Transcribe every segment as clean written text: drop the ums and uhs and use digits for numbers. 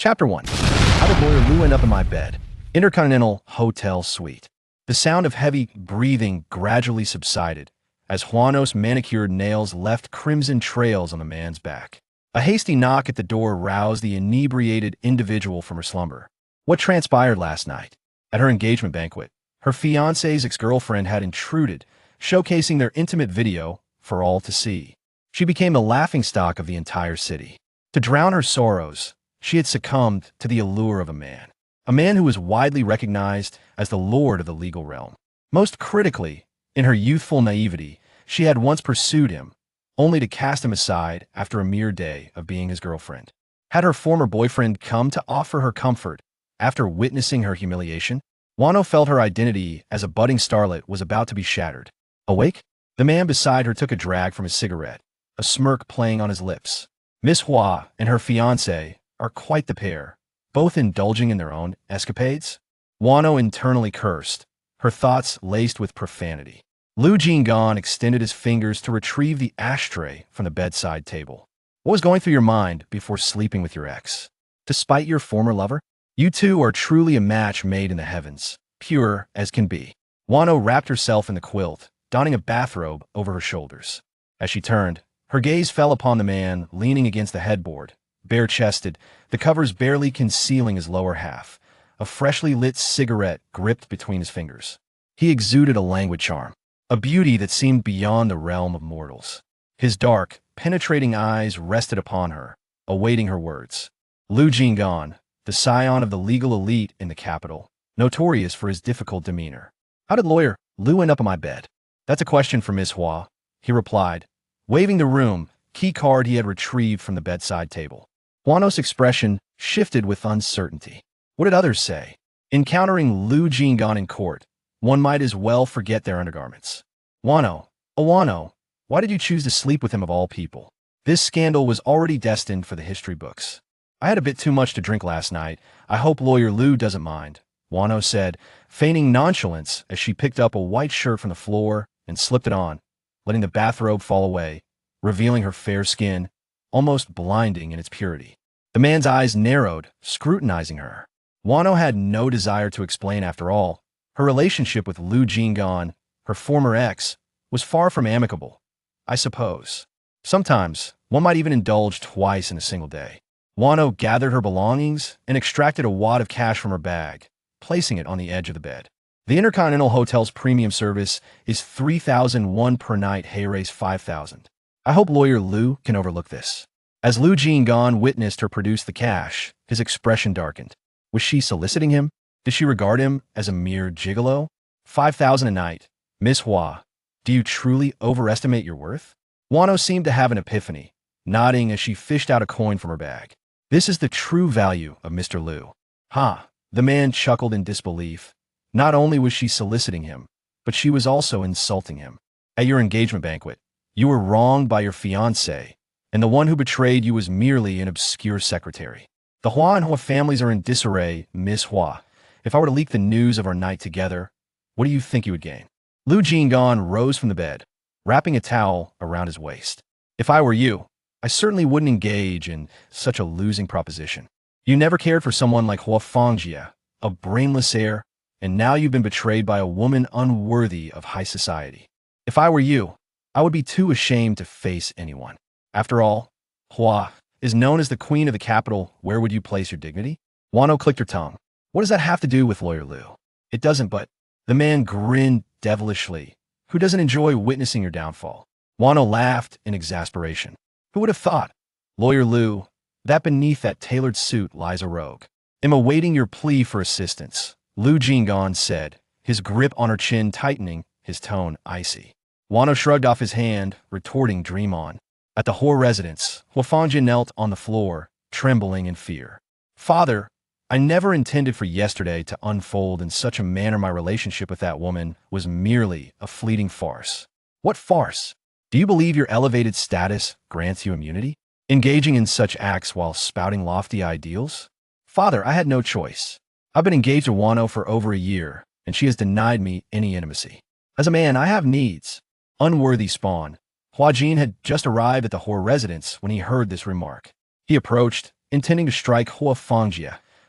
Chapter 1. How did Lawyer Lu end up in my bed? Intercontinental Hotel Suite. The sound of heavy breathing gradually subsided as Hua Nong's manicured nails left crimson trails on the man's back. A hasty knock at the door roused the inebriated individual from her slumber. What transpired last night? At her engagement banquet, her fiancé's ex-girlfriend had intruded, showcasing their intimate video for all to see. She became the laughingstock of the entire city. To drown her sorrows, she had succumbed to the allure of a man who was widely recognized as the lord of the legal realm. Most critically, in her youthful naivety, she had once pursued him, only to cast him aside after a mere day of being his girlfriend. Had her former boyfriend come to offer her comfort after witnessing her humiliation? Hua Nong felt her identity as a budding starlet was about to be shattered. Awake? The man beside her took a drag from his cigarette, a smirk playing on his lips. Miss Hua and her fiancé are quite the pair, both indulging in their own escapades. Hua Nong internally cursed, her thoughts laced with profanity. Lu Jing'an extended his fingers to retrieve the ashtray from the bedside table. What was going through your mind before sleeping with your ex? Despite your former lover? You two are truly a match made in the heavens, pure as can be. Hua Nong wrapped herself in the quilt, donning a bathrobe over her shoulders. As she turned, her gaze fell upon the man leaning against the headboard, bare-chested, the covers barely concealing his lower half, a freshly lit cigarette gripped between his fingers. He exuded a languid charm, a beauty that seemed beyond the realm of mortals. His dark, penetrating eyes rested upon her, awaiting her words. Lu Jing'an, the scion of the legal elite in the capital, notorious for his difficult demeanor. How did Lawyer Lu end up in my bed? That's a question for Miss Hua, he replied, waving the room key card he had retrieved from the bedside table. Hua Nong's expression shifted with uncertainty. What did others say? Encountering Lu Jing'an in court, one might as well forget their undergarments. Hua Nong, why did you choose to sleep with him of all people? This scandal was already destined for the history books. I had a bit too much to drink last night. I hope Lawyer Lu doesn't mind, Hua Nong said, feigning nonchalance as she picked up a white shirt from the floor and slipped it on, letting the bathrobe fall away, revealing her fair skin, almost blinding in its purity. The man's eyes narrowed, scrutinizing her. Hua Nong had no desire to explain after all. Her relationship with Lu Jing'an, her former ex, was far from amicable, I suppose. Sometimes, one might even indulge twice in a single day. Hua Nong gathered her belongings and extracted a wad of cash from her bag, placing it on the edge of the bed. The Intercontinental Hotel's premium service is 3,001 per night, Hayrace 5,000. I hope Lawyer Lu can overlook this. As Lu Jing'an witnessed her produce the cash, his expression darkened. Was she soliciting him? Did she regard him as a mere gigolo? 5,000 a night. Miss Hua, do you truly overestimate your worth? Hua Nong seemed to have an epiphany, nodding as she fished out a coin from her bag. This is the true value of Mr. Lu. Ha! The man chuckled in disbelief. Not only was she soliciting him, but she was also insulting him. At your engagement banquet, you were wronged by your fiancé, and the one who betrayed you was merely an obscure secretary. The Hua and Hua families are in disarray, Miss Hua. If I were to leak the news of our night together, what do you think you would gain? Lu Jing'an rose from the bed, wrapping a towel around his waist. If I were you, I certainly wouldn't engage in such a losing proposition. You never cared for someone like Hua Fangjia, a brainless heir, and now you've been betrayed by a woman unworthy of high society. If I were you, I would be too ashamed to face anyone. After all, Hua is known as the queen of the capital. Where would you place your dignity? Hua Nong clicked her tongue. What does that have to do with Lawyer Lu? It doesn't, but the man grinned devilishly. Who doesn't enjoy witnessing your downfall? Hua Nong laughed in exasperation. Who would have thought? Lawyer Lu, that beneath that tailored suit lies a rogue. Am awaiting your plea for assistance, Lu Jing'an said, his grip on her chin tightening, his tone icy. Hua Nong shrugged off his hand, retorting, dream on. At the Hua residence, Hua Fangjia knelt on the floor, trembling in fear. Father, I never intended for yesterday to unfold in such a manner. My relationship with that woman was merely a fleeting farce. What farce? Do you believe your elevated status grants you immunity? Engaging in such acts while spouting lofty ideals? Father, I had no choice. I've been engaged to Hua Nong for over a year, and she has denied me any intimacy. As a man, I have needs. Unworthy spawn. Hua Jin had just arrived at the Hua residence when he heard this remark. He approached, intending to strike Hua Nong,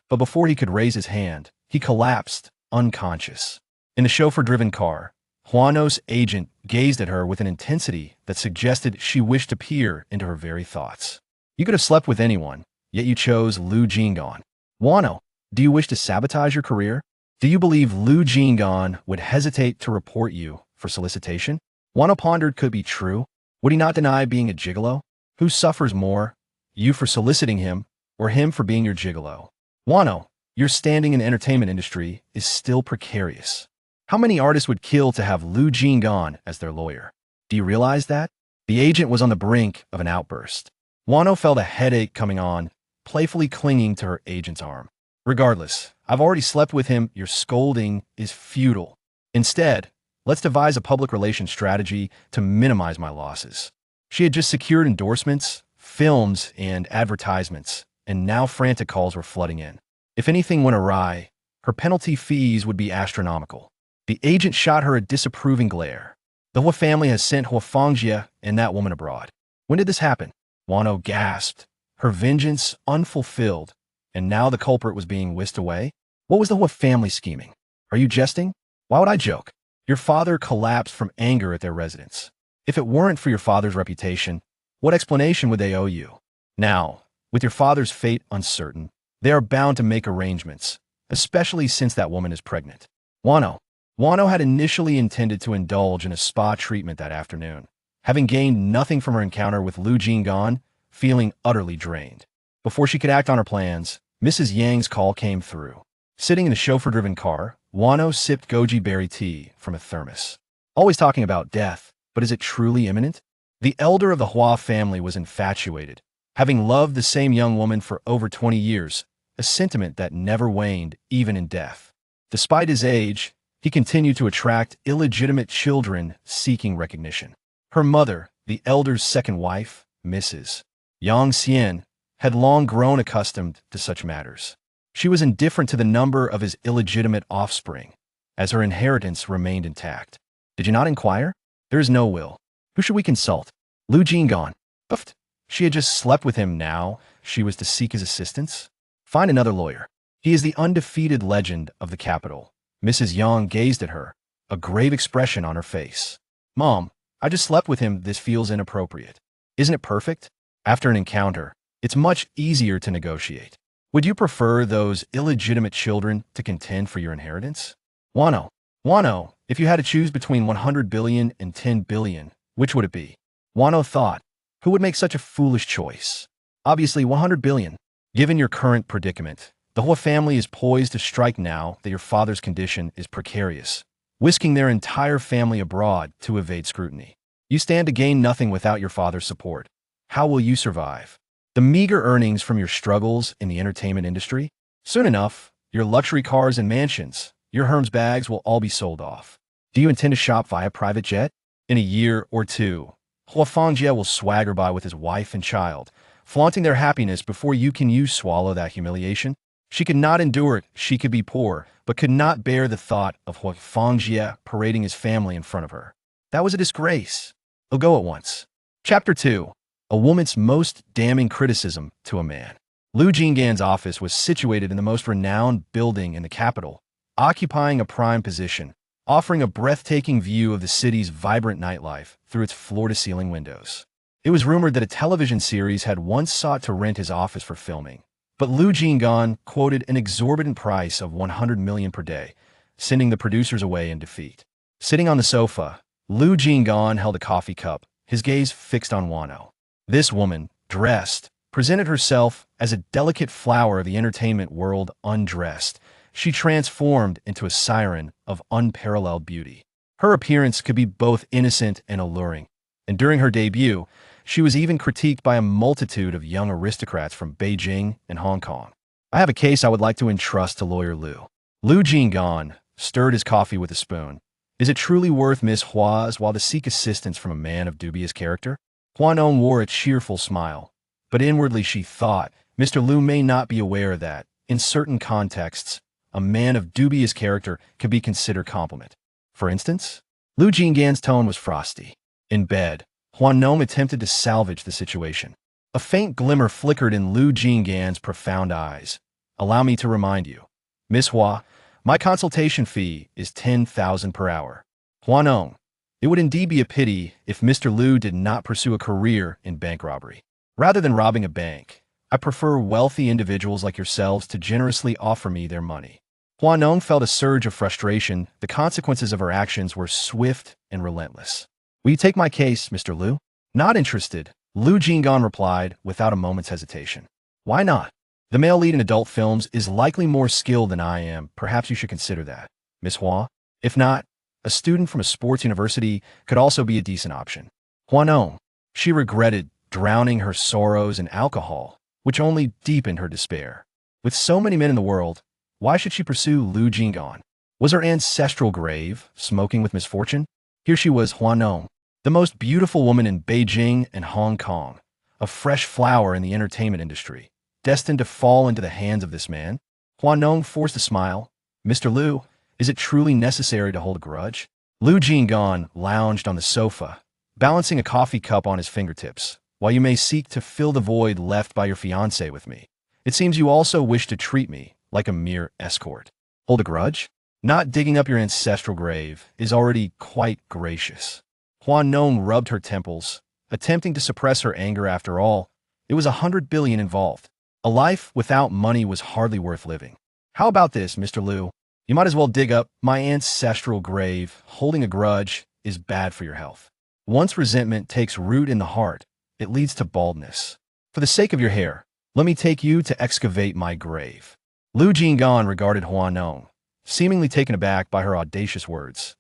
but before he could raise his hand, he collapsed, unconscious. In the chauffeur-driven car, Hua Nong's agent gazed at her with an intensity that suggested she wished to peer into her very thoughts. You could have slept with anyone, yet you chose Lu Jing'an. Hua Nong, do you wish to sabotage your career? Do you believe Lu Jing'an would hesitate to report you for solicitation? Hua Nong pondered could be true. Would he not deny being a gigolo? Who suffers more, you for soliciting him, or him for being your gigolo? Hua Nong, your standing in the entertainment industry is still precarious. How many artists would kill to have Lu Jing'an as their lawyer? Do you realize that? The agent was on the brink of an outburst. Hua Nong felt a headache coming on, playfully clinging to her agent's arm. Regardless, I've already slept with him. Your scolding is futile. Instead, let's devise a public relations strategy to minimize my losses. She had just secured endorsements, films, and advertisements, and now frantic calls were flooding in. If anything went awry, her penalty fees would be astronomical. The agent shot her a disapproving glare. The Hua family has sent Hua Nong and that woman abroad. When did this happen? Hua Nong gasped, her vengeance unfulfilled, and now the culprit was being whisked away? What was the Hua family scheming? Are you jesting? Why would I joke? Your father collapsed from anger at their residence. If it weren't for your father's reputation, what explanation would they owe you? Now, with your father's fate uncertain, they are bound to make arrangements, especially since that woman is pregnant. Hua Nong had initially intended to indulge in a spa treatment that afternoon, having gained nothing from her encounter with Lu Jing'an, feeling utterly drained. Before she could act on her plans, Mrs. Yang's call came through. Sitting in a chauffeur-driven car, Hua Nong sipped goji berry tea from a thermos. Always talking about death, but is it truly imminent? The elder of the Hua family was infatuated, having loved the same young woman for over 20 years, a sentiment that never waned even in death. Despite his age, he continued to attract illegitimate children seeking recognition. Her mother, the elder's second wife, Mrs. Yang Xian, had long grown accustomed to such matters. She was indifferent to the number of his illegitimate offspring, as her inheritance remained intact. Did you not inquire? There is no will. Who should we consult? Lu Jing'an. Uffed. She had just slept with him now. She was to seek his assistance? Find another lawyer. He is the undefeated legend of the capital. Mrs. Yang gazed at her, a grave expression on her face. Mom, I just slept with him. This feels inappropriate. Isn't it perfect? After an encounter, it's much easier to negotiate. Would you prefer those illegitimate children to contend for your inheritance? Hua Nong, if you had to choose between 100 billion and 10 billion, which would it be? Hua Nong thought, who would make such a foolish choice? Obviously 100 billion. Given your current predicament, the Hua family is poised to strike now that your father's condition is precarious, whisking their entire family abroad to evade scrutiny. You stand to gain nothing without your father's support. How will you survive? The meager earnings from your struggles in the entertainment industry? Soon enough, your luxury cars and mansions, your Hermes bags will all be sold off. Do you intend to shop via private jet? In a year or two, Hua Nong will swagger by with his wife and child, flaunting their happiness before you swallow that humiliation? She could not endure it. She could be poor, but could not bear the thought of Hua Nong parading his family in front of her. That was a disgrace. I'll go at once. Chapter 2. A woman's most damning criticism to a man. Lu Jing'an's office was situated in the most renowned building in the capital, occupying a prime position, offering a breathtaking view of the city's vibrant nightlife through its floor-to-ceiling windows. It was rumored that a television series had once sought to rent his office for filming, but Lu Jing'an quoted an exorbitant price of 100 million per day, sending the producers away in defeat. Sitting on the sofa, Lu Jing'an held a coffee cup, his gaze fixed on Hua Nong. This woman, dressed, presented herself as a delicate flower of the entertainment world undressed. She transformed into a siren of unparalleled beauty. Her appearance could be both innocent and alluring, and during her debut, she was even critiqued by a multitude of young aristocrats from Beijing and Hong Kong. I have a case I would like to entrust to lawyer Lu. Lu Jing'an stirred his coffee with a spoon. Is it truly worth Miss Hua's while to seek assistance from a man of dubious character? Hua Nong wore a cheerful smile, but inwardly she thought, Mr. Lu may not be aware that, in certain contexts, a man of dubious character could be considered compliment. For instance, Lu Jing'an's tone was frosty. In bed, Hua Nong attempted to salvage the situation. A faint glimmer flickered in Lu Jing'an's profound eyes. Allow me to remind you, Miss Hua, my consultation fee is 10,000 per hour. Hua Nong, it would indeed be a pity if Mr. Lu did not pursue a career in bank robbery. Rather than robbing a bank, I prefer wealthy individuals like yourselves to generously offer me their money. Hua Nong felt a surge of frustration. The consequences of her actions were swift and relentless. Will you take my case, Mr. Lu? Not interested, Lu Jing'an replied without a moment's hesitation. Why not? The male lead in adult films is likely more skilled than I am. Perhaps you should consider that, Miss Hua. If not, a student from a sports university could also be a decent option. Hua Nong, she regretted drowning her sorrows in alcohol, which only deepened her despair. With so many men in the world, why should she pursue Lu Jing'an? Was her ancestral grave smoking with misfortune? Here she was, Hua Nong, the most beautiful woman in Beijing and Hong Kong, a fresh flower in the entertainment industry, destined to fall into the hands of this man. Hua Nong forced a smile. Mr. Lu, is it truly necessary to hold a grudge? Lu Jing'an lounged on the sofa, balancing a coffee cup on his fingertips. While you may seek to fill the void left by your fiancé with me, it seems you also wish to treat me like a mere escort. Hold a grudge? Not digging up your ancestral grave is already quite gracious. Hua Nong rubbed her temples, attempting to suppress her anger. After all, it was 100 billion involved. A life without money was hardly worth living. How about this, Mr. Lu? You might as well dig up my ancestral grave. Holding a grudge is bad for your health. Once resentment takes root in the heart, it leads to baldness. For the sake of your hair, let me take you to excavate my grave. Lu Jing'an regarded Hua Nong, seemingly taken aback by her audacious words.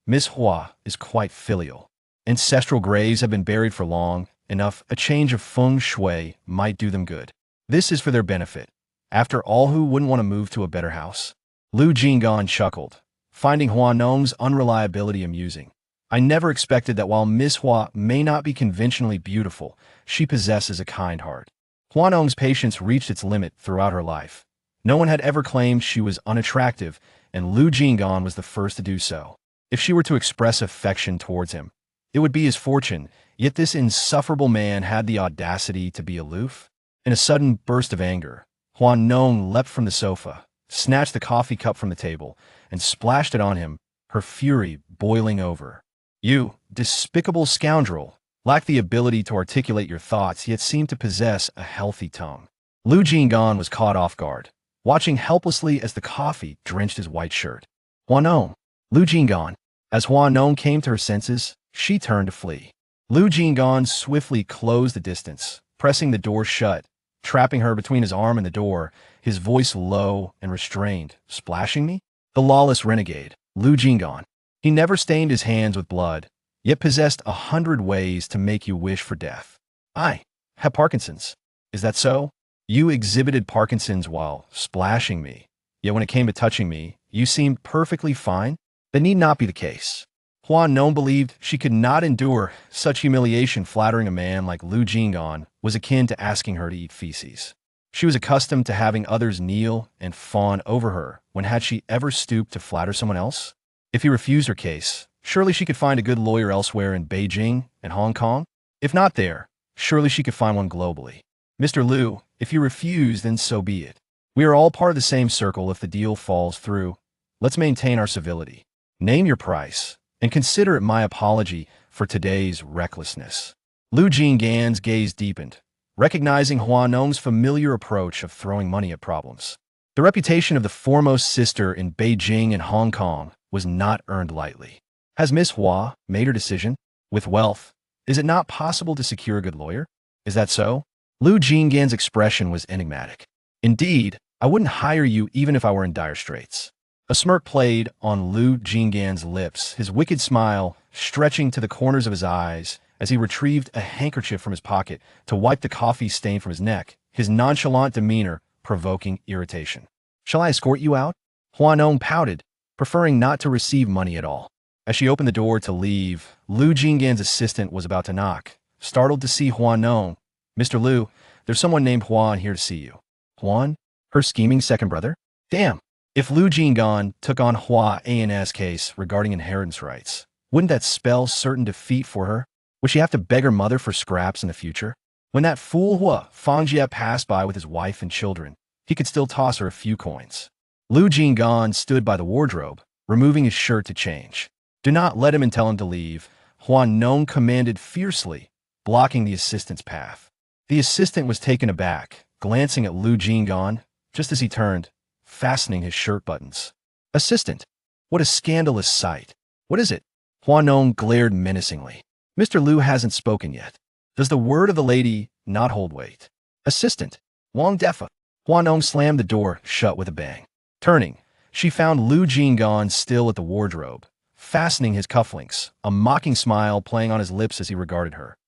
Miss Hua is quite filial. Ancestral graves have been buried for long enough. A change of feng shui might do them good. This is for their benefit. After all, who wouldn't want to move to a better house? Lu Jing'an chuckled, finding Hua Nong's unreliability amusing. I never expected that while Miss Hua may not be conventionally beautiful, she possesses a kind heart. Hua Nong's patience reached its limit throughout her life. No one had ever claimed she was unattractive, and Lu Jing'an was the first to do so. If she were to express affection towards him, it would be his fortune, yet this insufferable man had the audacity to be aloof. In a sudden burst of anger, Hua Nong leapt from the sofa, snatched the coffee cup from the table, and splashed it on him, her fury boiling over. You, despicable scoundrel, lack the ability to articulate your thoughts, yet seem to possess a healthy tongue. Lu Jing'an was caught off guard, watching helplessly as the coffee drenched his white shirt. Hua Nong, Lu Jing'an. As Hua Nong came to her senses, she turned to flee. Lu Jing'an swiftly closed the distance, pressing the door shut, trapping her between his arm and the door, his voice low and restrained. Splashing me? The lawless renegade, Lu Jing'an. He never stained his hands with blood, yet possessed 100 ways to make you wish for death. I have Parkinson's. Is that so? You exhibited Parkinson's while splashing me, yet when it came to touching me, you seemed perfectly fine? That need not be the case. Hua Nong believed she could not endure such humiliation. Flattering a man like Lu Jing'an was akin to asking her to eat feces. She was accustomed to having others kneel and fawn over her. When had she ever stooped to flatter someone else? If he refused her case, surely she could find a good lawyer elsewhere in Beijing and Hong Kong? If not there, surely she could find one globally. Mr. Lu, if you refuse, then so be it. We are all part of the same circle. If the deal falls through, let's maintain our civility. Name your price, and consider it my apology for today's recklessness. Lu Jing'an's gaze deepened, recognizing Hua Nong's familiar approach of throwing money at problems. The reputation of the foremost sister in Beijing and Hong Kong was not earned lightly. Has Miss Hua made her decision? With wealth, is it not possible to secure a good lawyer? Is that so? Lu Jing'an's expression was enigmatic. Indeed, I wouldn't hire you even if I were in dire straits. A smirk played on Lu Jing'an's lips, his wicked smile stretching to the corners of his eyes as he retrieved a handkerchief from his pocket to wipe the coffee stain from his neck, his nonchalant demeanor provoking irritation. Shall I escort you out? Hua Nong pouted, preferring not to receive money at all. As she opened the door to leave, Lu Jing'an's assistant was about to knock, startled to see Hua Nong. Mr. Lu, there's someone named Huan here to see you. Huan? Her scheming second brother? Damn. If Lu Jing'an took on Hua An's case regarding inheritance rights, wouldn't that spell certain defeat for her? Would she have to beg her mother for scraps in the future? When that fool Hua Nong passed by with his wife and children, he could still toss her a few coins. Lu Jing'an stood by the wardrobe, removing his shirt to change. "Do not let him and tell him to leave," Hua Nong commanded fiercely, blocking the assistant's path. The assistant was taken aback, glancing at Lu Jing'an just as he turned, fastening his shirt buttons. "Assistant, what a scandalous sight. What is it?" Hua Nong glared menacingly. "Mr. Lu hasn't spoken yet. Does the word of the lady not hold weight?" "Assistant, Wang Defa." Hua Nong slammed the door shut with a bang. Turning, she found Lu Jing'an still at the wardrobe, fastening his cufflinks, a mocking smile playing on his lips as he regarded her.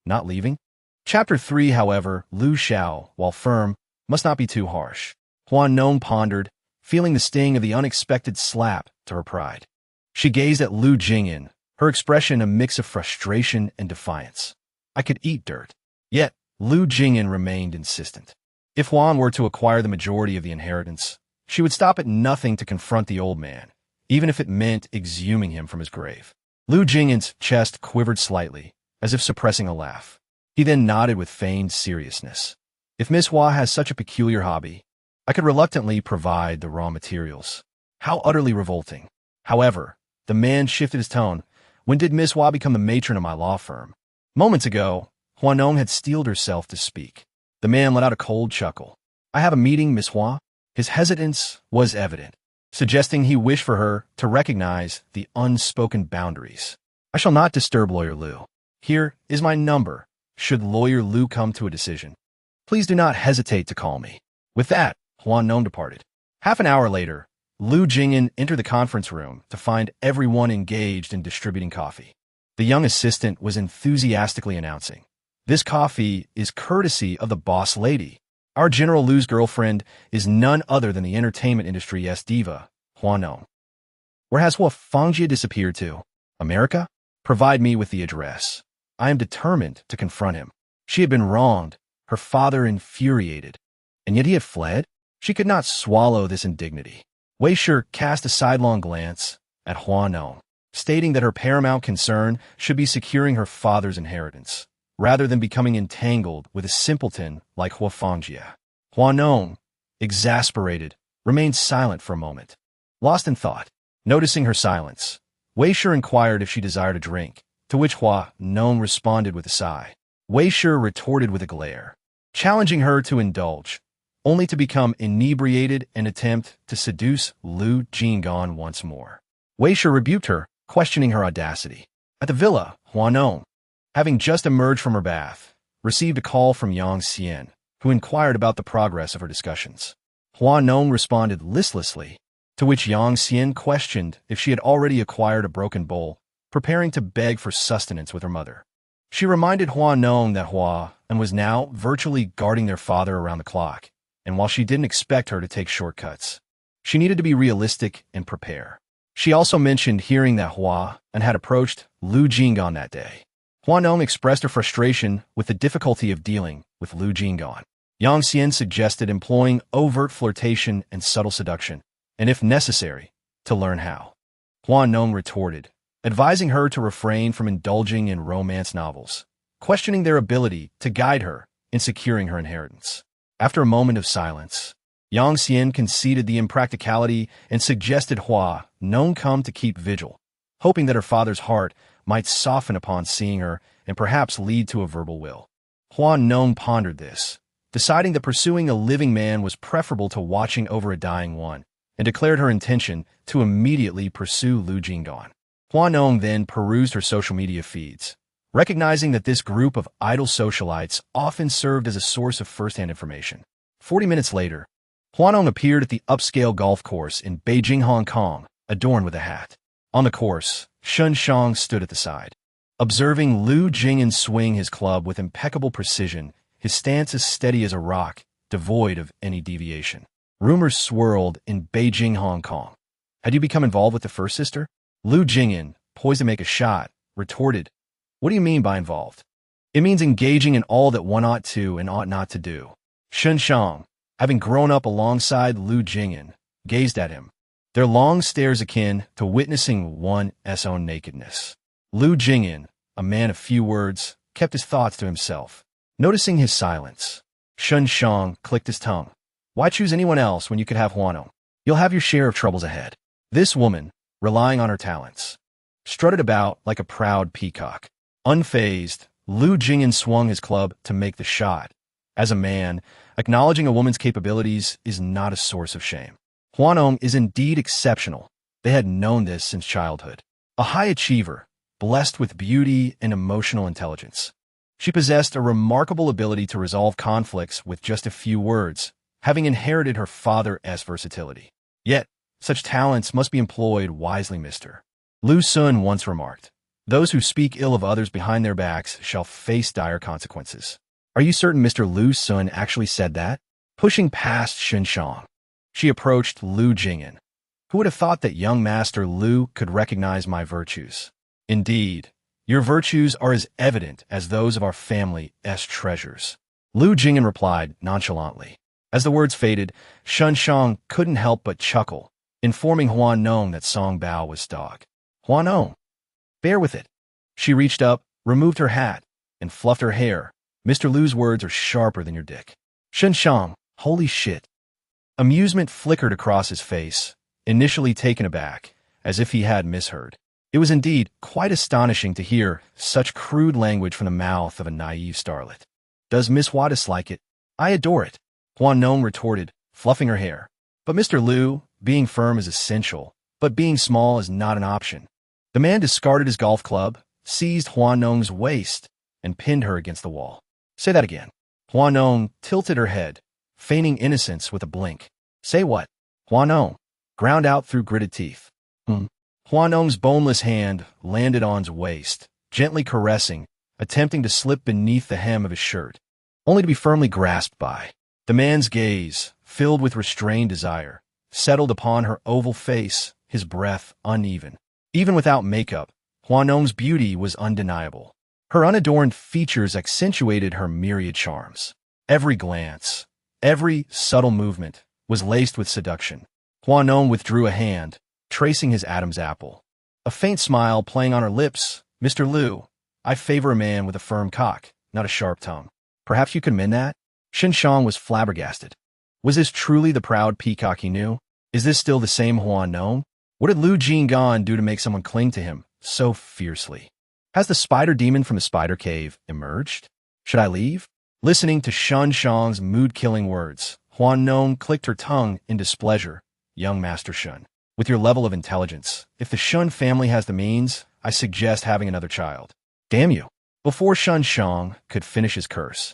Not leaving? Chapter 3, however, Lu Xiao, while firm, must not be too harsh. Hua Nong pondered, feeling the sting of the unexpected slap to her pride. She gazed at Lu Jing'an, her expression a mix of frustration and defiance. "I could eat dirt." Yet, Lu Jing'an remained insistent. If Huan were to acquire the majority of the inheritance, she would stop at nothing to confront the old man, even if it meant exhuming him from his grave. Lu Jing'an's chest quivered slightly, as if suppressing a laugh. He then nodded with feigned seriousness. "If Miss Hua has such a peculiar hobby, I could reluctantly provide the raw materials." How utterly revolting. However, the man shifted his tone. "When did Miss Hua become the matron of my law firm?" Moments ago, Hua Nong had steeled herself to speak. The man let out a cold chuckle. "I have a meeting, Miss Hua." His hesitance was evident, suggesting he wished for her to recognize the unspoken boundaries. "I shall not disturb Lawyer Lu. Here is my number, should Lawyer Lu come to a decision. Please do not hesitate to call me." With that, Hua Nong departed. Half an hour later, Lu Jing'an entered the conference room to find everyone engaged in distributing coffee. The young assistant was enthusiastically announcing, "This coffee is courtesy of the boss lady. Our General Lu's girlfriend is none other than the entertainment industry's diva, Hua Nong." "Where has Hua Nong disappeared to? America? Provide me with the address. I am determined to confront him." She had been wronged, her father infuriated, and yet he had fled? She could not swallow this indignity. Wei Shi cast a sidelong glance at Hua Nong, stating that her paramount concern should be securing her father's inheritance, rather than becoming entangled with a simpleton like Hua Nong. Hua Nong, exasperated, remained silent for a moment, lost in thought. Noticing her silence, Wei Shi inquired if she desired a drink, to which Hua Nong responded with a sigh. Wei Shi retorted with a glare, challenging her to indulge, only to become inebriated and attempt to seduce Lu Jing'an once more. Wei Shi rebuked her, questioning her audacity. At the villa, Hua Nong, having just emerged from her bath, received a call from Yang Xian, who inquired about the progress of her discussions. Hua Nong responded listlessly, to which Yang Xian questioned if she had already acquired a broken bowl, preparing to beg for sustenance with her mother. She reminded Hua Nong that Hua and was now virtually guarding their father around the clock, and while she didn't expect her to take shortcuts, she needed to be realistic and prepare. She also mentioned hearing that Hua and had approached Lu Jing'an that day. Hua Nong expressed her frustration with the difficulty of dealing with Lu Jing'an. Yang Xian suggested employing overt flirtation and subtle seduction, and if necessary, to learn how. Hua Nong retorted, advising her to refrain from indulging in romance novels, questioning their ability to guide her in securing her inheritance. After a moment of silence, Yang Xian conceded the impracticality and suggested Hua Nong come to keep vigil, hoping that her father's heart might soften upon seeing her and perhaps lead to a verbal will. Hua Nong pondered this, deciding that pursuing a living man was preferable to watching over a dying one, and declared her intention to immediately pursue Lu Jing'an. Hua Nong then perused her social media feeds, recognizing that this group of idle socialites often served as a source of first-hand information. 40 minutes later, Hua Nong appeared at the upscale golf course in Beijing, Hong Kong, adorned with a hat. On the course, Shun Shang stood at the side. Observing Lu Jing'an swing his club with impeccable precision, his stance as steady as a rock, devoid of any deviation. Rumors swirled in Beijing, Hong Kong. Had you become involved with the first sister? Lu Jing'an, poised to make a shot, retorted, "What do you mean by involved?" "It means engaging in all that one ought to and ought not to do." Shun Shang, having grown up alongside Lu Jing'an, gazed at him, their long stares akin to witnessing one's own nakedness. Lu Jing'an, a man of few words, kept his thoughts to himself, Noticing his silence, Shun Shang clicked his tongue. Why choose anyone else when you could have Hua Nong? You'll have your share of troubles ahead. This woman, relying on her talents, strutted about like a proud peacock. Unfazed, Lu Jing'an swung his club to make the shot. As a man, acknowledging a woman's capabilities is not a source of shame. Hua Nong is indeed exceptional. They had known this since childhood. A high achiever, blessed with beauty and emotional intelligence. She possessed a remarkable ability to resolve conflicts with just a few words, having inherited her father's versatility. Yet, such talents must be employed wisely, Mr. Lu Sun once remarked. Those who speak ill of others behind their backs shall face dire consequences. Are you certain Mr. Lu Sun actually said that? Pushing past Shun Shang, she approached Lu Jing'an. Who would have thought that young Master Lu could recognize my virtues? Indeed, your virtues are as evident as those of our family's treasures. Lu Jing'an replied nonchalantly. As the words faded, Shun Shang couldn't help but chuckle, informing Hua Nong that Song Bao was dog. Hua Nong, bear with it. She reached up, removed her hat, and fluffed her hair. Mr. Lu's words are sharper than your dick. Shun Shang, holy shit. Amusement flickered across his face, initially taken aback, as if he had misheard. It was indeed quite astonishing to hear such crude language from the mouth of a naive starlet. Does Miss Hua dislike it? I adore it, Hua Nong retorted, fluffing her hair. But Mr. Lu, being firm is essential, but being small is not an option. The man discarded his golf club, seized Hua Nong's waist, and pinned her against the wall. Say that again. Hua Nong tilted her head, feigning innocence with a blink. Say what? Hua Nong ground out through gritted teeth. Hua Nong's boneless hand landed on his waist, gently caressing, attempting to slip beneath the hem of his shirt, only to be firmly grasped by. The man's gaze, filled with restrained desire, settled upon her oval face, his breath uneven. Even without makeup, Hua Nong's beauty was undeniable. Her unadorned features accentuated her myriad charms. Every glance, every subtle movement was laced with seduction. Hua Nong withdrew a hand, tracing his Adam's apple. A faint smile playing on her lips. Mr. Lu, I favor a man with a firm cock, not a sharp tongue. Perhaps you could mend that? Shun Shang was flabbergasted. Was this truly the proud peacock he knew? Is this still the same Hua Nong? What did Lu Jing'an do to make someone cling to him so fiercely? Has the spider demon from the spider cave emerged? Should I leave? Listening to Shun Shang's mood-killing words, Hua Nong clicked her tongue in displeasure. Young Master Shun, with your level of intelligence, if the Shun family has the means, I suggest having another child. Damn you. Before Shun Shang could finish his curse,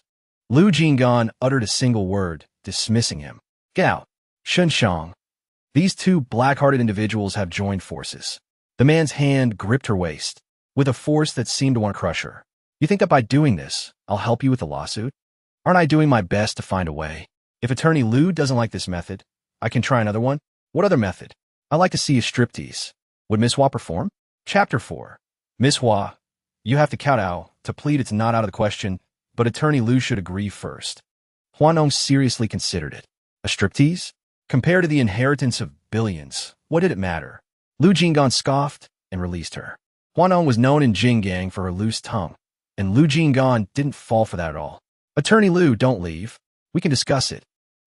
Lu Jing'an uttered a single word, dismissing him. Get out. Shun Shang. These two black-hearted individuals have joined forces. The man's hand gripped her waist, with a force that seemed to want to crush her. You think that by doing this, I'll help you with the lawsuit? Aren't I doing my best to find a way? If Attorney Lu doesn't like this method, I can try another one. What other method? I'd like to see a striptease. Would Miss Hua perform? Chapter 4. Miss Hua, you have to kowtow. To plead it's not out of the question, but Attorney Lu should agree first. Hua Nong seriously considered it. A striptease? Compared to the inheritance of billions, what did it matter? Lu Jing'an scoffed and released her. Hua Nong was known in Jinggang for her loose tongue, and Lu Jing'an didn't fall for that at all. Attorney Lu, don't leave. We can discuss it.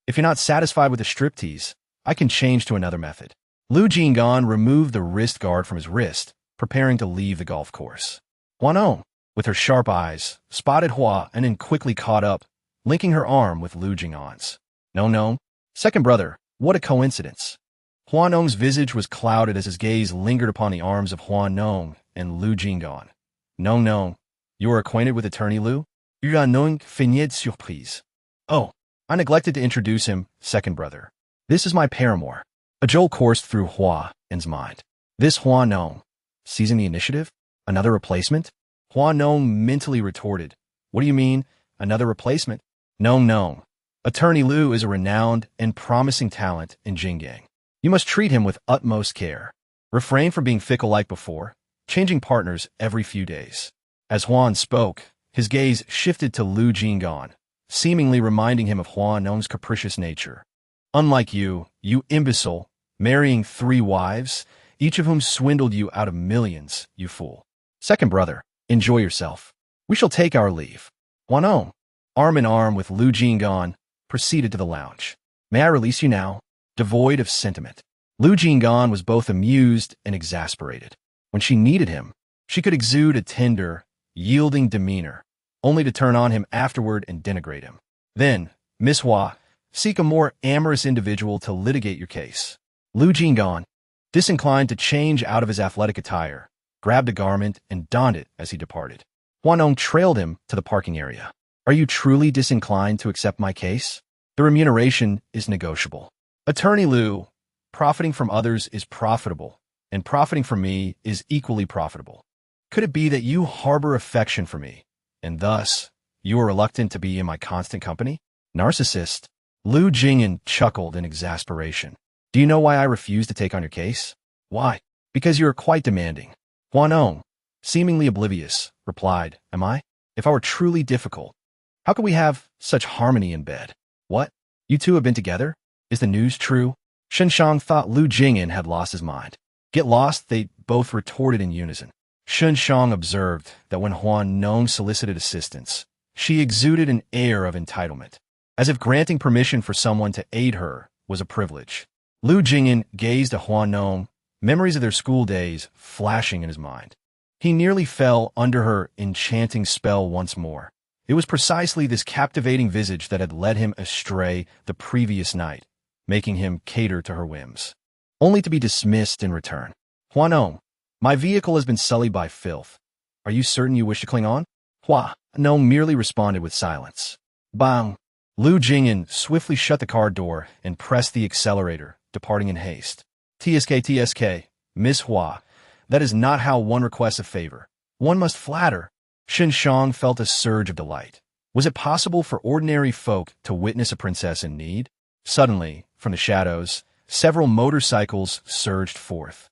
If you're not satisfied with the striptease, I can change to another method. Lu Jing'an removed the wrist guard from his wrist, preparing to leave the golf course. Hua Nong, with her sharp eyes, spotted Hua and then quickly caught up, linking her arm with Lu Jing'an's. No. Second brother, what a coincidence. Hua Nong's visage was clouded as his gaze lingered upon the arms of Hua Nong and Lu Jing'an. No. You are acquainted with Attorney Lu? Hua Nong feigned surprise. Oh, I neglected to introduce him, second brother. This is my paramour. A jolt coursed through Hua's mind. This Hua Nong. Seizing the initiative? Another replacement? Hua Nong mentally retorted. What do you mean, another replacement? No. Attorney Lu is a renowned and promising talent in Jinggang. You must treat him with utmost care. Refrain from being fickle like before, changing partners every few days. As Huan spoke, his gaze shifted to Lu Jing'an, seemingly reminding him of Hua Nong's capricious nature. Unlike you imbecile, marrying 3 wives, each of whom swindled you out of millions, you fool. Second brother, enjoy yourself. We shall take our leave. Hua Nong, arm in arm with Lu Jing'an, proceeded to the lounge. May I release you now? Devoid of sentiment. Lu Jing'an was both amused and exasperated. When she needed him, she could exude a tender, yielding demeanor, only to turn on him afterward and denigrate him. Then, Miss Hua, seek a more amorous individual to litigate your case. Lu Jing'an, disinclined to change out of his athletic attire, grabbed a garment and donned it as he departed. Hua Nong trailed him to the parking area. Are you truly disinclined to accept my case? The remuneration is negotiable. Attorney Lu, profiting from others is profitable, and profiting from me is equally profitable. Could it be that you harbor affection for me, and thus you are reluctant to be in my constant company? Narcissist. Lu Jing'an chuckled in exasperation. Do you know why I refuse to take on your case? Why? Because you are quite demanding. Hua Nong, seemingly oblivious, replied, Am I? If I were truly difficult, how could we have such harmony in bed? What? You two have been together? Is the news true? Shunshang thought Lu Jing'an had lost his mind. Get lost, they both retorted in unison. Shunshang observed that when Hua Nong solicited assistance, she exuded an air of entitlement, as if granting permission for someone to aid her was a privilege. Lu Jing'an gazed at Hua Nong, memories of their school days flashing in his mind. He nearly fell under her enchanting spell once more. It was precisely this captivating visage that had led him astray the previous night, making him cater to her whims, only to be dismissed in return. Hua Nong, my vehicle has been sullied by filth. Are you certain you wish to cling on? Hua Nong merely responded with silence. Bang! Lu Jing'an swiftly shut the car door and pressed the accelerator, departing in haste. TSK, Miss Hua, that is not how one requests a favor. One must flatter. Shunshang felt a surge of delight. Was it possible for ordinary folk to witness a princess in need? Suddenly, from the shadows, several motorcycles surged forth,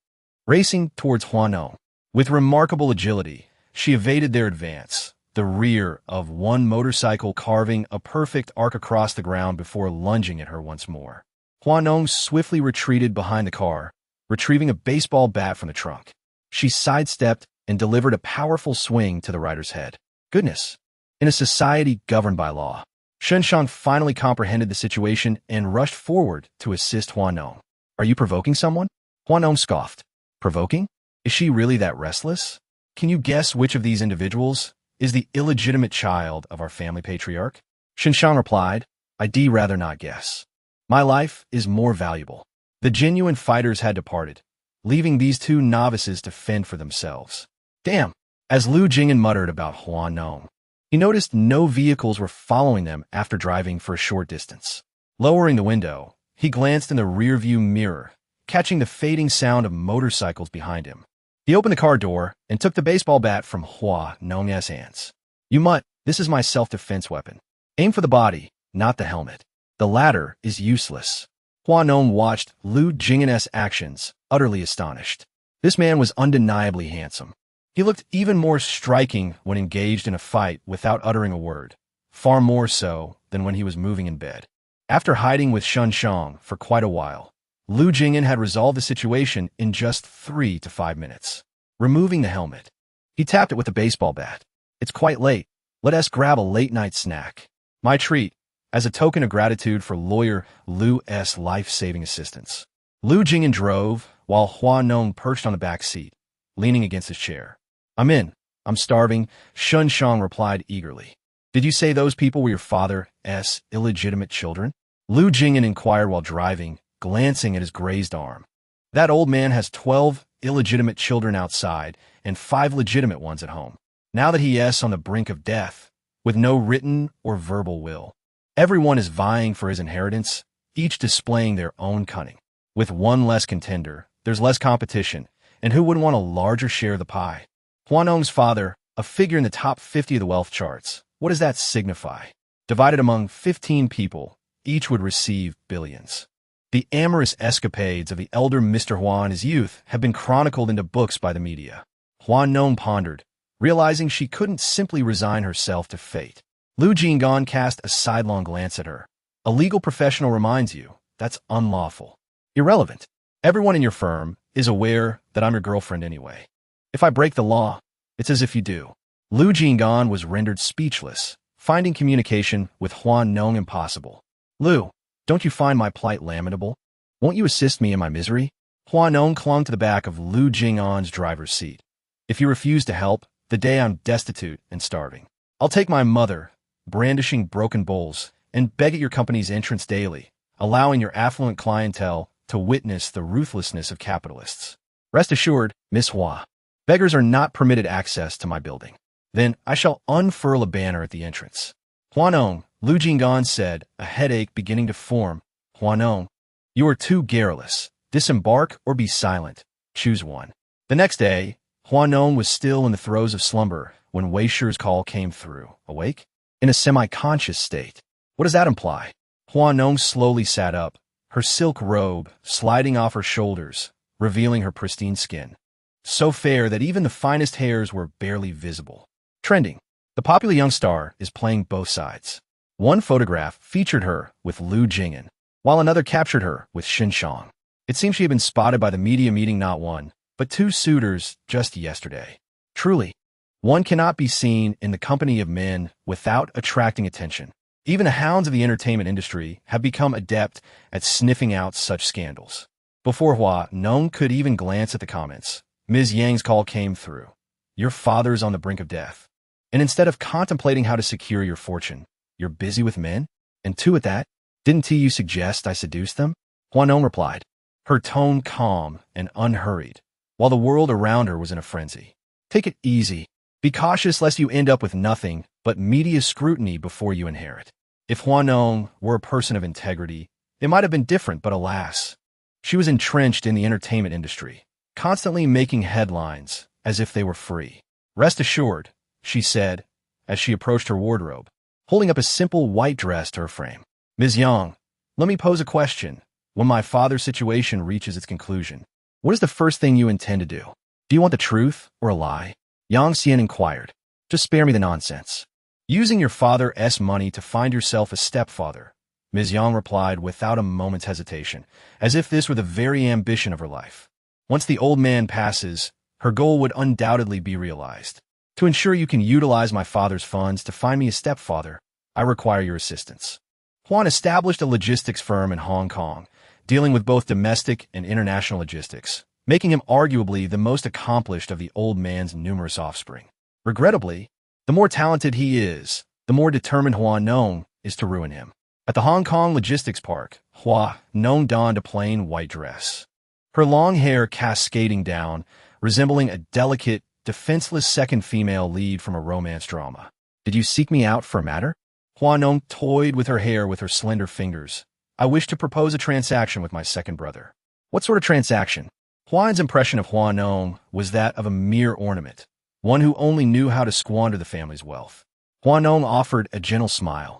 racing towards Hua Nong. With remarkable agility, she evaded their advance, the rear of one motorcycle carving a perfect arc across the ground before lunging at her once more. Hua Nong swiftly retreated behind the car, retrieving a baseball bat from the trunk. She sidestepped and delivered a powerful swing to the rider's head. Goodness! In a society governed by law, Shunshang finally comprehended the situation and rushed forward to assist Hua Nong. Are you provoking someone? Hua Nong scoffed. Provoking? Is she really that restless? Can you guess which of these individuals is the illegitimate child of our family patriarch? Shunshang replied, I'd rather not guess. My life is more valuable. The genuine fighters had departed, leaving these two novices to fend for themselves. Damn! As Lu Jing'an muttered about Hua Nong, he noticed no vehicles were following them after driving for a short distance. Lowering the window, he glanced in the rearview mirror, catching the fading sound of motorcycles behind him. He opened the car door and took the baseball bat from Hua Nong's hands. You mutt, this is my self-defense weapon. Aim for the body, not the helmet. The latter is useless. Hua Nong watched Lu Jing'an's actions, utterly astonished. This man was undeniably handsome. He looked even more striking when engaged in a fight without uttering a word, far more so than when he was moving in bed. After hiding with Shunshang for quite a while, Lu Jing'an had resolved the situation in just 3 to 5 minutes. Removing the helmet, he tapped it with a baseball bat. It's quite late. Let us grab a late-night snack. My treat, as a token of gratitude for lawyer Lu's life-saving assistance. Lu Jing'an drove, while Hua Nong perched on the back seat, leaning against his chair. I'm in. I'm starving, Shunshang replied eagerly. Did you say those people were your father's illegitimate children? Lu Jing'an inquired while driving, glancing at his grazed arm. That old man has 12 illegitimate children outside and 5 legitimate ones at home. Now that he is on the brink of death, with no written or verbal will, everyone is vying for his inheritance, each displaying their own cunning. With one less contender, there's less competition, and who wouldn't want a larger share of the pie? Hua Nong's father, a figure in the top 50 of the wealth charts. What does that signify? Divided among 15 people, each would receive billions. The amorous escapades of the elder Mr. Hua in his youth have been chronicled into books by the media. Hua Nong pondered, realizing she couldn't simply resign herself to fate. Lu Jing'an cast a sidelong glance at her. A legal professional reminds you, that's unlawful. Irrelevant. Everyone in your firm is aware that I'm your girlfriend anyway. If I break the law, it's as if you do. Lu Jing'an was rendered speechless, finding communication with Hua Nong impossible. Lu, don't you find my plight lamentable? Won't you assist me in my misery? Hua Nong clung to the back of Lu Jing'an's driver's seat. If you refuse to help, the day I'm destitute and starving, I'll take my mother, brandishing broken bowls, and beg at your company's entrance daily, allowing your affluent clientele to witness the ruthlessness of capitalists. Rest assured, Miss Hua, beggars are not permitted access to my building. Then I shall unfurl a banner at the entrance. Hua Nong, Lu Jing'an said, a headache beginning to form. Hua Nong, you are too garrulous. Disembark or be silent. Choose one. The next day, Hua Nong was still in the throes of slumber when Wei Shi's call came through. Awake? In a semi-conscious state. What does that imply? Hua Nong slowly sat up, her silk robe sliding off her shoulders, revealing her pristine skin. So fair that even the finest hairs were barely visible. Trending. The popular young star is playing both sides. One photograph featured her with Lu Jing'an, while another captured her with Shang. It seems she had been spotted by the media meeting not one, but two suitors just yesterday. Truly, one cannot be seen in the company of men without attracting attention. Even the hounds of the entertainment industry have become adept at sniffing out such scandals. Before Hua Nong could even glance at the comments, Ms. Yang's call came through. Your father's on the brink of death. And instead of contemplating how to secure your fortune, you're busy with men? And two at that? Didn't you suggest I seduce them? Hua Nong replied, her tone calm and unhurried, while the world around her was in a frenzy. Take it easy. Be cautious lest you end up with nothing but media scrutiny before you inherit. If Hua Nong were a person of integrity, it might have been different, but alas, she was entrenched in the entertainment industry, constantly making headlines as if they were free. Rest assured, she said, as she approached her wardrobe, holding up a simple white dress to her frame. Ms. Yang, let me pose a question. When my father's situation reaches its conclusion, what is the first thing you intend to do? Do you want the truth or a lie? Yang Xian inquired. Just spare me the nonsense. Using your father's money to find yourself a stepfather, Ms. Yang replied without a moment's hesitation, as if this were the very ambition of her life. Once the old man passes, her goal would undoubtedly be realized. To ensure you can utilize my father's funds to find me a stepfather, I require your assistance. Huan established a logistics firm in Hong Kong, dealing with both domestic and international logistics, making him arguably the most accomplished of the old man's numerous offspring. Regrettably, the more talented he is, the more determined Hua Nong is to ruin him. At the Hong Kong Logistics Park, Hua Nong donned a plain white dress, her long hair cascading down, resembling a delicate, defenseless second female lead from a romance drama. Did you seek me out for a matter? Hua Nong toyed with her hair with her slender fingers. I wish to propose a transaction with my second brother. What sort of transaction? Huan's impression of Hua Nong was that of a mere ornament, one who only knew how to squander the family's wealth. Hua Nong offered a gentle smile.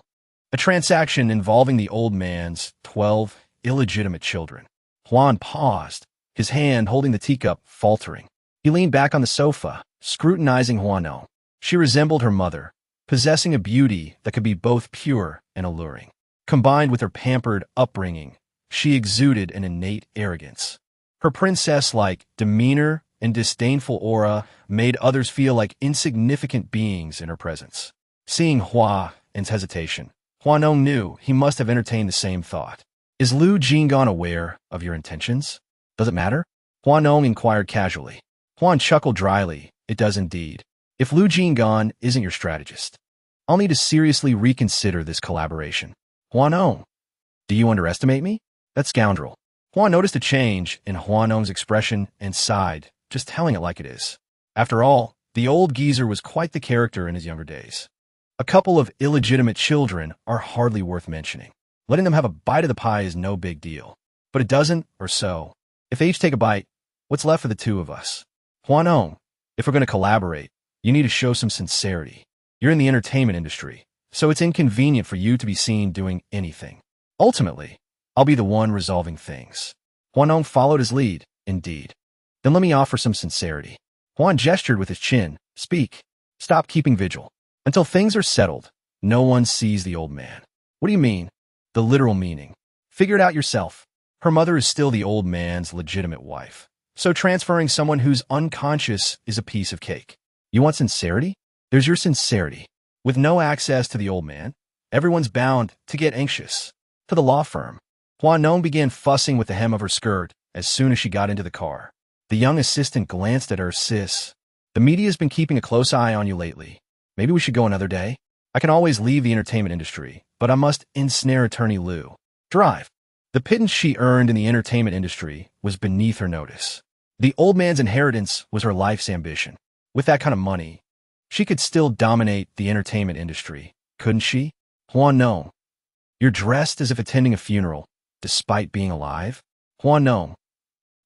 A transaction involving the old man's 12 illegitimate children. Huan paused, his hand holding the teacup, faltering. He leaned back on the sofa, scrutinizing Hua Nong. She resembled her mother, possessing a beauty that could be both pure and alluring. Combined with her pampered upbringing, she exuded an innate arrogance. Her princess-like demeanor and disdainful aura made others feel like insignificant beings in her presence. Seeing Huan's hesitation, Hua Nong knew he must have entertained the same thought. Is Lu Jing'an aware of your intentions? Does it matter? Hua Nong inquired casually. Huan chuckled dryly. It does indeed. If Lu Jing'an isn't your strategist, I'll need to seriously reconsider this collaboration. Hua Nong, do you underestimate me? That scoundrel. Huan noticed a change in Hua Nong's expression and sighed, just telling it like it is. After all, the old geezer was quite the character in his younger days. A couple of illegitimate children are hardly worth mentioning. Letting them have a bite of the pie is no big deal. But a dozen or so, if they each take a bite, what's left for the two of us? Hua Nong, if we're going to collaborate, you need to show some sincerity. You're in the entertainment industry, so it's inconvenient for you to be seen doing anything. Ultimately, I'll be the one resolving things. Hua Nong followed his lead, indeed. Then let me offer some sincerity. Huan gestured with his chin. Speak. Stop keeping vigil. Until things are settled, no one sees the old man. What do you mean? The literal meaning. Figure it out yourself. Her mother is still the old man's legitimate wife. So transferring someone who's unconscious is a piece of cake. You want sincerity? There's your sincerity. With no access to the old man, everyone's bound to get anxious. To the law firm, Hua Nong began fussing with the hem of her skirt as soon as she got into the car. The young assistant glanced at her. Sis, the media's been keeping a close eye on you lately. Maybe we should go another day? I can always leave the entertainment industry, but I must ensnare attorney Lu. Drive. The pittance she earned in the entertainment industry was beneath her notice. The old man's inheritance was her life's ambition. With that kind of money, she could still dominate the entertainment industry, couldn't she? Hua Nong, you're dressed as if attending a funeral, despite being alive? Hua Nong,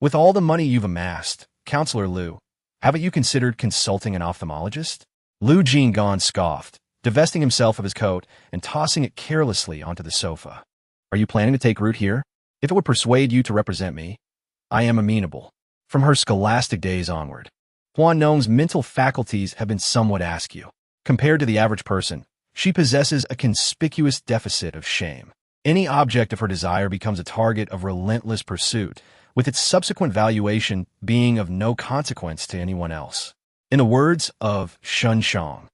with all the money you've amassed, Counselor Lu, haven't you considered consulting an ophthalmologist? Lu Jing'an scoffed, divesting himself of his coat and tossing it carelessly onto the sofa. Are you planning to take root here? If it would persuade you to represent me, I am amenable. From her scholastic days onward, Hua Nong's mental faculties have been somewhat askew. Compared to the average person, she possesses a conspicuous deficit of shame. Any object of her desire becomes a target of relentless pursuit, with its subsequent valuation being of no consequence to anyone else. In the words of Shun Shang,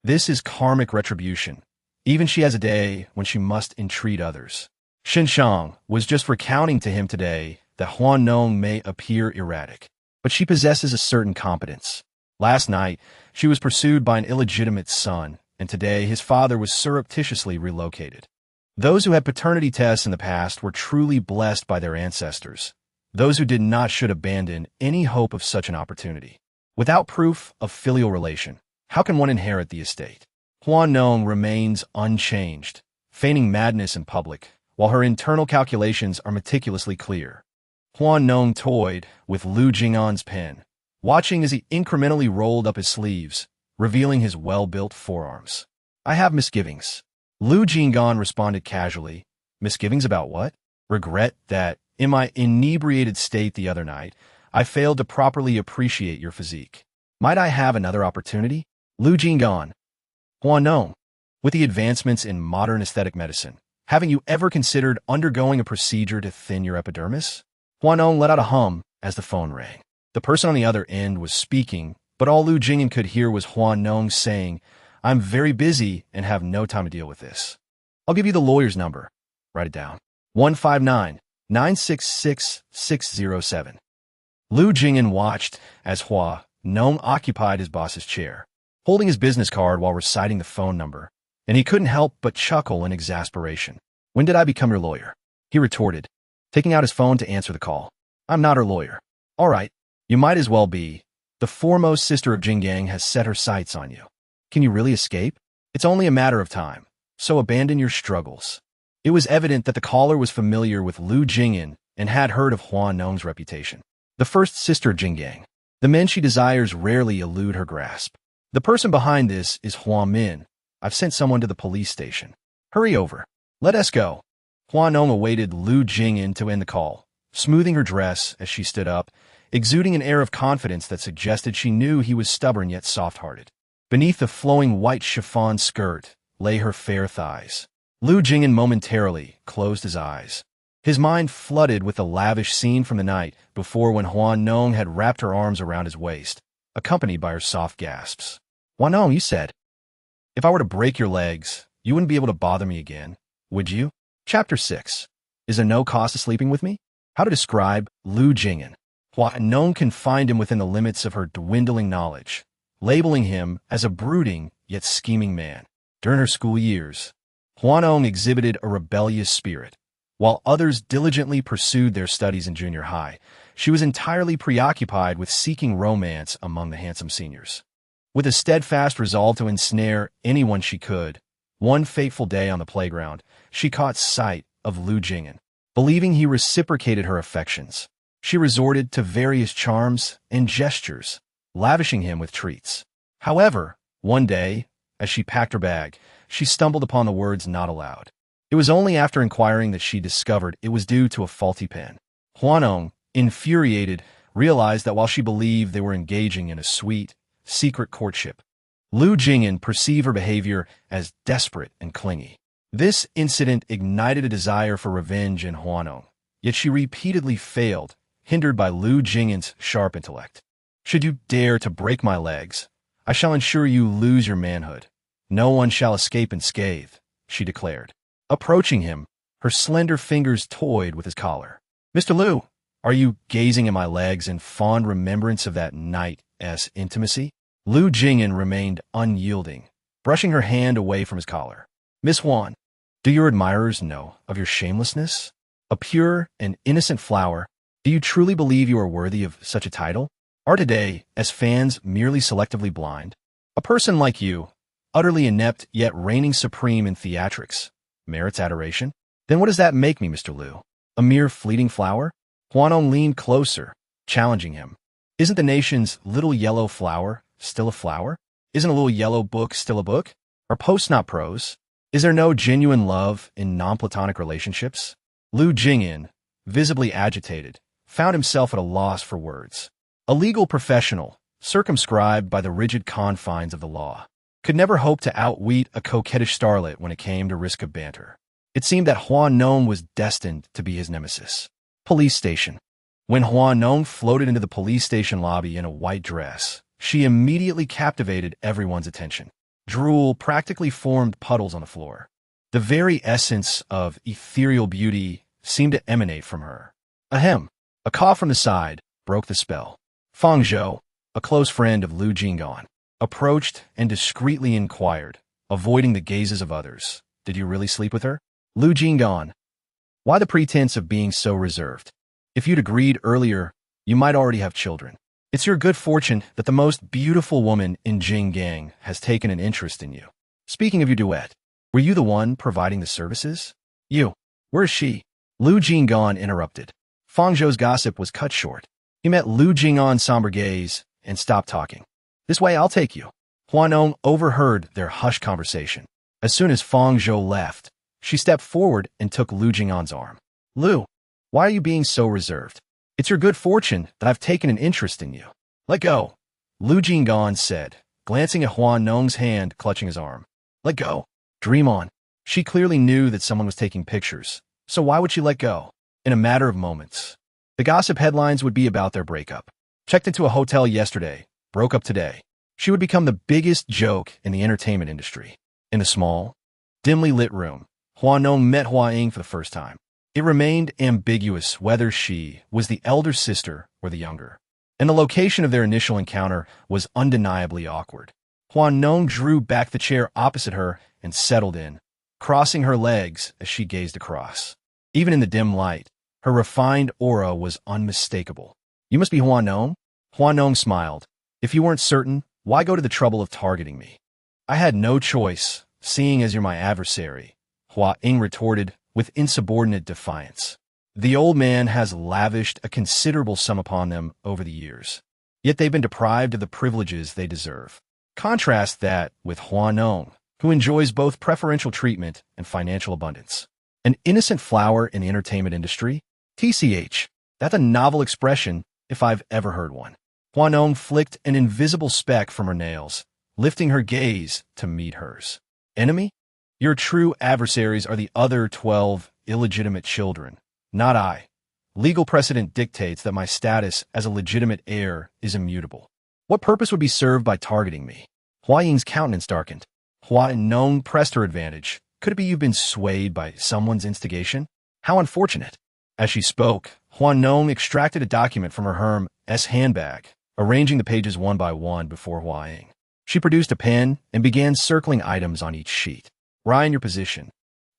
this is karmic retribution. Even she has a day when she must entreat others. Shen Shang was just recounting to him today that Hua Nong may appear erratic, but she possesses a certain competence. Last night, she was pursued by an illegitimate son, and today his father was surreptitiously relocated. Those who had paternity tests in the past were truly blessed by their ancestors. Those who did not should abandon any hope of such an opportunity. Without proof of filial relation, how can one inherit the estate? Hua Nong remains unchanged, feigning madness in public, while her internal calculations are meticulously clear. Hua Nong toyed with Lu Jing'an's pen, watching as he incrementally rolled up his sleeves, revealing his well-built forearms. I have misgivings. Lu Jing'an responded casually. Misgivings about what? Regret that, in my inebriated state the other night, I failed to properly appreciate your physique. Might I have another opportunity? Lu Jing'an. Hua Nong, with the advancements in modern aesthetic medicine, haven't you ever considered undergoing a procedure to thin your epidermis? Hua Nong let out a hum as the phone rang. The person on the other end was speaking, but all Lu Jing'an could hear was Hua Nong saying, I'm very busy and have no time to deal with this. I'll give you the lawyer's number. Write it down. 159-966-607. Lu Jing'an watched as Hua Nong occupied his boss's chair, holding his business card while reciting the phone number, and he couldn't help but chuckle in exasperation. When did I become your lawyer? He retorted, taking out his phone to answer the call. I'm not her lawyer. All right, you might as well be. The foremost sister of Jinggang has set her sights on you. Can you really escape? It's only a matter of time, so abandon your struggles. It was evident that the caller was familiar with Lu Jing'an and had heard of Hua Nong's reputation. The first sister of Jinggang. The men she desires rarely elude her grasp. The person behind this is Hua Min. I've sent someone to the police station. Hurry over. Let us go. Hua Nong awaited Lu Jing'an to end the call, smoothing her dress as she stood up, exuding an air of confidence that suggested she knew he was stubborn yet soft-hearted. Beneath the flowing white chiffon skirt lay her fair thighs. Lu Jing'an momentarily closed his eyes. His mind flooded with the lavish scene from the night before when Hua Nong had wrapped her arms around his waist, accompanied by her soft gasps. Hua Nong, you said, if I were to break your legs, you wouldn't be able to bother me again, would you? Chapter 6. Is a no cost of sleeping with me? How to describe Lu Jing'an. Hua Nong confined him within the limits of her dwindling knowledge, labeling him as a brooding yet scheming man. During her school years, Hua Nong exhibited a rebellious spirit. While others diligently pursued their studies in junior high, she was entirely preoccupied with seeking romance among the handsome seniors. With a steadfast resolve to ensnare anyone she could, one fateful day on the playground, she caught sight of Lu Jing'an. Believing he reciprocated her affections, she resorted to various charms and gestures, lavishing him with treats. However, one day, as she packed her bag, she stumbled upon the words not allowed. It was only after inquiring that she discovered it was due to a faulty pen. Hua Nong, infuriated, realized that while she believed they were engaging in a sweet, secret courtship, Lu Jing'an perceived her behavior as desperate and clingy. This incident ignited a desire for revenge in Hua Nong, yet she repeatedly failed, hindered by Lu Jing'an's sharp intellect. Should you dare to break my legs, I shall ensure you lose your manhood. No one shall escape unscathed, she declared. Approaching him, her slender fingers toyed with his collar. Mr. Lu, are you gazing at my legs in fond remembrance of that night's intimacy? Lu Jing'an remained unyielding, brushing her hand away from his collar. Miss Huan, do your admirers know of your shamelessness? A pure and innocent flower, do you truly believe you are worthy of such a title? Are today, as fans, merely selectively blind? A person like you, utterly inept yet reigning supreme in theatrics, merits adoration? Then what does that make me, Mr. Lu? A mere fleeting flower? Hua Nong leaned closer, challenging him. Isn't the nation's little yellow flower still a flower? Isn't a little yellow book still a book? Are posts not prose? Is there no genuine love in non-platonic relationships? Lu Jing'an, visibly agitated, found himself at a loss for words. A legal professional, circumscribed by the rigid confines of the law, could never hope to outwit a coquettish starlet when it came to risk of banter. It seemed that Hua Nong was destined to be his nemesis. Police station. When Hua Nong floated into the police station lobby in a white dress, she immediately captivated everyone's attention. Drool practically formed puddles on the floor. The very essence of ethereal beauty seemed to emanate from her. Ahem. A cough from the side broke the spell. Fang Zhou, a close friend of Lu Jing'an, approached and discreetly inquired, avoiding the gazes of others. Did you really sleep with her? Lu Jing'an. Why the pretense of being so reserved? If you'd agreed earlier, you might already have children. It's your good fortune that the most beautiful woman in Jinggang has taken an interest in you. Speaking of your duet, were you the one providing the services? You. Where is she? Lu Jing'an interrupted. Fang Zhou's gossip was cut short. He met Lu Jing'an's somber gaze and stopped talking. This way, I'll take you. Hua Nong overheard their hushed conversation. As soon as Fang Zhou left, she stepped forward and took Lu Jing'an's arm. Lu, why are you being so reserved? It's your good fortune that I've taken an interest in you. Let go, Lu Jing'an said, glancing at Hua Nong's hand clutching his arm. Let go. Dream on. She clearly knew that someone was taking pictures, so why would she let go? In a matter of moments, the gossip headlines would be about their breakup. Checked into a hotel yesterday, broke up today. She would become the biggest joke in the entertainment industry. In the small, dimly lit room, Hua Nong met Hua Ying for the first time. It remained ambiguous whether she was the elder sister or the younger, and the location of their initial encounter was undeniably awkward. Hua Nong drew back the chair opposite her and settled in, crossing her legs as she gazed across. Even in the dim light, her refined aura was unmistakable. You must be Hua Nong? Hua Nong smiled. If you weren't certain, why go to the trouble of targeting me? I had no choice, seeing as you're my adversary, Hua Ying retorted with insubordinate defiance. The old man has lavished a considerable sum upon them over the years, yet they've been deprived of the privileges they deserve. Contrast that with Hua Nong, who enjoys both preferential treatment and financial abundance. An innocent flower in the entertainment industry? TCH, that's a novel expression if I've ever heard one. Hua Nong flicked an invisible speck from her nails, lifting her gaze to meet hers. Enemy? Your true adversaries are the other 12 illegitimate children, not I. Legal precedent dictates that my status as a legitimate heir is immutable. What purpose would be served by targeting me? Hua Ying's countenance darkened. Hua Nong pressed her advantage. Could it be you've been swayed by someone's instigation? How unfortunate. As she spoke, Hua Nong extracted a document from her Hermes handbag, arranging the pages one by one before Hua Ying. She produced a pen and began circling items on each sheet. Were in your position,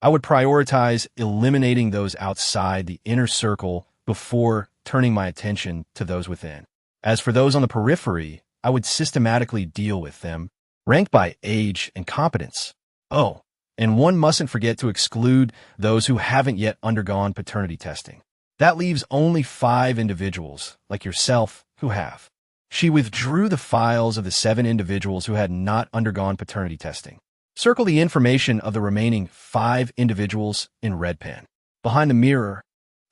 I would prioritize eliminating those outside the inner circle before turning my attention to those within. As for those on the periphery, I would systematically deal with them, ranked by age and competence. Oh, and one mustn't forget to exclude those who haven't yet undergone paternity testing. That leaves only 5 individuals, like yourself, who have. She withdrew the files of the 7 individuals who had not undergone paternity testing. Circle the information of the remaining 5 individuals in red pen. Behind the mirror,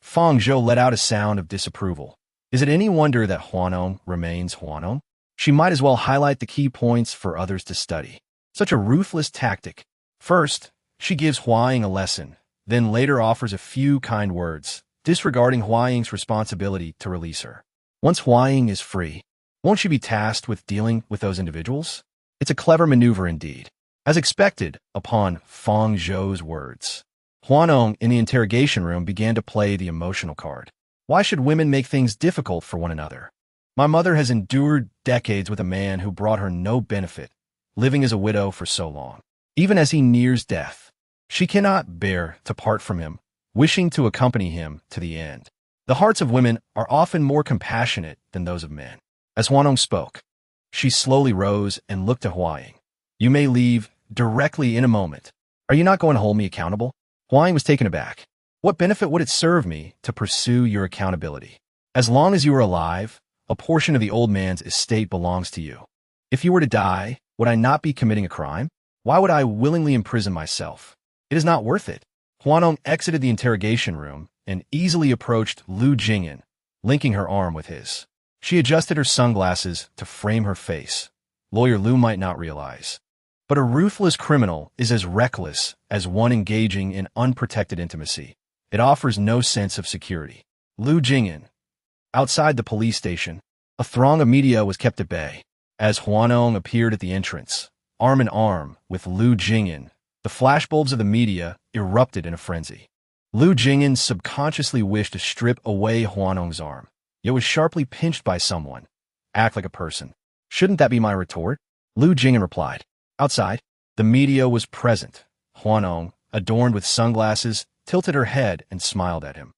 Fang Zhou let out a sound of disapproval. Is it any wonder that Hua Nong remains Hua Nong? She might as well highlight the key points for others to study. Such a ruthless tactic. First, she gives Hua Ying a lesson, then later offers a few kind words, disregarding Hua Ying's responsibility to release her. Once Hua Ying is free, won't she be tasked with dealing with those individuals? It's a clever maneuver indeed. As expected, upon Feng Zhou's words, Hua Nong in the interrogation room began to play the emotional card. Why should women make things difficult for one another? My mother has endured decades with a man who brought her no benefit, living as a widow for so long. Even as he nears death, she cannot bear to part from him, wishing to accompany him to the end. The hearts of women are often more compassionate than those of men. As Hua Nong spoke, she slowly rose and looked to Hua Ying. You may leave directly in a moment. Are you not going to hold me accountable? Hua Ying was taken aback. What benefit would it serve me to pursue your accountability? As long as you are alive, a portion of the old man's estate belongs to you. If you were to die, would I not be committing a crime? Why would I willingly imprison myself? It is not worth it. Hua Nong exited the interrogation room and easily approached Lu Jing'an, linking her arm with his. She adjusted her sunglasses to frame her face. Lawyer Lu might not realize, but a ruthless criminal is as reckless as one engaging in unprotected intimacy. It offers no sense of security. Lu Jing'an. Outside the police station, a throng of media was kept at bay. As Hua Nong appeared at the entrance, arm in arm with Lu Jing'an, the flashbulbs of the media erupted in a frenzy. Lu Jing'an subconsciously wished to strip away Hua Nong's arm, yet was sharply pinched by someone. Act like a person. Shouldn't that be my retort? Lu Jing'an replied. Outside, the media was present. Hua Nong, adorned with sunglasses, tilted her head and smiled at him.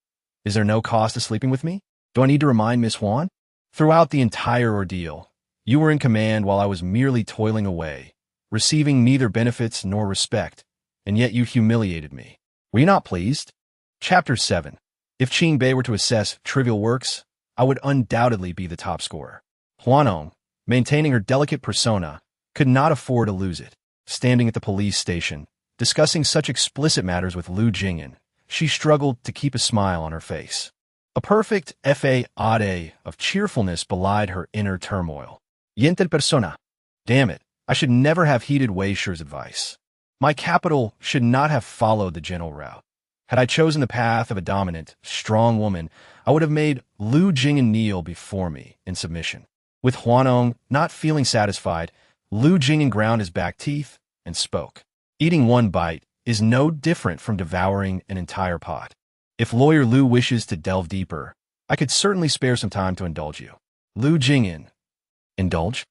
Is there no cost to sleeping with me? Do I need to remind Miss Huan? Throughout the entire ordeal, you were in command while I was merely toiling away, receiving neither benefits nor respect, and yet you humiliated me. Were you not pleased? Chapter 7. If Qing Bei were to assess trivial works, I would undoubtedly be the top scorer. Hua Nong, maintaining her delicate persona, could not afford to lose it. Standing at the police station, discussing such explicit matters with Lu Jing'an, she struggled to keep a smile on her face. A perfect facade of cheerfulness belied her inner turmoil. Yente persona. Damn it, I should never have heeded Wei Shi's advice. My capital should not have followed the gentle route. Had I chosen the path of a dominant, strong woman, I would have made Lu Jing'an kneel before me in submission. With Hua Nong not feeling satisfied, Lu Jing'an ground his back teeth and spoke. Eating one bite is no different from devouring an entire pot. If Lawyer Lu wishes to delve deeper, I could certainly spare some time to indulge you. Lu Jing'an. Indulge?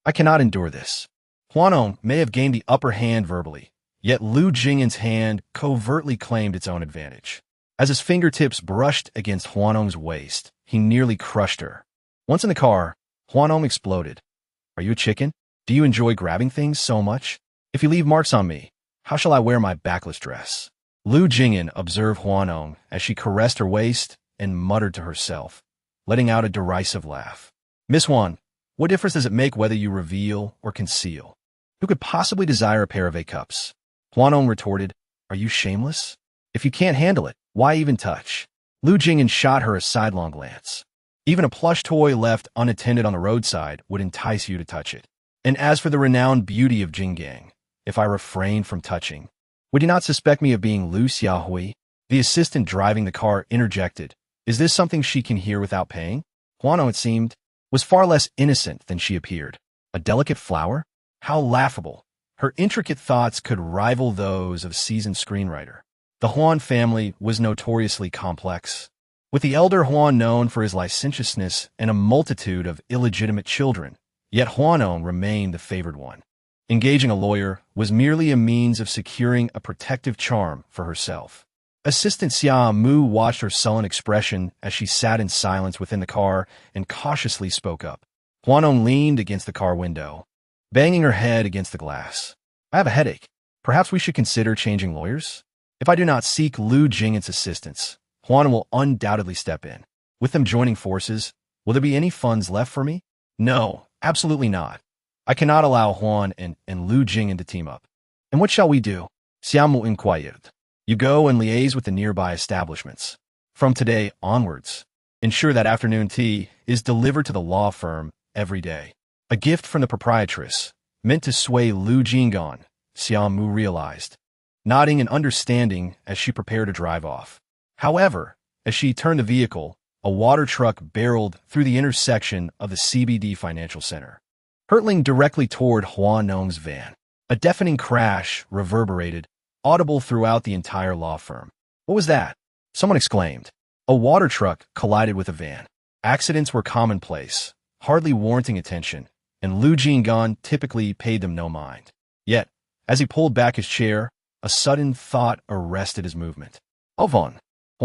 I cannot endure this. Hua Nong may have gained the upper hand verbally, yet Lu Jing'an's hand covertly claimed its own advantage. As his fingertips brushed against Hua Nong's waist, he nearly crushed her. Once in the car, Hua Nong exploded. Are you a chicken? Do you enjoy grabbing things so much? If you leave marks on me, how shall I wear my backless dress? Lu Jing'an observed Hua Nong as she caressed her waist and muttered to herself, letting out a derisive laugh. Miss Huan, what difference does it make whether you reveal or conceal? Who could possibly desire a pair of A-cups? Hua Nong retorted, are you shameless? If you can't handle it, why even touch? Lu Jing'an shot her a sidelong glance. Even a plush toy left unattended on the roadside would entice you to touch it. And as for the renowned beauty of Jinggang, if I refrained from touching, would you not suspect me of being Lu Xiaohui? The assistant driving the car interjected. Is this something she can hear without paying? Hua Nong, it seemed, was far less innocent than she appeared. A delicate flower? How laughable. Her intricate thoughts could rival those of a seasoned screenwriter. The Huan family was notoriously complex, with the elder Huan known for his licentiousness and a multitude of illegitimate children. Yet Hua Nong remained the favored one. Engaging a lawyer was merely a means of securing a protective charm for herself. Assistant Xia Mu watched her sullen expression as she sat in silence within the car and cautiously spoke up. Hua Nong leaned against the car window, banging her head against the glass. I have a headache. Perhaps we should consider changing lawyers? If I do not seek Lu Jing'an's assistance, Hua Nong will undoubtedly step in. With them joining forces, will there be any funds left for me? No, absolutely not. I cannot allow Huan and Lu Jing'an to team up. And what shall we do? Xiaomu inquired. You go and liaise with the nearby establishments. From today onwards, ensure that afternoon tea is delivered to the law firm every day. A gift from the proprietress, meant to sway Lu Jing'an, Xiaomu realized, nodding in understanding as she prepared to drive off. However, as she turned the vehicle, a water truck barreled through the intersection of the CBD Financial Center, hurtling directly toward Hua Nong's van. A deafening crash reverberated, audible throughout the entire law firm. What was that? Someone exclaimed. A water truck collided with a van. Accidents were commonplace, hardly warranting attention, and Lu Jing'an typically paid them no mind. Yet, as he pulled back his chair, a sudden thought arrested his movement. Hua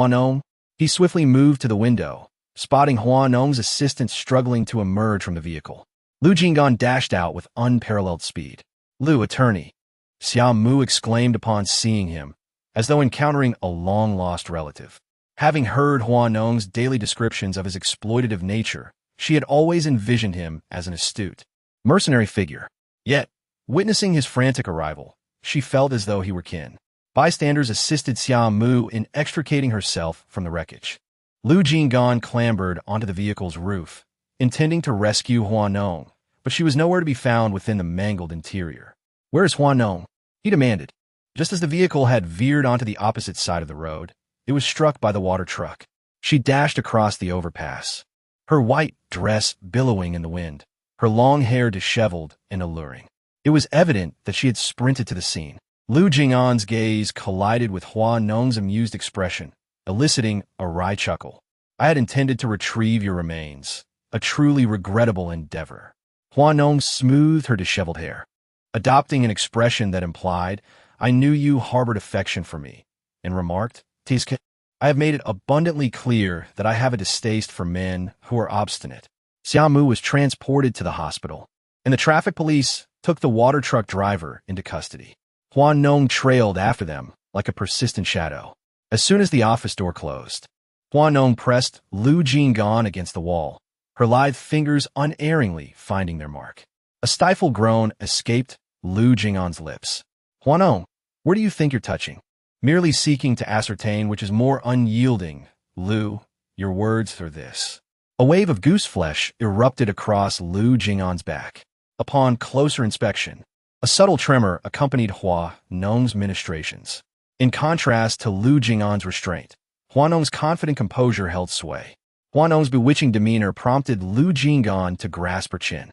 Nong. He swiftly moved to the window, spotting Hua Nong's assistant struggling to emerge from the vehicle. Lu Jing'an dashed out with unparalleled speed. Lu, attorney, Xia Mu exclaimed upon seeing him, as though encountering a long-lost relative. Having heard Hua Nong's daily descriptions of his exploitative nature, she had always envisioned him as an astute, mercenary figure. Yet, witnessing his frantic arrival, she felt as though he were kin. Bystanders assisted Xia Mu in extricating herself from the wreckage. Lu Jing'an clambered onto the vehicle's roof, intending to rescue Hua Nong, but she was nowhere to be found within the mangled interior. "Where is Hua Nong?" he demanded. Just as the vehicle had veered onto the opposite side of the road, it was struck by the water truck. She dashed across the overpass, her white dress billowing in the wind, her long hair disheveled and alluring. It was evident that she had sprinted to the scene. Lu Jing'an's gaze collided with Hua Nong's amused expression, eliciting a wry chuckle. "I had intended to retrieve your remains, a truly regrettable endeavor." Hua Nong smoothed her disheveled hair, adopting an expression that implied, "I knew you harbored affection for me," and remarked, "Tiske, I have made it abundantly clear that I have a distaste for men who are obstinate." Xia Mu was transported to the hospital, and the traffic police took the water truck driver into custody. Hua Nong trailed after them like a persistent shadow. As soon as the office door closed, Hua Nong pressed Lu Jing'an against the wall, her lithe fingers unerringly finding their mark. A stifled groan escaped Lu Jing'an's lips. "Hua Nong, where do you think you're touching?" Merely seeking to ascertain which is more unyielding. "Lu, your words are this." A wave of goose flesh erupted across Lu Jing'an's back. Upon closer inspection, a subtle tremor accompanied Hua Nong's ministrations. In contrast to Lu Jing'an's restraint, Hua Nong's confident composure held sway. Hua Nong's bewitching demeanor prompted Lu Jing'an to grasp her chin.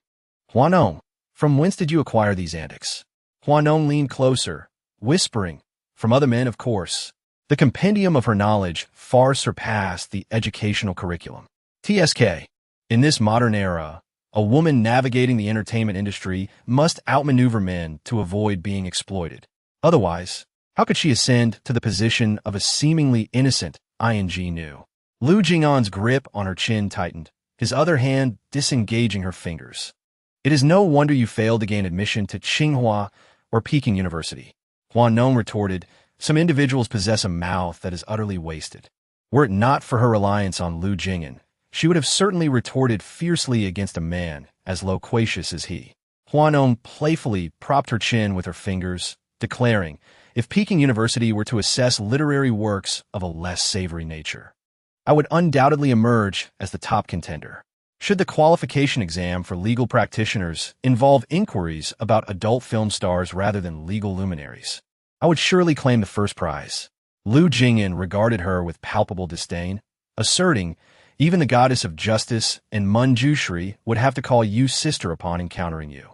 "Hua Nong, from whence did you acquire these antics?" Hua Nong leaned closer, whispering, "From other men, of course." The compendium of her knowledge far surpassed the educational curriculum. TSK. In this modern era, a woman navigating the entertainment industry must outmaneuver men to avoid being exploited. Otherwise, how could she ascend to the position of a seemingly innocent ing new? Lu Jing'an's grip on her chin tightened, his other hand disengaging her fingers. "It is no wonder you failed to gain admission to Tsinghua or Peking University." Hua Nong retorted, "Some individuals possess a mouth that is utterly wasted." Were it not for her reliance on Lu Jing'an, she would have certainly retorted fiercely against a man as loquacious as he. Hua Nong playfully propped her chin with her fingers, declaring, "If Peking University were to assess literary works of a less savory nature, I would undoubtedly emerge as the top contender. Should the qualification exam for legal practitioners involve inquiries about adult film stars rather than legal luminaries, I would surely claim the first prize." Lu Jing'an regarded her with palpable disdain, asserting, "Even the goddess of justice and Manjushri would have to call you sister upon encountering you."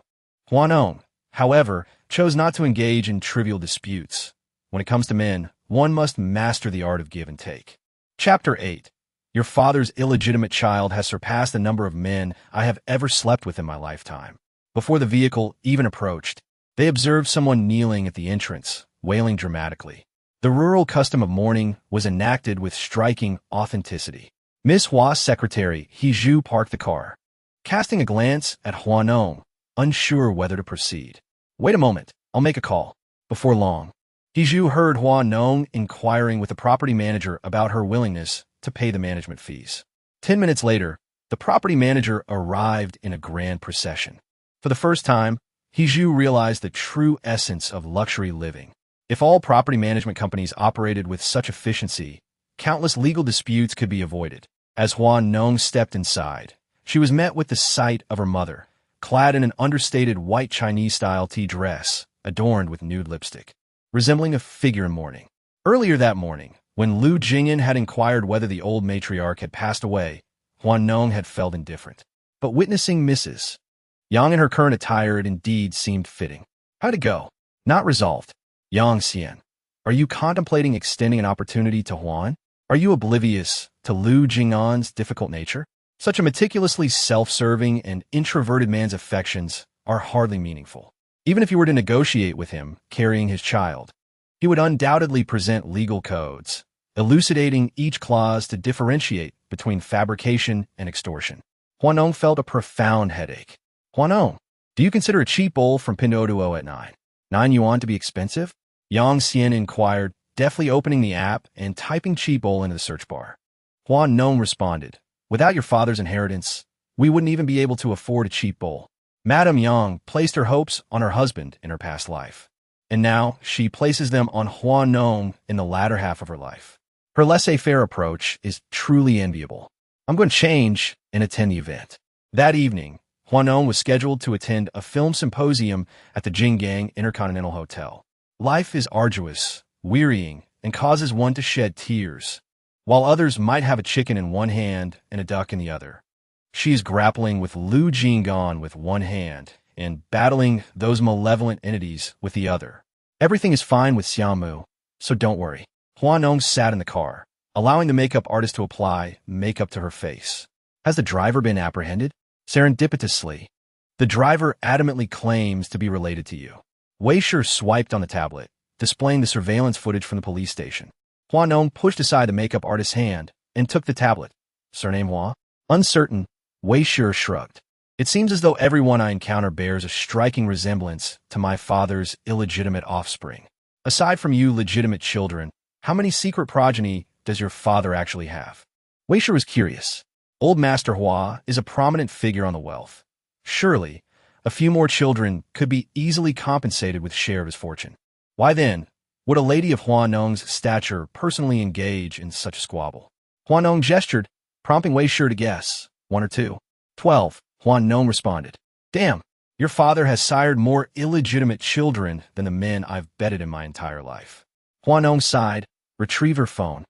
Hua Nong, however, chose not to engage in trivial disputes. When it comes to men, one must master the art of give and take. Chapter 8. Your father's illegitimate child has surpassed the number of men I have ever slept with in my lifetime. Before the vehicle even approached, they observed someone kneeling at the entrance, wailing dramatically. The rural custom of mourning was enacted with striking authenticity. Miss Hua's secretary, He Zhu, parked the car, casting a glance at Hua Nong, unsure whether to proceed. "Wait a moment, I'll make a call." Before long, He Zhu heard Hua Nong inquiring with the property manager about her willingness to pay the management fees. 10 minutes later, the property manager arrived in a grand procession. For the first time, He Zhu realized the true essence of luxury living. If all property management companies operated with such efficiency, countless legal disputes could be avoided. As Hua Nong stepped inside, she was met with the sight of her mother, clad in an understated white Chinese-style tea dress, adorned with nude lipstick, resembling a figure in mourning. Earlier that morning, when Lu Jing'an had inquired whether the old matriarch had passed away, Hua Nong had felt indifferent. But witnessing Mrs. Yang in her current attire, it indeed seemed fitting. How'd it go? Not resolved. Yang Xian. Are you contemplating extending an opportunity to Huan? Are you oblivious to Lu Jing'an's difficult nature? Such a meticulously self-serving and introverted man's affections are hardly meaningful. Even if you were to negotiate with him carrying his child, he would undoubtedly present legal codes, elucidating each clause to differentiate between fabrication and extortion. Hua Nong felt a profound headache. Hua Nong, do you consider a cheap bowl from Pinduoduo at 9 yuan to be expensive? Yang Xian inquired, deftly opening the app and typing cheap bowl into the search bar. Hua Nong responded, without your father's inheritance, we wouldn't even be able to afford a cheap bowl. Madame Yang placed her hopes on her husband in her past life, and now she places them on Hua Nong in the latter half of her life. Her laissez-faire approach is truly enviable. I'm going to change and attend the event. That evening, Hua Nong was scheduled to attend a film symposium at the Jinggang Intercontinental Hotel. Life is arduous, wearying, and causes one to shed tears. While others might have a chicken in one hand and a duck in the other, she is grappling with Lu Jing'an with one hand and battling those malevolent entities with the other. Everything is fine with Xiaomu, so don't worry. Hua Nong sat in the car, allowing the makeup artist to apply makeup to her face. Has the driver been apprehended? Serendipitously, the driver adamantly claims to be related to you. Weishi swiped on the tablet, displaying the surveillance footage from the police station. Hua Nong pushed aside the makeup artist's hand and took the tablet. Surname Hua? Uncertain, Weishi shrugged. It seems as though everyone I encounter bears a striking resemblance to my father's illegitimate offspring. Aside from you legitimate children, how many secret progeny does your father actually have? Weishi was curious. Old Master Hua is a prominent figure on the wealth. Surely, a few more children could be easily compensated with share of his fortune. Why then would a lady of Hua Nong's stature personally engage in such a squabble? Hua Nong gestured, prompting Weishi to guess. 1 or 2. 12, Hua Nong responded. Damn, your father has sired more illegitimate children than the men I've betted in my entire life. Hua Nong sighed, retrieved her phone,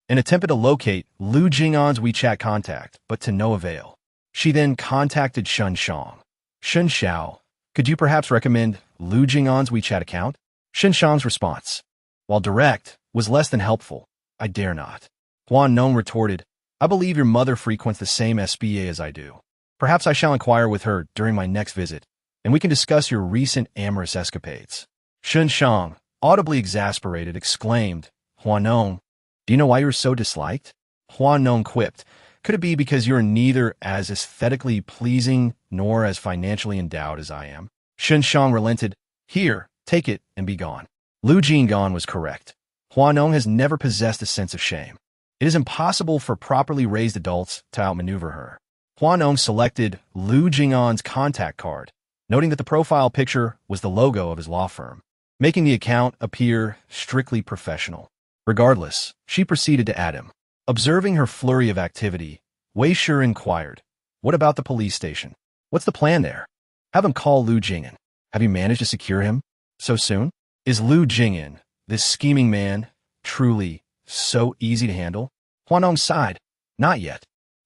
and attempted to locate Lu Jing'an's WeChat contact, but to no avail. She then contacted Shun Shang. Shun Xiao, could you perhaps recommend Lu Jing'an's WeChat account? Shun Shang's response, while direct, was less than helpful. I dare not. Hua Nong retorted, I believe your mother frequents the same SBA as I do. Perhaps I shall inquire with her during my next visit, and we can discuss your recent amorous escapades. Shun Shang, audibly exasperated, exclaimed, Hua Nong, do you know why you're so disliked? Hua Nong quipped, could it be because you're neither as aesthetically pleasing nor as financially endowed as I am? Shun Shang relented, here, take it and be gone. Lu Jing'an was correct. Hua Nong has never possessed a sense of shame. It is impossible for properly raised adults to outmaneuver her. Hua Nong selected Lu Jing'an's contact card, noting that the profile picture was the logo of his law firm, making the account appear strictly professional. Regardless, she proceeded to add him. Observing her flurry of activity, Weishi inquired, what about the police station? What's the plan there? Have him call Lu Jing'an. Have you managed to secure him? So soon? Is Lu Jing'an, this scheming man, truly so easy to handle? Hua Nong sighed. Not yet.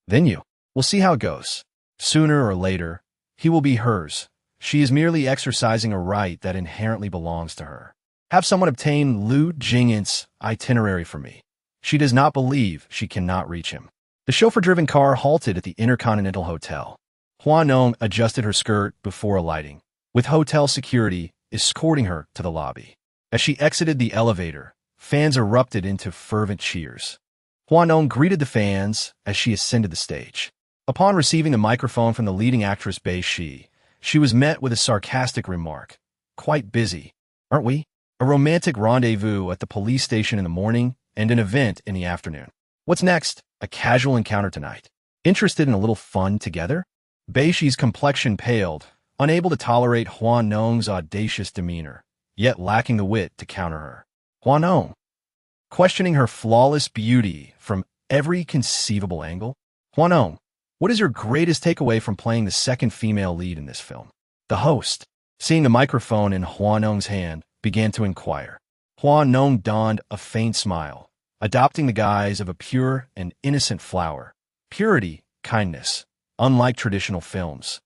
Then we'll see how it goes. Sooner or later, he will be hers. She is merely exercising a right that inherently belongs to her. Have someone obtain Lu Jing'an's itinerary for me. She does not believe she cannot reach him. The chauffeur-driven car halted at the Intercontinental Hotel. Hua Nong adjusted her skirt before alighting, with hotel security escorting her to the lobby. As she exited the elevator, fans erupted into fervent cheers. Hua Nong greeted the fans as she ascended the stage. Upon receiving the microphone from the leading actress Bei Shi, she was met with a sarcastic remark. Quite busy, aren't we? A romantic rendezvous at the police station in the morning and an event in the afternoon. What's next? A casual encounter tonight. Interested in a little fun together? Bei Shi's complexion paled, unable to tolerate Hua Nong's audacious demeanor, yet lacking the wit to counter her. Hua Nong, questioning her flawless beauty from every conceivable angle. Hua Nong, what is your greatest takeaway from playing the second female lead in this film? The host, seeing the microphone in Hua Nong's hand, began to inquire. Hua Nong donned a faint smile, adopting the guise of a pure and innocent flower. Purity, kindness, unlike traditional films.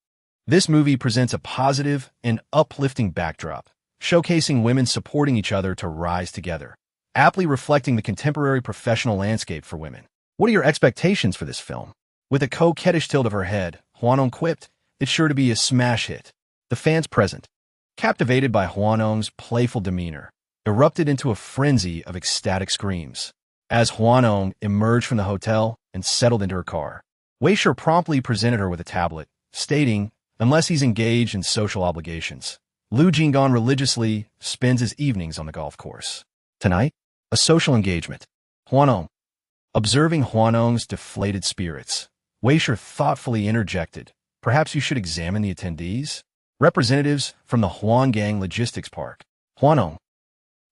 This movie presents a positive and uplifting backdrop, showcasing women supporting each other to rise together, aptly reflecting the contemporary professional landscape for women. What are your expectations for this film? With a coquettish tilt of her head, Hua Nong quipped, "It's sure to be a smash hit." The fans present, captivated by Hua Nong's playful demeanor, erupted into a frenzy of ecstatic screams. As Hua Nong emerged from the hotel and settled into her car, Weibo promptly presented her with a tablet, stating, unless he's engaged in social obligations, Lu Jing'an religiously spends his evenings on the golf course. Tonight, a social engagement. Hua Nong. Observing Hua Nong's deflated spirits, Weibo thoughtfully interjected, perhaps you should examine the attendees? Representatives from the Huanggang Logistics Park. Hua Nong.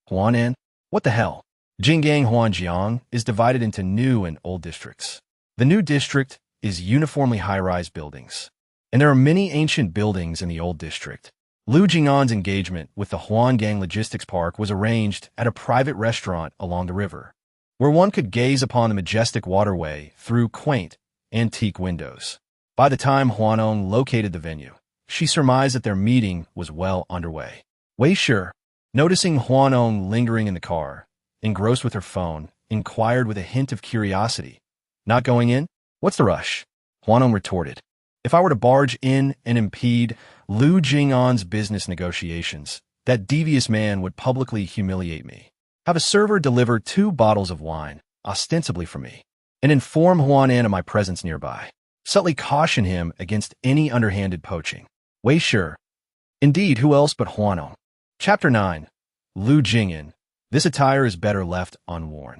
Huanan? What the hell? Jinggang Huanjiang is divided into new and old districts. The new district is uniformly high-rise buildings, and there are many ancient buildings in the old district. Lu Jing'an's engagement with the Huanggang Logistics Park was arranged at a private restaurant along the river, where one could gaze upon the majestic waterway through quaint, antique windows. By the time Hua Nong located the venue, she surmised that their meeting was well underway. Weibo, noticing Hua Nong lingering in the car, engrossed with her phone, inquired with a hint of curiosity, "Not going in? What's the rush?" Hua Nong retorted, "If I were to barge in and impede Lu Jing'an's business negotiations, that devious man would publicly humiliate me. Have a server deliver 2 bottles of wine, ostensibly for me, and inform Huanan of my presence nearby. Subtly caution him against any underhanded poaching." Weibo. Indeed, who else but Hua Nong? Chapter 9. Lu Jing'an. This attire is better left unworn.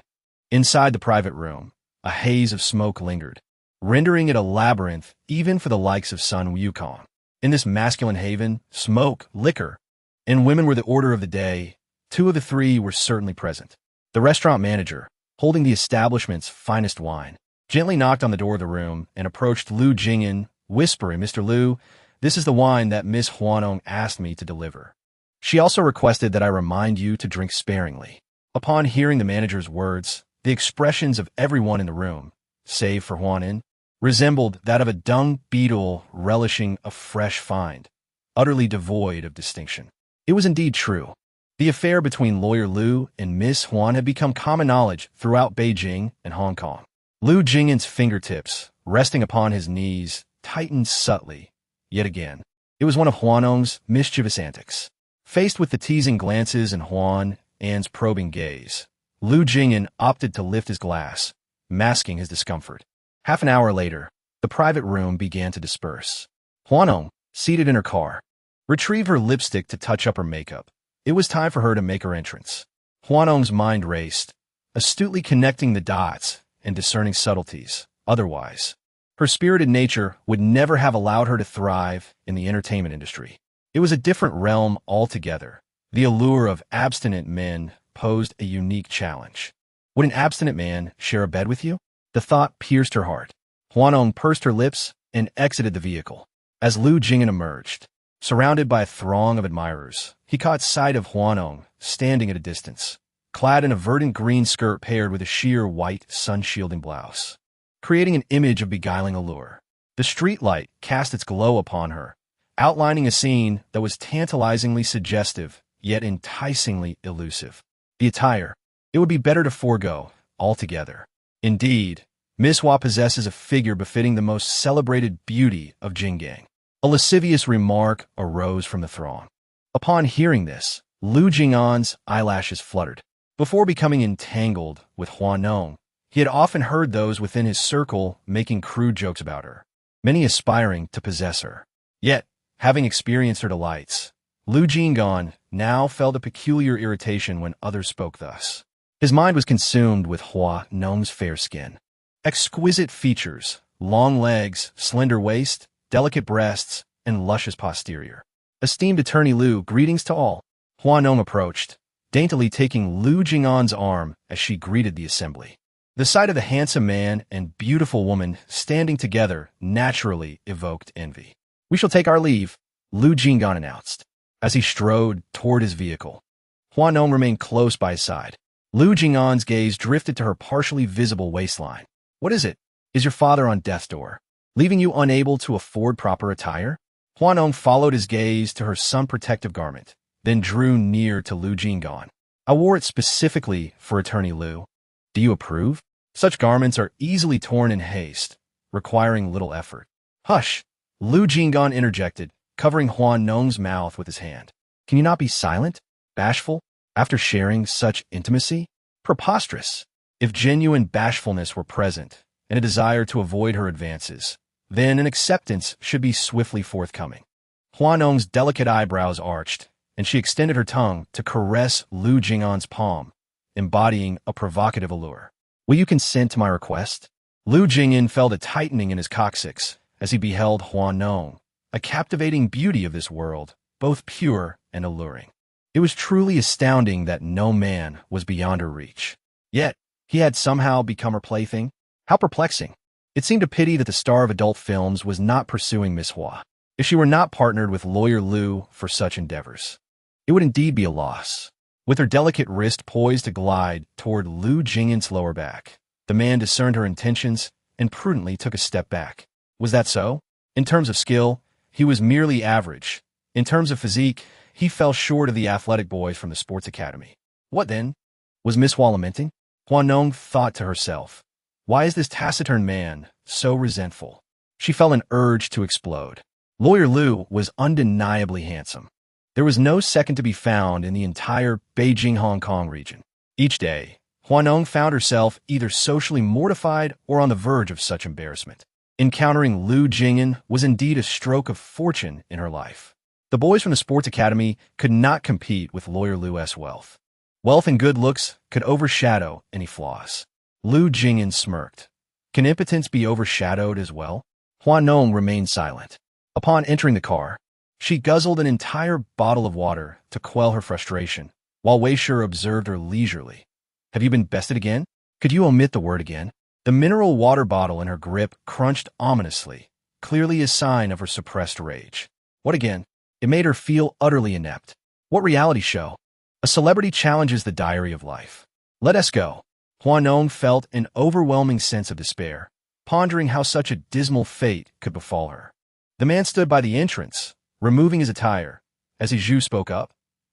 Inside the private room, a haze of smoke lingered, rendering it a labyrinth even for the likes of Sun Wukong. In this masculine haven, smoke, liquor, and women were the order of the day. 2 of the 3 were certainly present. The restaurant manager, holding the establishment's finest wine, gently knocked on the door of the room and approached Lu Jing'an, whispering, "Mr. Lu, this is the wine that Miss Hua Nong asked me to deliver. She also requested that I remind you to drink sparingly." Upon hearing the manager's words, the expressions of everyone in the room, save for Huanan, resembled that of a dung beetle relishing a fresh find, utterly devoid of distinction. It was indeed true. The affair between Lawyer Lu and Miss Huan had become common knowledge throughout Beijing and Hong Kong. Lu Jing'an's fingertips, resting upon his knees, tightened subtly. Yet again, it was one of Hua Nong's mischievous antics. Faced with the teasing glances and Huan An's probing gaze, Lu Jing'an opted to lift his glass, masking his discomfort. Half an hour later, the private room began to disperse. Hua Nong, seated in her car, retrieved her lipstick to touch up her makeup. It was time for her to make her entrance. Hua Nong's mind raced, astutely connecting the dots and discerning subtleties. Otherwise, her spirited nature would never have allowed her to thrive in the entertainment industry. It was a different realm altogether. The allure of abstinent men posed a unique challenge. Would an abstinent man share a bed with you? The thought pierced her heart. Hua Nong pursed her lips and exited the vehicle. As Lu Jing'an emerged, surrounded by a throng of admirers, he caught sight of Hua Nong standing at a distance, clad in a verdant green skirt paired with a sheer white sun-shielding blouse, creating an image of beguiling allure. The streetlight cast its glow upon her, outlining a scene that was tantalizingly suggestive, yet enticingly elusive. The attire, it would be better to forego altogether. Indeed, Miss Hua possesses a figure befitting the most celebrated beauty of Jinggang. A lascivious remark arose from the throng. Upon hearing this, Lu Jing'an's eyelashes fluttered. Before becoming entangled with Hua Nong, he had often heard those within his circle making crude jokes about her, many aspiring to possess her. Yet, having experienced her delights, Lu Jing'an now felt a peculiar irritation when others spoke thus. His mind was consumed with Hua Nong's fair skin. Exquisite features, long legs, slender waist, delicate breasts, and luscious posterior. Esteemed Attorney Lu, greetings to all. Hua Nong approached, daintily taking Lu Jing'an's arm as she greeted the assembly. The sight of the handsome man and beautiful woman standing together naturally evoked envy. "We shall take our leave," Lu Jing'an announced. As he strode toward his vehicle, Hua Nong remained close by his side. Lu Jing'an's gaze drifted to her partially visible waistline. "What is it? Is your father on death's door, leaving you unable to afford proper attire?" Hua Nong followed his gaze to her sun-protective garment, then drew near to Lu Jing'an. I wore it specifically for Attorney Lu. Do you approve? Such garments are easily torn in haste, requiring little effort. Hush! Lu Jing'an interjected, covering Hua Nong's mouth with his hand. Can you not be silent? Bashful? After sharing such intimacy? Preposterous! If genuine bashfulness were present, and a desire to avoid her advances, then an acceptance should be swiftly forthcoming. Hua Nong's delicate eyebrows arched, and she extended her tongue to caress Lu Jing'an's palm, embodying a provocative allure. Will you consent to my request? Lu Jing'an felt a tightening in his coccyx as he beheld Hua Nong, a captivating beauty of this world, both pure and alluring. It was truly astounding that no man was beyond her reach. Yet, he had somehow become her plaything. How perplexing. It seemed a pity that the star of adult films was not pursuing Miss Hua. If she were not partnered with Lawyer Lu for such endeavors, it would indeed be a loss. With her delicate wrist poised to glide toward Lu Jing'an's lower back, the man discerned her intentions and prudently took a step back. Was that so? In terms of skill, he was merely average. In terms of physique, he fell short of the athletic boys from the sports academy. What then? Was Miss Hua lamenting? Hua Nong thought to herself, why is this taciturn man so resentful? She felt an urge to explode. Lawyer Lu was undeniably handsome. There was no second to be found in the entire Beijing-Hong Kong region. Each day, Hua Nong found herself either socially mortified or on the verge of such embarrassment. Encountering Lu Jing'an was indeed a stroke of fortune in her life. The boys from the sports academy could not compete with Lawyer Lu's wealth. Wealth and good looks could overshadow any flaws. Lu Jing'an smirked. Can impotence be overshadowed as well? Hua Nong remained silent. Upon entering the car, she guzzled an entire bottle of water to quell her frustration, while Weishur observed her leisurely. Have you been bested again? Could you omit the word again? The mineral water bottle in her grip crunched ominously, clearly a sign of her suppressed rage. What again? It made her feel utterly inept. What reality show? A celebrity challenges the diary of life. Let us go. Hua Nong felt an overwhelming sense of despair, pondering how such a dismal fate could befall her. The man stood by the entrance, removing his attire. As Zhu spoke up,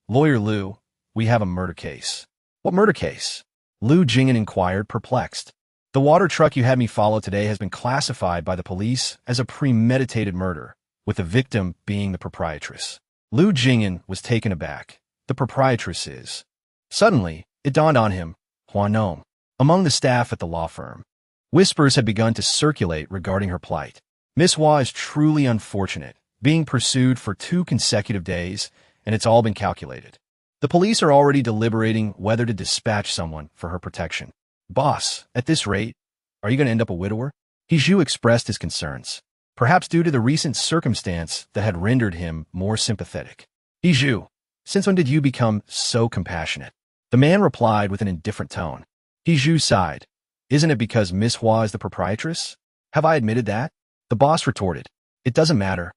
Lawyer Lu, we have a murder case. What murder case? Lu Jing'an inquired, perplexed. The water truck you had me follow today has been classified by the police as a premeditated murder, with the victim being the proprietress. Lu Jing'an was taken aback. The proprietress is. Suddenly, it dawned on him, Hua Nong. Among the staff at the law firm, whispers had begun to circulate regarding her plight. Miss Hua is truly unfortunate, being pursued for 2 consecutive days, and it's all been calculated. The police are already deliberating whether to dispatch someone for her protection. Boss, at this rate, are you going to end up a widower? Zhu expressed his concerns, perhaps due to the recent circumstance that had rendered him more sympathetic. Zhu, since when did you become so compassionate? The man replied with an indifferent tone. Zhu sighed. Isn't it because Miss Hua is the proprietress? Have I admitted that? The boss retorted. It doesn't matter.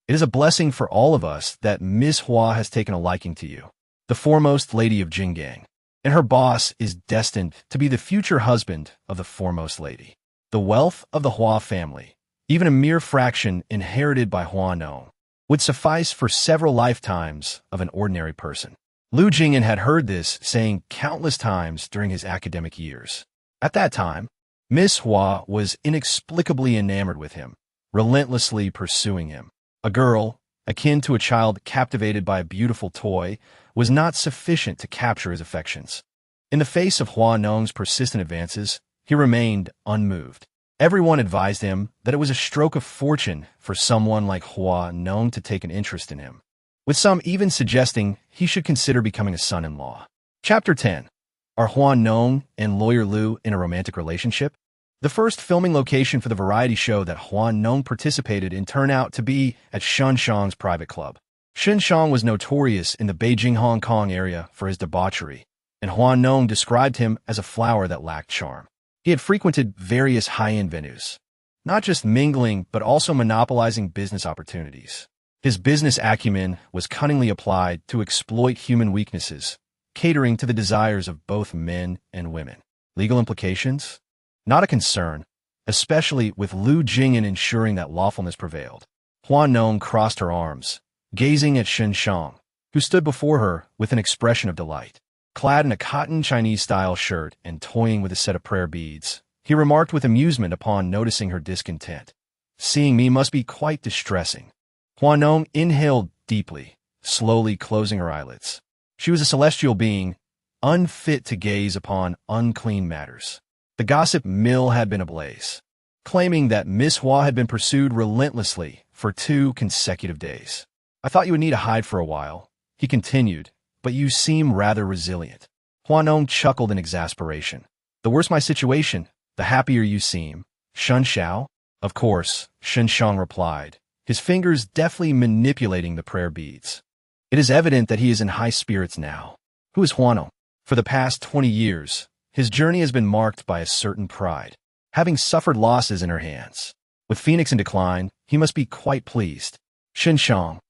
It is a blessing for all of us that Miss Hua has taken a liking to you, the foremost lady of Jinggang, and her boss is destined to be the future husband of the foremost lady. The wealth of the Hua family, even a mere fraction inherited by Hua Nong, would suffice for several lifetimes of an ordinary person. Lu Jing'an had heard this saying countless times during his academic years. At that time, Miss Hua was inexplicably enamored with him, relentlessly pursuing him. A girl, akin to a child captivated by a beautiful toy, was not sufficient to capture his affections. In the face of Hua Nong's persistent advances, he remained unmoved. Everyone advised him that it was a stroke of fortune for someone like Hua Nong to take an interest in him, with some even suggesting he should consider becoming a son-in-law. Chapter 10. Are Hua Nong and Lawyer Lu in a romantic relationship? The first filming location for the variety show that Hua Nong participated in turned out to be at Shunshang's private club. Shunshang was notorious in the Beijing-Hong Kong area for his debauchery, and Hua Nong described him as a flower that lacked charm. He had frequented various high-end venues, not just mingling but also monopolizing business opportunities. His business acumen was cunningly applied to exploit human weaknesses, catering to the desires of both men and women. Legal implications? Not a concern, especially with Lu Jing'an ensuring that lawfulness prevailed. Hua Nong crossed her arms, gazing at Shunshang, who stood before her with an expression of delight. Clad in a cotton Chinese-style shirt and toying with a set of prayer beads, he remarked with amusement upon noticing her discontent. Seeing me must be quite distressing. Hua Nong inhaled deeply, slowly closing her eyelids. She was a celestial being, unfit to gaze upon unclean matters. The gossip mill had been ablaze, claiming that Miss Hua had been pursued relentlessly for 2 consecutive days. I thought you would need to hide for a while, he continued, but you seem rather resilient. Hua Nong chuckled in exasperation. The worse my situation, the happier you seem. Shun Xiao? Of course, Shen Shang replied, his fingers deftly manipulating the prayer beads. It is evident that he is in high spirits now. Who is Hua Nong? For the past 20 years, his journey has been marked by a certain pride, having suffered losses in her hands. With Phoenix in decline, he must be quite pleased. Shen Shang.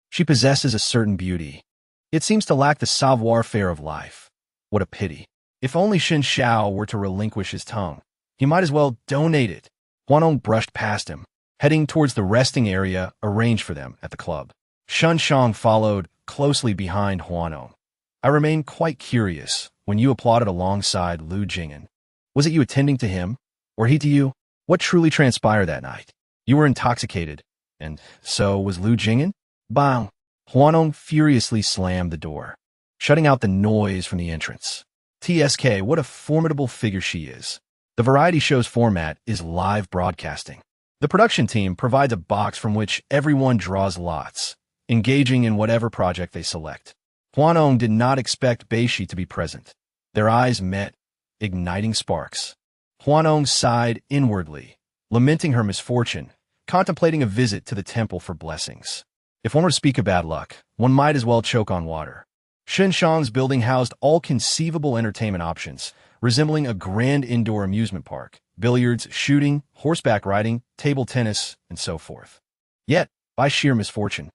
She possesses a certain beauty. It seems to lack the savoir-faire of life. What a pity. If only Shen Xiao were to relinquish his tongue, he might as well donate it. Hua Nong brushed past him, heading towards the resting area arranged for them at the club. Shen Shang followed closely behind Hua Nong. I remained quite curious when you applauded alongside Lu Jing'an. Was it you attending to him, or he to you? What truly transpired that night? You were intoxicated, and so was Lu Jing'an? Bang! Hua Nong furiously slammed the door, shutting out the noise from the entrance. TSK, what a formidable figure she is. The variety show's format is live broadcasting. The production team provides a box from which everyone draws lots, engaging in whatever project they select. Hua Nong did not expect Beishi to be present. Their eyes met, igniting sparks. Hua Nong sighed inwardly, lamenting her misfortune, contemplating a visit to the temple for blessings. If one were to speak of bad luck, one might as well choke on water. Shen Shang's building housed all conceivable entertainment options, resembling a grand indoor amusement park: billiards, shooting, horseback riding, table tennis, and so forth. Yet, by sheer misfortune,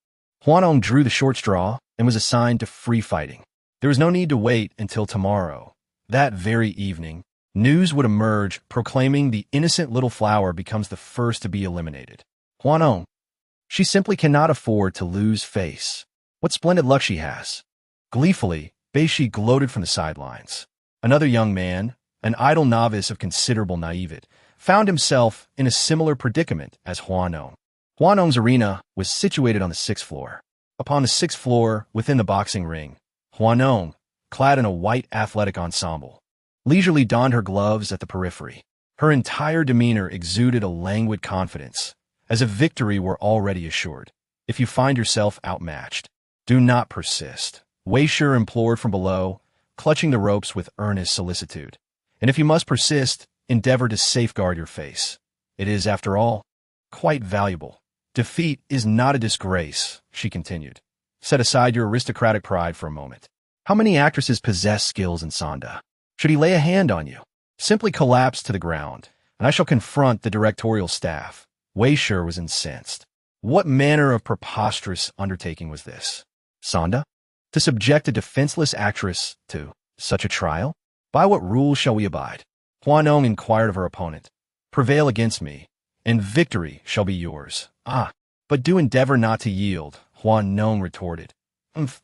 Hua Nong drew the short straw and was assigned to free fighting. There was no need to wait until tomorrow. That very evening, news would emerge proclaiming the innocent little flower becomes the first to be eliminated. Hua Nong. She simply cannot afford to lose face. What splendid luck she has. Gleefully, Beishi gloated from the sidelines. Another young man, an idle novice of considerable naivete, found himself in a similar predicament as Hua Nong. Hua Nong's arena was situated on the 6th floor. Upon the 6th floor, within the boxing ring, Hua Nong, clad in a white athletic ensemble, leisurely donned her gloves at the periphery. Her entire demeanor exuded a languid confidence, as if victory were already assured. If you find yourself outmatched, do not persist. Wei Shi implored from below, clutching the ropes with earnest solicitude. And if you must persist, endeavor to safeguard your face. It is, after all, quite valuable. Defeat is not a disgrace, she continued. Set aside your aristocratic pride for a moment. How many actresses possess skills in Sanda? Should he lay a hand on you, simply collapse to the ground, and I shall confront the directorial staff. Wei Shi was incensed. What manner of preposterous undertaking was this? Sanda? To subject a defenseless actress to such a trial? By what rules shall we abide? Hua Nong inquired of her opponent. Prevail against me, and victory shall be yours. Ah, but do endeavor not to yield, Hua Nong retorted.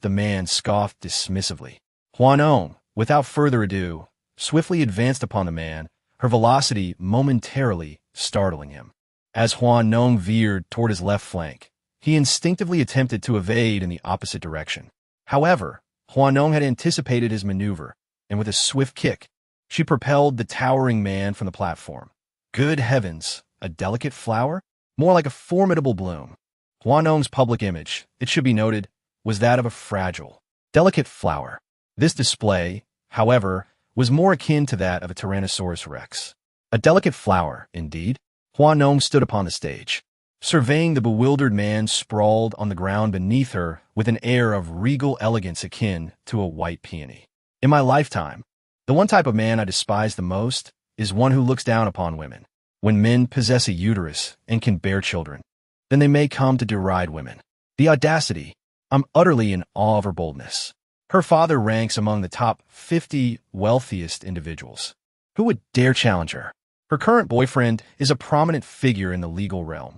The man scoffed dismissively. Hua Nong, without further ado, swiftly advanced upon the man, her velocity momentarily startling him. As Hua Nong veered toward his left flank, he instinctively attempted to evade in the opposite direction. However, Hua Nong had anticipated his maneuver, and with a swift kick, she propelled the towering man from the platform. Good heavens, a delicate flower? More like a formidable bloom. Hua Nong's public image, it should be noted, was that of a fragile, delicate flower. This display, however, was more akin to that of a Tyrannosaurus rex. A delicate flower, indeed. Hua Nong stood upon the stage, surveying the bewildered man sprawled on the ground beneath her with an air of regal elegance akin to a white peony. In my lifetime, the one type of man I despise the most is one who looks down upon women. When men possess a uterus and can bear children, then they may come to deride women. The audacity! I'm utterly in awe of her boldness. Her father ranks among the top 50 wealthiest individuals. Who would dare challenge her? Her current boyfriend is a prominent figure in the legal realm.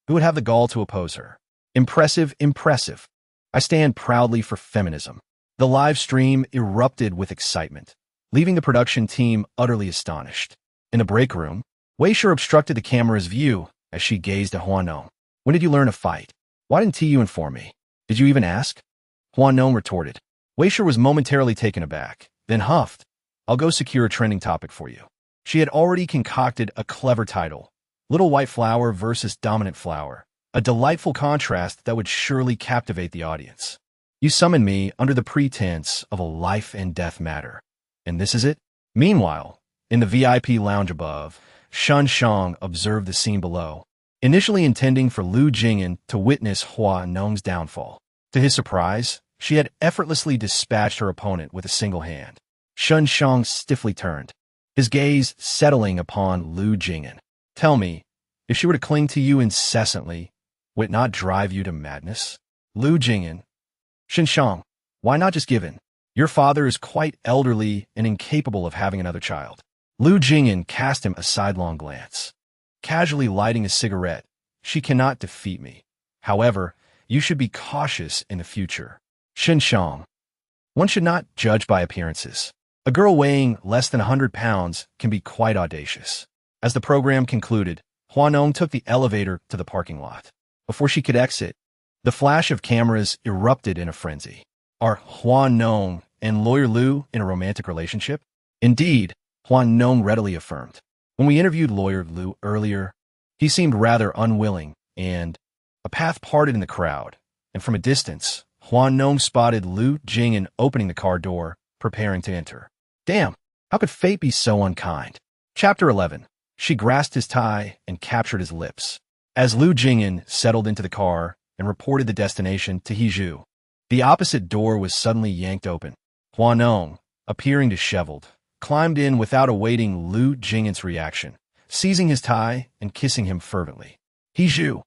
Who would have the gall to oppose her? Impressive, impressive. I stand proudly for feminism. The live stream erupted with excitement, leaving the production team utterly astonished. In the break room, Weisha obstructed the camera's view as she gazed at Hua Nong. When did you learn to fight? Why didn't you inform me? Did you even ask? Hua Nong retorted. Weisha was momentarily taken aback, then huffed. I'll go secure a trending topic for you. She had already concocted a clever title, Little White Flower versus Dominant Flower, a delightful contrast that would surely captivate the audience. You summoned me under the pretense of a life and death matter. And this is it? Meanwhile, in the VIP lounge above, Shen Shang observed the scene below, initially intending for Lu Jing'an to witness Hua Nong's downfall. To his surprise, she had effortlessly dispatched her opponent with a single hand. Shen Shang stiffly turned, his gaze settling upon Lu Jing'an. Tell me, if she were to cling to you incessantly, would it not drive you to madness? Lu Jing'an. Shen Shang, why not just give in? Your father is quite elderly and incapable of having another child. Lu Jing'an cast him a sidelong glance. Casually lighting a cigarette, she cannot defeat me. However, you should be cautious in the future. Shen Shang. One should not judge by appearances. A girl weighing less than 100 pounds can be quite audacious. As the program concluded, Hua Nong took the elevator to the parking lot. Before she could exit, the flash of cameras erupted in a frenzy. Are Hua Nong and Lawyer Lu in a romantic relationship? Indeed, Hua Nong readily affirmed. When we interviewed Lawyer Lu earlier, he seemed rather unwilling, and a path parted in the crowd, and from a distance, Hua Nong spotted Lu Jing'an opening the car door, preparing to enter. Damn, how could fate be so unkind? Chapter 11. She grasped his tie and captured his lips. As Lu Jing'an settled into the car and reported the destination to Hizhu, the opposite door was suddenly yanked open. Hua Nong, appearing disheveled, climbed in without awaiting Lu Jing'an's reaction, seizing his tie and kissing him fervently. Hizhu.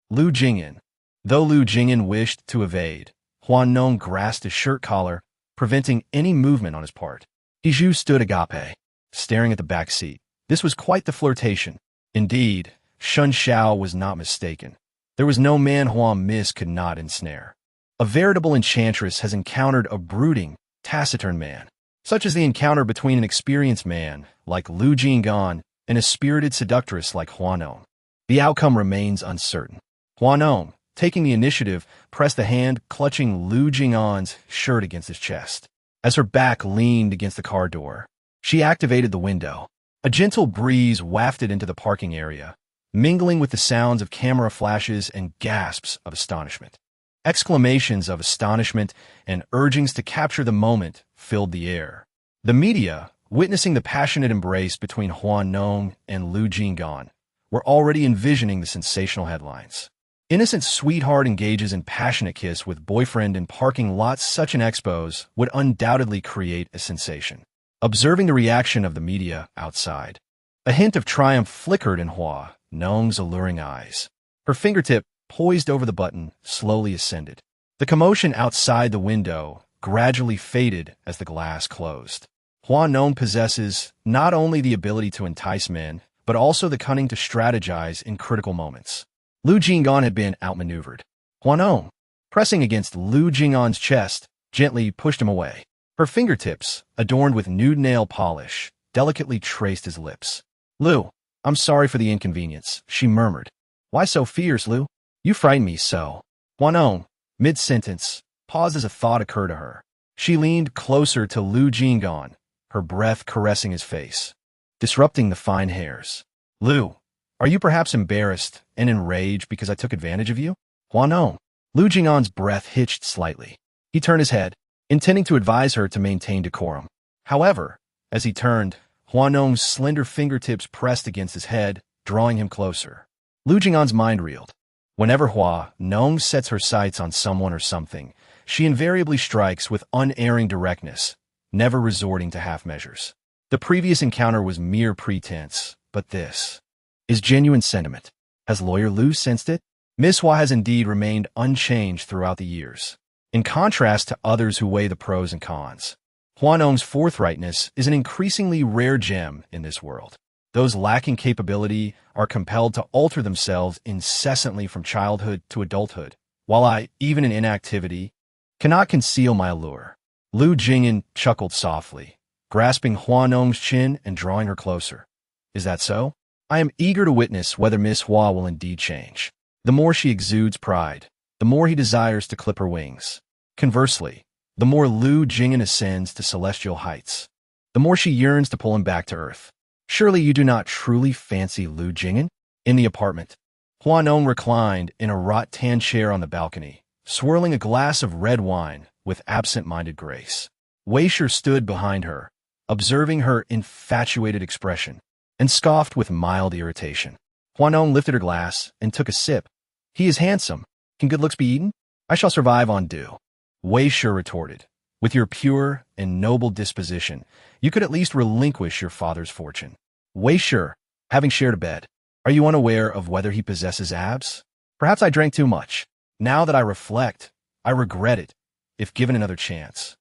Lu Jing'an. Though Lu Jing'an wished to evade, Hua Nong grasped his shirt collar, preventing any movement on his part. Hizhu stood agape, staring at the back seat. This was quite the flirtation. Indeed, Shun Xiao was not mistaken. There was no man Hua Miss could not ensnare. A veritable enchantress has encountered a brooding, taciturn man, such as the encounter between an experienced man like Lu Jing'an and a spirited seductress like Hua Nong. The outcome remains uncertain. Hua Nong, taking the initiative, pressed the hand clutching Lu Jing'an's shirt against his chest. As her back leaned against the car door, she activated the window. A gentle breeze wafted into the parking area, mingling with the sounds of camera flashes and gasps of astonishment. Exclamations of astonishment and urgings to capture the moment filled the air. The media, witnessing the passionate embrace between Hua Nong and Lu Jing'an, were already envisioning the sensational headlines. Innocent sweetheart engages in passionate kiss with boyfriend in parking lot. Such an expose would undoubtedly create a sensation. Observing the reaction of the media outside, a hint of triumph flickered in Hua Nong's alluring eyes. Her fingertip, poised over the button, slowly ascended. The commotion outside the window gradually faded as the glass closed. Hua Nong possesses not only the ability to entice men, but also the cunning to strategize in critical moments. Lu Jing'an had been outmaneuvered. Hua Nong, pressing against Lu Jing'an's chest, gently pushed him away. Her fingertips, adorned with nude nail polish, delicately traced his lips. Lu, I'm sorry for the inconvenience, she murmured. Why so fierce, Lu? You frighten me so. Hua Nong, mid-sentence, paused as a thought occurred to her. She leaned closer to Lu Jing'an, her breath caressing his face, disrupting the fine hairs. Lu, are you perhaps embarrassed and enraged because I took advantage of you? Hua Nong. Lu Jing'an's breath hitched slightly. He turned his head, intending to advise her to maintain decorum. However, as he turned, Hua Nong's slender fingertips pressed against his head, drawing him closer. Lu Jing'an's mind reeled. Whenever Hua Nong sets her sights on someone or something, she invariably strikes with unerring directness, never resorting to half measures. The previous encounter was mere pretense, but this is genuine sentiment. Has Lawyer Lu sensed it? Miss Hua has indeed remained unchanged throughout the years. In contrast to others who weigh the pros and cons, Hua Nong's forthrightness is an increasingly rare gem in this world. Those lacking capability are compelled to alter themselves incessantly from childhood to adulthood, while I, even in inactivity, cannot conceal my allure. Lu Jing'an chuckled softly, grasping Hua Nong's chin and drawing her closer. Is that so? I am eager to witness whether Miss Hua will indeed change. The more she exudes pride, the more he desires to clip her wings. Conversely, the more Lu Jing'an ascends to celestial heights, the more she yearns to pull him back to earth. Surely you do not truly fancy Lu Jing'an? In the apartment, Hua Nong reclined in a wrought-tan chair on the balcony, swirling a glass of red wine with absent-minded grace. Weibo stood behind her, observing her infatuated expression, and scoffed with mild irritation. Hua Nong lifted her glass and took a sip. He is handsome. Can good looks be eaten? I shall survive on dew. Weibo retorted. With your pure and noble disposition, you could at least relinquish your father's fortune. Weibo, having shared a bed, are you unaware of whether he possesses abs? Perhaps I drank too much. Now that I reflect, I regret it. If given another chance,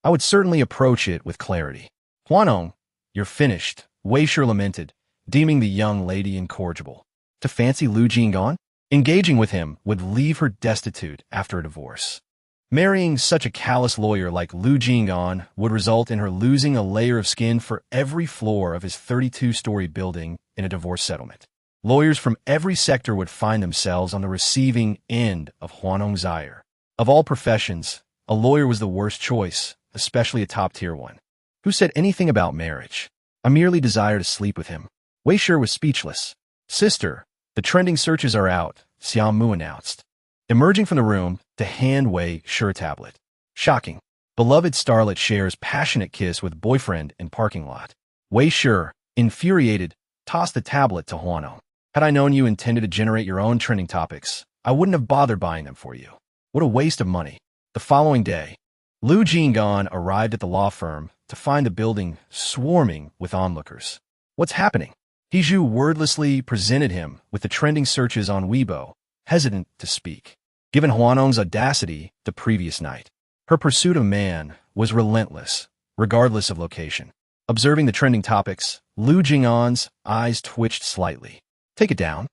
I would certainly approach it with clarity. Hua Nong, you're finished, Weibo lamented, deeming the young lady incorrigible. To fancy Lu Jing'an? Engaging with him would leave her destitute after a divorce. Marrying such a callous lawyer like Lu Jing'an would result in her losing a layer of skin for every floor of his 32-story building in a divorce settlement. Lawyers from every sector would find themselves on the receiving end of Hua Nong's ire. Of all professions, a lawyer was the worst choice, especially a top-tier one. Who said anything about marriage? I merely desire to sleep with him. Weibo was speechless. Sister, the trending searches are out, Xiaomu announced, emerging from the room to hand Weibo a tablet. Shocking. Beloved starlet shares passionate kiss with boyfriend in parking lot. Weibo, infuriated, tossed the tablet to Hua Nong. Had I known you intended to generate your own trending topics, I wouldn't have bothered buying them for you. What a waste of money. The following day, Lu Jing'an arrived at the law firm to find the building swarming with onlookers. What's happening? Hiju wordlessly presented him with the trending searches on Weibo, hesitant to speak. Given Hua Nong's audacity the previous night, her pursuit of man was relentless, regardless of location. Observing the trending topics, Lu Jing'an's eyes twitched slightly. Take it down,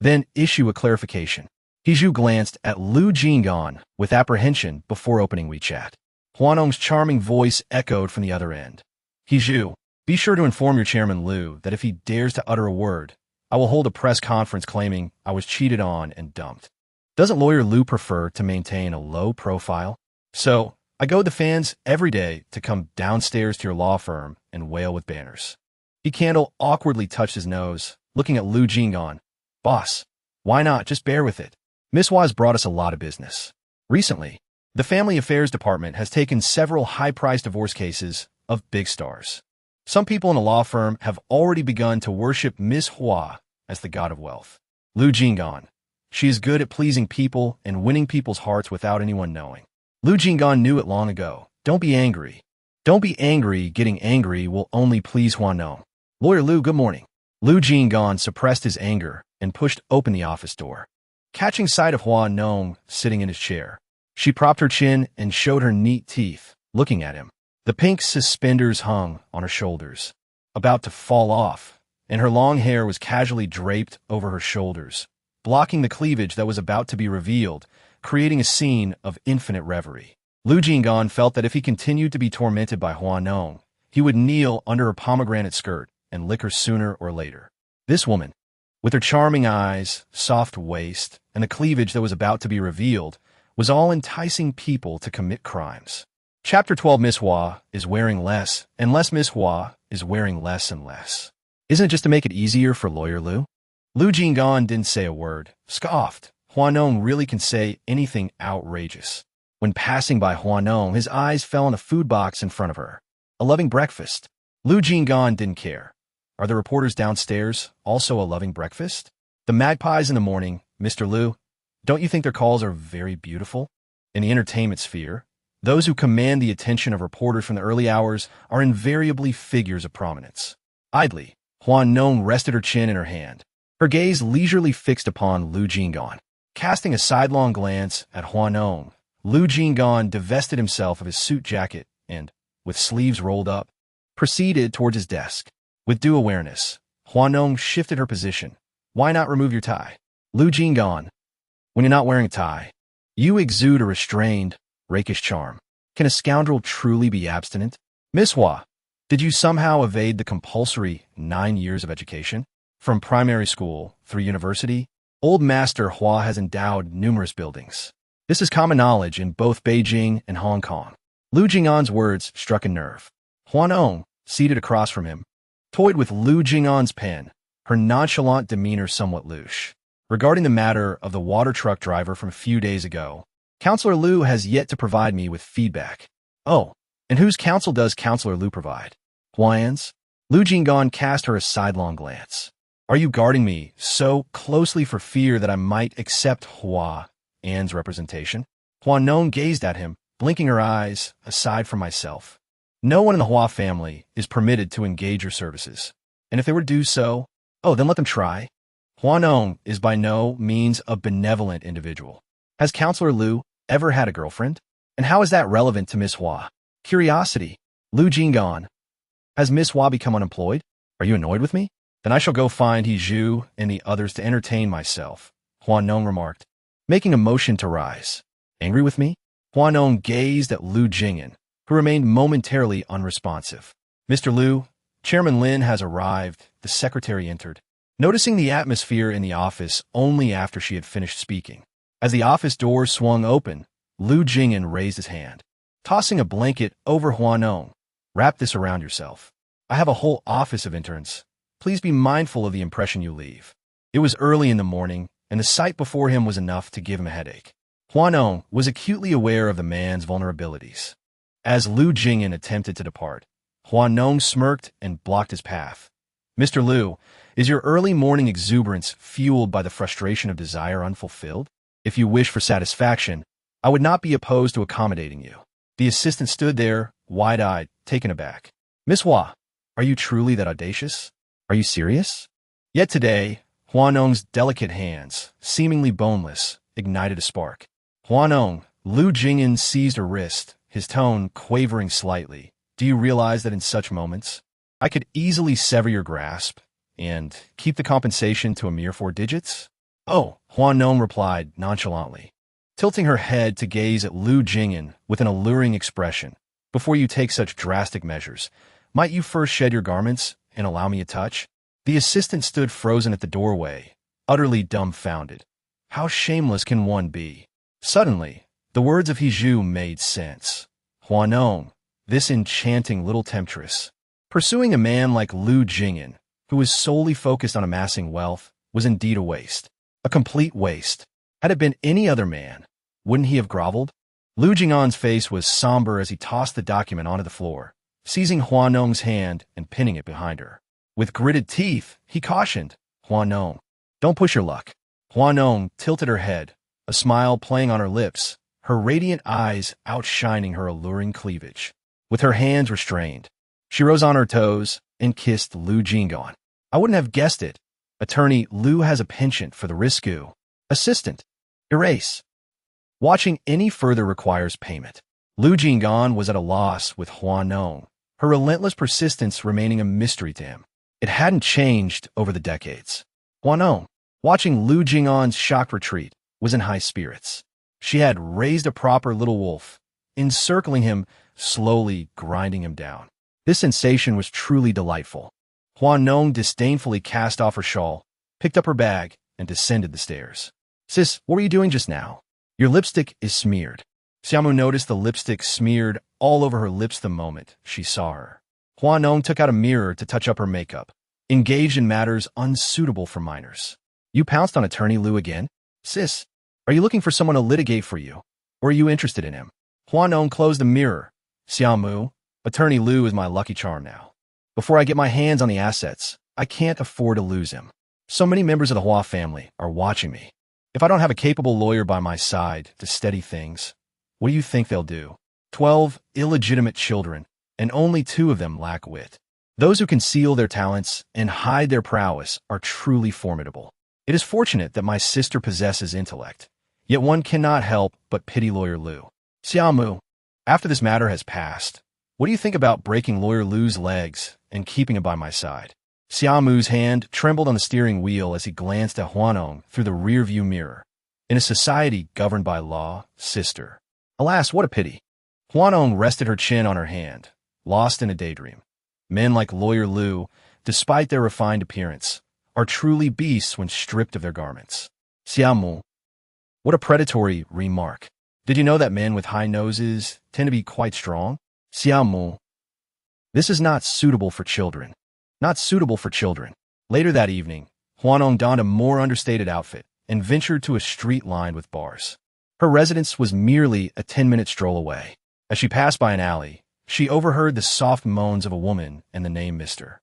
then issue a clarification. Hiju glanced at Lu Jing'an with apprehension before opening WeChat. Hua Nong's charming voice echoed from the other end. Hiju, be sure to inform your chairman Lu that if he dares to utter a word, I will hold a press conference claiming I was cheated on and dumped. Doesn't lawyer Lu prefer to maintain a low profile? So, I goad the fans every day to come downstairs to your law firm and wail with banners. He Candle awkwardly touched his nose, looking at Lu Jing'an. Boss, why not? Just bear with it. Miss Hua's brought us a lot of business. Recently, the Family Affairs Department has taken several high-priced divorce cases of big stars. Some people in a law firm have already begun to worship Miss Hua as the god of wealth. Lu Jing'an. She is good at pleasing people and winning people's hearts without anyone knowing. Lu Jing'an knew it long ago. Don't be angry. Don't be angry. Getting angry will only please Hua Nong. Lawyer Lu, good morning. Lu Jing'an suppressed his anger and pushed open the office door. Catching sight of Hua Nong sitting in his chair, she propped her chin and showed her neat teeth, looking at him. The pink suspenders hung on her shoulders, about to fall off, and her long hair was casually draped over her shoulders, blocking the cleavage that was about to be revealed, creating a scene of infinite reverie. Lu Jing'an felt that if he continued to be tormented by Hua Nong, he would kneel under her pomegranate skirt and lick her sooner or later. This woman, with her charming eyes, soft waist, and the cleavage that was about to be revealed, was all enticing people to commit crimes. Chapter 12. Miss Hua is wearing less, and less Miss Hua is wearing less and less. Isn't it just to make it easier for lawyer Lu? Lu Jing'an didn't say a word, scoffed. Hua Nong really can say anything outrageous. When passing by Hua Nong, his eyes fell on a food box in front of her. A loving breakfast. Lu Jing'an didn't care. Are the reporters downstairs also a loving breakfast? The magpies in the morning, Mr. Lu, don't you think their calls are very beautiful? In the entertainment sphere, those who command the attention of reporters from the early hours are invariably figures of prominence. Idly, Hua Nong rested her chin in her hand, her gaze leisurely fixed upon Lu Jing'an. Casting a sidelong glance at Hua Nong, Lu Jing'an divested himself of his suit jacket and, with sleeves rolled up, proceeded towards his desk. With due awareness, Hua Nong shifted her position. Why not remove your tie? Lu Jing'an. When you're not wearing a tie, You exude a restrained, rakish charm. Can a scoundrel truly be abstinent? Miss Hua, did you somehow evade the compulsory 9 years of education? From primary school through university, Old Master Hua has endowed numerous buildings. This is common knowledge in both Beijing and Hong Kong. Lu Jing'an's words struck a nerve. Hua Nong, seated across from him, toyed with Lu Jing'an's pen, her nonchalant demeanor somewhat louche. Regarding the matter of the water truck driver from a few days ago, Counselor Lu has yet to provide me with feedback. Oh, and whose counsel does Counselor Lu provide? Huan's? Lu Jing'an cast her a sidelong glance. Are you guarding me so closely for fear that I might accept Hua An's representation? Hua Nong gazed at him, blinking her eyes, aside from myself. No one in the Hua family is permitted to engage your services. And if they were to do so, oh, then let them try. Hua Nong is by no means a benevolent individual. Has Counselor Lu ever had a girlfriend? And how is that relevant to Miss Hua? Curiosity. Lu Jing'an. Has Miss Hua become unemployed? Are you annoyed with me? Then I shall go find He Zhu and the others to entertain myself, Hua Nong remarked, making a motion to rise. Angry with me? Hua Nong gazed at Lu Jing'an, who remained momentarily unresponsive. Mr. Lu, Chairman Lin has arrived, the secretary entered, noticing the atmosphere in the office only after she had finished speaking. As the office door swung open, Lu Jing'an raised his hand, tossing a blanket over Hua Nong. Wrap this around yourself. I have a whole office of interns. Please be mindful of the impression you leave. It was early in the morning, and the sight before him was enough to give him a headache. Hua Nong was acutely aware of the man's vulnerabilities. As Lu Jing'an attempted to depart, Hua Nong smirked and blocked his path. Mr. Lu, is your early morning exuberance fueled by the frustration of desire unfulfilled? If you wish for satisfaction, I would not be opposed to accommodating you. The assistant stood there, wide-eyed, taken aback. Miss Hua, are you truly that audacious? Are you serious? Yet today, Hua Nong's delicate hands, seemingly boneless, ignited a spark. Hua Nong, Lu Jing'an seized her wrist, his tone quavering slightly. Do you realize that in such moments, I could easily sever your grasp and keep the compensation to a mere 4 digits? Oh, Hua Nong replied nonchalantly, tilting her head to gaze at Lu Jing'an with an alluring expression. Before you take such drastic measures, might you first shed your garments and allow me a touch? The assistant stood frozen at the doorway, utterly dumbfounded. How shameless can one be? Suddenly, the words of He Zhu made sense. Hua Nong, this enchanting little temptress, pursuing a man like Lu Jing'an, who was solely focused on amassing wealth, was indeed a waste. A complete waste. Had it been any other man, wouldn't he have groveled? Lu Jing'an's face was somber as he tossed the document onto the floor, seizing Hua Nong's hand and pinning it behind her. With gritted teeth, he cautioned, Hua Nong, don't push your luck. Hua Nong tilted her head, a smile playing on her lips, her radiant eyes outshining her alluring cleavage. With her hands restrained, she rose on her toes and kissed Lu Jing'an. I wouldn't have guessed it. Attorney Lu has a penchant for the risque. Assistant, erase. Watching any further requires payment. Lu Jing'an was at a loss with Hua Nong, her relentless persistence remaining a mystery to him. It hadn't changed over the decades. Hua Nong, watching Lu Jing'an's shocked retreat, was in high spirits. She had raised a proper little wolf, encircling him, slowly grinding him down. This sensation was truly delightful. Hua Nong disdainfully cast off her shawl, picked up her bag, and descended the stairs. Sis, what were you doing just now? Your lipstick is smeared. Xiaomu noticed the lipstick smeared all over her lips the moment she saw her. Hua Nong took out a mirror to touch up her makeup, engaged in matters unsuitable for minors. You pounced on Attorney Lu again? Sis, are you looking for someone to litigate for you, or are you interested in him? Hua Nong closed the mirror. Xiaomu, Attorney Lu is my lucky charm now. Before I get my hands on the assets, I can't afford to lose him. So many members of the Hua family are watching me. If I don't have a capable lawyer by my side to steady things, what do you think they'll do? 12 illegitimate children, and only 2 of them lack wit. Those who conceal their talents and hide their prowess are truly formidable. It is fortunate that my sister possesses intellect, yet one cannot help but pity Lawyer Lu. Xiaomu, after this matter has passed, what do you think about breaking Lawyer Lu's legs and keeping him by my side? Xiaomu's hand trembled on the steering wheel as he glanced at Hua Nong through the rear-view mirror. In a society governed by law, sister. Alas, what a pity. Hua Nong rested her chin on her hand, lost in a daydream. Men like Lawyer Lu, despite their refined appearance, are truly beasts when stripped of their garments. Xiaomu. What a predatory remark. Did you know that men with high noses tend to be quite strong? Xiaomu. This is not suitable for children. Not suitable for children. Later that evening, Hua Nong donned a more understated outfit and ventured to a street lined with bars. Her residence was merely a 10-minute stroll away. As she passed by an alley, she overheard the soft moans of a woman and the name Mr.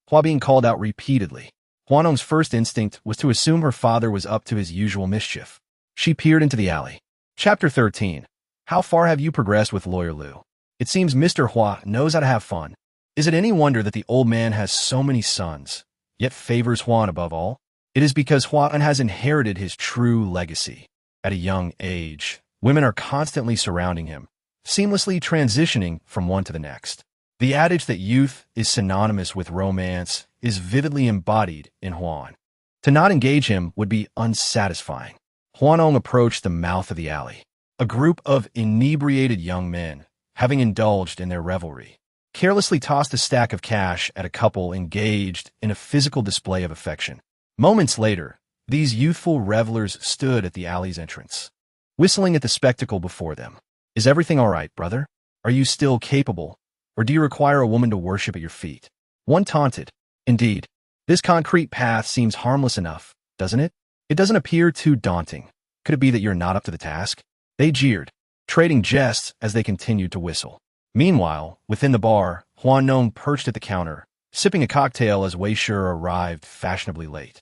Hua being called out repeatedly. Hua Nong's first instinct was to assume her father was up to his usual mischief. She peered into the alley. Chapter 13. How far have you progressed with Lawyer Lu? It seems Mr. Hua knows how to have fun. Is it any wonder that the old man has so many sons, yet favors Huan above all? It is because Huan has inherited his true legacy. At a young age, women are constantly surrounding him, seamlessly transitioning from one to the next. The adage that youth is synonymous with romance is vividly embodied in Huan. To not engage him would be unsatisfying. Hua Nong approached the mouth of the alley. A group of inebriated young men, having indulged in their revelry, carelessly tossed a stack of cash at a couple engaged in a physical display of affection. Moments later, these youthful revelers stood at the alley's entrance, whistling at the spectacle before them. Is everything all right, brother? Are you still capable? Or do you require a woman to worship at your feet? One taunted. Indeed, this concrete path seems harmless enough, doesn't it? It doesn't appear too daunting. Could it be that you're not up to the task? They jeered, trading jests as they continued to whistle. Meanwhile, within the bar, Hua Nong perched at the counter, sipping a cocktail as Wei Shi arrived fashionably late.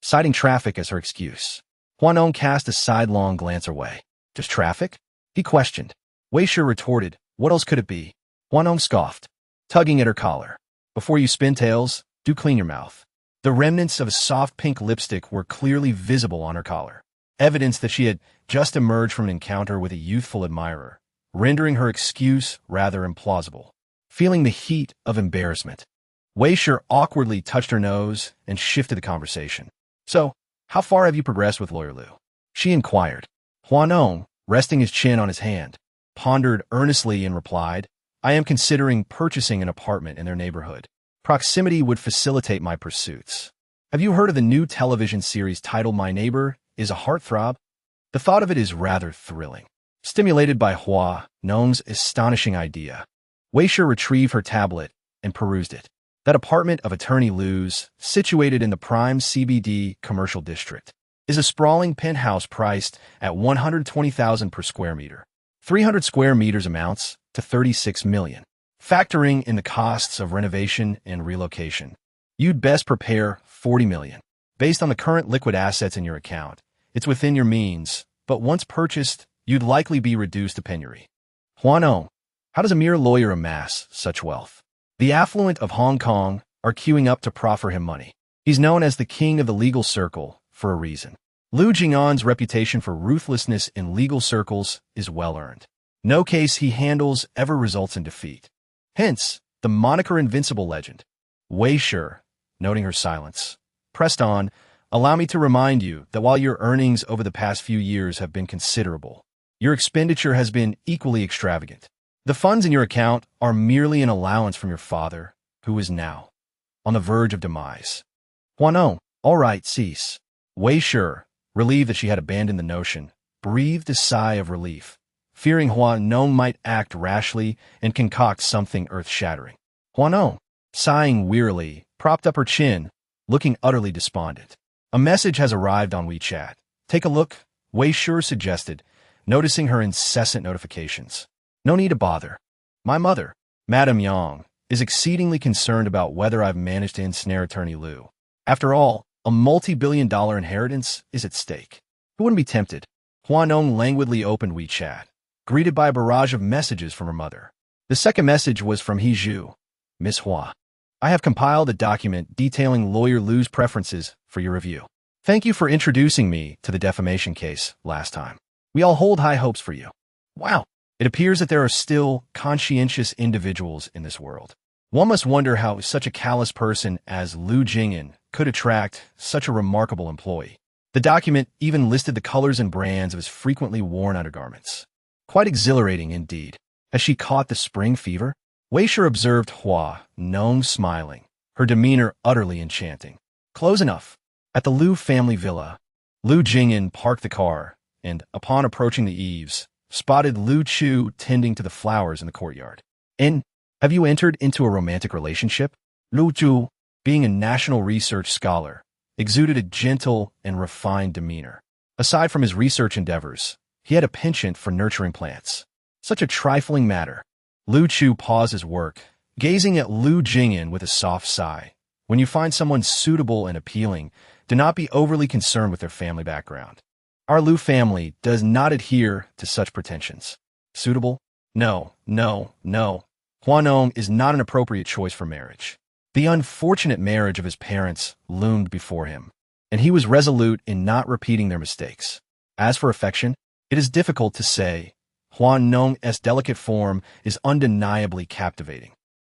Citing traffic as her excuse, Hua Nong cast a sidelong glance away. Just traffic? He questioned. Wei Shi retorted, what else could it be? Hua Nong scoffed, tugging at her collar. Before you spin tails, do clean your mouth. The remnants of a soft pink lipstick were clearly visible on her collar, evidence that she had just emerged from an encounter with a youthful admirer, rendering her excuse rather implausible. Feeling the heat of embarrassment, Wei Shi awkwardly touched her nose and shifted the conversation. So, how far have you progressed with Lawyer Lu? She inquired. Hua Nong, resting his chin on his hand, pondered earnestly and replied, I am considering purchasing an apartment in their neighborhood. Proximity would facilitate my pursuits. Have you heard of the new television series titled My Neighbor is a Heartthrob? The thought of it is rather thrilling. Stimulated by Hua Nong's astonishing idea, Wei Shi retrieved her tablet and perused it. That apartment of Attorney Lu's, situated in the prime CBD commercial district, is a sprawling penthouse priced at $120,000 per square meter. 300 square meters amounts to $36 million. Factoring in the costs of renovation and relocation, you'd best prepare $40 million. Based on the current liquid assets in your account, it's within your means, but once purchased, you'd likely be reduced to penury. Hua Nong, how does a mere lawyer amass such wealth? The affluent of Hong Kong are queuing up to proffer him money. He's known as the king of the legal circle for a reason. Lu Jing'an's reputation for ruthlessness in legal circles is well-earned. No case he handles ever results in defeat. Hence, the moniker Invincible legend. Wei Shi, noting her silence, pressed on, allow me to remind you that while your earnings over the past few years have been considerable, your expenditure has been equally extravagant. The funds in your account are merely an allowance from your father, who is now on the verge of demise. Hua Nong, all right, cease. Wei Shi, relieved that she had abandoned the notion, breathed a sigh of relief, fearing Hua Nong might act rashly and concoct something earth-shattering. Hua Nong, sighing wearily, propped up her chin, looking utterly despondent. A message has arrived on WeChat. Take a look, Wei Shi suggested, noticing her incessant notifications. No need to bother. My mother, Madame Yang, is exceedingly concerned about whether I've managed to ensnare Attorney Lu. After all, a multi-billion-dollar inheritance is at stake. Who wouldn't be tempted? Hua Nong languidly opened WeChat, greeted by a barrage of messages from her mother. The second message was from He Zhu. Miss Hua, I have compiled a document detailing Lawyer Lu's preferences for your review. Thank you for introducing me to the defamation case last time. We all hold high hopes for you. Wow. It appears that there are still conscientious individuals in this world. One must wonder how such a callous person as Lu Jing'an could attract such a remarkable employee. The document even listed the colors and brands of his frequently worn undergarments. Quite exhilarating indeed. Has she caught the spring fever? Weisher observed Hua Nong smiling, her demeanor utterly enchanting. Close enough. At the Lu family villa, Lu Jing'an parked the car and, upon approaching the eaves, spotted Lu Chu tending to the flowers in the courtyard. And have you entered into a romantic relationship? Lu Chu, being a national research scholar, exuded a gentle and refined demeanor. Aside from his research endeavors, he had a penchant for nurturing plants. Such a trifling matter. Lu Chu paused his work, gazing at Lu Jing'an with a soft sigh. When you find someone suitable and appealing, do not be overly concerned with their family background. Our Lu family does not adhere to such pretensions. Suitable? No, no, no. Hua Nong is not an appropriate choice for marriage. The unfortunate marriage of his parents loomed before him, and he was resolute in not repeating their mistakes. As for affection, it is difficult to say. Hua Nong's delicate form is undeniably captivating.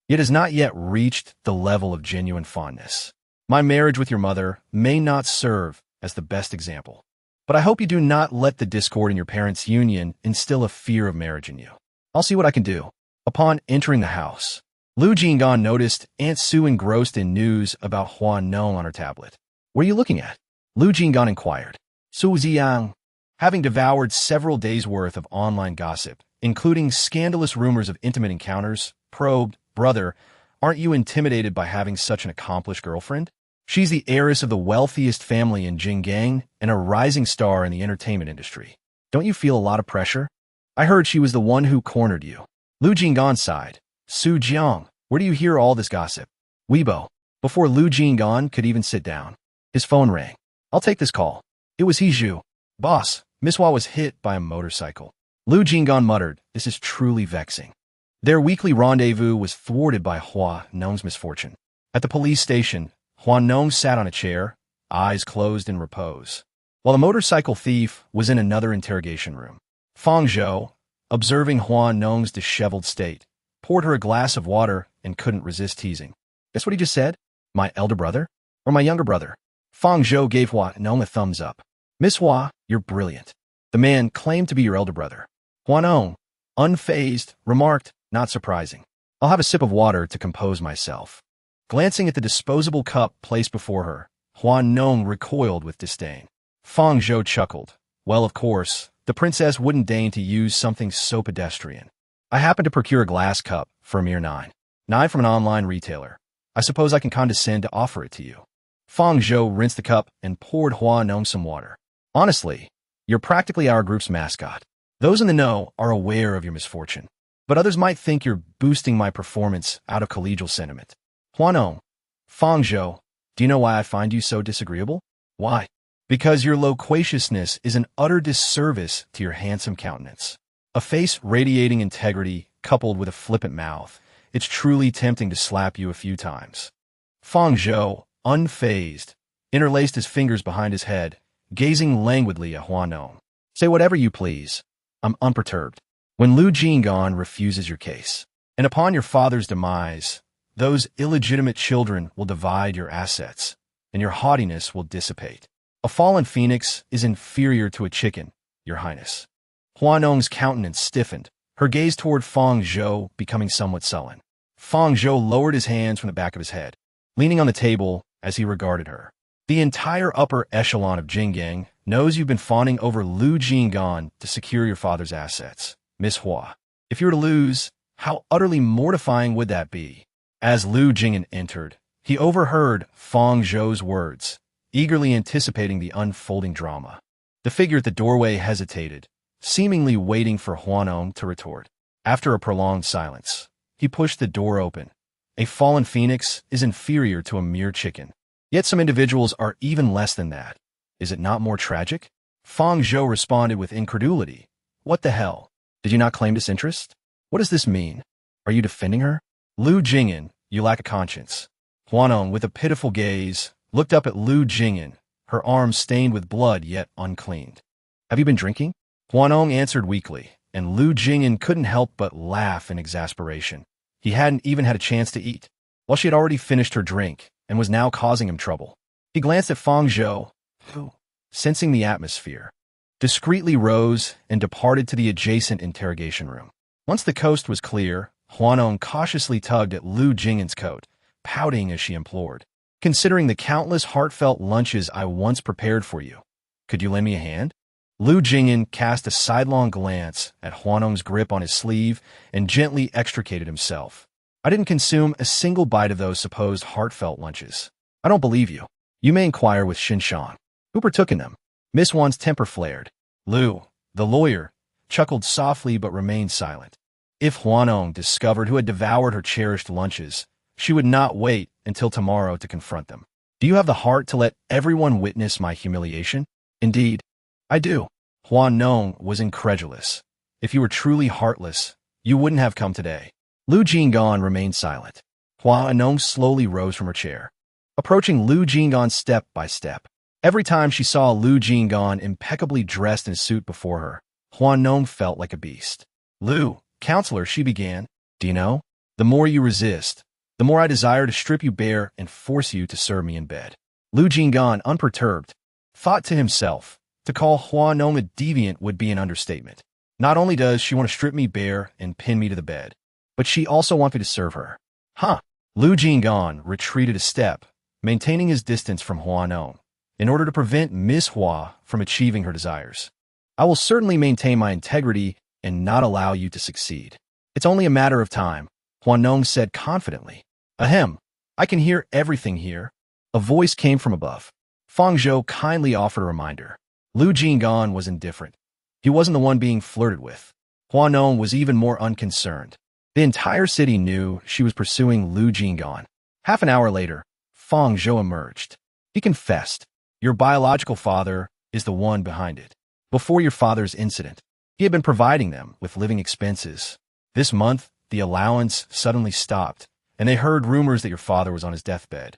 It has not yet reached the level of genuine fondness. My marriage with your mother may not serve as the best example, but I hope you do not let the discord in your parents' union instill a fear of marriage in you. I'll see what I can do. Upon entering the house, Lu Jing'an noticed Aunt Sue engrossed in news about Hua Nong on her tablet. What are you looking at? Lu Jing'an inquired. Su Ziyang, having devoured several days' worth of online gossip, including scandalous rumors of intimate encounters, probed, brother, aren't you intimidated by having such an accomplished girlfriend? She's the heiress of the wealthiest family in Jinggang and a rising star in the entertainment industry. Don't you feel a lot of pressure? I heard she was the one who cornered you. Lu Jing'an sighed. Su Jiang, where do you hear all this gossip? Weibo. Before Lu Jing'an could even sit down, his phone rang. I'll take this call. It was Hiju. Boss, Miss Hua was hit by a motorcycle. Lu Jing'an muttered, this is truly vexing. Their weekly rendezvous was thwarted by Hua Nong's misfortune. At the police station, Hua Nong sat on a chair, eyes closed in repose, while the motorcycle thief was in another interrogation room. Fang Zhou, observing Hua Nong's disheveled state, poured her a glass of water and couldn't resist teasing. Guess what he just said? My elder brother? Or my younger brother? Fang Zhou gave Hua Nong a thumbs up. Miss Hua, you're brilliant. The man claimed to be your elder brother. Hua Nong, unfazed, remarked, not surprising. I'll have a sip of water to compose myself. Glancing at the disposable cup placed before her, Hua Nong recoiled with disdain. Fang Zhou chuckled. Well, of course, the princess wouldn't deign to use something so pedestrian. I happen to procure a glass cup for a mere nine from an online retailer. I suppose I can condescend to offer it to you. Fang Zhou rinsed the cup and poured Hua Nong some water. Honestly, you're practically our group's mascot. Those in the know are aware of your misfortune, but others might think you're boosting my performance out of collegial sentiment. Hua Nong, Fang Zhou, do you know why I find you so disagreeable? Why? Because your loquaciousness is an utter disservice to your handsome countenance. A face radiating integrity coupled with a flippant mouth, it's truly tempting to slap you a few times. Fang Zhou, unfazed, interlaced his fingers behind his head, gazing languidly at Hua Nong. Say whatever you please. I'm unperturbed. When Lu Jing'an refuses your case, and upon your father's demise, those illegitimate children will divide your assets, and your haughtiness will dissipate. A fallen phoenix is inferior to a chicken, your highness. Hua Nong's countenance stiffened, her gaze toward Fang Zhou becoming somewhat sullen. Fang Zhou lowered his hands from the back of his head, leaning on the table as he regarded her. The entire upper echelon of Jinggang knows you've been fawning over Lu Jing'an to secure your father's assets. Miss Hua, if you were to lose, how utterly mortifying would that be? As Lu Jing'an entered, he overheard Fang Zhou's words, eagerly anticipating the unfolding drama. The figure at the doorway hesitated, seemingly waiting for Hua Nong to retort. After a prolonged silence, he pushed the door open. A fallen phoenix is inferior to a mere chicken. Yet some individuals are even less than that. Is it not more tragic? Fang Zhou responded with incredulity. What the hell? Did you not claim disinterest? What does this mean? Are you defending her? Lu Jing'an, you lack a conscience. Hua Nong, with a pitiful gaze, looked up at Lu Jing'an, her arms stained with blood yet uncleaned. Have you been drinking? Hua Nong answered weakly, and Lu Jing'an couldn't help but laugh in exasperation. He hadn't even had a chance to eat, while she had already finished her drink and was now causing him trouble. He glanced at Fang Zhou, sensing the atmosphere, discreetly rose and departed to the adjacent interrogation room. Once the coast was clear, Hua Nong cautiously tugged at Lu Jing'an's coat, pouting as she implored. Considering the countless heartfelt lunches I once prepared for you, could you lend me a hand? Lu Jing'an cast a sidelong glance at Hua Nong's grip on his sleeve and gently extricated himself. I didn't consume a single bite of those supposed heartfelt lunches. I don't believe you. You may inquire with Xinshang, who partook in them. Miss Wan's temper flared. Lu, the lawyer, chuckled softly but remained silent. If Hua Nong discovered who had devoured her cherished lunches, she would not wait until tomorrow to confront them. Do you have the heart to let everyone witness my humiliation? Indeed, I do. Hua Nong was incredulous. If you were truly heartless, you wouldn't have come today. Lu Jing'an remained silent. Hua Nong slowly rose from her chair, approaching Lu Jing'an step by step. Every time she saw Lu Jing'an impeccably dressed in a suit before her, Hua Nong felt like a beast. Lu, counselor, she began, do you know? The more you resist, the more I desire to strip you bare and force you to serve me in bed. Lu Jing'an, unperturbed, thought to himself, to call Hua Nong a deviant would be an understatement. Not only does she want to strip me bare and pin me to the bed, but she also wants me to serve her. Huh. Lu Jing'an retreated a step, maintaining his distance from Hua Nong, in order to prevent Miss Hua from achieving her desires. I will certainly maintain my integrity and not allow you to succeed. It's only a matter of time, Hua Nong said confidently. Ahem, I can hear everything here. A voice came from above. Fang Zhou kindly offered a reminder. Lu Jing'an was indifferent. He wasn't the one being flirted with. Hua Nong was even more unconcerned. The entire city knew she was pursuing Lu Jing'an. Half an hour later, Fang Zhou emerged. He confessed, your biological father is the one behind it. Before your father's incident, he had been providing them with living expenses. This month, the allowance suddenly stopped, and they heard rumors that your father was on his deathbed.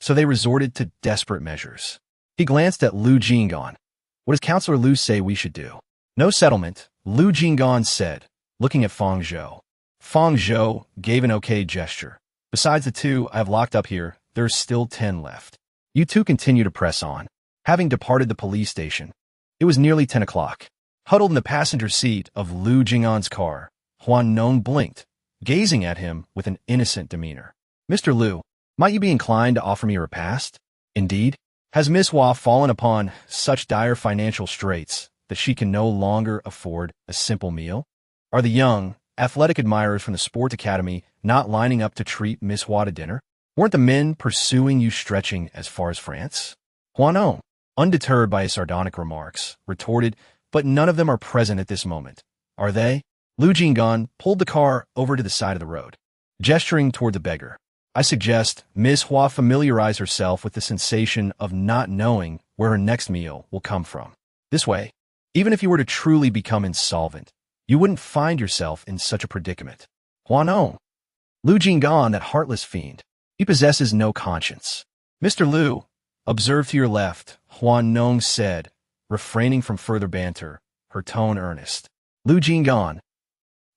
So they resorted to desperate measures. He glanced at Lu Jing'an. What does Counselor Lu say we should do? No settlement, Lu Jing'an said, looking at Fang Zhou. Fang Zhou gave an okay gesture. Besides the 2 I have locked up here, there's still 10 left. You 2 continue to press on. Having departed the police station, it was nearly 10 o'clock. Huddled in the passenger seat of Lu Jing'an's car, Hua Nong blinked, gazing at him with an innocent demeanor. Mr. Lu, might you be inclined to offer me a repast? Indeed, has Miss Hua fallen upon such dire financial straits that she can no longer afford a simple meal? Are the young, athletic admirers from the Sport Academy not lining up to treat Miss Hua to dinner? Weren't the men pursuing you stretching as far as France? Hua Nong, undeterred by his sardonic remarks, retorted, but none of them are present at this moment. Are they? Lu Jing'an pulled the car over to the side of the road, gesturing toward the beggar. I suggest Miss Hua familiarize herself with the sensation of not knowing where her next meal will come from. This way, even if you were to truly become insolvent, you wouldn't find yourself in such a predicament. Hua Nong, Lu Jing'an, that heartless fiend, he possesses no conscience. Mr. Lu, observe to your left, Hua Nong said, refraining from further banter, her tone earnest. Lu Jing'an.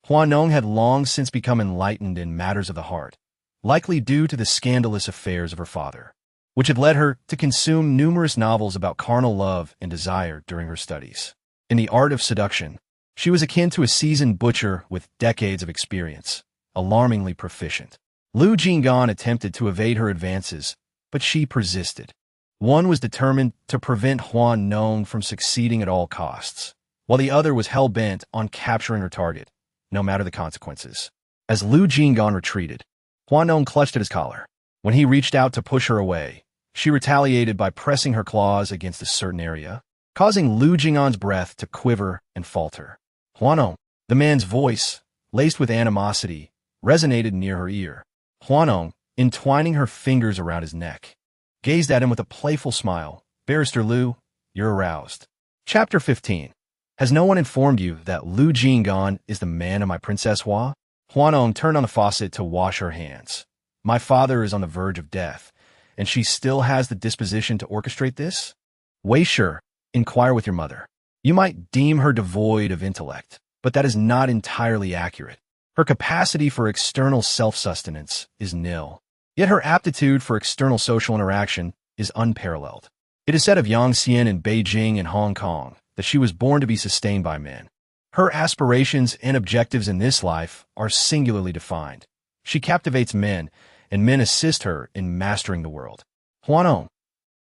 Hua Nong had long since become enlightened in matters of the heart, likely due to the scandalous affairs of her father, which had led her to consume numerous novels about carnal love and desire during her studies. In the art of seduction, she was akin to a seasoned butcher with decades of experience, alarmingly proficient. Lu Jing'an attempted to evade her advances, but she persisted. One was determined to prevent Hua Nong from succeeding at all costs, while the other was hell-bent on capturing her target, no matter the consequences. As Lu Jing'an retreated, Hua Nong clutched at his collar. When he reached out to push her away, she retaliated by pressing her claws against a certain area, causing Lu Jing'an's breath to quiver and falter. Hua Nong, the man's voice, laced with animosity, resonated near her ear. Hua Nong, entwining her fingers around his neck, gazed at him with a playful smile. Barrister Lu, you're aroused. Chapter 15. Has no one informed you that Lu Jing'an is the man of my Princess Hua? Hua Nong turned on the faucet to wash her hands. My father is on the verge of death, and she still has the disposition to orchestrate this? Wei Shi, inquire with your mother. You might deem her devoid of intellect, but that is not entirely accurate. Her capacity for external self-sustenance is nil, yet her aptitude for external social interaction is unparalleled. It is said of Yang Xian in Beijing and Hong Kong that she was born to be sustained by men. Her aspirations and objectives in this life are singularly defined. She captivates men, and men assist her in mastering the world. Hua Nong.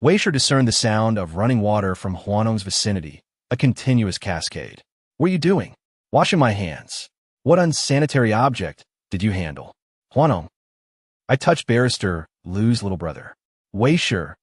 Wei Shi discerned the sound of running water from Hua Nong's vicinity, a continuous cascade. What are you doing? Washing my hands. What unsanitary object did you handle? Hua Nong. I touched barrister Lu's little brother. Wei Shi.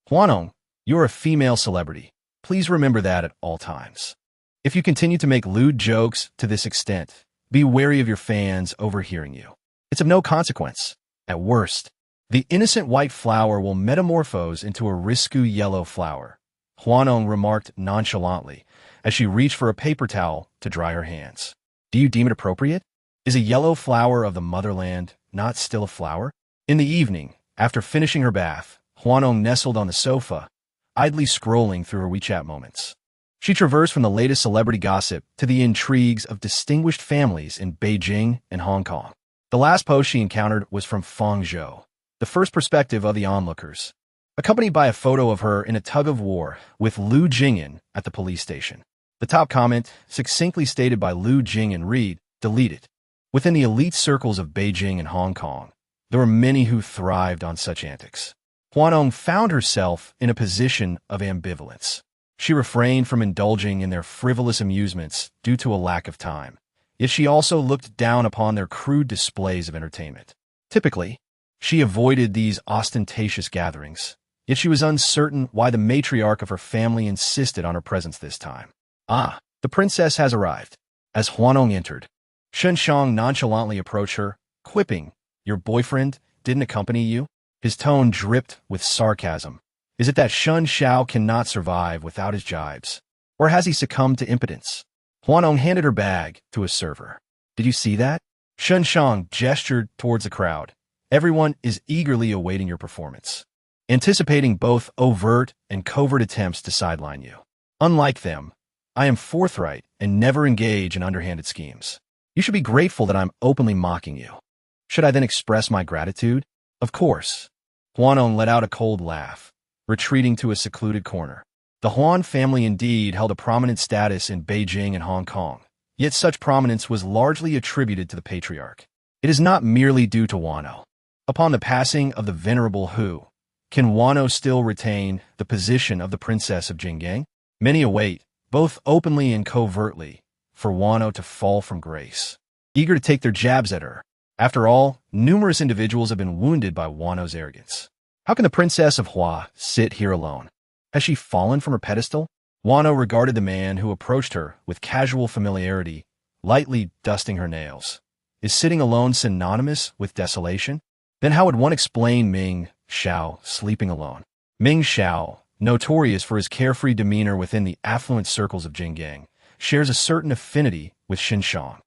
Hua Nong, you're a female celebrity. Please remember that at all times. If you continue to make lewd jokes to this extent, be wary of your fans overhearing you. It's of no consequence. At worst, the innocent white flower will metamorphose into a risque yellow flower, Hua Nong remarked nonchalantly as she reached for a paper towel to dry her hands. Do you deem it appropriate? Is a yellow flower of the motherland not still a flower? In the evening, after finishing her bath, Hua Nong nestled on the sofa, idly scrolling through her WeChat moments. She traversed from the latest celebrity gossip to the intrigues of distinguished families in Beijing and Hong Kong. The last post she encountered was from Feng Zhou, the first perspective of the onlookers, accompanied by a photo of her in a tug-of-war with Lu Jing'an at the police station. The top comment, succinctly stated by Lu Jing'an, read, "Deleted." Within the elite circles of Beijing and Hong Kong, there were many who thrived on such antics. Hua Nong found herself in a position of ambivalence. She refrained from indulging in their frivolous amusements due to a lack of time, yet she also looked down upon their crude displays of entertainment. Typically, she avoided these ostentatious gatherings, yet she was uncertain why the matriarch of her family insisted on her presence this time. Ah, the princess has arrived. As Hua Nong entered, Shen Shang nonchalantly approached her, quipping, "Your boyfriend didn't accompany you?" His tone dripped with sarcasm. Is it that Shen Shao cannot survive without his jibes? Or has he succumbed to impotence? Hua Nong handed her bag to a server. Did you see that? Shen Shang gestured towards the crowd. Everyone is eagerly awaiting your performance, anticipating both overt and covert attempts to sideline you. Unlike them, I am forthright and never engage in underhanded schemes. You should be grateful that I'm openly mocking you. Should I then express my gratitude? Of course. Hua Nong let out a cold laugh, retreating to a secluded corner. The Huan family indeed held a prominent status in Beijing and Hong Kong, yet such prominence was largely attributed to the patriarch. It is not merely due to Hua Nong. Upon the passing of the venerable Hu, can Hua Nong still retain the position of the princess of Jinggang? Many await, both openly and covertly, for Hua Nong to fall from grace, eager to take their jabs at her. After all, numerous individuals have been wounded by Hua Nong's arrogance. How can the princess of Hua sit here alone? Has she fallen from her pedestal? Hua Nong regarded the man who approached her with casual familiarity, lightly dusting her nails. Is sitting alone synonymous with desolation? Then how would one explain Ming Xiao sleeping alone? Ming Xiao, notorious for his carefree demeanor within the affluent circles of Jinggang, shares a certain affinity with Shen Shang.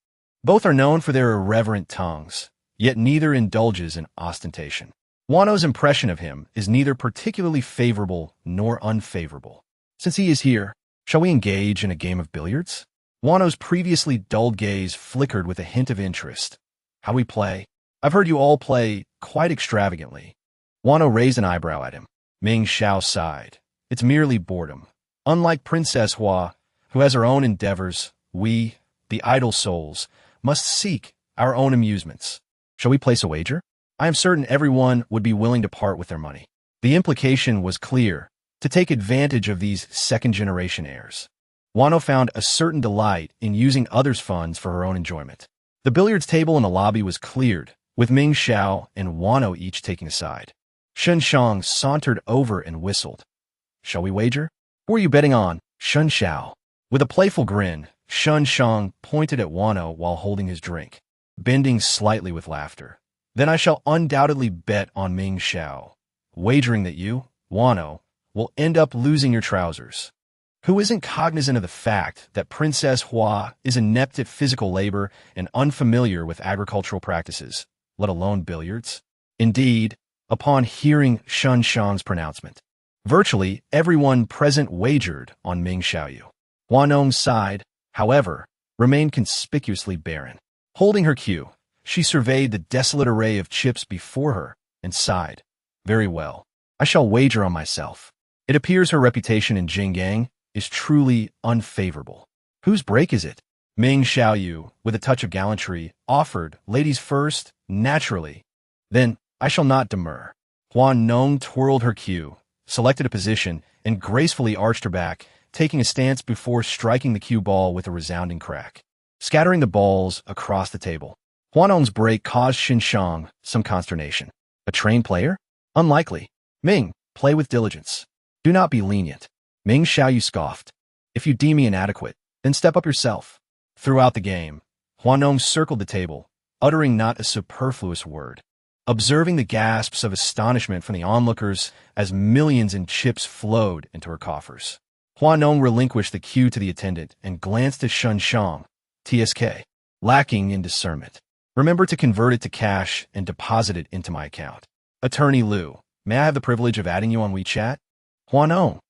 Both are known for their irreverent tongues, yet neither indulges in ostentation. Hua Nong's impression of him is neither particularly favorable nor unfavorable. Since he is here, shall we engage in a game of billiards? Hua Nong's previously dulled gaze flickered with a hint of interest. How we play? I've heard you all play quite extravagantly. Hua Nong raised an eyebrow at him. Ming Xiao sighed. It's merely boredom. Unlike Princess Hua, who has her own endeavors, we, the idle souls, must seek our own amusements. Shall we place a wager? I am certain everyone would be willing to part with their money. The implication was clear, to take advantage of these second-generation heirs. Hua Nong found a certain delight in using others' funds for her own enjoyment. The billiards table in the lobby was cleared, with Ming Xiao and Hua Nong each taking a side. Shen Shang sauntered over and whistled. Shall we wager? Who are you betting on? Shen Xiao. With a playful grin, Shen Shang pointed at Hua Nong while holding his drink, bending slightly with laughter. Then I shall undoubtedly bet on Ming Xiao, wagering that you, Hua Nong, will end up losing your trousers. Who isn't cognizant of the fact that Princess Hua is inept at physical labor and unfamiliar with agricultural practices, let alone billiards? Indeed, upon hearing Shen Shang's pronouncement, virtually everyone present wagered on Ming Xiaoyu. Hua Nong's side, however, remained conspicuously barren. Holding her cue, she surveyed the desolate array of chips before her and sighed. Very well. I shall wager on myself. It appears her reputation in Jinggang is truly unfavorable. Whose break is it? Ming Xiaoyu, with a touch of gallantry, offered, ladies first, naturally. Then, I shall not demur. Hua Nong twirled her cue, selected a position, and gracefully arched her back, taking a stance before striking the cue ball with a resounding crack, scattering the balls across the table. Hua Nong's break caused Xinshang some consternation. A trained player? Unlikely. Ming, play with diligence. Do not be lenient. Ming Xiaoyu scoffed. If you deem me inadequate, then step up yourself. Throughout the game, Hua Nong circled the table, uttering not a superfluous word, observing the gasps of astonishment from the onlookers as millions in chips flowed into her coffers. Hua Nong relinquished the cue to the attendant and glanced at Xinshang, TSK, lacking in discernment. Remember to convert it to cash and deposit it into my account. Attorney Lu, may I have the privilege of adding you on WeChat? Hua Nong.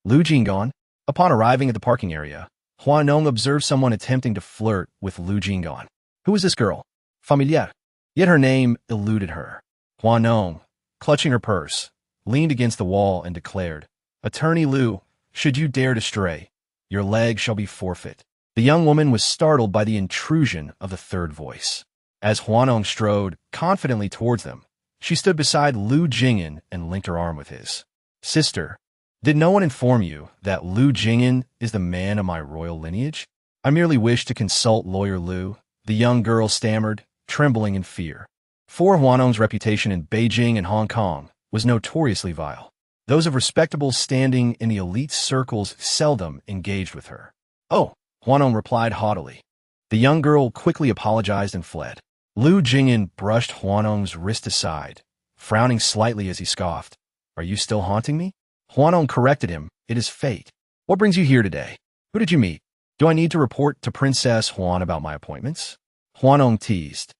Lu Jing'an. Upon arriving at the parking area, Hua Nong observed someone attempting to flirt with Lu Jing'an. Who is this girl? Familiar. Yet her name eluded her. Hua Nong, clutching her purse, leaned against the wall and declared, Attorney Lu, should you dare to stray, your leg shall be forfeit. The young woman was startled by the intrusion of the third voice. As Hua Nong strode confidently towards them, she stood beside Lu Jing'an and linked her arm with his. Sister, did no one inform you that Lu Jing'an is the man of my royal lineage? I merely wish to consult Lawyer Lu, the young girl stammered, trembling in fear. For Hua Nong's reputation in Beijing and Hong Kong was notoriously vile. Those of respectable standing in the elite circles seldom engaged with her. Oh, Hua Nong replied haughtily. The young girl quickly apologized and fled. Lu Jing'an brushed Hua Nong's wrist aside, frowning slightly as he scoffed. Are you still haunting me? Hua Nong corrected him. It is fate. What brings you here today? Who did you meet? Do I need to report to Princess Huan about my appointments? Hua Nong teased,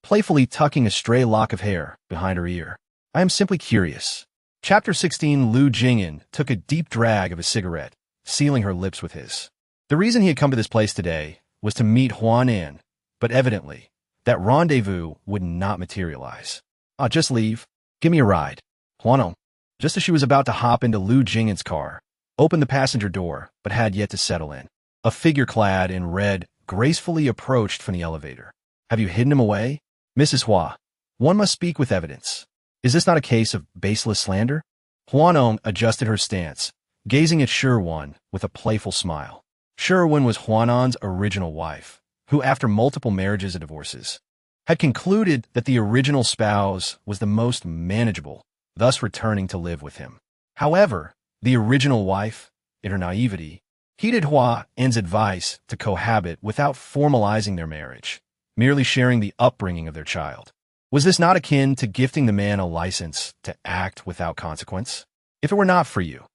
playfully tucking a stray lock of hair behind her ear. I am simply curious. Chapter 16. Lu Jing'an took a deep drag of a cigarette, sealing her lips with his. The reason he had come to this place today was to meet Huanan, but evidently, that rendezvous would not materialize. Just leave. Give me a ride. Hua Nong, just as she was about to hop into Lu Jing'an's car, opened the passenger door, but had yet to settle in. A figure clad in red gracefully approached from the elevator. Have you hidden him away? Mrs. Hua, one must speak with evidence. Is this not a case of baseless slander? Hua Nong adjusted her stance, gazing at Shirwan with a playful smile. Shirwan was Huanan's original wife, who after multiple marriages and divorces, had concluded that the original spouse was the most manageable, thus returning to live with him. However, the original wife, in her naivety, heeded Huan's advice to cohabit without formalizing their marriage, merely sharing the upbringing of their child. Was this not akin to gifting the man a license to act without consequence? If it were not for you,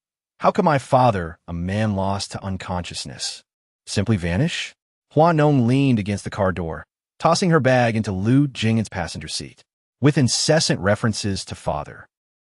how could my father, a man lost to unconsciousness, simply vanish? Hua Nong leaned against the car door, tossing her bag into Lu Jing'an's passenger seat, with incessant references to father.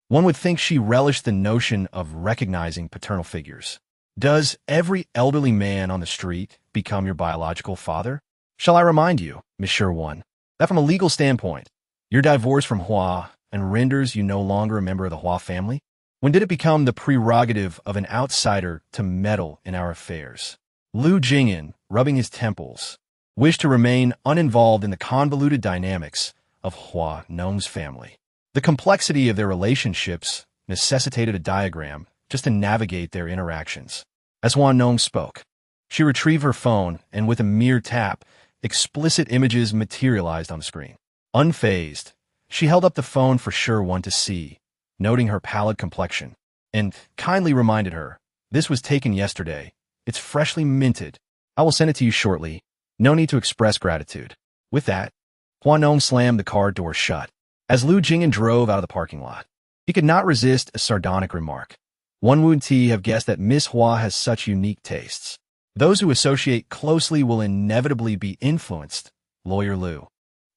One would think she relished the notion of recognizing paternal figures. Does every elderly man on the street become your biological father? Shall I remind you, Monsieur One, that from a legal standpoint, you're divorced from Hua and renders you no longer a member of the Hua family? When did it become the prerogative of an outsider to meddle in our affairs? Lu Jing'an, rubbing his temples, wished to remain uninvolved in the convoluted dynamics of Hua Nong's family. The complexity of their relationships necessitated a diagram just to navigate their interactions. As Hua Nong spoke, she retrieved her phone and with a mere tap, explicit images materialized on the screen. Unfazed, she held up the phone for Shirwan to see, noting her pallid complexion, and kindly reminded her, this was taken yesterday. It's freshly minted. I will send it to you shortly. No need to express gratitude. With that, Hua Nong slammed the car door shut. As Lu Jing'an drove out of the parking lot, he could not resist a sardonic remark. One would have guessed that Miss Hua has such unique tastes. Those who associate closely will inevitably be influenced. Lawyer Lu.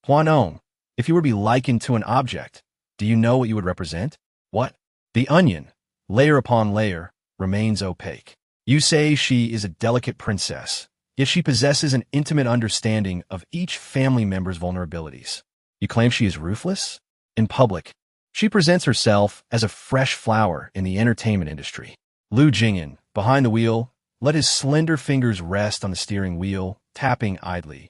Hua Nong, if you were to be likened to an object, do you know what you would represent? What? The onion, layer upon layer, remains opaque. You say she is a delicate princess, yet she possesses an intimate understanding of each family member's vulnerabilities. You claim she is ruthless? In public, She presents herself as a fresh flower in the entertainment industry. Lu Jing'an, behind the wheel, let his slender fingers rest on the steering wheel, tapping idly,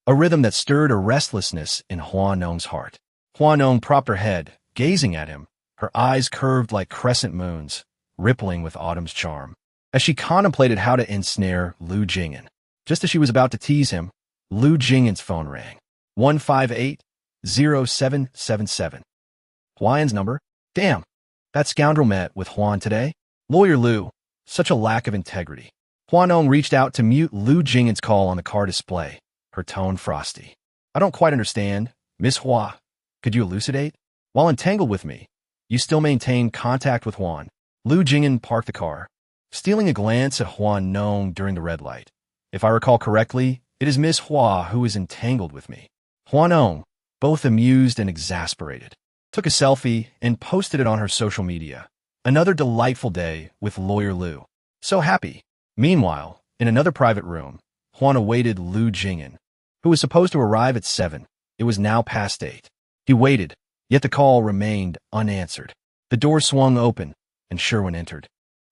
a rhythm that stirred a restlessness in Hua Nong's heart. Hua Nong propped her head, gazing at him, her eyes curved like crescent moons, rippling with autumn's charm. As she contemplated how to ensnare Lu Jing'an, just as she was about to tease him, Lu Jing'an's phone rang. 158-0777. Huan's number? Damn, that scoundrel met with Huan today? Lawyer Lu, such a lack of integrity. Hua Nong reached out to mute Lu Jing'an's call on the car display, her tone frosty. I don't quite understand. Miss Hua, could you elucidate? While entangled with me, you still maintain contact with Huan. Lu Jing'an parked the car, stealing a glance at Hua Nong during the red light. If I recall correctly, it is Miss Hua who is entangled with me. Hua Nong, both amused and exasperated, took a selfie and posted it on her social media. Another delightful day with Lawyer Lu. So happy. Meanwhile, in another private room, Huan awaited Lu Jing'an, who was supposed to arrive at 7. It was now past 8. He waited, yet the call remained unanswered. The door swung open, and Sherwin entered.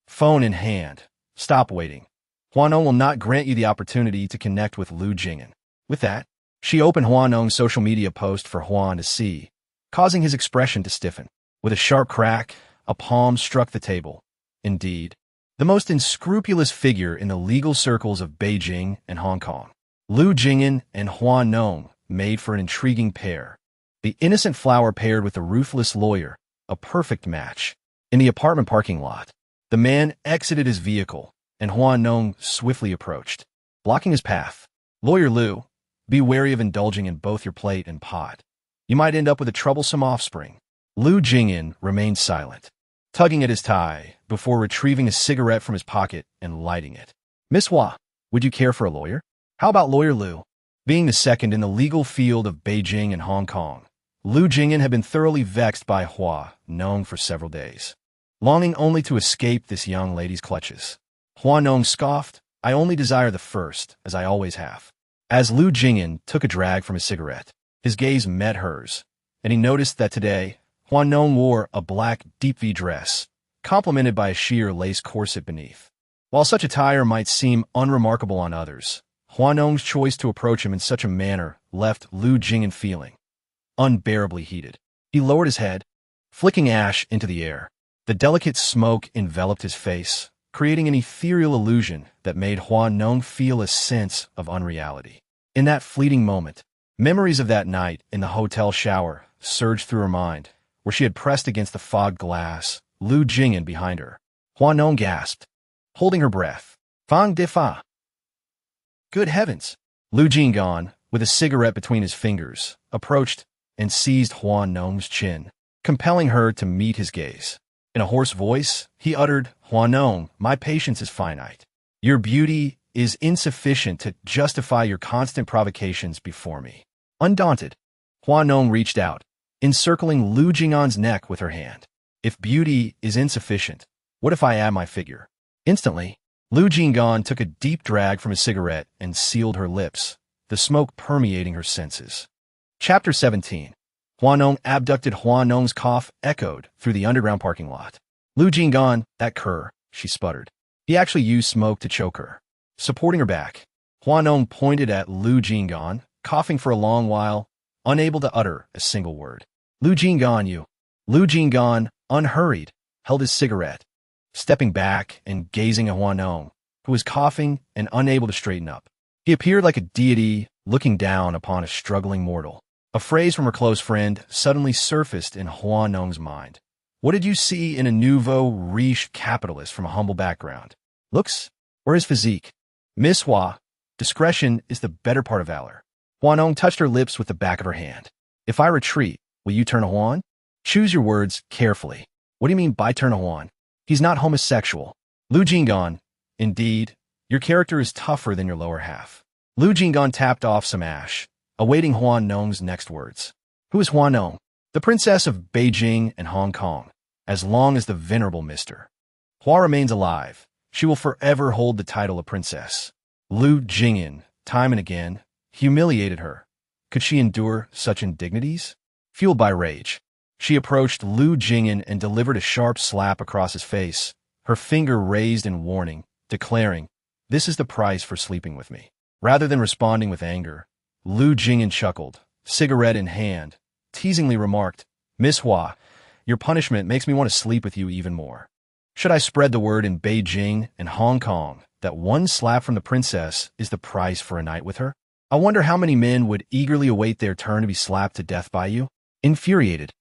Phone in hand. Stop waiting. Hua Nong will not grant you the opportunity to connect with Lu Jing'an. With that, she opened Hua Nong's social media post for Huan to see, causing his expression to stiffen. With a sharp crack, a palm struck the table. Indeed, the most unscrupulous figure in the legal circles of Beijing and Hong Kong. Lu Jing'an and Hua Nong made for an intriguing pair. The innocent flower paired with the ruthless lawyer, a perfect match. In the apartment parking lot, the man exited his vehicle, and Hua Nong swiftly approached, blocking his path. Lawyer Lu, be wary of indulging in both your plate and pot. You might end up with a troublesome offspring. Lu Jing'an remained silent, tugging at his tie before retrieving a cigarette from his pocket and lighting it. Miss Hua, would you care for a lawyer? How about Lawyer Lu? Being the second in the legal field of Beijing and Hong Kong, Lu Jing'an had been thoroughly vexed by Hua Nong for several days, longing only to escape this young lady's clutches. Hua Nong scoffed, I only desire the first, as I always have. As Lu Jing'an took a drag from his cigarette, his gaze met hers, and he noticed that today, Hua Nong wore a black deep V dress, complemented by a sheer lace corset beneath. While such attire might seem unremarkable on others, Hua Nong's choice to approach him in such a manner left Lu Jing'an feeling unbearably heated. He lowered his head, flicking ash into the air. The delicate smoke enveloped his face, creating an ethereal illusion that made Hua Nong feel a sense of unreality. In that fleeting moment, memories of that night in the hotel shower surged through her mind, where she had pressed against the fogged glass, Lu Jing'an behind her. Hua Nong gasped, holding her breath. Fang de fa. Good heavens! Lu Jing'an, with a cigarette between his fingers, approached and seized Hua Nong's chin, compelling her to meet his gaze. In a hoarse voice, he uttered, Hua Nong, my patience is finite. Your beauty is insufficient to justify your constant provocations before me. Undaunted, Hua Nong reached out, encircling Lu Jing'an's neck with her hand. If beauty is insufficient, what if I add my figure? Instantly, Lu Jing'an took a deep drag from his cigarette and sealed her lips, the smoke permeating her senses. Chapter 17. Hua Nong abducted. Hua Nong's cough echoed through the underground parking lot. Lu Jing'an, that cur, she sputtered. He actually used smoke to choke her. Supporting her back, Hua Nong pointed at Lu Jing'an, coughing for a long while, unable to utter a single word. Lu Jing'an, you. Lu Jing'an, unhurried, held his cigarette, stepping back and gazing at Hua Nong, who was coughing and unable to straighten up. He appeared like a deity looking down upon a struggling mortal. A phrase from her close friend suddenly surfaced in Hua Nong's mind. What did you see in a nouveau riche capitalist from a humble background? Looks or his physique? Miss Hua, discretion is the better part of valor. Hua Nong touched her lips with the back of her hand. If I retreat, will you turn a Huan? Choose your words carefully. What do you mean by turn a Huan? He's not homosexual. Lu Jing'an, indeed, your character is tougher than your lower half. Lu Jing'an tapped off some ash, awaiting Hua Nong's next words. Who is Hua Nong? The princess of Beijing and Hong Kong, as long as the venerable Mr. Hua remains alive. She will forever hold the title of princess. Lu Jing'an, time and again, humiliated her. Could she endure such indignities? Fueled by rage, She approached Lu Jing'an and delivered a sharp slap across his face, her finger raised in warning, declaring, "This is the price for sleeping with me." Rather than responding with anger, Lu Jing'an chuckled, cigarette in hand, teasingly remarked, "Miss Hua, your punishment makes me want to sleep with you even more. Should I spread the word in Beijing and Hong Kong that one slap from the princess is the price for a night with her? I wonder how many men would eagerly await their turn to be slapped to death by you?" Infuriated,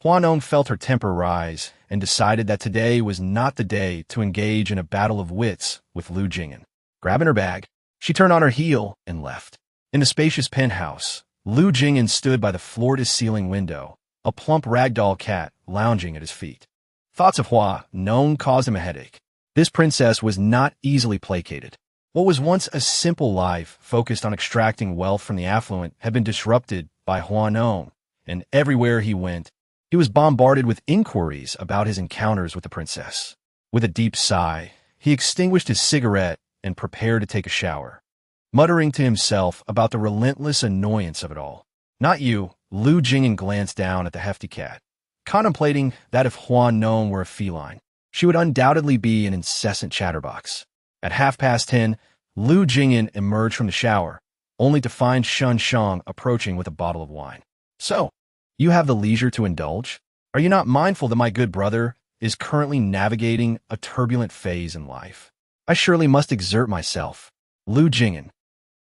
Hua Nong felt her temper rise and decided that today was not the day to engage in a battle of wits with Lu Jing'an. Grabbing her bag, she turned on her heel and left. In the spacious penthouse, Lu Jing'an stood by the floor-to-ceiling window, a plump ragdoll cat lounging at his feet. Thoughts of Hua Nong caused him a headache. This princess was not easily placated. What was once a simple life focused on extracting wealth from the affluent had been disrupted by Hua Nong, and everywhere he went, he was bombarded with inquiries about his encounters with the princess. With a deep sigh, he extinguished his cigarette and prepared to take a shower, muttering to himself about the relentless annoyance of it all. "Not you," Lu Jing'an glanced down at the hefty cat, contemplating that if Hua Nong were a feline, she would undoubtedly be an incessant chatterbox. At 10:30, Lu Jing'an emerged from the shower, only to find Shun Shang approaching with a bottle of wine. "So, you have the leisure to indulge? Are you not mindful that my good brother is currently navigating a turbulent phase in life? I surely must exert myself." Lu Jing'an,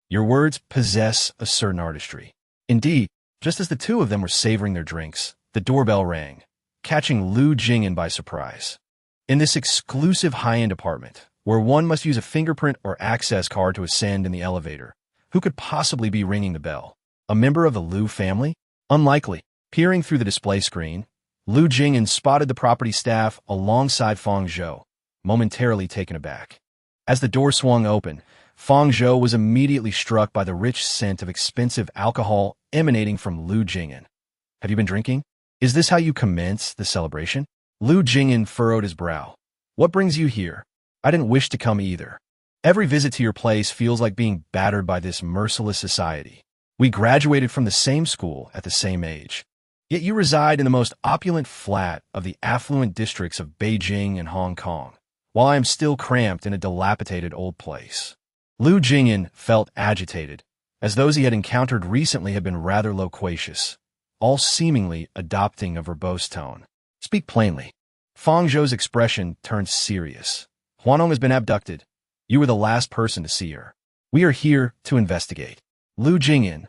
your words possess a certain artistry. Indeed, just as the two of them were savoring their drinks, the doorbell rang, catching Lu Jing'an by surprise. In this exclusive high-end apartment, where one must use a fingerprint or access card to ascend in the elevator, who could possibly be ringing the bell? A member of the Lu family? Unlikely. Peering through the display screen, Lu Jing'an spotted the property staff alongside Feng Zhou, momentarily taken aback. As the door swung open, Feng Zhou was immediately struck by the rich scent of expensive alcohol emanating from Lu Jing'an. "Have you been drinking? Is this how you commence the celebration?" Lu Jing'an furrowed his brow. "What brings you here? I didn't wish to come either. Every visit to your place feels like being battered by this merciless society. We graduated from the same school at the same age. Yet you reside in the most opulent flat of the affluent districts of Beijing and Hong Kong, while I am still cramped in a dilapidated old place." Lu Jing'an felt agitated, as those he had encountered recently had been rather loquacious, all seemingly adopting a verbose tone. "Speak plainly." Feng Zhou's expression turned serious. "Hua Nong has been abducted. You were the last person to see her. We are here to investigate." Lu Jing'an,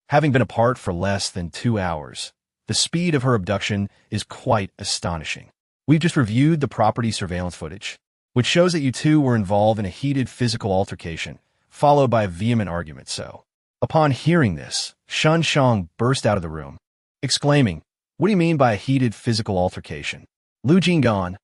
having been apart for less than 2 hours, the speed of her abduction is quite astonishing. "We've just reviewed the property surveillance footage, which shows that you two were involved in a heated physical altercation, followed by a vehement argument, so." Upon hearing this, Shun Shang burst out of the room, exclaiming, "What do you mean by a heated physical altercation?" Lu Jing'an.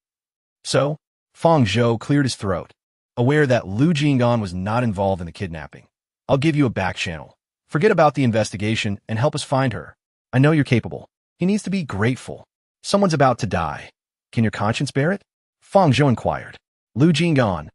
So, Feng Zhou cleared his throat, aware that Lu Jing'an was not involved in the kidnapping. "I'll give you a back channel. Forget about the investigation and help us find her. I know you're capable." He needs to be grateful. Someone's about to die. Can your conscience bear it? Feng Zhou inquired. Lu Jing'an.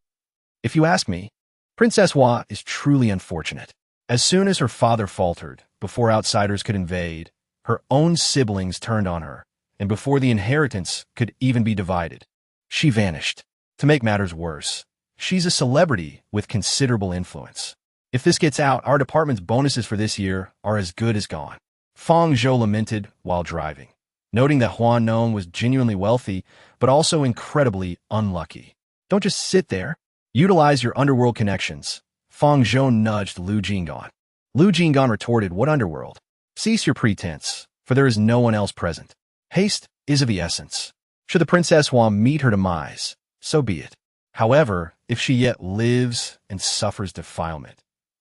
If you ask me, Princess Hua is truly unfortunate. As soon as her father faltered, before outsiders could invade, her own siblings turned on her, and before the inheritance could even be divided, she vanished. To make matters worse, she's a celebrity with considerable influence. If this gets out, our department's bonuses for this year are as good as gone. Feng Zhou lamented while driving, noting that Hua Nong was genuinely wealthy, but also incredibly unlucky. Don't just sit there. Utilize your underworld connections. Feng Zhou nudged Lu Jing'an. Lu Jing'an retorted, "What underworld? Cease your pretense, for there is no one else present. Haste is of the essence. Should the Princess Hua meet her demise, so be it. However, if she yet lives and suffers defilement,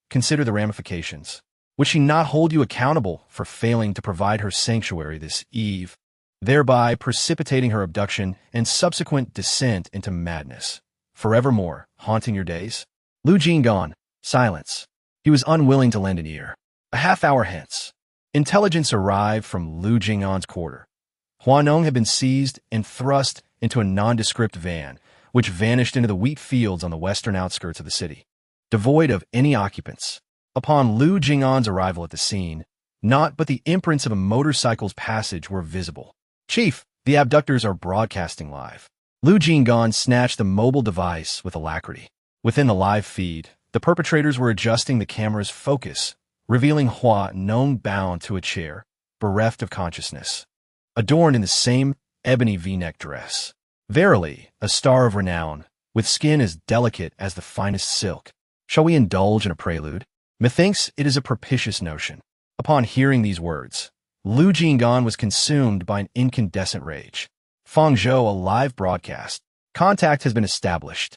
consider the ramifications. Would she not hold you accountable for failing to provide her sanctuary this eve, thereby precipitating her abduction and subsequent descent into madness, forevermore haunting your days?" Lu Jing'an. Silence. He was unwilling to lend an ear. A half-hour hence, intelligence arrived from Lu Jing'an's quarter. Hua Nong had been seized and thrust into a nondescript van, which vanished into the wheat fields on the western outskirts of the city, devoid of any occupants. Upon Lu Jing'an's arrival at the scene, naught but the imprints of a motorcycle's passage were visible. Chief, the abductors are broadcasting live. Lu Jing'an snatched the mobile device with alacrity. Within the live feed, the perpetrators were adjusting the camera's focus, revealing Hua Nong bound to a chair, bereft of consciousness, adorned in the same ebony V-neck dress. Verily, a star of renown, with skin as delicate as the finest silk. Shall we indulge in a prelude? Methinks it is a propitious notion. Upon hearing these words, Lu Jing'an was consumed by an incandescent rage. Fangzhou, a live broadcast. Contact has been established.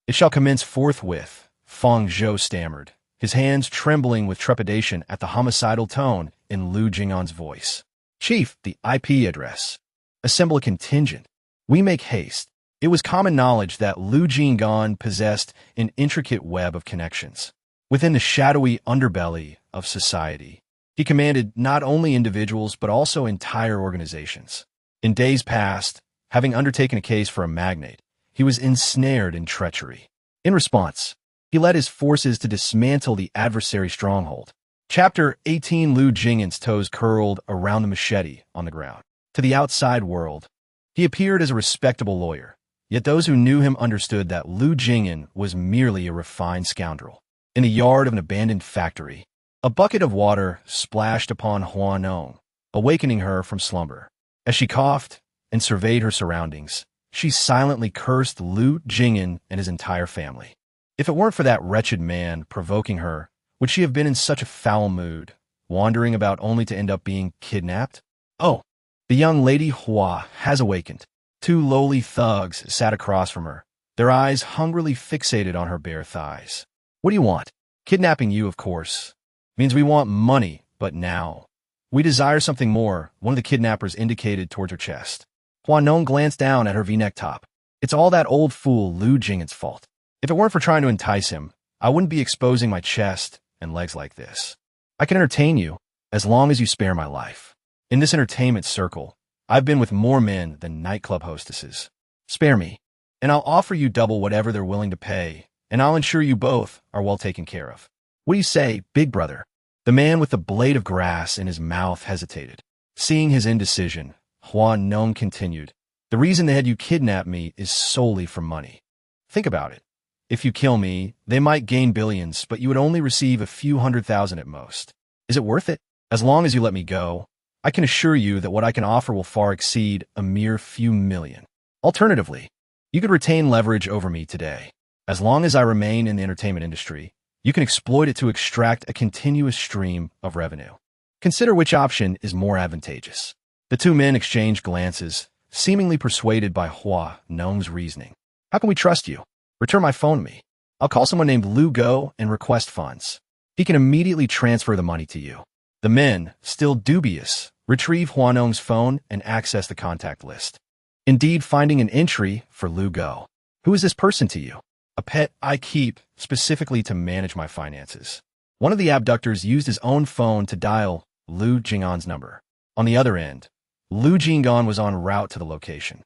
It shall commence forthwith, Fangzhou stammered, his hands trembling with trepidation at the homicidal tone in Lu Jing'an's voice. Chief, the IP address. Assemble a contingent. We make haste. It was common knowledge that Lu Jing'an possessed an intricate web of connections. Within the shadowy underbelly of society, he commanded not only individuals but also entire organizations. In days past, having undertaken a case for a magnate, he was ensnared in treachery. In response, he led his forces to dismantle the adversary stronghold. Chapter 18. Lu Jing'an's toes curled around the machete on the ground. To the outside world, he appeared as a respectable lawyer, yet those who knew him understood that Lu Jing'an was merely a refined scoundrel. In the yard of an abandoned factory, a bucket of water splashed upon Hua Nong, awakening her from slumber. As she coughed and surveyed her surroundings, she silently cursed Lu Jing'an and his entire family. If it weren't for that wretched man provoking her, would she have been in such a foul mood, wandering about only to end up being kidnapped? Oh, the young lady Hua has awakened. Two lowly thugs sat across from her, their eyes hungrily fixated on her bare thighs. What do you want? Kidnapping you, of course. Means we want money, but now. We desire something more, one of the kidnappers indicated towards her chest. Hua Nong glanced down at her V-neck top. It's all that old fool Lu Jing'an's fault. If it weren't for trying to entice him, I wouldn't be exposing my chest and legs like this. I can entertain you, as long as you spare my life. In this entertainment circle, I've been with more men than nightclub hostesses. Spare me, and I'll offer you double whatever they're willing to pay, and I'll ensure you both are well taken care of. What do you say, big brother? The man with the blade of grass in his mouth hesitated. Seeing his indecision, Hua Nong continued, the reason they had you kidnap me is solely for money. Think about it. If you kill me, they might gain billions, but you would only receive a few 100,000 at most. Is it worth it? As long as you let me go, I can assure you that what I can offer will far exceed a mere few million. Alternatively, you could retain leverage over me today. As long as I remain in the entertainment industry, you can exploit it to extract a continuous stream of revenue. Consider which option is more advantageous. The two men exchanged glances, seemingly persuaded by Hua Nong's reasoning. How can we trust you? Return my phone to me. I'll call someone named Lu Go and request funds. He can immediately transfer the money to you. The men, still dubious, retrieve Hua Nong's phone and access the contact list. Indeed, finding an entry for Lu Go. Who is this person to you? A pet I keep specifically to manage my finances. One of the abductors used his own phone to dial Lu Jing'an's number. On the other end, Lu Jing'an was en route to the location.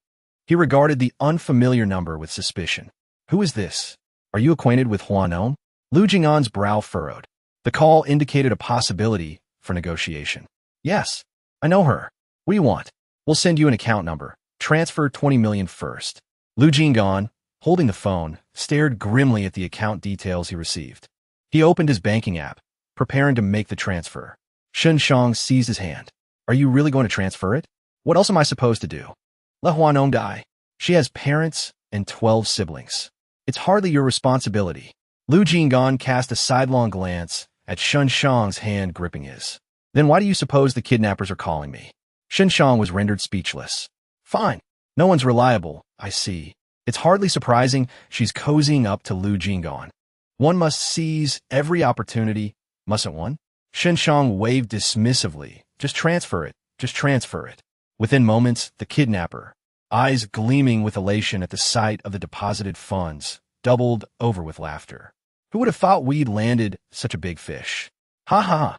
He regarded the unfamiliar number with suspicion. Who is this? Are you acquainted with Hua Nong? Lu Jing'an's brow furrowed. The call indicated a possibility for negotiation. Yes, I know her. What do you want? We'll send you an account number. Transfer 20 million first. Lu Jing'an, holding the phone, stared grimly at the account details he received. He opened his banking app, preparing to make the transfer. Shen Shang seized his hand. Are you really going to transfer it? What else am I supposed to do? Let Hua Nong die. She has parents and 12 siblings. It's hardly your responsibility. Lu Jing'an cast a sidelong glance at Shen Shang's hand gripping his. Then why do you suppose the kidnappers are calling me? Shen Shang was rendered speechless. Fine. No one's reliable, I see. It's hardly surprising she's cozying up to Lu Jing'an. One must seize every opportunity, mustn't one? Shen Shang waved dismissively. Just transfer it. Just transfer it. Within moments, the kidnapper, eyes gleaming with elation at the sight of the deposited funds, doubled over with laughter. Who would have thought we'd landed such a big fish? Ha ha.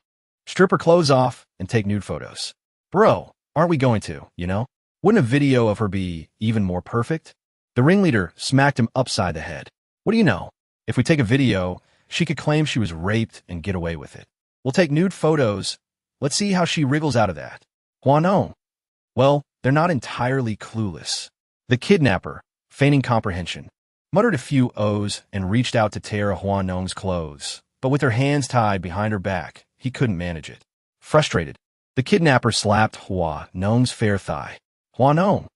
Strip her clothes off and take nude photos. Bro, aren't we going to, you know? Wouldn't a video of her be even more perfect? The ringleader smacked him upside the head. What do you know? If we take a video, she could claim she was raped and get away with it. We'll take nude photos. Let's see how she wriggles out of that. Hua Nong. Well, they're not entirely clueless. The kidnapper, feigning comprehension, muttered a few O's and reached out to tear Hua Nong's clothes, but with her hands tied behind her back, he couldn't manage it. Frustrated, the kidnapper slapped Hua Nong's fair thigh. Hua Nong!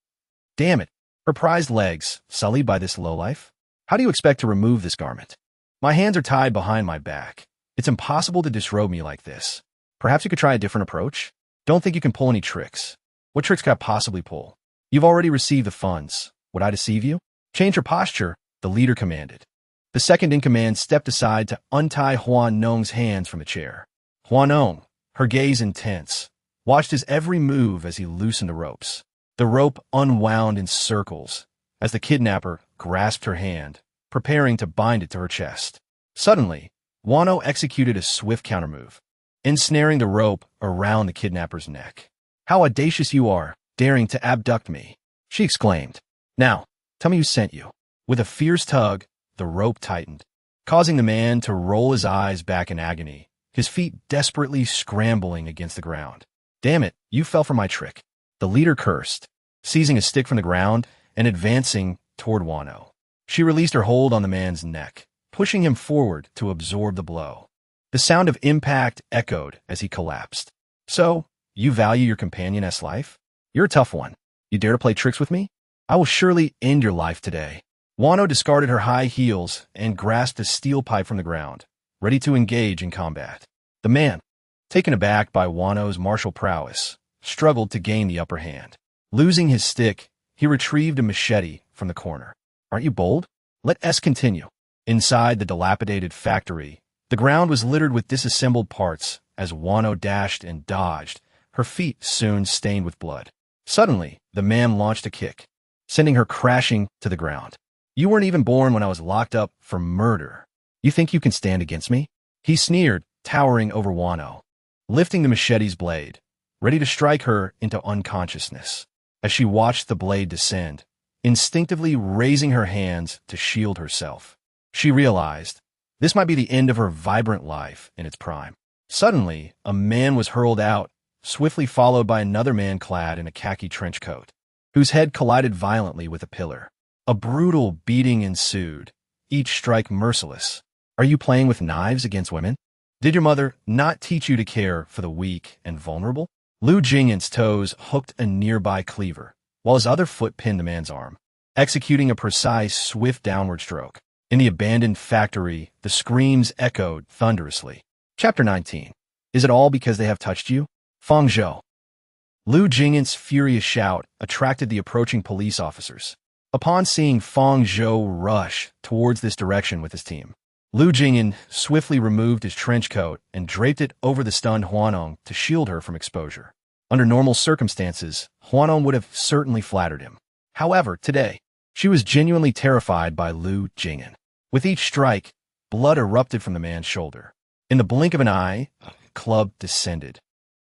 Damn it! Her prized legs, sullied by this lowlife? How do you expect to remove this garment? My hands are tied behind my back. It's impossible to disrobe me like this. Perhaps you could try a different approach? Don't think you can pull any tricks. What tricks could I possibly pull? You've already received the funds. Would I deceive you? Change your posture, the leader commanded. The second in command stepped aside to untie Hua Nong's hands from a chair. Hua Nong, her gaze intense, watched his every move as he loosened the ropes. The rope unwound in circles as the kidnapper grasped her hand, preparing to bind it to her chest. Suddenly, Hua Nong executed a swift countermove, ensnaring the rope around the kidnapper's neck. How audacious you are, daring to abduct me, she exclaimed. Now, tell me who sent you. With a fierce tug, the rope tightened, causing the man to roll his eyes back in agony, his feet desperately scrambling against the ground. Damn it, you fell for my trick. The leader cursed, seizing a stick from the ground and advancing toward Hua Nong. She released her hold on the man's neck, pushing him forward to absorb the blow. The sound of impact echoed as he collapsed. So, you value your companioness life? You're a tough one. You dare to play tricks with me? I will surely end your life today. Hua Nong discarded her high heels and grasped a steel pipe from the ground, ready to engage in combat. The man, taken aback by Hua Nong's martial prowess, struggled to gain the upper hand. Losing his stick, he retrieved a machete from the corner. Aren't you bold? Let us continue. Inside the dilapidated factory, the ground was littered with disassembled parts as Hua Nong dashed and dodged, her feet soon stained with blood. Suddenly, the man launched a kick, sending her crashing to the ground. You weren't even born when I was locked up for murder. You think you can stand against me? He sneered, towering over Hua Nong, lifting the machete's blade, ready to strike her into unconsciousness. As she watched the blade descend, instinctively raising her hands to shield herself, she realized this might be the end of her vibrant life in its prime. Suddenly, a man was hurled out, swiftly followed by another man clad in a khaki trench coat, whose head collided violently with a pillar. A brutal beating ensued, each strike merciless. Are you playing with knives against women? Did your mother not teach you to care for the weak and vulnerable? Lu Jing'an's toes hooked a nearby cleaver, while his other foot pinned the man's arm, executing a precise, swift downward stroke. In the abandoned factory, the screams echoed thunderously. Chapter 19. Is it all because they have touched you? Feng Zhou. Lu Jing'an's furious shout attracted the approaching police officers. Upon seeing Feng Zhou rush towards this direction with his team, Lu Jing'an swiftly removed his trench coat and draped it over the stunned Hua Nong to shield her from exposure. Under normal circumstances, Hua Nong would have certainly flattered him. However, today, she was genuinely terrified by Lu Jing'an. With each strike, blood erupted from the man's shoulder. In the blink of an eye, a club descended,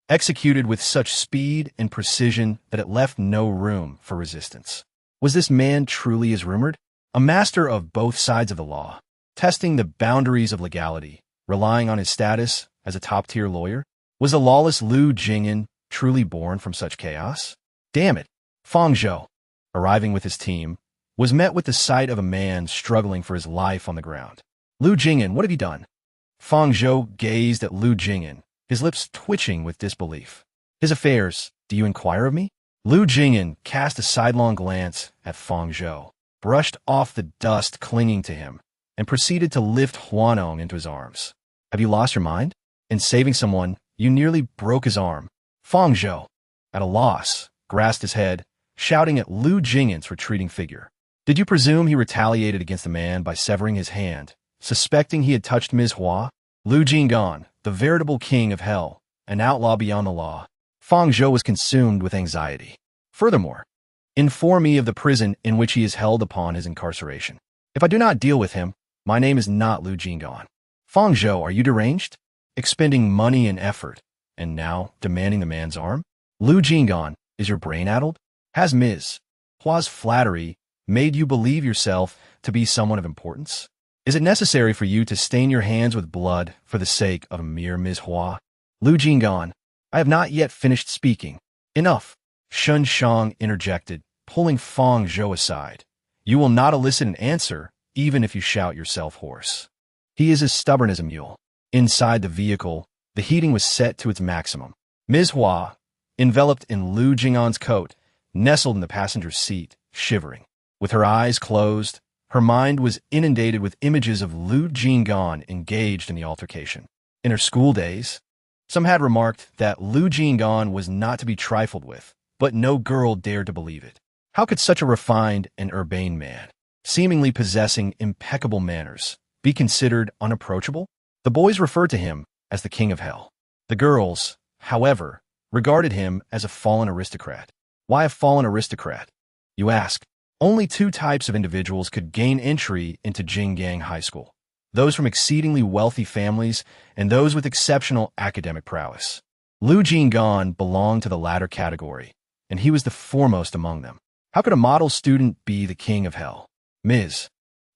executed with such speed and precision that it left no room for resistance. Was this man truly as rumored? A master of both sides of the law, testing the boundaries of legality, relying on his status as a top-tier lawyer? Was the lawless Lu Jing'an truly born from such chaos? Damn it! Feng Zhou, arriving with his team, was met with the sight of a man struggling for his life on the ground. Lu Jing'an, what have you done? Feng Zhou gazed at Lu Jing'an, his lips twitching with disbelief. His affairs, do you inquire of me? Lu Jing'an cast a sidelong glance at Feng Zhou, brushed off the dust clinging to him, and proceeded to lift Hua Nong into his arms. Have you lost your mind? In saving someone, you nearly broke his arm. Feng Zhou, at a loss, grasped his head, shouting at Lu Jing'an's retreating figure. Did you presume he retaliated against the man by severing his hand, suspecting he had touched Ms. Hua? Lu Jing'an, the veritable king of hell, an outlaw beyond the law. Feng Zhou was consumed with anxiety. Furthermore, inform me of the prison in which he is held upon his incarceration. If I do not deal with him, my name is not Lu Jing'an. Feng Zhou, are you deranged? Expending money and effort, and now demanding the man's arm? Lu Jing'an, is your brain addled? Has Ms. Hua's flattery made you believe yourself to be someone of importance? Is it necessary for you to stain your hands with blood for the sake of a mere Ms. Hua? Lu Jing'an, I have not yet finished speaking. Enough. Shun Shang interjected, pulling Feng Zhou aside. You will not elicit an answer, even if you shout yourself hoarse. He is as stubborn as a mule. Inside the vehicle, the heating was set to its maximum. Ms. Hua, enveloped in Lu Jing'an's coat, nestled in the passenger's seat, shivering. With her eyes closed, her mind was inundated with images of Lu Jing'an engaged in the altercation. In her school days, some had remarked that Lu Jing'an was not to be trifled with, but no girl dared to believe it. How could such a refined and urbane man, seemingly possessing impeccable manners, be considered unapproachable? The boys referred to him as the king of hell. The girls, however, regarded him as a fallen aristocrat. Why a fallen aristocrat? You ask. Only two types of individuals could gain entry into Jinggang High School: those from exceedingly wealthy families and those with exceptional academic prowess. Lu Jing'an belonged to the latter category, and he was the foremost among them. How could a model student be the king of hell? Ms.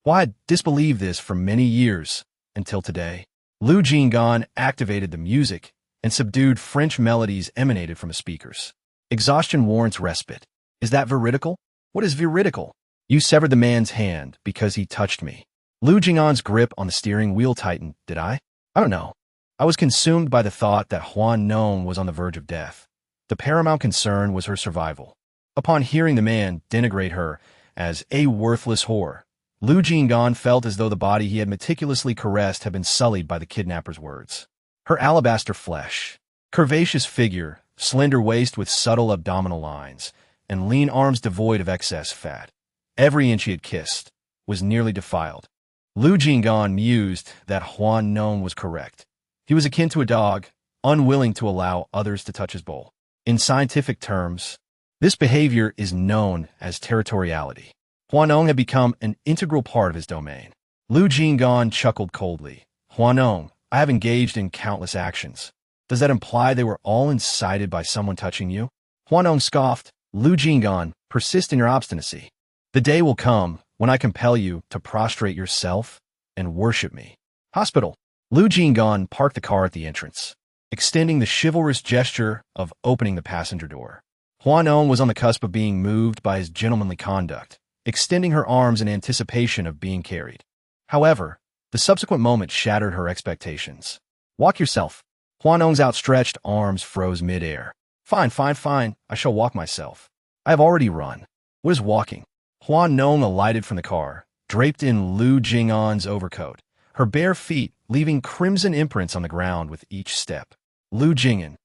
Hua had disbelieved this for many years, until today. Lu Jing'an activated the music, and subdued French melodies emanated from the speakers. Exhaustion warrants respite. Is that veridical? What is veridical? You severed the man's hand because he touched me. Lu Jing'an's grip on the steering wheel tightened, did I? I don't know. I was consumed by the thought that Hua Nong was on the verge of death. The paramount concern was her survival. Upon hearing the man denigrate her as a worthless whore, Lu Jing'an felt as though the body he had meticulously caressed had been sullied by the kidnapper's words. Her alabaster flesh, curvaceous figure, slender waist with subtle abdominal lines, and lean arms devoid of excess fat. Every inch he had kissed was nearly defiled. Lu Jing'an mused that Hua Nong was correct. He was akin to a dog, unwilling to allow others to touch his bowl. In scientific terms, this behavior is known as territoriality. Hua Nong had become an integral part of his domain. Lu Jing'an chuckled coldly. Hua Nong, I have engaged in countless actions. Does that imply they were all incited by someone touching you? Hua Nong scoffed. Lu Jing'an, persist in your obstinacy. The day will come when I compel you to prostrate yourself and worship me. Hospital. Lu Jing'an parked the car at the entrance, extending the chivalrous gesture of opening the passenger door. Hua Nong was on the cusp of being moved by his gentlemanly conduct, extending her arms in anticipation of being carried. However, the subsequent moment shattered her expectations. Walk yourself. Hua Nong's outstretched arms froze mid-air. Fine, fine, fine. I shall walk myself. I have already run. What is walking? Hua Nong alighted from the car, draped in Lu Jing'an's overcoat, her bare feet leaving crimson imprints on the ground with each step. Lu Jing'an.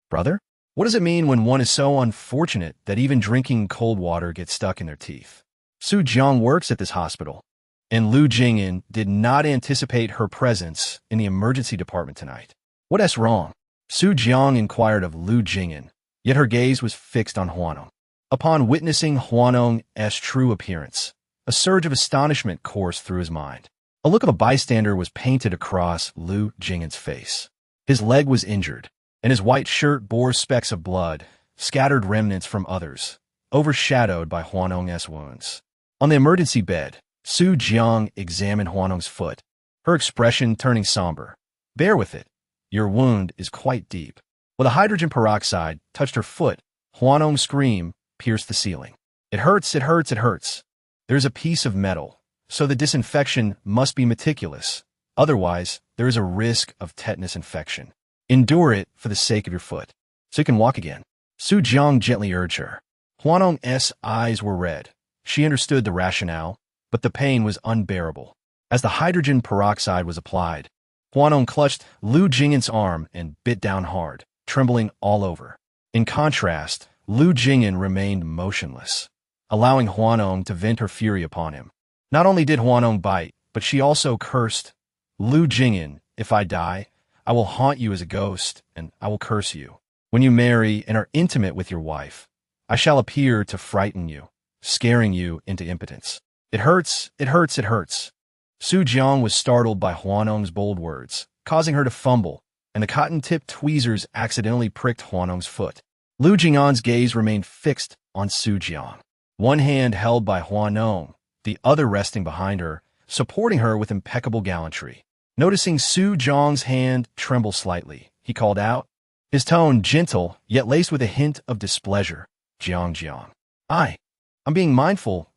Brother? What does it mean when one is so unfortunate that even drinking cold water gets stuck in their teeth? Su Jiang works at this hospital, and Lu Jing'an did not anticipate her presence in the emergency department tonight. What's wrong? Su Jiang inquired of Lu Jing'an, yet her gaze was fixed on Hua Nong. Upon witnessing Hua Nong's true appearance, a surge of astonishment coursed through his mind. A look of a bystander was painted across Lu Jing'an's face. His leg was injured, and his white shirt bore specks of blood, scattered remnants from others, overshadowed by Hua Nong's wounds. On the emergency bed, Su Jiang examined Hua Nong's foot, her expression turning somber. Bear with it. Your wound is quite deep. When the hydrogen peroxide touched her foot, Hua Nong's scream pierced the ceiling. It hurts, it hurts, it hurts. There's a piece of metal, so the disinfection must be meticulous. Otherwise, there is a risk of tetanus infection. Endure it for the sake of your foot, so you can walk again. Su Jiang gently urged her. Hua Nong's eyes were red. She understood the rationale, but the pain was unbearable. As the hydrogen peroxide was applied, Hua Nong clutched Lu Jing'an's arm and bit down hard, trembling all over. In contrast, Lu Jing'an remained motionless, allowing Hua Nong to vent her fury upon him. Not only did Hua Nong bite, but she also cursed. Lu Jing'an, if I die, I will haunt you as a ghost, and I will curse you. When you marry and are intimate with your wife, I shall appear to frighten you, scaring you into impotence. It hurts, it hurts, it hurts. Su Jiang was startled by Hua Nong's bold words, causing her to fumble, and the cotton-tipped tweezers accidentally pricked Hua Nong's foot. Lu Jing'an's gaze remained fixed on Su Jiang, one hand held by Hua Nong, the other resting behind her, supporting her with impeccable gallantry. Noticing Su Jiang's hand tremble slightly, he called out, his tone gentle yet laced with a hint of displeasure. Jiang. I'm being mindful,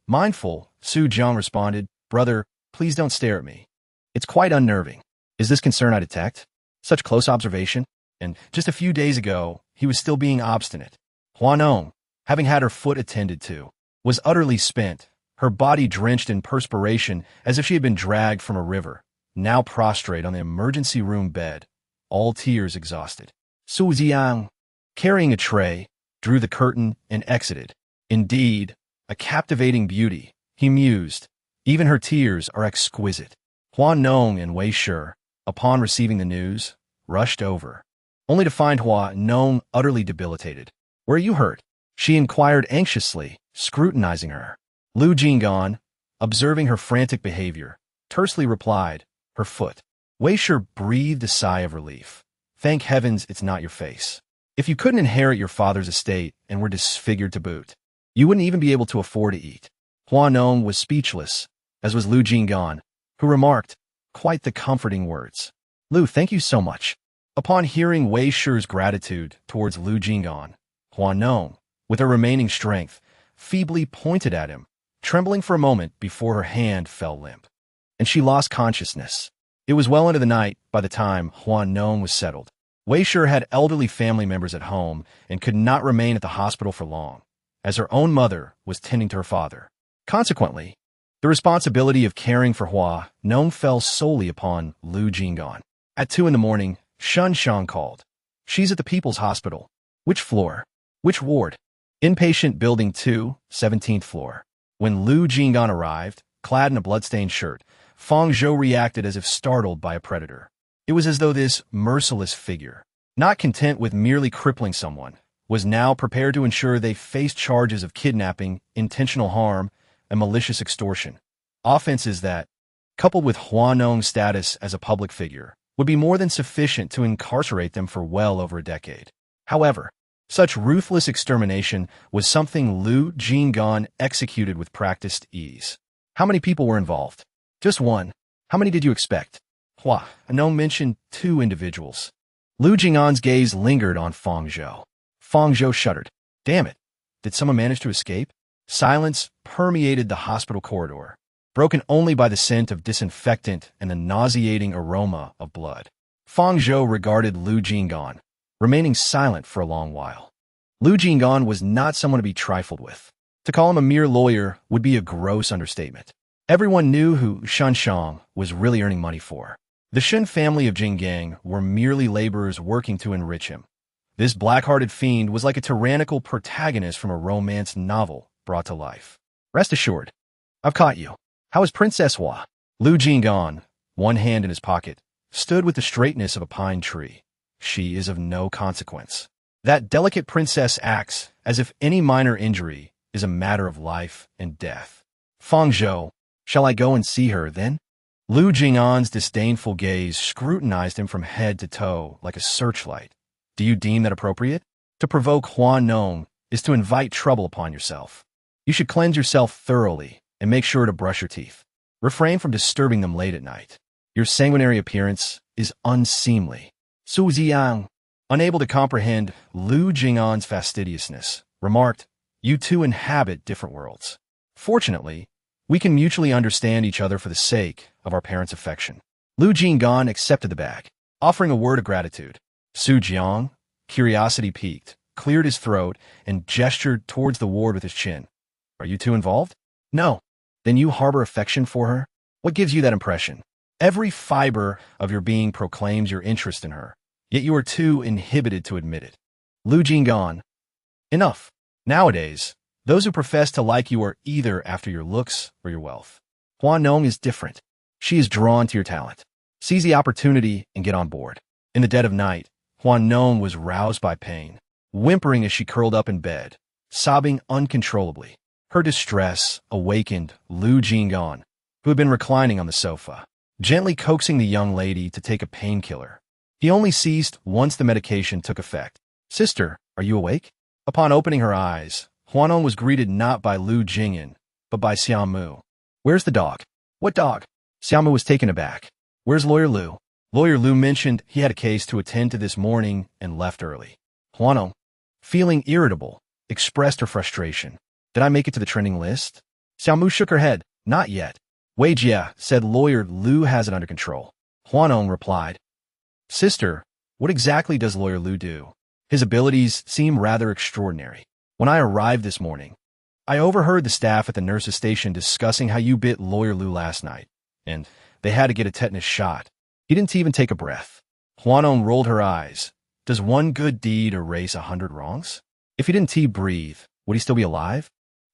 Su Jiang responded. Brother, please don't stare at me. It's quite unnerving. Is this concern I detect? Such close observation? And just a few days ago, he was still being obstinate. Hua Nong, having had her foot attended to, was utterly spent, her body drenched in perspiration as if she had been dragged from a river, now prostrate on the emergency room bed, all tears exhausted. Su Jiang, carrying a tray, drew the curtain and exited. Indeed, a captivating beauty, he mused. Even her tears are exquisite. Hua Nong and Wei Shi, upon receiving the news, rushed over, only to find Hua Nong utterly debilitated. Where are you hurt? She inquired anxiously, scrutinizing her. Lu Jing'an, observing her frantic behavior, tersely replied, her foot. Wei Shi breathed a sigh of relief. Thank heavens it's not your face. If you couldn't inherit your father's estate and were disfigured to boot, you wouldn't even be able to afford to eat. Hua Nong was speechless, as was Lu Jing'an, who remarked, quite the comforting words. Lu, thank you so much. Upon hearing Wei Shi's gratitude towards Lu Jing'an, Hua Nong, with her remaining strength, feebly pointed at him, trembling for a moment before her hand fell limp. And she lost consciousness. It was well into the night by the time Hua Nong was settled. Wei Shi had elderly family members at home and could not remain at the hospital for long, as her own mother was tending to her father. Consequently, the responsibility of caring for Hua Nong fell solely upon Lu Jing'an. At 2 a.m, Shun Shang called. She's at the People's Hospital. Which floor? Which ward? Inpatient Building 2, 17th floor. When Lu Jing'an arrived, clad in a bloodstained shirt, Feng Zhou reacted as if startled by a predator. It was as though this merciless figure, not content with merely crippling someone, was now prepared to ensure they faced charges of kidnapping, intentional harm, and malicious extortion. Offenses that, coupled with Hua Nong's status as a public figure, would be more than sufficient to incarcerate them for well over a decade. However, such ruthless extermination was something Lu Jing'an executed with practiced ease. How many people were involved? Just one. How many did you expect? Hua Nong mentioned 2 individuals. Lu Jing'an's gaze lingered on Feng Zhou. Feng Zhou shuddered. Damn it. Did someone manage to escape? Silence permeated the hospital corridor, broken only by the scent of disinfectant and the nauseating aroma of blood. Feng Zhou regarded Lu Jing'an, remaining silent for a long while. Lu Jing'an was not someone to be trifled with. To call him a mere lawyer would be a gross understatement. Everyone knew who Shun Shang was really earning money for. The Shun family of Jinggang were merely laborers working to enrich him. This black-hearted fiend was like a tyrannical protagonist from a romance novel brought to life. Rest assured, I've caught you. How is Princess Hua? Lu Jing'an, one hand in his pocket, stood with the straightness of a pine tree. She is of no consequence. That delicate princess acts as if any minor injury is a matter of life and death. Feng Zhou, shall I go and see her, then? Lu Jing'an's disdainful gaze scrutinized him from head to toe like a searchlight. Do you deem that appropriate? To provoke Hua Nong is to invite trouble upon yourself. You should cleanse yourself thoroughly and make sure to brush your teeth. Refrain from disturbing them late at night. Your sanguinary appearance is unseemly. Su Jiang, unable to comprehend Lu Jing'an's fastidiousness, remarked, You two inhabit different worlds. Fortunately, we can mutually understand each other for the sake of our parents' affection. Lu Jing'an accepted the bag, offering a word of gratitude. Su Jiang, curiosity piqued, cleared his throat and gestured towards the ward with his chin. Are you two involved? No. Then you harbor affection for her? What gives you that impression? Every fiber of your being proclaims your interest in her, yet you are too inhibited to admit it. Lu Jing'an. Enough. Nowadays, those who profess to like you are either after your looks or your wealth. Hua Nong is different. She is drawn to your talent. Seize the opportunity and get on board. In the dead of night, Hua Nong was roused by pain, whimpering as she curled up in bed, sobbing uncontrollably. Her distress awakened Lu Jing'an, who had been reclining on the sofa, gently coaxing the young lady to take a painkiller. He only ceased once the medication took effect. Sister, are you awake? Upon opening her eyes, Hua Nong was greeted not by Lu Jing'an, but by Xiaomu. Where's the dog? What dog? Xiaomu was taken aback. Where's Lawyer Lu? Lawyer Lu mentioned he had a case to attend to this morning and left early. Hua Nong, feeling irritable, expressed her frustration. Did I make it to the trending list? Xiaomu shook her head. Not yet. Wei Jia said lawyer Lu has it under control. Hua Nong replied. Sister, what exactly does lawyer Lu do? His abilities seem rather extraordinary. When I arrived this morning, I overheard the staff at the nurse's station discussing how you bit lawyer Lu last night, and they had to get a tetanus shot. He didn't even take a breath. Hua Nong rolled her eyes. Does one good deed erase 100 wrongs? If he didn't breathe, would he still be alive?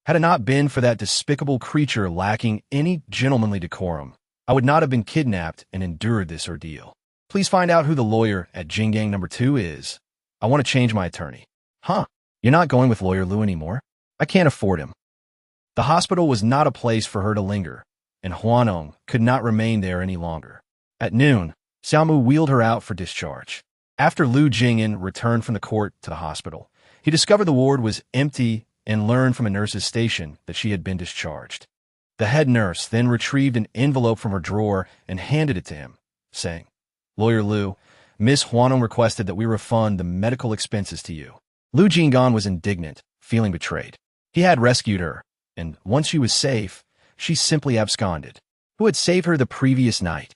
Had it not been for that despicable creature lacking any gentlemanly decorum, I would not have been kidnapped and endured this ordeal. Please find out who the lawyer at Jinggang number 2 is. I want to change my attorney. Huh? You're not going with lawyer Lu anymore? I can't afford him. The hospital was not a place for her to linger, and Hua Nong could not remain there any longer. At noon, Xiaomu wheeled her out for discharge. After Lu Jing'an returned from the court to the hospital, he discovered the ward was empty and learned from a nurse's station that she had been discharged. The head nurse then retrieved an envelope from her drawer and handed it to him, saying, Lawyer Lu, Miss Hua Nong requested that we refund the medical expenses to you. Lu Jing'an was indignant, feeling betrayed. He had rescued her, and once she was safe, she simply absconded. Who had saved her the previous night?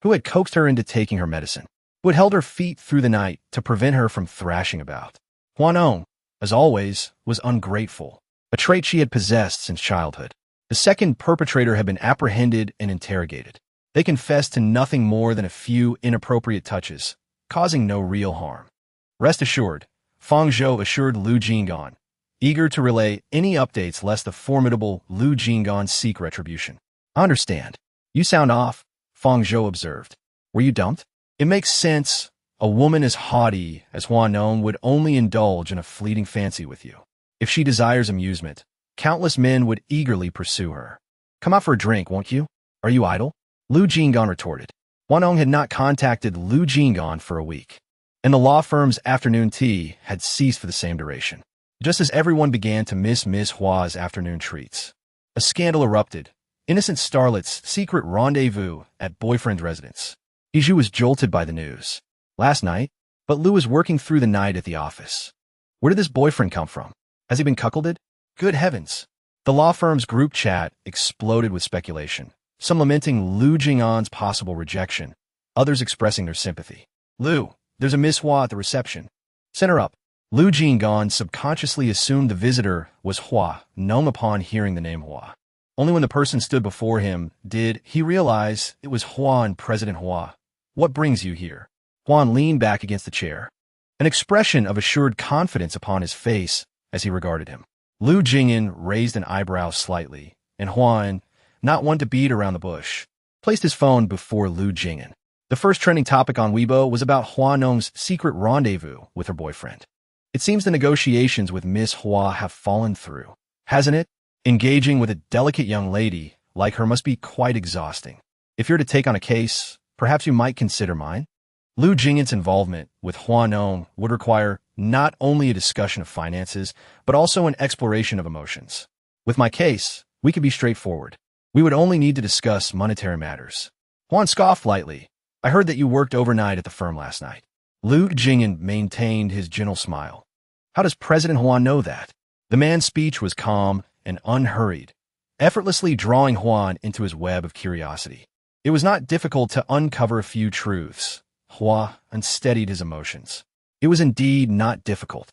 Who had coaxed her into taking her medicine? Who had held her feet through the night to prevent her from thrashing about? Hua Nong, as always, was ungrateful, a trait she had possessed since childhood. The second perpetrator had been apprehended and interrogated. They confessed to nothing more than a few inappropriate touches, causing no real harm. Rest assured, Feng Zhou assured Lu Jing'an, eager to relay any updates lest the formidable Lu Jing'an seek retribution. I understand. You sound off, Feng Zhou observed. Were you dumped? It makes sense. A woman as haughty as Hua Nong would only indulge in a fleeting fancy with you. If she desires amusement, countless men would eagerly pursue her. Come out for a drink, won't you? Are you idle? Lu Jing'an retorted. Hua Nong had not contacted Lu Jing'an for a week, and the law firm's afternoon tea had ceased for the same duration. Just as everyone began to miss Miss Hua's afternoon treats, a scandal erupted. Innocent starlet's secret rendezvous at boyfriend's residence. Iju was jolted by the news. Last night, but Lu was working through the night at the office. Where did this boyfriend come from? Has he been cuckolded? Good heavens. The law firm's group chat exploded with speculation, some lamenting Lu Jing'an's possible rejection, others expressing their sympathy. Lu, there's a Miss Hua at the reception. Send her up. Lu Jing'an subconsciously assumed the visitor was Hua Nong upon hearing the name Hua. Only when the person stood before him did he realize it was Huan President Hua. What brings you here? Huan leaned back against the chair, an expression of assured confidence upon his face as he regarded him. Lu Jing'an raised an eyebrow slightly, and Huan, not one to beat around the bush, placed his phone before Lu Jing'an. The first trending topic on Weibo was about Hua Nong's secret rendezvous with her boyfriend. It seems the negotiations with Miss Hua have fallen through, hasn't it? Engaging with a delicate young lady like her must be quite exhausting. If you're to take on a case, perhaps you might consider mine. Lu Jing'an's involvement with Hua Nong would require not only a discussion of finances, but also an exploration of emotions. With my case, we could be straightforward. We would only need to discuss monetary matters. Huan scoffed lightly. I heard that you worked overnight at the firm last night. Lu Jing'an maintained his gentle smile. How does President Huan know that? The man's speech was calm and unhurried, effortlessly drawing Huan into his web of curiosity. It was not difficult to uncover a few truths. Hua unsteadied his emotions. It was indeed not difficult.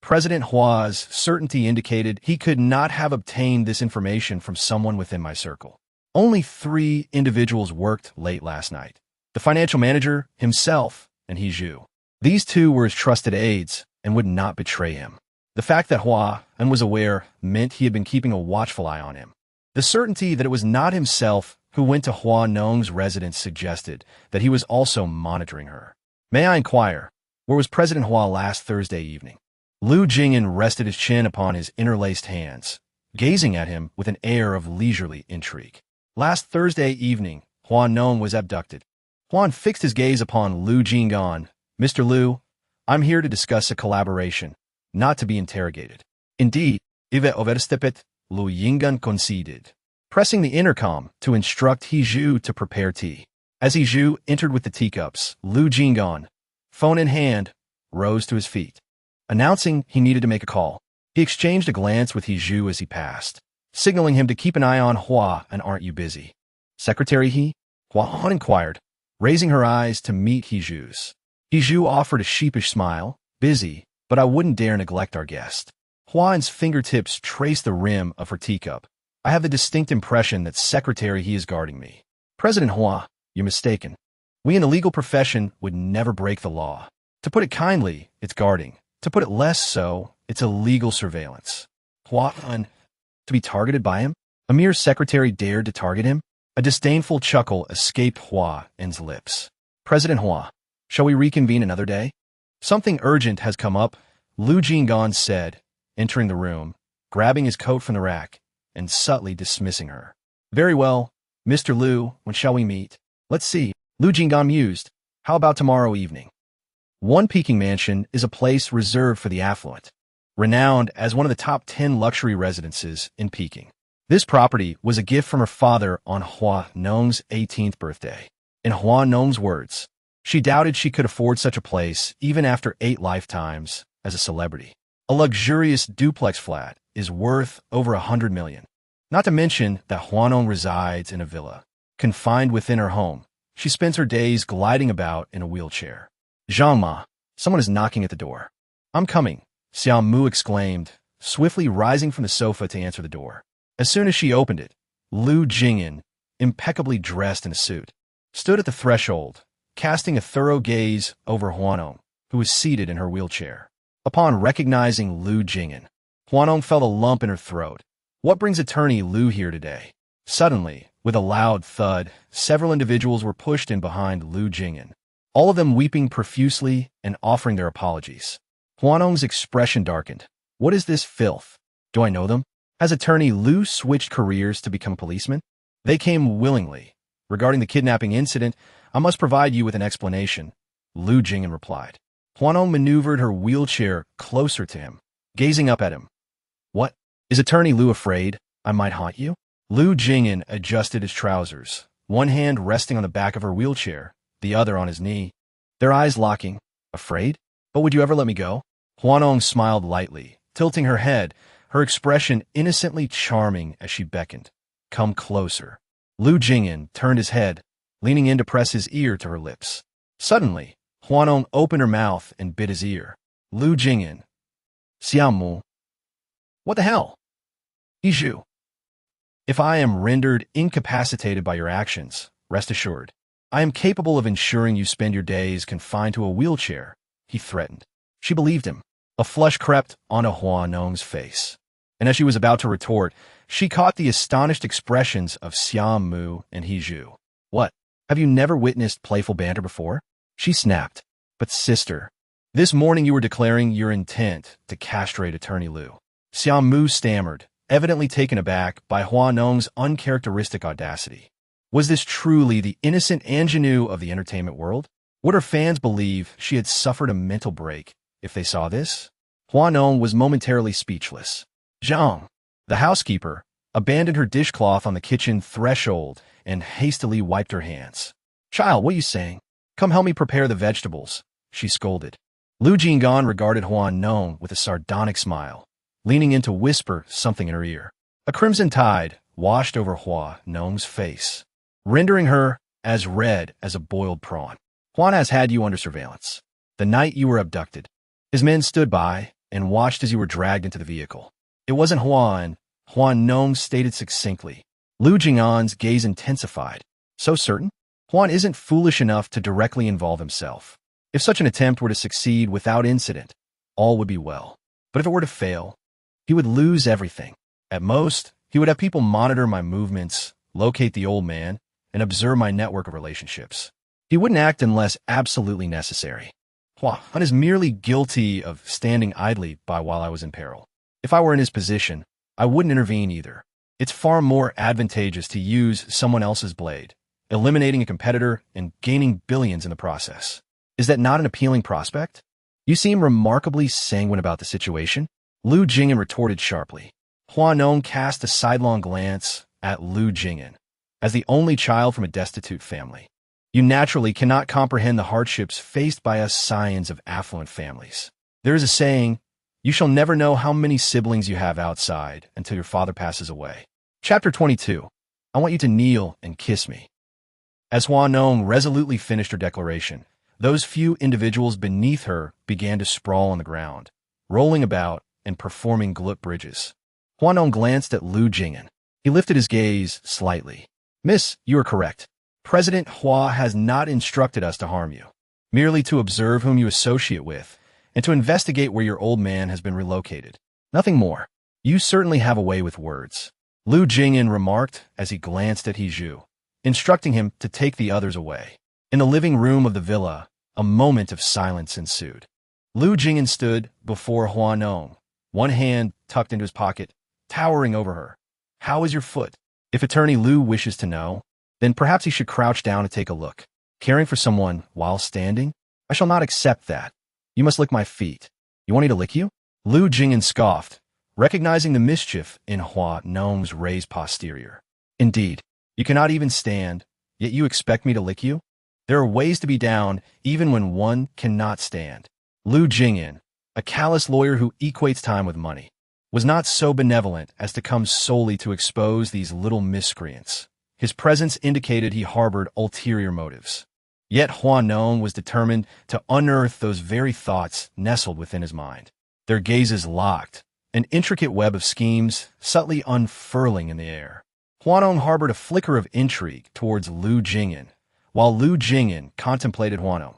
President Hua's certainty indicated he could not have obtained this information from someone within my circle. Only 3 individuals worked late last night. The financial manager, himself, and Hiju. These 2 were his trusted aides and would not betray him. The fact that Hua was aware meant he had been keeping a watchful eye on him. The certainty that it was not himself who went to Hua Nong's residence suggested that he was also monitoring her. May I inquire, where was President Hua last Thursday evening? Lu Jing'an rested his chin upon his interlaced hands, gazing at him with an air of leisurely intrigue. Last Thursday evening, Hua Nong was abducted. Huan fixed his gaze upon Lu Jing'an. Mr. Lu, I'm here to discuss a collaboration, not to be interrogated. Indeed, Ive overstepet, Lu Jing'an conceded, pressing the intercom to instruct Hiju to prepare tea. As Hiju entered with the teacups, Lu Jing'an, phone in hand, rose to his feet, announcing he needed to make a call. He exchanged a glance with Hiju as he passed, signaling him to keep an eye on Hua and aren't you busy. Secretary Hua Nong inquired, raising her eyes to meet Hiju's. Hiju offered a sheepish smile, busy, but I wouldn't dare neglect our guest. Huan's fingertips traced the rim of her teacup. I have the distinct impression that Secretary He is guarding me. President Hua, you're mistaken. We in the legal profession would never break the law. To put it kindly, it's guarding. To put it less so, it's illegal surveillance. Huan, to be targeted by him? A mere secretary dared to target him? A disdainful chuckle escaped Huan's lips. President Hua, shall we reconvene another day? Something urgent has come up, Lu Jing'an said, entering the room, grabbing his coat from the rack, and subtly dismissing her. Very well, Mr. Lu, when shall we meet? Let's see, Lu Jing'an mused. How about tomorrow evening? One Peking mansion is a place reserved for the affluent, renowned as one of the top 10 luxury residences in Peking. This property was a gift from her father on Hua Nong's 18th birthday. In Hua Nong's words, she doubted she could afford such a place even after 8 lifetimes as a celebrity. A luxurious duplex flat is worth over 100 million. Not to mention that Hua Nong resides in a villa. Confined within her home, she spends her days gliding about in a wheelchair. Zhang Ma, someone is knocking at the door. I'm coming, Xiao Mu exclaimed, swiftly rising from the sofa to answer the door. As soon as she opened it, Lu Jing'an, impeccably dressed in a suit, stood at the threshold, casting a thorough gaze over Hua Nong, who was seated in her wheelchair. Upon recognizing Lu Jing'an, Hua Nong felt a lump in her throat. What brings attorney Lu here today? Suddenly, with a loud thud, several individuals were pushed in behind Lu Jing'an, all of them weeping profusely and offering their apologies. Hua Nong's expression darkened. What is this filth? Do I know them? Has attorney Lu switched careers to become a policeman? They came willingly. Regarding the kidnapping incident, I must provide you with an explanation, Lu Jing'an replied. Hua Nong maneuvered her wheelchair closer to him, gazing up at him. What? Is attorney Lu afraid I might haunt you? Lu Jing'an adjusted his trousers, one hand resting on the back of her wheelchair, the other on his knee, their eyes locking. Afraid? But would you ever let me go? Hua Nong smiled lightly, tilting her head, her expression innocently charming as she beckoned. Come closer. Lu Jing'an turned his head, leaning in to press his ear to her lips. Suddenly, Hua Nong opened her mouth and bit his ear. Lu Jing'an. Xiao Mu. What the hell? Hiju. If I am rendered incapacitated by your actions, rest assured, I am capable of ensuring you spend your days confined to a wheelchair, he threatened. She believed him. A flush crept onto Hua Nong's face, and as she was about to retort, she caught the astonished expressions of Xiao Mu and Hiju. What? Have you never witnessed playful banter before? She snapped. But sister, this morning you were declaring your intent to castrate attorney Lu. Xiao Mu stammered, evidently taken aback by Hua Nong's uncharacteristic audacity. Was this truly the innocent ingenue of the entertainment world? Would her fans believe she had suffered a mental break if they saw this? Hua Nong was momentarily speechless. Zhang, the housekeeper, abandoned her dishcloth on the kitchen threshold and hastily wiped her hands. Child, what are you saying? Come help me prepare the vegetables, she scolded. Lu Jing'an regarded Hua Nong with a sardonic smile, leaning in to whisper something in her ear. A crimson tide washed over Hua Nong's face, rendering her as red as a boiled prawn. Huan has had you under surveillance. The night you were abducted, his men stood by and watched as you were dragged into the vehicle. It wasn't Hua Nong stated succinctly. Lu Jing'an's gaze intensified. So certain? Huan isn't foolish enough to directly involve himself. If such an attempt were to succeed without incident, all would be well. But if it were to fail, he would lose everything. At most, he would have people monitor my movements, locate the old man, and observe my network of relationships. He wouldn't act unless absolutely necessary. Huan is merely guilty of standing idly by while I was in peril. If I were in his position, I wouldn't intervene either. It's far more advantageous to use someone else's blade, eliminating a competitor and gaining billions in the process. Is that not an appealing prospect? You seem remarkably sanguine about the situation, Lu Jing'an retorted sharply. Hua Nong cast a sidelong glance at Lu Jing'an. As the only child from a destitute family, you naturally cannot comprehend the hardships faced by us scions of affluent families. There is a saying, You shall never know how many siblings you have outside until your father passes away. Chapter 22. I want you to kneel and kiss me. As Hua Nong resolutely finished her declaration, those few individuals beneath her began to sprawl on the ground, rolling about and performing glut bridges. Hua Nong glanced at Lu Jing'an. He lifted his gaze slightly. Miss, you are correct. President Hua has not instructed us to harm you, merely to observe whom you associate with, and to investigate where your old man has been relocated. Nothing more. You certainly have a way with words, Lu Jing'an remarked as he glanced at Hiju, instructing him to take the others away. In the living room of the villa, a moment of silence ensued. Lu Jing'an stood before Hua Nong, one hand tucked into his pocket, towering over her. How is your foot? If Attorney Lu wishes to know, then perhaps he should crouch down to take a look. Caring for someone while standing? I shall not accept that. You must lick my feet. You want me to lick you? Lu Jing'an scoffed, recognizing the mischief in Hua Nong's raised posterior. Indeed, you cannot even stand, yet you expect me to lick you? There are ways to be down even when one cannot stand. Lu Jing'an, a callous lawyer who equates time with money, was not so benevolent as to come solely to expose these little miscreants. His presence indicated he harbored ulterior motives. Yet Hua Nong was determined to unearth those very thoughts nestled within his mind. Their gazes locked, an intricate web of schemes subtly unfurling in the air. Hua Nong harbored a flicker of intrigue towards Lu Jing'an, while Lu Jing'an contemplated Hua Nong.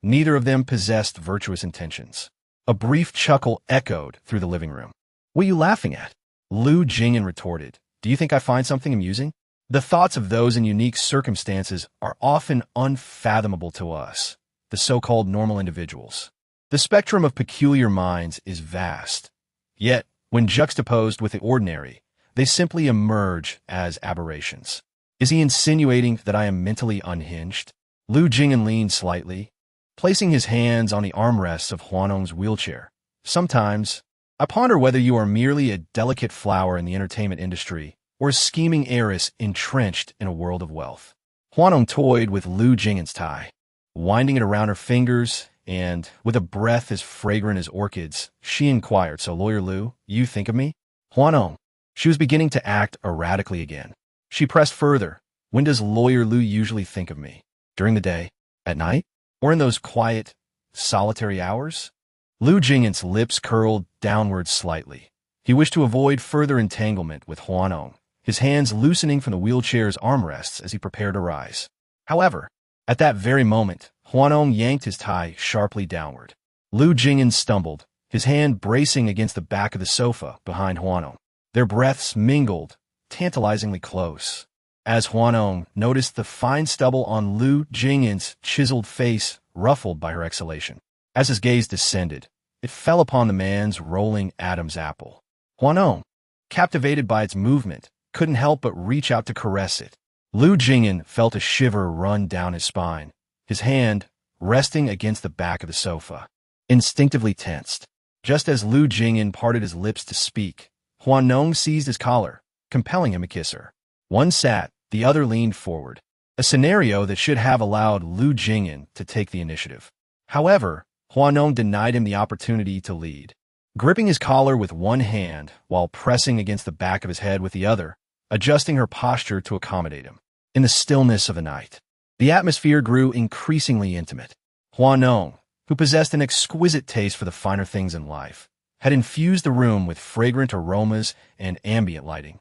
Neither of them possessed virtuous intentions. A brief chuckle echoed through the living room. What are you laughing at? Lu Jing'an retorted. Do you think I find something amusing? The thoughts of those in unique circumstances are often unfathomable to us, the so-called normal individuals. The spectrum of peculiar minds is vast. Yet, when juxtaposed with the ordinary, they simply emerge as aberrations. Is he insinuating that I am mentally unhinged? Lu Jing'an leaned slightly, placing his hands on the armrests of Hua Nong's wheelchair. Sometimes, I ponder whether you are merely a delicate flower in the entertainment industry or a scheming heiress entrenched in a world of wealth. Hua Nong toyed with Lu Jing'an's tie, winding it around her fingers, and, with a breath as fragrant as orchids, she inquired, So, Lawyer Lu, you think of me? Hua Nong. She was beginning to act erratically again. She pressed further. When does Lawyer Lu usually think of me? During the day? At night? Or in those quiet, solitary hours? Lu Jing'an's lips curled downward slightly. He wished to avoid further entanglement with Hua Nong, his hands loosening from the wheelchair's armrests as he prepared to rise. However, at that very moment, Hua Nong yanked his tie sharply downward. Lu Jing'an stumbled, his hand bracing against the back of the sofa behind Hua Nong. Their breaths mingled, tantalizingly close. As Hua Nong noticed the fine stubble on Lu Jing'an's chiseled face ruffled by her exhalation. As his gaze descended, it fell upon the man's rolling Adam's apple. Hua Nong, captivated by its movement, couldn't help but reach out to caress it. Lu Jing'an felt a shiver run down his spine, his hand resting against the back of the sofa. Instinctively tensed. Just as Lu Jing'an parted his lips to speak, Hua Nong seized his collar, compelling him to kiss her. One sat, the other leaned forward, a scenario that should have allowed Lu Jing'an to take the initiative. However, Hua Nong denied him the opportunity to lead. Gripping his collar with one hand while pressing against the back of his head with the other, adjusting her posture to accommodate him. In the stillness of the night, the atmosphere grew increasingly intimate. Hua Nong, who possessed an exquisite taste for the finer things in life, had infused the room with fragrant aromas and ambient lighting,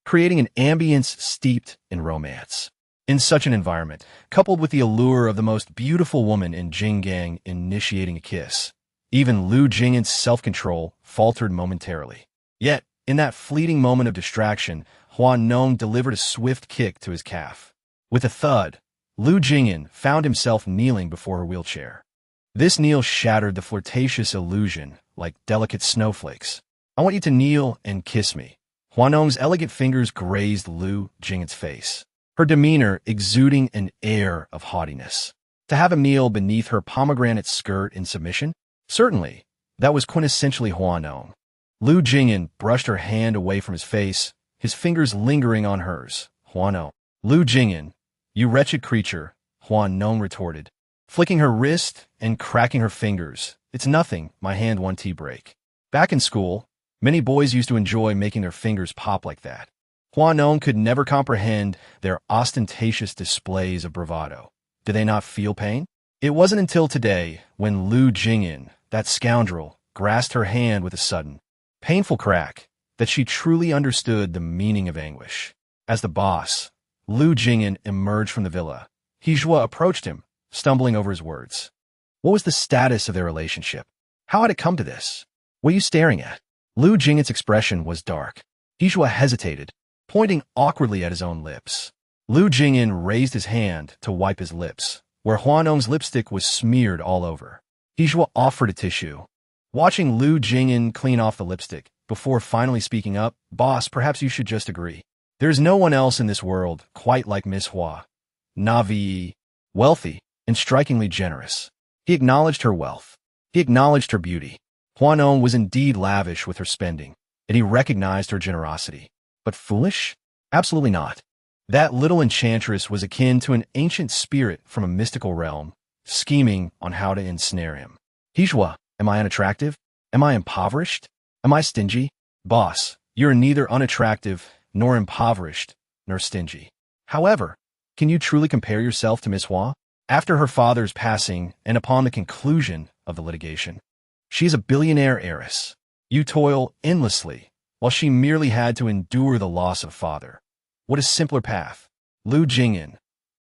creating an ambience steeped in romance. In such an environment, coupled with the allure of the most beautiful woman in Jinggang initiating a kiss, even Lu Jing'an's self-control faltered momentarily. Yet, in that fleeting moment of distraction, Hua Nong delivered a swift kick to his calf. With a thud, Lu Jing'an found himself kneeling before her wheelchair. This kneel shattered the flirtatious illusion like delicate snowflakes. I want you to kneel and kiss me. Hua Nong's elegant fingers grazed Lu Jing'an's face, her demeanor exuding an air of haughtiness. To have him kneel beneath her pomegranate skirt in submission? Certainly, that was quintessentially Hua Nong. Lu Jing'an brushed her hand away from his face, his fingers lingering on hers. Hua Nong. Lu Jing'an, you wretched creature, Hua Nong retorted, flicking her wrist and cracking her fingers. It's nothing, my hand one tea break. Back in school, many boys used to enjoy making their fingers pop like that. Hua Nong could never comprehend their ostentatious displays of bravado. Did they not feel pain? It wasn't until today, when Lu Jing'an, that scoundrel, grasped her hand with a sudden, painful crack, that she truly understood the meaning of anguish. As the boss, Lu Jing'an, emerged from the villa, Hua approached him, stumbling over his words. What was the status of their relationship? How had it come to this? What are you staring at? Lu Jing'an's expression was dark. Hua hesitated, pointing awkwardly at his own lips. Lu Jing'an raised his hand to wipe his lips, where Hua Nong's lipstick was smeared all over. Hua offered a tissue. Watching Lu Jing'an clean off the lipstick, before finally speaking up, "Boss, perhaps you should just agree. There's no one else in this world quite like Miss Hua. Navi, wealthy, and strikingly generous." He acknowledged her wealth. He acknowledged her beauty. Hua Nong was indeed lavish with her spending, and he recognized her generosity. But foolish? Absolutely not. That little enchantress was akin to an ancient spirit from a mystical realm, scheming on how to ensnare him. Hua, am I unattractive? Am I impoverished? Am I stingy? Boss, you're neither unattractive, nor impoverished, nor stingy. However, can you truly compare yourself to Miss Hua? After her father's passing and upon the conclusion of the litigation, she is a billionaire heiress. You toil endlessly, while she merely had to endure the loss of father. What a simpler path. Lu Jing'an,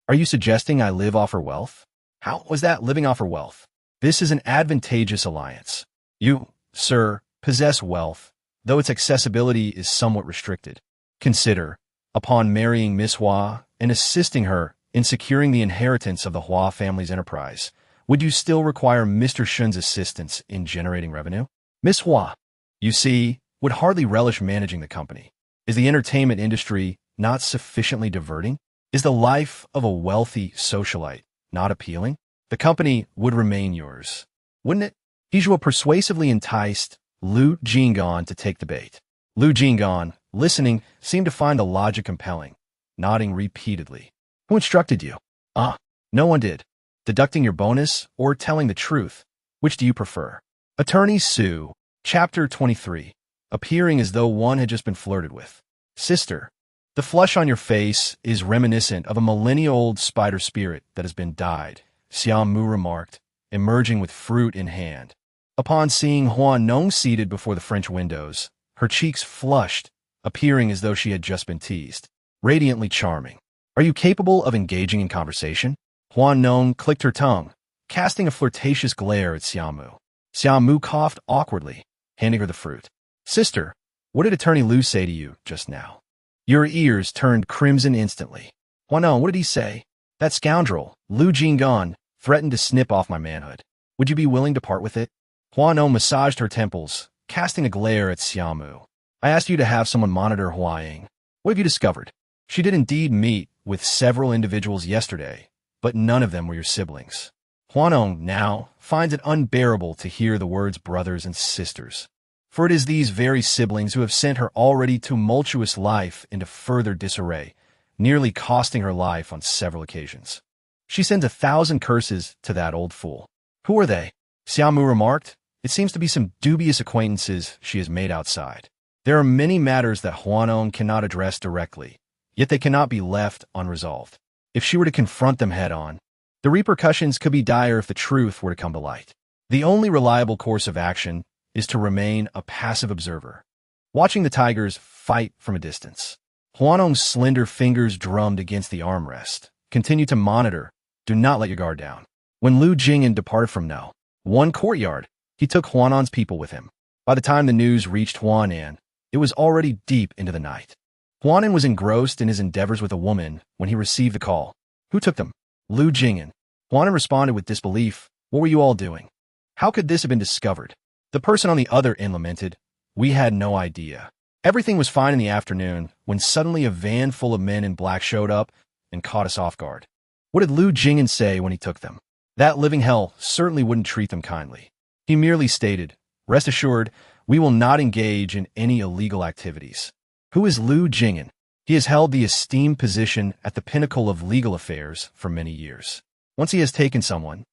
are you suggesting I live off her wealth? How was that living off her wealth? This is an advantageous alliance. You, sir, possess wealth, though its accessibility is somewhat restricted. Consider, upon marrying Miss Hua and assisting her in securing the inheritance of the Hua family's enterprise, would you still require Mr. Shun's assistance in generating revenue? Miss Hua, you see, would hardly relish managing the company. Is the entertainment industry not sufficiently diverting? Is the life of a wealthy socialite not appealing? The company would remain yours, wouldn't it? Hua persuasively enticed Lu Jing'an to take the bait. Lu Jing'an, listening, seemed to find the logic compelling, nodding repeatedly. Who instructed you? No one did. Deducting your bonus or telling the truth, which do you prefer? Attorney Sue, Chapter 23. Appearing as though one had just been flirted with. Sister, the flush on your face is reminiscent of a millennia-old spider spirit that has been dyed, Xiaomu remarked, emerging with fruit in hand. Upon seeing Hua Nong seated before the French windows, her cheeks flushed, appearing as though she had just been teased. Radiantly charming. Are you capable of engaging in conversation? Hua Nong clicked her tongue, casting a flirtatious glare at Xiaomu. Xiaomu coughed awkwardly, handing her the fruit. Sister, what did Attorney Lu say to you just now? Your ears turned crimson instantly. Hua Nong, what did he say? That scoundrel, Lu Jing'an, threatened to snip off my manhood. Would you be willing to part with it? Hua Nong massaged her temples, casting a glare at Xiaomu. I asked you to have someone monitor Hua Ying. What have you discovered? She did indeed meet with several individuals yesterday, but none of them were your siblings. Hua Nong now finds it unbearable to hear the words brothers and sisters, for it is these very siblings who have sent her already tumultuous life into further disarray, nearly costing her life on several occasions. She sends 1,000 curses to that old fool. Who are they? Xiaomu remarked. It seems to be some dubious acquaintances she has made outside. There are many matters that Hua Nong cannot address directly, yet they cannot be left unresolved. If she were to confront them head-on, the repercussions could be dire if the truth were to come to light. The only reliable course of action is to remain a passive observer, watching the tigers fight from a distance. Hua Nong's slender fingers drummed against the armrest. Continue to monitor. Do not let your guard down. When Lu Jing'an departed from one courtyard, he took Hua Nong's people with him. By the time the news reached Huanan, it was already deep into the night. Huanan was engrossed in his endeavors with a woman when he received the call. Who took them? Lu Jing'an. Huanan responded with disbelief. What were you all doing? How could this have been discovered? The person on the other end lamented. We had no idea. Everything was fine in the afternoon when suddenly a van full of men in black showed up and caught us off guard. What did Lu Jing'an say when he took them? That living hell certainly wouldn't treat them kindly. He merely stated, rest assured, we will not engage in any illegal activities. Who is Lu Jing'an? He has held the esteemed position at the pinnacle of legal affairs for many years. Once he has taken someone,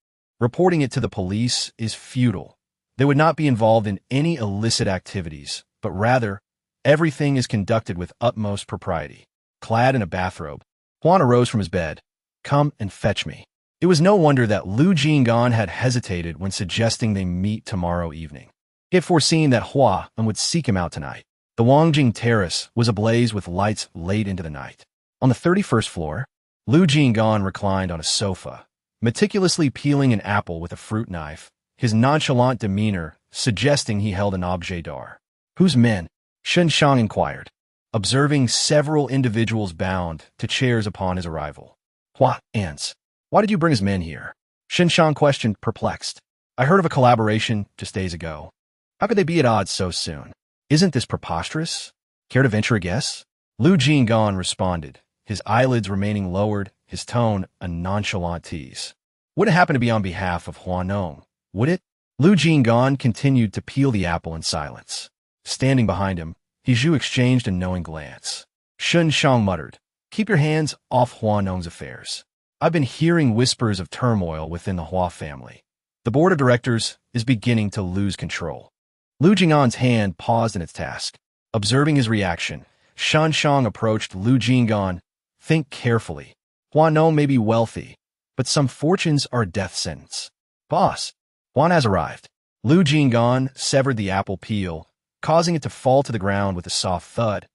reporting it to the police is futile. They would not be involved in any illicit activities, but rather, everything is conducted with utmost propriety. Clad in a bathrobe, Huan arose from his bed. Come and fetch me. It was no wonder that Lu Jing'an had hesitated when suggesting they meet tomorrow evening. He had foreseen that Hua Nong would seek him out tonight. The Wangjing terrace was ablaze with lights late into the night. On the 31st floor, Lu Jing'an reclined on a sofa, meticulously peeling an apple with a fruit knife, his nonchalant demeanor suggesting he held an objet d'art. Whose men? Shen Shang inquired, observing several individuals bound to chairs upon his arrival. Hua Ants. Why did you bring his men here? Shen Shang questioned, perplexed. I heard of a collaboration just days ago. How could they be at odds so soon? Isn't this preposterous? Care to venture a guess? Lu Jing'an responded, his eyelids remaining lowered, his tone a nonchalant tease. Would it happen to be on behalf of Hua Nong? Would it? Lu Jing'an continued to peel the apple in silence. Standing behind him, Hiju exchanged a knowing glance. Shen Shang muttered, keep your hands off Hua Nong's affairs. I've been hearing whispers of turmoil within the Hua family. The board of directors is beginning to lose control. Lu Jing'an's hand paused in its task. Observing his reaction, Shen Shang approached Lu Jing'an. Think carefully. Hua Nong may be wealthy, but some fortunes are a death sentence. Boss, Huan has arrived. Lu Jing'an severed the apple peel, causing it to fall to the ground with a soft thud.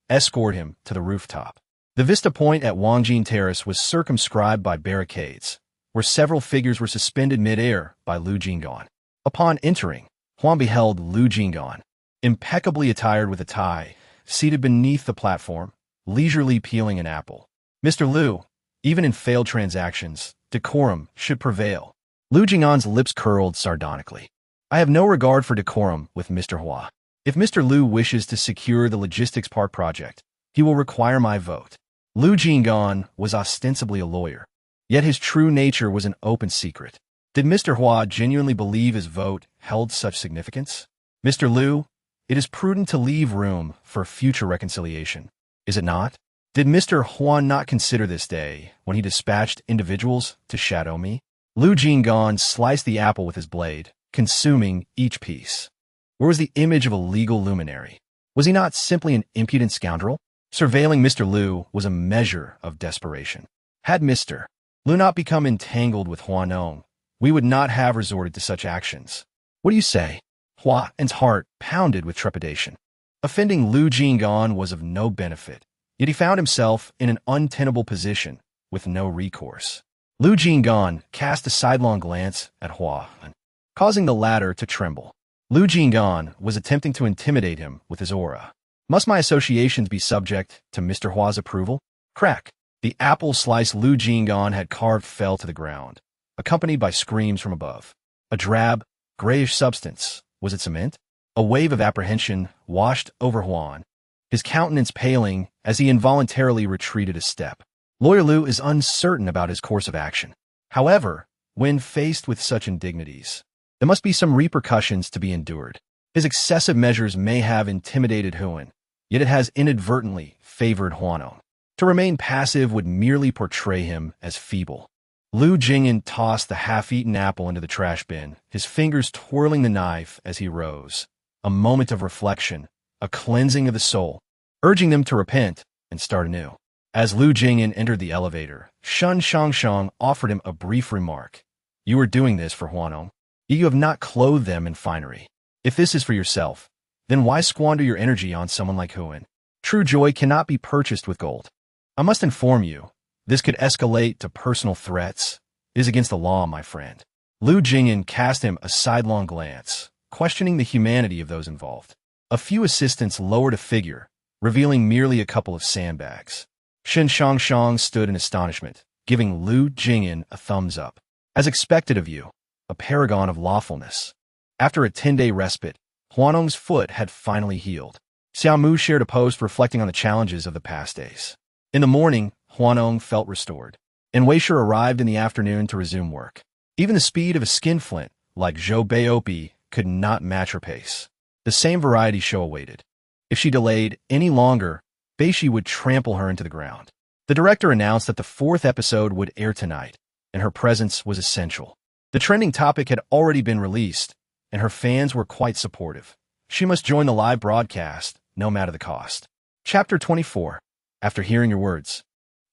Escort him to the rooftop. The vista point at Wangjing Terrace was circumscribed by barricades, where several figures were suspended mid-air by Lu Jing'an. Upon entering, Huan beheld Lu Jing'an, impeccably attired with a tie, seated beneath the platform, leisurely peeling an apple. Mr. Lu, even in failed transactions, decorum should prevail. Lu Jing'an's lips curled sardonically. I have no regard for decorum with Mr. Hua. If Mr. Lu wishes to secure the logistics park project, he will require my vote. Lu Jing'an was ostensibly a lawyer, yet his true nature was an open secret. Did Mr. Hua genuinely believe his vote held such significance? Mr. Lu, it is prudent to leave room for future reconciliation, is it not? Did Mr. Hua not consider this day when he dispatched individuals to shadow me? Lu Jing'an sliced the apple with his blade, consuming each piece. Where was the image of a legal luminary? Was he not simply an impudent scoundrel? Surveilling Mr. Lu was a measure of desperation. Had Mr. Lu not become entangled with Hua Nong, we would not have resorted to such actions. What do you say? Hua Nong's heart pounded with trepidation. Offending Lu Jing'an was of no benefit, yet he found himself in an untenable position with no recourse. Lu Jing'an cast a sidelong glance at Hua Nong, causing the latter to tremble. Lu Jing'an was attempting to intimidate him with his aura. Must my associations be subject to Mr. Hua's approval? Crack! The apple slice Lu Jing'an had carved fell to the ground, accompanied by screams from above. A drab, grayish substance. Was it cement? A wave of apprehension washed over Huan, his countenance paling as he involuntarily retreated a step. Lawyer Lu is uncertain about his course of action. However, when faced with such indignities, there must be some repercussions to be endured. His excessive measures may have intimidated Huan, yet it has inadvertently favored Hua Nong. To remain passive would merely portray him as feeble. Lu Jing'an tossed the half-eaten apple into the trash bin, his fingers twirling the knife as he rose. A moment of reflection, a cleansing of the soul, urging them to repent and start anew. As Lu Jing'an entered the elevator, Shen Shang offered him a brief remark. You are doing this for Hua Nong. You have not clothed them in finery. If this is for yourself, then why squander your energy on someone like Huan? True joy cannot be purchased with gold. I must inform you, this could escalate to personal threats. It is against the law, my friend. Lu Jing'an cast him a sidelong glance, questioning the humanity of those involved. A few assistants lowered a figure, revealing merely a couple of sandbags. Shen Shang stood in astonishment, giving Lu Jing'an a thumbs up. As expected of you, a paragon of lawfulness. After a 10-day respite, Hua Nong's foot had finally healed. Xiao Mu shared a post reflecting on the challenges of the past days. In the morning, Hua Nong felt restored, and Wei Shi arrived in the afternoon to resume work. Even the speed of a skinflint, like Zhou Beiopi, could not match her pace. The same variety show awaited. If she delayed any longer, Bei-Shi would trample her into the ground. The director announced that the 4th episode would air tonight, and her presence was essential. The trending topic had already been released, and her fans were quite supportive. She must join the live broadcast, no matter the cost. Chapter 24. After hearing your words,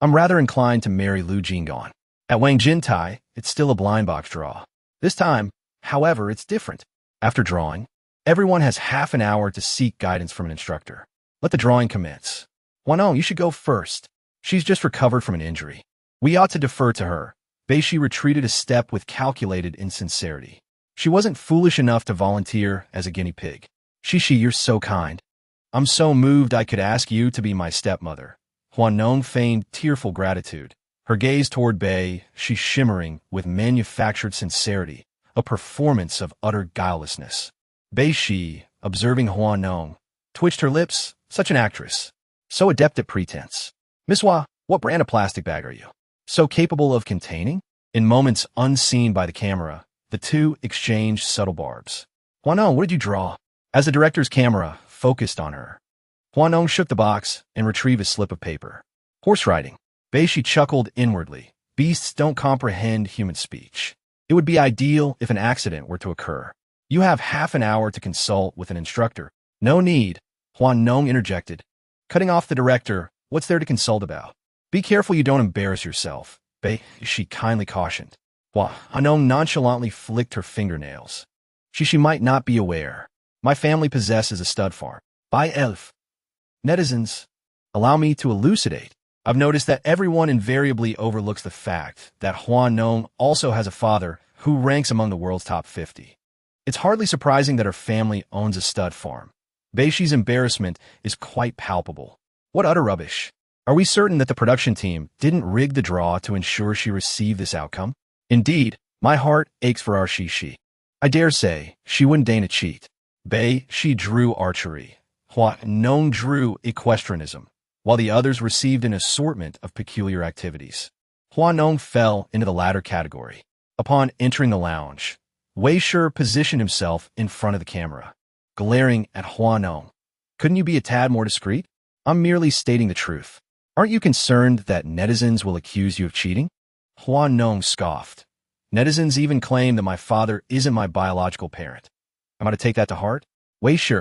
I'm rather inclined to marry Lu Jing'an. At Wang Jintai, it's still a blind box draw. This time, however, it's different. After drawing, everyone has half an hour to seek guidance from an instructor. Let the drawing commence. Hua Nong, you should go first. She's just recovered from an injury. We ought to defer to her. Beishi retreated a step with calculated insincerity. She wasn't foolish enough to volunteer as a guinea pig. Shishi, you're so kind. I'm so moved I could ask you to be my stepmother. Hua Nong feigned tearful gratitude. Her gaze toward Bei, she shimmering with manufactured sincerity, a performance of utter guilelessness. Beishi, observing Hua Nong, twitched her lips, such an actress. So adept at pretense. Miss Hua, what brand of plastic bag are you? So capable of containing? In moments unseen by the camera, the two exchanged subtle barbs. Hua Nong, what did you draw? As the director's camera focused on her, Hua Nong shook the box and retrieved a slip of paper. Horse riding. Beishi chuckled inwardly. Beasts don't comprehend human speech. It would be ideal if an accident were to occur. You have half an hour to consult with an instructor. No need, Hua Nong interjected. Cutting off the director, what's there to consult about? Be careful you don't embarrass yourself, Beishi kindly cautioned. Hua Nong nonchalantly flicked her fingernails. She might not be aware. My family possesses a stud farm. By elf. Netizens, allow me to elucidate. I've noticed that everyone invariably overlooks the fact that Hua Nong also has a father who ranks among the world's top 50. It's hardly surprising that her family owns a stud farm. Beishi's embarrassment is quite palpable. What utter rubbish. Are we certain that the production team didn't rig the draw to ensure she received this outcome? Indeed, my heart aches for our Shishi. I dare say she wouldn't deign to cheat. She drew archery. Hua Nong drew equestrianism, while the others received an assortment of peculiar activities. Hua Nong fell into the latter category. Upon entering the lounge, Wei Shi positioned himself in front of the camera, glaring at Hua Nong. Couldn't you be a tad more discreet? I'm merely stating the truth. Aren't you concerned that netizens will accuse you of cheating? Hua Nong scoffed. Netizens even claim that my father isn't my biological parent. Am I to take that to heart? Wei Shi.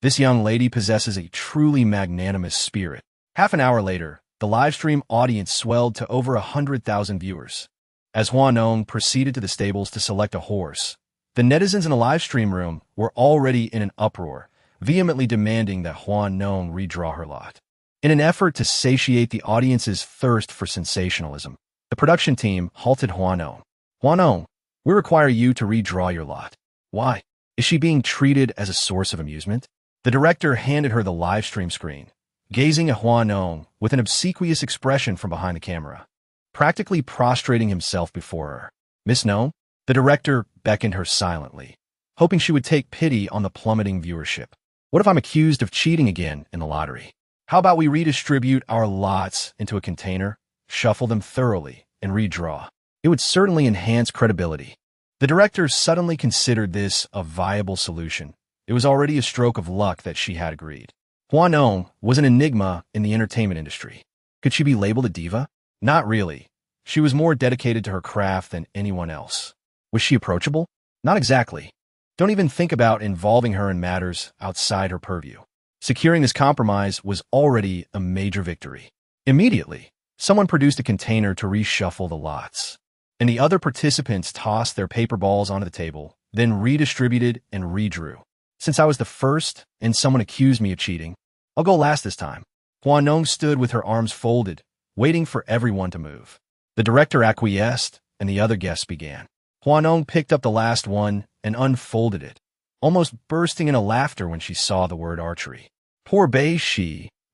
This young lady possesses a truly magnanimous spirit. Half an hour later, the livestream audience swelled to over 100,000 viewers. As Hua Nong proceeded to the stables to select a horse, the netizens in the livestream room were already in an uproar, vehemently demanding that Hua Nong redraw her lot. In an effort to satiate the audience's thirst for sensationalism, the production team halted Hua Nong. Hua Nong, we require you to redraw your lot. Why? Is she being treated as a source of amusement? The director handed her the live stream screen, gazing at Hua Nong with an obsequious expression from behind the camera, practically prostrating himself before her. Miss Nong? The director beckoned her silently, hoping she would take pity on the plummeting viewership. What if I'm accused of cheating again in the lottery? How about we redistribute our lots into a container, shuffle them thoroughly, and redraw? It would certainly enhance credibility. The director suddenly considered this a viable solution. It was already a stroke of luck that she had agreed. Hua Nong was an enigma in the entertainment industry. Could she be labeled a diva? Not really. She was more dedicated to her craft than anyone else. Was she approachable? Not exactly. Don't even think about involving her in matters outside her purview. Securing this compromise was already a major victory. Immediately, someone produced a container to reshuffle the lots, and the other participants tossed their paper balls onto the table, then redistributed and redrew. Since I was the first and someone accused me of cheating, I'll go last this time. Hua Nong stood with her arms folded, waiting for everyone to move. The director acquiesced, and the other guests began. Hua Nong picked up the last one and unfolded it, almost bursting into laughter when she saw the word archery. Poor Bei,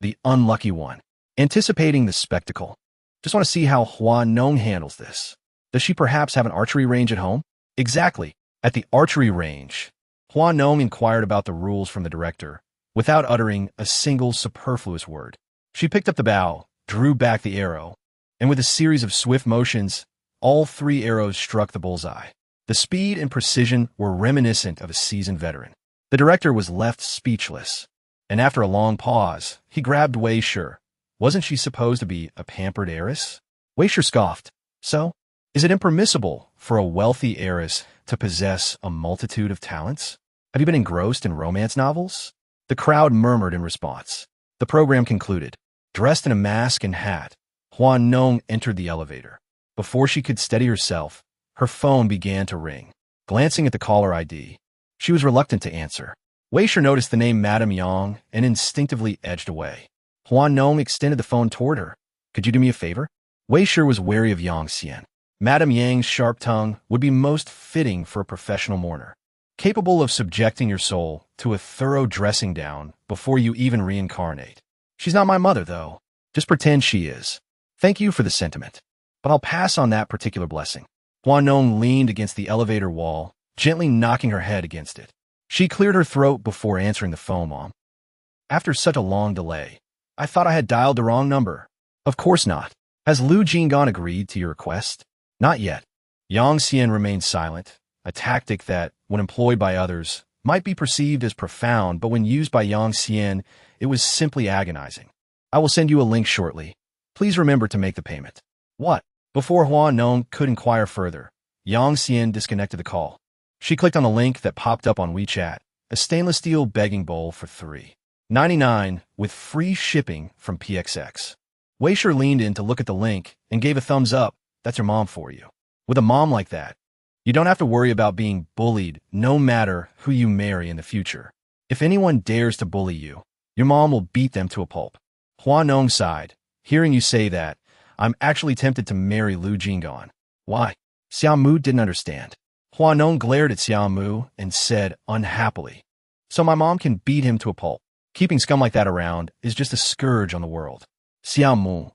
the unlucky one, anticipating the spectacle. Just want to see how Hua Nong handles this. Does she perhaps have an archery range at home? Exactly. At the archery range, Hua Nong inquired about the rules from the director, without uttering a single superfluous word. She picked up the bow, drew back the arrow, and with a series of swift motions, all 3 arrows struck the bullseye. The speed and precision were reminiscent of a seasoned veteran. The director was left speechless, and after a long pause, he grabbed Wei Shi. Wasn't she supposed to be a pampered heiress? Wei Shi scoffed. So, is it impermissible for a wealthy heiress to possess a multitude of talents? Have you been engrossed in romance novels? The crowd murmured in response. The program concluded. Dressed in a mask and hat, Hua Nong entered the elevator. Before she could steady herself, her phone began to ring. Glancing at the caller ID, she was reluctant to answer. Wei Shi noticed the name Madame Yang and instinctively edged away. Hua Nong extended the phone toward her. Could you do me a favor? Wei Shi was wary of Yang Xian. Madame Yang's sharp tongue would be most fitting for a professional mourner, capable of subjecting your soul to a thorough dressing down before you even reincarnate. She's not my mother, though. Just pretend she is. Thank you for the sentiment, but I'll pass on that particular blessing. Hua Nong leaned against the elevator wall, gently knocking her head against it. She cleared her throat before answering the phone, Mom. After such a long delay, I thought I had dialed the wrong number. Of course not. Has Lu Jing'an agreed to your request? Not yet. Yang Xian remained silent, a tactic that, when employed by others, might be perceived as profound, but when used by Yang Xian, it was simply agonizing. I will send you a link shortly. Please remember to make the payment. What? Before Hua Nong could inquire further, Yang Xian disconnected the call. She clicked on the link that popped up on WeChat, a stainless steel begging bowl for $3.99 with free shipping from PXX. Wei Shi leaned in to look at the link and gave a thumbs up. That's your mom for you. With a mom like that, you don't have to worry about being bullied no matter who you marry in the future. If anyone dares to bully you, your mom will beat them to a pulp. Hua Nong sighed. Hearing you say that, I'm actually tempted to marry Lu Jing'an. Why? Xiaomu didn't understand. Hua Nong glared at Xiaomu and said unhappily, so my mom can beat him to a pulp. Keeping scum like that around is just a scourge on the world. Xiaomu.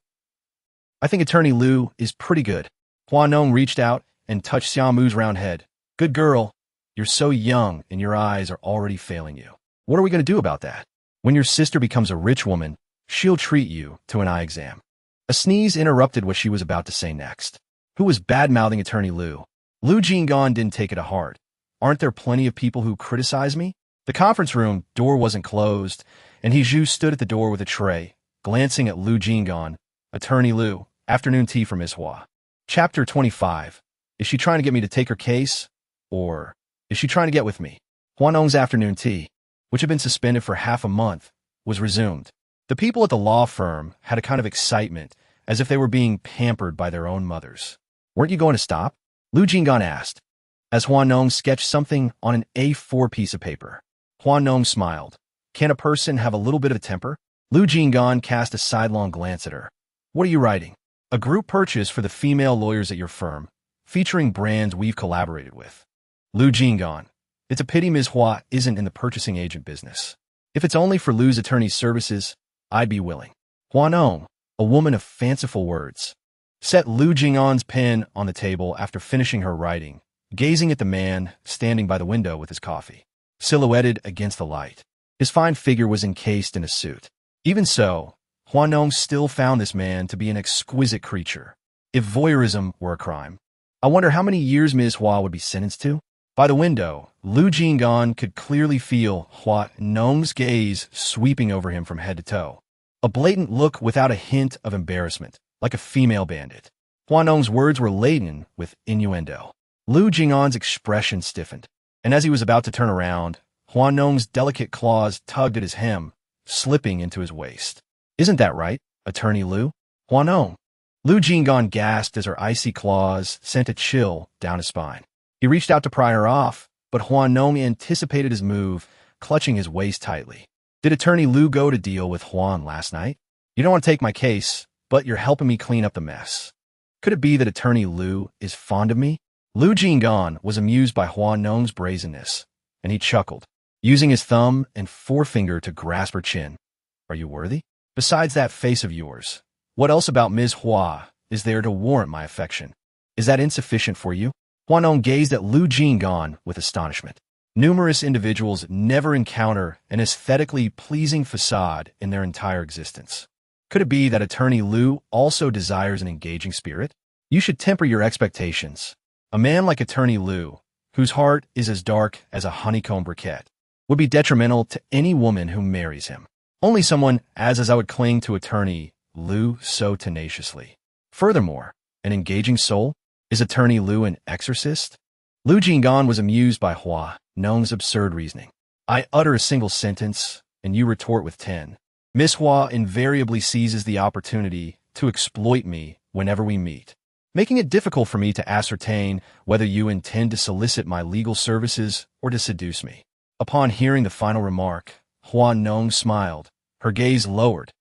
I think Attorney Lu is pretty good. Hua Nong reached out and touched Xiaomu's round head. Good girl. You're so young and your eyes are already failing you. What are we going to do about that? When your sister becomes a rich woman, she'll treat you to an eye exam. A sneeze interrupted what she was about to say next. Who was bad-mouthing Attorney Lu? Lu Jing'an didn't take it to heart. Aren't there plenty of people who criticize me? The conference room door wasn't closed, and Hiju stood at the door with a tray, glancing at Lu Jing'an. Attorney Lu, afternoon tea for Ms. Hua. Chapter 25. Is she trying to get me to take her case? Or is she trying to get with me? Hua Nong's afternoon tea, which had been suspended for half a month, was resumed. The people at the law firm had a kind of excitement, as if they were being pampered by their own mothers. Weren't you going to stop? Lu Jing'an asked, as Hua Nong sketched something on an A4 piece of paper. Hua Nong smiled. Can a person have a little bit of a temper? Lu Jing'an cast a sidelong glance at her. What are you writing? A group purchase for the female lawyers at your firm, featuring brands we've collaborated with. Lu Jing'an. It's a pity Ms. Hua isn't in the purchasing agent business. If it's only for Lu's attorney's services, I'd be willing. Hua Nong, a woman of fanciful words, set Lu Jing'an's pen on the table after finishing her writing, gazing at the man standing by the window with his coffee, silhouetted against the light. His fine figure was encased in a suit. Even so, Hua Nong still found this man to be an exquisite creature. If voyeurism were a crime, I wonder how many years Ms. Hua would be sentenced to? By the window, Lu Jing'an could clearly feel Hua Nong's gaze sweeping over him from head to toe. A blatant look without a hint of embarrassment, like a female bandit. Hua Nong's words were laden with innuendo. Lu Jing'an's expression stiffened, and as he was about to turn around, Hua Nong's delicate claws tugged at his hem, slipping into his waist. Isn't that right, Attorney Lu? Hua Nong. Lu Jing'an gasped as her icy claws sent a chill down his spine. He reached out to pry her off, but Hua Nong anticipated his move, clutching his waist tightly. Did Attorney Lu go to deal with Huan last night? You don't want to take my case, but you're helping me clean up the mess. Could it be that Attorney Lu is fond of me? Lu Jing'an was amused by Hua Nong's brazenness, and he chuckled, using his thumb and forefinger to grasp her chin. Are you worthy? Besides that face of yours, what else about Ms. Hua is there to warrant my affection? Is that insufficient for you? Hua Nong gazed at Lu Jing'an with astonishment. Numerous individuals never encounter an aesthetically pleasing facade in their entire existence. Could it be that Attorney Lu also desires an engaging spirit? You should temper your expectations. A man like Attorney Lu, whose heart is as dark as a honeycomb briquette, would be detrimental to any woman who marries him. Only someone as I would cling to Attorney Lu so tenaciously. Furthermore, an engaging soul? Is Attorney Lu an exorcist? Lu Jing'an was amused by Hua Nong's absurd reasoning. I utter a single sentence, and you retort with 10. Miss Hua invariably seizes the opportunity to exploit me whenever we meet, making it difficult for me to ascertain whether you intend to solicit my legal services or to seduce me. Upon hearing the final remark, Hua Nong smiled, her gaze lowered,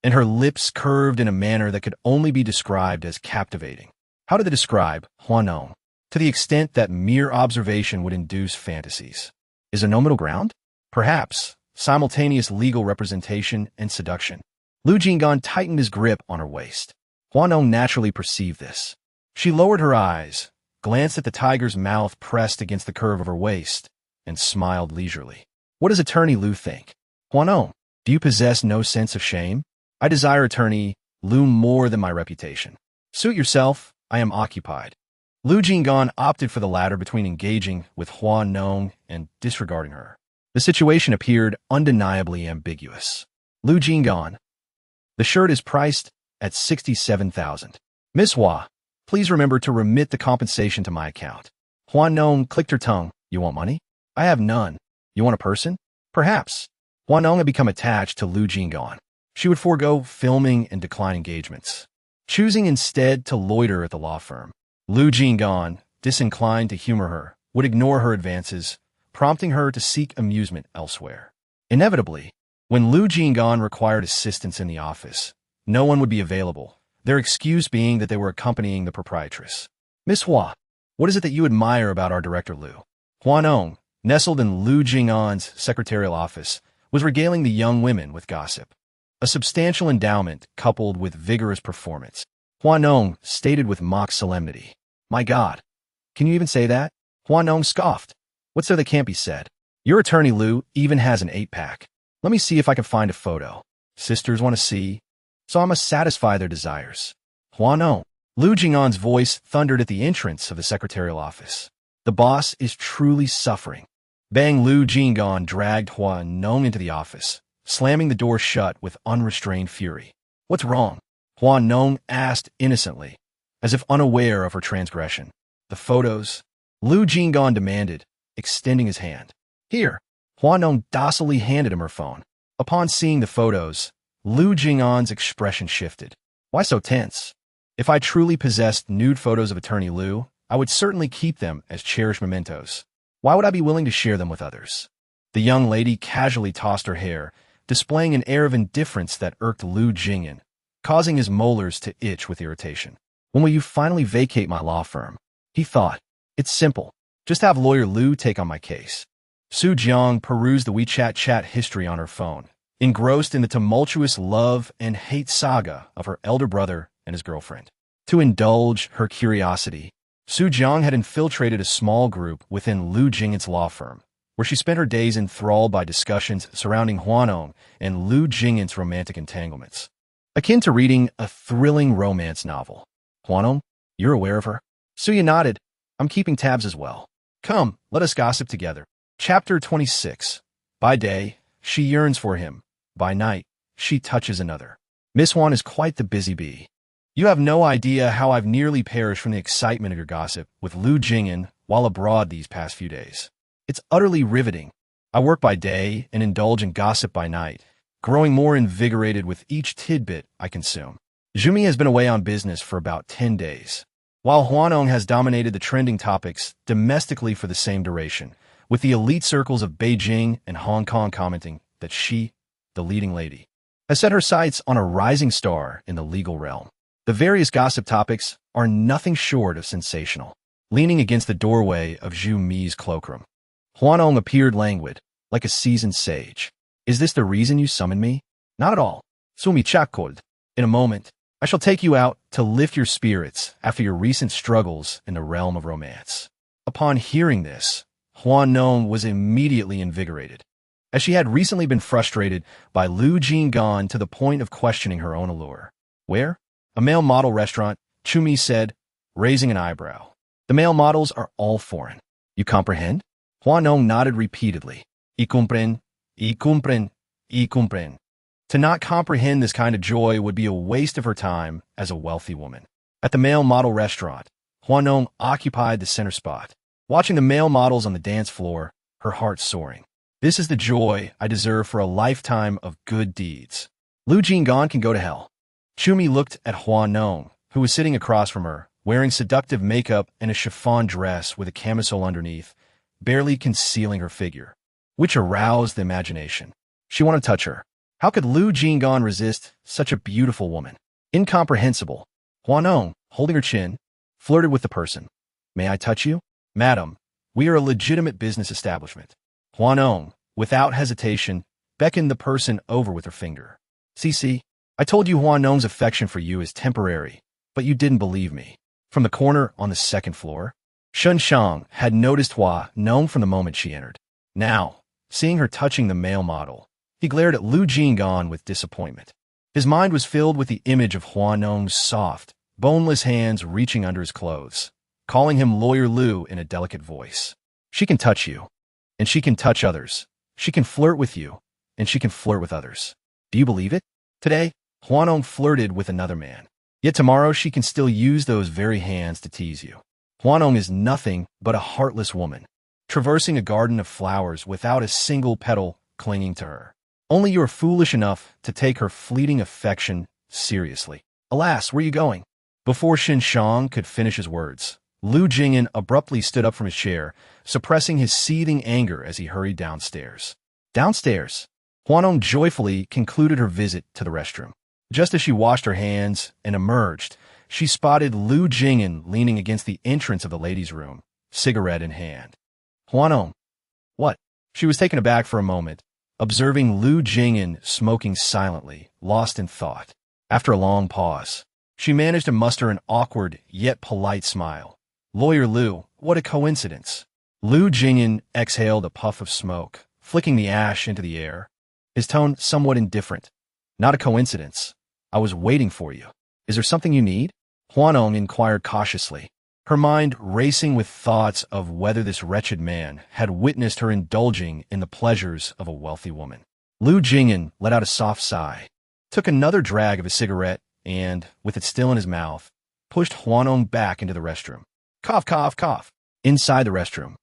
and her lips curved in a manner that could only be described as captivating. How did they describe Hua Nong? To the extent that mere observation would induce fantasies. Is there no middle ground? Perhaps simultaneous legal representation and seduction. Lu Jing'an tightened his grip on her waist. Hua Nong naturally perceived this. She lowered her eyes, glanced at the tiger's mouth pressed against the curve of her waist, and smiled leisurely. What does Attorney Lu think? Hua Nong, do you possess no sense of shame? I desire Attorney Lu more than my reputation. Suit yourself, I am occupied. Lu Jing'an opted for the latter between engaging with Hua Nong and disregarding her. The situation appeared undeniably ambiguous. Lu Jing'an. The shirt is priced at 67,000. Miss Hua, please remember to remit the compensation to my account. Hua Nong clicked her tongue. You want money? I have none. You want a person? Perhaps. Hua Nong had become attached to Lu Jing'an. She would forego filming and decline engagements, choosing instead to loiter at the law firm. Lu Jing'an, disinclined to humor her, would ignore her advances, prompting her to seek amusement elsewhere. Inevitably, when Lu Jing'an required assistance in the office, no one would be available, their excuse being that they were accompanying the proprietress. Miss Hua, what is it that you admire about our director Lu? Hua Nong, nestled in Lu Jing'an's secretarial office, was regaling the young women with gossip. A substantial endowment coupled with vigorous performance. Hua Nong stated with mock solemnity. My God, can you even say that? Hua Nong scoffed. What's there that can't be said? Your attorney Lu even has an 8-pack. Let me see if I can find a photo. Sisters want to see, so I must satisfy their desires. Hua Nong. Lu Jing'an's voice thundered at the entrance of the secretarial office. The boss is truly suffering. Bang! Lu Jing'an dragged Hua Nong into the office, slamming the door shut with unrestrained fury. What's wrong? Hua Nong asked innocently, as if unaware of her transgression. The photos? Lu Jing'an demanded, extending his hand. Here. Hua Nong docilely handed him her phone. Upon seeing the photos, Lu Jing'an's expression shifted. Why so tense? If I truly possessed nude photos of Attorney Lu, I would certainly keep them as cherished mementos. Why would I be willing to share them with others? The young lady casually tossed her hair, displaying an air of indifference that irked Lu Jing'an, causing his molars to itch with irritation. When will you finally vacate my law firm? He thought. It's simple. Just have lawyer Lu take on my case. Su Jiang perused the WeChat chat history on her phone, engrossed in the tumultuous love and hate saga of her elder brother and his girlfriend. To indulge her curiosity, Su Jiang had infiltrated a small group within Lu Jing'an's law firm, where she spent her days enthralled by discussions surrounding Hua Nong and Lu Jing'an's romantic entanglements. Akin to reading a thrilling romance novel. Hua Nong, you're aware of her? Suya nodded. I'm keeping tabs as well. Come, let us gossip together. Chapter 26. By day, she yearns for him. By night, she touches another. Miss Huan is quite the busy bee. You have no idea how I've nearly perished from the excitement of your gossip with Lu Jing'an while abroad these past few days. It's utterly riveting. I work by day and indulge in gossip by night, growing more invigorated with each tidbit I consume. Zhumi has been away on business for about 10 days, while Hua Nong has dominated the trending topics domestically for the same duration, with the elite circles of Beijing and Hong Kong commenting that she, the leading lady, has set her sights on a rising star in the legal realm. The various gossip topics are nothing short of sensational. Leaning against the doorway of Zhu Mi's cloakroom, Hua Nong appeared languid, like a seasoned sage. Is this the reason you summoned me? Not at all. Sumi chakod. In a moment, I shall take you out to lift your spirits after your recent struggles in the realm of romance. Upon hearing this, Hua Nong was immediately invigorated, as she had recently been frustrated by Lu Jing'an to the point of questioning her own allure. Where? A male model restaurant, Chumi said, raising an eyebrow. The male models are all foreign. You comprehend? Hua Nong nodded repeatedly. Y compren, y compren, y compren. To not comprehend this kind of joy would be a waste of her time as a wealthy woman. At the male model restaurant, Hua Nong occupied the center spot, watching the male models on the dance floor, her heart soaring. This is the joy I deserve for a lifetime of good deeds. Lu Jing'an can go to hell. Chumi looked at Hua Nong, who was sitting across from her, wearing seductive makeup and a chiffon dress with a camisole underneath, barely concealing her figure, which aroused the imagination. She wanted to touch her. How could Lu Jing'an resist such a beautiful woman? Incomprehensible. Hua Nong, holding her chin, flirted with the person. May I touch you? Madam, we are a legitimate business establishment. Hua Nong, without hesitation, beckoned the person over with her finger. See, I told you Hua Nong's affection for you is temporary, but you didn't believe me. From the corner on the second floor, Shen Shang had noticed Hua Nong from the moment she entered. Now, seeing her touching the male model, he glared at Lu Jing'an with disappointment. His mind was filled with the image of Hua Nong's soft, boneless hands reaching under his clothes, calling him Lawyer Lu in a delicate voice. She can touch you, and she can touch others. She can flirt with you, and she can flirt with others. Do you believe it? Today, Hua Nong flirted with another man. Yet tomorrow she can still use those very hands to tease you. Hua Nong is nothing but a heartless woman, traversing a garden of flowers without a single petal clinging to her. Only you are foolish enough to take her fleeting affection seriously. Alas, where are you going? Before Shen Shang could finish his words, Lu Jing'an abruptly stood up from his chair, suppressing his seething anger as he hurried downstairs. Downstairs, Hua Nong joyfully concluded her visit to the restroom. Just as she washed her hands and emerged, she spotted Lu Jing'an leaning against the entrance of the ladies' room, cigarette in hand. Hua Nong. What? She was taken aback for a moment, observing Lu Jing'an smoking silently, lost in thought. After a long pause, she managed to muster an awkward yet polite smile. Lawyer Lu, what a coincidence. Lu Jing'an exhaled a puff of smoke, flicking the ash into the air, his tone somewhat indifferent. Not a coincidence. I was waiting for you. Is there something you need? Hua Nong inquired cautiously, her mind racing with thoughts of whether this wretched man had witnessed her indulging in the pleasures of a wealthy woman. Lu Jing'an let out a soft sigh, took another drag of his cigarette, and, with it still in his mouth, pushed Hua Nong back into the restroom. Cough, cough, cough. Inside the restroom,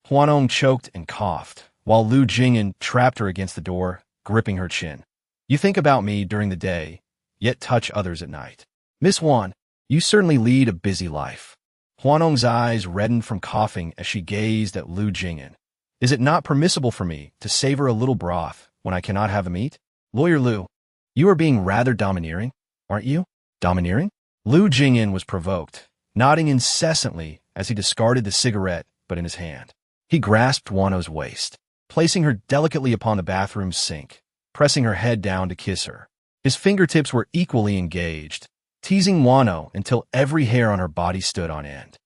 Hua Nong choked and coughed, while Lu Jing'an trapped her against the door, gripping her chin. You think about me during the day, yet touch others at night. Miss Huan, you certainly lead a busy life. Hua Nong's eyes reddened from coughing as she gazed at Lu Jing'an. Is it not permissible for me to savor a little broth when I cannot have a meat? Lawyer Lu, you are being rather domineering, aren't you? Domineering? Lu Jing'an was provoked, nodding incessantly as he discarded the cigarette but in his hand. He grasped Hua Nong's waist, placing her delicately upon the bathroom sink, pressing her head down to kiss her. His fingertips were equally engaged, teasing Hua Nong until every hair on her body stood on end.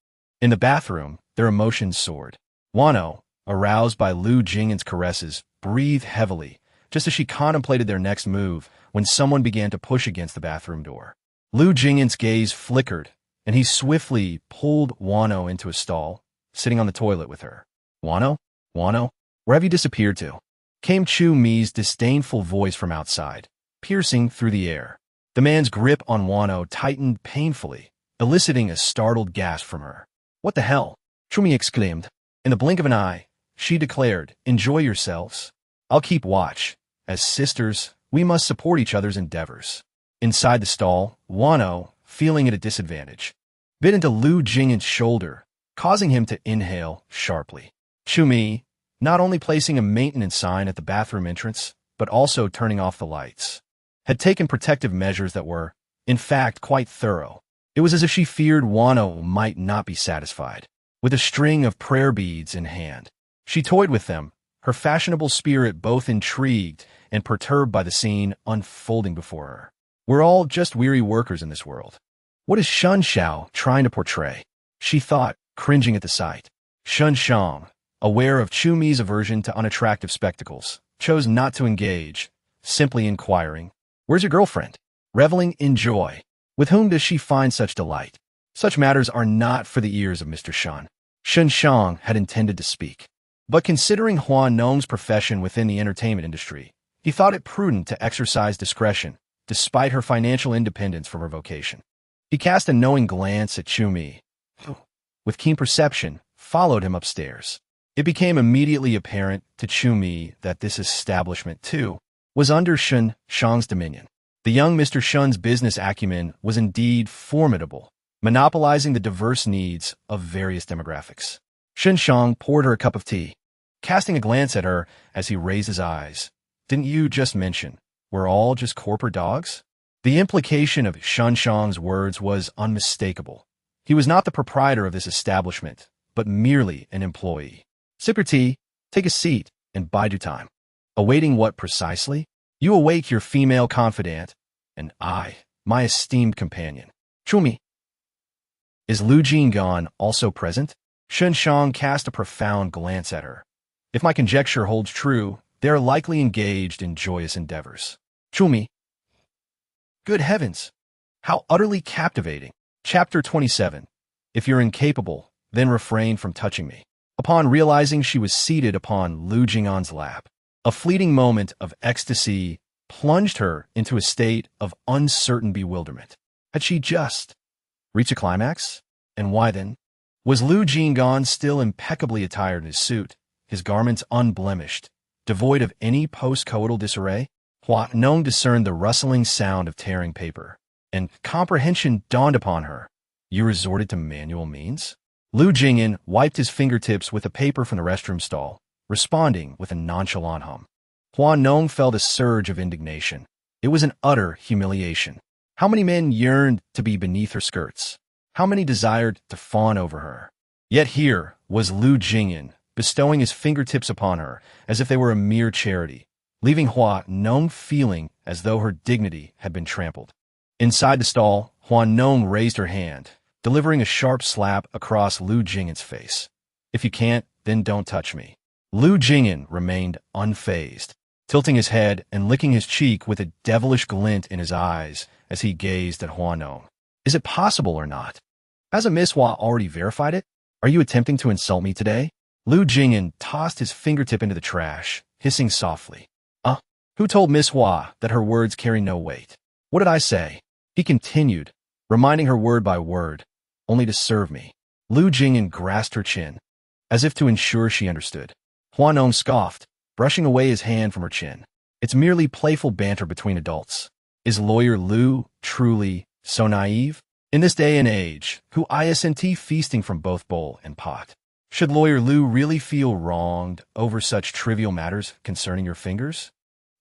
In the bathroom, their emotions soared. Hua Nong, aroused by Lu Jing'an's caresses, breathed heavily, just as she contemplated their next move when someone began to push against the bathroom door. Lu Jing'an's gaze flickered, and he swiftly pulled Hua Nong into a stall, sitting on the toilet with her. Hua Nong? Hua Nong? Where have you disappeared to? Came Chu Mi's disdainful voice from outside, piercing through the air. The man's grip on Hua Nong tightened painfully, eliciting a startled gasp from her. What the hell? Chu Mi exclaimed. In the blink of an eye, she declared, enjoy yourselves. I'll keep watch. As sisters, we must support each other's endeavors. Inside the stall, Hua Nong, feeling at a disadvantage, bit into Lu Jing'an's shoulder, causing him to inhale sharply. Chu Mi, not only placing a maintenance sign at the bathroom entrance, but also turning off the lights, had taken protective measures that were, in fact, quite thorough. It was as if she feared Hua Nong might not be satisfied. With a string of prayer beads in hand, she toyed with them, her fashionable spirit both intrigued and perturbed by the scene unfolding before her. We're all just weary workers in this world. What is Shen Shao trying to portray? She thought, cringing at the sight. Shen Shang, aware of Chu Mi's aversion to unattractive spectacles, chose not to engage, simply inquiring, where's your girlfriend? Reveling in joy. With whom does she find such delight? Such matters are not for the ears of Mr. Shan. Shen Shang had intended to speak, but considering Hua Nong's profession within the entertainment industry, he thought it prudent to exercise discretion, despite her financial independence from her vocation. He cast a knowing glance at Chu Mi, who, with keen perception, followed him upstairs. It became immediately apparent to Chumi that this establishment, too, was under Shen Shang's dominion. The young Mr. Shun's business acumen was indeed formidable, monopolizing the diverse needs of various demographics. Shen Shang poured her a cup of tea, casting a glance at her as he raised his eyes. Didn't you just mention we're all just corporate dogs? The implication of Shen Shang's words was unmistakable. He was not the proprietor of this establishment, but merely an employee. Sip your tea, take a seat, and bide your time. Awaiting what precisely? You awake your female confidant, and I, my esteemed companion. Chumi. Is Lu Jing'an also present? Shen Shang cast a profound glance at her. If my conjecture holds true, they are likely engaged in joyous endeavors. Chumi. Good heavens! How utterly captivating! Chapter 27. If you're incapable, then refrain from touching me. Upon realizing she was seated upon Lu Jing'an's lap, a fleeting moment of ecstasy plunged her into a state of uncertain bewilderment. Had she just reached a climax? And why then? Was Lu Jing'an still impeccably attired in his suit, his garments unblemished, devoid of any post-coital disarray? Hua Nong discerned the rustling sound of tearing paper, and comprehension dawned upon her. You resorted to manual means? Lu Jing'an wiped his fingertips with a paper from the restroom stall, responding with a nonchalant hum. Hua Nong felt a surge of indignation. It was an utter humiliation. How many men yearned to be beneath her skirts? How many desired to fawn over her? Yet here was Lu Jing'an, bestowing his fingertips upon her as if they were a mere charity, leaving Hua Nong feeling as though her dignity had been trampled. Inside the stall, Hua Nong raised her hand, delivering a sharp slap across Lu Jing'an's face. If you can't, then don't touch me. Lu Jing'an remained unfazed, tilting his head and licking his cheek with a devilish glint in his eyes as he gazed at Hua Nong. Is it possible or not? Hasn't Miss Hua already verified it? Are you attempting to insult me today? Lu Jing'an tossed his fingertip into the trash, hissing softly. Who told Miss Hua that her words carry no weight? What did I say? He continued, reminding her word by word, only to serve me. Lu Jing'an grasped her chin, as if to ensure she understood. Hua Nong scoffed, brushing away his hand from her chin. It's merely playful banter between adults. Is lawyer Lu truly so naive? In this day and age, who isn't feasting from both bowl and pot? Should lawyer Lu really feel wronged over such trivial matters concerning your fingers?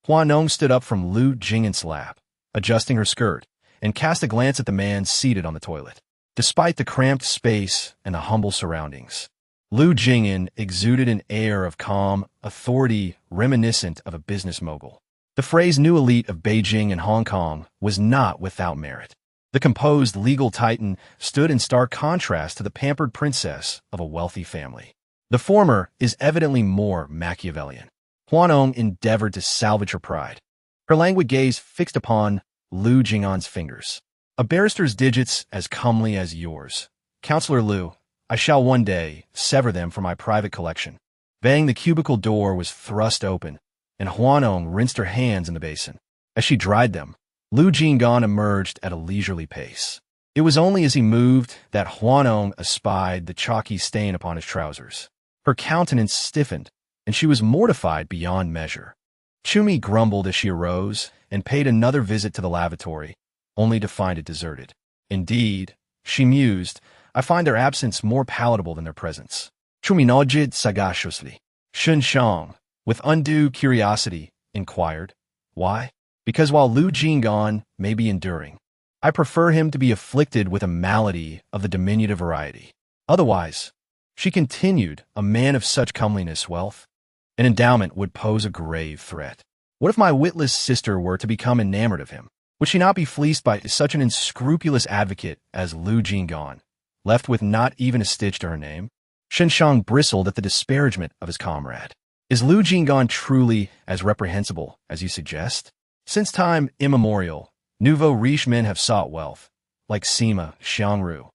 Hua Nong stood up from Lu Jing'an's lap, adjusting her skirt, and cast a glance at the man seated on the toilet. Despite the cramped space and the humble surroundings, Lu Jing'an exuded an air of calm authority reminiscent of a business mogul. The phrase new elite of Beijing and Hong Kong was not without merit. The composed legal titan stood in stark contrast to the pampered princess of a wealthy family. The former is evidently more Machiavellian. Hua Nong endeavored to salvage her pride, her languid gaze fixed upon Lu Jing'an's fingers. A barrister's digits as comely as yours. Counselor Lu, I shall one day sever them from my private collection. Bang, the cubicle door was thrust open, and Hua Nong rinsed her hands in the basin. As she dried them, Lu Jing'an emerged at a leisurely pace. It was only as he moved that Hua Nong espied the chalky stain upon his trousers. Her countenance stiffened, and she was mortified beyond measure. Chumi grumbled as she arose and paid another visit to the lavatory, only to find it deserted. Indeed, she mused, I find their absence more palatable than their presence. Chumi nodded sagaciously. Shen Shang, with undue curiosity, inquired, why? Because while Lu Jing'an may be enduring, I prefer him to be afflicted with a malady of the diminutive variety. Otherwise, she continued, a man of such comeliness, wealth, an endowment would pose a grave threat. What if my witless sister were to become enamored of him? Would she not be fleeced by such an unscrupulous advocate as Lu Jing'an, left with not even a stitch to her name? Shen Shang bristled at the disparagement of his comrade. Is Lu Jing'an truly as reprehensible as you suggest? Since time immemorial, nouveau riche men have sought wealth, like Sima Xiangru.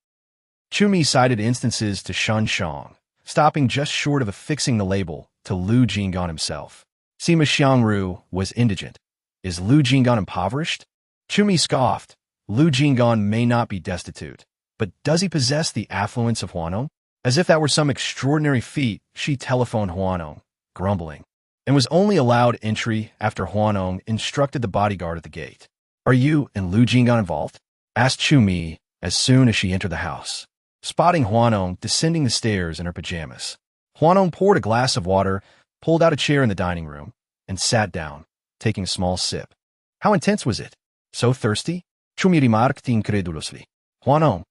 Chumi cited instances to Shen Shang, stopping just short of affixing the label to Lu Jing'an himself. Sima Xiangru was indigent. Is Lu Jing'an impoverished? Chumi scoffed. Lu Jing'an may not be destitute, but does he possess the affluence of Hua Nong? As if that were some extraordinary feat, she telephoned Hua Nong, grumbling, and was only allowed entry after Hua Nong instructed the bodyguard at the gate. "Are you and Lu Jing'an involved?" asked Chu Mi as soon as she entered the house. Spotting Hua Nong descending the stairs in her pajamas, Hua Nong poured a glass of water, pulled out a chair in the dining room, and sat down, taking a small sip. "How intense was it? So thirsty?" Chu Mi remarked incredulously. "Hua Nong,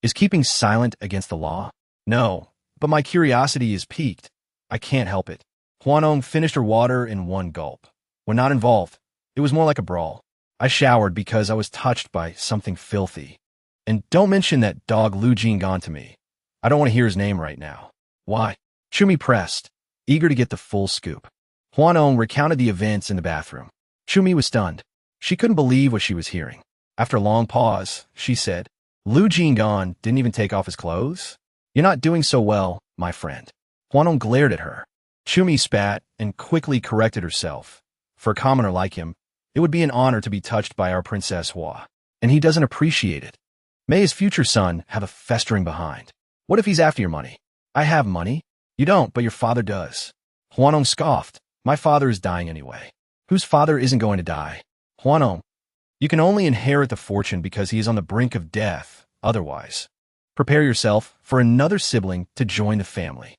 is keeping silent against the law?" "No, but my curiosity is piqued. I can't help it." Hua Nong finished her water in one gulp. "When not involved, it was more like a brawl. I showered because I was touched by something filthy. And don't mention that dog Lu Jing'an to me. I don't want to hear his name right now." "Why?" Chu Mi pressed, eager to get the full scoop. Hua Nong recounted the events in the bathroom. Chu Mi was stunned. She couldn't believe what she was hearing. After a long pause, she said, "Lu Jing'an didn't even take off his clothes? You're not doing so well, my friend." Hua Nong glared at her. Chu Mi spat and quickly corrected herself. For a commoner like him, it would be an honor to be touched by our Princess Hua, and he doesn't appreciate it. May his future son have a festering behind. What if he's after your money? I have money. You don't, but your father does. Hua Nong scoffed. My father is dying anyway. Whose father isn't going to die? Hua Nong, you can only inherit the fortune because he is on the brink of death. Otherwise, prepare yourself for another sibling to join the family.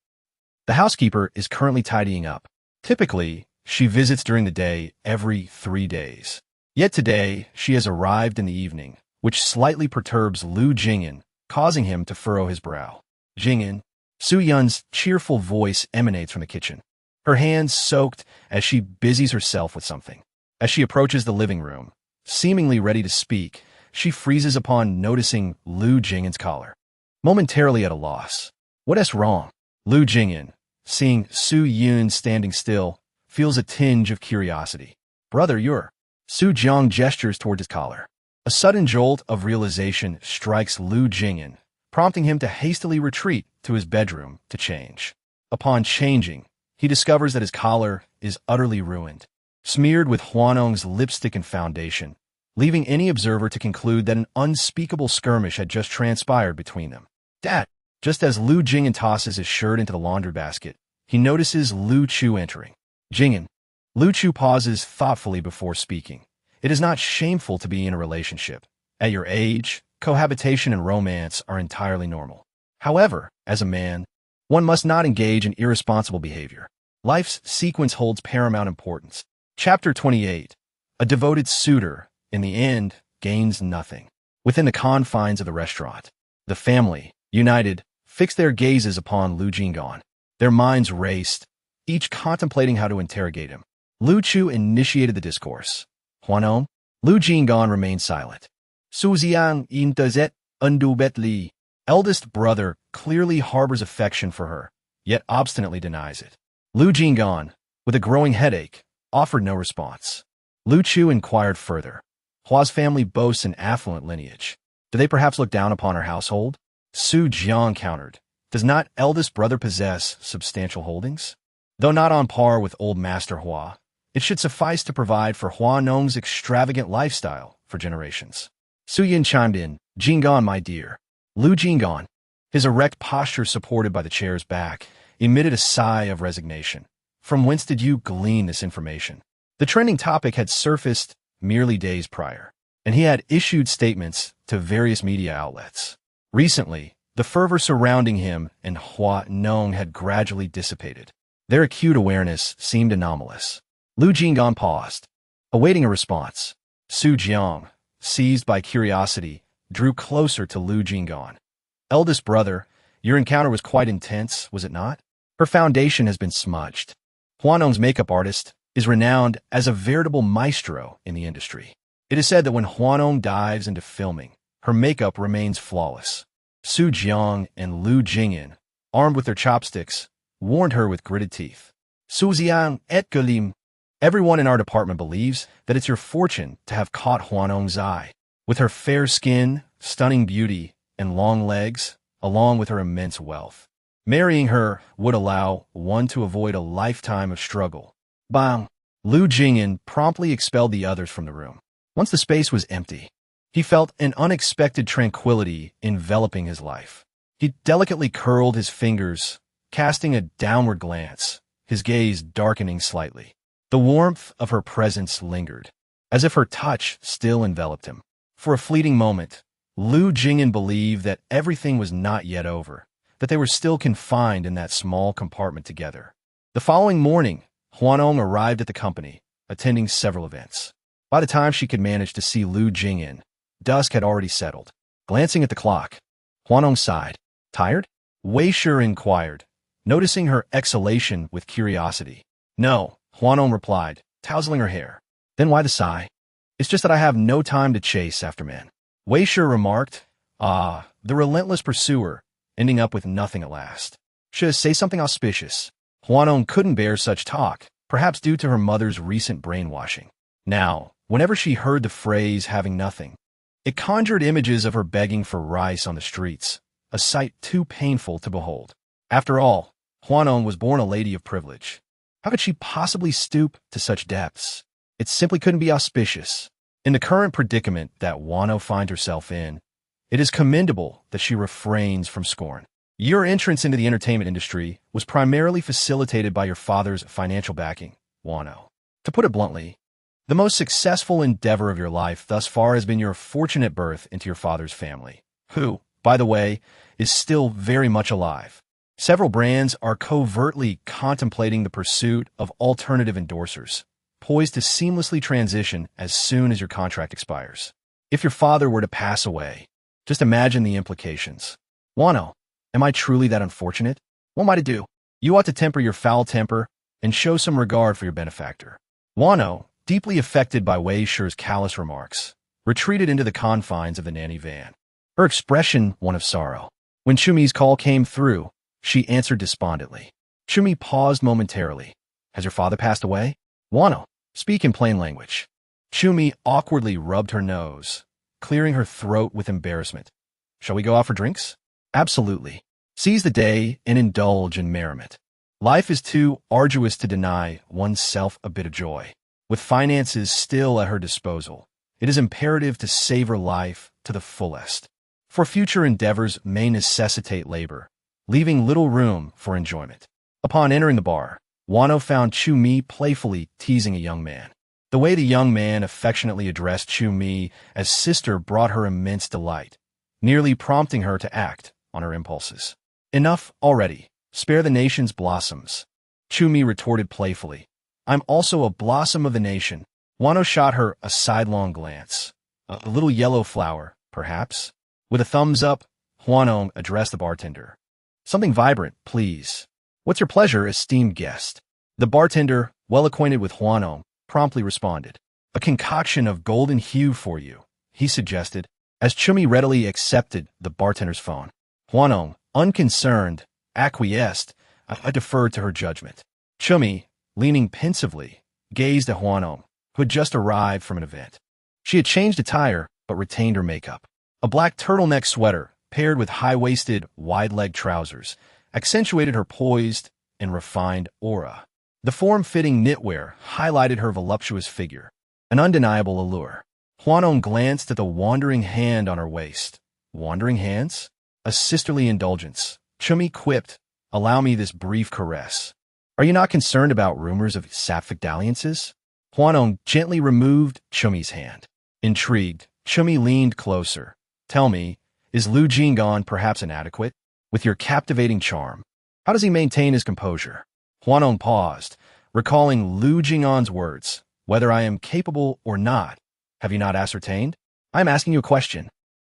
The housekeeper is currently tidying up. Typically, she visits during the day every 3 days. Yet today, she has arrived in the evening, which slightly perturbs Lu Jing'an, causing him to furrow his brow. "Jing'an," Su Yun's cheerful voice emanates from the kitchen, her hands soaked as she busies herself with something. As she approaches the living room, seemingly ready to speak, she freezes upon noticing Lu Jing'an's collar. Momentarily at a loss. What is wrong? Lu Jing'an, seeing Su Yun standing still, feels a tinge of curiosity. "Brother, you're..." Su Jiang gestures toward his collar. A sudden jolt of realization strikes Lu Jing'an, prompting him to hastily retreat to his bedroom to change. Upon changing, he discovers that his collar is utterly ruined, smeared with Hua Nong's lipstick and foundation, leaving any observer to conclude that an unspeakable skirmish had just transpired between them. "Dad!" Just as Lu Jing'an tosses his shirt into the laundry basket, he notices Lu Chu entering. "Jing'an." Lu Chu pauses thoughtfully before speaking. "It is not shameful to be in a relationship. At your age, cohabitation and romance are entirely normal. However, as a man, one must not engage in irresponsible behavior. Life's sequence holds paramount importance." Chapter 28. A devoted suitor, in the end, gains nothing. Within the confines of the restaurant, the family, united, fixed their gazes upon Lu Jing'an. Their minds raced, each contemplating how to interrogate him. Lu Chu initiated the discourse. "Hua Nong?" Lu Jing'an remained silent. "Su Xiang yin dezet undu bet li." Eldest brother clearly harbors affection for her, yet obstinately denies it. Lu Jing'an, with a growing headache, offered no response. Lu Chu inquired further. "Hua's family boasts an affluent lineage. Do they perhaps look down upon our household?" Su Jiang countered. "Does not eldest brother possess substantial holdings? Though not on par with old Master Hua, it should suffice to provide for Hua Nong's extravagant lifestyle for generations." Su Yin chimed in. "Jing'an, my dear." Lu Jing'an, his erect posture supported by the chair's back, emitted a sigh of resignation. From whence did you glean this information? The trending topic had surfaced merely days prior, and he had issued statements to various media outlets. Recently, the fervor surrounding him and Hua Nong had gradually dissipated. Their acute awareness seemed anomalous. Lu Jing'an paused, awaiting a response. Su Jiang, seized by curiosity, drew closer to Lu Jing'an. "Eldest brother, your encounter was quite intense, was it not? Her foundation has been smudged. Hua Nong's makeup artist is renowned as a veritable maestro in the industry. It is said that when Hua Nong dives into filming, her makeup remains flawless." Su Jiang and Lu Jing'an, armed with their chopsticks, warned her with gritted teeth. "Su Xiang et Galim." Everyone in our department believes that it's your fortune to have caught Hua Nong's eye. With her fair skin, stunning beauty, and long legs, along with her immense wealth, marrying her would allow one to avoid a lifetime of struggle. Bang! Lu Jing'an promptly expelled the others from the room. Once the space was empty, he felt an unexpected tranquility enveloping his life. He delicately curled his fingers, casting a downward glance, his gaze darkening slightly. The warmth of her presence lingered, as if her touch still enveloped him. For a fleeting moment, Lu Jing'an believed that everything was not yet over, that they were still confined in that small compartment together. The following morning, Hua Nong arrived at the company, attending several events. By the time she could manage to see Lu Jing'an, dusk had already settled. Glancing at the clock, Hua Nong sighed. Tired? Wei Shi inquired, noticing her exhalation with curiosity. No, Hua Nong replied, tousling her hair. Then why the sigh? It's just that I have no time to chase after men. Wei Shi remarked, the relentless pursuer, ending up with nothing at last. Should say something auspicious. Hua Nong couldn't bear such talk, perhaps due to her mother's recent brainwashing. Now, whenever she heard the phrase having nothing, it conjured images of her begging for rice on the streets, a sight too painful to behold. After all, Hua Nong was born a lady of privilege. How could she possibly stoop to such depths? It simply couldn't be auspicious. In the current predicament that Hua Nong finds herself in, it is commendable that she refrains from scorn. Your entrance into the entertainment industry was primarily facilitated by your father's financial backing, Hua Nong. To put it bluntly, the most successful endeavor of your life thus far has been your fortunate birth into your father's family, who, by the way, is still very much alive. Several brands are covertly contemplating the pursuit of alternative endorsers, poised to seamlessly transition as soon as your contract expires. If your father were to pass away, just imagine the implications. Hua Nong, am I truly that unfortunate? What am I to do? You ought to temper your foul temper and show some regard for your benefactor. Hua Nong, deeply affected by Wei Shi's callous remarks, retreated into the confines of the nanny van, her expression one of sorrow. When Chumi's call came through, she answered despondently. Chumi paused momentarily. Has your father passed away? Hua Nong, speak in plain language. Chumi awkwardly rubbed her nose, clearing her throat with embarrassment. Shall we go out for drinks? Absolutely. Seize the day and indulge in merriment. Life is too arduous to deny oneself a bit of joy. With finances still at her disposal, it is imperative to savor life to the fullest. For future endeavors may necessitate labor, leaving little room for enjoyment. Upon entering the bar, Hua Nong found Chumi playfully teasing a young man. The way the young man affectionately addressed Chumi as sister brought her immense delight, nearly prompting her to act on her impulses. Enough already. Spare the nation's blossoms. Chumi retorted playfully. I'm also a blossom of the nation. Hua Nong shot her a sidelong glance. A little yellow flower, perhaps? With a thumbs up, Hua Nong addressed the bartender. Something vibrant, please. What's your pleasure, esteemed guest? The bartender, well acquainted with Hua Nong, promptly responded. A concoction of golden hue for you, he suggested, as Chumi readily accepted the bartender's phone. Hua Nong, unconcerned, acquiesced. I deferred to her judgment. Chumi, leaning pensively, gazed at Hua Nong, who had just arrived from an event. She had changed attire, but retained her makeup. A black turtleneck sweater, paired with high-waisted, wide-leg trousers, accentuated her poised and refined aura. The form-fitting knitwear highlighted her voluptuous figure, an undeniable allure. Hua Nong glanced at the wandering hand on her waist. Wandering hands? A sisterly indulgence. Chumi quipped, allow me this brief caress. Are you not concerned about rumors of sapphic dalliances? Hua Nong gently removed Chumi's hand. Intrigued, Chumi leaned closer. Tell me, is Lu Jing'an perhaps inadequate? With your captivating charm, how does he maintain his composure? Hua Nong paused, recalling Lu Jing'an's words. Whether I am capable or not, have you not ascertained? I am asking you a question.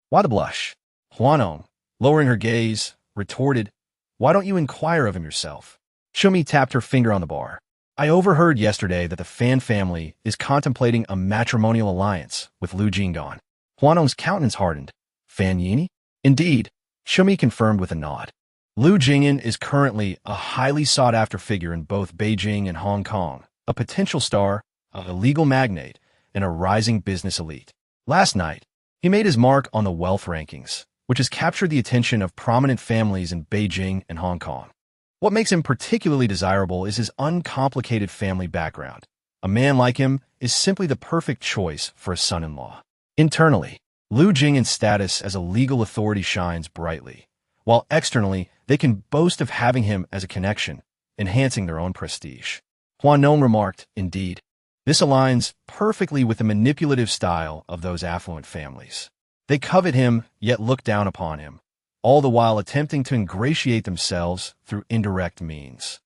Why the blush? Hua Nong, lowering her gaze, retorted, why don't you inquire of him yourself? Chumi tapped her finger on the bar. I overheard yesterday that the Fan family is contemplating a matrimonial alliance with Lu Jing'an. Hua Nong's countenance hardened. Fan Yini? Indeed, Chumi confirmed with a nod. Lu Jing'an is currently a highly sought-after figure in both Beijing and Hong Kong, a potential star, a legal magnate, and a rising business elite. Last night, he made his mark on the wealth rankings, which has captured the attention of prominent families in Beijing and Hong Kong. What makes him particularly desirable is his uncomplicated family background. A man like him is simply the perfect choice for a son-in-law. Internally, Lu Jing'an's status as a legal authority shines brightly, while externally they can boast of having him as a connection, enhancing their own prestige. Hua Nong remarked, indeed, this aligns perfectly with the manipulative style of those affluent families. They covet him, yet look down upon him, all the while attempting to ingratiate themselves through indirect means.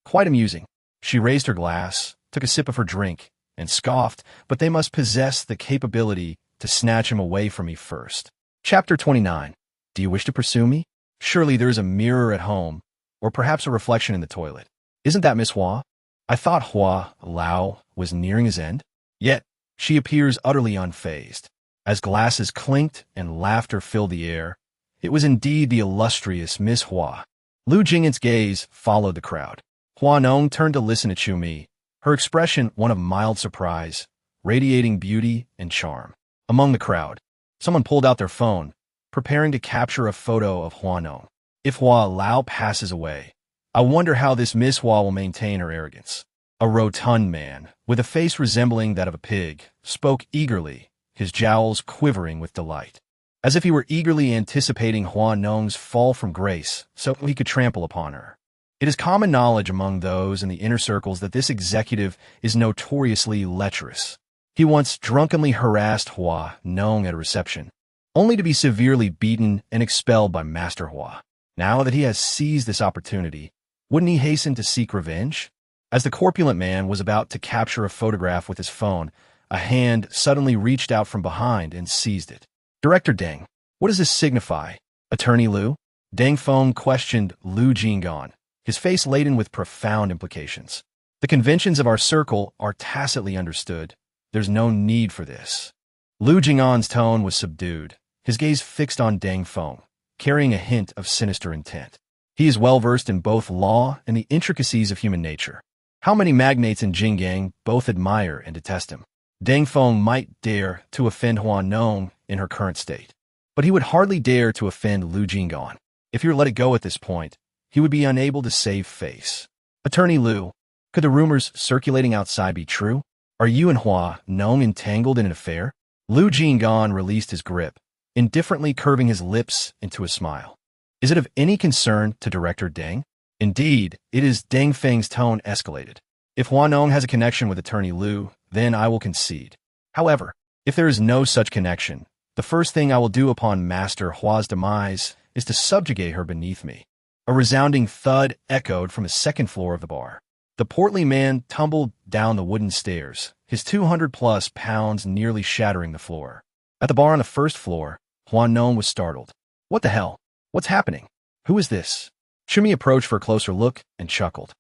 Quite amusing. She raised her glass, took a sip of her drink, and scoffed, but they must possess the capability to snatch him away from me first. Chapter 29. Do you wish to pursue me? Surely there is a mirror at home, or perhaps a reflection in the toilet. Isn't that Miss Hua? I thought Hua Lao was nearing his end. Yet, she appears utterly unfazed. As glasses clinked and laughter filled the air, it was indeed the illustrious Miss Hua. Lu Jing'an's gaze followed the crowd. Hua Nong turned to listen to Chu-Mi, her expression one of mild surprise, radiating beauty and charm. Among the crowd, someone pulled out their phone, preparing to capture a photo of Hua Nong. If Hua Lao passes away, I wonder how this Miss Hua will maintain her arrogance. A rotund man, with a face resembling that of a pig, spoke eagerly, his jowls quivering with delight, as if he were eagerly anticipating Hua Nong's fall from grace so he could trample upon her. It is common knowledge among those in the inner circles that this executive is notoriously lecherous. He once drunkenly harassed Hua Nong at a reception, only to be severely beaten and expelled by Master Hua. Now that he has seized this opportunity, wouldn't he hasten to seek revenge? As the corpulent man was about to capture a photograph with his phone, a hand suddenly reached out from behind and seized it. Director Deng, what does this signify? Attorney Lu? Deng Feng questioned Lu Jing'an, his face laden with profound implications. The conventions of our circle are tacitly understood. There's no need for this. Lu Jing'an's tone was subdued, his gaze fixed on Deng Feng, carrying a hint of sinister intent. He is well versed in both law and the intricacies of human nature. How many magnates in Jinggang both admire and detest him? Deng Feng might dare to offend Hua Nong in her current state, but he would hardly dare to offend Lu Jing'an. If he were let it go at this point, he would be unable to save face. Attorney Lu, could the rumors circulating outside be true? Are you and Hua Nong entangled in an affair? Lu Jing'an released his grip, indifferently curving his lips into a smile. Is it of any concern to Director Deng? Indeed, it is. Deng Feng's tone escalated. If Hua Nong has a connection with Attorney Lu, then I will concede. However, if there is no such connection, the first thing I will do upon Master Hua's demise is to subjugate her beneath me. A resounding thud echoed from the second floor of the bar. The portly man tumbled down the wooden stairs, his 200-plus pounds nearly shattering the floor. At the bar on the first floor, Hua Nong was startled. What the hell? What's happening? Who is this? Chu-Mi approached for a closer look and chuckled.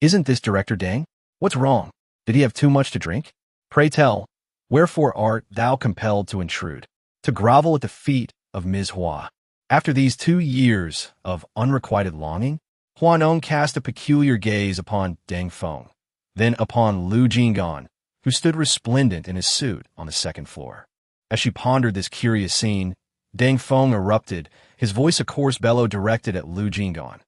Isn't this Director Deng? What's wrong? Did he have too much to drink? Pray tell, wherefore art thou compelled to intrude, to grovel at the feet of Ms. Hua? After these 2 years of unrequited longing, Hua Nong cast a peculiar gaze upon Deng Feng, then upon Lu Jing'an, who stood resplendent in his suit on the second floor. As she pondered this curious scene, Deng Feng erupted, his voice a coarse bellow directed at Lu Jing'an.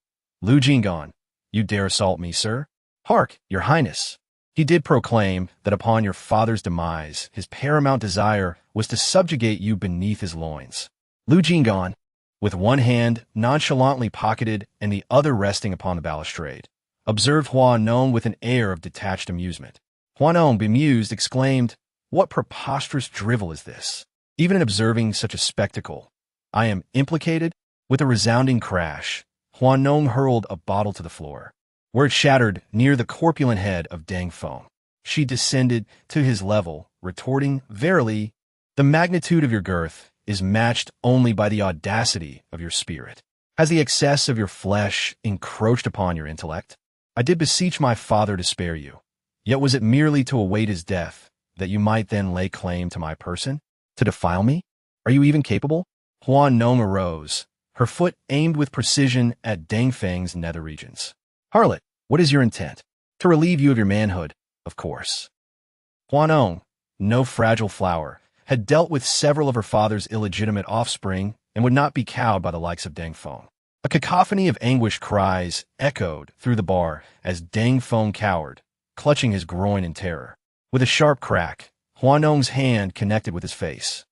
Lu Jing'an, you dare assault me, sir? Hark, your highness. He did proclaim that upon your father's demise, his paramount desire was to subjugate you beneath his loins. Lu Jing'an, with one hand nonchalantly pocketed and the other resting upon the balustrade, observed Hua Nong with an air of detached amusement. Hua Nong, bemused, exclaimed, "What preposterous drivel is this? Even in observing such a spectacle, I am implicated?" With a resounding crash, Hua Nong hurled a bottle to the floor, where it shattered near the corpulent head of Deng Feng. She descended to his level, retorting, "Verily, the magnitude of your girth is matched only by the audacity of your spirit. Has the excess of your flesh encroached upon your intellect? I did beseech my father to spare you, yet was it merely to await his death, that you might then lay claim to my person? To defile me? Are you even capable?" Hua Nong arose, her foot aimed with precision at Deng Feng's nether regions. "Harlot, what is your intent?" "To relieve you of your manhood, of course." Hua Nong, no fragile flower, had dealt with several of her father's illegitimate offspring and would not be cowed by the likes of Deng Feng. A cacophony of anguished cries echoed through the bar as Deng Feng cowered, clutching his groin in terror. With a sharp crack, Hua Nong's hand connected with his face,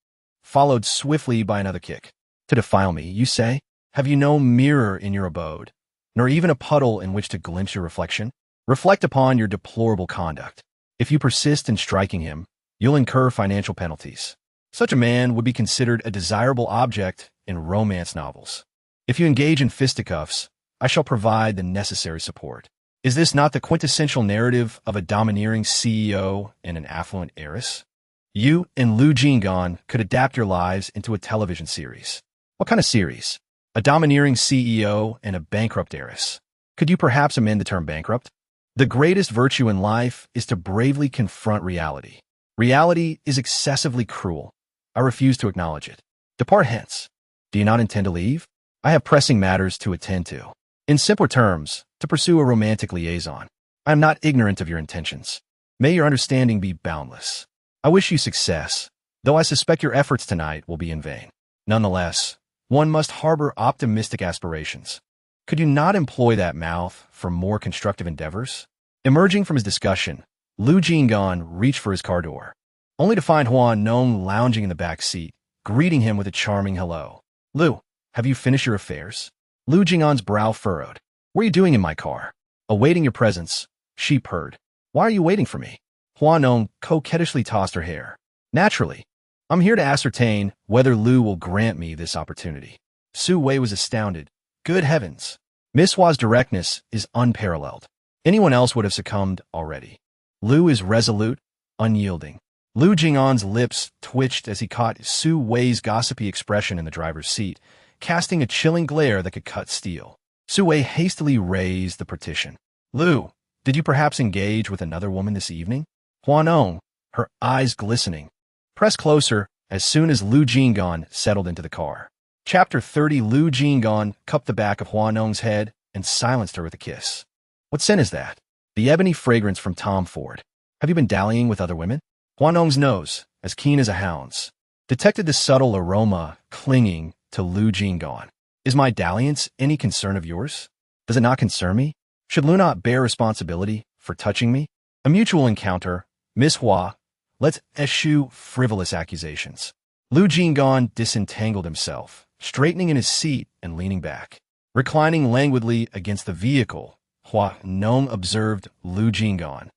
followed swiftly by another kick. "To defile me, you say? Have you no mirror in your abode, nor even a puddle in which to glimpse your reflection? Reflect upon your deplorable conduct. If you persist in striking him, you'll incur financial penalties. Such a man would be considered a desirable object in romance novels. If you engage in fisticuffs, I shall provide the necessary support. Is this not the quintessential narrative of a domineering CEO and an affluent heiress? You and Lu Jing'an could adapt your lives into a television series. What kind of series? A domineering CEO and a bankrupt heiress. Could you perhaps amend the term bankrupt? The greatest virtue in life is to bravely confront reality. Reality is excessively cruel. I refuse to acknowledge it. Depart hence. Do you not intend to leave? I have pressing matters to attend to. In simpler terms, to pursue a romantic liaison. I am not ignorant of your intentions. May your understanding be boundless. I wish you success, though I suspect your efforts tonight will be in vain. Nonetheless, one must harbor optimistic aspirations. Could you not employ that mouth for more constructive endeavors? Emerging from his discussion, Lu Jing'an reached for his car door, only to find Hua Nong lounging in the back seat, greeting him with a charming hello. Lu, have you finished your affairs? Lu Jing'an's brow furrowed. What are you doing in my car? Awaiting your presence, she purred. Why are you waiting for me? Hua Nong coquettishly tossed her hair. Naturally, I'm here to ascertain whether Lu will grant me this opportunity. Su Wei was astounded. Good heavens. Miss Hua's directness is unparalleled. Anyone else would have succumbed already. Lu is resolute, unyielding. Lu Jing'an's lips twitched as he caught Su Wei's gossipy expression in the driver's seat, casting a chilling glare that could cut steel. Su Wei hastily raised the partition. Lu, did you perhaps engage with another woman this evening? Hua Nong, her eyes glistening, pressed closer as soon as Lu Jing'an settled into the car. Chapter 30. Lu Jing'an cupped the back of Hua Nong's head and silenced her with a kiss. What scent is that? The ebony fragrance from Tom Ford. Have you been dallying with other women? Hua Nong's nose, as keen as a hound's, detected the subtle aroma clinging to Lu Jing'an. Is my dalliance any concern of yours? Does it not concern me? Should Lu not bear responsibility for touching me? A mutual encounter. Miss Hua, let's eschew frivolous accusations. Lu Jing'an disentangled himself, straightening in his seat and leaning back. Reclining languidly against the vehicle, Hua Nong observed Lu Jing'an,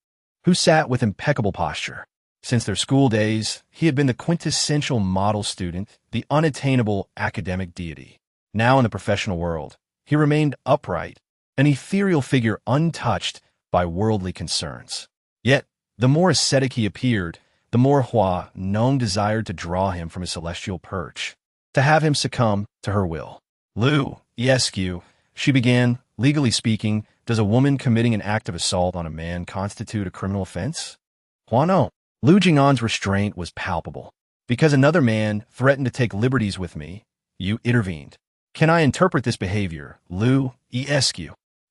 who sat with impeccable posture. Since their school days, he had been the quintessential model student, the unattainable academic deity. Now in the professional world, he remained upright, an ethereal figure untouched by worldly concerns. Yet, the more ascetic he appeared, the more Hua Nong desired to draw him from his celestial perch, to have him succumb to her will. Lu, esq, she began, legally speaking, does a woman committing an act of assault on a man constitute a criminal offense? Hua Nong. Lu Jing'an's restraint was palpable. Because another man threatened to take liberties with me, you intervened. Can I interpret this behavior, Lu, esq,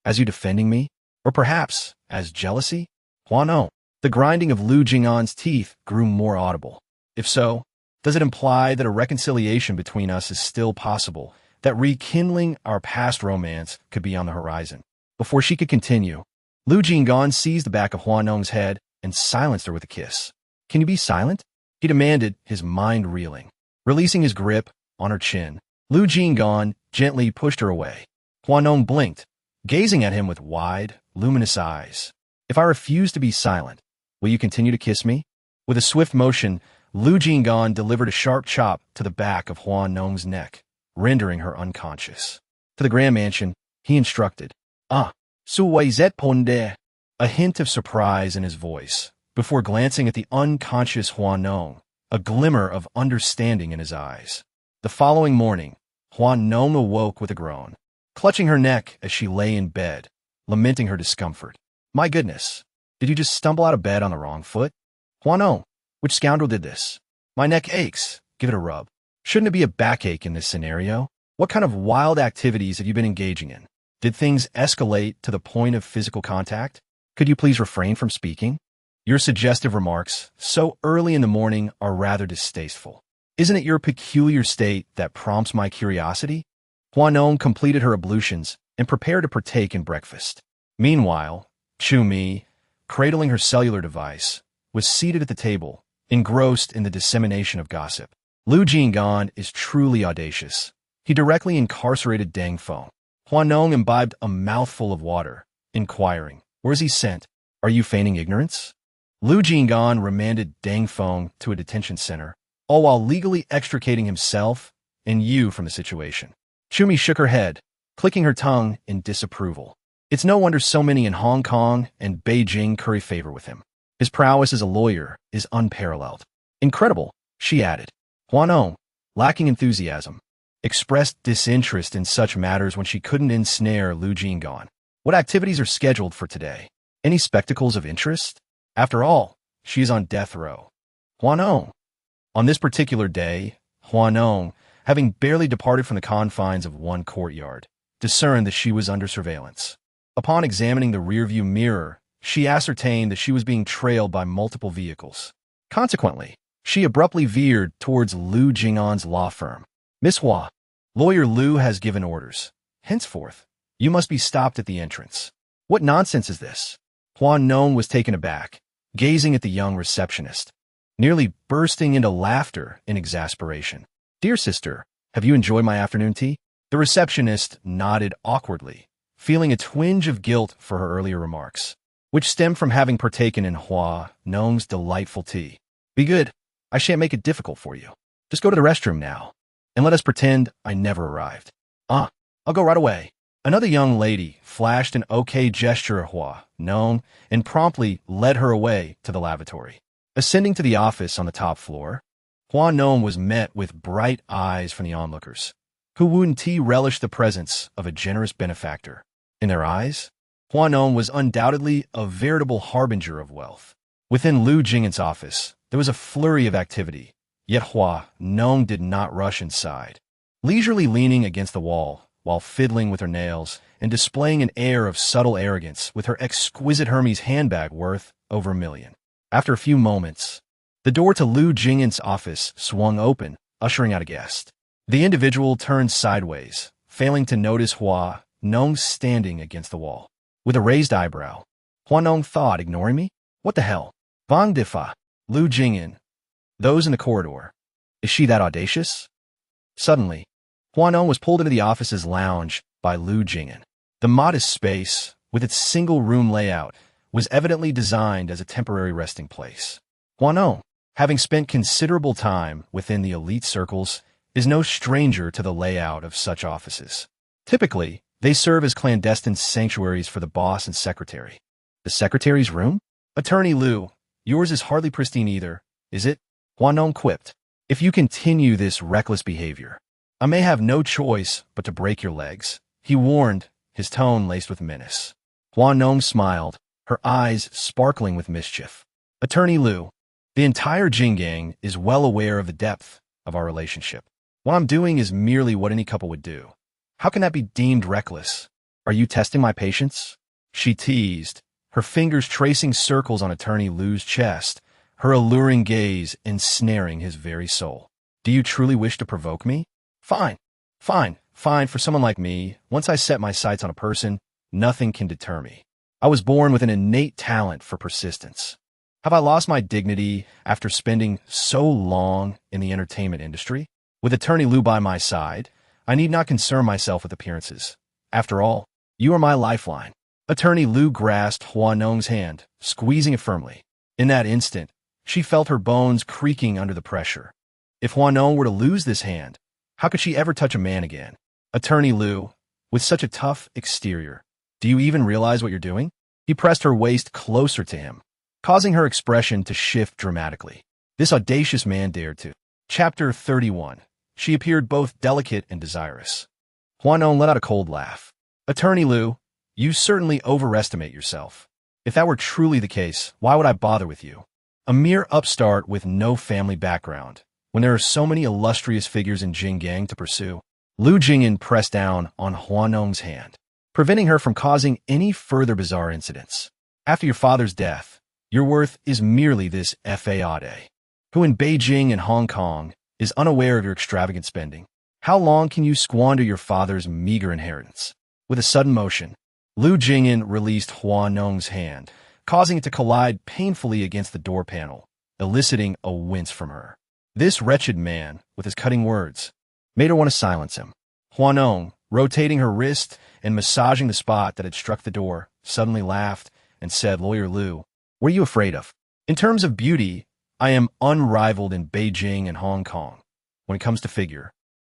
as you defending me? Or perhaps as jealousy? Hua Nong. The grinding of Lu Jing'an's teeth grew more audible. If so, does it imply that a reconciliation between us is still possible, that rekindling our past romance could be on the horizon? Before she could continue, Lu Jing'an seized the back of Hua Nong's head and silenced her with a kiss. Can you be silent? He demanded, his mind reeling. Releasing his grip on her chin, Lu Jing'an gently pushed her away. Hua Nong blinked, gazing at him with wide, luminous eyes. If I refuse to be silent, will you continue to kiss me? With a swift motion, Lu Jing'an delivered a sharp chop to the back of Hua Nong's neck, rendering her unconscious. To the grand mansion, he instructed. Su Wei zet ponde. A hint of surprise in his voice, before glancing at the unconscious Hua Nong, a glimmer of understanding in his eyes. The following morning, Hua Nong awoke with a groan, clutching her neck as she lay in bed, lamenting her discomfort. My goodness, did you just stumble out of bed on the wrong foot? Hua Nong, which scoundrel did this? My neck aches. Give it a rub. Shouldn't it be a backache in this scenario? What kind of wild activities have you been engaging in? Did things escalate to the point of physical contact? Could you please refrain from speaking? Your suggestive remarks, so early in the morning, are rather distasteful. Isn't it your peculiar state that prompts my curiosity? Hua Nong completed her ablutions and prepared to partake in breakfast. Meanwhile, Chu Mi, cradling her cellular device, was seated at the table, engrossed in the dissemination of gossip. Lu Jing'an is truly audacious. He directly incarcerated Dang Feng. Hua Nong imbibed a mouthful of water, inquiring, "Where is he sent? Are you feigning ignorance?" Lu Jing'an remanded Dang Feng to a detention center, all while legally extricating himself and you from the situation. Chumi shook her head, clicking her tongue in disapproval. It's no wonder so many in Hong Kong and Beijing curry favor with him. His prowess as a lawyer is unparalleled. Incredible, she added. Hua Nong, lacking enthusiasm, expressed disinterest in such matters when she couldn't ensnare Lu Jing'an. What activities are scheduled for today? Any spectacles of interest? After all, she is on death row. Hua Nong. On this particular day, Hua Nong, having barely departed from the confines of one courtyard, discerned that she was under surveillance. Upon examining the rearview mirror, she ascertained that she was being trailed by multiple vehicles. Consequently, she abruptly veered towards Lu Jing'an's law firm. "Miss Hua, Lawyer Lu has given orders. Henceforth, you must be stopped at the entrance." "What nonsense is this?" Hua Nong was taken aback, gazing at the young receptionist, nearly bursting into laughter in exasperation. "Dear sister, have you enjoyed my afternoon tea?" The receptionist nodded awkwardly, feeling a twinge of guilt for her earlier remarks, which stemmed from having partaken in Hua Nong's delightful tea. "Be good. I shan't make it difficult for you. Just go to the restroom now, and let us pretend I never arrived." "Ah, I'll go right away." Another young lady flashed an okay gesture at Hua Nong and promptly led her away to the lavatory. Ascending to the office on the top floor, Hua Nong was met with bright eyes from the onlookers, who wouldn't relish the presence of a generous benefactor. In their eyes, Hua Nong was undoubtedly a veritable harbinger of wealth. Within Lu Jing'an's office, there was a flurry of activity, yet Hua Nong did not rush inside. Leisurely leaning against the wall, while fiddling with her nails and displaying an air of subtle arrogance with her exquisite Hermes handbag worth over $1 million. After a few moments, the door to Lu Jing'an's office swung open, ushering out a guest. The individual turned sideways, failing to notice Hua Nong standing against the wall. With a raised eyebrow, Hua Nong thought, ignoring me? What the hell? Vang Difa, Lu Jing'an. Those in the corridor. Is she that audacious? Suddenly, Hua Nong was pulled into the office's lounge by Lu Jing'an. The modest space, with its single-room layout, was evidently designed as a temporary resting place. Hua Nong, having spent considerable time within the elite circles, is no stranger to the layout of such offices. Typically, they serve as clandestine sanctuaries for the boss and secretary. The secretary's room? Attorney Lu, yours is hardly pristine either, is it? Hua Nong quipped. If you continue this reckless behavior, I may have no choice but to break your legs, he warned, his tone laced with menace. Hua Nong smiled, her eyes sparkling with mischief. Attorney Lu, the entire Jinggang is well aware of the depth of our relationship. What I'm doing is merely what any couple would do. How can that be deemed reckless? Are you testing my patience? She teased, her fingers tracing circles on Attorney Lu's chest, her alluring gaze ensnaring his very soul. Do you truly wish to provoke me? Fine, fine, fine. For someone like me, once I set my sights on a person, nothing can deter me. I was born with an innate talent for persistence. Have I lost my dignity after spending so long in the entertainment industry? With Attorney Lu by my side, I need not concern myself with appearances. After all, you are my lifeline. Attorney Lu grasped Hua Nong's hand, squeezing it firmly. In that instant, she felt her bones creaking under the pressure. If Hua Nong were to lose this hand, how could she ever touch a man again? Attorney Lu, with such a tough exterior, do you even realize what you're doing? He pressed her waist closer to him, causing her expression to shift dramatically. This audacious man dared to. Chapter 31. She appeared both delicate and desirous. Hua Nong let out a cold laugh. Attorney Lu, you certainly overestimate yourself. If that were truly the case, why would I bother with you? A mere upstart with no family background, when there are so many illustrious figures in Jinggang to pursue. Lu Jing'an pressed down on Hua Nong's hand, preventing her from causing any further bizarre incidents. After your father's death, your worth is merely this facade, who in Beijing and Hong Kong is unaware of your extravagant spending. How long can you squander your father's meager inheritance? With a sudden motion, Lu Jing'an released Hua Nong's hand, causing it to collide painfully against the door panel, eliciting a wince from her. This wretched man, with his cutting words, made her want to silence him. Hua Nong, rotating her wrist and massaging the spot that had struck the door, suddenly laughed and said, "Lawyer Lu, what are you afraid of? In terms of beauty, I am unrivaled in Beijing and Hong Kong. When it comes to figure,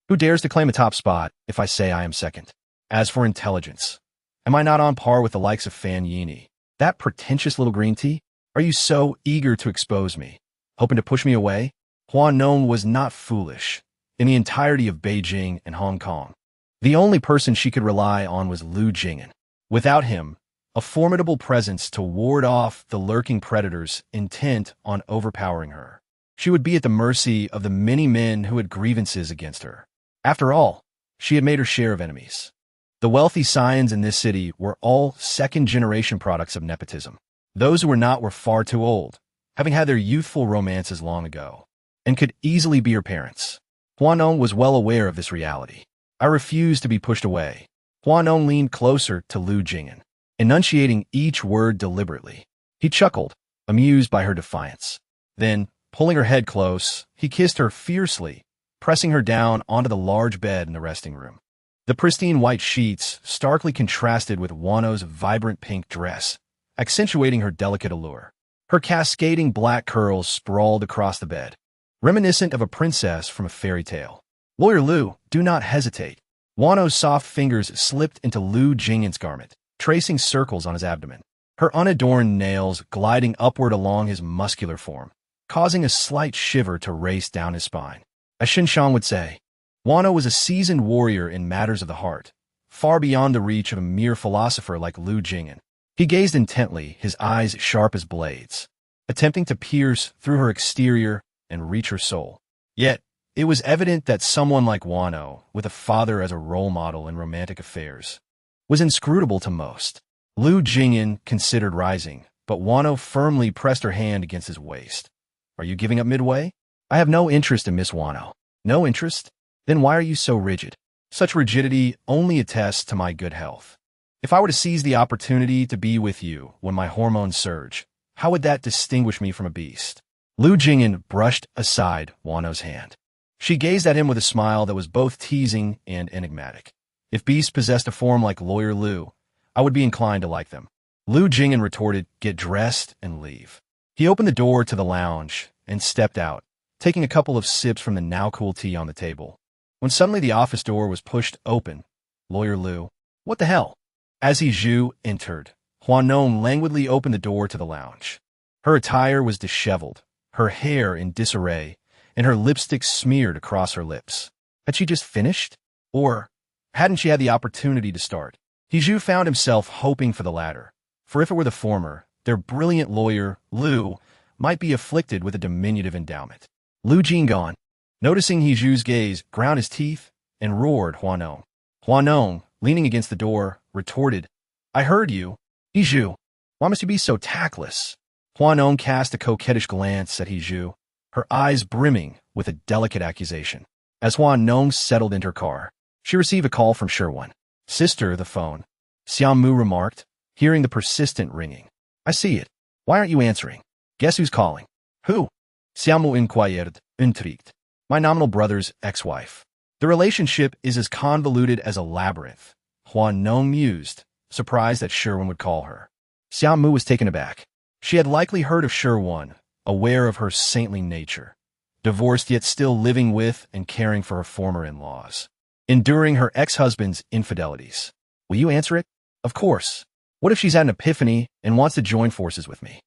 who dares to claim a top spot if I say I am second? As for intelligence, am I not on par with the likes of Fan Yini? That pretentious little green tea? Are you so eager to expose me, hoping to push me away?" Hua Nong was not foolish. In the entirety of Beijing and Hong Kong, the only person she could rely on was Lu Jing'an. Without him, a formidable presence to ward off the lurking predators intent on overpowering her, she would be at the mercy of the many men who had grievances against her. After all, she had made her share of enemies. The wealthy scions in this city were all second-generation products of nepotism. Those who were not were far too old, having had their youthful romances long ago, and could easily be her parents. Hua Nong was well aware of this reality. I refused to be pushed away. Hua Nong leaned closer to Lu Jing'an, enunciating each word deliberately. He chuckled, amused by her defiance. Then, pulling her head close, he kissed her fiercely, pressing her down onto the large bed in the resting room. The pristine white sheets starkly contrasted with Hua Nong's vibrant pink dress, accentuating her delicate allure. Her cascading black curls sprawled across the bed, reminiscent of a princess from a fairy tale. "Lawyer Lu, do not hesitate." Hua Nong's soft fingers slipped into Lu Jing'an's garment, tracing circles on his abdomen, her unadorned nails gliding upward along his muscular form, causing a slight shiver to race down his spine. As Xinshang would say, Hua Nong was a seasoned warrior in matters of the heart, far beyond the reach of a mere philosopher like Lu Jing'an. He gazed intently, his eyes sharp as blades, attempting to pierce through her exterior and reach her soul. Yet, it was evident that someone like Hua Nong, with a father as a role model in romantic affairs, was inscrutable to most. Lu Jing'an considered rising, but Hua Nong firmly pressed her hand against his waist. "Are you giving up midway?" "I have no interest in Miss Hua Nong." "No interest? Then why are you so rigid?" "Such rigidity only attests to my good health. If I were to seize the opportunity to be with you when my hormones surge, how would that distinguish me from a beast?" Lu Jing'an brushed aside Hua Nong's hand. She gazed at him with a smile that was both teasing and enigmatic. "If beasts possessed a form like Lawyer Lu, I would be inclined to like them." Lu Jing'an retorted, "Get dressed and leave." He opened the door to the lounge and stepped out, taking a couple of sips from the now-cool tea on the table, when suddenly the office door was pushed open. "Lawyer Lu, what the hell?" As he Zhu entered, Hua Nong languidly opened the door to the lounge. Her attire was disheveled, her hair in disarray, and her lipstick smeared across her lips. Had she just finished? Or hadn't she had the opportunity to start? Zhu found himself hoping for the latter, for if it were the former, their brilliant lawyer, Lu, might be afflicted with a diminutive endowment. Lu Jing'an, noticing Zhu's gaze, ground his teeth and roared Hua Nong. Hua Nong, leaning against the door, retorted, "I heard you. Zhu, why must you be so tactless?" Hua Nong cast a coquettish glance at Zhu, her eyes brimming with a delicate accusation. As Hua Nong settled into her car, she received a call from Shirwan. "Sister, the phone," Xiaomu remarked, hearing the persistent ringing. "I see it. Why aren't you answering?" "Guess who's calling?" "Who?" Xiaomu inquired, intrigued. "My nominal brother's ex-wife. The relationship is as convoluted as a labyrinth," Hua Nong mused, surprised that Shirwan would call her. Xiaomu was taken aback. She had likely heard of Shirwan, aware of her saintly nature, divorced yet still living with and caring for her former in-laws, enduring her ex-husband's infidelities. "Will you answer it?" "Of course. What if she's had an epiphany and wants to join forces with me?"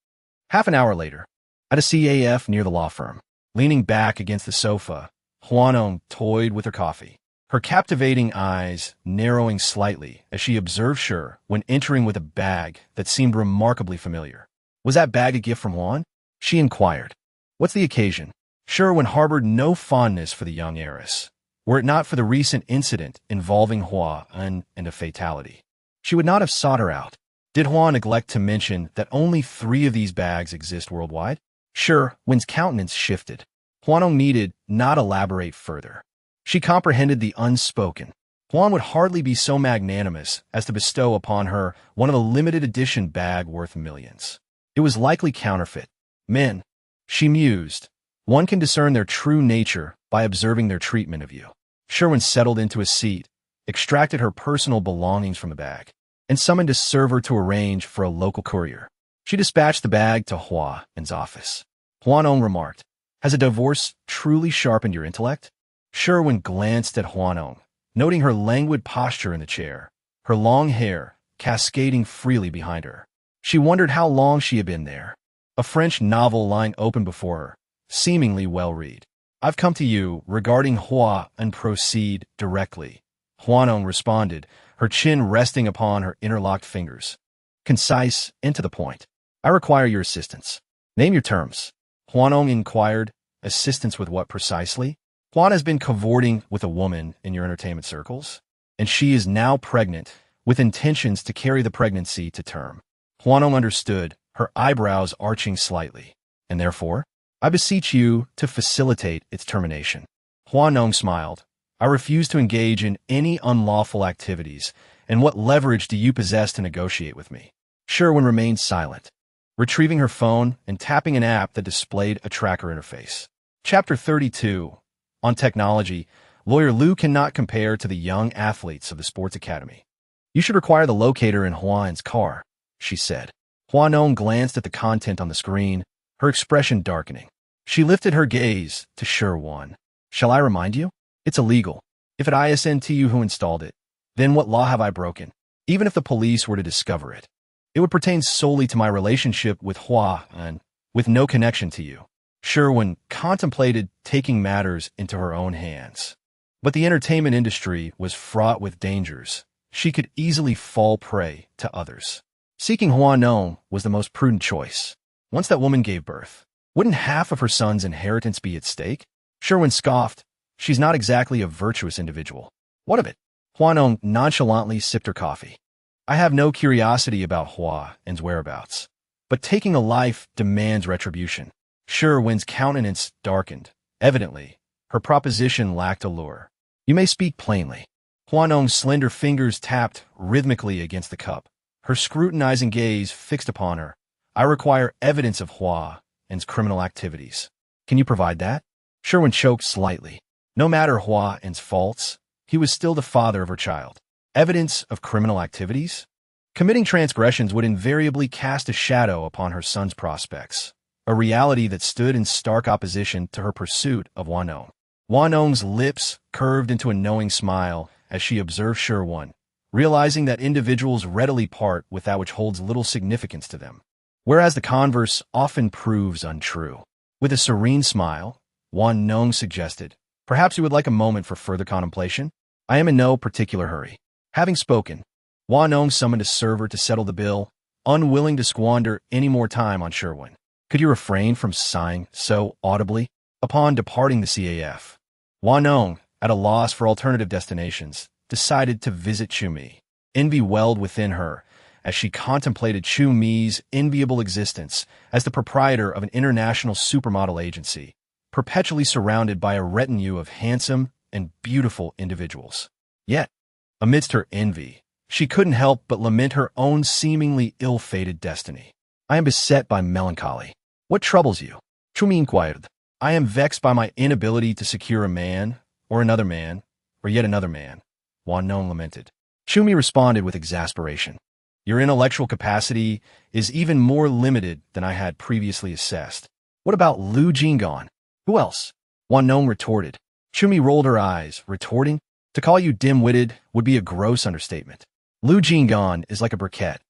Half an hour later, at a CAF near the law firm, leaning back against the sofa, Hua Nong toyed with her coffee, her captivating eyes narrowing slightly as she observed Shir when entering with a bag that seemed remarkably familiar. "Was that bag a gift from Juan?" she inquired. "What's the occasion?" Sherwin harbored no fondness for the young heiress, were it not for the recent incident involving Hua and a fatality. She would not have sought her out. Did Hua neglect to mention that only 3 of these bags exist worldwide? Sherwin's countenance shifted. Hua Nong needed not elaborate further. She comprehended the unspoken. Huan would hardly be so magnanimous as to bestow upon her one of the limited edition bag worth millions. It was likely counterfeit. Men, she mused, one can discern their true nature by observing their treatment of you. Sherwin settled into a seat, extracted her personal belongings from the bag, and summoned a server to arrange for a local courier. She dispatched the bag to Hua Nong's office. Hua Nong remarked, "Has a divorce truly sharpened your intellect?" Sherwin glanced at Hua Nong, noting her languid posture in the chair, her long hair cascading freely behind her. She wondered how long she had been there. A French novel lying open before her, seemingly well-read. "I've come to you regarding Hua and proceed directly," Hua Nong responded, her chin resting upon her interlocked fingers. Concise and to the point. "I require your assistance." "Name your terms," Hua Nong inquired. "Assistance with what precisely?" "Juan has been cavorting with a woman in your entertainment circles, and she is now pregnant, with intentions to carry the pregnancy to term." Hua Nong understood, her eyebrows arching slightly. "And therefore, I beseech you to facilitate its termination." Hua Nong smiled. "I refuse to engage in any unlawful activities, and what leverage do you possess to negotiate with me?" Sherwin remained silent, retrieving her phone and tapping an app that displayed a tracker interface. Chapter 32. On technology, lawyer Lu cannot compare to the young athletes of the sports academy. "You should require the locator in Huan's car," she said. Hua Nong glanced at the content on the screen, her expression darkening. She lifted her gaze to Sherwin. "Shall I remind you? It's illegal. If it isn't you who installed it, then what law have I broken? Even if the police were to discover it, it would pertain solely to my relationship with Hua and with no connection to you." Sherwin contemplated taking matters into her own hands. But the entertainment industry was fraught with dangers. She could easily fall prey to others. Seeking Hua Nong was the most prudent choice. Once that woman gave birth, wouldn't half of her son's inheritance be at stake? Sherwin scoffed. "She's not exactly a virtuous individual." "What of it?" Hua Nong nonchalantly sipped her coffee. "I have no curiosity about Hua Nong's whereabouts, but taking a life demands retribution." Sherwin's countenance darkened. Evidently, her proposition lacked allure. "You may speak plainly." Hua Nong's slender fingers tapped rhythmically against the cup, her scrutinizing gaze fixed upon her. "I require evidence of Hua Nong's criminal activities." "Can you provide that?" Sherwin choked slightly. No matter Hua Nong's faults, he was still the father of her child. Evidence of criminal activities? Committing transgressions would invariably cast a shadow upon her son's prospects, a reality that stood in stark opposition to her pursuit of Hua Nong. Hua Nong's lips curved into a knowing smile as she observed Sherwin, realizing that individuals readily part with that which holds little significance to them, whereas the converse often proves untrue. With a serene smile, Hua Nong suggested, "Perhaps you would like a moment for further contemplation? I am in no particular hurry." Having spoken, Hua Nong summoned a server to settle the bill, unwilling to squander any more time on Sherwin. Could you refrain from sighing so audibly? Upon departing the CAF, Hua Nong, at a loss for alternative destinations, decided to visit Chumi. Envy welled within her as she contemplated Chumi's enviable existence as the proprietor of an international supermodel agency, perpetually surrounded by a retinue of handsome and beautiful individuals. Yet, amidst her envy, she couldn't help but lament her own seemingly ill-fated destiny. "I am beset by melancholy." "What troubles you?" Chumi inquired. "I am vexed by my inability to secure a man, or another man, or yet another man," Hua Nong lamented. Chumi responded with exasperation. "Your intellectual capacity is even more limited than I had previously assessed." "What about Lu Jing'an?" "Who else?" Hua Nong retorted. Chumi rolled her eyes, retorting, "To call you dim-witted would be a gross understatement. Lu Jing'an is like a briquette,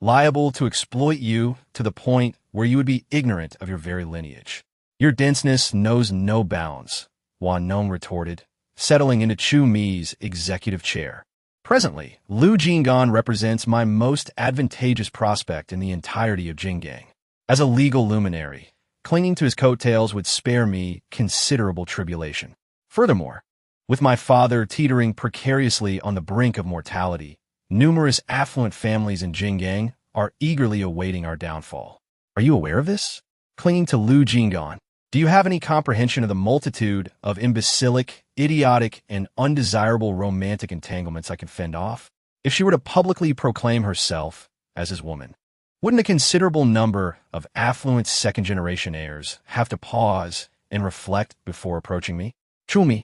liable to exploit you to the point where you would be ignorant of your very lineage." "Your denseness knows no bounds," Hua Nong retorted, settling into Chumi's executive chair. "Presently, Lu Jing'an represents my most advantageous prospect in the entirety of Jinggang. As a legal luminary, clinging to his coattails would spare me considerable tribulation. Furthermore, with my father teetering precariously on the brink of mortality, numerous affluent families in Jinggang are eagerly awaiting our downfall. Are you aware of this? Clinging to Lu Jing'an, do you have any comprehension of the multitude of imbecilic, idiotic, and undesirable romantic entanglements I can fend off? If she were to publicly proclaim herself as his woman, wouldn't a considerable number of affluent second-generation heirs have to pause and reflect before approaching me?" "Chumi,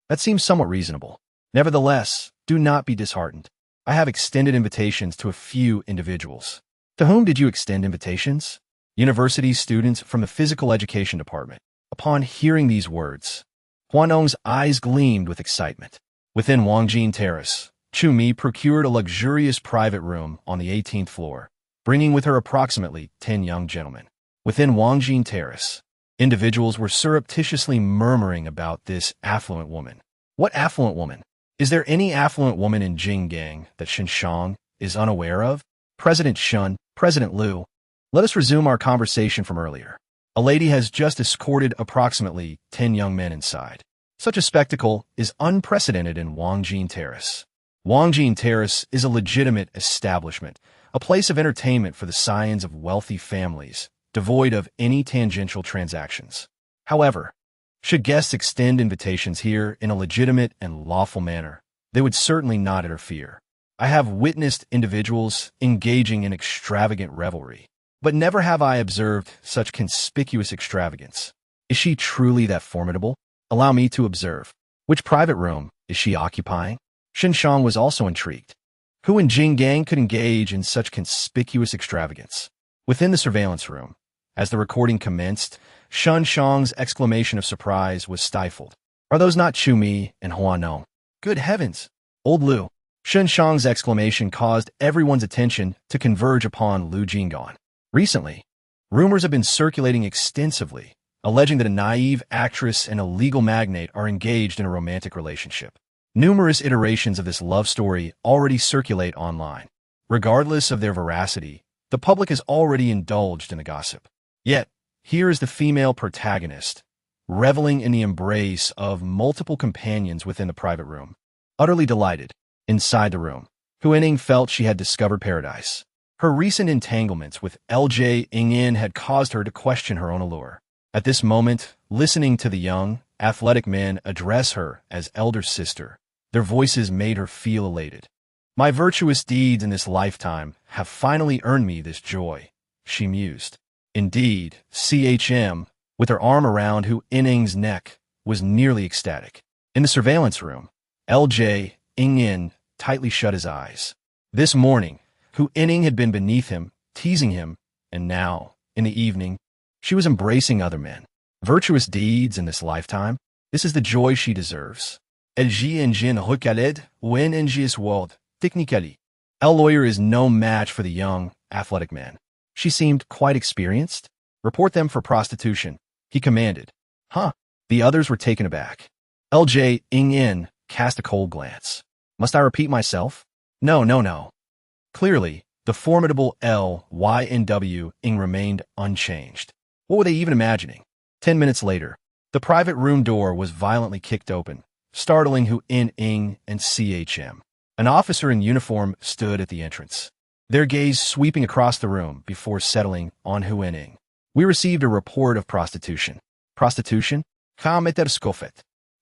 that seems somewhat reasonable." Nevertheless, do not be disheartened. I have extended invitations to a few individuals. To whom did you extend invitations? University students from the physical education department. Upon hearing these words, Hua Nong's eyes gleamed with excitement. Within Wangjin Terrace, Chu Mi procured a luxurious private room on the 18th floor, bringing with her approximately 10 young gentlemen. Within Wangjin Terrace, individuals were surreptitiously murmuring about this affluent woman. What affluent woman? Is there any affluent woman in Jinggang that Shenshang is unaware of? President Shun, President Lu, let us resume our conversation from earlier. A lady has just escorted approximately 10 young men inside. Such a spectacle is unprecedented in Wangjin Terrace. Wangjin Terrace is a legitimate establishment, a place of entertainment for the scions of wealthy families, devoid of any tangential transactions. However, should guests extend invitations here in a legitimate and lawful manner, they would certainly not interfere. I have witnessed individuals engaging in extravagant revelry, but never have I observed such conspicuous extravagance. Is she truly that formidable? Allow me to observe. Which private room is she occupying? Shenshang was also intrigued. Who in Jinggang could engage in such conspicuous extravagance? Within the surveillance room, as the recording commenced, Shenshang's exclamation of surprise was stifled. Are those not Chu Mi and Hua Nong? Good heavens! Old Lu! Shenshang's exclamation caused everyone's attention to converge upon Lu Jing'an. Recently, rumors have been circulating extensively, alleging that a naive actress and a legal magnate are engaged in a romantic relationship. Numerous iterations of this love story already circulate online. Regardless of their veracity, the public has already indulged in the gossip. Yet, here is the female protagonist, reveling in the embrace of multiple companions within the private room. Utterly delighted, inside the room, Hua Nong felt she had discovered paradise. Her recent entanglements with LJ Ying'an had caused her to question her own allure. At this moment, listening to the young, athletic men address her as elder sister, their voices made her feel elated. My virtuous deeds in this lifetime have finally earned me this joy, she mused. Indeed, CHM, with her arm around Hua Nong's neck, was nearly ecstatic. In the surveillance room, LJ Ying'an tightly shut his eyes. This morning, Hua Nong had been beneath him, teasing him, and now, in the evening, she was embracing other men. Virtuous deeds in this lifetime, this is the joy she deserves. Technically, El Lawyer is no match for the young, athletic man. She seemed quite experienced. Report them for prostitution, he commanded. Huh? The others were taken aback. LJ Ying'an cast a cold glance. Must I repeat myself? No. Clearly, the formidable LYNW Ing remained unchanged. What were they even imagining? 10 minutes later, the private room door was violently kicked open, startling Hua Nong and CHM. An officer in uniform stood at the entrance, their gaze sweeping across the room before settling on Hua Nong. We received a report of prostitution. Prostitution?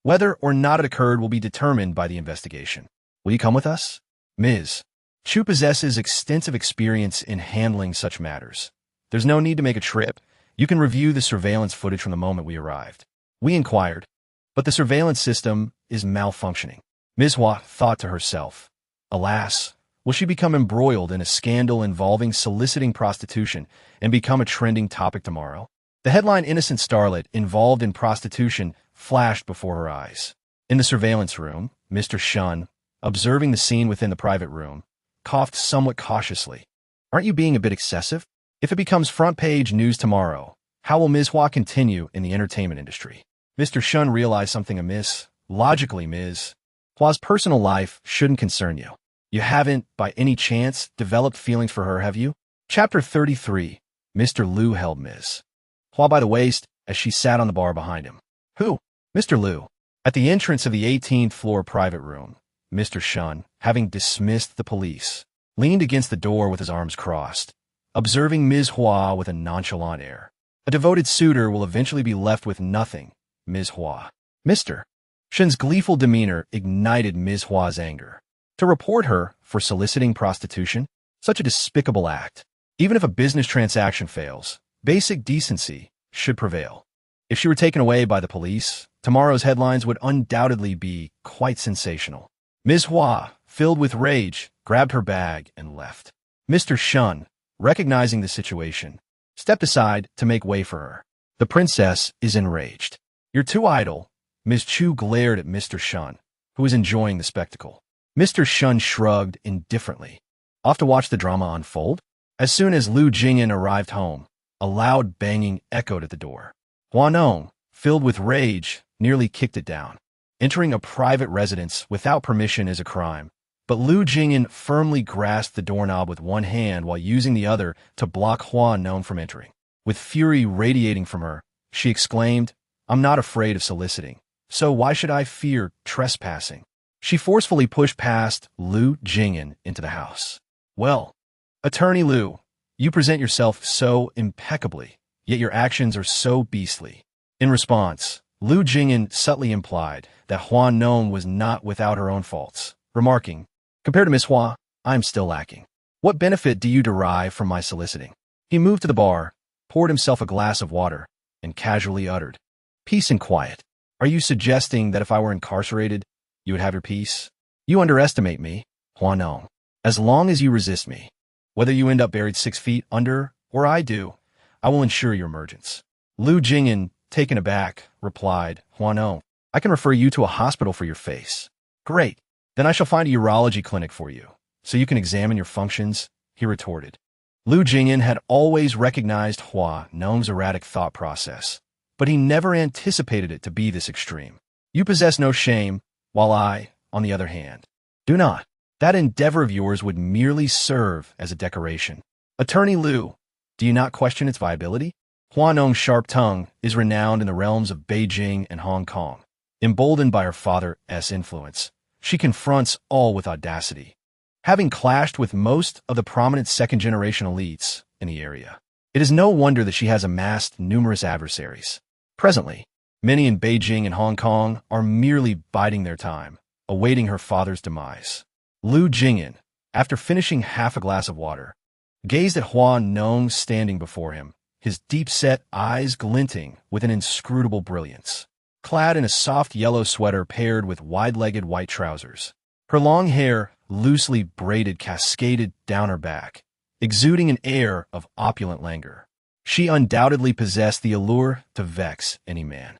Whether or not it occurred will be determined by the investigation. Will you come with us? Ms. Chu possesses extensive experience in handling such matters. There's no need to make a trip. You can review the surveillance footage from the moment we arrived. We inquired, but the surveillance system is malfunctioning. Ms. Hua thought to herself, alas, will she become embroiled in a scandal involving soliciting prostitution and become a trending topic tomorrow? The headline Innocent Starlet Involved in Prostitution flashed before her eyes. In the surveillance room, Mr. Shun, observing the scene within the private room, coughed somewhat cautiously. Aren't you being a bit excessive? If it becomes front-page news tomorrow, how will Ms. Hua continue in the entertainment industry? Mr. Shun realized something amiss. Logically, Ms. Hua's personal life shouldn't concern you. You haven't, by any chance, developed feelings for her, have you? Chapter 33. Mr. Lu held Ms. Hua by the waist as she sat on the bar behind him. Who? Mr. Lu. At the entrance of the 18th floor private room, Mr. Shun, having dismissed the police, leaned against the door with his arms crossed, observing Ms. Hua with a nonchalant air. A devoted suitor will eventually be left with nothing, Ms. Hua. Mr. Shun's gleeful demeanor ignited Ms. Hua's anger. To report her for soliciting prostitution? Such a despicable act. Even if a business transaction fails, basic decency should prevail. If she were taken away by the police, tomorrow's headlines would undoubtedly be quite sensational. Ms. Hua, filled with rage, grabbed her bag and left. Mr. Shun, recognizing the situation, stepped aside to make way for her. The princess is enraged. You're too idle. Ms. Chu glared at Mr. Shun, who was enjoying the spectacle. Mr. Shun shrugged indifferently. Off to watch the drama unfold? As soon as Lu Jing'an arrived home, a loud banging echoed at the door. Hua Nong, filled with rage, nearly kicked it down. Entering a private residence without permission is a crime, but Lu Jing'an firmly grasped the doorknob with one hand while using the other to block Hua Nong from entering. With fury radiating from her, she exclaimed, "I'm not afraid of soliciting, so why should I fear trespassing?" She forcefully pushed past Lu Jing'an into the house. "Well, Attorney Lu, you present yourself so impeccably, yet your actions are so beastly." In response, Lu Jing'an subtly implied that Hua Nong was not without her own faults, remarking, "Compared to Miss Hua, I am still lacking. What benefit do you derive from my soliciting?" He moved to the bar, poured himself a glass of water, and casually uttered, "Peace and quiet. Are you suggesting that if I were incarcerated, you would have your peace? You underestimate me, Hua Nong. As long as you resist me, whether you end up buried 6 feet under or I do, I will ensure your emergence." Lu Jing'an, taken aback, replied, "Hua Nong, I can refer you to a hospital for your face." "Great. Then I shall find a urology clinic for you, so you can examine your functions," he retorted. Lu Jing'an had always recognized Hua Nong's erratic thought process, but he never anticipated it to be this extreme. "You possess no shame, while I, on the other hand, do not. That endeavor of yours would merely serve as a decoration. Attorney Lu, do you not question its viability?" Hua Nong's sharp tongue is renowned in the realms of Beijing and Hong Kong. Emboldened by her father's influence, she confronts all with audacity, having clashed with most of the prominent second-generation elites in the area. It is no wonder that she has amassed numerous adversaries. Presently, many in Beijing and Hong Kong are merely biding their time, awaiting her father's demise. Lu Jing'an, after finishing half a glass of water, gazed at Hua Nong standing before him, his deep-set eyes glinting with an inscrutable brilliance. Clad in a soft yellow sweater paired with wide-legged white trousers, her long hair, loosely braided, cascaded down her back, exuding an air of opulent languor. She undoubtedly possessed the allure to vex any man.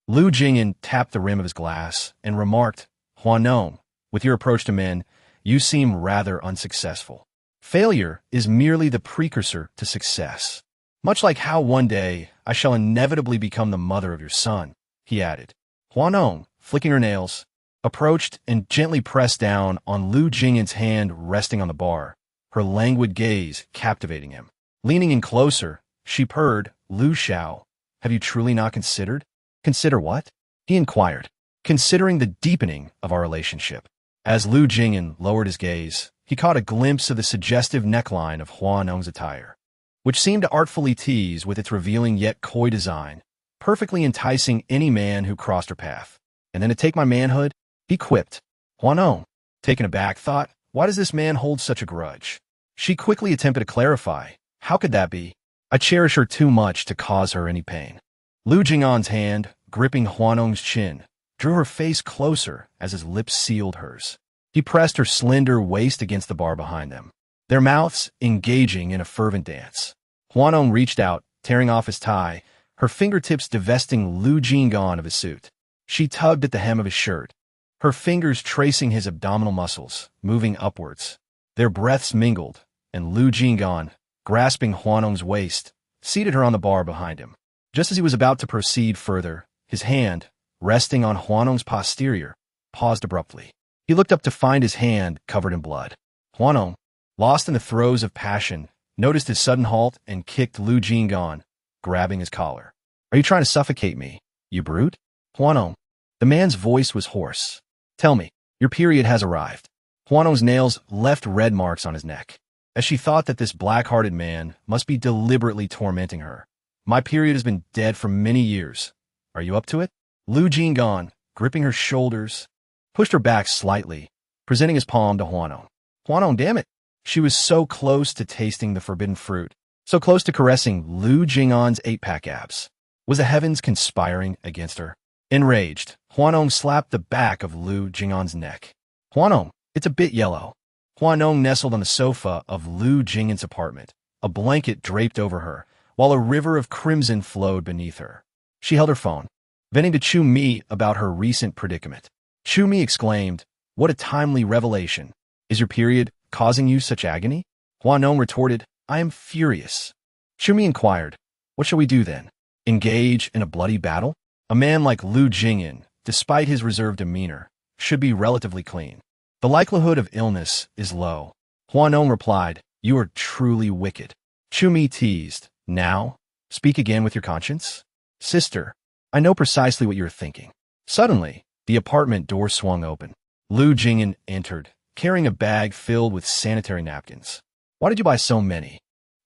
Lu Jing'an tapped the rim of his glass and remarked, "Hua Nong, with your approach to men, you seem rather unsuccessful. Failure is merely the precursor to success. Much like how one day I shall inevitably become the mother of your son," he added. Hua Nong, flicking her nails, approached and gently pressed down on Lu Jing'an's hand resting on the bar, her languid gaze captivating him. Leaning in closer, she purred, "Lu Xiao, have you truly not considered?" "Consider what?" he inquired. "Considering the deepening of our relationship." As Lu Jing'an lowered his gaze, he caught a glimpse of the suggestive neckline of Hua Nong's attire, which seemed to artfully tease with its revealing yet coy design, perfectly enticing any man who crossed her path. "And then to take my manhood," he quipped. Hua Nong, taken aback, thought, "Why does this man hold such a grudge?" She quickly attempted to clarify, "How could that be? I cherish her too much to cause her any pain." Lu Jing'an's hand, gripping Hua Nong's chin, drew her face closer as his lips sealed hers. He pressed her slender waist against the bar behind them, their mouths engaging in a fervent dance. Hua Nong reached out, tearing off his tie, her fingertips divesting Lu Jing'an of his suit. She tugged at the hem of his shirt, her fingers tracing his abdominal muscles, moving upwards. Their breaths mingled, and Lu Jing'an, grasping Hua Nong's waist, seated her on the bar behind him. Just as he was about to proceed further, his hand, resting on Hua Nong's posterior, paused abruptly. He looked up to find his hand covered in blood. Hua Nong, lost in the throes of passion, noticed his sudden halt and kicked Lu Jing'an, grabbing his collar. "Are you trying to suffocate me, you brute?" "Hua Nong." The man's voice was hoarse. "Tell me, your period has arrived." Hua Nong's nails left red marks on his neck, as she thought that this black-hearted man must be deliberately tormenting her. "My period has been dead for many years. Are you up to it?" Lu Jing'an, gripping her shoulders, pushed her back slightly, presenting his palm to Hua Nong. "Hua Nong, damn it!" She was so close to tasting the forbidden fruit, so close to caressing Lu Jing'an's 8-pack abs. Was the heavens conspiring against her? Enraged, Hua Nong slapped the back of Lu Jing'an's neck. Hua Nong, it's a bit yellow. Hua Nong nestled on the sofa of Lu Jing'an's apartment, a blanket draped over her, while a river of crimson flowed beneath her. She held her phone, venting to Chu Mi about her recent predicament. Chu Mi exclaimed, "What a timely revelation. Is your period causing you such agony?" Hua Nong retorted, "I am furious." Chu Mi inquired, "What shall we do then? Engage in a bloody battle?" A man like Lu Jing'an, despite his reserved demeanor, should be relatively clean. The likelihood of illness is low. Hua Nong replied, "You are truly wicked." Chu Mi teased, "Now, speak again with your conscience?" "Sister, I know precisely what you are thinking." Suddenly, the apartment door swung open. Lu Jing'an entered, carrying a bag filled with sanitary napkins. "Why did you buy so many?"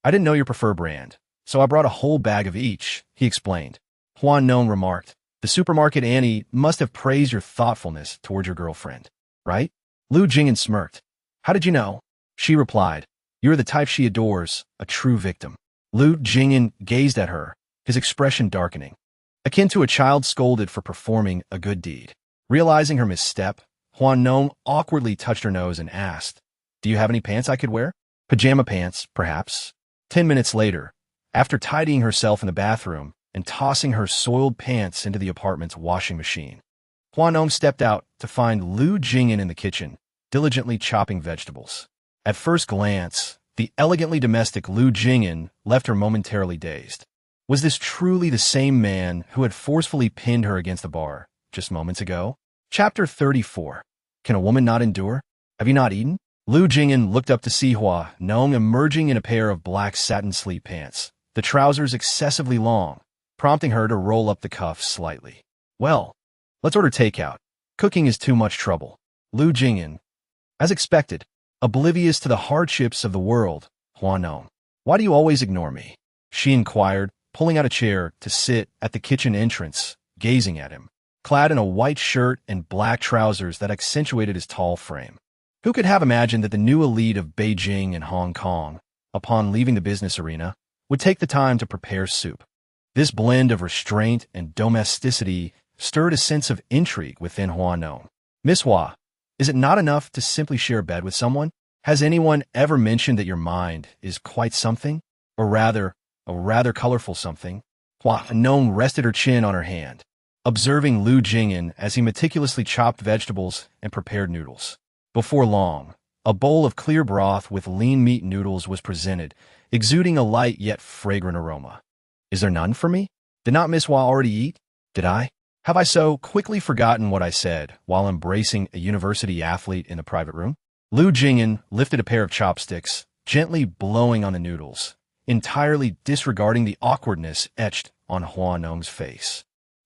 "I didn't know your preferred brand, so I brought a whole bag of each," he explained. Hua Nong remarked, "The supermarket Annie must have praised your thoughtfulness toward your girlfriend, right?" Lu Jing'an smirked. "How did you know?" She replied, "You're the type she adores, a true victim." Lu Jing'an gazed at her, his expression darkening, akin to a child scolded for performing a good deed. Realizing her misstep, Hua Nong awkwardly touched her nose and asked, "Do you have any pants I could wear?" "Pajama pants, perhaps." 10 minutes later, after tidying herself in the bathroom and tossing her soiled pants into the apartment's washing machine, Hua Nong stepped out to find Lu Jing'an in the kitchen, diligently chopping vegetables. At first glance, the elegantly domestic Lu Jing'an left her momentarily dazed. Was this truly the same man who had forcefully pinned her against the bar just moments ago? Chapter 34. Can a woman not endure? Have you not eaten? Lu Jing'an looked up to see Hua Nong emerging in a pair of black satin sleep pants, the trousers excessively long, prompting her to roll up the cuffs slightly. "Well, let's order takeout. Cooking is too much trouble." Lu Jing'an, as expected, oblivious to the hardships of the world. "Hua Nong, why do you always ignore me?" she inquired, pulling out a chair to sit at the kitchen entrance, gazing at him, clad in a white shirt and black trousers that accentuated his tall frame. Who could have imagined that the new elite of Beijing and Hong Kong, upon leaving the business arena, would take the time to prepare soup? This blend of restraint and domesticity stirred a sense of intrigue within Hua Nong. "Miss Hua, is it not enough to simply share a bed with someone? Has anyone ever mentioned that your mind is quite something? Or rather, a rather colorful something?" Hua Nong rested her chin on her hand, observing Lu Jing'an as he meticulously chopped vegetables and prepared noodles. Before long, a bowl of clear broth with lean meat noodles was presented, exuding a light yet fragrant aroma. "Is there none for me? Did not Miss Hua already eat? Did I? Have I so quickly forgotten what I said while embracing a university athlete in the private room?" Lu Jing'an lifted a pair of chopsticks, gently blowing on the noodles, entirely disregarding the awkwardness etched on Hua Nong's face.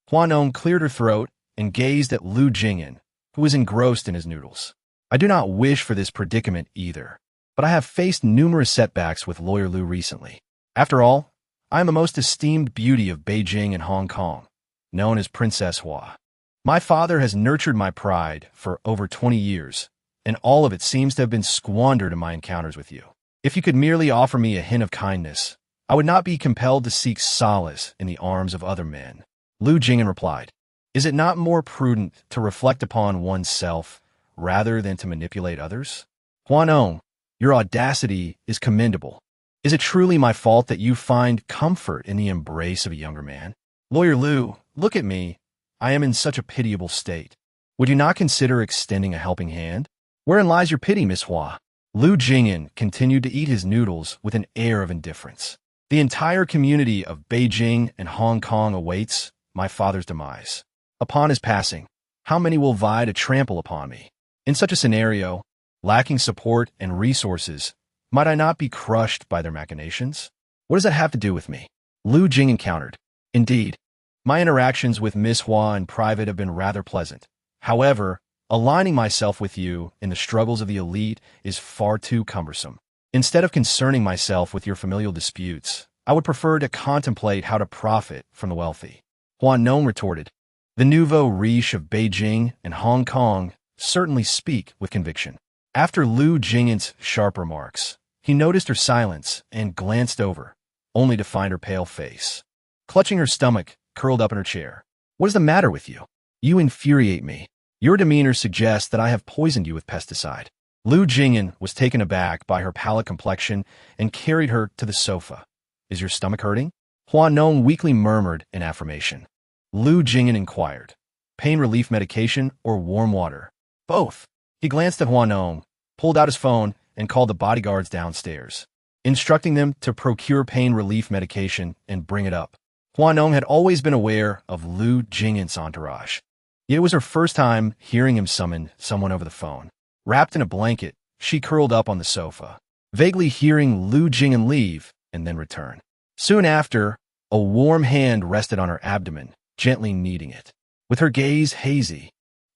Hua Nong cleared her throat and gazed at Lu Jing'an, who was engrossed in his noodles. "I do not wish for this predicament either, but I have faced numerous setbacks with Lawyer Lu recently. After all, I am the most esteemed beauty of Beijing and Hong Kong, known as Princess Hua. My father has nurtured my pride for over 20 years, and all of it seems to have been squandered in my encounters with you. If you could merely offer me a hint of kindness, I would not be compelled to seek solace in the arms of other men." Lu Jing'an replied, "Is it not more prudent to reflect upon oneself rather than to manipulate others? Hua Nong, your audacity is commendable. Is it truly my fault that you find comfort in the embrace of a younger man? Lawyer Lu, look at me. I am in such a pitiable state. Would you not consider extending a helping hand? Wherein lies your pity, Miss Hua?" Lu Jing'an continued to eat his noodles with an air of indifference. "The entire community of Beijing and Hong Kong awaits my father's demise. Upon his passing, how many will vie to trample upon me? In such a scenario, lacking support and resources, might I not be crushed by their machinations? What does that have to do with me?" Lu Jing'an countered, "Indeed, my interactions with Miss Hua in private have been rather pleasant. However, aligning myself with you in the struggles of the elite is far too cumbersome. Instead of concerning myself with your familial disputes, I would prefer to contemplate how to profit from the wealthy." Hua Nong retorted, "The nouveau riche of Beijing and Hong Kong certainly speak with conviction." After Lu Jing'an's sharp remarks, he noticed her silence and glanced over, only to find her pale face, clutching her stomach, curled up in her chair. "What is the matter with you? You infuriate me." Your demeanor suggests that I have poisoned you with pesticide. Lu Jing'an was taken aback by her pallid complexion and carried her to the sofa. Is your stomach hurting? Hua Nong weakly murmured in affirmation. Lu Jing'an inquired. Pain relief medication or warm water? Both. He glanced at Hua Nong, pulled out his phone, and called the bodyguards downstairs, instructing them to procure pain relief medication and bring it up. Hua Nong had always been aware of Lu Jing'an's entourage. Yet it was her first time hearing him summon someone over the phone. Wrapped in a blanket, she curled up on the sofa, vaguely hearing Lu Jing'an leave and then return. Soon after, a warm hand rested on her abdomen, gently kneading it. With her gaze hazy,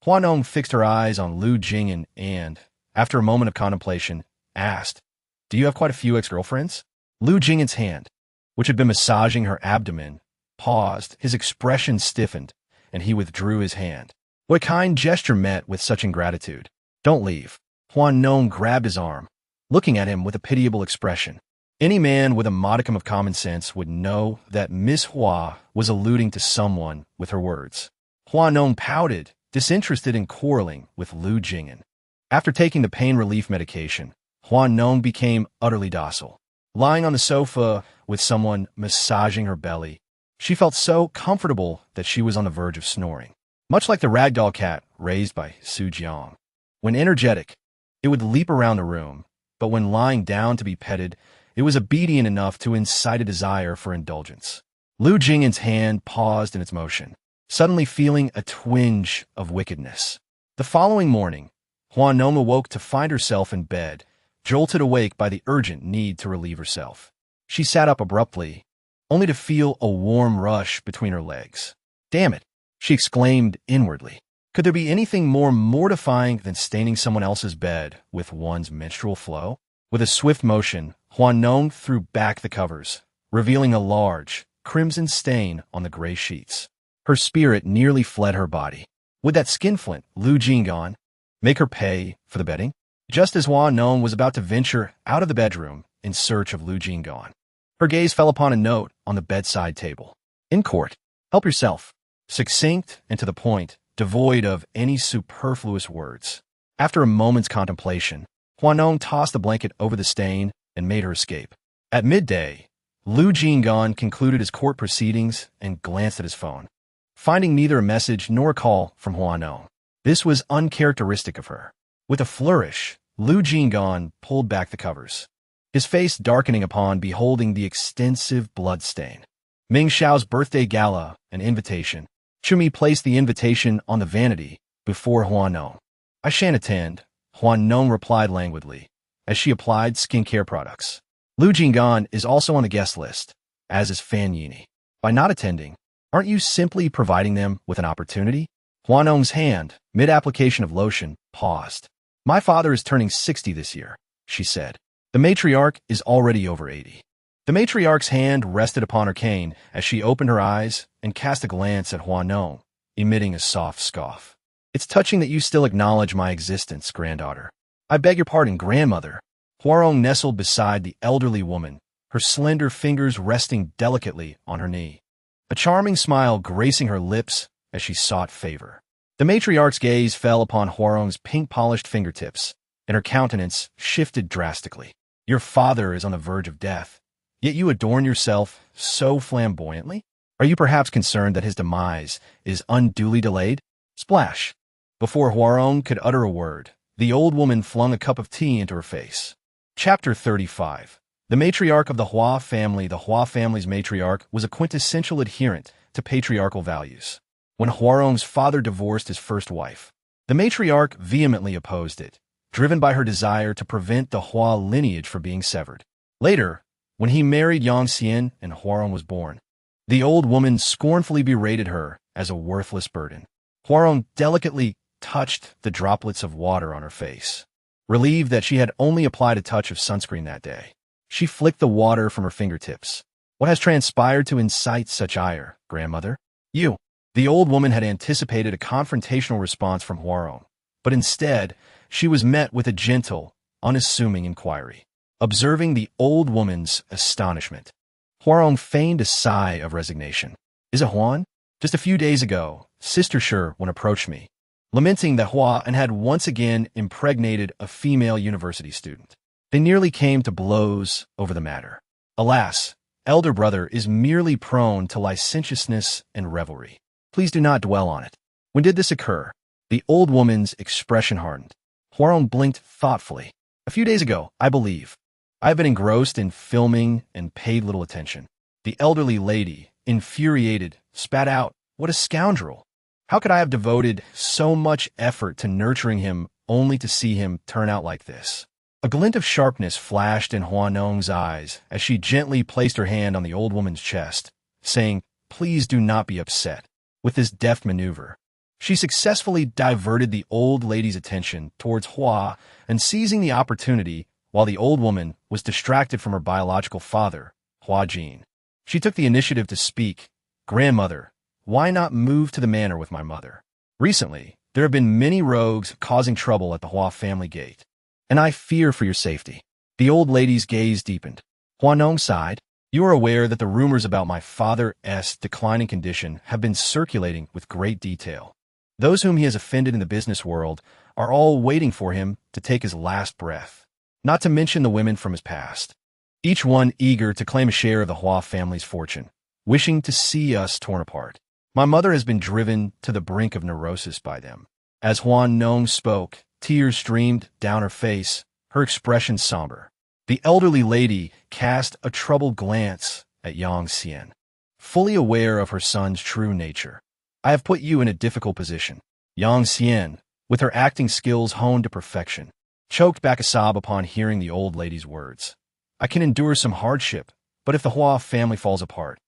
Hua Nong fixed her eyes on Lu Jing'an and, after a moment of contemplation, asked, "Do you have quite a few ex-girlfriends?" Lu Jing'an's hand, which had been massaging her abdomen, paused, his expression stiffened, and he withdrew his hand. What kind gesture met with such ingratitude? Don't leave. Hua Nong grabbed his arm, looking at him with a pitiable expression. Any man with a modicum of common sense would know that Miss Hua was alluding to someone with her words. Hua Nong pouted, disinterested in quarreling with Lu Jing'an. After taking the pain relief medication, Hua Nong became utterly docile. Lying on the sofa with someone massaging her belly, she felt so comfortable that she was on the verge of snoring. Much like the ragdoll cat raised by Su Jiang. When energetic, it would leap around the room, but when lying down to be petted, it was obedient enough to incite a desire for indulgence. Lu Jing'an's hand paused in its motion, suddenly feeling a twinge of wickedness. The following morning, Hua Nong awoke to find herself in bed, jolted awake by the urgent need to relieve herself. She sat up abruptly, only to feel a warm rush between her legs. Damn it, she exclaimed inwardly. Could there be anything more mortifying than staining someone else's bed with one's menstrual flow? With a swift motion, Hua Nong threw back the covers, revealing a large, crimson stain on the gray sheets. Her spirit nearly fled her body. Would that skinflint, Lu Jing'an, make her pay for the bedding? Just as Hua Nong was about to venture out of the bedroom in search of Lu Jing'an, her gaze fell upon a note on the bedside table. In court, help yourself. Succinct and to the point, devoid of any superfluous words. After a moment's contemplation, Hua Nong tossed the blanket over the stain and made her escape. At midday, Lu Jing'an concluded his court proceedings and glanced at his phone, finding neither a message nor a call from Hua Nong. This was uncharacteristic of her. With a flourish, Lu Jing'an pulled back the covers, his face darkening upon beholding the extensive blood stain. Ming Xiao's birthday gala, an invitation. Chumi placed the invitation on the vanity before Hua Nong. I shan't attend, Hua Nong replied languidly, as she applied skincare products. Lu Jing'an is also on the guest list, as is Fan Yini. By not attending, aren't you simply providing them with an opportunity? Hua Nong's hand, mid-application of lotion, paused. My father is turning 60 this year, she said. The matriarch is already over 80. The matriarch's hand rested upon her cane as she opened her eyes and cast a glance at Hua Nong, emitting a soft scoff. It's touching that you still acknowledge my existence, granddaughter. I beg your pardon, grandmother. Hua Nong nestled beside the elderly woman, her slender fingers resting delicately on her knee, a charming smile gracing her lips as she sought favor. The matriarch's gaze fell upon Hua Nong's pink-polished fingertips, and her countenance shifted drastically. Your father is on the verge of death, yet you adorn yourself so flamboyantly? Are you perhaps concerned that his demise is unduly delayed? Splash! Before Hua Nong could utter a word, the old woman flung a cup of tea into her face. Chapter 35. The matriarch of the Hua family. The Hua family's matriarch was a quintessential adherent to patriarchal values. When Hua Nong's father divorced his first wife, the matriarch vehemently opposed it, driven by her desire to prevent the Hua lineage from being severed. Later, when he married Yang Xian and Hua Nong was born, the old woman scornfully berated her as a worthless burden. Hua Nong delicately touched the droplets of water on her face. Relieved that she had only applied a touch of sunscreen that day, she flicked the water from her fingertips. What has transpired to incite such ire, grandmother? You. The old woman had anticipated a confrontational response from Hua Nong, but instead, she was met with a gentle, unassuming inquiry. Observing the old woman's astonishment, Hua Nong feigned a sigh of resignation. Is it Huan? Just a few days ago, Sister Shi approached me, lamenting that Hua and had once again impregnated a female university student. They nearly came to blows over the matter. Alas, elder brother is merely prone to licentiousness and revelry. Please do not dwell on it. When did this occur? The old woman's expression hardened. Hua Nong blinked thoughtfully. A few days ago, I believe. I have been engrossed in filming and paid little attention. The elderly lady, infuriated, spat out, "What a scoundrel! How could I have devoted so much effort to nurturing him only to see him turn out like this?" A glint of sharpness flashed in Hua Nong's eyes as she gently placed her hand on the old woman's chest, saying, "Please do not be upset." With this deft maneuver, she successfully diverted the old lady's attention towards Hua and seizing the opportunity while the old woman was distracted from her biological father, Hua Jing. She took the initiative to speak. "Grandmother, why not move to the manor with my mother? Recently, there have been many rogues causing trouble at the Hua family gate, and I fear for your safety." The old lady's gaze deepened. Hua Nong sighed. "You are aware that the rumors about my father's declining condition have been circulating with great detail. Those whom he has offended in the business world are all waiting for him to take his last breath, not to mention the women from his past, each one eager to claim a share of the Hua family's fortune, wishing to see us torn apart. My mother has been driven to the brink of neurosis by them." As Hua Nong spoke, tears streamed down her face, her expression somber. The elderly lady cast a troubled glance at Yang Xian, fully aware of her son's true nature. "I have put you in a difficult position." Yang Xian, with her acting skills honed to perfection, choked back a sob upon hearing the old lady's words. "I can endure some hardship, but if the Hua family falls apart,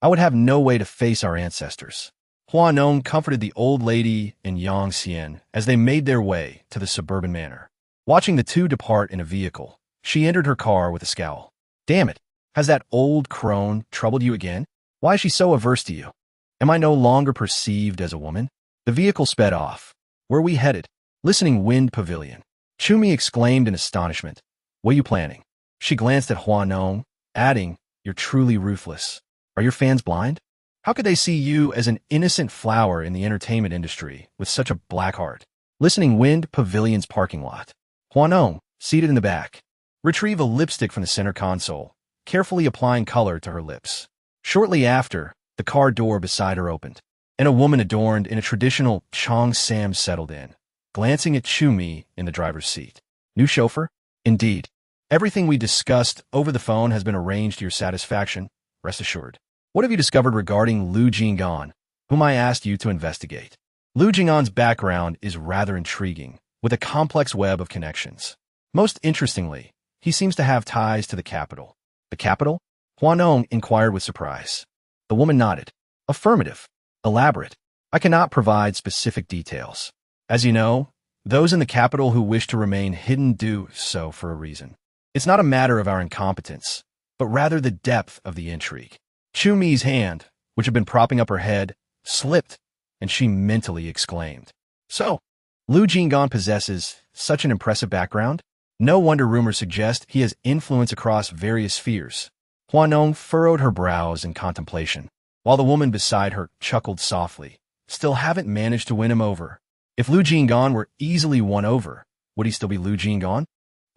I would have no way to face our ancestors." Hua Nong comforted the old lady and Yang Xian as they made their way to the suburban manor. Watching the two depart in a vehicle, she entered her car with a scowl. "Damn it, has that old crone troubled you again? Why is she so averse to you? Am I no longer perceived as a woman?" The vehicle sped off. "Where are we headed?" "Listening Wind Pavilion." Chumi exclaimed in astonishment. "What are you planning?" She glanced at Hua Nong, adding, "You're truly ruthless. Are your fans blind? How could they see you as an innocent flower in the entertainment industry with such a black heart?" Listening Wind Pavilion's parking lot. Hua Nong, seated in the back, retrieved a lipstick from the center console, carefully applying color to her lips. Shortly after, the car door beside her opened, and a woman adorned in a traditional cheongsam settled in, glancing at Chumi in the driver's seat. "New chauffeur?" "Indeed. Everything we discussed over the phone has been arranged to your satisfaction, rest assured." "What have you discovered regarding Lu Jing'an, whom I asked you to investigate?" Lu Jing'an's background is rather intriguing, with a complex web of connections. Most interestingly, he seems to have ties to the capital. "The capital?" Hua Nong inquired with surprise. The woman nodded. "Affirmative. Elaborate. I cannot provide specific details. As you know, those in the capital who wish to remain hidden do so for a reason. It's not a matter of our incompetence, but rather the depth of the intrigue." Chumi's hand, which had been propping up her head, slipped, and she mentally exclaimed, "So, Lu Jing'an possesses such an impressive background? No wonder rumors suggest he has influence across various spheres." Hua Nong furrowed her brows in contemplation, while the woman beside her chuckled softly. "Still haven't managed to win him over. If Lu Jing'an were easily won over, would he still be Lu Jing'an?"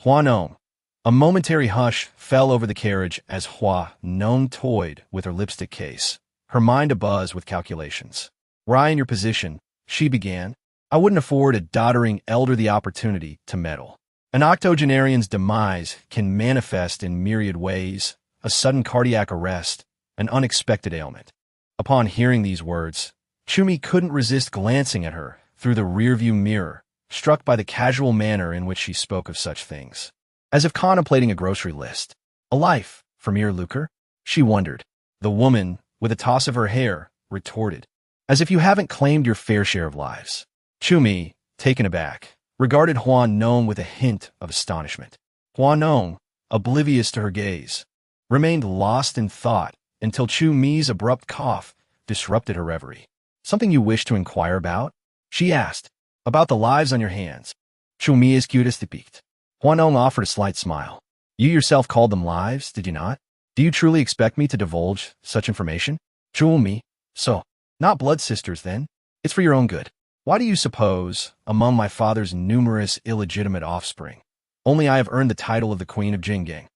Hua Nong. A momentary hush fell over the carriage as Hua Nong toyed with her lipstick case, her mind abuzz with calculations. "Were I in your position," she began, "I wouldn't afford a doddering elder the opportunity to meddle. An octogenarian's demise can manifest in myriad ways: a sudden cardiac arrest, an unexpected ailment." Upon hearing these words, Chumi couldn't resist glancing at her through the rearview mirror, struck by the casual manner in which she spoke of such things. As if contemplating a grocery list. "A life for mere lucre?" she wondered. The woman, with a toss of her hair, retorted, "As if you haven't claimed your fair share of lives." Chumi, taken aback, regarded Hua Nong with a hint of astonishment. Hua Nong, oblivious to her gaze, remained lost in thought until Chumi's abrupt cough disrupted her reverie. "Something you wish to inquire about?" she asked. "About the lives on your hands." Chumi is cutest piqued. Hua Nong offered a slight smile. "You yourself called them lives, did you not? Do you truly expect me to divulge such information?" Chumi. "So, not blood sisters then? It's for your own good." Why do you suppose, among my father's numerous illegitimate offspring, only I have earned the title of the Queen of Jinggang?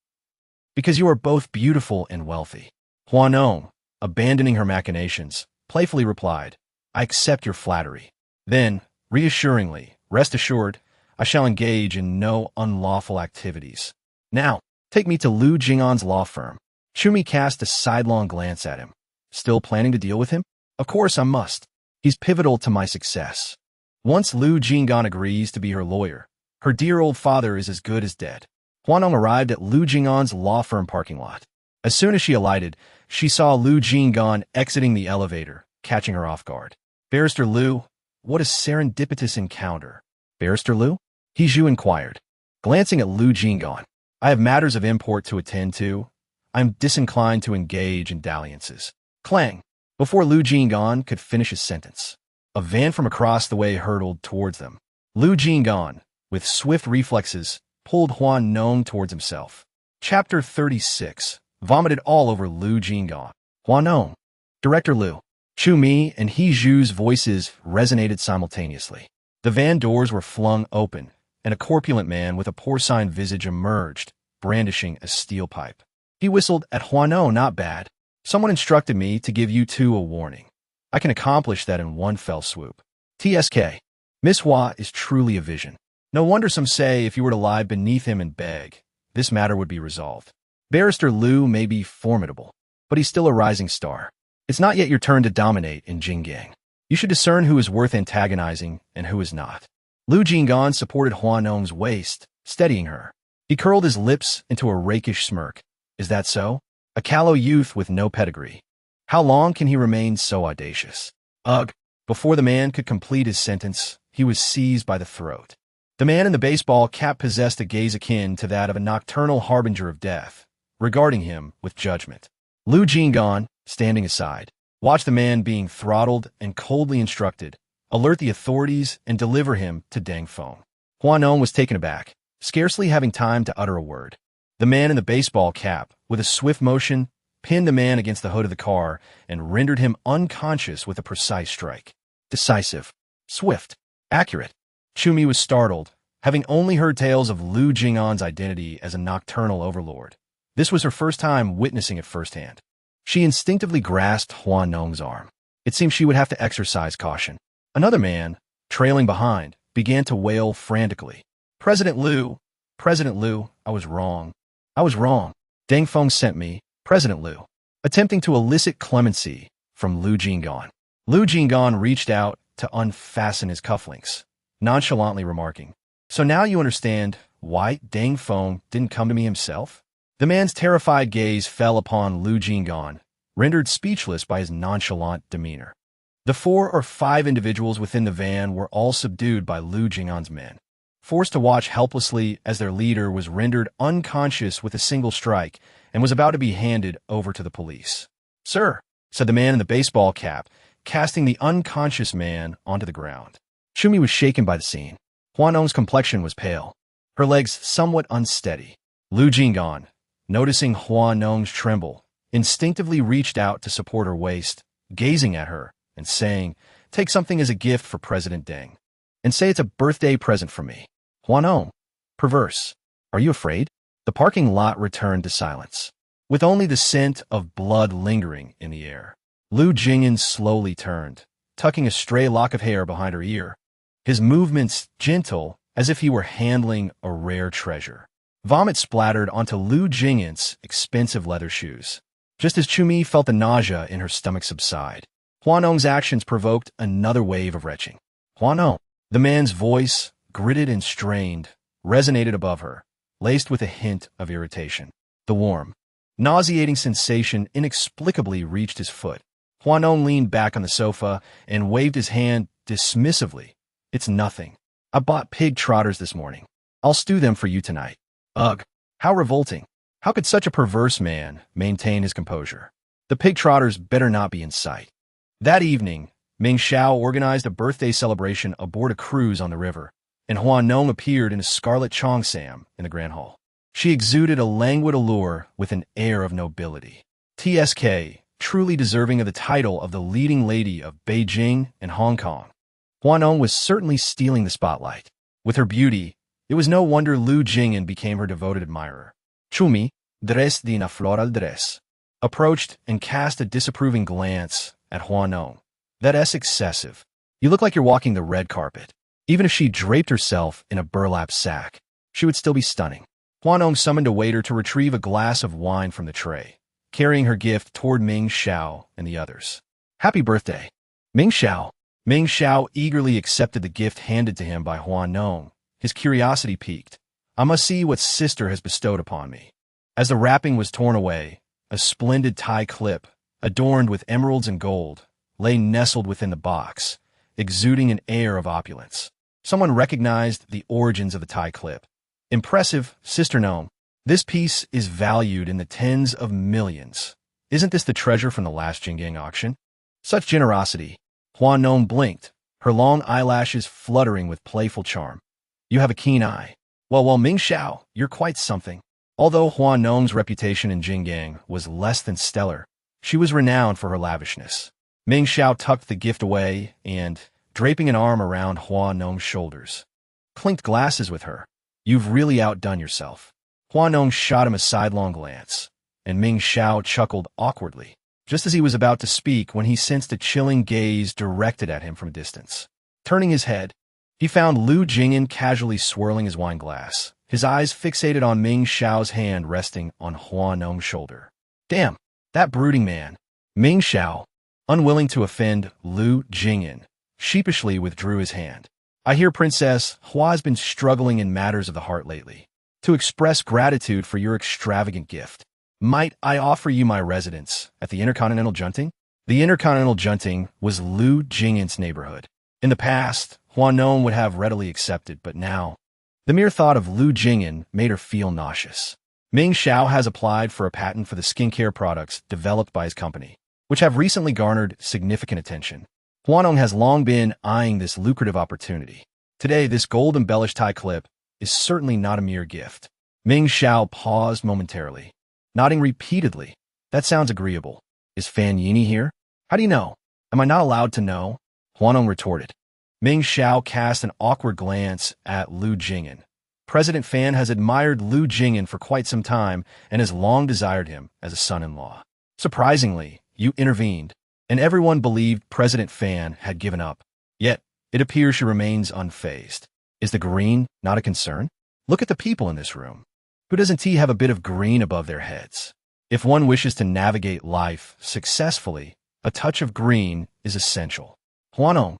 Because you are both beautiful and wealthy. Hua Nong, abandoning her machinations, playfully replied, I accept your flattery. Then, reassuringly, rest assured, I shall engage in no unlawful activities. Now, take me to Lu Jing'an's law firm. Chumi cast a sidelong glance at him. Still planning to deal with him? Of course I must. He's pivotal to my success. Once Lu Jing'an agrees to be her lawyer, her dear old father is as good as dead. Hua Nong arrived at Lu Jing'an's law firm parking lot. As soon as she alighted, she saw Lu Jing'an exiting the elevator, catching her off guard. Barrister Lu, what a serendipitous encounter. Barrister Lu? He Zhu inquired. Glancing at Lu Jing'an, I have matters of import to attend to. I'm disinclined to engage in dalliances. Clang! Before Lu Jing'an could finish his sentence, a van from across the way hurtled towards them. Lu Jing'an, with swift reflexes, pulled Hua Nong towards himself. Chapter 36. Vomited all over Lu Jing'an. Hua Nong. Director Lu. Chu Mi and He Zhu's voices resonated simultaneously. The van doors were flung open, and a corpulent man with a porcine visage emerged, brandishing a steel pipe. He whistled at Hua Nong. Not bad. Someone instructed me to give you two a warning. I can accomplish that in one fell swoop. TSK. Miss Hua is truly a vision. No wonder some say if you were to lie beneath him and beg, this matter would be resolved. Barrister Lu may be formidable, but he's still a rising star. It's not yet your turn to dominate in Jinggang. You should discern who is worth antagonizing and who is not. Lu Jing'an supported Hua Nong's waist, steadying her. He curled his lips into a rakish smirk. Is that so? A callow youth with no pedigree. How long can he remain so audacious? Ugh! Before the man could complete his sentence, he was seized by the throat. The man in the baseball cap possessed a gaze akin to that of a nocturnal harbinger of death, regarding him with judgment. Lu Jing'an, standing aside, watched the man being throttled and coldly instructed, alert the authorities and deliver him to Deng Feng. Hua Nong was taken aback, scarcely having time to utter a word. The man in the baseball cap, with a swift motion, pinned the man against the hood of the car and rendered him unconscious with a precise strike. Decisive, swift, accurate. Chumi was startled, having only heard tales of Lu Jing'an's identity as a nocturnal overlord. This was her first time witnessing it firsthand. She instinctively grasped Hua Nong's arm. It seemed she would have to exercise caution. Another man, trailing behind, began to wail frantically. President Lu, I was wrong. I was wrong. Deng Feng sent me, President Lu, attempting to elicit clemency from Lu Jing'an. Lu Jing'an reached out to unfasten his cufflinks, nonchalantly remarking, So now you understand why Deng Feng didn't come to me himself? The man's terrified gaze fell upon Lu Jing'an, rendered speechless by his nonchalant demeanor. The 4 or 5 individuals within the van were all subdued by Lu Jing'an's men, forced to watch helplessly as their leader was rendered unconscious with a single strike and was about to be handed over to the police. Sir, said the man in the baseball cap, casting the unconscious man onto the ground. Chumi was shaken by the scene. Hua Nong's complexion was pale, her legs somewhat unsteady. Lu Jing'an, noticing Hua Nong's tremble, instinctively reached out to support her waist, gazing at her and saying, Take something as a gift for President Deng, and say it's a birthday present from me. Hua Nong, perverse. Are you afraid? The parking lot returned to silence, with only the scent of blood lingering in the air. Lu Jing'an slowly turned, tucking a stray lock of hair behind her ear, his movements gentle as if he were handling a rare treasure. Vomit splattered onto Lu Jing'an's expensive leather shoes, just as Chumi felt the nausea in her stomach subside. Hua Nong's actions provoked another wave of retching. Hua Nong, the man's voice, gritted and strained, resonated above her, laced with a hint of irritation. The warm, nauseating sensation inexplicably reached his foot. Hua Nong leaned back on the sofa and waved his hand dismissively. It's nothing. I bought pig trotters this morning. I'll stew them for you tonight. Ugh, how revolting. How could such a perverse man maintain his composure? The pig trotters better not be in sight. That evening, Ming Xiao organized a birthday celebration aboard a cruise on the river, and Hua Nong appeared in a scarlet cheongsam in the Grand Hall. She exuded a languid allure with an air of nobility. TSK, truly deserving of the title of the leading lady of Beijing and Hong Kong. Hua Nong was certainly stealing the spotlight. With her beauty, it was no wonder Lu Jing'an became her devoted admirer. Chumi, dress di na floral dress, approached and cast a disapproving glance at Hua Nong. That's excessive. You look like you're walking the red carpet. Even if she draped herself in a burlap sack, she would still be stunning. Hua Nong summoned a waiter to retrieve a glass of wine from the tray, carrying her gift toward Ming Xiao and the others. Happy birthday, Ming Xiao. Ming Xiao eagerly accepted the gift handed to him by Hua Nong. His curiosity piqued. I must see what sister has bestowed upon me. As the wrapping was torn away, a splendid tie clip, adorned with emeralds and gold, lay nestled within the box, exuding an air of opulence. Someone recognized the origins of the tie clip. Impressive, Sister Nong. This piece is valued in the tens of millions. Isn't this the treasure from the last Jinggang auction? Such generosity. Hua Nong blinked, her long eyelashes fluttering with playful charm. You have a keen eye. Well, Ming Xiao, you're quite something. Although Hua Nong's reputation in Jinggang was less than stellar, she was renowned for her lavishness. Ming Xiao tucked the gift away and, draping an arm around Hua Nong's shoulders, clinked glasses with her. You've really outdone yourself. Hua Nong shot him a sidelong glance, and Ming Xiao chuckled awkwardly, just as he was about to speak when he sensed a chilling gaze directed at him from a distance. Turning his head, he found Lu Jing'an casually swirling his wine glass, his eyes fixated on Ming Xiao's hand resting on Hua Nong's shoulder. Damn, that brooding man. Ming Xiao, unwilling to offend Lu Jing'an, sheepishly withdrew his hand. I hear Princess Hua has been struggling in matters of the heart lately. To express gratitude for your extravagant gift, might I offer you my residence at the Intercontinental Junting? The Intercontinental Junting was Lu Jing'an's neighborhood. In the past, Hua Nong would have readily accepted, but now, the mere thought of Lu Jing'an made her feel nauseous. Ming Xiao has applied for a patent for the skincare products developed by his company, which have recently garnered significant attention. Hua Nong has long been eyeing this lucrative opportunity. Today, this gold-embellished tie clip is certainly not a mere gift. Ming Xiao paused momentarily, nodding repeatedly. That sounds agreeable. Is Fan Yini here? How do you know? Am I not allowed to know? Hua Nong retorted. Ming Xiao cast an awkward glance at Lu Jing'an. President Fan has admired Lu Jing'an for quite some time and has long desired him as a son-in-law. Surprisingly, you intervened, and everyone believed President Fan had given up. Yet, it appears she remains unfazed. Is the green not a concern? Look at the people in this room. Who doesn't have a bit of green above their heads? If one wishes to navigate life successfully, a touch of green is essential. Hua Nong,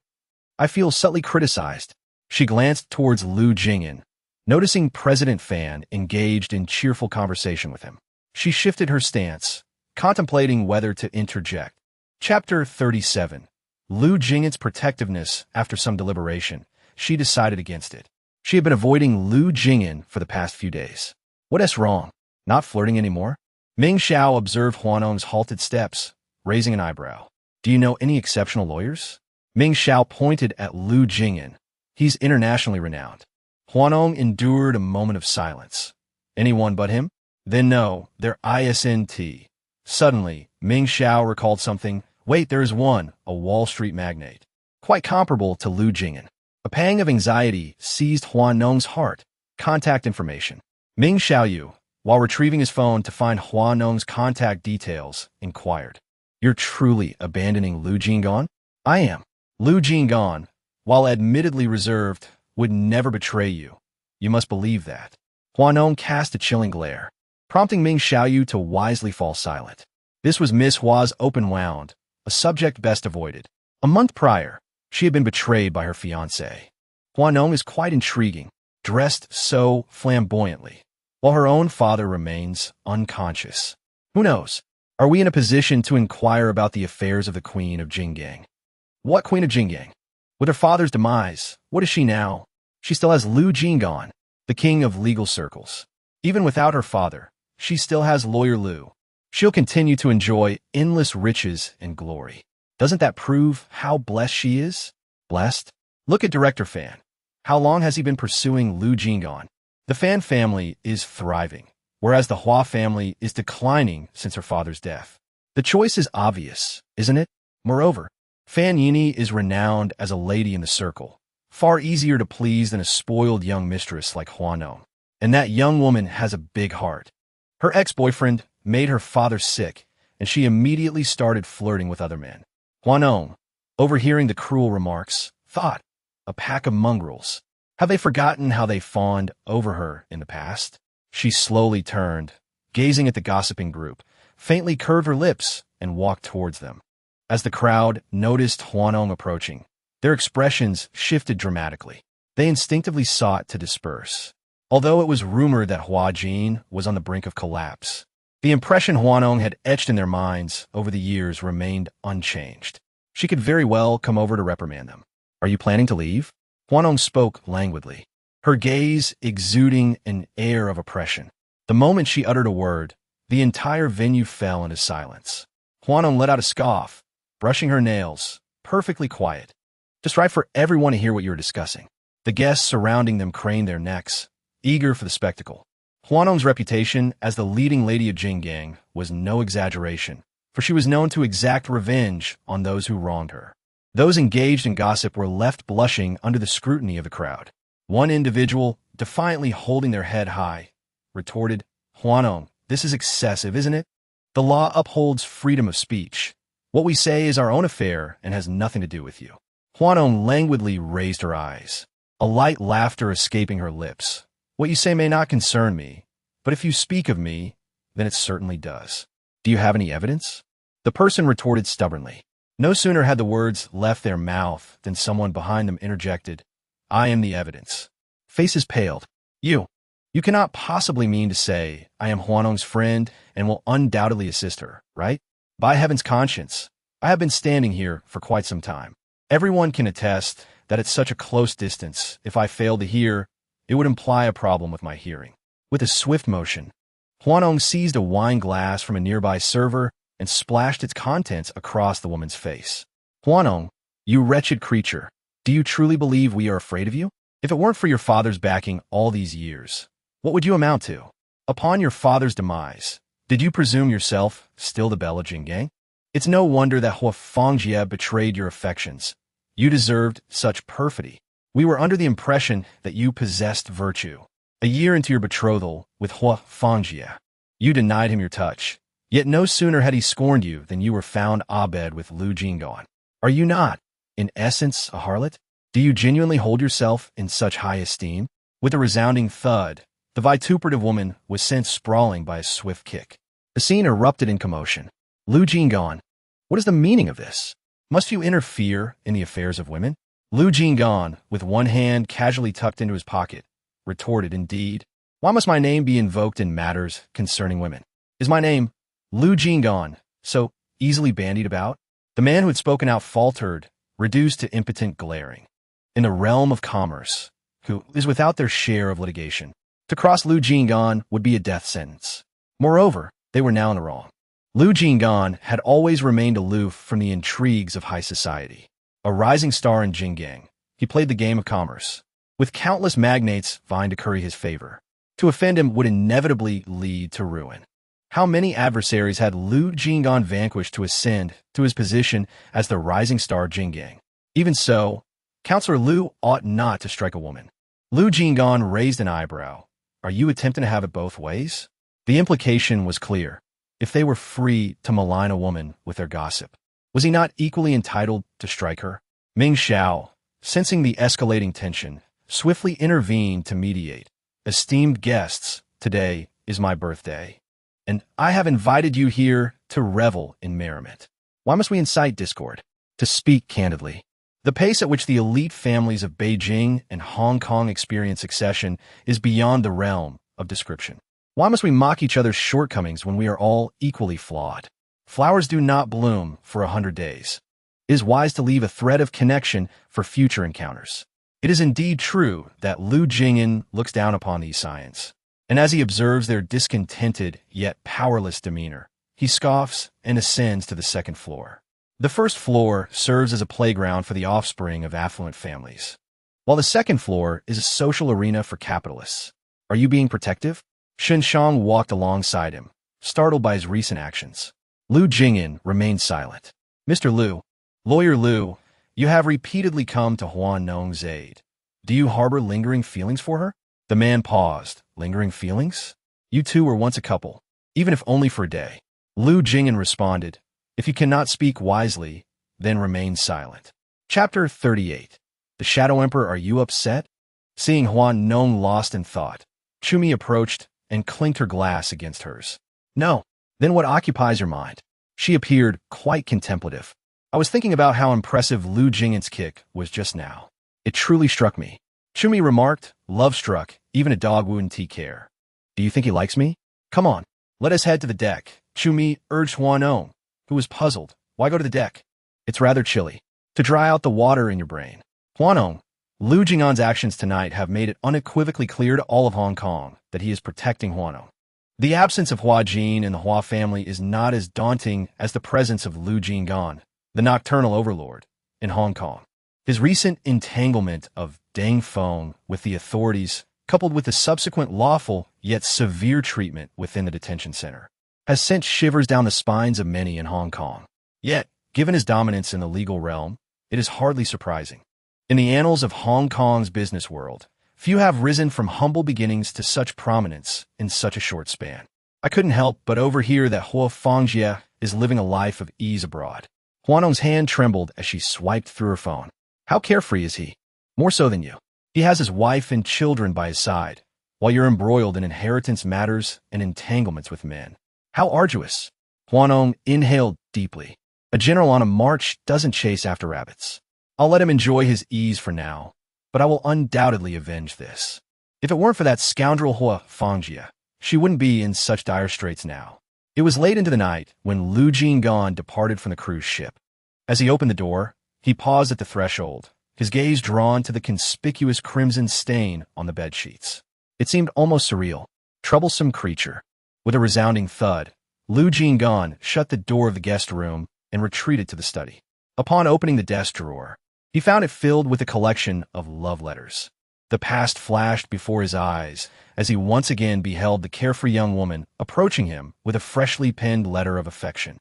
I feel subtly criticized. She glanced towards Lu Jing'an, noticing President Fan engaged in cheerful conversation with him. She shifted her stance, contemplating whether to interject. Chapter 37. Lu Jing'an's protectiveness. After some deliberation, she decided against it. She had been avoiding Lu Jing'an for the past few days. What's wrong? Not flirting anymore? Ming Xiao observed Hua Nong's halted steps, raising an eyebrow. Do you know any exceptional lawyers? Ming Xiao pointed at Lu Jing'an. He's internationally renowned. Hua Nong endured a moment of silence. Anyone but him? Then no, they're ISNT. Suddenly, Ming Xiao recalled something. Wait, there is one, a Wall Street magnate. Quite comparable to Lu Jing'an. A pang of anxiety seized Hua Nong's heart. Contact information. Ming Xiaoyu, while retrieving his phone to find Hua Nong's contact details, inquired. You're truly abandoning Lu Jing'an? I am. Lu Jing'an, while admittedly reserved, would never betray you. You must believe that. Hua Nong cast a chilling glare, prompting Ming Xiaoyu to wisely fall silent. This was Miss Hua's open wound, a subject best avoided. A month prior, she had been betrayed by her fiancé. Hua Nong is quite intriguing, dressed so flamboyantly, while her own father remains unconscious. Who knows? Are we in a position to inquire about the affairs of the Queen of Jinggang? What Queen of Jinggang? With her father's demise, what is she now? She still has Lu Jing'an, the king of legal circles. Even without her father, she still has Lawyer Lu. She'll continue to enjoy endless riches and glory. Doesn't that prove how blessed she is? Blessed? Look at Director Fan. How long has he been pursuing Lu Jing'an? The Fan family is thriving, whereas the Hua family is declining since her father's death. The choice is obvious, isn't it? Moreover, Fan Yini is renowned as a lady in the circle, far easier to please than a spoiled young mistress like Hua Nong. And that young woman has a big heart. Her ex-boyfriend made her father sick, and she immediately started flirting with other men. Hua Nong, overhearing the cruel remarks, thought, a pack of mongrels. Have they forgotten how they fawned over her in the past? She slowly turned, gazing at the gossiping group, faintly curved her lips, and walked towards them. As the crowd noticed Hua Nong approaching, their expressions shifted dramatically. They instinctively sought to disperse. Although it was rumored that Hua Jin was on the brink of collapse, the impression Hua Nong had etched in their minds over the years remained unchanged. She could very well come over to reprimand them. Are you planning to leave? Hua Nong spoke languidly, her gaze exuding an air of oppression. The moment she uttered a word, the entire venue fell into silence. Hua Nong let out a scoff, brushing her nails, perfectly quiet. Just right for everyone to hear what you were discussing. The guests surrounding them craned their necks, eager for the spectacle. Hua Nong's reputation as the leading lady of Jinggang was no exaggeration, for she was known to exact revenge on those who wronged her. Those engaged in gossip were left blushing under the scrutiny of the crowd. One individual, defiantly holding their head high, retorted, Hua Nong, this is excessive, isn't it? The law upholds freedom of speech. What we say is our own affair and has nothing to do with you. Hua Nong languidly raised her eyes, a light laughter escaping her lips. What you say may not concern me, but if you speak of me, then it certainly does. Do you have any evidence? The person retorted stubbornly. No sooner had the words left their mouth than someone behind them interjected, I am the evidence. Faces paled. You cannot possibly mean to say I am Hua Nong's friend and will undoubtedly assist her, right? By heaven's conscience, I have been standing here for quite some time. Everyone can attest that at such a close distance, if I failed to hear, it would imply a problem with my hearing. With a swift motion, Hua Nong seized a wine glass from a nearby server and splashed its contents across the woman's face. Hua Nong, you wretched creature, do you truly believe we are afraid of you? If it weren't for your father's backing all these years, what would you amount to? Upon your father's demise, did you presume yourself still the belle of Jinggang? It's no wonder that Hua Fangjie betrayed your affections. You deserved such perfidy. We were under the impression that you possessed virtue. A year into your betrothal with Hua Fangjie, you denied him your touch. Yet no sooner had he scorned you than you were found abed with Lu Jing'an. Are you not, in essence, a harlot? Do you genuinely hold yourself in such high esteem? With a resounding thud, the vituperative woman was sent sprawling by a swift kick. The scene erupted in commotion. Lu Jing'an, what is the meaning of this? Must you interfere in the affairs of women? Lu Jing'an, with one hand casually tucked into his pocket, retorted, indeed. Why must my name be invoked in matters concerning women? Is my name, Lu Jing'an, so easily bandied about? The man who had spoken out faltered, reduced to impotent glaring. In the realm of commerce, who is without their share of litigation, to cross Lu Jing'an would be a death sentence. Moreover, they were now in the wrong. Lu Jing'an had always remained aloof from the intrigues of high society. A rising star in Jinggang, he played the game of commerce, with countless magnates vying to curry his favor. To offend him would inevitably lead to ruin. How many adversaries had Lu Jing'an vanquished to ascend to his position as the rising star Jinggang? Even so, Counselor Lu ought not to strike a woman. Lu Jing'an raised an eyebrow. Are you attempting to have it both ways? The implication was clear. If they were free to malign a woman with their gossip, was he not equally entitled to strike her? Ming Xiao, sensing the escalating tension, swiftly intervened to mediate. Esteemed guests, today is my birthday, and I have invited you here to revel in merriment. Why must we incite discord? To speak candidly, the pace at which the elite families of Beijing and Hong Kong experience succession is beyond the realm of description. Why must we mock each other's shortcomings when we are all equally flawed? Flowers do not bloom for 100 days. It is wise to leave a thread of connection for future encounters. It is indeed true that Lu Jing'an looks down upon these scions, and as he observes their discontented yet powerless demeanor, he scoffs and ascends to the second floor. The first floor serves as a playground for the offspring of affluent families, while the second floor is a social arena for capitalists. Are you being protective? Shen Shang walked alongside him, startled by his recent actions. Lu Jing'an remained silent. Mr. Lu, Lawyer Lu, you have repeatedly come to Hua Nong's aid. Do you harbor lingering feelings for her? The man paused. Lingering feelings? You two were once a couple, even if only for a day. Lu Jing'an responded, if you cannot speak wisely, then remain silent. Chapter 38. The Shadow Emperor, are you upset? Seeing Hua Nong lost in thought, Chumi approached and clinked her glass against hers. No. Then what occupies your mind? She appeared quite contemplative. I was thinking about how impressive Lu Jing'an's kick was just now. It truly struck me. Chumi remarked, love-struck, even a dog wouldn't take care. Do you think he likes me? Come on, let us head to the deck. Chumi urged Hua Nong, who was puzzled. Why go to the deck? It's rather chilly. To dry out the water in your brain. Hua Nong, Lu Jing'an's actions tonight have made it unequivocally clear to all of Hong Kong that he is protecting Hua Nong. The absence of Hua Jin and the Hua family is not as daunting as the presence of Lu Jing'an, the nocturnal overlord, in Hong Kong. His recent entanglement of Deng Feng with the authorities, coupled with the subsequent lawful yet severe treatment within the detention center, has sent shivers down the spines of many in Hong Kong. Yet, given his dominance in the legal realm, it is hardly surprising. In the annals of Hong Kong's business world, few have risen from humble beginnings to such prominence in such a short span. I couldn't help but overhear that Hua Fangjie is living a life of ease abroad. Hua Nong's hand trembled as she swiped through her phone. How carefree is he? More so than you. He has his wife and children by his side, while you're embroiled in inheritance matters and entanglements with men. How arduous. Hua Nong inhaled deeply. A general on a march doesn't chase after rabbits. I'll let him enjoy his ease for now, but I will undoubtedly avenge this. If it weren't for that scoundrel Hua Fangjie, she wouldn't be in such dire straits now. It was late into the night when Lu Jing'an departed from the cruise ship. As he opened the door, he paused at the threshold, his gaze drawn to the conspicuous crimson stain on the bedsheets. It seemed almost surreal. Troublesome creature. With a resounding thud, Lu Jing'an shut the door of the guest room and retreated to the study. Upon opening the desk drawer, he found it filled with a collection of love letters. The past flashed before his eyes as he once again beheld the carefree young woman approaching him with a freshly penned letter of affection.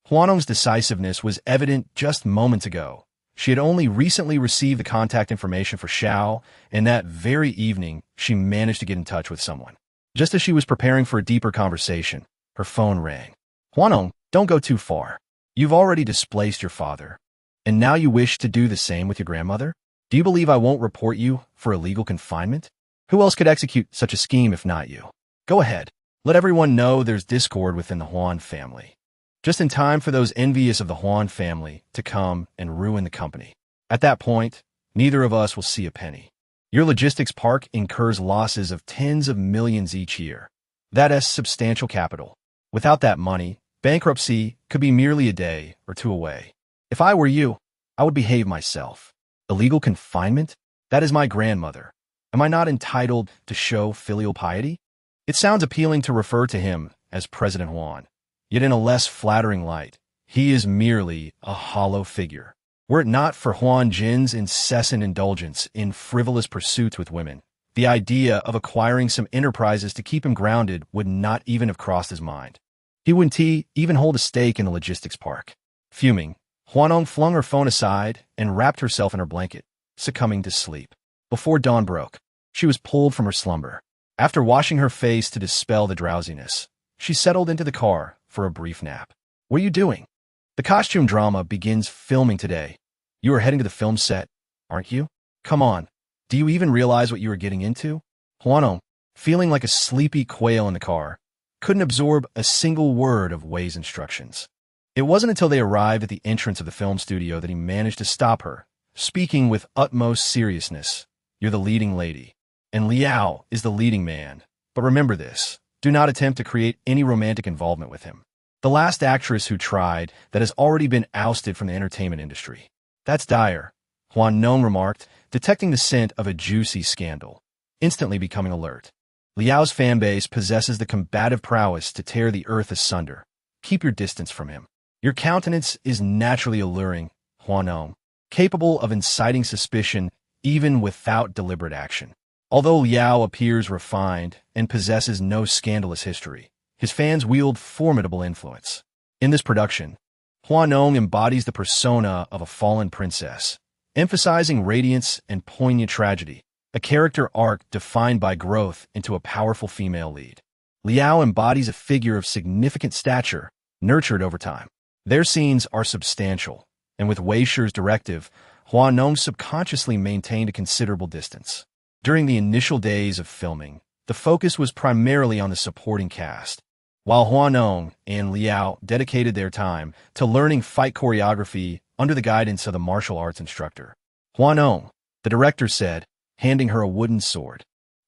Hua Nong's decisiveness was evident just moments ago. She had only recently received the contact information for Xiao, and that very evening she managed to get in touch with someone. Just as she was preparing for a deeper conversation, her phone rang. Hua Nong, don't go too far. You've already displaced your father, and now you wish to do the same with your grandmother? Do you believe I won't report you for illegal confinement? Who else could execute such a scheme if not you? Go ahead. Let everyone know there's discord within the Huan family. Just in time for those envious of the Huan family to come and ruin the company. At that point, neither of us will see a penny. Your logistics park incurs losses of tens of millions each year. That is substantial capital. Without that money, bankruptcy could be merely a day or two away. If I were you, I would behave myself. Illegal confinement? That is my grandmother. Am I not entitled to show filial piety? It sounds appealing to refer to him as President Huan. Yet in a less flattering light, he is merely a hollow figure. Were it not for Huan Jin's incessant indulgence in frivolous pursuits with women, the idea of acquiring some enterprises to keep him grounded would not even have crossed his mind. He wouldn't even hold a stake in the logistics park. Fuming, Hua Nong flung her phone aside and wrapped herself in her blanket, succumbing to sleep. Before dawn broke, she was pulled from her slumber. After washing her face to dispel the drowsiness, she settled into the car for a brief nap. What are you doing? The costume drama begins filming today. You are heading to the film set, aren't you? Come on. Do you even realize what you are getting into? Hua Nong, feeling like a sleepy quail in the car, couldn't absorb a single word of Wei's instructions. It wasn't until they arrived at the entrance of the film studio that he managed to stop her, speaking with utmost seriousness. You're the leading lady, and Liao is the leading man. But remember this, do not attempt to create any romantic involvement with him. The last actress who tried that has already been ousted from the entertainment industry. That's dire, Hua Nong remarked, detecting the scent of a juicy scandal, instantly becoming alert. Liao's fanbase possesses the combative prowess to tear the earth asunder. Keep your distance from him. Your countenance is naturally alluring, Hua Nong, capable of inciting suspicion even without deliberate action. Although Liao appears refined and possesses no scandalous history, his fans wield formidable influence. In this production, Hua Nong embodies the persona of a fallen princess, emphasizing radiance and poignant tragedy, a character arc defined by growth into a powerful female lead. Liao embodies a figure of significant stature, nurtured over time. Their scenes are substantial, and with Wei Shi's directive, Hua Nong subconsciously maintained a considerable distance. During the initial days of filming, the focus was primarily on the supporting cast, while Hua Nong and Liao dedicated their time to learning fight choreography under the guidance of the martial arts instructor. Hua Nong, the director said, handing her a wooden sword.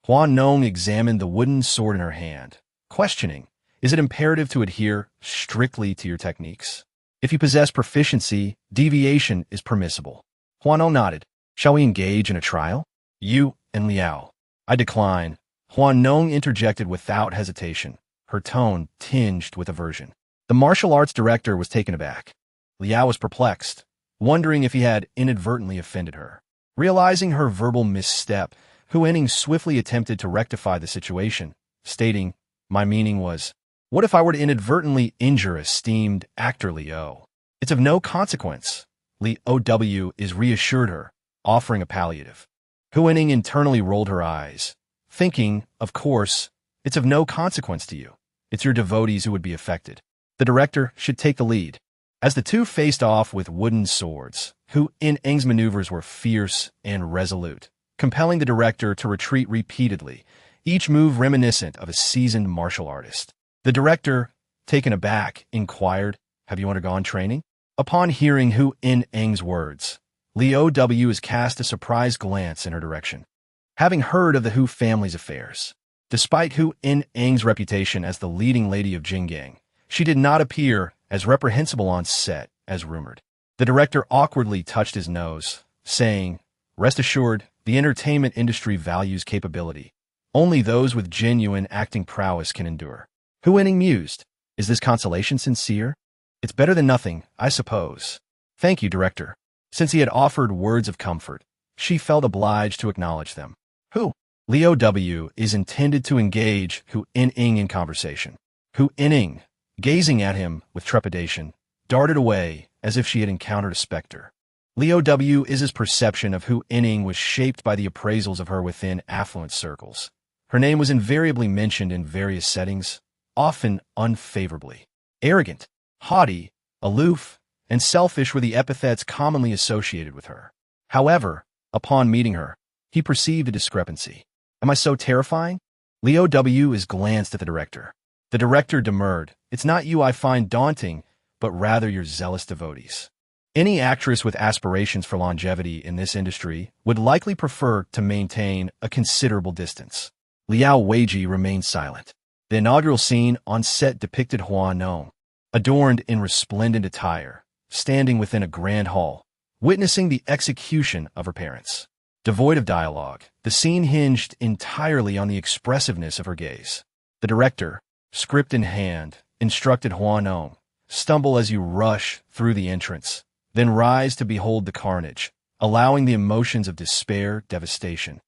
Hua Nong examined the wooden sword in her hand, questioning, is it imperative to adhere strictly to your techniques? If you possess proficiency, deviation is permissible. Hua Nong nodded. Shall we engage in a trial? You and Liao. I decline. Hua Nong interjected without hesitation, her tone tinged with aversion. The martial arts director was taken aback. Liao was perplexed, wondering if he had inadvertently offended her. Realizing her verbal misstep, Hua Nong swiftly attempted to rectify the situation, stating, my meaning was, what if I were to inadvertently injure esteemed actor Liao? It's of no consequence. Liao is reassured her, offering a palliative. Hua Nong internally rolled her eyes, thinking, of course, it's of no consequence to you. It's your devotees who would be affected. The director should take the lead. As the two faced off with wooden swords, Hua Nong's maneuvers were fierce and resolute, compelling the director to retreat repeatedly, each move reminiscent of a seasoned martial artist. The director, taken aback, inquired, have you undergone training? Upon hearing Hua Nong's words, Liao cast a surprised glance in her direction. Having heard of the Hu family's affairs, despite Hua Nong's reputation as the leading lady of Jinggang, she did not appear as reprehensible on set as rumored. The director awkwardly touched his nose, saying, rest assured, the entertainment industry values capability. Only those with genuine acting prowess can endure. Hua Nong mused, is this consolation sincere? It's better than nothing, I suppose. Thank you, director. Since he had offered words of comfort, she felt obliged to acknowledge them. Who? Liao is intended to engage Hua Nong in conversation. Hua Nong, gazing at him with trepidation, darted away as if she had encountered a specter. Liao perception of Hua Nong was shaped by the appraisals of her within affluent circles. Her name was invariably mentioned in various settings, often unfavorably. Arrogant, haughty, aloof, and selfish were the epithets commonly associated with her. However, upon meeting her, he perceived a discrepancy. Am I so terrifying? Liao glanced at the director. The director demurred, it's not you I find daunting, but rather your zealous devotees. Any actress with aspirations for longevity in this industry would likely prefer to maintain a considerable distance. Liao Weiji remained silent. The inaugural scene on set depicted Hua Nong, adorned in resplendent attire, standing within a grand hall, witnessing the execution of her parents. Devoid of dialogue, the scene hinged entirely on the expressiveness of her gaze. The director, script in hand, instructed Hua Nong, stumble as you rush through the entrance, then rise to behold the carnage, allowing the emotions of despair, devastation,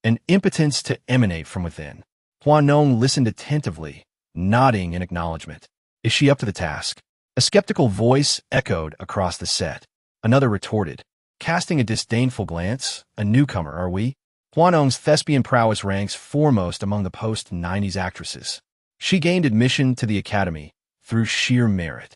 and impotence to emanate from within. Hua Nong listened attentively, nodding in acknowledgement. Is she up to the task? A skeptical voice echoed across the set. Another retorted, casting a disdainful glance, a newcomer, are we? Hua Nong's thespian prowess ranks foremost among the post-90s actresses. She gained admission to the Academy through sheer merit,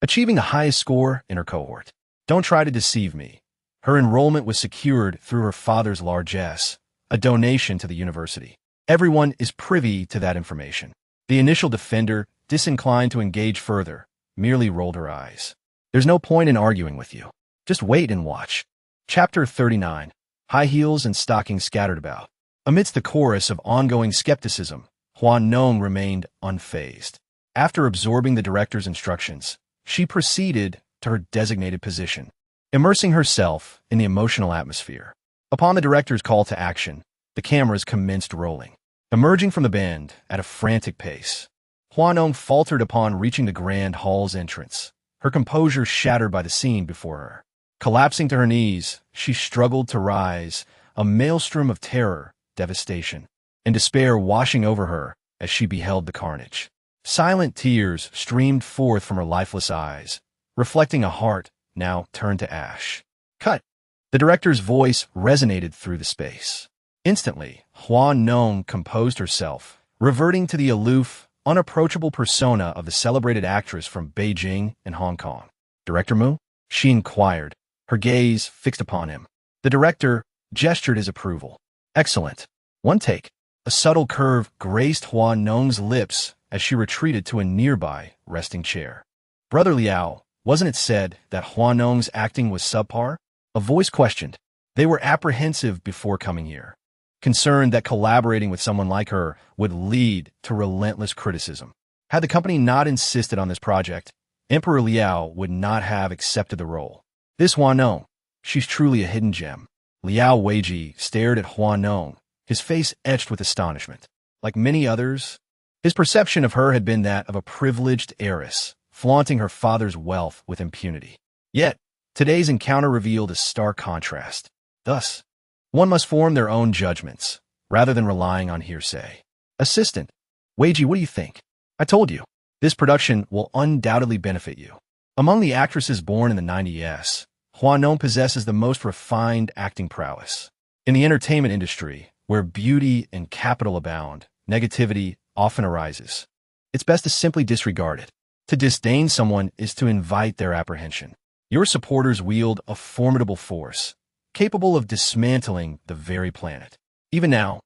achieving the highest score in her cohort. Don't try to deceive me. Her enrollment was secured through her father's largesse, a donation to the university. Everyone is privy to that information. The initial defender, disinclined to engage further, merely rolled her eyes. There's no point in arguing with you. Just wait and watch. Chapter 39. High heels and stockings scattered about. Amidst the chorus of ongoing skepticism, Hua Nong remained unfazed. After absorbing the director's instructions, she proceeded to her designated position, immersing herself in the emotional atmosphere. Upon the director's call to action, the cameras commenced rolling. Emerging from the bend at a frantic pace, Hua Nong faltered upon reaching the grand hall's entrance, her composure shattered by the scene before her. Collapsing to her knees, she struggled to rise, a maelstrom of terror, devastation, and despair washing over her as she beheld the carnage. Silent tears streamed forth from her lifeless eyes, reflecting a heart now turned to ash. Cut. The director's voice resonated through the space. Instantly, Hua Nong composed herself, reverting to the aloof, unapproachable persona of the celebrated actress from Beijing and Hong Kong. Director Mu? She inquired, her gaze fixed upon him. The director gestured his approval. Excellent. One take. A subtle curve graced Hua Nong's lips as she retreated to a nearby resting chair. Brother Liao, wasn't it said that Hua Nong's acting was subpar? A voice questioned. They were apprehensive before coming here, concerned that collaborating with someone like her would lead to relentless criticism. Had the company not insisted on this project, Emperor Liao would not have accepted the role. This Hua Nong, she's truly a hidden gem. Liao Weiji stared at Hua Nong, his face etched with astonishment. Like many others, his perception of her had been that of a privileged heiress, flaunting her father's wealth with impunity. Yet, today's encounter revealed a stark contrast. Thus, one must form their own judgments, rather than relying on hearsay. Assistant, Weiji, what do you think? I told you, this production will undoubtedly benefit you. Among the actresses born in the 90s, Hua Nong possesses the most refined acting prowess. In the entertainment industry, where beauty and capital abound, negativity often arises. It's best to simply disregard it. To disdain someone is to invite their apprehension. Your supporters wield a formidable force, capable of dismantling the very planet. Even now,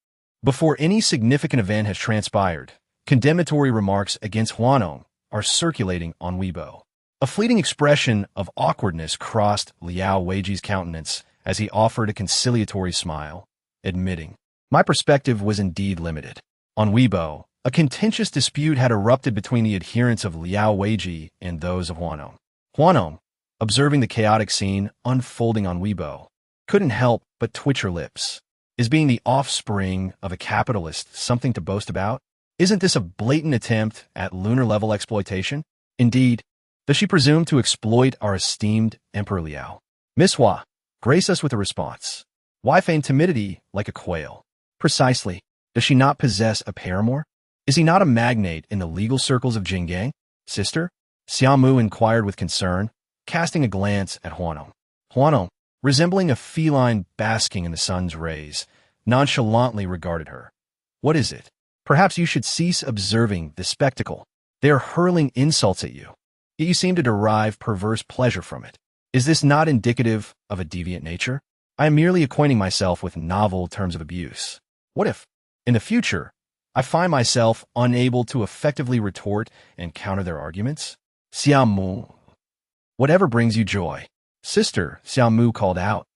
before any significant event has transpired, condemnatory remarks against Hua Nong are circulating on Weibo. A fleeting expression of awkwardness crossed Liao Weiji's countenance as he offered a conciliatory smile, admitting, "My perspective was indeed limited." On Weibo, a contentious dispute had erupted between the adherents of Liao Weiji and those of Hua Nong. Hua Nong, observing the chaotic scene unfolding on Weibo, couldn't help but twitch her lips. Is being the offspring of a capitalist something to boast about? Isn't this a blatant attempt at lunar-level exploitation? Indeed, does she presume to exploit our esteemed Emperor Liao? Miss Hua, grace us with a response. Why feign timidity like a quail? Precisely. Does she not possess a paramour? Is he not a magnate in the legal circles of Jinggang? Sister? Xiaomu inquired with concern, casting a glance at Hua Nong. Hua Nong, resembling a feline basking in the sun's rays, nonchalantly regarded her. What is it? Perhaps you should cease observing the spectacle. They are hurling insults at you, yet you seem to derive perverse pleasure from it. Is this not indicative of a deviant nature? I am merely acquainting myself with novel terms of abuse. What if, in the future, I find myself unable to effectively retort and counter their arguments? Xiaomu, whatever brings you joy. Sister, Xiaomu called out,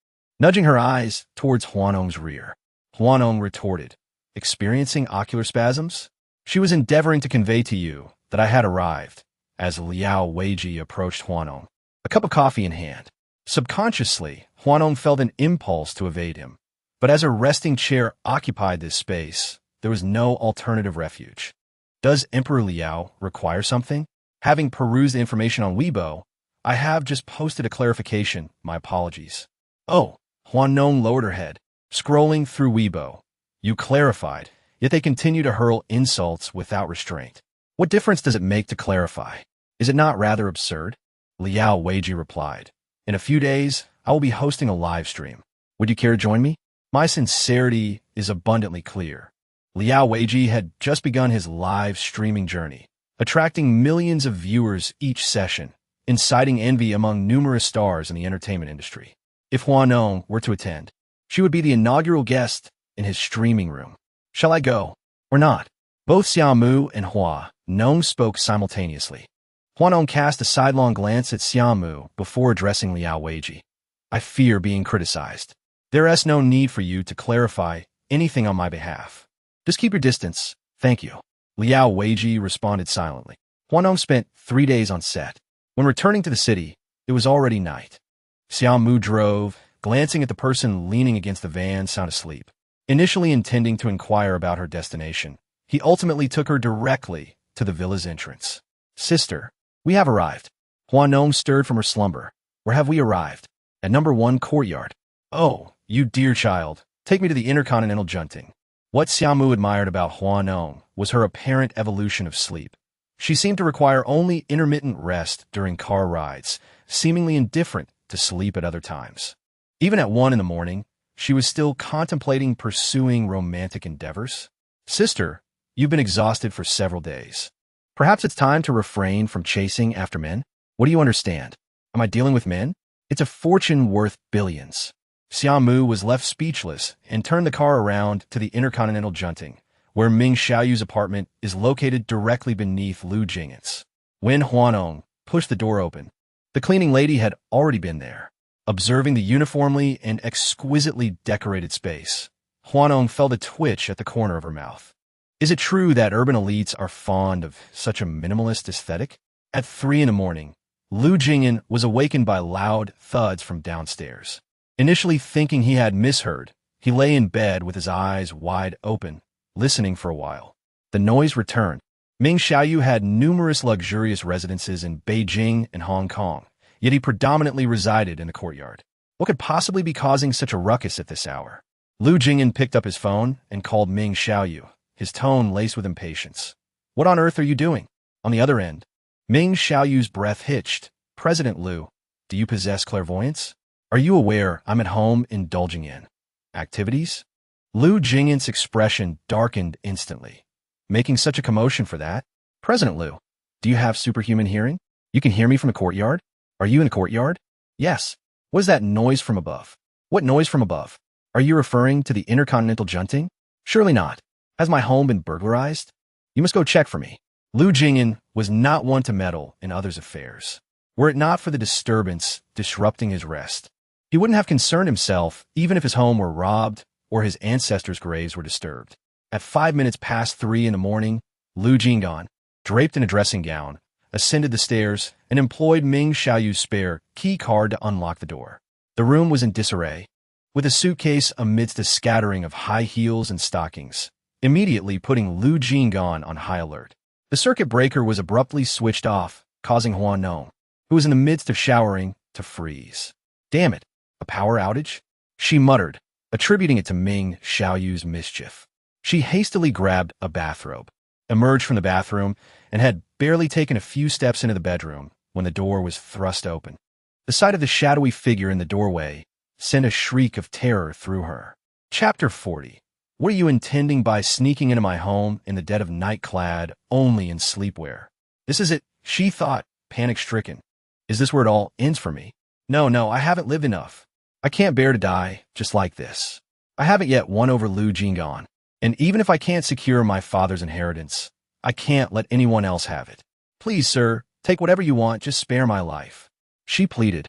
nudging her eyes towards Hua Nong's rear. Hua Nong retorted, experiencing ocular spasms? She was endeavoring to convey to you that I had arrived, as Liao Weiji approached Hua Nong, a cup of coffee in hand. Subconsciously, Hua Nong felt an impulse to evade him, but as her resting chair occupied this space, there was no alternative refuge. Does Emperor Liao require something? Having perused the information on Weibo, I have just posted a clarification. My apologies. Oh, Hua Nong lowered her head, scrolling through Weibo. You clarified, yet they continue to hurl insults without restraint. What difference does it make to clarify? Is it not rather absurd? Liao Weiji replied. In a few days, I will be hosting a live stream. Would you care to join me? My sincerity is abundantly clear. Liao Weiji had just begun his live streaming journey, attracting millions of viewers each session, inciting envy among numerous stars in the entertainment industry. If Hua Nong were to attend, she would be the inaugural guest in his streaming room. Shall I go, or not? Both Xiaomu and Hua Nong spoke simultaneously. Hua Nong cast a sidelong glance at Xiaomu before addressing Liao Weiji. I fear being criticized. There is no need for you to clarify anything on my behalf. Just keep your distance, thank you. Liao Weiji responded silently. Hua Nong spent 3 days on set. When returning to the city, it was already night. Xiaomu drove, glancing at the person leaning against the van sound asleep. Initially intending to inquire about her destination, he ultimately took her directly to the villa's entrance. Sister, we have arrived. Hua Nong stirred from her slumber. Where have we arrived? At number 1 courtyard. Oh, you dear child, take me to the intercontinental junting. What Xiaomu admired about Hua Nong was her apparent evolution of sleep. She seemed to require only intermittent rest during car rides, seemingly indifferent to sleep at other times. Even at 1 in the morning, she was still contemplating pursuing romantic endeavors. Sister, you've been exhausted for several days. Perhaps it's time to refrain from chasing after men? What do you understand? Am I dealing with men? It's a fortune worth billions. Xiaomu was left speechless and turned the car around to the Intercontinental Junting, where Ming Xiaoyu's apartment is located directly beneath Lu Jing'an's. When Hua Nong pushed the door open, the cleaning lady had already been there. Observing the uniformly and exquisitely decorated space, Hua Nong felt a twitch at the corner of her mouth. Is it true that urban elites are fond of such a minimalist aesthetic? At 3 in the morning, Lu Jing'an was awakened by loud thuds from downstairs. Initially thinking he had misheard, he lay in bed with his eyes wide open, listening for a while. The noise returned. Ming Xiaoyu had numerous luxurious residences in Beijing and Hong Kong, yet he predominantly resided in the courtyard. What could possibly be causing such a ruckus at this hour? Lu Jing'an picked up his phone and called Ming Xiaoyu, his tone laced with impatience. What on earth are you doing? On the other end, Ming Xiaoyu's breath hitched. President Lu, do you possess clairvoyance? Are you aware I'm at home indulging in activities? Lu Jing'an's expression darkened instantly. Making such a commotion for that? President Lu, do you have superhuman hearing? You can hear me from the courtyard? Are you in the courtyard? Yes. What is that noise from above? What noise from above? Are you referring to the Intercontinental Junting? Surely not. Has my home been burglarized? You must go check for me. Lu Jing'an was not one to meddle in others' affairs. Were it not for the disturbance disrupting his rest, he wouldn't have concerned himself even if his home were robbed or his ancestors' graves were disturbed. At 5 minutes past 3 in the morning, Lu Jing'an, draped in a dressing gown, ascended the stairs and employed Ming Xiaoyu's spare key card to unlock the door. The room was in disarray, with a suitcase amidst a scattering of high heels and stockings, immediately putting Lu Jing'an on high alert. The circuit breaker was abruptly switched off, causing Hua Nong, who was in the midst of showering, to freeze. Damn it, a power outage? She muttered, attributing it to Ming Xiaoyu's mischief. She hastily grabbed a bathrobe, emerged from the bathroom, and had barely taken a few steps into the bedroom when the door was thrust open. The sight of the shadowy figure in the doorway sent a shriek of terror through her. Chapter 40. What are you intending by sneaking into my home in the dead of night clad only in sleepwear? This is it, she thought, panic-stricken. Is this where it all ends for me? No, I haven't lived enough. I can't bear to die just like this. I haven't yet won over Lu Jing'an, and even if I can't secure my father's inheritance, I can't let anyone else have it. Please, sir, take whatever you want, just spare my life. She pleaded.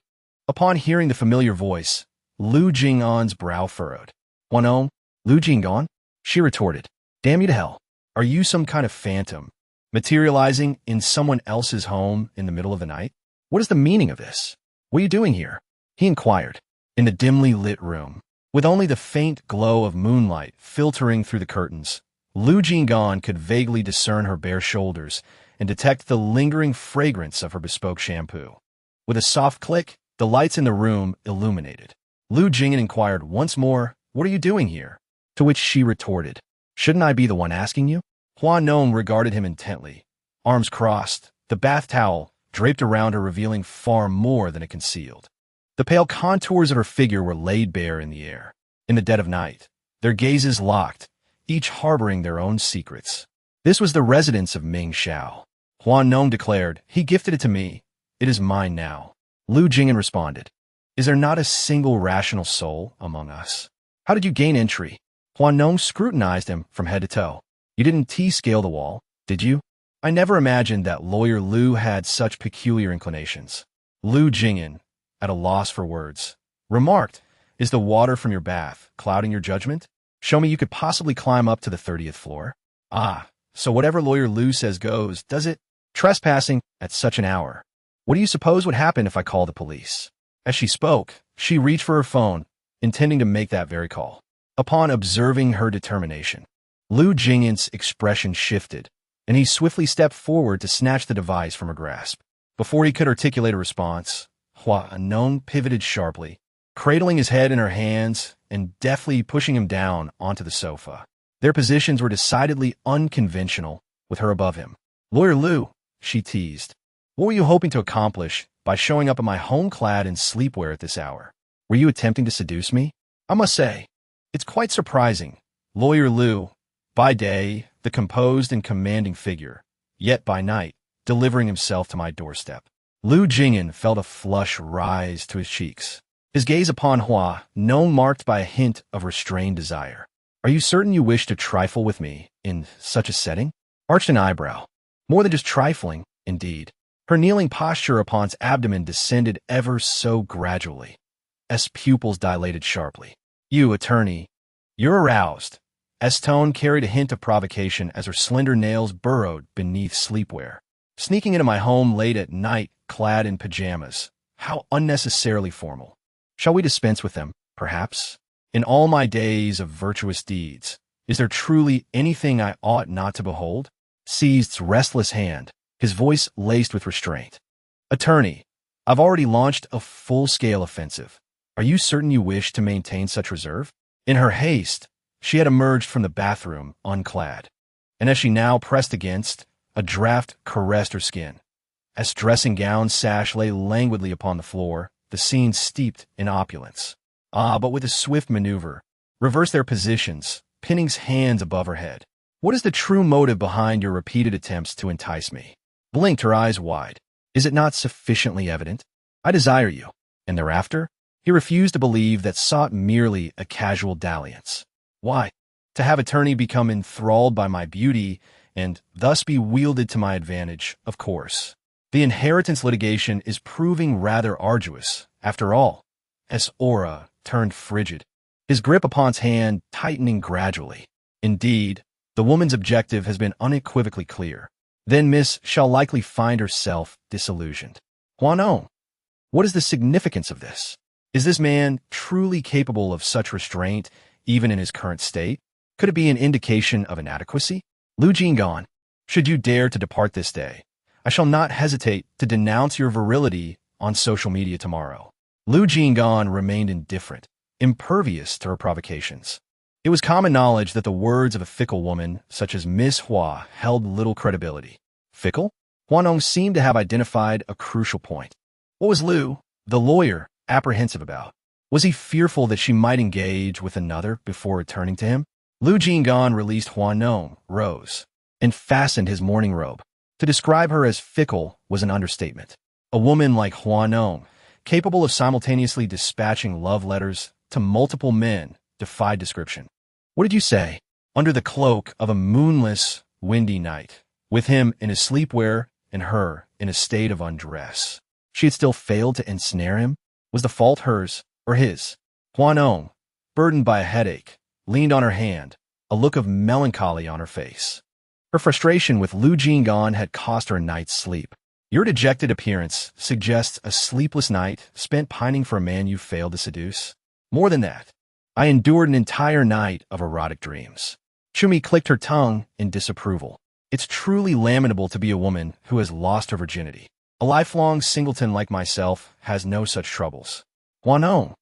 Upon hearing the familiar voice, Lu Jing'an's brow furrowed. Hua Nong, Lu Jing'an? She retorted. Damn you to hell. Are you some kind of phantom, materializing in someone else's home in the middle of the night? What is the meaning of this? What are you doing here? He inquired. In the dimly lit room, with only the faint glow of moonlight filtering through the curtains, Lu Jing'an could vaguely discern her bare shoulders and detect the lingering fragrance of her bespoke shampoo. With a soft click, the lights in the room illuminated. Lu Jing'an inquired once more, what are you doing here? To which she retorted, shouldn't I be the one asking you? Hua Nong regarded him intently, arms crossed, the bath towel draped around her revealing far more than it concealed. The pale contours of her figure were laid bare in the air. In the dead of night, their gazes locked, each harboring their own secrets. This was the residence of Ming Xiao. Hua Nong declared, he gifted it to me. It is mine now. Lu Jing'an responded, is there not a single rational soul among us? How did you gain entry? Hua Nong scrutinized him from head to toe. You didn't T-scale the wall, did you? I never imagined that lawyer Lu had such peculiar inclinations. Lu Jing'an, at a loss for words, remarked, is the water from your bath clouding your judgment? Show me you could possibly climb up to the 30th floor. Ah, so whatever lawyer Lu says goes, does it? Trespassing at such an hour. What do you suppose would happen if I call the police? As she spoke, she reached for her phone, intending to make that very call. Upon observing her determination, Lu Jing'an's expression shifted, and he swiftly stepped forward to snatch the device from her grasp. Before he could articulate a response, Hua Nong pivoted sharply, cradling his head in her hands and deftly pushing him down onto the sofa. Their positions were decidedly unconventional, with her above him. Lawyer Lu, she teased. What were you hoping to accomplish by showing up at my home clad in sleepwear at this hour? Were you attempting to seduce me? I must say, it's quite surprising. Lawyer Lu, by day, the composed and commanding figure, yet by night, delivering himself to my doorstep. Lu Jing'an felt a flush rise to his cheeks. His gaze upon Hua Nong marked by a hint of restrained desire. Are you certain you wish to trifle with me in such a setting? Arched an eyebrow. More than just trifling, indeed. Her kneeling posture upon its abdomen descended ever so gradually. S pupils dilated sharply. You, attorney, you're aroused. S tone carried a hint of provocation as her slender nails burrowed beneath sleepwear. Sneaking into my home late at night, clad in pajamas. How unnecessarily formal. Shall we dispense with them, perhaps? In all my days of virtuous deeds, is there truly anything I ought not to behold? Seized's restless hand, his voice laced with restraint. Attorney, I've already launched a full-scale offensive. Are you certain you wish to maintain such reserve? In her haste, she had emerged from the bathroom unclad, and as she now pressed against, a draft caressed her skin. As dressing gown sash lay languidly upon the floor, the scene steeped in opulence. But with a swift maneuver, reversed their positions, Pinning's hands above her head. What is the true motive behind your repeated attempts to entice me? Blinked, her eyes wide. Is it not sufficiently evident? I desire you. And thereafter, he refused to believe that sought merely a casual dalliance. Why? To have attorney become enthralled by my beauty and thus be wielded to my advantage, of course. The inheritance litigation is proving rather arduous, after all. S aura turned frigid, his grip upon its hand tightening gradually. Indeed, the woman's objective has been unequivocally clear. Then Miss shall likely find herself disillusioned. Hua Nong, what is the significance of this? Is this man truly capable of such restraint, even in his current state? Could it be an indication of inadequacy? Lu Jing'an, should you dare to depart this day, I shall not hesitate to denounce your virility on social media tomorrow. Lu Jing'an remained indifferent, impervious to her provocations. It was common knowledge that the words of a fickle woman, such as Miss Hua, held little credibility. Fickle? Hua Nong seemed to have identified a crucial point. What was Lu, the lawyer, apprehensive about? Was he fearful that she might engage with another before returning to him? Lu Jing'an released Hua Nong, rose, and fastened his mourning robe. To describe her as fickle was an understatement. A woman like Hua Nong, capable of simultaneously dispatching love letters to multiple men, defied description. What did you say? Under the cloak of a moonless, windy night, with him in his sleepwear and her in a state of undress. She had still failed to ensnare him? Was the fault hers or his? Hua Nong, burdened by a headache, leaned on her hand, a look of melancholy on her face. Her frustration with Lu Jing'an had cost her a night's sleep. Your dejected appearance suggests a sleepless night spent pining for a man you failed to seduce. More than that, I endured an entire night of erotic dreams. Chumi clicked her tongue in disapproval. It's truly lamentable to be a woman who has lost her virginity. A lifelong singleton like myself has no such troubles. Hua Nong,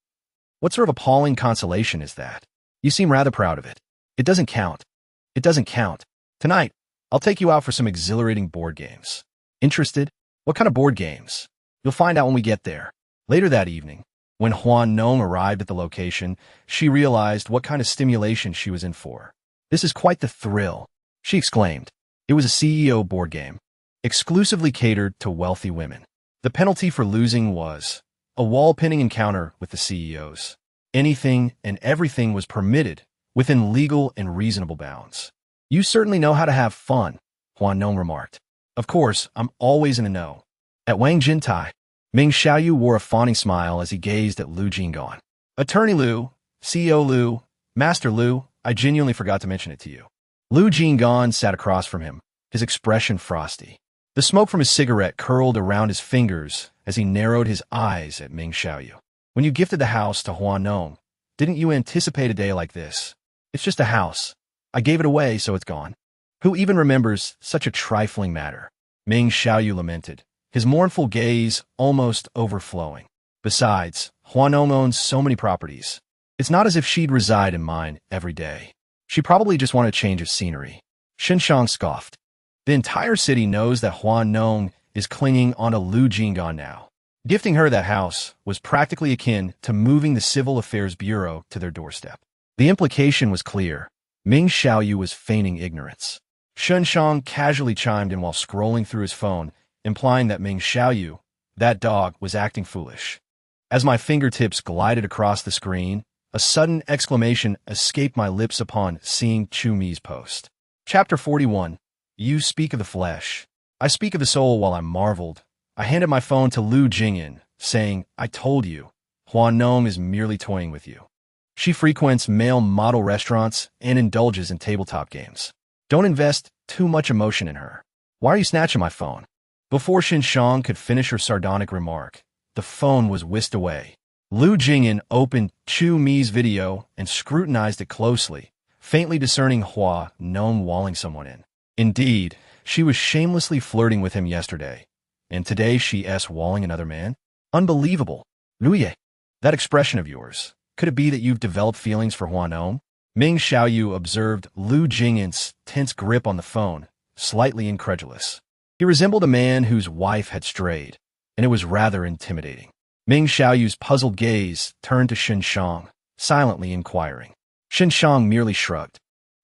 what sort of appalling consolation is that? You seem rather proud of it. It doesn't count. It doesn't count. Tonight, I'll take you out for some exhilarating board games. Interested? What kind of board games? You'll find out when we get there. Later that evening, when Hua Nong arrived at the location, she realized what kind of stimulation she was in for. This is quite the thrill, she exclaimed. It was a CEO board game, exclusively catered to wealthy women. The penalty for losing was a wall-pinning encounter with the CEOs. Anything and everything was permitted within legal and reasonable bounds. You certainly know how to have fun, Hua Nong remarked. Of course, I'm always in the know. At Wang Jintai, Ming Xiaoyu wore a fawning smile as he gazed at Lu Jing'an. Attorney Lu, CEO Lu, Master Lu, I genuinely forgot to mention it to you. Lu Jing'an sat across from him, his expression frosty. The smoke from his cigarette curled around his fingers as he narrowed his eyes at Ming Xiaoyu. When you gifted the house to Hua Nong, didn't you anticipate a day like this? It's just a house. I gave it away, so it's gone. Who even remembers such a trifling matter? Ming Xiaoyu lamented, his mournful gaze almost overflowing. Besides, Hua Nong owns so many properties. It's not as if she'd reside in mine every day. She probably just wanted a change of scenery. Shinshang scoffed. The entire city knows that Hua Nong is clinging onto Lu Jing'an now. Gifting her that house was practically akin to moving the Civil Affairs Bureau to their doorstep. The implication was clear. Ming Xiaoyu was feigning ignorance. Shun Shang casually chimed in while scrolling through his phone, implying that Ming Xiaoyu, that dog, was acting foolish. As my fingertips glided across the screen, a sudden exclamation escaped my lips upon seeing Chu Mi's post. Chapter 41. You speak of the flesh. I speak of the soul. While I marveled, I handed my phone to Lu Jing'an, saying, I told you, Hua Nong is merely toying with you. She frequents male model restaurants and indulges in tabletop games. Don't invest too much emotion in her. Why are you snatching my phone? Before Xin Shang could finish her sardonic remark, the phone was whisked away. Lu Jing'an opened Chu Mi's video and scrutinized it closely, faintly discerning Hua Nong walling someone in. Indeed, she was shamelessly flirting with him yesterday, and today she's walling another man? Unbelievable. Lu Ye, that expression of yours, could it be that you've developed feelings for Hua Nong? Ming Xiaoyu observed Lu Jing'an's tense grip on the phone, slightly incredulous. He resembled a man whose wife had strayed, and it was rather intimidating. Ming Xiaoyu's puzzled gaze turned to Xin Shang, silently inquiring. Xin Shang merely shrugged.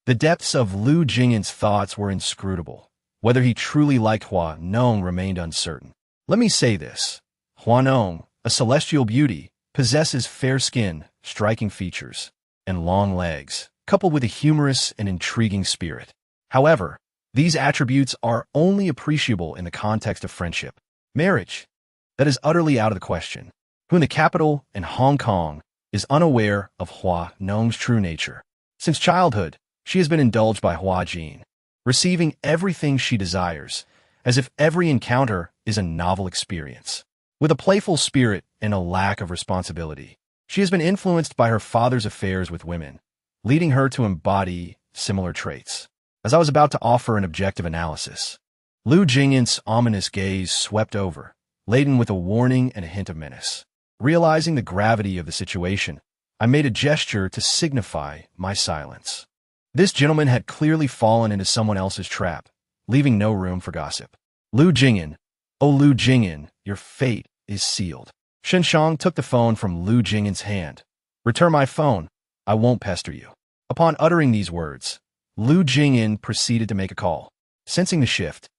The depths of Lu Jing'an's thoughts were inscrutable. Whether he truly liked Hua Nong remained uncertain. Let me say this. Hua Nong, a celestial beauty, possesses fair skin, striking features, and long legs, coupled with a humorous and intriguing spirit. However, these attributes are only appreciable in the context of friendship. Marriage, that is utterly out of the question. Who in the capital and Hong Kong is unaware of Hua Nong's true nature? Since childhood, she has been indulged by Hua Jin, receiving everything she desires, as if every encounter is a novel experience. With a playful spirit and a lack of responsibility, she has been influenced by her father's affairs with women, leading her to embody similar traits. As I was about to offer an objective analysis, Lu Jing'an's ominous gaze swept over, laden with a warning and a hint of menace. Realizing the gravity of the situation, I made a gesture to signify my silence. This gentleman had clearly fallen into someone else's trap, leaving no room for gossip. Lu Jing'an, oh Lu Jing'an, your fate is sealed. Xin Shang took the phone from Lu Jing'an's hand. Return my phone. I won't pester you. Upon uttering these words, Lu Jing'an proceeded to make a call. Sensing the shift,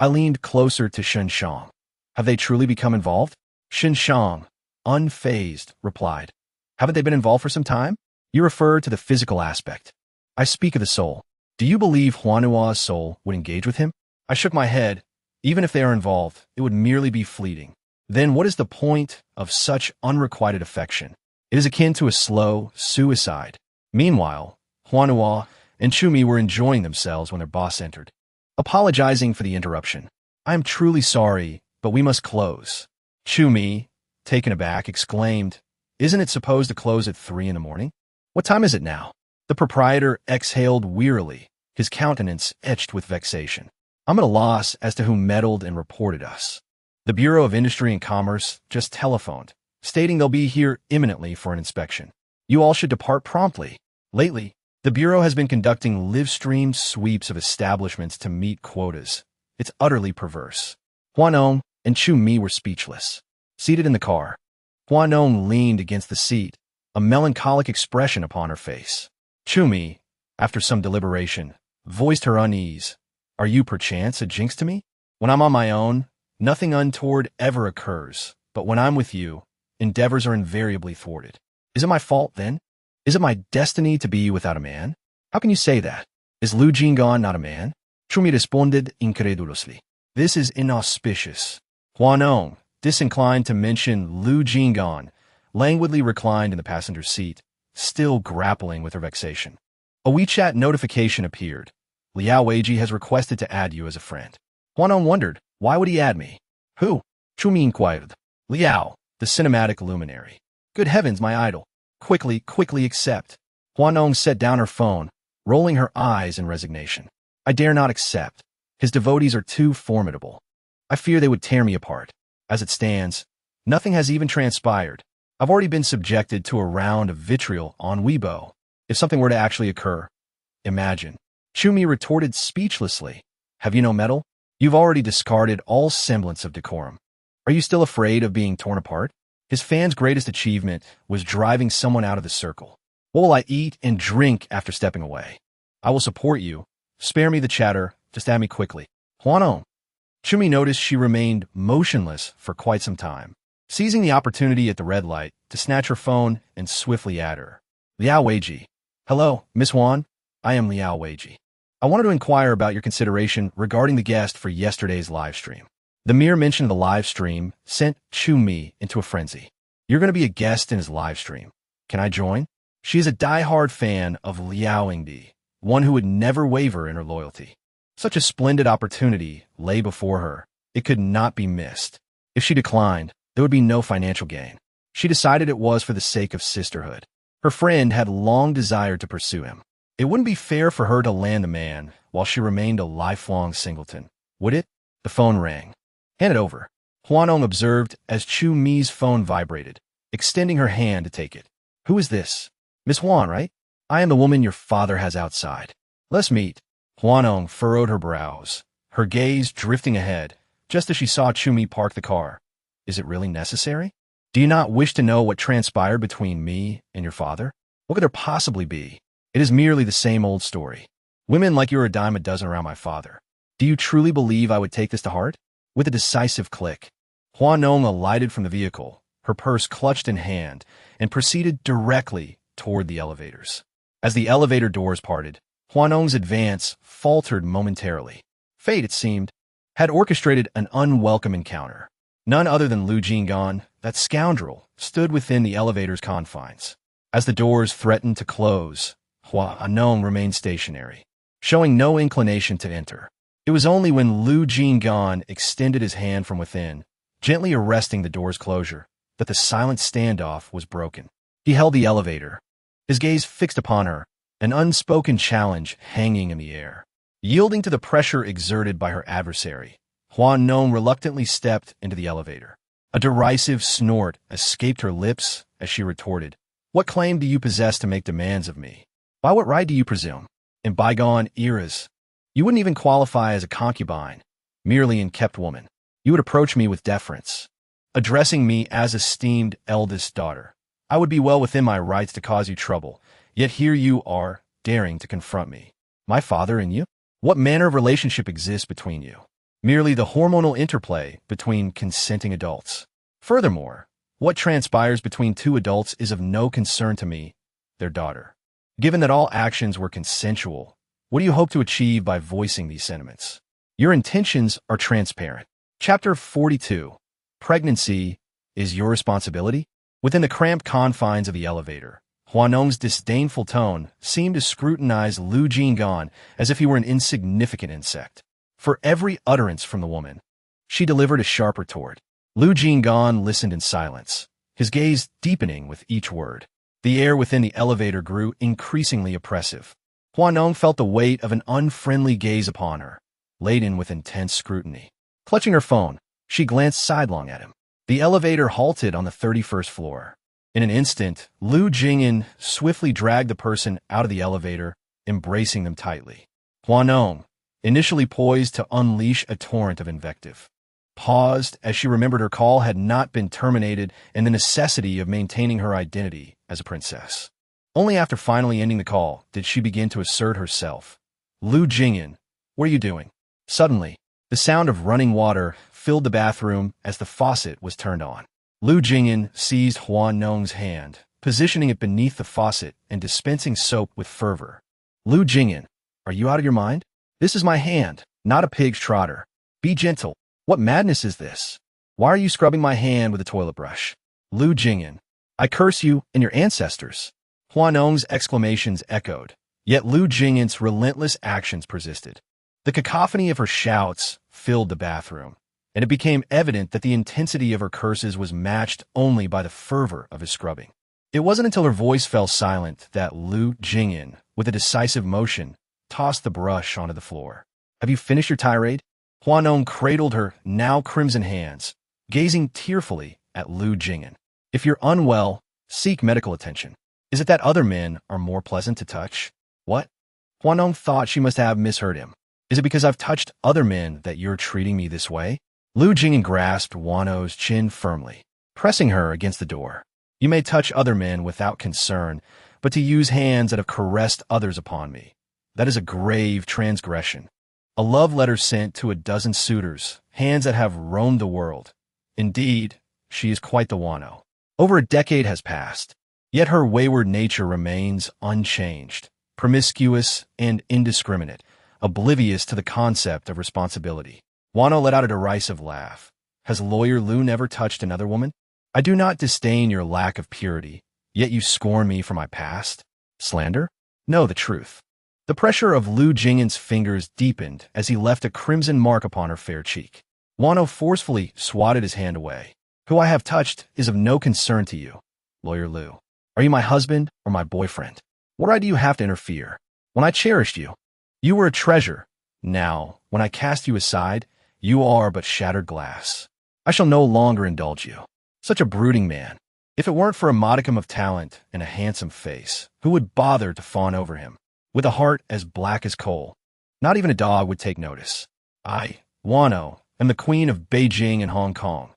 I leaned closer to Xin Shang. Have they truly become involved? Xin Shang, unfazed, replied. Haven't they been involved for some time? You refer to the physical aspect. I speak of the soul. Do you believe Huanua's soul would engage with him? I shook my head. Even if they are involved, it would merely be fleeting. Then what is the point of such unrequited affection? It is akin to a slow suicide. Meanwhile, Huanua and Chu Mi were enjoying themselves when their boss entered. Apologizing for the interruption. I am truly sorry, but we must close. Chu Mi, taken aback, exclaimed, Isn't it supposed to close at 3 in the morning? What time is it now? The proprietor exhaled wearily, his countenance etched with vexation. I'm at a loss as to who meddled and reported us. The Bureau of Industry and Commerce just telephoned, stating they'll be here imminently for an inspection. You all should depart promptly. Lately, the Bureau has been conducting live-streamed sweeps of establishments to meet quotas. It's utterly perverse. Hua Nong and Chu Mi were speechless. Seated in the car, Hua Nong leaned against the seat, a melancholic expression upon her face. Chu Mi, after some deliberation, voiced her unease. Are you perchance a jinx to me? When I'm on my own, nothing untoward ever occurs, but when I'm with you, endeavors are invariably thwarted. Is it my fault, then? Is it my destiny to be without a man? How can you say that? Is Lu Jing'an not a man? Chu Mi responded incredulously. This is inauspicious. Hua Nong, disinclined to mention Lu Jing'an, languidly reclined in the passenger seat, still grappling with her vexation. A WeChat notification appeared. Liao Weiji has requested to add you as a friend. Hua Nong wondered, why would he add me? Who? Chu Mi inquired. Liao, the cinematic luminary. Good heavens, my idol. Quickly accept. Hua Nong set down her phone, rolling her eyes in resignation. I dare not accept. His devotees are too formidable. I fear they would tear me apart. As it stands, nothing has even transpired. I've already been subjected to a round of vitriol on Weibo. If something were to actually occur, imagine. Chu Mi retorted speechlessly. Have you no mettle? You've already discarded all semblance of decorum. Are you still afraid of being torn apart? His fan's greatest achievement was driving someone out of the circle. What will I eat and drink after stepping away? I will support you. Spare me the chatter. Just add me quickly. Hua Nong. Chumi noticed she remained motionless for quite some time, seizing the opportunity at the red light to snatch her phone and swiftly add her. Liao Weiji. Hello, Miss Huan. I am Liao Weiji. I wanted to inquire about your consideration regarding the guest for yesterday's live stream. The mere mention of the live stream sent Chumi into a frenzy. You're going to be a guest in his live stream. Can I join? She is a die-hard fan of Liao Yingdi, one who would never waver in her loyalty. Such a splendid opportunity lay before her. It could not be missed. If she declined, there would be no financial gain. She decided it was for the sake of sisterhood. Her friend had long desired to pursue him. It wouldn't be fair for her to land the man while she remained a lifelong singleton, would it? The phone rang. Hand it over. Hua Nong observed as Chu Mi's phone vibrated, extending her hand to take it. Who is this? Miss Huan, right? I am the woman your father has outside. Let's meet. Hua Nong furrowed her brows, her gaze drifting ahead, just as she saw Chu Mi park the car. Is it really necessary? Do you not wish to know what transpired between me and your father? What could there possibly be? It is merely the same old story. Women like you are a dime a dozen around my father. Do you truly believe I would take this to heart? With a decisive click, Hua Nong alighted from the vehicle, her purse clutched in hand, and proceeded directly toward the elevators. As the elevator doors parted, Hua Nong's advance faltered momentarily. Fate, it seemed, had orchestrated an unwelcome encounter. None other than Lu Jing'an, that scoundrel, stood within the elevator's confines. As the doors threatened to close, Hua Nong remained stationary, showing no inclination to enter. It was only when Lu Jing'an extended his hand from within, gently arresting the door's closure, that the silent standoff was broken. He held the elevator, his gaze fixed upon her, an unspoken challenge hanging in the air. Yielding to the pressure exerted by her adversary, Hua Nong reluctantly stepped into the elevator. A derisive snort escaped her lips as she retorted, What claim do you possess to make demands of me? By what right do you presume? In bygone eras, you wouldn't even qualify as a concubine, merely an kept woman. You would approach me with deference, addressing me as esteemed eldest daughter. I would be well within my rights to cause you trouble, yet here you are, daring to confront me. My father and you? What manner of relationship exists between you? Merely the hormonal interplay between consenting adults. Furthermore, what transpires between two adults is of no concern to me, their daughter. Given that all actions were consensual, what do you hope to achieve by voicing these sentiments? Your intentions are transparent. Chapter 42. Pregnancy is your responsibility? Within the cramped confines of the elevator, Hua Nong's disdainful tone seemed to scrutinize Lu Jing'an as if he were an insignificant insect. For every utterance from the woman, she delivered a sharp retort. Lu Jing'an listened in silence, his gaze deepening with each word. The air within the elevator grew increasingly oppressive. Hua Nong felt the weight of an unfriendly gaze upon her, laden with intense scrutiny. Clutching her phone, she glanced sidelong at him. The elevator halted on the 31st floor. In an instant, Lu Jing'an swiftly dragged the person out of the elevator, embracing them tightly. Hua Nong, initially poised to unleash a torrent of invective, paused as she remembered her call had not been terminated and the necessity of maintaining her identity as a princess. Only after finally ending the call did she begin to assert herself. Lu Jing'an, what are you doing? Suddenly, the sound of running water filled the bathroom as the faucet was turned on. Lu Jing'an seized Hua Nong's hand, positioning it beneath the faucet and dispensing soap with fervor. Lu Jing'an, are you out of your mind? This is my hand, not a pig's trotter. Be gentle. What madness is this? Why are you scrubbing my hand with a toilet brush? Lu Jing'an, I curse you and your ancestors. Hua Nong's exclamations echoed, yet Lu Jing'an's relentless actions persisted. The cacophony of her shouts filled the bathroom, and it became evident that the intensity of her curses was matched only by the fervor of his scrubbing. It wasn't until her voice fell silent that Lu Jing'an, with a decisive motion, tossed the brush onto the floor. Have you finished your tirade? Hua Nong cradled her now crimson hands, gazing tearfully at Lu Jing'an. If you're unwell, seek medical attention. Is it that other men are more pleasant to touch? What? Hua Nong thought she must have misheard him. Is it because I've touched other men that you're treating me this way? Lu Jing'an grasped Hua Nong's chin firmly, pressing her against the door. You may touch other men without concern, but to use hands that have caressed others upon me, that is a grave transgression. A love letter sent to a dozen suitors, hands that have roamed the world. Indeed, she is quite the Hua Nong. Over a decade has passed, yet her wayward nature remains unchanged, promiscuous and indiscriminate, oblivious to the concept of responsibility. Hua Nong let out a derisive laugh. Has Lawyer Lu never touched another woman? I do not disdain your lack of purity, yet you scorn me for my past? Slander? No, the truth. The pressure of Lu Jing'an's fingers deepened as he left a crimson mark upon her fair cheek. Hua Nong forcefully swatted his hand away. Who I have touched is of no concern to you, Lawyer Lu. Are you my husband or my boyfriend? What right do you have to interfere? When I cherished you, you were a treasure. Now, when I cast you aside, you are but shattered glass. I shall no longer indulge you. Such a brooding man. If it weren't for a modicum of talent and a handsome face, who would bother to fawn over him? With a heart as black as coal, not even a dog would take notice. I, Hua Nong, am the queen of Beijing and Hong Kong.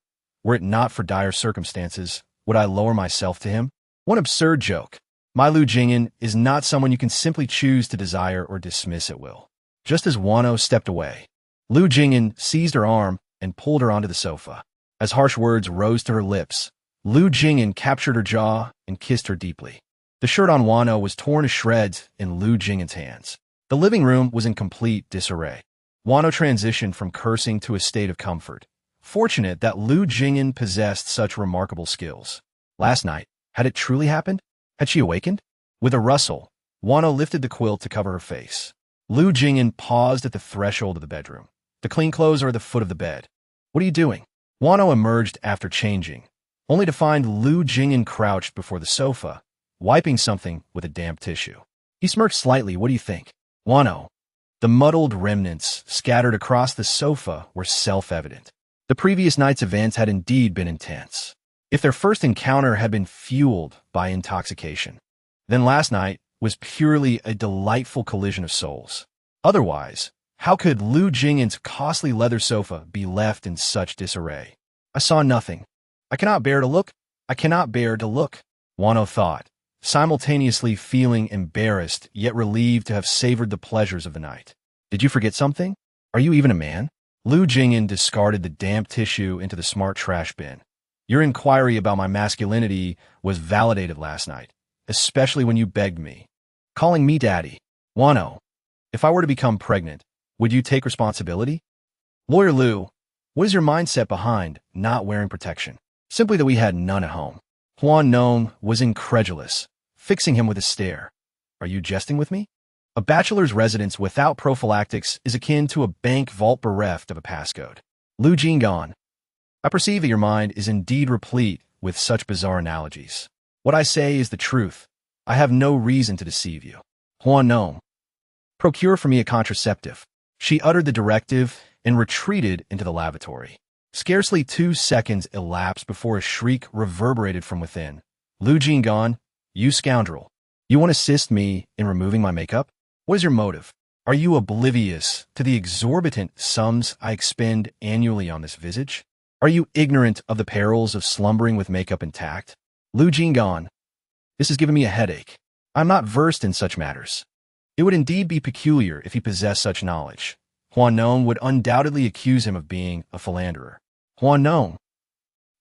Were it not for dire circumstances, would I lower myself to him? One absurd joke. My Lu Jing'an is not someone you can simply choose to desire or dismiss at will. Just as Hua Nong stepped away, Lu Jing'an seized her arm and pulled her onto the sofa. As harsh words rose to her lips, Lu Jing'an captured her jaw and kissed her deeply. The shirt on Hua Nong was torn to shreds in Lu Jing'an's hands. The living room was in complete disarray. Hua Nong transitioned from cursing to a state of comfort. Fortunate that Lu Jing'an possessed such remarkable skills. Last night, had it truly happened? Had she awakened? With a rustle, Hua Nong lifted the quilt to cover her face. Lu Jing'an paused at the threshold of the bedroom. The clean clothes are at the foot of the bed. What are you doing? Hua Nong emerged after changing, only to find Lu Jing'an crouched before the sofa, wiping something with a damp tissue. He smirked slightly. What do you think? Hua Nong. The muddled remnants scattered across the sofa were self-evident. The previous night's events had indeed been intense. If their first encounter had been fueled by intoxication, then last night was purely a delightful collision of souls. Otherwise, how could Lu Jing'an's costly leather sofa be left in such disarray? I saw nothing. I cannot bear to look. I cannot bear to look, Hua Nong thought, simultaneously feeling embarrassed yet relieved to have savored the pleasures of the night. Did you forget something? Are you even a man? Lu Jing'an discarded the damp tissue into the smart trash bin. Your inquiry about my masculinity was validated last night, especially when you begged me, calling me daddy. Hua Nong, if I were to become pregnant, would you take responsibility? Lawyer Lu, what is your mindset behind not wearing protection? Simply that we had none at home. Hua Nong was incredulous, fixing him with a stare. Are you jesting with me? A bachelor's residence without prophylactics is akin to a bank vault bereft of a passcode. Lu Jing'an, I perceive that your mind is indeed replete with such bizarre analogies. What I say is the truth. I have no reason to deceive you. Hua Nong, procure for me a contraceptive. She uttered the directive and retreated into the lavatory. Scarcely 2 seconds elapsed before a shriek reverberated from within. Lu Jing'an, you scoundrel. You want to assist me in removing my makeup? What is your motive? Are you oblivious to the exorbitant sums I expend annually on this visage? Are you ignorant of the perils of slumbering with makeup intact? Lu Jing'an, this has given me a headache. I'm not versed in such matters. It would indeed be peculiar if he possessed such knowledge. Hua Nong would undoubtedly accuse him of being a philanderer. Hua Nong.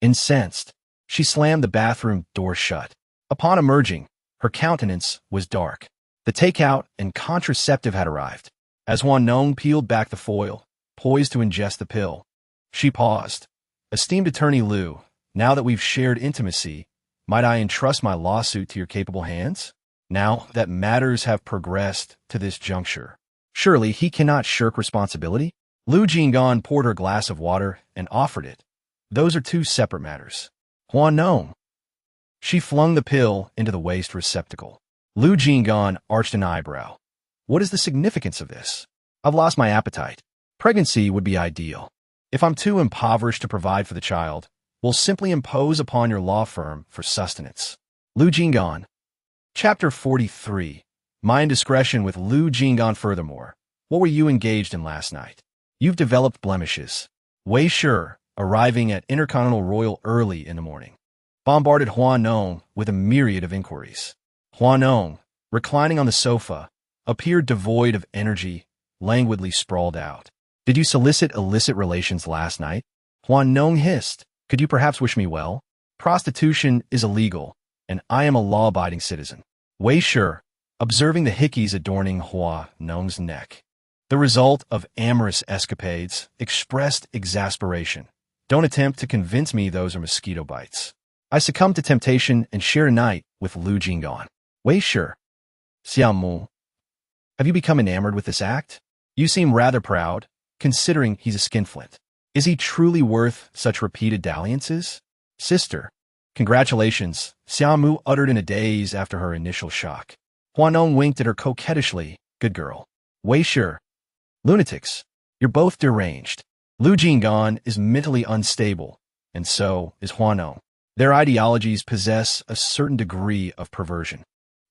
Incensed, she slammed the bathroom door shut. Upon emerging, her countenance was dark. The takeout and contraceptive had arrived. As Hua Nong peeled back the foil, poised to ingest the pill, she paused. Esteemed Attorney Lu, now that we've shared intimacy, might I entrust my lawsuit to your capable hands? Now that matters have progressed to this juncture, surely he cannot shirk responsibility? Lu Jing'an poured her a glass of water and offered it. Those are two separate matters. Hua Nong. She flung the pill into the waste receptacle. Lu Jing'an arched an eyebrow. What is the significance of this? I've lost my appetite. Pregnancy would be ideal. If I'm too impoverished to provide for the child, we'll simply impose upon your law firm for sustenance. Lu Jing'an. Chapter 43. My indiscretion with Lu Jing'an. Furthermore, What were you engaged in last night? You've developed blemishes. Wei Shi, arriving at Intercontinental Royal early in the morning, bombarded Hua Nong with a myriad of inquiries. Hua Nong, reclining on the sofa, appeared devoid of energy, languidly sprawled out. Did you solicit illicit relations last night? Hua Nong hissed. Could you perhaps wish me well? Prostitution is illegal, and I am a law-abiding citizen. Wei Shi, observing the hickeys adorning Hua Nong's neck, the result of amorous escapades, expressed exasperation. Don't attempt to convince me those are mosquito bites. I succumb to temptation and share a night with Lu Jing'an. Wei Shi, Xiaomu, have you become enamored with this act? You seem rather proud, considering he's a skinflint. Is he truly worth such repeated dalliances? Sister, congratulations, Xiaomu uttered in a daze after her initial shock. Hua Nong winked at her coquettishly. Good girl. Wei Shi, lunatics, you're both deranged. Lu Jing'an is mentally unstable, and so is Hua Nong. Their ideologies possess a certain degree of perversion.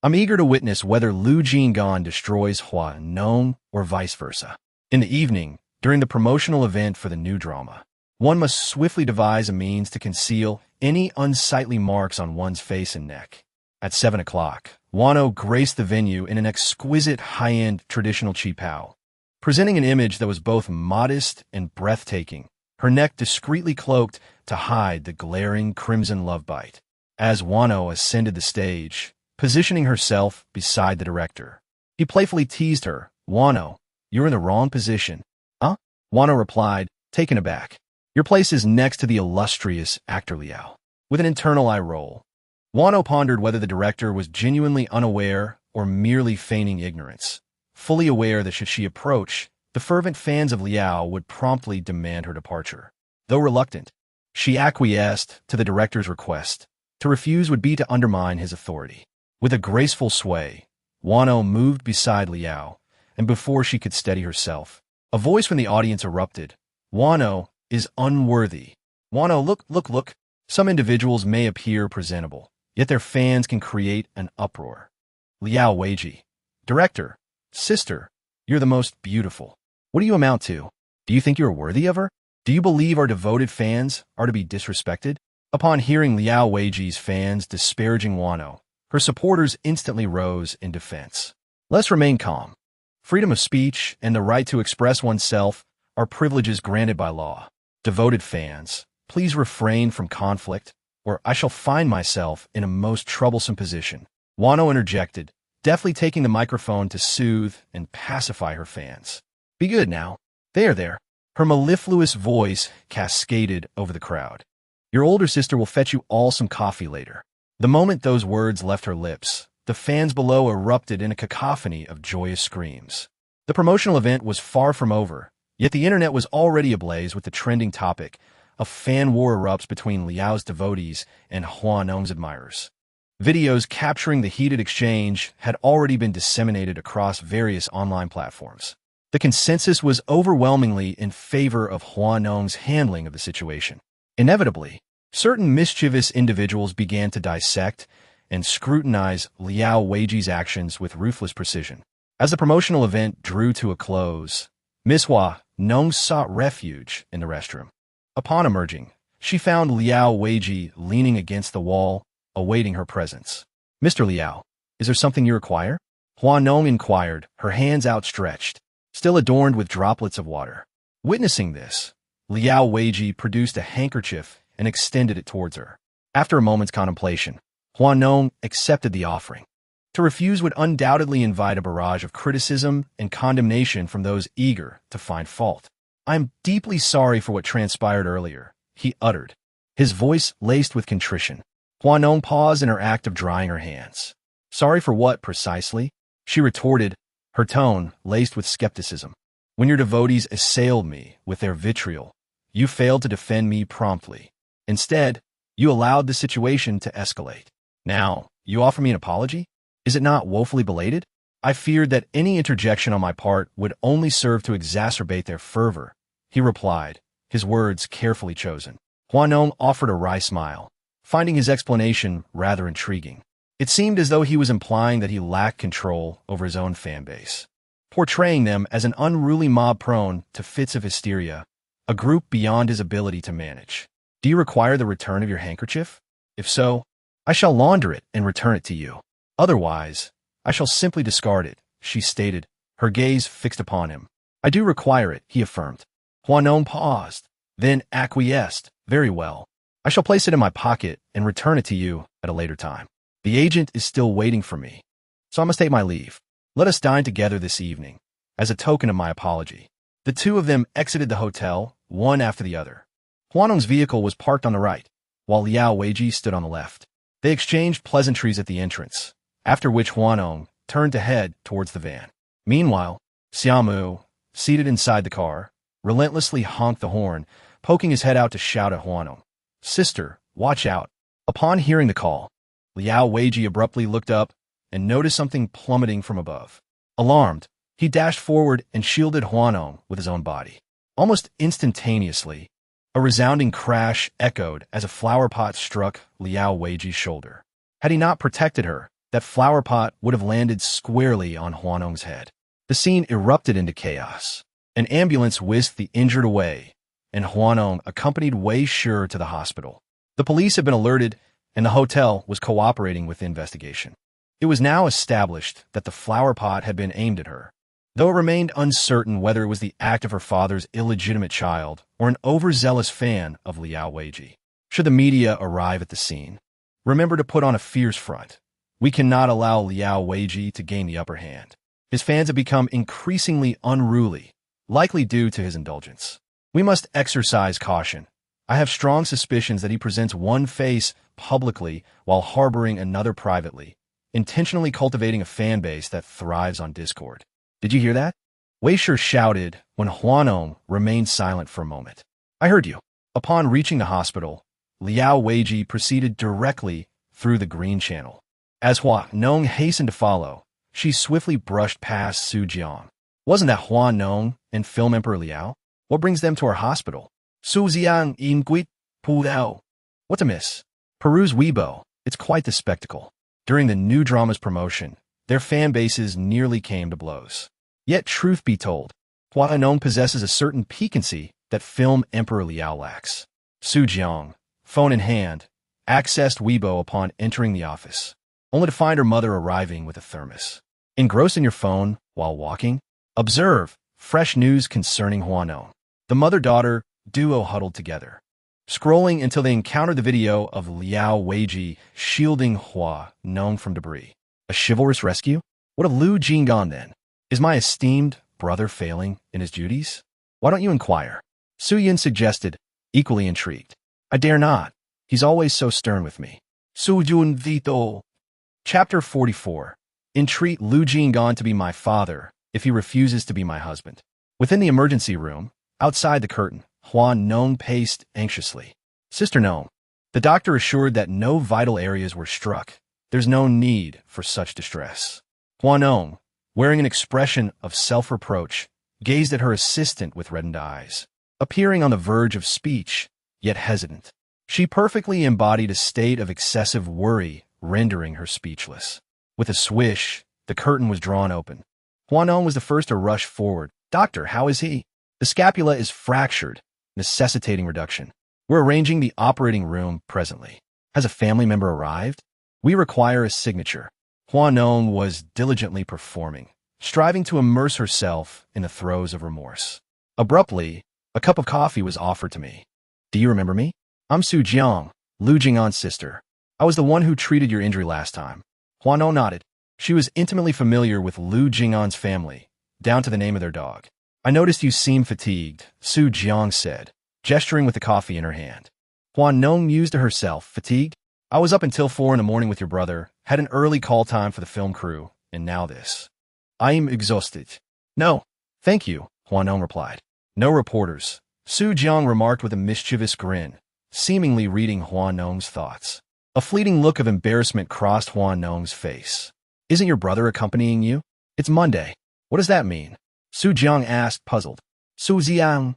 I'm eager to witness whether Lu Jing'an destroys Hua Nong or vice versa. In the evening, during the promotional event for the new drama, one must swiftly devise a means to conceal any unsightly marks on one's face and neck. At 7 o'clock, Hua Nong graced the venue in an exquisite high-end traditional qipao, presenting an image that was both modest and breathtaking, her neck discreetly cloaked to hide the glaring crimson love bite. As Hua Nong ascended the stage, positioning herself beside the director, he playfully teased her. Hua Nong, you're in the wrong position. Huh? Hua Nong replied, taken aback. Your place is next to the illustrious actor Liao. With an internal eye roll, Hua Nong pondered whether the director was genuinely unaware or merely feigning ignorance, fully aware that should she approach, the fervent fans of Liao would promptly demand her departure. Though reluctant, she acquiesced to the director's request. To refuse would be to undermine his authority. With a graceful sway, Hua Nong moved beside Liao, and before she could steady herself, a voice from the audience erupted. Hua Nong is unworthy. Hua Nong, look. Some individuals may appear presentable, yet their fans can create an uproar. Liao Weiji, director, sister, you're the most beautiful. What do you amount to? Do you think you're worthy of her? Do you believe our devoted fans are to be disrespected? Upon hearing Liao Weiji's fans disparaging Hua Nong, her supporters instantly rose in defense. Let's remain calm. Freedom of speech and the right to express oneself are privileges granted by law. Devoted fans, please refrain from conflict, or I shall find myself in a most troublesome position. Hua Nong interjected, deftly taking the microphone to soothe and pacify her fans. Be good now. There. Her mellifluous voice cascaded over the crowd. Your older sister will fetch you all some coffee later. The moment those words left her lips, the fans below erupted in a cacophony of joyous screams. The promotional event was far from over, yet the internet was already ablaze with the trending topic. A fan war erupts between Liao's devotees and Hua Nong's admirers. Videos capturing the heated exchange had already been disseminated across various online platforms. The consensus was overwhelmingly in favor of Hua Nong's handling of the situation. Inevitably, certain mischievous individuals began to dissect and scrutinize Liao Weiji's actions with ruthless precision. As the promotional event drew to a close, Miss Hua Nong sought refuge in the restroom. Upon emerging, she found Liao Weiji leaning against the wall, awaiting her presence. Mr. Liao, is there something you require? Hua Nong inquired, her hands outstretched, still adorned with droplets of water. Witnessing this, Liao Weiji produced a handkerchief and extended it towards her. After a moment's contemplation, Hua Nong accepted the offering. To refuse would undoubtedly invite a barrage of criticism and condemnation from those eager to find fault. I'm deeply sorry for what transpired earlier, he uttered, his voice laced with contrition. Hua Nong paused in her act of drying her hands. Sorry for what, precisely? She retorted, her tone laced with skepticism. When your devotees assailed me with their vitriol, you failed to defend me promptly. Instead, you allowed the situation to escalate. Now, you offer me an apology? Is it not woefully belated? I feared that any interjection on my part would only serve to exacerbate their fervor, he replied, his words carefully chosen. Hua Nong offered a wry smile, finding his explanation rather intriguing. It seemed as though he was implying that he lacked control over his own fan base. portraying them as an unruly mob prone to fits of hysteria, a group beyond his ability to manage. Do you require the return of your handkerchief? If so, I shall launder it and return it to you. Otherwise, I shall simply discard it, she stated, her gaze fixed upon him. I do require it, he affirmed. Hua Nong paused, then acquiesced. Very well. I shall place it in my pocket and return it to you at a later time. The agent is still waiting for me, so I must take my leave. Let us dine together this evening, as a token of my apology. The two of them exited the hotel, one after the other. Hua Nong's vehicle was parked on the right, while Liao Weiji stood on the left. They exchanged pleasantries at the entrance, after which Hua Nong turned to head towards the van. Meanwhile, Xiaomu, seated inside the car, relentlessly honked the horn, poking his head out to shout at Hua Nong. Sister, watch out. Upon hearing the call, Liao Weiji abruptly looked up and noticed something plummeting from above. Alarmed, he dashed forward and shielded Hua Nong with his own body. Almost instantaneously, a resounding crash echoed as a flower pot struck Liao Weiji's shoulder. Had he not protected her, that flower pot would have landed squarely on Hua Nong's head. The scene erupted into chaos. An ambulance whisked the injured away, and Hua Nong accompanied Wei Shi to the hospital. The police had been alerted, and the hotel was cooperating with the investigation. It was now established that the flower pot had been aimed at her, though it remained uncertain whether it was the act of her father's illegitimate child or an overzealous fan of Liao Weiji. Should the media arrive at the scene, remember to put on a fierce front. We cannot allow Liao Weiji to gain the upper hand. His fans have become increasingly unruly, likely due to his indulgence. We must exercise caution. I have strong suspicions that he presents one face publicly while harboring another privately, intentionally cultivating a fan base that thrives on discord. Did you hear that? Wei Shi shouted when Hua Nong remained silent for a moment. I heard you. Upon reaching the hospital, Liao Weiji proceeded directly through the green channel. As Hua Nong hastened to follow, she swiftly brushed past Su Jiang. Wasn't that Hua Nong and Film Emperor Liao? What brings them to our hospital? Su Jiang inquit pulled out. What's amiss? Peruse Weibo. It's quite the spectacle. During the new drama's promotion, their fan bases nearly came to blows. Yet, truth be told, Hua Nong possesses a certain piquancy that Film Emperor Liao lacks. Su Jiang, phone in hand, accessed Weibo upon entering the office, only to find her mother arriving with a thermos. Engrossed in your phone while walking? Observe fresh news concerning Hua Nong. The mother-daughter duo huddled together, scrolling until they encountered the video of Liao Weiji shielding Hua Nong from debris. A chivalrous rescue? What of Lu Jing'an then? Is my esteemed brother failing in his duties? Why don't you inquire? Su Yin suggested, equally intrigued. I dare not. He's always so stern with me. Su Jun Vito. Chapter 44. Entreat Lu Jing'an to be my father if he refuses to be my husband. Within the emergency room, outside the curtain, Hua Nong paced anxiously. Sister Nong, the doctor assured that no vital areas were struck. There's no need for such distress. Hua Nong, wearing an expression of self-reproach, gazed at her assistant with reddened eyes, appearing on the verge of speech, yet hesitant. She perfectly embodied a state of excessive worry, rendering her speechless. With a swish, the curtain was drawn open. Hua Nong was the first to rush forward. Doctor, how is he? The scapula is fractured, necessitating reduction. We're arranging the operating room presently. Has a family member arrived? We require a signature. Hua Nong was diligently performing, striving to immerse herself in the throes of remorse. Abruptly, a cup of coffee was offered to me. Do you remember me? I'm Su Jiang, Lu Jing'an's sister. I was the one who treated your injury last time. Hua Nong nodded. She was intimately familiar with Lu Jing'an's family, down to the name of their dog. I noticed you seem fatigued, Su Jiang said, gesturing with the coffee in her hand. Hua Nong mused to herself, fatigued? I was up until 4 in the morning with your brother, had an early call time for the film crew, and now this. I am exhausted. No, thank you, Hua Nong replied. No reporters, Su Jiang remarked with a mischievous grin, seemingly reading Hua Nong's thoughts. A fleeting look of embarrassment crossed Hua Nong's face. Isn't your brother accompanying you? It's Monday. What does that mean? Su Jiang asked, puzzled. Su Jiang.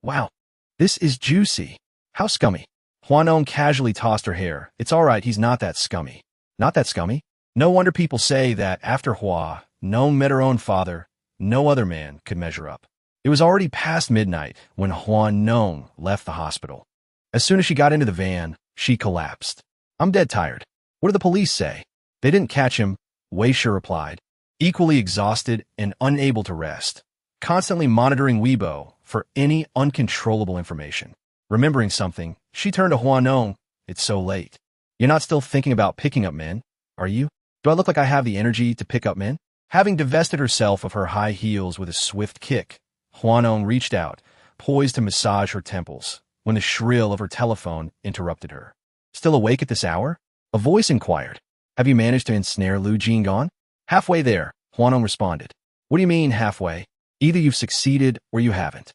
Wow, this is juicy. How scummy. Hua Nong casually tossed her hair. It's all right, he's not that scummy. Not that scummy? No wonder people say that after Hua Nong met her own father, no other man could measure up. It was already past midnight when Hua Nong left the hospital. As soon as she got into the van, she collapsed. "I'm dead tired. What do the police say?" "They didn't catch him," Wei Shi replied, equally exhausted and unable to rest, constantly monitoring Weibo for any uncontrollable information. Remembering something, she turned to Hua Nong. "It's so late. You're not still thinking about picking up men, are you? Do I look like I have the energy to pick up men?" Having divested herself of her high heels with a swift kick, Hua Nong reached out, poised to massage her temples, when the shrill of her telephone interrupted her. "Still awake at this hour?" A voice inquired. "Have you managed to ensnare Lu Jing'an?" "Halfway there," Hua Nong responded. "What do you mean, halfway? Either you've succeeded or you haven't.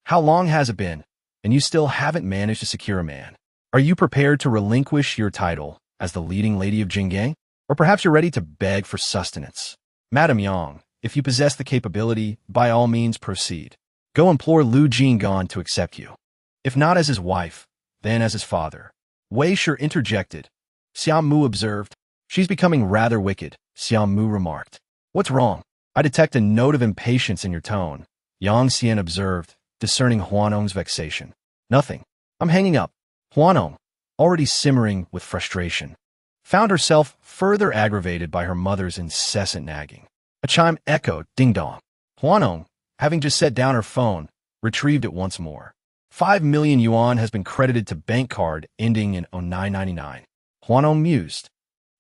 How long has it been, and you still haven't managed to secure a man? Are you prepared to relinquish your title as the leading lady of Jinggang? Or perhaps you're ready to beg for sustenance? Madam Yang, if you possess the capability, by all means proceed. Go implore Lu Jing'an to accept you. If not as his wife, then as his father." Wei Shi interjected. Xiao Mu observed. "She's becoming rather wicked," Xiao Mu remarked. "What's wrong? I detect a note of impatience in your tone," Yang Xian observed, discerning Hua Nong's vexation. "Nothing. I'm hanging up." Hua Nong, already simmering with frustration, found herself further aggravated by her mother's incessant nagging. A chime echoed, ding-dong. Hua Nong, having just set down her phone, retrieved it once more. 5 million yuan has been credited to bank card ending in 0999. Hua Nong mused.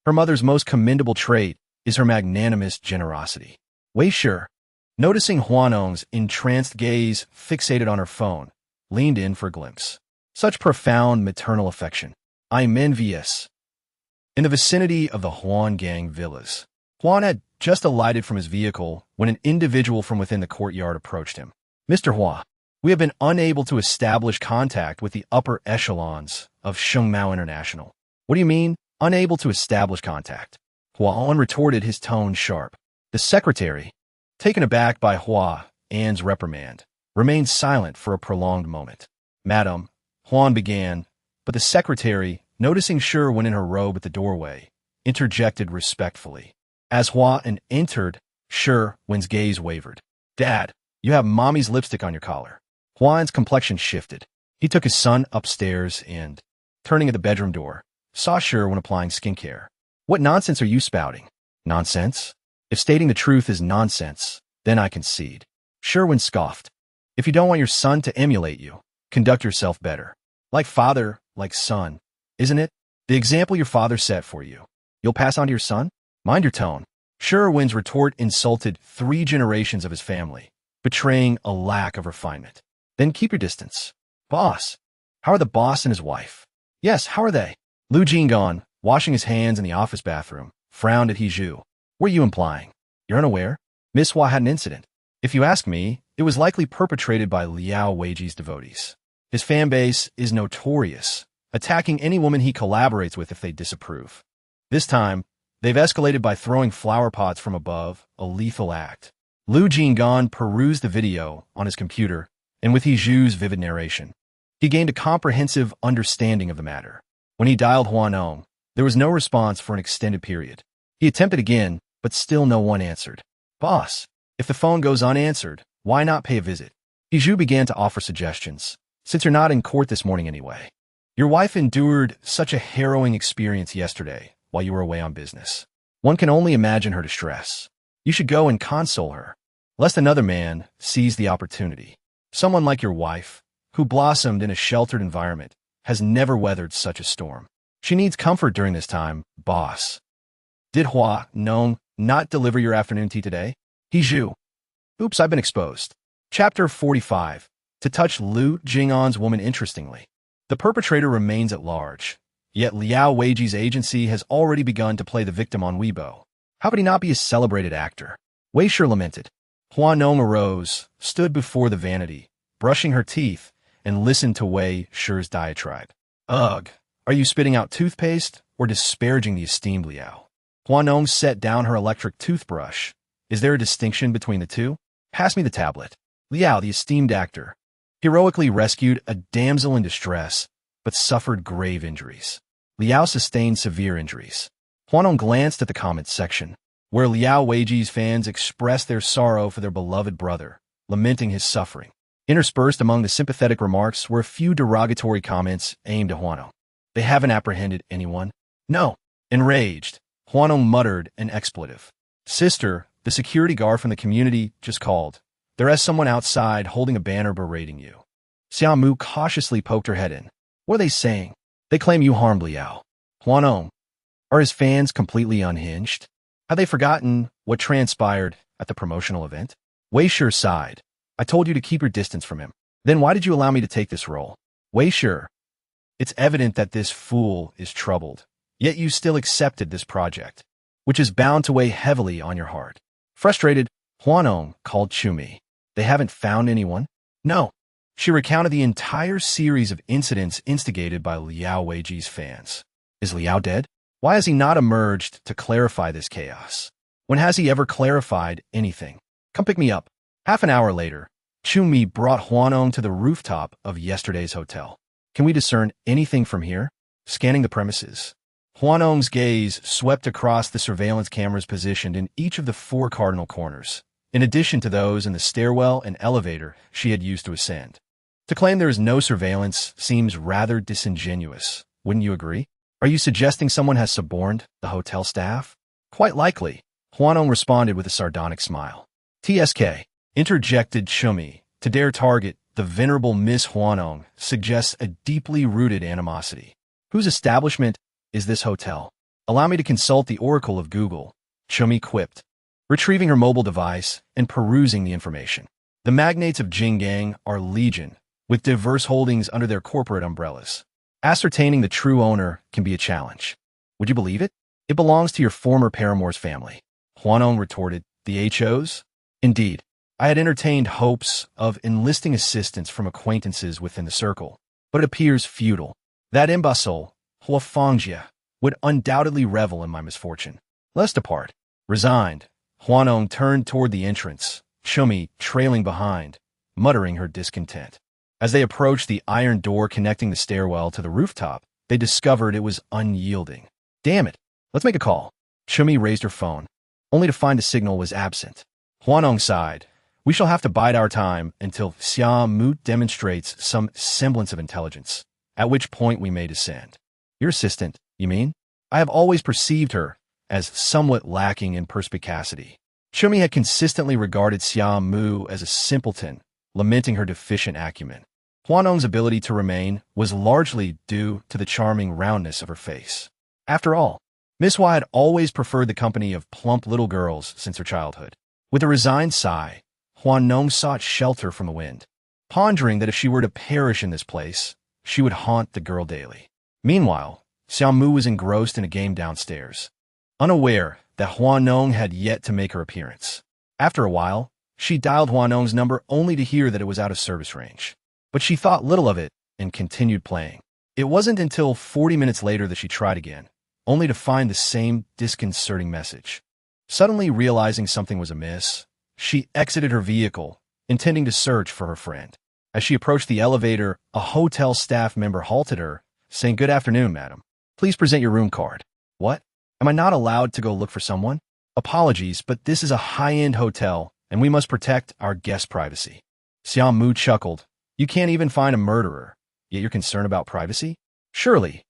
Her mother's most commendable trait is her magnanimous generosity. Wei Shi, noticing Hua Nong's entranced gaze fixated on her phone, leaned in for a glimpse. Such profound maternal affection. "I'm envious." In the vicinity of the Huan Gang villas, Huan had just alighted from his vehicle when an individual from within the courtyard approached him. "Mr. Hua, we have been unable to establish contact with the upper echelons of Shengmao International." "What do you mean, unable to establish contact?" Huan retorted, his tone sharp. The secretary, taken aback by Hua An's reprimand, remained silent for a prolonged moment. "Madam," Huan began, but the secretary, noticing Sherwin in her robe at the doorway, interjected respectfully. As Hua An entered, Sherwin's gaze wavered. "Dad, you have mommy's lipstick on your collar." Huan's complexion shifted. He took his son upstairs and, turning at the bedroom door, saw Sherwin applying skincare. "What nonsense are you spouting?" "Nonsense? If stating the truth is nonsense, then I concede." Sherwin scoffed. "If you don't want your son to emulate you, conduct yourself better. Like father, like son, isn't it? The example your father set for you, you'll pass on to your son? Mind your tone." Sherwin's retort insulted 3 generations of his family, betraying a lack of refinement. "Then keep your distance." "Boss, how are the boss and his wife?" "Yes, how are they?" Lu Jing'an, washing his hands in the office bathroom, frowned at Hiju. "What are you implying? You're unaware? Miss Hua had an incident. If you ask me, it was likely perpetrated by Liao Weiji's devotees. His fan base is notorious, attacking any woman he collaborates with if they disapprove. This time, they've escalated by throwing flower pots from above, a lethal act." Lu Jing'an perused the video on his computer, and with Hiju's vivid narration, he gained a comprehensive understanding of the matter. When he dialed Hua Nong, there was no response for an extended period. He attempted again, but still no one answered. "Boss, if the phone goes unanswered, why not pay a visit?" Hiju began to offer suggestions. "Since you're not in court this morning anyway. Your wife endured such a harrowing experience yesterday while you were away on business. One can only imagine her distress. You should go and console her, lest another man seize the opportunity. Someone like your wife, who blossomed in a sheltered environment, has never weathered such a storm. She needs comfort during this time, boss." "Did Hua Nong not deliver your afternoon tea today?" Hiju. "Oops, I've been exposed." Chapter 45. To touch Lu Jing'an's woman interestingly. The perpetrator remains at large, yet Liao Weiji's agency has already begun to play the victim on Weibo. How could he not be a celebrated actor? Wei Shi lamented. Hua Nong arose, stood before the vanity, brushing her teeth, and listened to Wei Shi's diatribe. "Ugh, are you spitting out toothpaste or disparaging the esteemed Liao?" Hua Nong set down her electric toothbrush. "Is there a distinction between the two? Pass me the tablet." Liao, the esteemed actor, heroically rescued a damsel in distress, but suffered grave injuries. Liao sustained severe injuries. Hua Nong glanced at the comments section. where Liao Weiji's fans expressed their sorrow for their beloved brother, lamenting his suffering. Interspersed among the sympathetic remarks were a few derogatory comments aimed at Hua Nong. They haven't apprehended anyone. No. Enraged, Hua Nong muttered an expletive. Sister, the security guard from the community just called. There is someone outside holding a banner berating you. Xiaomu cautiously poked her head in. What are they saying? They claim you harmed Liao. Hua Nong. Are his fans completely unhinged? Have they forgotten what transpired at the promotional event? Wei Shi sighed. I told you to keep your distance from him. Then why did you allow me to take this role? Wei Shi. It's evident that this fool is troubled, yet you still accepted this project, which is bound to weigh heavily on your heart. Frustrated, Hua Nong called Chumi. They haven't found anyone? No. She recounted the entire series of incidents instigated by Liao Weiji's fans. Is Liao dead? Why has he not emerged to clarify this chaos? When has he ever clarified anything? Come pick me up. Half an hour later, Chumi brought Hua Nong to the rooftop of yesterday's hotel. Can we discern anything from here? Scanning the premises. Hua Nong's gaze swept across the surveillance cameras positioned in each of the 4 cardinal corners, in addition to those in the stairwell and elevator she had used to ascend. To claim there is no surveillance seems rather disingenuous, wouldn't you agree? Are you suggesting someone has suborned the hotel staff? Quite likely, Hua Nong responded with a sardonic smile. TSK, interjected Chumi, to dare target the venerable Miss Hua Nong suggests a deeply rooted animosity. Whose establishment is this hotel? Allow me to consult the oracle of Google, Chumi quipped, retrieving her mobile device and perusing the information. The magnates of Jinggang are legion, with diverse holdings under their corporate umbrellas. Ascertaining the true owner can be a challenge. Would you believe it? It belongs to your former paramour's family. Hua Nong retorted, the HOs? Indeed. I had entertained hopes of enlisting assistance from acquaintances within the circle, but it appears futile. That imbecile, Hua Fangjia, would undoubtedly revel in my misfortune. Let us depart. Resigned, Hua Nong turned toward the entrance, Chumi trailing behind, muttering her discontent. As they approached the iron door connecting the stairwell to the rooftop, they discovered it was unyielding. Damn it, let's make a call. Chumi raised her phone, only to find the signal was absent. Hua Nong sighed. We shall have to bide our time until Xiaomu demonstrates some semblance of intelligence, at which point we may descend. Your assistant, you mean? I have always perceived her as somewhat lacking in perspicacity. Chumi had consistently regarded Xiaomu as a simpleton, lamenting her deficient acumen. Hua Nong's ability to remain was largely due to the charming roundness of her face. After all, Miss Hua had always preferred the company of plump little girls since her childhood. With a resigned sigh, Hua Nong sought shelter from the wind, pondering that if she were to perish in this place, she would haunt the girl daily. Meanwhile, Xiaomu was engrossed in a game downstairs, unaware that Hua Nong had yet to make her appearance. After a while, she dialed Hua Nong's number only to hear that it was out of service range. But she thought little of it and continued playing. It wasn't until 40 minutes later that she tried again, only to find the same disconcerting message. Suddenly realizing something was amiss, she exited her vehicle, intending to search for her friend. As she approached the elevator, a hotel staff member halted her, saying, "Good afternoon, madam. Please present your room card." What? Am I not allowed to go look for someone? Apologies, but this is a high-end hotel, and we must protect our guest privacy. Xiaomu chuckled. You can't even find a murderer, yet you're concerned about privacy? Surely.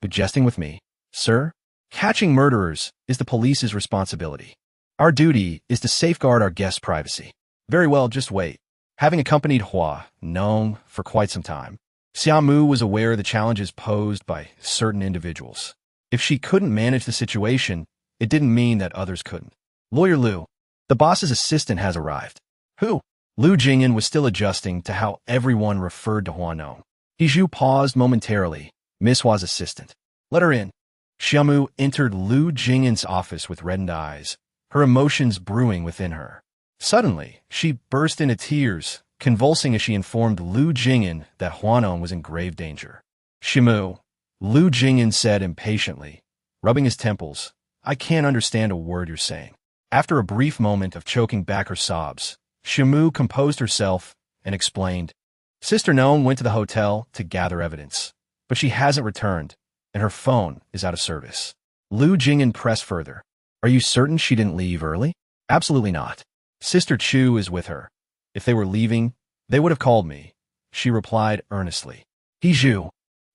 But jesting with me, sir? Catching murderers is the police's responsibility. Our duty is to safeguard our guests' privacy. Very well, just wait. Having accompanied Hua Nong for quite some time, Xiaomu was aware of the challenges posed by certain individuals. If she couldn't manage the situation, it didn't mean that others couldn't. Lawyer Lu, the boss's assistant has arrived. Who? Lu Jing'an was still adjusting to how everyone referred to Hua Nong. Hiju paused momentarily, Miss Hua's assistant. Let her in. Xiaomu entered Lu Jing'an's office with reddened eyes, her emotions brewing within her. Suddenly, she burst into tears, convulsing as she informed Lu Jing'an that Hua Nong was in grave danger. Shimu, Lu Jing'an said impatiently, rubbing his temples, I can't understand a word you're saying. After a brief moment of choking back her sobs, Shimu composed herself and explained, Sister Nong went to the hotel to gather evidence, but she hasn't returned, and her phone is out of service. Lu Jing'an pressed further. Are you certain she didn't leave early? Absolutely not. Sister Chu is with her. If they were leaving, they would have called me, she replied earnestly. Hiju.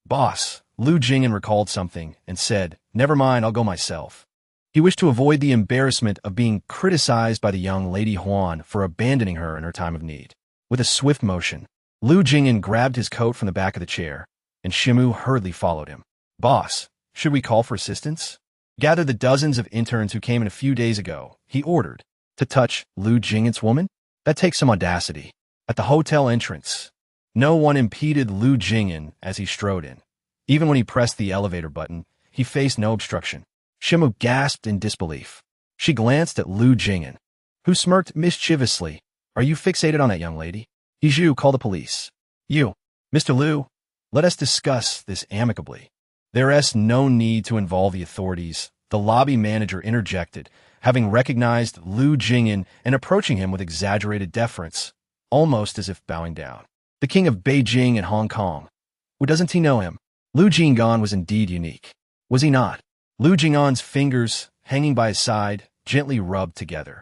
Boss, Lu Jing'an recalled something and said, never mind, I'll go myself. He wished to avoid the embarrassment of being criticized by the young Lady Huan for abandoning her in her time of need. With a swift motion, Lu Jing'an grabbed his coat from the back of the chair, and Shimu hurriedly followed him. Boss, should we call for assistance? Gather the dozens of interns who came in a few days ago, he ordered. To touch Lu Jing'an's woman? That takes some audacity. At the hotel entrance, no one impeded Lu Jing'an as he strode in. Even when he pressed the elevator button, he faced no obstruction. Shimu gasped in disbelief. She glanced at Lu Jing'an, who smirked mischievously. Are you fixated on that young lady? Hiju, call the police. You, Mr. Lu, let us discuss this amicably. There is no need to involve the authorities, the lobby manager interjected, having recognized Lu Jing'an and approaching him with exaggerated deference, almost as if bowing down. The king of Beijing and Hong Kong. Who doesn't he know him? Lu Jing'an was indeed unique. Was he not? Lu Jing'an's fingers, hanging by his side, gently rubbed together.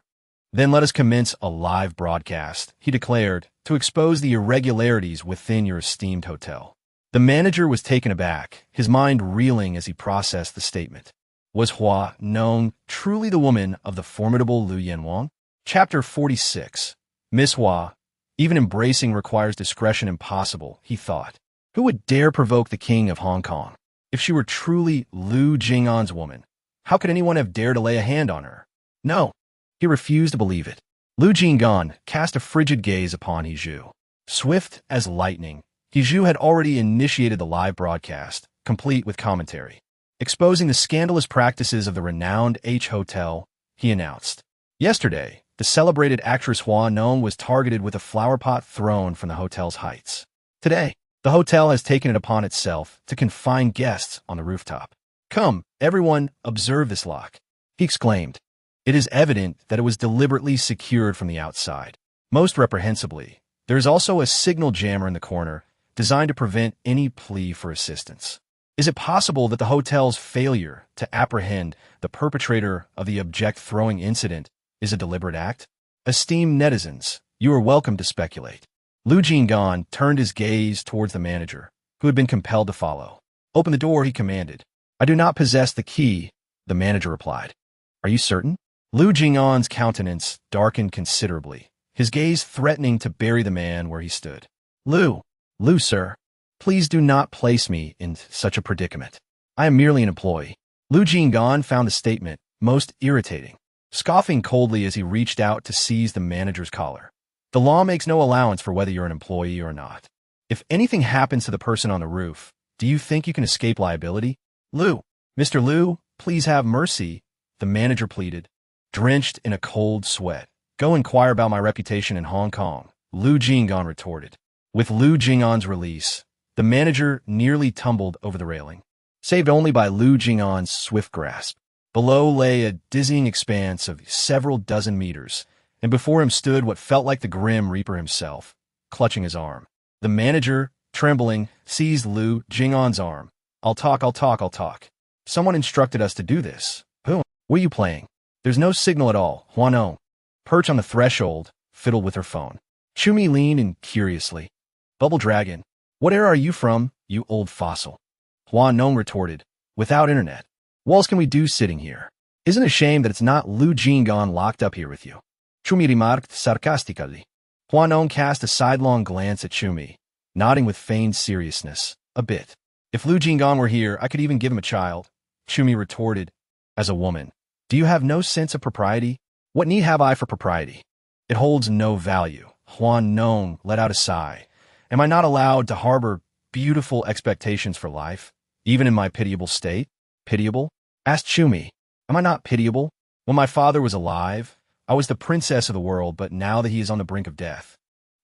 Then let us commence a live broadcast, he declared, to expose the irregularities within your esteemed hotel. The manager was taken aback, his mind reeling as he processed the statement. Was Hua Nong truly the woman of the formidable Lu Yanwang? Chapter 46. Miss Hua, even embracing requires discretion impossible, he thought. Who would dare provoke the king of Hong Kong? If she were truly Lu Jing'an's woman, how could anyone have dared to lay a hand on her? No, he refused to believe it. Lu Jing'an cast a frigid gaze upon Hiju. Swift as lightning, Hiju had already initiated the live broadcast, complete with commentary. Exposing the scandalous practices of the renowned H Hotel, he announced. Yesterday, the celebrated actress Hua Nong was targeted with a flower pot thrown from the hotel's heights. Today, the hotel has taken it upon itself to confine guests on the rooftop. Come, everyone, observe this lock, he exclaimed. It is evident that it was deliberately secured from the outside. Most reprehensibly, there is also a signal jammer in the corner designed to prevent any plea for assistance. Is it possible that the hotel's failure to apprehend the perpetrator of the object-throwing incident is a deliberate act? Esteemed netizens, you are welcome to speculate. Lu Jing'an turned his gaze towards the manager, who had been compelled to follow. Open the door, he commanded. I do not possess the key, the manager replied. Are you certain? Lu Jing'an's countenance darkened considerably, his gaze threatening to bury the man where he stood. Lu, sir, please do not place me in such a predicament. I am merely an employee. Lu Jing'an found the statement most irritating, scoffing coldly as he reached out to seize the manager's collar. The law makes no allowance for whether you're an employee or not. If anything happens to the person on the roof, do you think you can escape liability? Lu, Mr. Lu, please have mercy, the manager pleaded, drenched in a cold sweat. Go inquire about my reputation in Hong Kong, Lu Jing'an retorted. With Lu Jing'an's release, the manager nearly tumbled over the railing, saved only by Lu Jing'an's swift grasp. Below lay a dizzying expanse of several dozen meters, and before him stood what felt like the grim Reaper himself, clutching his arm. The manager, trembling, seized Lu Jing'an's arm. I'll talk. Someone instructed us to do this. Who? What are you playing? There's no signal at all, Hua Nong. Perched on the threshold, fiddled with her phone. Chumi leaned in curiously. Bubble Dragon, what era are you from, you old fossil? Hua Nong retorted, without internet. What else can we do sitting here? Isn't it a shame that it's not Lu Jing'an locked up here with you? Chumi remarked sarcastically. Hua Nong cast a sidelong glance at Chumi, nodding with feigned seriousness. A bit. If Lu Jing'an were here, I could even give him a child. Chumi retorted, as a woman. Do you have no sense of propriety? What need have I for propriety? It holds no value. Hua Nong let out a sigh. Am I not allowed to harbor beautiful expectations for life, even in my pitiable state? Pitiable? Asked Chumi. Am I not pitiable? When my father was alive, I was the princess of the world, but now that he is on the brink of death,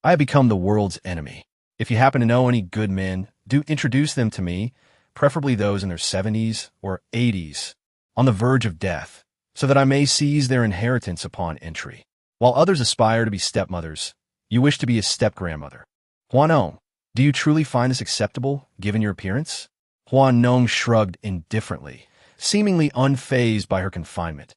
I have become the world's enemy. If you happen to know any good men, do introduce them to me, preferably those in their 70s or 80s, on the verge of death, so that I may seize their inheritance upon entry. While others aspire to be stepmothers, you wish to be a step-grandmother. Hua Nong, do you truly find this acceptable, given your appearance? Hua Nong shrugged indifferently, seemingly unfazed by her confinement.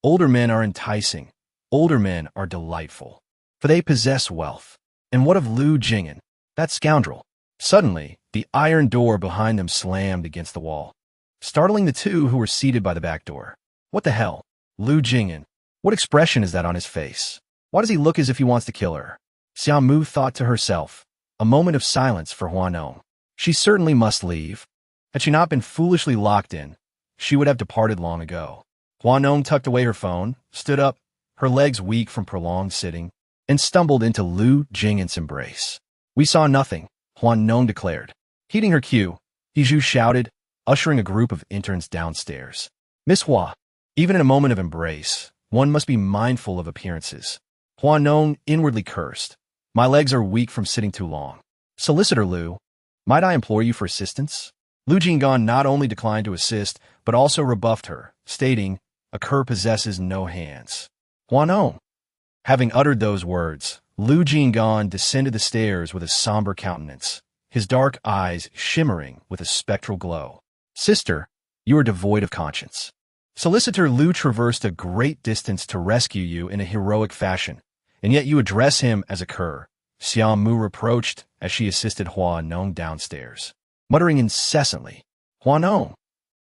Older men are enticing. Older men are delightful, for they possess wealth. And what of Lu Jing'an, that scoundrel? Suddenly, the iron door behind them slammed against the wall, startling the two who were seated by the back door. What the hell? Lu Jing'an. What expression is that on his face? Why does he look as if he wants to kill her? Xiao Mu thought to herself. A moment of silence for Hua Nong. She certainly must leave. Had she not been foolishly locked in, she would have departed long ago. Hua Nong tucked away her phone, stood up, her legs weak from prolonged sitting, and stumbled into Lu Jing'an's embrace. We saw nothing, Hua Nong declared. Heeding her cue, Hiju shouted, ushering a group of interns downstairs. Miss Hua, even in a moment of embrace, one must be mindful of appearances. Hua Nong inwardly cursed. My legs are weak from sitting too long. Solicitor Lu, might I implore you for assistance? Lu Jing'an not only declined to assist, but also rebuffed her, stating, a cur possesses no hands. Hua Nong. Having uttered those words, Lu Jing'an descended the stairs with a somber countenance, his dark eyes shimmering with a spectral glow. Sister, you are devoid of conscience. Solicitor Lu traversed a great distance to rescue you in a heroic fashion, and yet you address him as a cur, Xiao Mu reproached as she assisted Hua Nong downstairs, muttering incessantly, Hua Nong,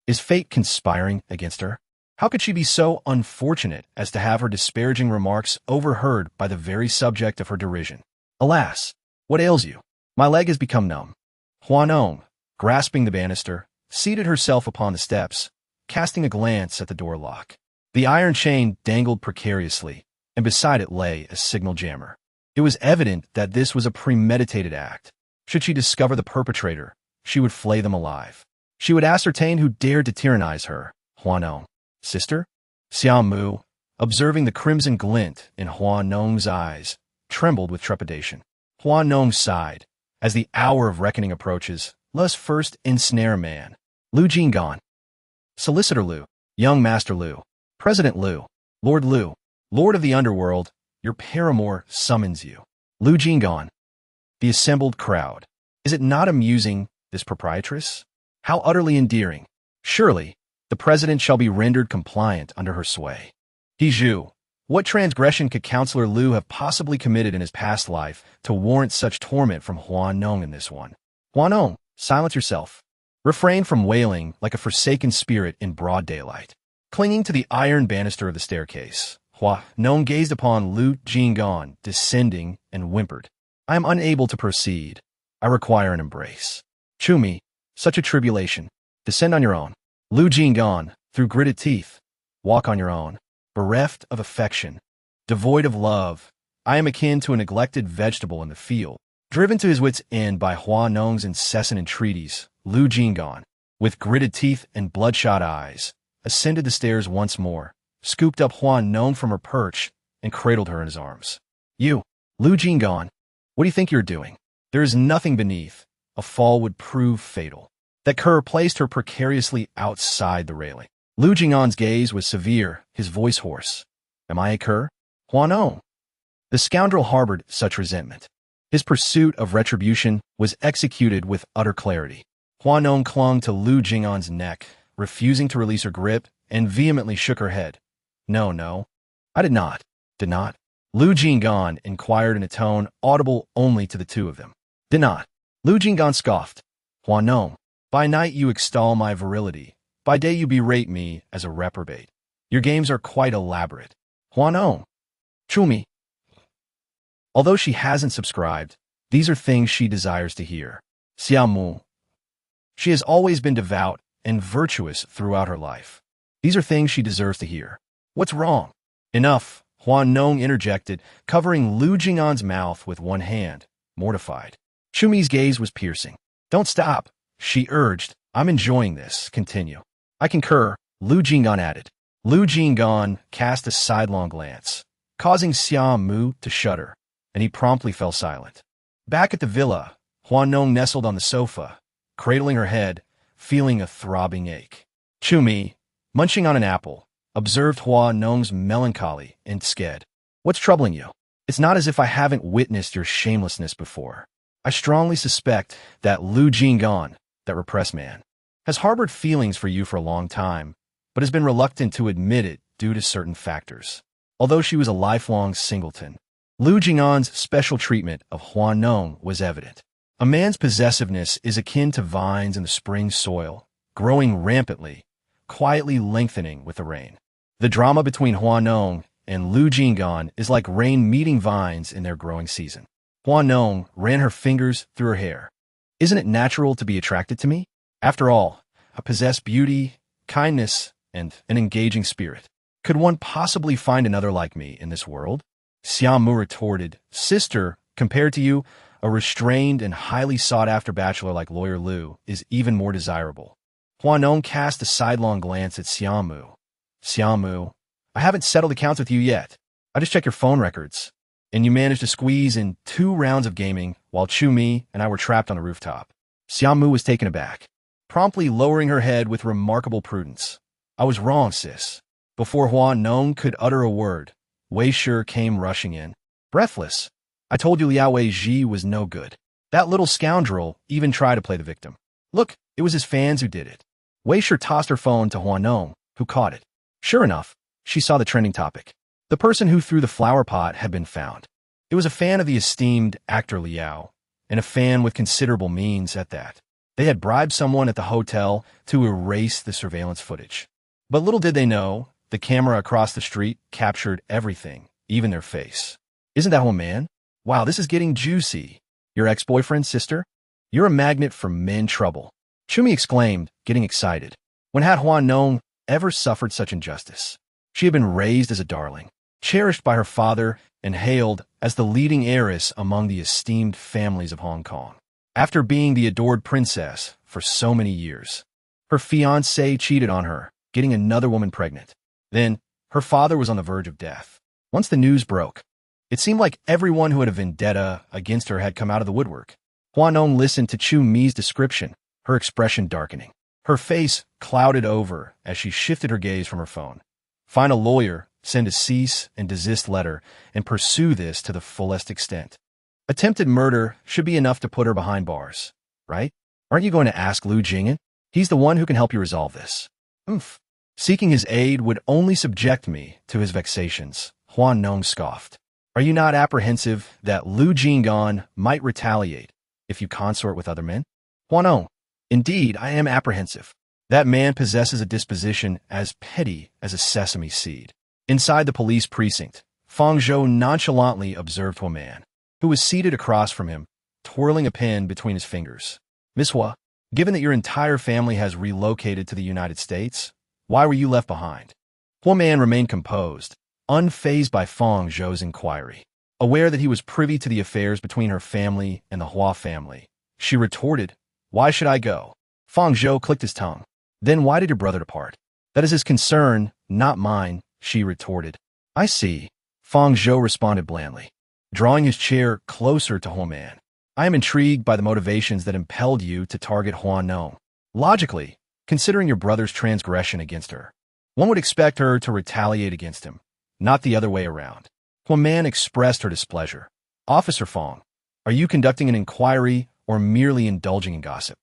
is fate conspiring against her? How could she be so unfortunate as to have her disparaging remarks overheard by the very subject of her derision? Alas, what ails you? My leg has become numb. Hua Nong, grasping the banister, seated herself upon the steps, casting a glance at the door lock. The iron chain dangled precariously, and beside it lay a signal jammer. It was evident that this was a premeditated act. Should she discover the perpetrator, she would flay them alive. She would ascertain who dared to tyrannize her, Hua Nong. Sister? Xiao Mu, observing the crimson glint in Hua Nong's eyes, trembled with trepidation. Hua Nong sighed. As the hour of reckoning approaches, let us first ensnare man. Lu Jing'an. Solicitor Lu, young Master Lu, President Lu, Lord Lu, Lord of the Underworld, your paramour summons you. Lu Jing'an. The assembled crowd. Is it not amusing, this proprietress? How utterly endearing. Surely, the president shall be rendered compliant under her sway. Hiju, what transgression could Counselor Lu have possibly committed in his past life to warrant such torment from Hua Nong in this one? Hua Nong, silence yourself. Refrain from wailing like a forsaken spirit in broad daylight. Clinging to the iron banister of the staircase, Hua Nong gazed upon Lu Jing'an descending and whimpered. I am unable to proceed. I require an embrace. Chumi, such a tribulation. Descend on your own. Lu Jing'an, through gritted teeth. Walk on your own. Bereft of affection. Devoid of love. I am akin to a neglected vegetable in the field. Driven to his wits' end by Hua Nong's incessant entreaties, Lu Jing'an, with gritted teeth and bloodshot eyes, ascended the stairs once more, scooped up Hua Nong from her perch, and cradled her in his arms. You, Lu Jing'an, what do you think you're doing? There is nothing beneath. A fall would prove fatal. That cur placed her precariously outside the railing. Lu Jing'an's gaze was severe, his voice hoarse. Am I a cur? Hua Nong. The scoundrel harbored such resentment. His pursuit of retribution was executed with utter clarity. Hua Nong clung to Lu Jing'an's neck, refusing to release her grip, and vehemently shook her head. No, no. I did not. Did not. Lu Jing'an inquired in a tone audible only to the two of them. Did not. Lu Jing'an scoffed. Hua Nong, by night you extol my virility. By day you berate me as a reprobate. Your games are quite elaborate. Hua Nong. Chumi. Although she hasn't subscribed, these are things she desires to hear. Xiao Mu. She has always been devout and virtuous throughout her life. These are things she deserves to hear. What's wrong? Enough, Hua Nong interjected, covering Lu Jing'an's mouth with one hand, mortified. Chumi's gaze was piercing. Don't stop, she urged. I'm enjoying this. Continue. I concur, Lu Jing'an added. Lu Jing'an cast a sidelong glance, causing Xiao Mu to shudder, and he promptly fell silent. Back at the villa, Hua Nong nestled on the sofa, cradling her head, feeling a throbbing ache. Chumi, munching on an apple, observed Hua Nong's melancholy and sked. What's troubling you? It's not as if I haven't witnessed your shamelessness before. I strongly suspect that Lu Jing'an, that repressed man, has harbored feelings for you for a long time, but has been reluctant to admit it due to certain factors. Although she was a lifelong singleton, Lu Jing'an's special treatment of Hua Nong was evident. A man's possessiveness is akin to vines in the spring soil, growing rampantly, quietly lengthening with the rain. The drama between Hua Nong and Lu Jing'an is like rain meeting vines in their growing season. Hua Nong ran her fingers through her hair. Isn't it natural to be attracted to me? After all, I possess beauty, kindness, and an engaging spirit. Could one possibly find another like me in this world? Xiaomu retorted, Sister, compared to you, a restrained and highly sought-after bachelor like Lawyer Lu is even more desirable. Hua Nong cast a sidelong glance at Xiaomu. Xiaomu, I haven't settled accounts with you yet. I just checked your phone records. And you managed to squeeze in 2 rounds of gaming while Chu Mi and I were trapped on a rooftop. Xiaomu was taken aback, promptly lowering her head with remarkable prudence. I was wrong, sis. Before Hua Nong could utter a word, Wei Shi came rushing in. Breathless, I told you Liao Weiji was no good. That little scoundrel even tried to play the victim. Look, it was his fans who did it. Wei Shi tossed her phone to Hua Nong, who caught it. Sure enough, she saw the trending topic. The person who threw the flower pot had been found. It was a fan of the esteemed actor Liao, and a fan with considerable means at that. They had bribed someone at the hotel to erase the surveillance footage. But little did they know, the camera across the street captured everything, even their face. Isn't that whole man? Wow, this is getting juicy. Your ex-boyfriend, sister? You're a magnet for men trouble. Chumi exclaimed, getting excited. When had Hua Nong ever suffered such injustice? She had been raised as a darling, cherished by her father and hailed as the leading heiress among the esteemed families of Hong Kong. After being the adored princess for so many years, her fiancé cheated on her, getting another woman pregnant. Then, her father was on the verge of death. Once the news broke, it seemed like everyone who had a vendetta against her had come out of the woodwork. Hua Nong listened to Chu Mi's description, her expression darkening. Her face clouded over as she shifted her gaze from her phone. Find a lawyer, send a cease and desist letter, and pursue this to the fullest extent. Attempted murder should be enough to put her behind bars, right? Aren't you going to ask Lu Jing'an? He's the one who can help you resolve this. Oomph. Seeking his aid would only subject me to his vexations, Hua Nong scoffed. Are you not apprehensive that Lu Jing'an might retaliate if you consort with other men? Hua Nong, indeed, I am apprehensive. That man possesses a disposition as petty as a sesame seed. Inside the police precinct, Fang Zhou nonchalantly observed Hua Man, who was seated across from him, twirling a pen between his fingers. Miss Hua, given that your entire family has relocated to the United States, why were you left behind? Hua Man remained composed, unfazed by Fang Zhou's inquiry. Aware that he was privy to the affairs between her family and the Hua family, she retorted, Why should I go? Fang Zhou clicked his tongue. Then why did your brother depart? That is his concern, not mine, she retorted. I see, Fang Zhou responded blandly, drawing his chair closer to Hua Man. I am intrigued by the motivations that impelled you to target Hua Nong. Logically, considering your brother's transgression against her, one would expect her to retaliate against him, not the other way around. Hua Man expressed her displeasure. Officer Fang, are you conducting an inquiry or merely indulging in gossip?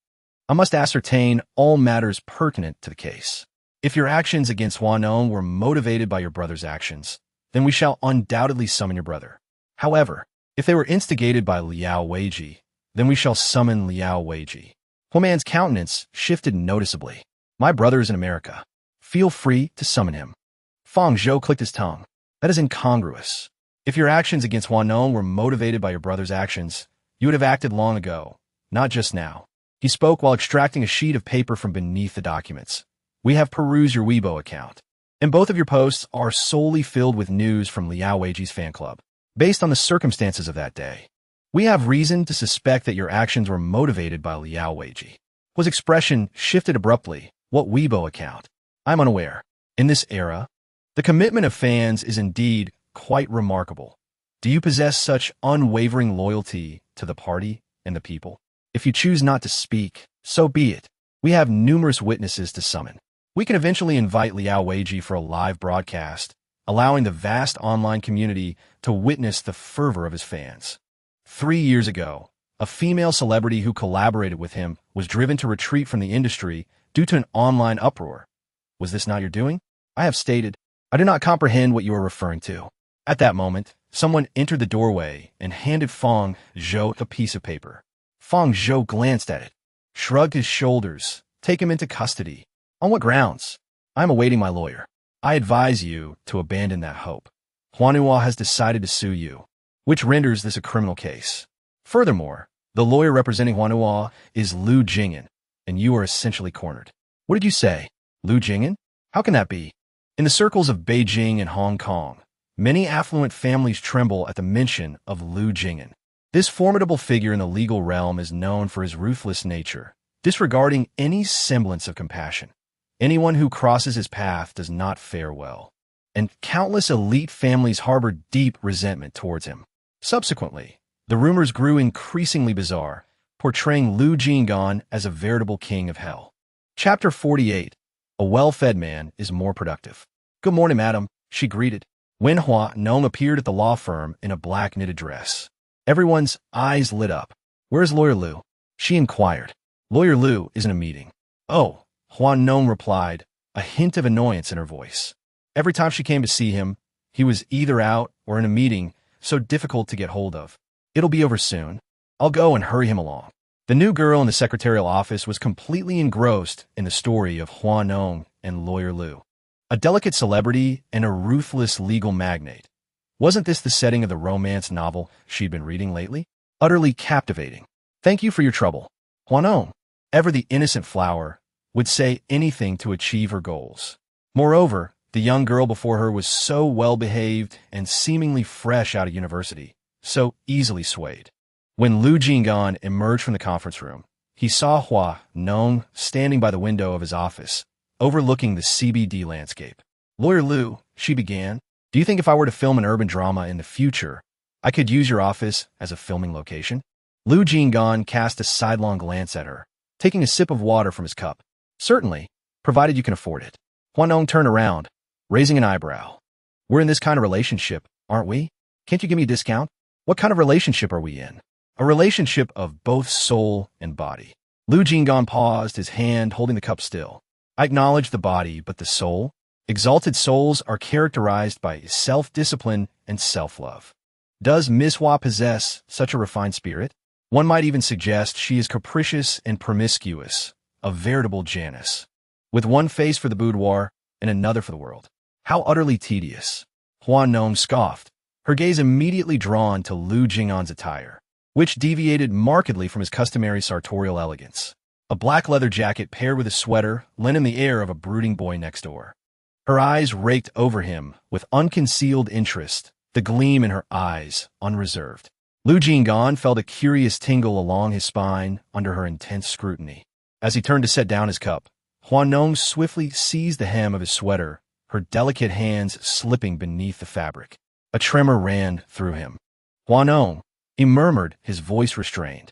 I must ascertain all matters pertinent to the case. If your actions against Hua Nong were motivated by your brother's actions, then we shall undoubtedly summon your brother. However, if they were instigated by Liao Weiji, then we shall summon Liao Weiji. Hua Man's countenance shifted noticeably. My brother is in America. Feel free to summon him. Fang Zhou clicked his tongue. That is incongruous. If your actions against Hua Nong were motivated by your brother's actions, you would have acted long ago, not just now. He spoke while extracting a sheet of paper from beneath the documents. We have perused your Weibo account, and both of your posts are solely filled with news from Liao Weiji's fan club. Based on the circumstances of that day, we have reason to suspect that your actions were motivated by Liao Weiji. His expression shifted abruptly. What Weibo account? I'm unaware. In this era, the commitment of fans is indeed quite remarkable. Do you possess such unwavering loyalty to the party and the people? If you choose not to speak, so be it. We have numerous witnesses to summon. We can eventually invite Liao Weiji for a live broadcast, allowing the vast online community to witness the fervor of his fans. 3 years ago, a female celebrity who collaborated with him was driven to retreat from the industry due to an online uproar. Was this not your doing? I have stated, I do not comprehend what you are referring to. At that moment, someone entered the doorway and handed Feng Zhou a piece of paper. Feng Zhou glanced at it, shrugged his shoulders. Take him into custody. On what grounds? I am awaiting my lawyer. I advise you to abandon that hope. Hua Nong has decided to sue you, which renders this a criminal case. Furthermore, the lawyer representing Hua Nong is Lu Jing'an, and you are essentially cornered. What did you say? Lu Jing'an? How can that be? In the circles of Beijing and Hong Kong, many affluent families tremble at the mention of Lu Jing'an. This formidable figure in the legal realm is known for his ruthless nature, disregarding any semblance of compassion. Anyone who crosses his path does not fare well, and countless elite families harbor deep resentment towards him. Subsequently, the rumors grew increasingly bizarre, portraying Lu Jing'an as a veritable king of hell. Chapter 48. A well-fed man is more productive. Good morning, madam, she greeted, when Hua Nong appeared at the law firm in a black knitted dress. Everyone's eyes lit up. Where's Lawyer Lu? She inquired. Lawyer Lu is in a meeting. Oh, Hua Nong replied, a hint of annoyance in her voice. Every time she came to see him, he was either out or in a meeting, so difficult to get hold of. It'll be over soon. I'll go and hurry him along. The new girl in the secretarial office was completely engrossed in the story of Hua Nong and Lawyer Lu. A delicate celebrity and a ruthless legal magnate. Wasn't this the setting of the romance novel she'd been reading lately? Utterly captivating. Thank you for your trouble. Hua Nong, ever the innocent flower, would say anything to achieve her goals. Moreover, the young girl before her was so well-behaved and seemingly fresh out of university, so easily swayed. When Lu Jing'an emerged from the conference room, he saw Hua Nong standing by the window of his office, overlooking the CBD landscape. Lawyer Lu, she began, do you think if I were to film an urban drama in the future, I could use your office as a filming location? Lu Jing'an cast a sidelong glance at her, taking a sip of water from his cup. Certainly, provided you can afford it. Hua Nong turned around, raising an eyebrow. We're in this kind of relationship, aren't we? Can't you give me a discount? What kind of relationship are we in? A relationship of both soul and body. Lu Jing'an paused, his hand holding the cup still. I acknowledge the body, but the soul? Exalted souls are characterized by self-discipline and self-love. Does Miss Hua possess such a refined spirit? One might even suggest she is capricious and promiscuous, a veritable Janus, with one face for the boudoir and another for the world. How utterly tedious. Hua Nong scoffed, her gaze immediately drawn to Lu Jing'an's attire, which deviated markedly from his customary sartorial elegance. A black leather jacket paired with a sweater lent him the air of a brooding boy next door. Her eyes raked over him with unconcealed interest, the gleam in her eyes unreserved. Lu Jing'an felt a curious tingle along his spine under her intense scrutiny. As he turned to set down his cup, Hua Nong swiftly seized the hem of his sweater, her delicate hands slipping beneath the fabric. A tremor ran through him. Hua Nong, he murmured, his voice restrained.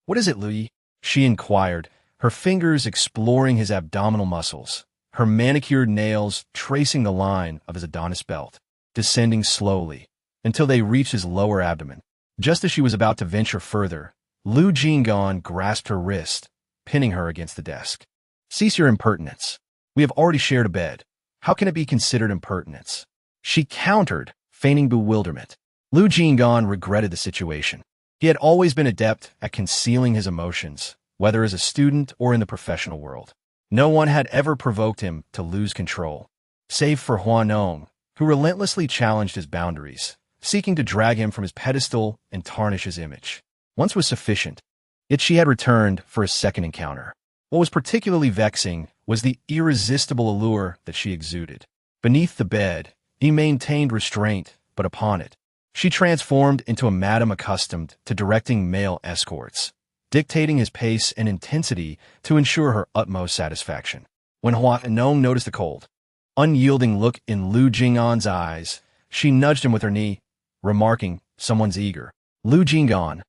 What is it, Lu? She inquired, her fingers exploring his abdominal muscles, her manicured nails tracing the line of his Adonis belt, descending slowly until they reached his lower abdomen. Just as she was about to venture further, Lu Jing'an grasped her wrist, pinning her against the desk. Cease your impertinence. We have already shared a bed. How can it be considered impertinence? She countered, feigning bewilderment. Lu Jing'an regretted the situation. He had always been adept at concealing his emotions, whether as a student or in the professional world. No one had ever provoked him to lose control, save for Hua Nong, who relentlessly challenged his boundaries, seeking to drag him from his pedestal and tarnish his image. Once was sufficient, yet she had returned for a second encounter. What was particularly vexing was the irresistible allure that she exuded. Beneath the bed, he maintained restraint, but upon it, she transformed into a madam accustomed to directing male escorts, dictating his pace and intensity to ensure her utmost satisfaction. When Hua Nong noticed the cold, unyielding look in Lu Jing'an's eyes, she nudged him with her knee, remarking, someone's eager. Lu Jing'an.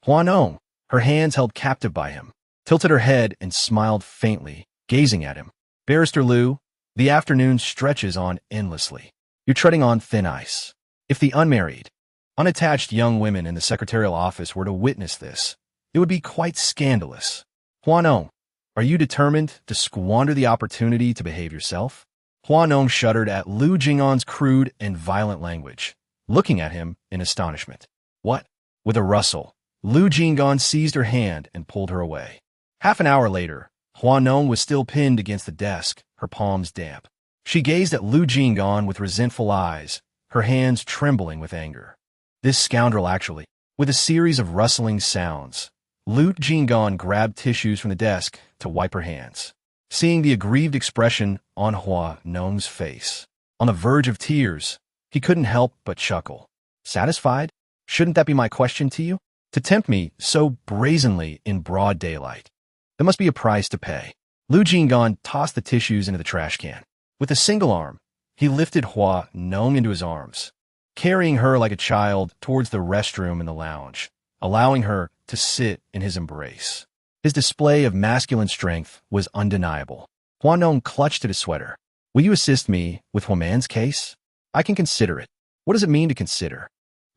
Hua Nong, her hands held captive by him, tilted her head and smiled faintly, gazing at him. Barrister Lu, the afternoon stretches on endlessly. You're treading on thin ice. If the unmarried, unattached young women in the secretarial office were to witness this, it would be quite scandalous. Hua Nong, are you determined to squander the opportunity to behave yourself? Hua Nong shuddered at Lu Jing'an's crude and violent language, looking at him in astonishment. What? With a rustle, Lu Jing'an seized her hand and pulled her away. Half an hour later, Hua Nong was still pinned against the desk, her palms damp. She gazed at Lu Jing'an with resentful eyes, her hands trembling with anger. This scoundrel actually. With a series of rustling sounds, Lu Jing'an grabbed tissues from the desk to wipe her hands. Seeing the aggrieved expression on Hua Nong's face, on the verge of tears, he couldn't help but chuckle. Satisfied? Shouldn't that be my question to you? To tempt me so brazenly in broad daylight. There must be a price to pay. Lu Jing'an tossed the tissues into the trash can. With a single arm, he lifted Hua Nong into his arms, carrying her like a child towards the restroom in the lounge, allowing her to sit in his embrace. His display of masculine strength was undeniable. Hua Nong clutched at his sweater. Will you assist me with Huaman's case? I can consider it. What does it mean to consider?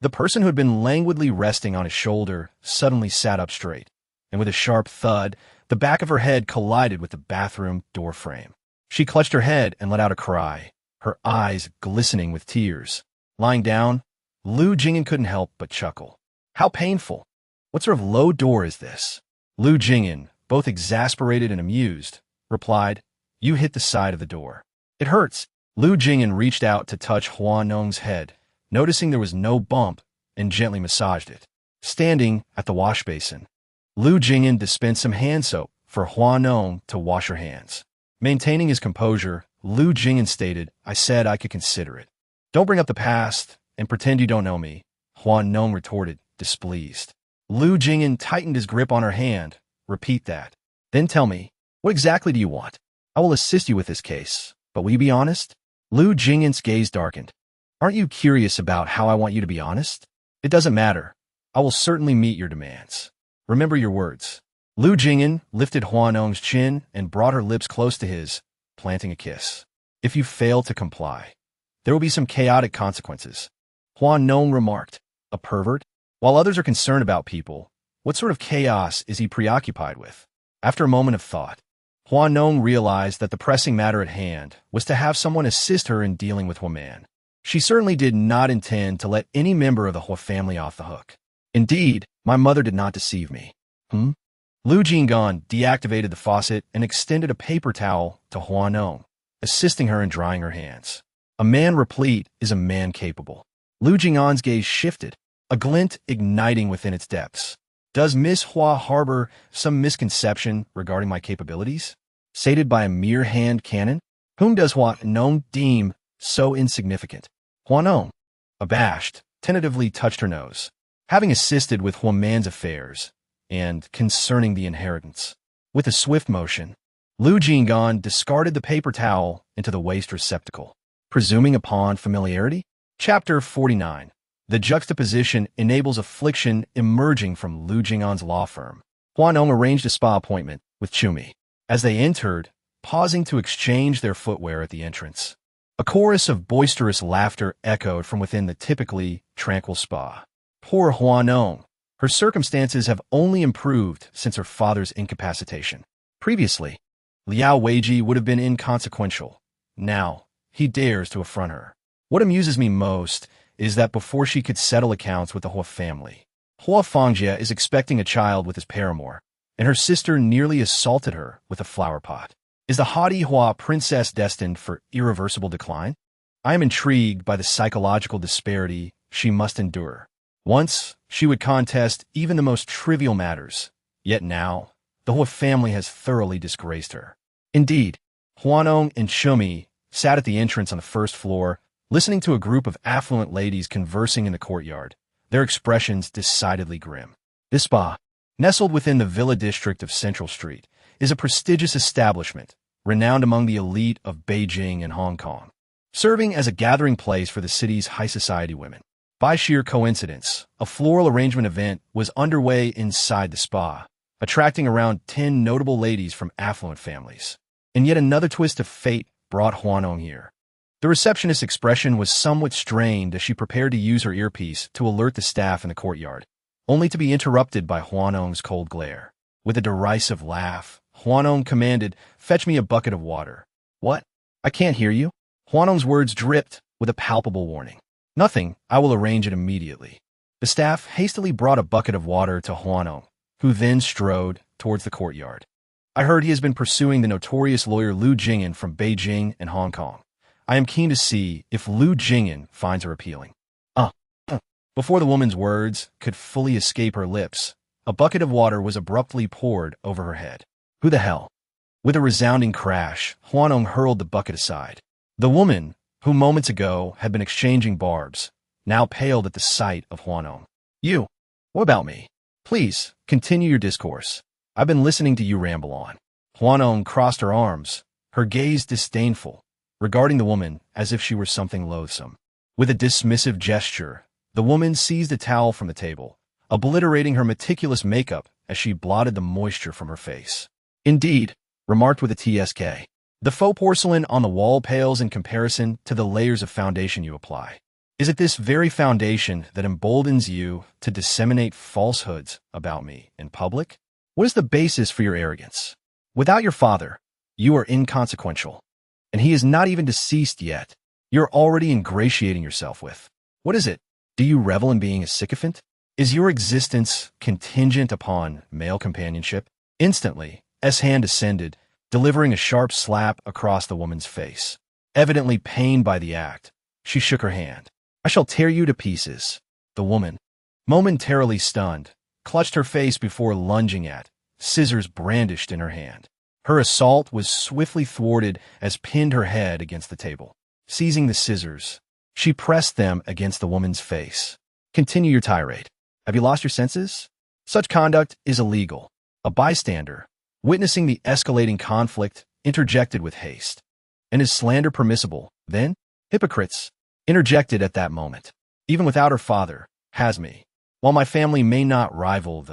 The person who had been languidly resting on his shoulder suddenly sat up straight, and with a sharp thud, the back of her head collided with the bathroom door frame. She clutched her head and let out a cry, her eyes glistening with tears. Lying down, Lu Jing'an couldn't help but chuckle. How painful! What sort of low door is this? Lu Jing'an, both exasperated and amused, replied, You hit the side of the door. It hurts. Lu Jing'an reached out to touch Hua Nong's head, noticing there was no bump, and gently massaged it. Standing at the wash basin, Lu Jing'an dispensed some hand soap for Hua Nong to wash her hands. Maintaining his composure, Lu Jing'an stated, I said I could consider it. Don't bring up the past and pretend you don't know me, Hua Nong retorted, displeased. Lu Jing'an tightened his grip on her hand. Repeat that. Then tell me, what exactly do you want? I will assist you with this case, but will you be honest? Lu Jing'an's gaze darkened. Aren't you curious about how I want you to be honest? It doesn't matter. I will certainly meet your demands. Remember your words. Lu Jing'an lifted Hua Nong's chin and brought her lips close to his, planting a kiss. If you fail to comply, there will be some chaotic consequences. Hua Nong remarked. A pervert? While others are concerned about people, what sort of chaos is he preoccupied with? After a moment of thought, Hua Nong realized that the pressing matter at hand was to have someone assist her in dealing with Huaman. She certainly did not intend to let any member of the Hua family off the hook. Indeed, my mother did not deceive me. Lu Jing'an deactivated the faucet and extended a paper towel to Hua Nong, assisting her in drying her hands. A man replete is a man capable. Lu Jing'an's gaze shifted, a glint igniting within its depths. Does Miss Hua harbor some misconception regarding my capabilities? Sated by a mere hand cannon? Whom does Hua Nong deem so insignificant? Hua Nong, abashed, tentatively touched her nose. Having assisted with Huaman's affairs, and concerning the inheritance. With a swift motion, Lu Jing'an discarded the paper towel into the waste receptacle. Presuming upon familiarity? Chapter 49. The juxtaposition enables affliction emerging from Lu Jing'an's law firm. Hua Nong arranged a spa appointment with Chumi. As they entered, pausing to exchange their footwear at the entrance, a chorus of boisterous laughter echoed from within the typically tranquil spa. Poor Hua Nong. Her circumstances have only improved since her father's incapacitation. Previously, Liao Weiji would have been inconsequential. Now, he dares to affront her. What amuses me most is that before she could settle accounts with the Hua family, Hua Fangjie is expecting a child with his paramour, and her sister nearly assaulted her with a flower pot. Is the haughty Hua princess destined for irreversible decline? I am intrigued by the psychological disparity she must endure. Once, she would contest even the most trivial matters, yet now, the Hua family has thoroughly disgraced her. Indeed, Hua Nong and Chumi sat at the entrance on the first floor, listening to a group of affluent ladies conversing in the courtyard, their expressions decidedly grim. This spa, nestled within the Villa district of Central Street, is a prestigious establishment, renowned among the elite of Beijing and Hong Kong, serving as a gathering place for the city's high society women. By sheer coincidence, a floral arrangement event was underway inside the spa, attracting around 10 notable ladies from affluent families. And yet another twist of fate brought Hua Nong here. The receptionist's expression was somewhat strained as she prepared to use her earpiece to alert the staff in the courtyard, only to be interrupted by Hua Nong's cold glare. With a derisive laugh, Hua Nong commanded, "Fetch me a bucket of water." "What? I can't hear you." Hua Nong's words dripped with a palpable warning. Nothing, I will arrange it immediately. The staff hastily brought a bucket of water to Hua Nong, who then strode towards the courtyard. I heard he has been pursuing the notorious lawyer Lu Jing'an from Beijing and Hong Kong. I am keen to see if Lu Jing'an finds her appealing. Before the woman's words could fully escape her lips, a bucket of water was abruptly poured over her head. Who the hell? With a resounding crash, Hua Nong hurled the bucket aside. The woman, who moments ago had been exchanging barbs, now paled at the sight of Hua Nong. You? What about me? Please, continue your discourse. I've been listening to you ramble on. Hua Nong crossed her arms, her gaze disdainful, regarding the woman as if she were something loathsome. With a dismissive gesture, the woman seized a towel from the table, obliterating her meticulous makeup as she blotted the moisture from her face. Indeed, remarked with a TSK, the faux porcelain on the wall pales in comparison to the layers of foundation you apply. Is it this very foundation that emboldens you to disseminate falsehoods about me in public? What is the basis for your arrogance? Without your father, you are inconsequential, and he is not even deceased yet. You're already ingratiating yourself with. What is it? Do you revel in being a sycophant? Is your existence contingent upon male companionship? Instantly, S. hand descended, delivering a sharp slap across the woman's face. Evidently pained by the act, she shook her hand. I shall tear you to pieces. The woman, momentarily stunned, clutched her face before lunging at, scissors brandished in her hand. Her assault was swiftly thwarted as pinned her head against the table. Seizing the scissors, she pressed them against the woman's face. Continue your tirade. Have you lost your senses? Such conduct is illegal. A bystander, witnessing the escalating conflict, interjected with haste. And is slander permissible, then? Hypocrites, interjected at that moment. Even without her father, has me. While my family may not rival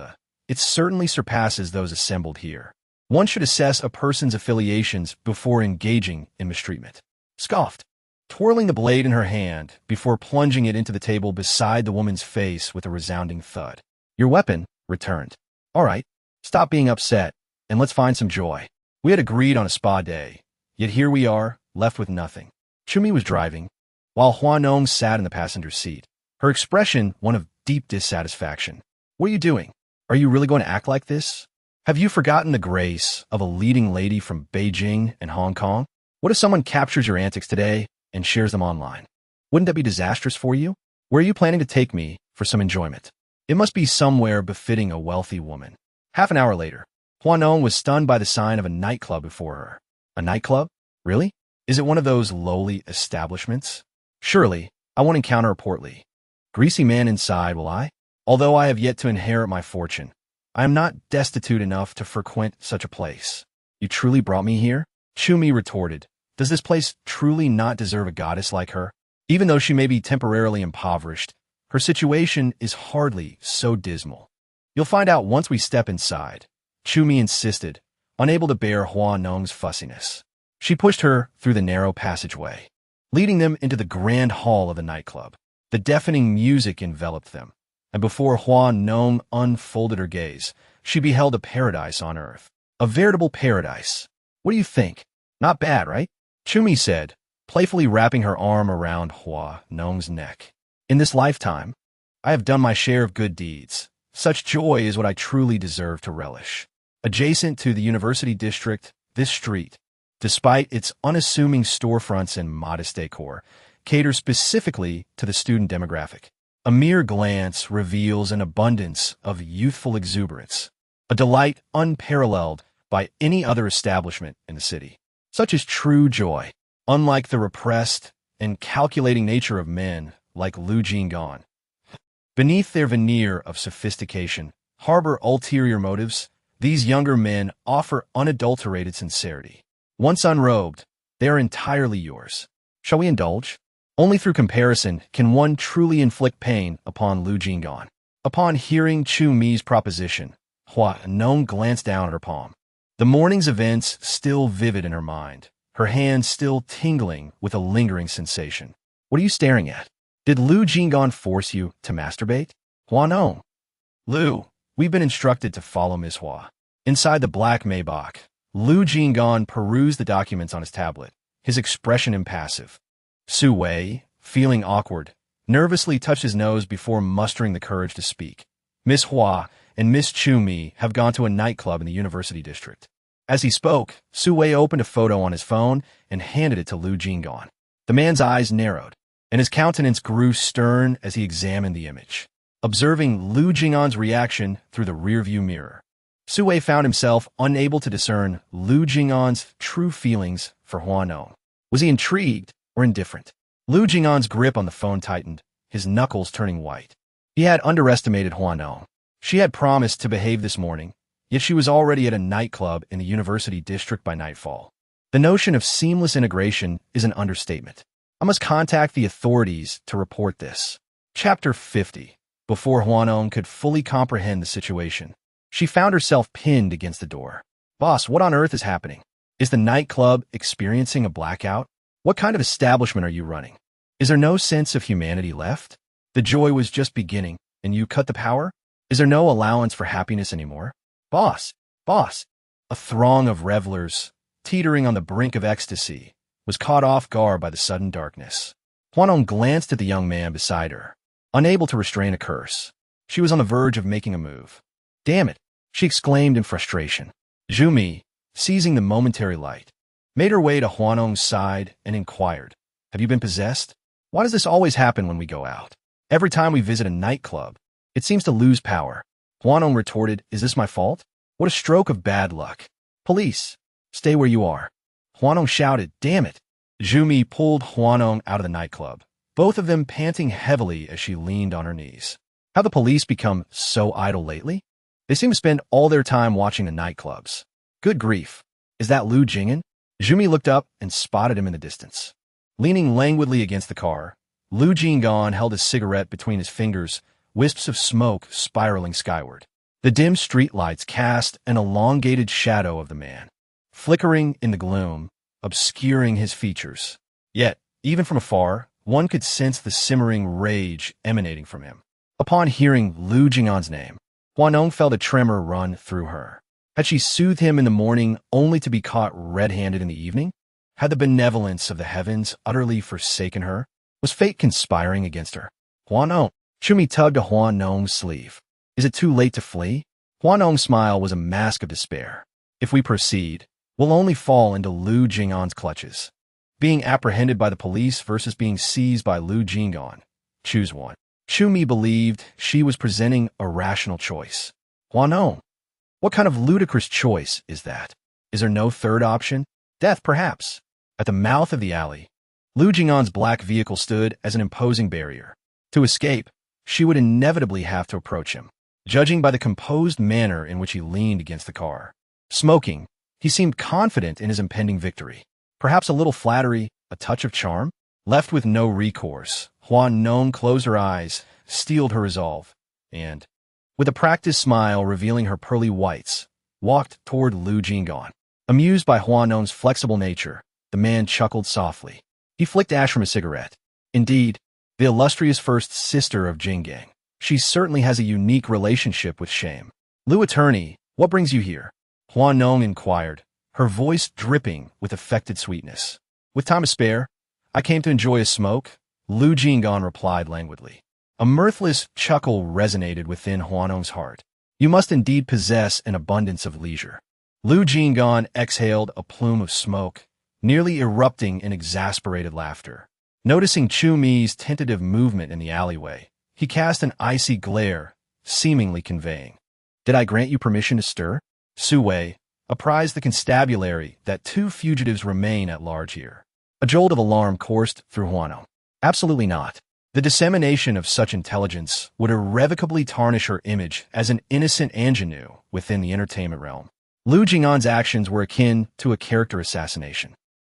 it certainly surpasses those assembled here. One should assess a person's affiliations before engaging in mistreatment. Scoffed, twirling the blade in her hand before plunging it into the table beside the woman's face with a resounding thud. Your weapon, returned. All right, stop being upset, and let's find some joy. We had agreed on a spa day, yet here we are, left with nothing. Chumi was driving, while Hua Nong sat in the passenger seat, her expression one of deep dissatisfaction. What are you doing? Are you really going to act like this? Have you forgotten the grace of a leading lady from Beijing and Hong Kong? What if someone captures your antics today and shares them online? Wouldn't that be disastrous for you? Where are you planning to take me for some enjoyment? It must be somewhere befitting a wealthy woman. Half an hour later, Hua Nong was stunned by the sign of a nightclub before her. A nightclub? Really? Is it one of those lowly establishments? Surely, I won't encounter a portly, greasy man inside, will I? Although I have yet to inherit my fortune, I am not destitute enough to frequent such a place. You truly brought me here? Chumi retorted. Does this place truly not deserve a goddess like her? Even though she may be temporarily impoverished, her situation is hardly so dismal. You'll find out once we step inside, Chumi insisted, unable to bear Hua Nong's fussiness. She pushed her through the narrow passageway, leading them into the grand hall of the nightclub. The deafening music enveloped them, and before Hua Nong unfolded her gaze, she beheld a paradise on earth. A veritable paradise. What do you think? Not bad, right? Chumi said, playfully wrapping her arm around Hua Nong's neck. In this lifetime, I have done my share of good deeds. Such joy is what I truly deserve to relish. Adjacent to the university district, this street, despite its unassuming storefronts and modest decor, caters specifically to the student demographic. A mere glance reveals an abundance of youthful exuberance, a delight unparalleled by any other establishment in the city. Such is true joy, unlike the repressed and calculating nature of men like Lu Jing'an. Beneath their veneer of sophistication harbor ulterior motives. These younger men offer unadulterated sincerity. Once unrobed, they are entirely yours. Shall we indulge? Only through comparison can one truly inflict pain upon Lu Jing'an. Upon hearing Chu Mi's proposition, Hua Nong glanced down at her palm. The morning's events still vivid in her mind, her hands still tingling with a lingering sensation. What are you staring at? Did Lu Jing'an force you to masturbate? Hua Nong. Lu, we've been instructed to follow Ms. Hua. Inside the black Maybach, Lu Jing'an perused the documents on his tablet, his expression impassive. Su Wei, feeling awkward, nervously touched his nose before mustering the courage to speak. Miss Hua and Miss Chu Mi have gone to a nightclub in the University District. As he spoke, Su Wei opened a photo on his phone and handed it to Lu Jing'an. The man's eyes narrowed, and his countenance grew stern as he examined the image. Observing Lu Jing'an's reaction through the rearview mirror, Su Wei found himself unable to discern Lu Jing'an's true feelings for Hua Nong. Was he intrigued or indifferent? Lu Jing'an's grip on the phone tightened, his knuckles turning white. He had underestimated Hua Nong. She had promised to behave this morning, yet she was already at a nightclub in the University District by nightfall. The notion of seamless integration is an understatement. I must contact the authorities to report this. Chapter 50. Before Hua Nong could fully comprehend the situation, she found herself pinned against the door. Boss, what on earth is happening? Is the nightclub experiencing a blackout? What kind of establishment are you running? Is there no sense of humanity left? The joy was just beginning, and you cut the power? Is there no allowance for happiness anymore? Boss! Boss! A throng of revelers, teetering on the brink of ecstasy, was caught off guard by the sudden darkness. Hua Nong glanced at the young man beside her, unable to restrain a curse. She was on the verge of making a move. Damn it! She exclaimed in frustration. Zhu Mi, seizing the momentary light, made her way to Hua Nong's side and inquired, Have you been possessed? Why does this always happen when we go out? Every time we visit a nightclub, it seems to lose power. Hua Nong retorted, Is this my fault? What a stroke of bad luck. Police, stay where you are. Hua Nong shouted, Damn it. Zhu Mi pulled Hua Nong out of the nightclub, both of them panting heavily as she leaned on her knees. How the police become so idle lately? They seem to spend all their time watching the nightclubs. Good grief. Is that Lu Jing'an? Zhu Mi looked up and spotted him in the distance. Leaning languidly against the car, Lu Jing'an held his cigarette between his fingers, wisps of smoke spiraling skyward. The dim streetlights cast an elongated shadow of the man, flickering in the gloom, obscuring his features. Yet, even from afar, one could sense the simmering rage emanating from him. Upon hearing Lu Jing'an's name, Hua Nong felt a tremor run through her. Had she soothed him in the morning only to be caught red-handed in the evening? Had the benevolence of the heavens utterly forsaken her? Was fate conspiring against her? Hua Nong. Chu Mi tugged at Hua Nong's sleeve. Is it too late to flee? Hua Nong's smile was a mask of despair. If we proceed, we'll only fall into Lu Jing'an's clutches. Being apprehended by the police versus being seized by Lu Jing'an. Choose one. Chu Mi believed she was presenting a rational choice. Hua Nong. What kind of ludicrous choice is that? Is there no third option? Death, perhaps. At the mouth of the alley, Lu Jing'an's black vehicle stood as an imposing barrier. To escape, she would inevitably have to approach him, judging by the composed manner in which he leaned against the car. Smoking, he seemed confident in his impending victory. Perhaps a little flattery, a touch of charm? Left with no recourse, Hua Nong closed her eyes, steeled her resolve, and, with a practiced smile revealing her pearly whites, walked toward Lu Jing'an. Amused by Hua Nong's flexible nature, the man chuckled softly. He flicked ash from his cigarette. Indeed, the illustrious first sister of Jinggang. She certainly has a unique relationship with shame. Lu attorney, what brings you here? Hua Nong inquired, her voice dripping with affected sweetness. With time to spare, I came to enjoy a smoke, Lu Jing'an replied languidly. A mirthless chuckle resonated within Hua Nong's heart. You must indeed possess an abundance of leisure. Lu Jing'an exhaled a plume of smoke, nearly erupting in exasperated laughter. Noticing Chu Mi's tentative movement in the alleyway, he cast an icy glare, seemingly conveying, Did I grant you permission to stir? Su Wei apprised the constabulary that 2 fugitives remain at large here. A jolt of alarm coursed through Hua Nong. Absolutely not. The dissemination of such intelligence would irrevocably tarnish her image as an innocent ingenue within the entertainment realm. Lu Jing'an's actions were akin to a character assassination.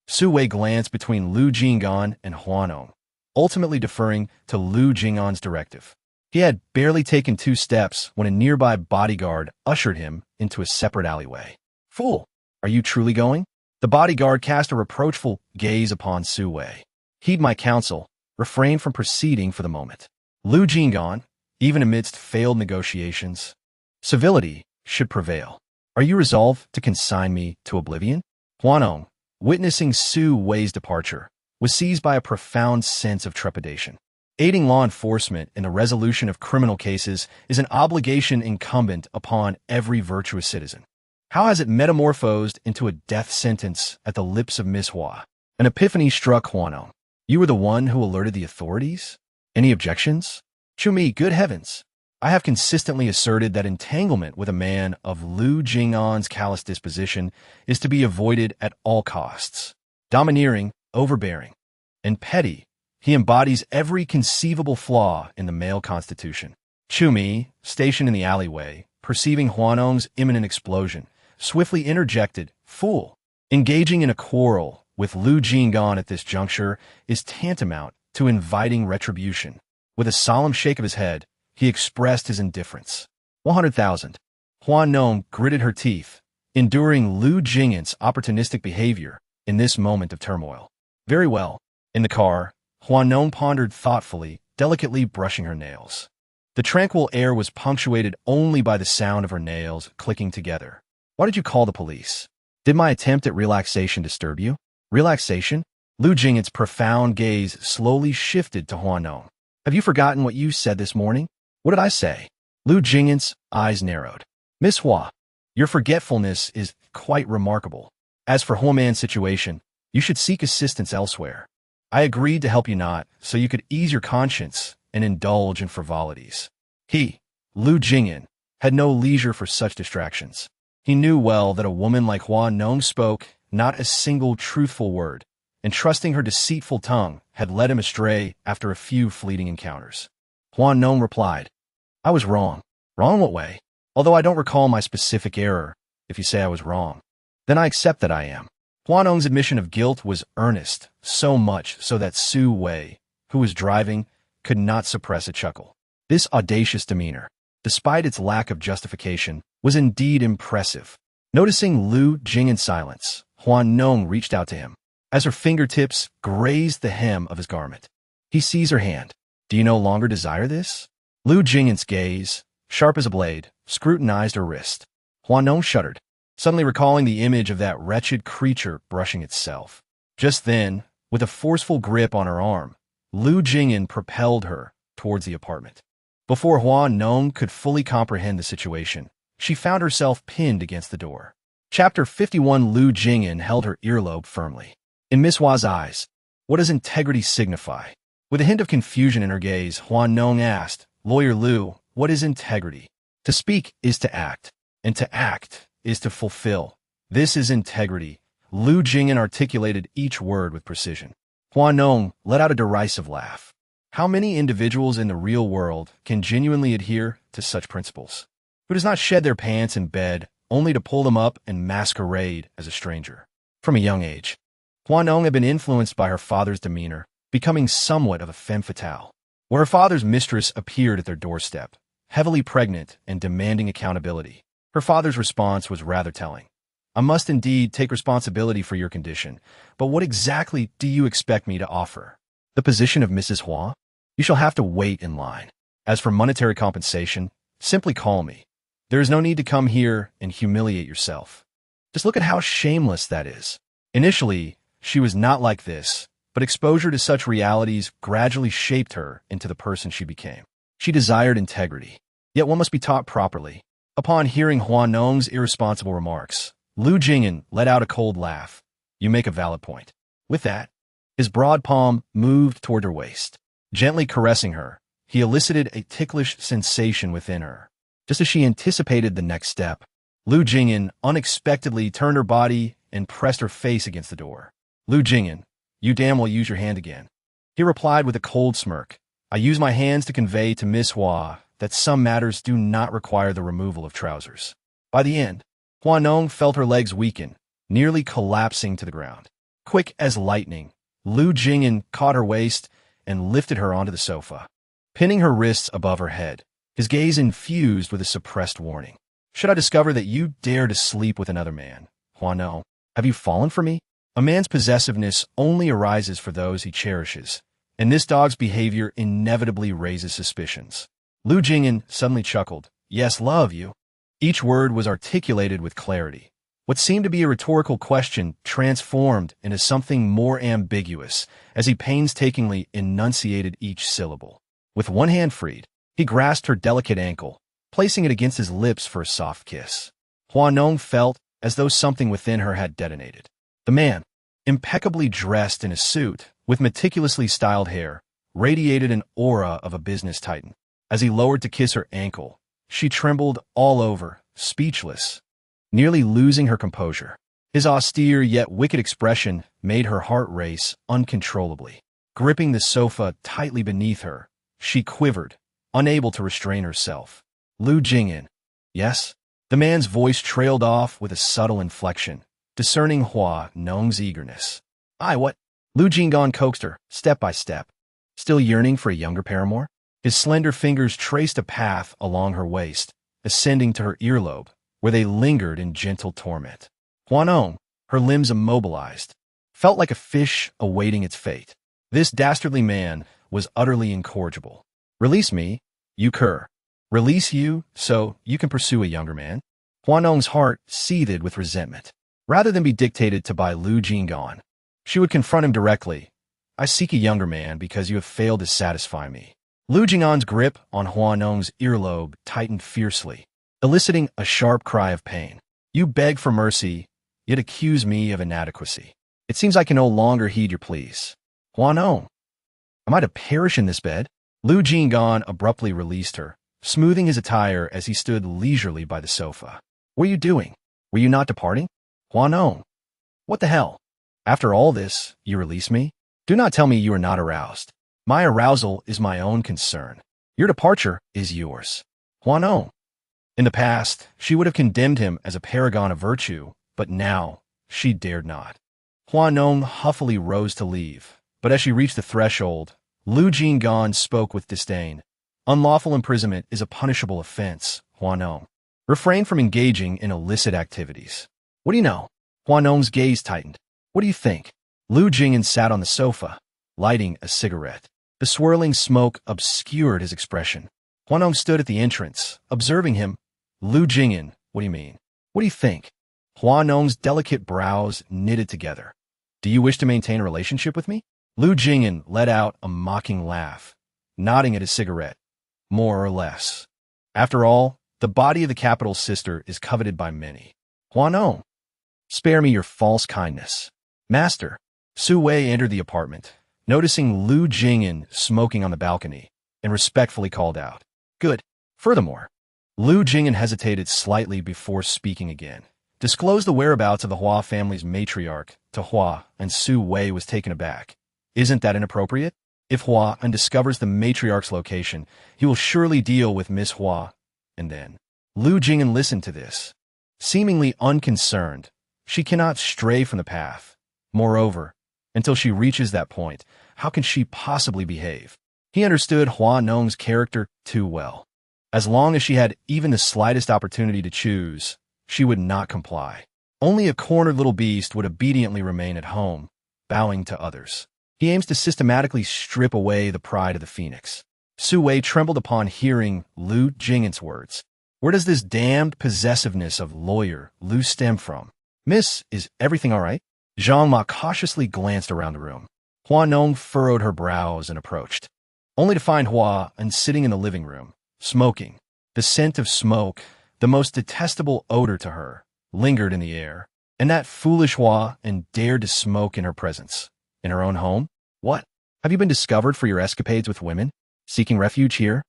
Su Wei glanced between Lu Jing'an and Hua Nong, ultimately deferring to Lu Jing'an's directive. He had barely taken 2 steps when a nearby bodyguard ushered him into a separate alleyway. Fool, are you truly going? The bodyguard cast a reproachful gaze upon Su Wei. Heed my counsel, refrain from proceeding for the moment. Lu Jing'an, even amidst failed negotiations, civility should prevail. Are you resolved to consign me to oblivion? Hua Nong, witnessing Su Wei's departure, was seized by a profound sense of trepidation. Aiding law enforcement in the resolution of criminal cases is an obligation incumbent upon every virtuous citizen. How has it metamorphosed into a death sentence at the lips of Miss Hua? An epiphany struck Hua Nong. You were the one who alerted the authorities? Any objections? Chumi, good heavens! I have consistently asserted that entanglement with a man of Lu Jing'an's callous disposition is to be avoided at all costs. Domineering, overbearing, and petty, he embodies every conceivable flaw in the male constitution. Chumi, stationed in the alleyway, perceiving Hua Nong's imminent explosion, swiftly interjected, "Fool! Engaging in a quarrel with Lu Jing'an at this juncture is tantamount to inviting retribution." With a solemn shake of his head, he expressed his indifference. 100,000. Hua Nong gritted her teeth, enduring Lu Jing'an's opportunistic behavior in this moment of turmoil. Very well. In the car, Hua Nong pondered thoughtfully, delicately brushing her nails. The tranquil air was punctuated only by the sound of her nails clicking together. Why did you call the police? Did my attempt at relaxation disturb you? Relaxation? Lu Jing'an's profound gaze slowly shifted to Hua Nong. Have you forgotten what you said this morning? What did I say? Lu Jing'an's eyes narrowed. Miss Hua, your forgetfulness is quite remarkable. As for Hua Man's situation, you should seek assistance elsewhere. I agreed to help you not, so you could ease your conscience and indulge in frivolities. He, Lu Jing'an, had no leisure for such distractions. He knew well that a woman like Hua Nong spoke not a single truthful word, and trusting her deceitful tongue had led him astray after a few fleeting encounters. Hua Nong replied, I was wrong. Wrong what way? Although I don't recall my specific error, if you say I was wrong, then I accept that I am. Hua Nong's admission of guilt was earnest, so much so that Su Wei, who was driving, could not suppress a chuckle. This audacious demeanor, despite its lack of justification, was indeed impressive. Noticing Lu Jing'an's silence, Hua Nong reached out to him. As her fingertips grazed the hem of his garment, he seized her hand. Do you no longer desire this? Lu Jing'an's gaze, sharp as a blade, scrutinized her wrist. Hua Nong shuddered, suddenly recalling the image of that wretched creature brushing itself. Just then, with a forceful grip on her arm, Lu Jing'an propelled her towards the apartment. Before Hua Nong could fully comprehend the situation, she found herself pinned against the door. Chapter 51. Lu Jing'an held her earlobe firmly. In Miss Hua's eyes, what does integrity signify? With a hint of confusion in her gaze, Hua Nong asked, Lawyer Lu, what is integrity? To speak is to act, and to act is to fulfill. This is integrity. Lu Jing'an articulated each word with precision. Hua Nong let out a derisive laugh. How many individuals in the real world can genuinely adhere to such principles? Who does not shed their pants in bed only to pull them up and masquerade as a stranger? From a young age, Hua Nong had been influenced by her father's demeanor, becoming somewhat of a femme fatale. Where her father's mistress appeared at their doorstep, heavily pregnant and demanding accountability, her father's response was rather telling. I must indeed take responsibility for your condition, but what exactly do you expect me to offer? The position of Mrs. Hua? You shall have to wait in line. As for monetary compensation, simply call me. There is no need to come here and humiliate yourself. Just look at how shameless that is. Initially, she was not like this, but exposure to such realities gradually shaped her into the person she became. She desired integrity, yet one must be taught properly. Upon hearing Hua Nong's irresponsible remarks, Lu Jing'an let out a cold laugh. You make a valid point. With that, his broad palm moved toward her waist. Gently caressing her, he elicited a ticklish sensation within her. Just as she anticipated the next step, Lu Jing'an unexpectedly turned her body and pressed her face against the door. Lu Jing'an, you damn well use your hand again. He replied with a cold smirk. I use my hands to convey to Miss Hua that some matters do not require the removal of trousers. By the end, Hua Nong felt her legs weaken, nearly collapsing to the ground. Quick as lightning, Lu Jing'an caught her waist and lifted her onto the sofa, pinning her wrists above her head, his gaze infused with a suppressed warning. Should I discover that you dare to sleep with another man, Hua Nong, have you fallen for me? A man's possessiveness only arises for those he cherishes, and this dog's behavior inevitably raises suspicions. Lu Jing'an suddenly chuckled. Yes, love you. Each word was articulated with clarity, What seemed to be a rhetorical question transformed into something more ambiguous as he painstakingly enunciated each syllable. With one hand freed, he grasped her delicate ankle, placing it against his lips for a soft kiss. Hua Nong felt as though something within her had detonated. The man, impeccably dressed in a suit, with meticulously styled hair, radiated an aura of a business titan. As he lowered to kiss her ankle, she trembled all over, speechless, nearly losing her composure. His austere yet wicked expression made her heart race uncontrollably. Gripping the sofa tightly beneath her, she quivered, unable to restrain herself. Lu Jing'an. Yes? The man's voice trailed off with a subtle inflection, discerning Hua Nong's eagerness. What? Lu Jing'an coaxed her, step by step. Still yearning for a younger paramour? His slender fingers traced a path along her waist, ascending to her earlobe, where they lingered in gentle torment. Hua Nong, her limbs immobilized, felt like a fish awaiting its fate. This dastardly man was utterly incorrigible. Release me, you cur. Release you so you can pursue a younger man? Hua Nong's heart seethed with resentment. Rather than be dictated to by Lu Jing'an, she would confront him directly. I seek a younger man because you have failed to satisfy me. Lu Jing'an's grip on Hua Nong's earlobe tightened fiercely, eliciting a sharp cry of pain. You beg for mercy, yet accuse me of inadequacy. It seems I can no longer heed your pleas. Hua Nong, am I to perish in this bed? Lu Jing'an abruptly released her, smoothing his attire as he stood leisurely by the sofa. What are you doing? Were you not departing? Hua Nong, what the hell? After all this, you release me? Do not tell me you are not aroused. My arousal is my own concern. Your departure is yours. Hua Nong. In the past, she would have condemned him as a paragon of virtue, but now, she dared not. Hua Nong huffily rose to leave, but as she reached the threshold, Lu Jing'an spoke with disdain. Unlawful imprisonment is a punishable offense, Hua Nong. Refrain from engaging in illicit activities. What do you know? Hua Nong's gaze tightened. What do you think? Lu Jing'an sat on the sofa, lighting a cigarette. The swirling smoke obscured his expression. Hua Nong stood at the entrance, observing him. Lu Jing'an, what do you mean? What do you think? Hua Nong's delicate brows knitted together. Do you wish to maintain a relationship with me? Lu Jing'an let out a mocking laugh, nodding at his cigarette. More or less. After all, the body of the capital's sister is coveted by many. Hua Nong, spare me your false kindness. Master. Su Wei entered the apartment, noticing Lu Jing'an smoking on the balcony, and respectfully called out. Good. Furthermore, Lu Jing'an hesitated slightly before speaking again. Disclosed the whereabouts of the Hua family's matriarch to Hua, and Su Wei was taken aback. Isn't that inappropriate? If Hua discovers the matriarch's location, he will surely deal with Miss Hua. And then, Lu Jing'an listened to this. Seemingly unconcerned, she cannot stray from the path. Moreover, until she reaches that point, how can she possibly behave? He understood Hua Nong's character too well. As long as she had even the slightest opportunity to choose, she would not comply. Only a cornered little beast would obediently remain at home, bowing to others. He aims to systematically strip away the pride of the phoenix. Su Wei trembled upon hearing Lu Jing'an's words. Where does this damned possessiveness of lawyer Lu stem from? Miss, is everything all right? Zhang Ma cautiously glanced around the room. Hua Nong furrowed her brows and approached, only to find Hua sitting in the living room, smoking. The scent of smoke, the most detestable odor to her, lingered in the air, and that foolish Hua dared to smoke in her presence. In her own home? What? Have you been discovered for your escapades with women? Seeking refuge here?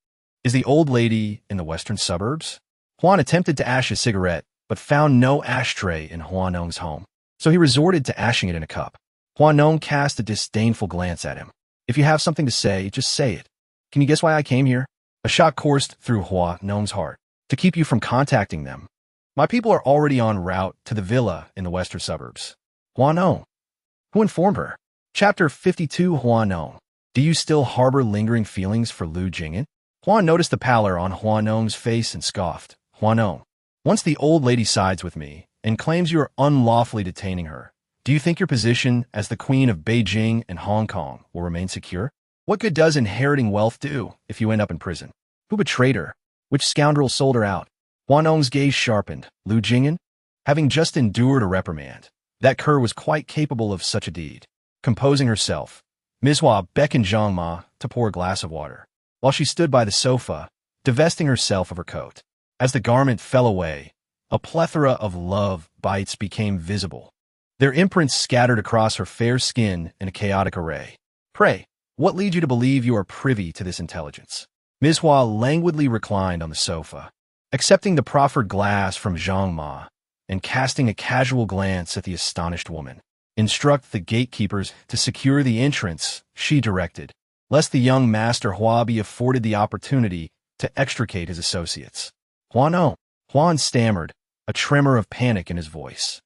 Is the old lady in the western suburbs? Huan attempted to ash a cigarette, but found no ashtray in Hua Nong's home, so he resorted to ashing it in a cup. Hua Nong cast a disdainful glance at him. If you have something to say, just say it. Can you guess why I came here? A shock coursed through Hua Nong's heart. To keep you from contacting them. My people are already en route to the villa in the western suburbs. Hua Nong. Who informed her? Chapter 52 Hua Nong. Do you still harbor lingering feelings for Lu Jing'an? Hua noticed the pallor on Hua Nong's face and scoffed. Hua Nong. Once the old lady sides with me and claims you are unlawfully detaining her, do you think your position as the queen of Beijing and Hong Kong will remain secure? What good does inheriting wealth do if you end up in prison? Who betrayed her? Which scoundrel sold her out? Hua Nong's gaze sharpened. Lu Jing'an? having just endured a reprimand. That cur was quite capable of such a deed. Composing herself, Ms. Hua beckoned Zhang Ma to pour a glass of water, while she stood by the sofa, divesting herself of her coat. As the garment fell away, a plethora of love bites became visible. Their imprints scattered across her fair skin in a chaotic array. Pray, what leads you to believe you are privy to this intelligence? Ms. Hua languidly reclined on the sofa, accepting the proffered glass from Zhang Ma and casting a casual glance at the astonished woman. Instruct the gatekeepers to secure the entrance, she directed, lest the young master Hua be afforded the opportunity to extricate his associates. Hua Nong, Huan stammered, a tremor of panic in his voice.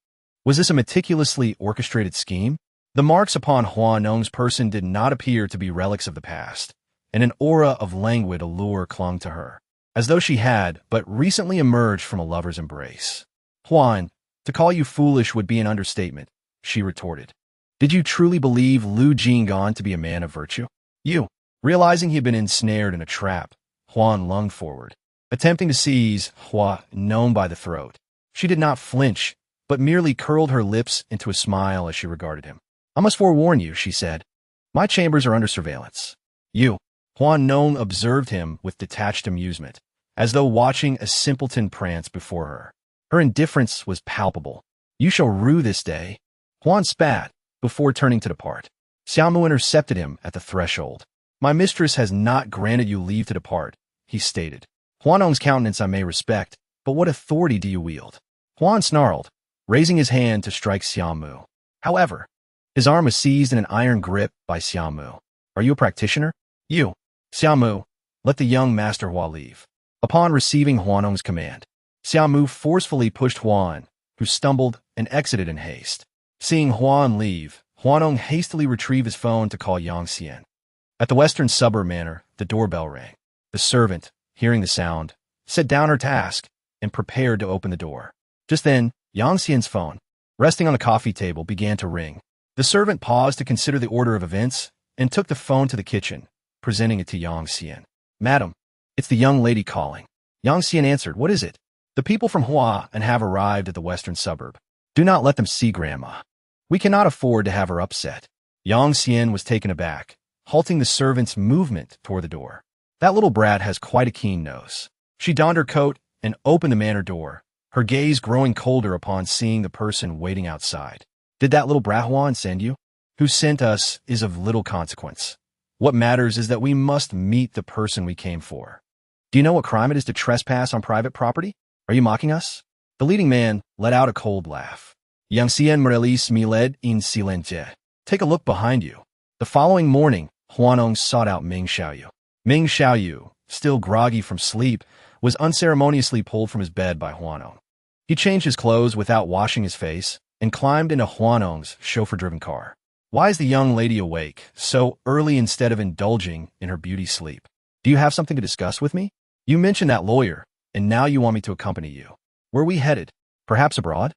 Was this a meticulously orchestrated scheme? The marks upon Hua Nong's person did not appear to be relics of the past, and an aura of languid allure clung to her, as though she had but recently emerged from a lover's embrace. Huan, to call you foolish would be an understatement, she retorted. Did you truly believe Lu Jing'an to be a man of virtue? You, realizing he had been ensnared in a trap, Huan lunged forward, attempting to seize Hua Nong by the throat. She did not flinch, but merely curled her lips into a smile as she regarded him. I must forewarn you, she said. My chambers are under surveillance. You, Hua Nong observed him with detached amusement, as though watching a simpleton prance before her. Her indifference was palpable. You shall rue this day. Huan spat, before turning to depart. Xiaomu intercepted him at the threshold. My mistress has not granted you leave to depart, he stated. Hua Nong's countenance I may respect, but what authority do you wield? Huan snarled, raising his hand to strike Xiaomu. However, his arm was seized in an iron grip by Xiaomu. Are you a practitioner? You, Xiaomu, let the young master Hua leave. Upon receiving Hua Nong's command, Xiaomu forcefully pushed Huan, who stumbled and exited in haste. Seeing Huan leave, Hua Nong hastily retrieved his phone to call Yang Xian. At the western suburb manor, the doorbell rang. The servant, hearing the sound, set down her task and prepared to open the door. Just then, Yang Xian's phone, resting on the coffee table, began to ring. The servant paused to consider the order of events and took the phone to the kitchen, presenting it to Yang Xian. Madam, it's the young lady calling. Yang Xian answered, What is it? The people from Hua and have arrived at the western suburb. Do not let them see Grandma. We cannot afford to have her upset. Yang Xian was taken aback, halting the servant's movement toward the door. That little brat has quite a keen nose. She donned her coat and opened the manor door, her gaze growing colder upon seeing the person waiting outside. Did that little brat Huan send you? Who sent us is of little consequence. What matters is that we must meet the person we came for. Do you know what crime it is to trespass on private property? Are you mocking us? The leading man let out a cold laugh. Yang Xian Morelis Miled in Silente. Take a look behind you. The following morning, Hua Nong sought out Ming Xiaoyu. Ming Xiaoyu, still groggy from sleep, was unceremoniously pulled from his bed by Hua Nong. He changed his clothes without washing his face and climbed into Hua Nong's chauffeur-driven car. Why is the young lady awake so early instead of indulging in her beauty sleep? Do you have something to discuss with me? You mentioned that lawyer, and now you want me to accompany you. Where are we headed? Perhaps abroad?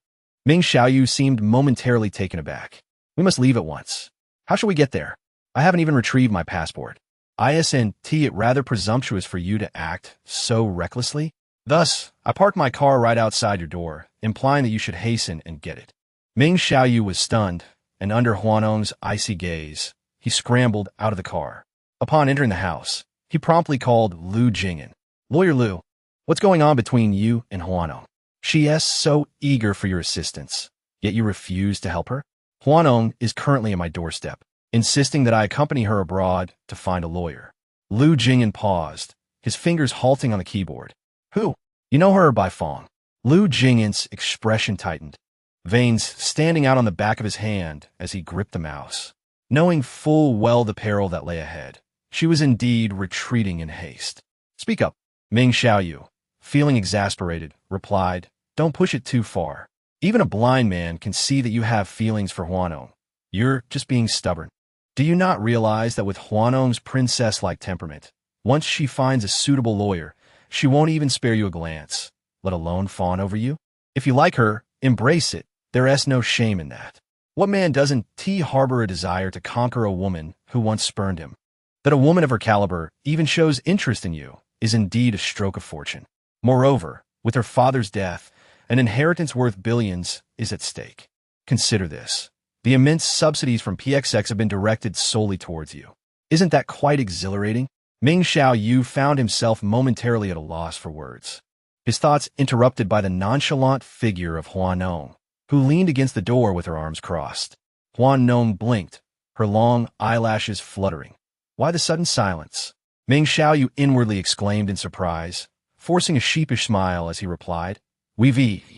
Ming Xiaoyu seemed momentarily taken aback. We must leave at once. How shall we get there? I haven't even retrieved my passport. Isn't it rather presumptuous for you to act so recklessly? Thus, I parked my car right outside your door, implying that you should hasten and get it. Ming Xiaoyu was stunned, and under Hua Nong's icy gaze, he scrambled out of the car. Upon entering the house, he promptly called Lu Jing'an. Lawyer Lu, what's going on between you and Hua Nong? She is so eager for your assistance, yet you refuse to help her? Hua Nong is currently at my doorstep, insisting that I accompany her abroad to find a lawyer. Lu Jing'an paused, his fingers halting on the keyboard. Who? You know her by Fong. Lu Jing'an's expression tightened, veins standing out on the back of his hand as he gripped the mouse. Knowing full well the peril that lay ahead, she was indeed retreating in haste. Speak up. Ming Xiaoyu, feeling exasperated, replied, Don't push it too far. Even a blind man can see that you have feelings for Hua Nong. You're just being stubborn. Do you not realize that with Hua Nong's princess-like temperament, once she finds a suitable lawyer, she won't even spare you a glance, let alone fawn over you? If you like her, embrace it. There is no shame in that. What man doesn't harbor a desire to conquer a woman who once spurned him? That a woman of her caliber even shows interest in you is indeed a stroke of fortune. Moreover, with her father's death, An inheritance worth billions is at stake. Consider this. The immense subsidies from PXX have been directed solely towards you. Isn't that quite exhilarating? Ming Xiaoyu found himself momentarily at a loss for words. His thoughts interrupted by the nonchalant figure of Hua Nong, who leaned against the door with her arms crossed. Hua Nong blinked, her long eyelashes fluttering. Why the sudden silence? Ming Xiaoyu inwardly exclaimed in surprise, forcing a sheepish smile as he replied, "We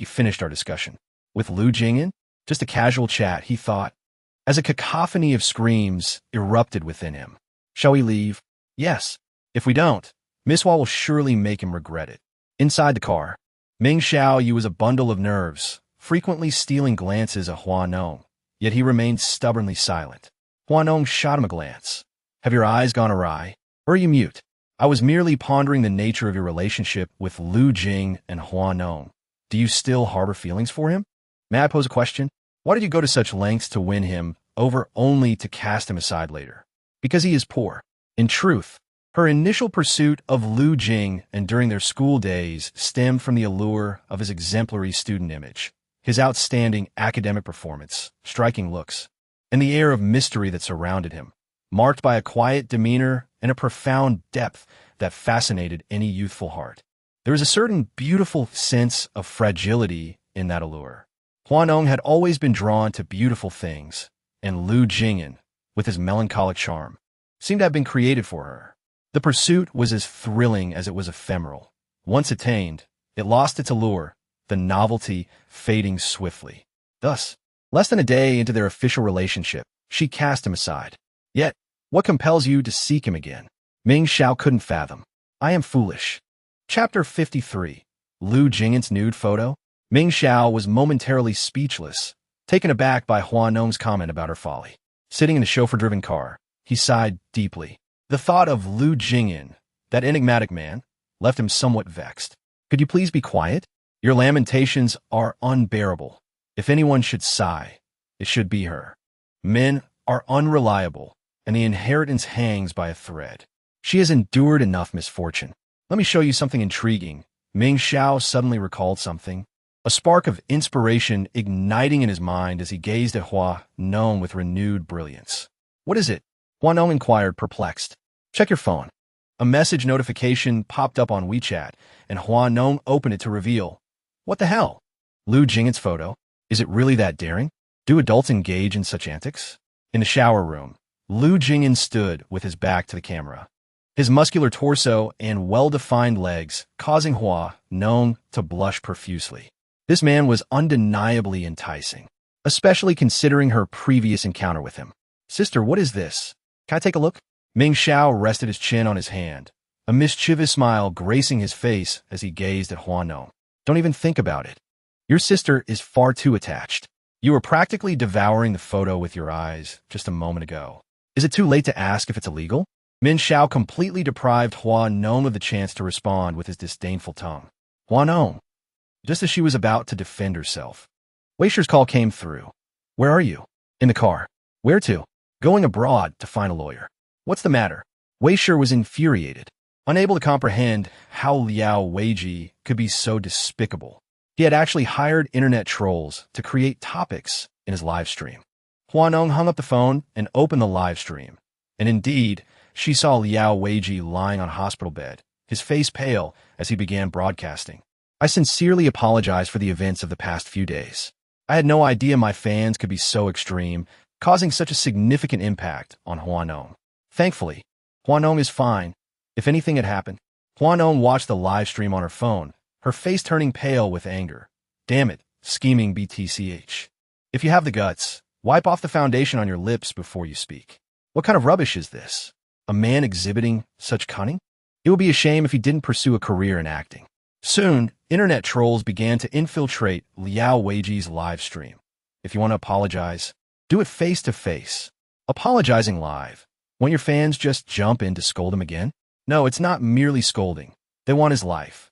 finished our discussion. With Lu Jing'an? Just a casual chat," he thought, as a cacophony of screams erupted within him. "Shall we leave?" "Yes. If we don't, Miss Hua will surely make him regret it." Inside the car, Ming Xiaoyu was a bundle of nerves, frequently stealing glances at Hua Nong, yet he remained stubbornly silent. Hua Nong shot him a glance. "Have your eyes gone awry? Or are you mute?" "I was merely pondering the nature of your relationship with Lu Jing and Hua Nong. Do you still harbor feelings for him? May I pose a question? Why did you go to such lengths to win him over only to cast him aside later? Because he is poor." In truth, her initial pursuit of Lu Jing and during their school days stemmed from the allure of his exemplary student image, his outstanding academic performance, striking looks, and the air of mystery that surrounded him, marked by a quiet demeanor and a profound depth that fascinated any youthful heart. There is a certain beautiful sense of fragility in that allure. Hua Nong had always been drawn to beautiful things, and Lu Jing'an, with his melancholic charm, seemed to have been created for her. The pursuit was as thrilling as it was ephemeral. Once attained, it lost its allure, the novelty fading swiftly. Thus, less than a day into their official relationship, she cast him aside. Yet, what compels you to seek him again? Ming Xiao couldn't fathom. "I am foolish." Chapter 53. Lu Jing'an's nude photo? Ming Xiao was momentarily speechless, taken aback by Hua Nong's comment about her folly. Sitting in the chauffeur-driven car, he sighed deeply. The thought of Lu Jing'an, that enigmatic man, left him somewhat vexed. "Could you please be quiet? Your lamentations are unbearable. If anyone should sigh, it should be her. Men are unreliable, and the inheritance hangs by a thread. She has endured enough misfortune. Let me show you something intriguing." Ming Xiao suddenly recalled something, a spark of inspiration igniting in his mind as he gazed at Hua Nong with renewed brilliance. "What is it?" Hua Nong inquired, perplexed. "Check your phone." A message notification popped up on WeChat, and Hua Nong opened it to reveal. "What the hell? Lu Jing'an's photo? Is it really that daring? Do adults engage in such antics?" In the shower room, Lu Jing'an stood with his back to the camera, his muscular torso and well-defined legs causing Hua Nong to blush profusely. This man was undeniably enticing, especially considering her previous encounter with him. "Sister, what is this? Can I take a look?" Ming Xiao rested his chin on his hand, a mischievous smile gracing his face as he gazed at Hua Nong. "Don't even think about it. Your sister is far too attached. You were practically devouring the photo with your eyes just a moment ago. Is it too late to ask if it's illegal?" Ming Xiao completely deprived Hua Nong of the chance to respond with his disdainful tongue. "Hua Nong." Just as she was about to defend herself, Weisher's call came through. "Where are you?" "In the car." "Where to?" "Going abroad to find a lawyer." "What's the matter?" Weisher was infuriated, unable to comprehend how Liao Weiji could be so despicable. He had actually hired internet trolls to create topics in his live stream. Hua Nong hung up the phone and opened the live stream, and indeed, she saw Liao Weiji lying on a hospital bed, his face pale as he began broadcasting. "I sincerely apologize for the events of the past few days. I had no idea my fans could be so extreme, causing such a significant impact on Hua Nong. Thankfully, Hua Nong is fine. If anything had happened." Hua Nong watched the live stream on her phone, her face turning pale with anger. "Damn it, scheming BTCH. If you have the guts, wipe off the foundation on your lips before you speak. What kind of rubbish is this? A man exhibiting such cunning? It would be a shame if he didn't pursue a career in acting." Soon, internet trolls began to infiltrate Liao Weiji's live stream. "If you want to apologize, do it face to face. Apologizing live. Won't your fans just jump in to scold him again?" "No, it's not merely scolding. They want his life."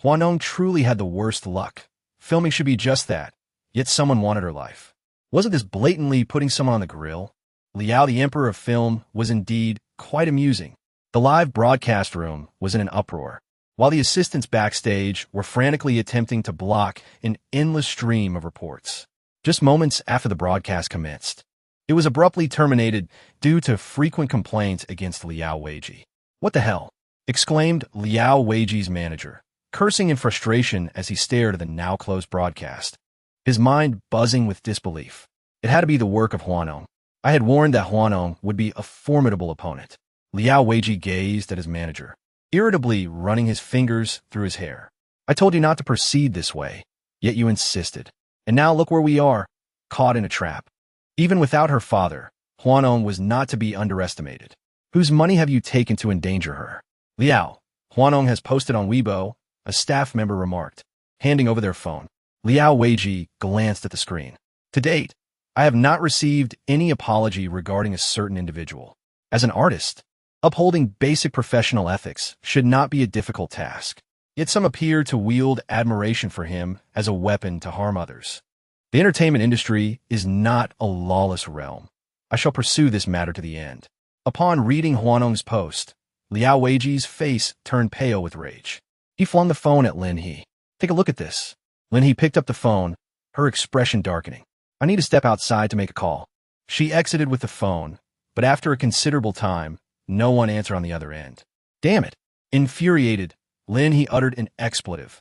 Hua Nong truly had the worst luck. Filming should be just that, yet someone wanted her life. Wasn't this blatantly putting someone on the grill? Liao, the emperor of film, was indeed quite amusing. The live broadcast room was in an uproar. while the assistants backstage were frantically attempting to block an endless stream of reports. Just moments after the broadcast commenced, it was abruptly terminated due to frequent complaints against Liao Weiji. "What the hell?" exclaimed Liao Weiji's manager, cursing in frustration as he stared at the now-closed broadcast, his mind buzzing with disbelief. It had to be the work of Hua Nong. I had warned that Hua Nong would be a formidable opponent. Liao Weiji gazed at his manager, irritably running his fingers through his hair. "I told you not to proceed this way, yet you insisted. And now look where we are, caught in a trap." Even without her father, Hua Nong was not to be underestimated. "Whose money have you taken to endanger her?" "Liao, Hua Nong has posted on Weibo," a staff member remarked, handing over their phone. Liao Weiji glanced at the screen. "To date, I have not received any apology regarding a certain individual. As an artist, upholding basic professional ethics should not be a difficult task. Yet some appear to wield admiration for him as a weapon to harm others. The entertainment industry is not a lawless realm. I shall pursue this matter to the end." Upon reading Hua Nong's post, Liao Weiji's face turned pale with rage. He flung the phone at Lin He. "Take a look at this." Lin He picked up the phone, her expression darkening. "I need to step outside to make a call." She exited with the phone, but after a considerable time, no one answered on the other end. "Damn it!" Infuriated, Lin He uttered an expletive,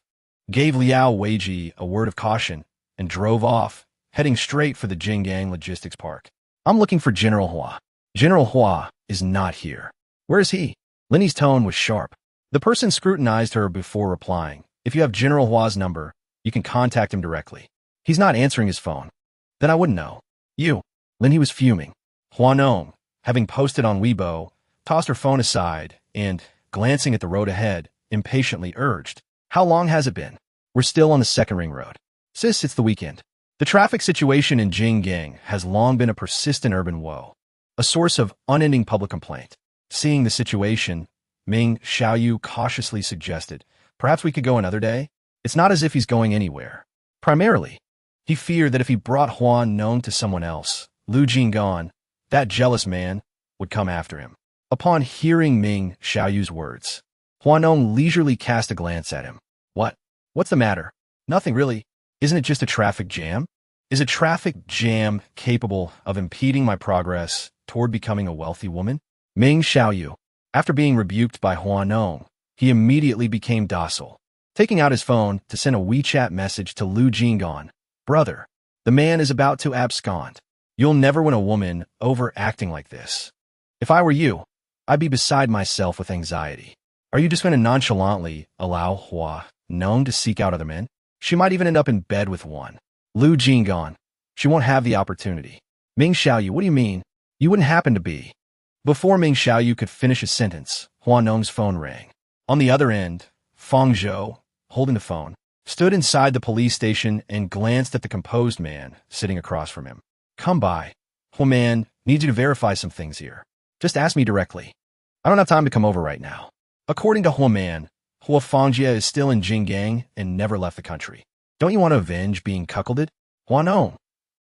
gave Liao Weiji a word of caution, and drove off, heading straight for the Jinggang logistics park. "I'm looking for General Hua. General Hua is not here. Where is he?" Lin He's tone was sharp. The person scrutinized her before replying. "If you have General Hua's number, you can contact him directly. He's not answering his phone." "Then I wouldn't know." "You." Lin He was fuming. Hua Nong, having posted on Weibo, tossed her phone aside and, glancing at the road ahead, impatiently urged, "How long has it been?" "We're still on the second ring road." "Sis, it's the weekend." The traffic situation in Jinggang has long been a persistent urban woe, a source of unending public complaint. Seeing the situation, Ming Xiaoyu cautiously suggested, "Perhaps we could go another day?" It's not as if he's going anywhere. Primarily, he feared that if he brought Hua Nong to someone else, Lu Jing'an, that jealous man, would come after him. Upon hearing Ming Xiaoyu's words, Hua Nong leisurely cast a glance at him. "What? What's the matter?" "Nothing really. Isn't it just a traffic jam?" "Is a traffic jam capable of impeding my progress toward becoming a wealthy woman?" Ming Xiaoyu, after being rebuked by Hua Nong, he immediately became docile, taking out his phone to send a WeChat message to Lu Jing'an. "Brother, the man is about to abscond. You'll never win a woman overacting like this. If I were you, I'd be beside myself with anxiety. Are you just going to nonchalantly allow Hua Nong to seek out other men? She might even end up in bed with one." Lu Jing'an, "She won't have the opportunity." Ming Xiaoyu, "What do you mean? You wouldn't happen to be." Before Ming Xiaoyu could finish his sentence, Hua Nong's phone rang. On the other end, Feng Zhou, holding the phone, stood inside the police station and glanced at the composed man sitting across from him. "Come by. Hua Man, need you to verify some things here. Just ask me directly. I don't have time to come over right now." According to Hua Man, Hua Fangjie is still in Jinggang and never left the country. "Don't you want to avenge being cuckolded?" "Hua Nong,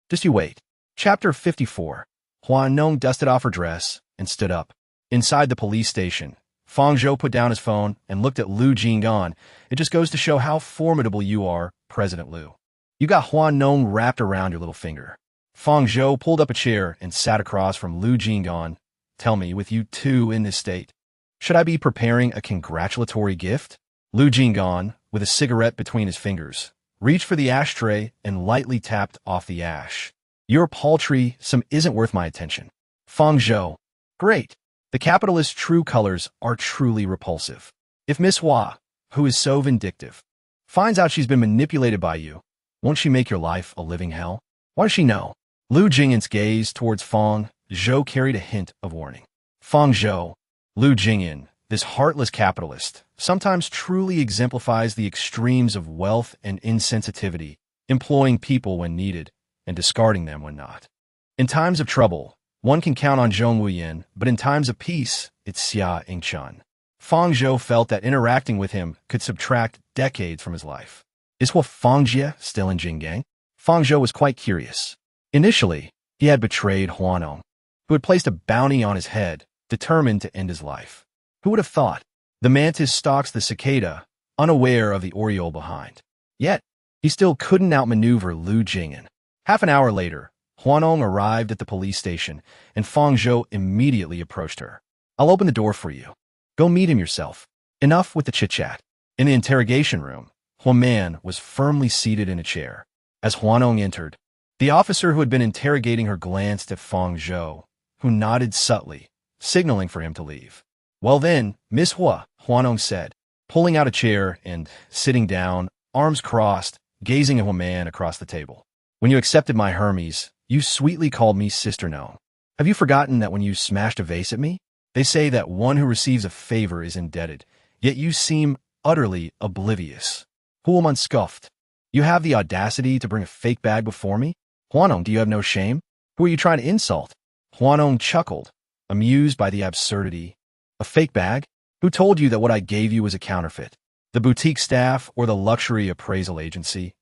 just you wait." Chapter 54. Hua Nong dusted off her dress and stood up. Inside the police station, Feng Zhou put down his phone and looked at Lu Jing'an. "It just goes to show how formidable you are, President Lu. You got Hua Nong wrapped around your little finger." Feng Zhou pulled up a chair and sat across from Lu Jing'an. "Tell me, with you two in this state, should I be preparing a congratulatory gift?" Lu Jing'an, with a cigarette between his fingers, reached for the ashtray and lightly tapped off the ash. "Your paltry sum isn't worth my attention." Feng Zhou, "Great. The capitalist's true colors are truly repulsive. If Miss Hua, who is so vindictive, finds out she's been manipulated by you, won't she make your life a living hell? Why does she know?" Lu Jing'an's gaze towards Feng Zhou carried a hint of warning. Feng Zhou, Lu Jing'an, this heartless capitalist, sometimes truly exemplifies the extremes of wealth and insensitivity, employing people when needed and discarding them when not. In times of trouble, one can count on Zhong Wuyan, but in times of peace, it's Xia Yingchen. Feng Zhou felt that interacting with him could subtract decades from his life. Is Hua Fangjie still in Jinggang? Feng Zhou was quite curious. Initially, he had betrayed Hua Nong, who had placed a bounty on his head, determined to end his life. Who would have thought? The mantis stalks the cicada, unaware of the oriole behind. Yet, he still couldn't outmaneuver Lu Jing'an. Half an hour later, Hua Nong arrived at the police station, and Fang Zhou immediately approached her. "I'll open the door for you. Go meet him yourself. Enough with the chit-chat." In the interrogation room, Hua Man was firmly seated in a chair. As Hua Nong entered, the officer who had been interrogating her glanced at Fang Zhou, who nodded subtly, signaling for him to leave. "Well then, Miss Hua," Hua Nong said, pulling out a chair and sitting down, arms crossed, gazing at Hua Man across the table. "When you accepted my Hermes, you sweetly called me Sister Nong. Have you forgotten that when you smashed a vase at me? They say that one who receives a favor is indebted, yet you seem utterly oblivious." Hua Man scoffed. "You have the audacity to bring a fake bag before me? Hua Nong, do you have no shame? Who are you trying to insult?" Hua Nong chuckled, amused by the absurdity. "A fake bag? Who told you that what I gave you was a counterfeit? The boutique staff or the luxury appraisal agency?"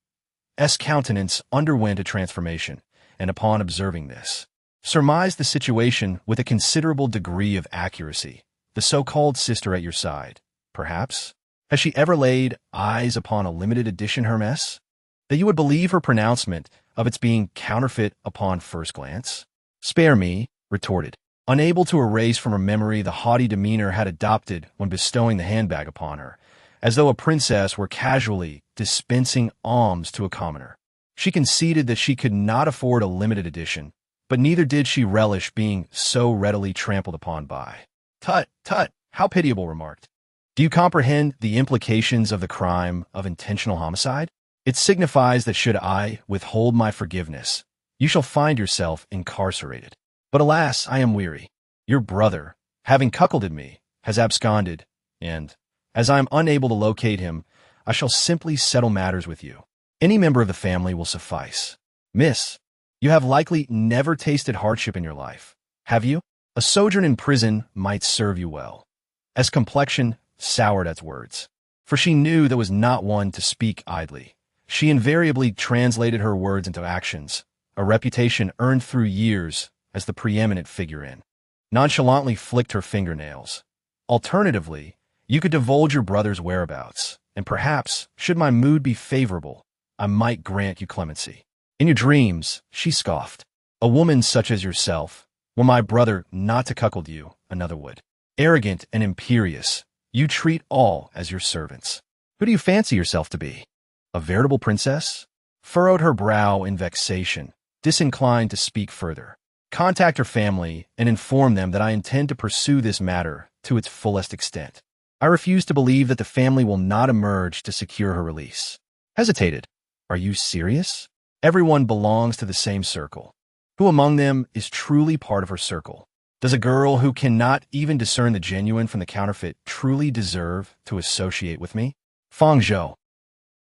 S. countenance underwent a transformation, and upon observing this, surmised the situation with a considerable degree of accuracy. "The so-called sister at your side, perhaps? Has she ever laid eyes upon a limited edition Hermes? That you would believe her pronouncement of its being counterfeit upon first glance?" "Spare me," retorted, unable to erase from her memory the haughty demeanor had adopted when bestowing the handbag upon her, as though a princess were casually dispensing alms to a commoner. She conceded that she could not afford a limited edition, but neither did she relish being so readily trampled upon by. "Tut, tut, how pitiable," remarked. "Do you comprehend the implications of the crime of intentional homicide? It signifies that should I withhold my forgiveness, you shall find yourself incarcerated. But alas, I am weary. Your brother, having cuckolded me, has absconded, and, as I am unable to locate him, I shall simply settle matters with you. Any member of the family will suffice. Miss, you have likely never tasted hardship in your life, have you? A sojourn in prison might serve you well." As complexion soured at words, for she knew there was not one to speak idly. She invariably translated her words into actions, a reputation earned through years as the preeminent figure in. Nonchalantly flicked her fingernails. "Alternatively, you could divulge your brother's whereabouts, and perhaps, should my mood be favorable, I might grant you clemency." "In your dreams," she scoffed. "A woman such as yourself, were my brother not to cuckold you, another would. Arrogant and imperious, you treat all as your servants. Who do you fancy yourself to be? A veritable princess?" Furrowed her brow in vexation, disinclined to speak further. "Contact her family and inform them that I intend to pursue this matter to its fullest extent. I refuse to believe that the family will not emerge to secure her release." Hesitated. "Are you serious? Everyone belongs to the same circle. Who among them is truly part of her circle? Does a girl who cannot even discern the genuine from the counterfeit truly deserve to associate with me?" "Fang Zhou,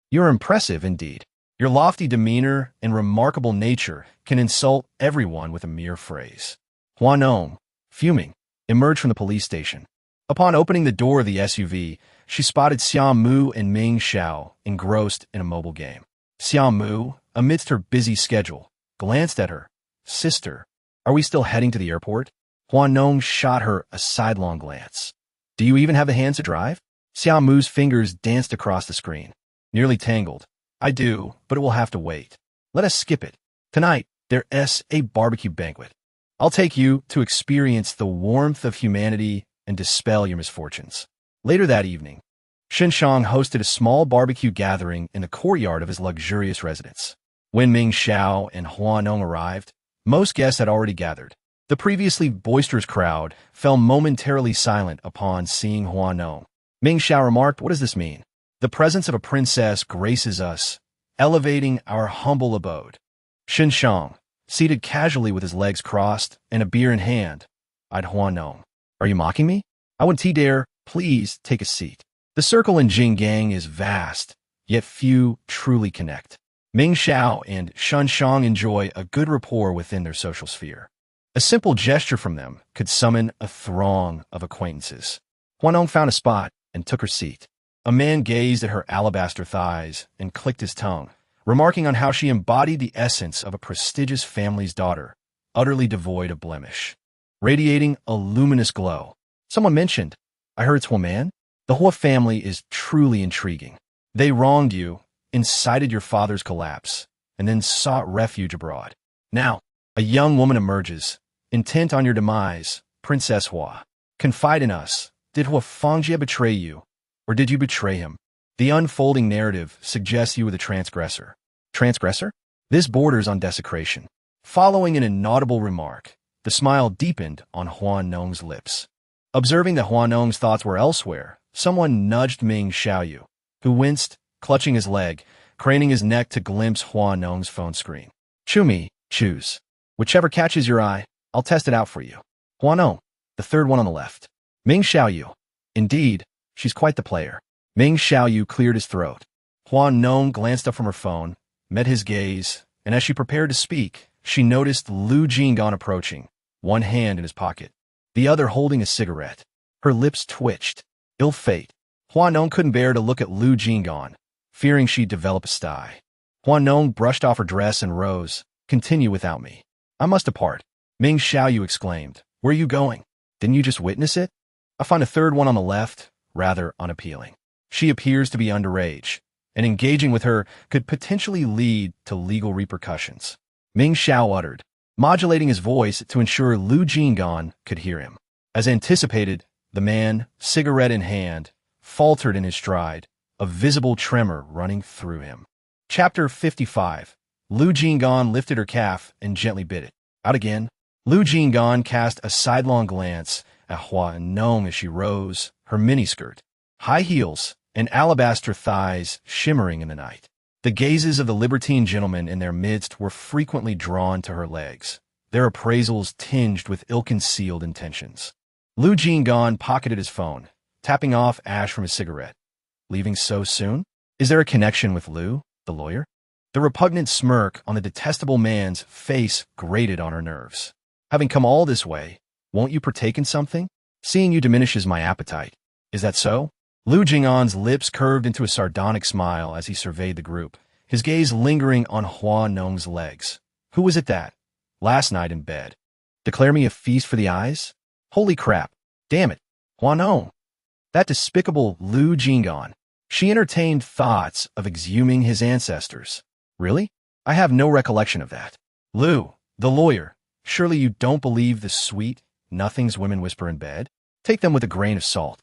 you're impressive indeed. Your lofty demeanor and remarkable nature can insult everyone with a mere phrase." Hua Nong, fuming, emerged from the police station. Upon opening the door of the SUV, she spotted Xiao Mu and Ming Xiao engrossed in a mobile game. Xiao Mu, amidst her busy schedule, glanced at her. "Sister, are we still heading to the airport?" Hua Nong shot her a sidelong glance. "Do you even have the hands to drive?" Xiao Mu's fingers danced across the screen, nearly tangled. "I do, but it will have to wait. Let us skip it. Tonight, there's a barbecue banquet. I'll take you to experience the warmth of humanity and dispel your misfortunes." Later that evening, Shang hosted a small barbecue gathering in the courtyard of his luxurious residence. When Ming Xiao and Hua Nong arrived, most guests had already gathered. The previously boisterous crowd fell momentarily silent upon seeing Hua Nong. Ming Xiao remarked, "What does this mean?" "The presence of a princess graces us, elevating our humble abode." Shang, seated casually with his legs crossed and a beer in hand, eyed Hua Nong. "Are you mocking me? I wouldn't dare. Please take a seat. The circle in Jinggang is vast, yet few truly connect." Ming Xiao and Shang enjoy a good rapport within their social sphere. A simple gesture from them could summon a throng of acquaintances. Hua Nong found a spot and took her seat. A man gazed at her alabaster thighs and clicked his tongue, remarking on how she embodied the essence of a prestigious family's daughter, utterly devoid of blemish, radiating a luminous glow. Someone mentioned, "I heard it's Hua Man?" The Hua family is truly intriguing. They wronged you, incited your father's collapse, and then sought refuge abroad. Now, a young woman emerges, intent on your demise, Princess Hua. Confide in us. Did Hua Fangjie betray you, or did you betray him? The unfolding narrative suggests you were the transgressor. Transgressor? This borders on desecration. Following an inaudible remark, the smile deepened on Hua Nong's lips. Observing that Hua Nong's thoughts were elsewhere, someone nudged Ming Xiaoyu, who winced, clutching his leg, craning his neck to glimpse Hua Nong's phone screen. Choose. Whichever catches your eye, I'll test it out for you. Hua Nong, the third one on the left. Ming Xiaoyu. Indeed, she's quite the player. Ming Xiaoyu cleared his throat. Hua Nong glanced up from her phone, met his gaze, and as she prepared to speak, she noticed Lu Jing'an approaching, one hand in his pocket, the other holding a cigarette. Her lips twitched. Ill fate. Hua Nong couldn't bear to look at Lu Jing'an, fearing she'd develop a sty. Hua Nong brushed off her dress and rose. Continue without me. I must depart. Ming Xiaoyu exclaimed. Where are you going? Didn't you just witness it? I find a third one on the left rather unappealing. She appears to be underage, and engaging with her could potentially lead to legal repercussions. Ming Xiao uttered, modulating his voice to ensure Lu Jing'an could hear him. As anticipated, the man, cigarette in hand, faltered in his stride, a visible tremor running through him. Chapter 55. Lu Jing'an lifted her calf and gently bit it. Out again. Lu Jing'an cast a sidelong glance at Hua Nong as she rose, her miniskirt, high heels, and alabaster thighs shimmering in the night. The gazes of the libertine gentlemen in their midst were frequently drawn to her legs, their appraisals tinged with ill-concealed intentions. Lu Jing'an pocketed his phone, tapping off ash from his cigarette. Leaving so soon? Is there a connection with Lu, the lawyer? The repugnant smirk on the detestable man's face grated on her nerves. Having come all this way, won't you partake in something? Seeing you diminishes my appetite. Is that so? Lu Jing'an's lips curved into a sardonic smile as he surveyed the group, his gaze lingering on Hua Nong's legs. Who was it that, last night in bed, declare me a feast for the eyes? Holy crap. Damn it. Hua Nong. That despicable Lu Jing'an. She entertained thoughts of exhuming his ancestors. Really? I have no recollection of that. Lu, the lawyer, surely you don't believe the sweet nothings women whisper in bed? Take them with a grain of salt.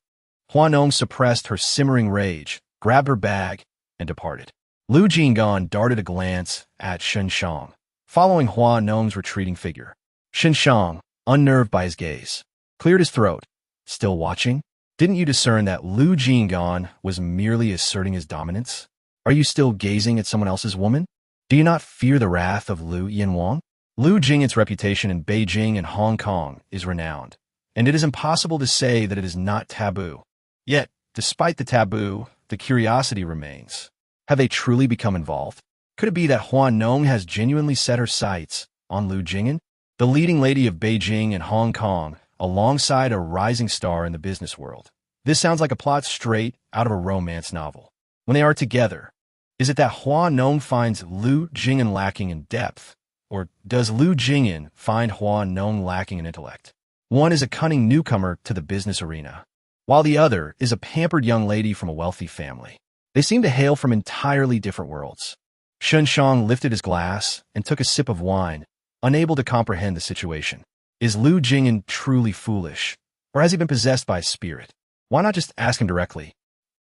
Hua Nong suppressed her simmering rage, grabbed her bag, and departed. Lu Jing'an darted a glance at Shen Shang, following Hua Nong's retreating figure. Shen Shang, unnerved by his gaze, cleared his throat. Still watching? Didn't you discern that Lu Jing'an was merely asserting his dominance? Are you still gazing at someone else's woman? Do you not fear the wrath of Lu Yanwang? Lu Jing'an's reputation in Beijing and Hong Kong is renowned, and it is impossible to say that it is not taboo. Yet, despite the taboo, the curiosity remains. Have they truly become involved? Could it be that Hua Nong has genuinely set her sights on Lu Jing'an, the leading lady of Beijing and Hong Kong, alongside a rising star in the business world? This sounds like a plot straight out of a romance novel. When they are together, is it that Hua Nong finds Lu Jing'an lacking in depth, or does Lu Jing'an find Hua Nong lacking in intellect? One is a cunning newcomer to the business arena, while the other is a pampered young lady from a wealthy family. They seem to hail from entirely different worlds. Shen Shang lifted his glass and took a sip of wine, unable to comprehend the situation. Is Lu Jing'an truly foolish, or has he been possessed by a spirit? Why not just ask him directly?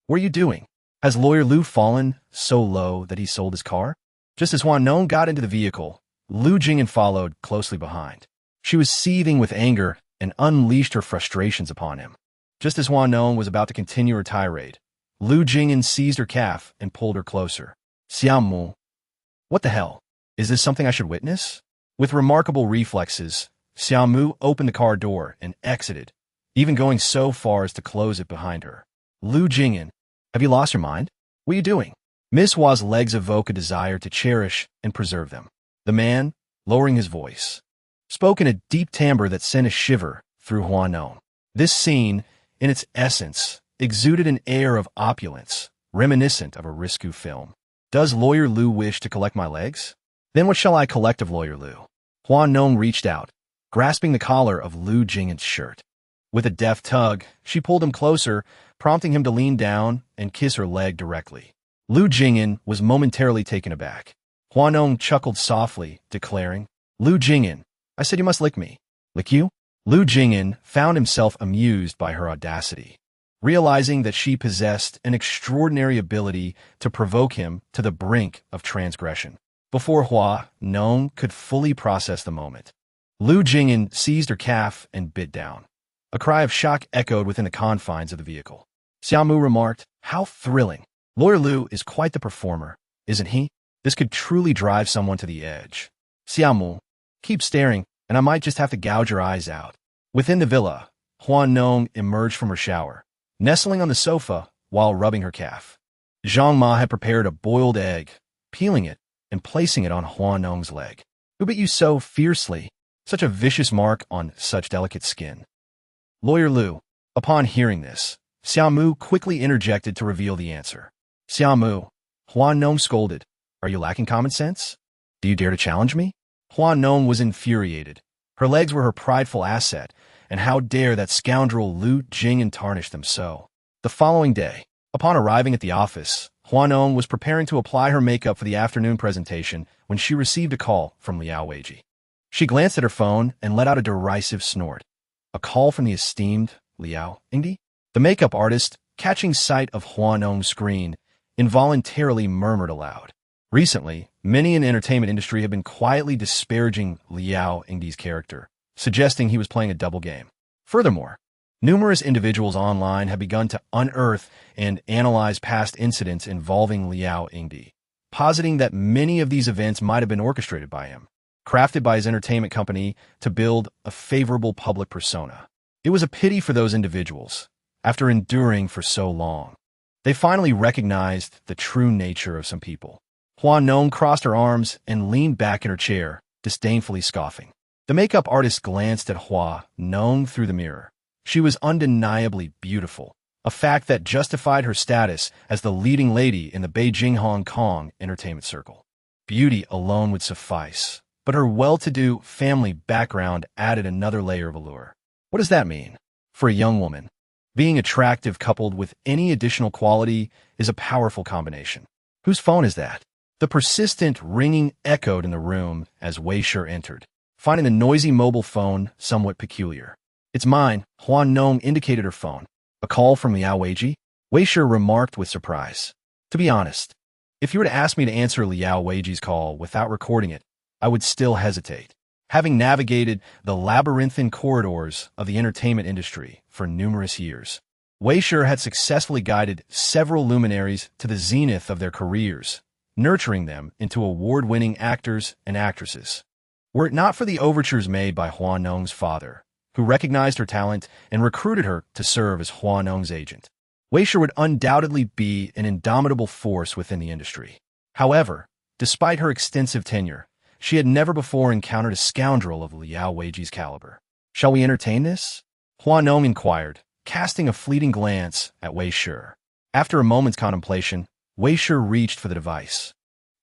What are you doing? Has lawyer Lu fallen so low that he sold his car? Just as Hua Nong got into the vehicle, Lu Jing'an followed closely behind. She was seething with anger and unleashed her frustrations upon him. Just as Hua Nong was about to continue her tirade, Lu Jing'an seized her calf and pulled her closer. Xiaomu. What the hell? Is this something I should witness? With remarkable reflexes, Xiaomu opened the car door and exited, even going so far as to close it behind her. Lu Jing'an, have you lost your mind? What are you doing? Miss Hua's legs evoke a desire to cherish and preserve them. The man, lowering his voice, spoke in a deep timbre that sent a shiver through Hua Nong. This scene, in its essence, exuded an air of opulence, reminiscent of a risque film. Does Lawyer Lu wish to collect my legs? Then what shall I collect of Lawyer Lu? Hua Nong reached out, grasping the collar of Lu Jing'an's shirt. With a deft tug, she pulled him closer, prompting him to lean down and kiss her leg directly. Lu Jing'an was momentarily taken aback. Hua Nong chuckled softly, declaring, "Lu Jing'an, I said you must lick me." "Lick you?" Lu Jing'an found himself amused by her audacity, realizing that she possessed an extraordinary ability to provoke him to the brink of transgression. Before Hua Nong could fully process the moment, Lu Jing'an seized her calf and bit down. A cry of shock echoed within the confines of the vehicle. Xiaomu remarked, "How thrilling. Lawyer Lu is quite the performer, isn't he? This could truly drive someone to the edge." "Xiaomu, keep staring, and I might just have to gouge your eyes out." Within the villa, Hua Nong emerged from her shower, nestling on the sofa while rubbing her calf. Zhang Ma had prepared a boiled egg, peeling it and placing it on Hua Nong's leg. "Who bit you so fiercely? Such a vicious mark on such delicate skin." Lawyer Lu. Upon hearing this, Xiaomu quickly interjected to reveal the answer. "Xiaomu," Hua Nong scolded, "are you lacking common sense? Do you dare to challenge me?" Hua Nong was infuriated. Her legs were her prideful asset, and how dare that scoundrel Lu Jing'an tarnish them so? The following day, upon arriving at the office, Hua Nong was preparing to apply her makeup for the afternoon presentation when she received a call from Liao Weiji. She glanced at her phone and let out a derisive snort. A call from the esteemed Liao Weiji? The makeup artist, catching sight of Hua Nong's screen, involuntarily murmured aloud. Recently, many in the entertainment industry have been quietly disparaging Liao Weji's character, suggesting he was playing a double game. Furthermore, numerous individuals online have begun to unearth and analyze past incidents involving Liao Weiji, positing that many of these events might have been orchestrated by him, crafted by his entertainment company to build a favorable public persona. It was a pity for those individuals, after enduring for so long. They finally recognized the true nature of some people. Hua Nong crossed her arms and leaned back in her chair, disdainfully scoffing. The makeup artist glanced at Hua Nong through the mirror. She was undeniably beautiful, a fact that justified her status as the leading lady in the Beijing-Hong Kong entertainment circle. Beauty alone would suffice, but her well-to-do family background added another layer of allure. What does that mean? For a young woman, being attractive coupled with any additional quality is a powerful combination. Whose phone is that? The persistent ringing echoed in the room as Wei Shi entered, finding the noisy mobile phone somewhat peculiar. "It's mine," Hua Nong indicated her phone. "A call from Liao Weiji?" Wei Shi remarked with surprise. "To be honest, if you were to ask me to answer Liao Weiji's call without recording it, I would still hesitate. Having navigated the labyrinthine corridors of the entertainment industry for numerous years, Wei Shi had successfully guided several luminaries to the zenith of their careers, nurturing them into award-winning actors and actresses. Were it not for the overtures made by Hua Nong's father, who recognized her talent and recruited her to serve as Hua Nong's agent, Wei Shi would undoubtedly be an indomitable force within the industry. However, despite her extensive tenure, she had never before encountered a scoundrel of Liao Weiji's caliber. "Shall we entertain this?" Hua Nong inquired, casting a fleeting glance at Wei Shi. After a moment's contemplation, Wei Shi reached for the device,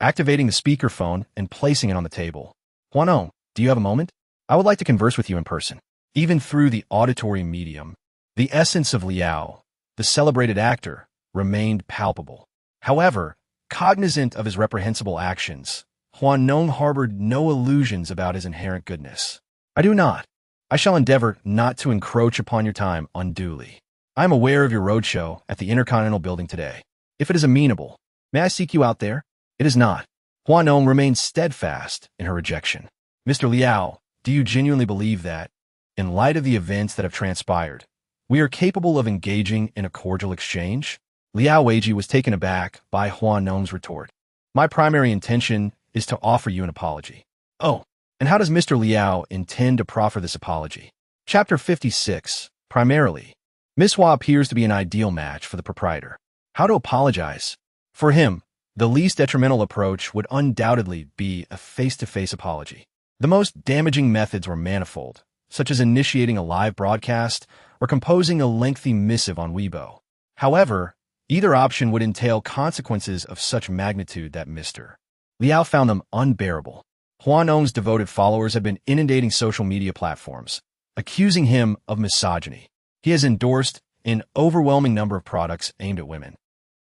activating the speakerphone and placing it on the table. "Hua Nong, do you have a moment? I would like to converse with you in person." Even through the auditory medium, the essence of Liao, the celebrated actor, remained palpable. However, cognizant of his reprehensible actions, Hua Nong harbored no illusions about his inherent goodness. "I do not. I shall endeavor not to encroach upon your time unduly. I am aware of your roadshow at the Intercontinental Building today. If it is amenable, may I seek you out there?" "It is not." Hua Nong remained steadfast in her rejection. "Mr. Liao, do you genuinely believe that, in light of the events that have transpired, we are capable of engaging in a cordial exchange?" Liao Weiji was taken aback by Hua Nong's retort. "My primary intention is to offer you an apology." "Oh, and how does Mr. Liao intend to proffer this apology?" Chapter 56. Primarily, Miss Hua appears to be an ideal match for the proprietor. How to apologize? For him, the least detrimental approach would undoubtedly be a face-to-face apology. The most damaging methods were manifold, such as initiating a live broadcast or composing a lengthy missive on Weibo. However, either option would entail consequences of such magnitude that Mr. Liao found them unbearable. Hua Nong's devoted followers had been inundating social media platforms, accusing him of misogyny, He has endorsed an overwhelming number of products aimed at women.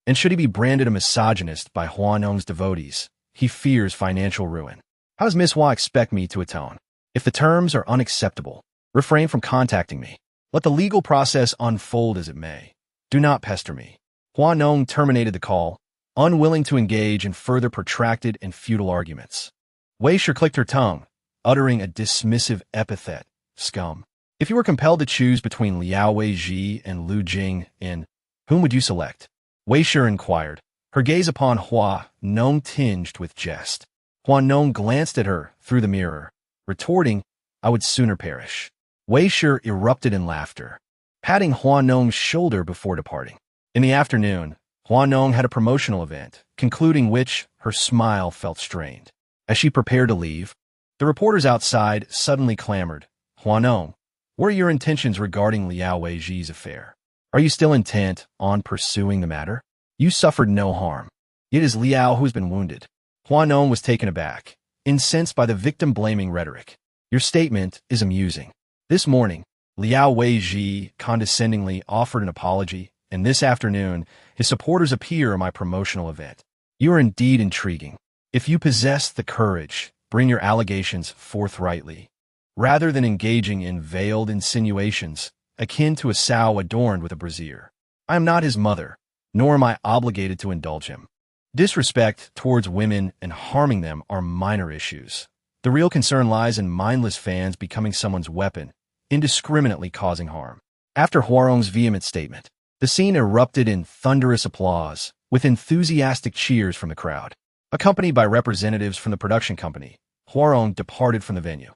And should he be branded a misogynist by Hua Nong's devotees, he fears financial ruin. How does Miss Hua expect me to atone? If the terms are unacceptable, refrain from contacting me. Let the legal process unfold as it may. Do not pester me. Hua Nong terminated the call, unwilling to engage in further protracted and futile arguments. Wei Shi clicked her tongue, uttering a dismissive epithet, scum. If you were compelled to choose between Liao Weiji and Lu Jing'an, whom would you select? Wei Shi inquired, her gaze upon Hua Nong tinged with jest. Hua Nong glanced at her through the mirror, retorting, I would sooner perish. Wei Shi erupted in laughter, patting Hua Nong's shoulder before departing. In the afternoon, Hua Nong had a promotional event, concluding which her smile felt strained. As she prepared to leave, the reporters outside suddenly clamored, Hua Nong, what are your intentions regarding Liao Weiji's affair? Are you still intent on pursuing the matter? You suffered no harm. It is Liao who has been wounded. Hua Nong was taken aback, incensed by the victim-blaming rhetoric. Your statement is amusing. This morning, Liao Weiji condescendingly offered an apology, and this afternoon, his supporters appear at my promotional event. You are indeed intriguing. If you possess the courage, bring your allegations forthrightly, rather than engaging in veiled insinuations, akin to a sow adorned with a brazier. I am not his mother, nor am I obligated to indulge him. Disrespect towards women and harming them are minor issues. The real concern lies in mindless fans becoming someone's weapon, indiscriminately causing harm. After Huarong's vehement statement, the scene erupted in thunderous applause, with enthusiastic cheers from the crowd. Accompanied by representatives from the production company, Huarong departed from the venue.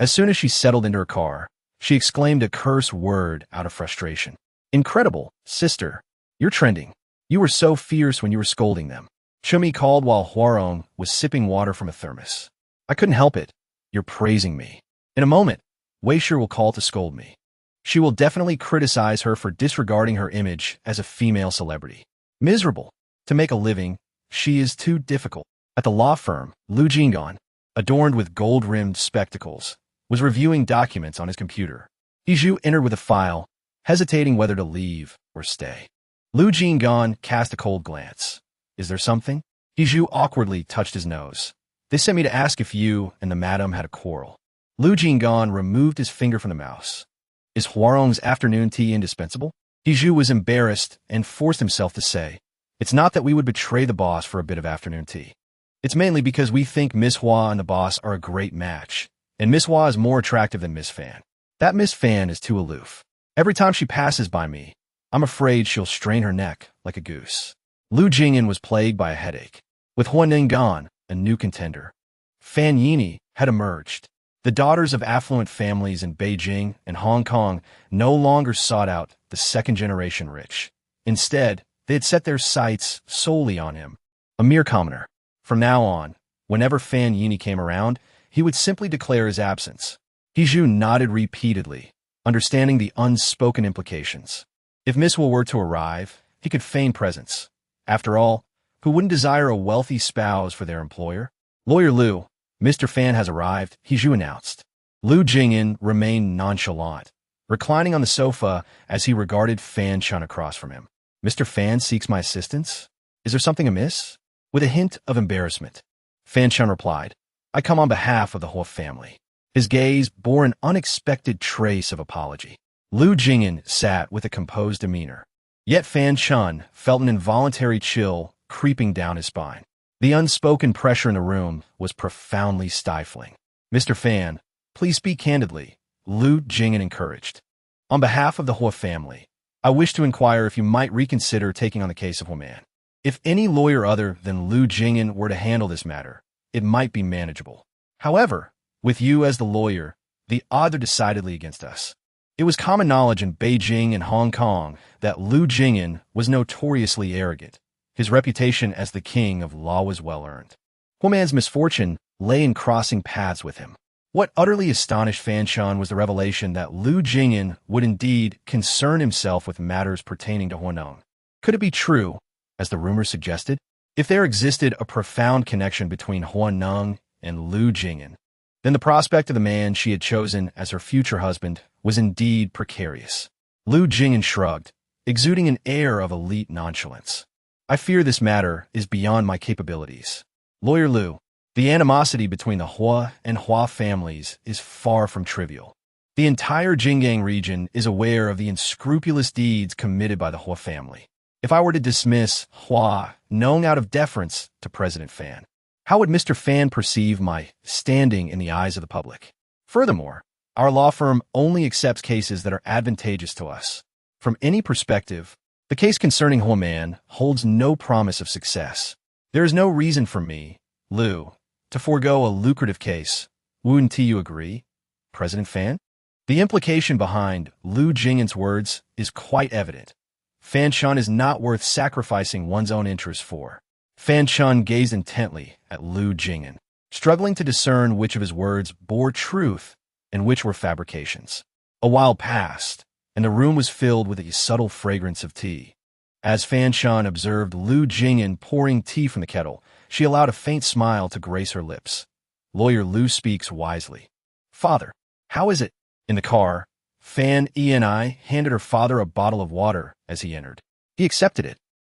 As soon as she settled into her car, she exclaimed a curse word out of frustration. Incredible, sister. You're trending. You were so fierce when you were scolding them. Chumi called while Huarong was sipping water from a thermos. I couldn't help it. You're praising me. In a moment, Wei Shi will call to scold me. She will definitely criticize her for disregarding her image as a female celebrity. Miserable. To make a living, she is too difficult. At the law firm, Lu Jing'an, adorned with gold-rimmed spectacles, was reviewing documents on his computer. Hiju entered with a file, hesitating whether to leave or stay. Lu Jing'an cast a cold glance. Is there something? Hiju awkwardly touched his nose. They sent me to ask if you and the madam had a quarrel. Lu Jing'an removed his finger from the mouse. Is Huarong's afternoon tea indispensable? Hiju was embarrassed and forced himself to say, it's not that we would betray the boss for a bit of afternoon tea. It's mainly because we think Miss Hua and the boss are a great match, and Miss Hua is more attractive than Miss Fan. That Miss Fan is too aloof. Every time she passes by me, I'm afraid she'll strain her neck like a goose. Lu Jing'an was plagued by a headache. With Hua Nong gone, a new contender, Fan Yini, had emerged. The daughters of affluent families in Beijing and Hong Kong no longer sought out the second-generation rich. Instead, they had set their sights solely on him, a mere commoner. From now on, whenever Fan Yini came around, he would simply declare his absence. Hiju nodded repeatedly, understanding the unspoken implications. If Miss Hua were to arrive, he could feign presence. After all, who wouldn't desire a wealthy spouse for their employer? Lawyer Lu, Mr. Fan has arrived, Hiju announced. Lu Jing'an remained nonchalant, reclining on the sofa as he regarded Fan Chun across from him. Mr. Fan seeks my assistance? Is there something amiss? With a hint of embarrassment, Fan Chun replied, I come on behalf of the Hua family. His gaze bore an unexpected trace of apology. Lu Jing'an sat with a composed demeanor. Yet Fan Chun felt an involuntary chill creeping down his spine. The unspoken pressure in the room was profoundly stifling. Mr. Fan, please speak candidly, Lu Jing'an encouraged. On behalf of the Hua family, I wish to inquire if you might reconsider taking on the case of Hua Man. If any lawyer other than Lu Jing'an were to handle this matter, it might be manageable. However, with you as the lawyer, the odds are decidedly against us. It was common knowledge in Beijing and Hong Kong that Lu Jing'an was notoriously arrogant. His reputation as the king of law was well-earned. Hua Man's misfortune lay in crossing paths with him. What utterly astonished Fan Chun was the revelation that Lu Jing'an would indeed concern himself with matters pertaining to Hua Nong. Could it be true, as the rumors suggested? If there existed a profound connection between Hua Nong and Lu Jing'an, then the prospect of the man she had chosen as her future husband was indeed precarious. Lu Jing'an shrugged, exuding an air of elite nonchalance. I fear this matter is beyond my capabilities. Lawyer Lu, the animosity between the Hua and Hua families is far from trivial. The entire Jinggang region is aware of the unscrupulous deeds committed by the Hua family. If I were to dismiss Hua Nong out of deference to President Fan, how would Mr. Fan perceive my standing in the eyes of the public? Furthermore, our law firm only accepts cases that are advantageous to us. From any perspective, the case concerning Hua Man holds no promise of success. There is no reason for me, Lu, to forego a lucrative case. Wouldn't you agree, President Fan? The implication behind Lu Jing'an's words is quite evident. Fan Chun is not worth sacrificing one's own interests for. Fan Chun gazed intently at Lu Jing'an, struggling to discern which of his words bore truth and which were fabrications. A while passed, and the room was filled with a subtle fragrance of tea. As Fan Chun observed Lu Jing'an pouring tea from the kettle, she allowed a faint smile to grace her lips. Lawyer Lu speaks wisely. Father, how is it? In the car, Fan Yi handed her father a bottle of water as he entered. He accepted it,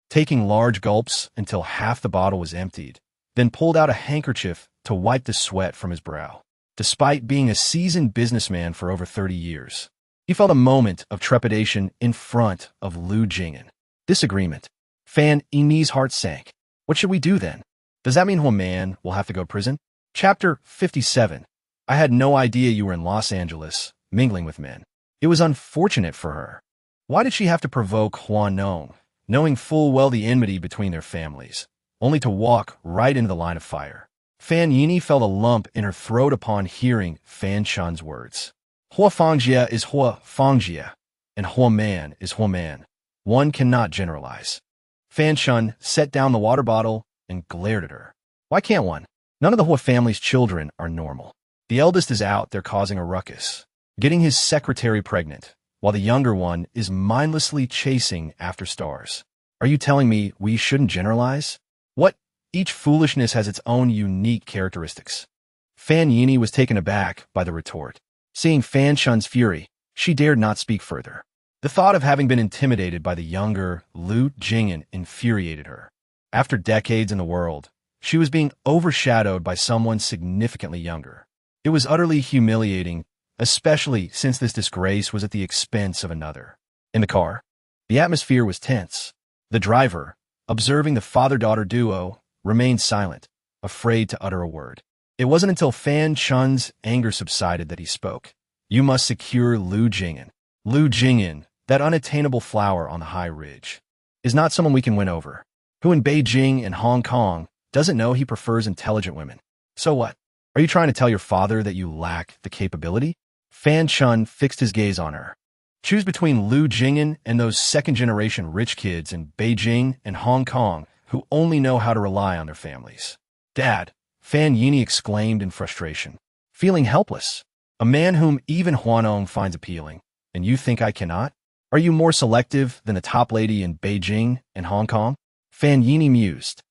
taking large gulps until half the bottle was emptied, then pulled out a handkerchief to wipe the sweat from his brow. Despite being a seasoned businessman for over 30 years, he felt a moment of trepidation in front of Lu Jing'an. Disagreement. Fan Yi's heart sank. What should we do then? Does that mean Hua Man will have to go to prison? Chapter 57. I had no idea you were in Los Angeles, mingling with men. It was unfortunate for her. Why did she have to provoke Hua Nong, knowing full well the enmity between their families, only to walk right into the line of fire? Fan Yi felt a lump in her throat upon hearing Fan Chun's words. Hua Fangjia is Hua Fangjia, and Hua Man is Hua Man. One cannot generalize. Fan Chun set down the water bottle and glared at her. Why can't one? None of the Hua family's children are normal. The eldest is out there causing a ruckus, getting his secretary pregnant, while the younger one is mindlessly chasing after stars. Are you telling me we shouldn't generalize? What? Each foolishness has its own unique characteristics. Fan Yi was taken aback by the retort. Seeing Fan Chun's fury, she dared not speak further. The thought of having been intimidated by the younger Lu Jing'an infuriated her. After decades in the world, she was being overshadowed by someone significantly younger. It was utterly humiliating, especially since this disgrace was at the expense of another. In the car, the atmosphere was tense. The driver, observing the father-daughter duo, remained silent, afraid to utter a word. It wasn't until Fan Chun's anger subsided that he spoke. You must secure Lu Jing'an. Lu Jing'an, that unattainable flower on the high ridge, is not someone we can win over. Who in Beijing and Hong Kong doesn't know he prefers intelligent women? So what? Are you trying to tell your father that you lack the capability? Fan Chun fixed his gaze on her. Choose between Lu Jing'an and those second-generation rich kids in Beijing and Hong Kong who only know how to rely on their families. Dad, Fan Yi exclaimed in frustration, feeling helpless. A man whom even Hua Nong finds appealing, and you think I cannot? Are you more selective than the top lady in Beijing and Hong Kong? Fan Yi mused.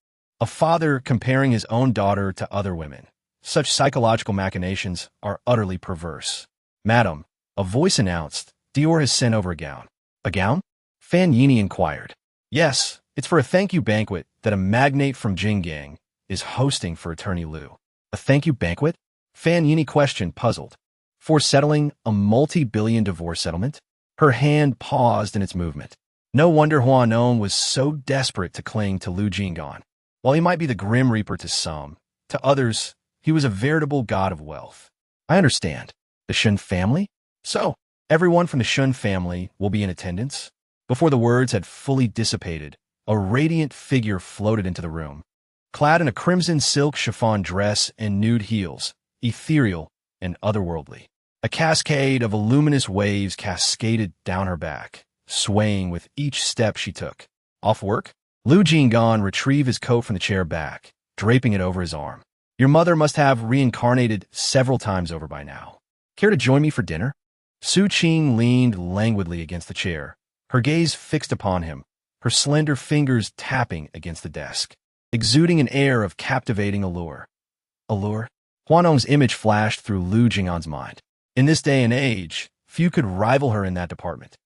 A father comparing his own daughter to other women. Such psychological machinations are utterly perverse. Madam, a voice announced, Dior has sent over a gown. A gown? Fan Yi inquired. Yes, it's for a thank-you banquet that a magnate from Jinggang is hosting for Attorney Lu. A thank-you banquet? Fan Yi questioned, puzzled. For settling a multi-billion divorce settlement? Her hand paused in its movement. No wonder Hua Nong was so desperate to cling to Lu Jing'an. While he might be the Grim Reaper to some, to others, he was a veritable god of wealth. I understand. The Shun family? So, everyone from the Shun family will be in attendance? Before the words had fully dissipated, a radiant figure floated into the room. Clad in a crimson silk chiffon dress and nude heels, ethereal and otherworldly. A cascade of luminous waves cascaded down her back, swaying with each step she took. Off work? Lu Jing'an retrieved his coat from the chair back, draping it over his arm. Your mother must have reincarnated several times over by now. Care to join me for dinner? Su Qing leaned languidly against the chair, her gaze fixed upon him, her slender fingers tapping against the desk, exuding an air of captivating allure. Allure? Hua Nong's image flashed through Lu Jing'an's mind. In this day and age, few could rival her in that department.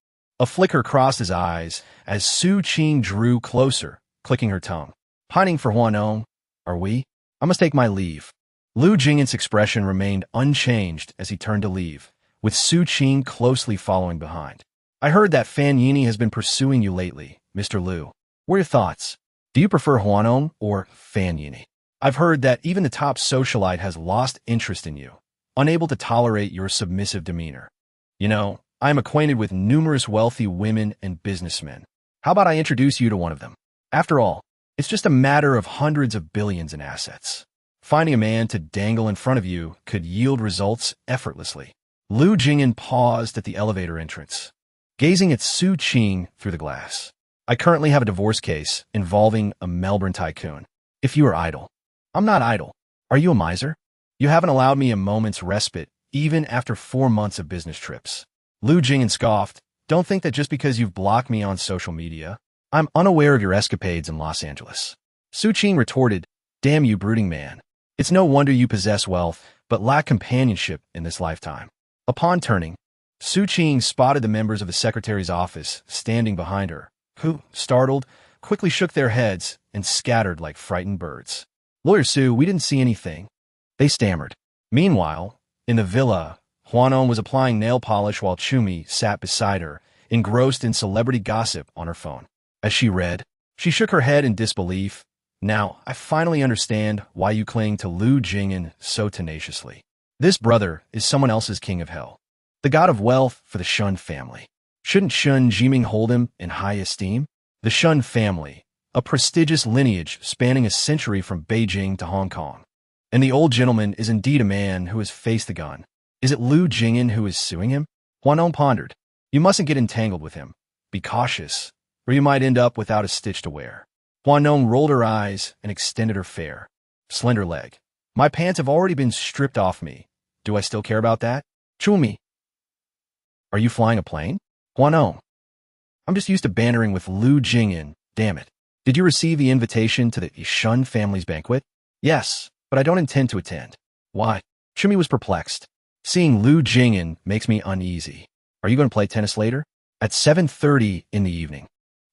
A flicker crossed his eyes as Su Qing drew closer, clicking her tongue. Pining for Hua Nong, are we? I must take my leave. Lu Jing'an's expression remained unchanged as he turned to leave, with Su Qing closely following behind. I heard that Fan Yini has been pursuing you lately, Mr. Lu. What are your thoughts? Do you prefer Hua Nong or Fan Yini? I've heard that even the top socialite has lost interest in you, unable to tolerate your submissive demeanor. You know, I am acquainted with numerous wealthy women and businessmen. How about I introduce you to one of them? After all, it's just a matter of hundreds of billions in assets. Finding a man to dangle in front of you could yield results effortlessly. Lu Jing'an paused at the elevator entrance, gazing at Su Qing through the glass. I currently have a divorce case involving a Melbourne tycoon. If you are idle. I'm not idle. Are you a miser? You haven't allowed me a moment's respite, even after 4 months of business trips. Lu Jing'an scoffed. Don't think that just because you've blocked me on social media, I'm unaware of your escapades in Los Angeles. Su Qing retorted, damn you brooding man. It's no wonder you possess wealth, but lack companionship in this lifetime. Upon turning, Su Qing spotted the members of the secretary's office standing behind her, who, startled, quickly shook their heads and scattered like frightened birds. Lawyer Su, we didn't see anything. They stammered. Meanwhile, in the villa, Hua Nong was applying nail polish while Chumi sat beside her, engrossed in celebrity gossip on her phone. As she read, she shook her head in disbelief. Now, I finally understand why you cling to Lu Jing'an so tenaciously. This brother is someone else's king of hell, the god of wealth for the Shun family. Shouldn't Shun Jiming hold him in high esteem? The Shun family, a prestigious lineage spanning a century from Beijing to Hong Kong. And the old gentleman is indeed a man who has faced the gun. Is it Lu Jing'an who is suing him? Hua Nong pondered. You mustn't get entangled with him. Be cautious, or you might end up without a stitch to wear. Hua Nong rolled her eyes and extended her fair, slender leg. My pants have already been stripped off me. Do I still care about that? Chumi. Are you flying a plane? Hua Nong. I'm just used to bantering with Lu Jing'an, damn it. Did you receive the invitation to the Shun family's banquet? Yes, but I don't intend to attend. Why? Chumi was perplexed. Seeing Lu Jing'an makes me uneasy. Are you going to play tennis later? At 7:30 in the evening.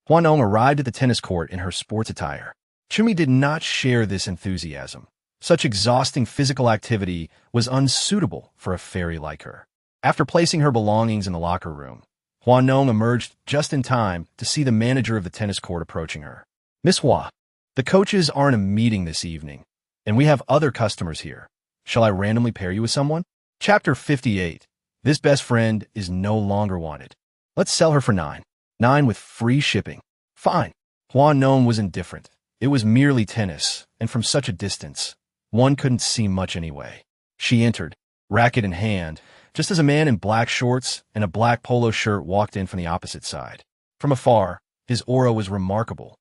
Hua Nong arrived at the tennis court in her sports attire. Chumi did not share this enthusiasm. Such exhausting physical activity was unsuitable for a fairy like her. After placing her belongings in the locker room, Hua Nong emerged just in time to see the manager of the tennis court approaching her. Miss Hua, the coaches are in a meeting this evening, and we have other customers here. Shall I randomly pair you with someone? Chapter 58. This best friend is no longer wanted. Let's sell her for 9. 9 with free shipping. Fine. Hua Nong was indifferent. It was merely tennis, and from such a distance, one couldn't see much anyway. She entered, racket in hand, just as a man in black shorts and a black polo shirt walked in from the opposite side. From afar, his aura was remarkable,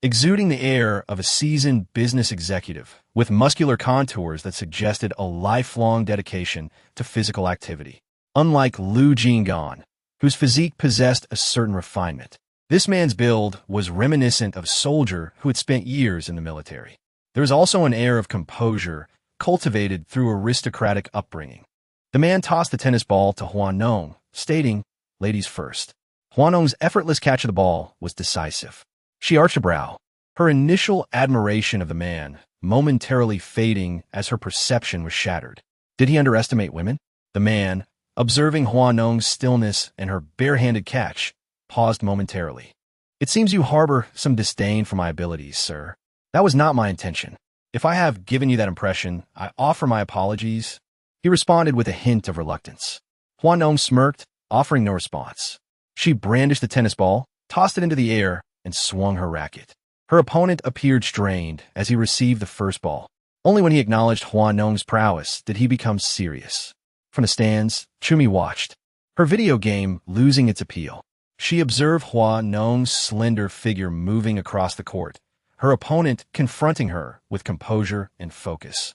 exuding the air of a seasoned business executive with muscular contours that suggested a lifelong dedication to physical activity. Unlike Lu Jing'an, whose physique possessed a certain refinement, this man's build was reminiscent of a soldier who had spent years in the military. There was also an air of composure cultivated through aristocratic upbringing. The man tossed the tennis ball to Hua Nong, stating, ladies first. Hua Nong's effortless catch of the ball was decisive. She arched a brow, her initial admiration of the man momentarily fading as her perception was shattered. Did he underestimate women? The man, observing Hua Nong's stillness and her barehanded catch, paused momentarily. It seems you harbor some disdain for my abilities, sir. That was not my intention. If I have given you that impression, I offer my apologies. He responded with a hint of reluctance. Hua Nong smirked, offering no response. She brandished the tennis ball, tossed it into the air, and swung her racket. Her opponent appeared strained as he received the first ball. Only when he acknowledged Hua Nong's prowess did he become serious. From the stands, Chumi watched, her video game losing its appeal. She observed Hua Nong's slender figure moving across the court, her opponent confronting her with composure and focus.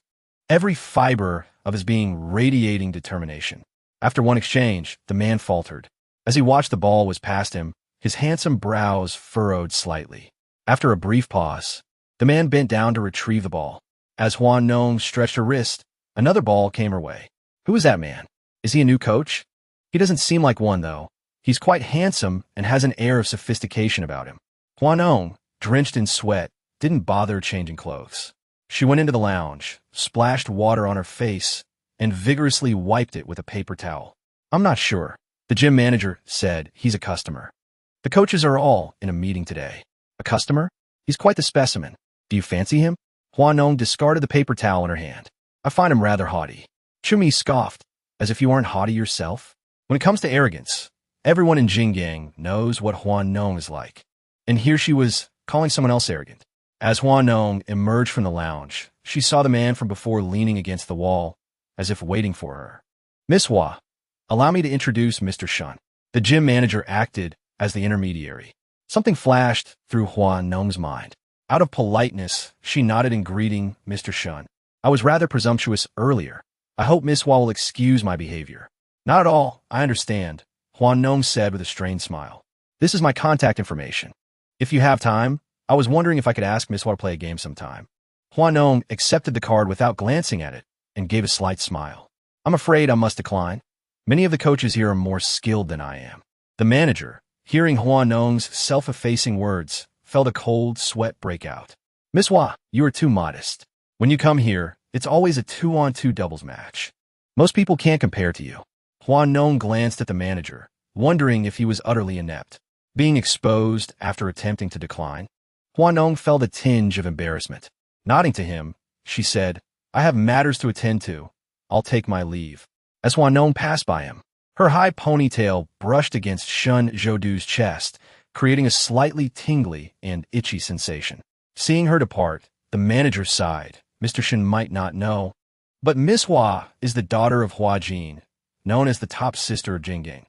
Every fiber of his being radiating determination. After one exchange, the man faltered. As he watched the ball whiz past him, his handsome brows furrowed slightly. After a brief pause, the man bent down to retrieve the ball. As Hua Nong stretched her wrist, another ball came her way. Who is that man? Is he a new coach? He doesn't seem like one, though. He's quite handsome and has an air of sophistication about him. Hua Nong, drenched in sweat, didn't bother changing clothes. She went into the lounge, splashed water on her face, and vigorously wiped it with a paper towel. I'm not sure. The gym manager said he's a customer. The coaches are all in a meeting today. A customer? He's quite the specimen. Do you fancy him? Hua Nong discarded the paper towel in her hand. I find him rather haughty. Chumi scoffed, as if you aren't haughty yourself. When it comes to arrogance, everyone in Jinggang knows what Hua Nong is like. And here she was, calling someone else arrogant. As Hua Nong emerged from the lounge, she saw the man from before leaning against the wall, as if waiting for her. Miss Hua, allow me to introduce Mr. Shun. The gym manager acted as the intermediary. Something flashed through Hua Nong's mind. Out of politeness, she nodded in greeting Mr. Shun. I was rather presumptuous earlier. I hope Miss Hua will excuse my behavior. Not at all, I understand, Hua Nong said with a strained smile. This is my contact information. If you have time, I was wondering if I could ask Miss Hua to play a game sometime. Hua Nong accepted the card without glancing at it and gave a slight smile. I'm afraid I must decline. Many of the coaches here are more skilled than I am. The manager, hearing Hua Nong's self-effacing words, felt a cold sweat break out. Miss Hua, you are too modest. When you come here, it's always a 2-on-2 doubles match. Most people can't compare to you. Hua Nong glanced at the manager, wondering if he was utterly inept. Being exposed after attempting to decline, Hua Nong felt a tinge of embarrassment. Nodding to him, she said, I have matters to attend to. I'll take my leave. As Hua Nong passed by him, her high ponytail brushed against Shun Zhoudu's chest, creating a slightly tingly and itchy sensation. Seeing her depart, the manager sighed. Mr. Shun might not know, but Miss Hua is the daughter of Hua Jin, known as the top sister of Jinggang.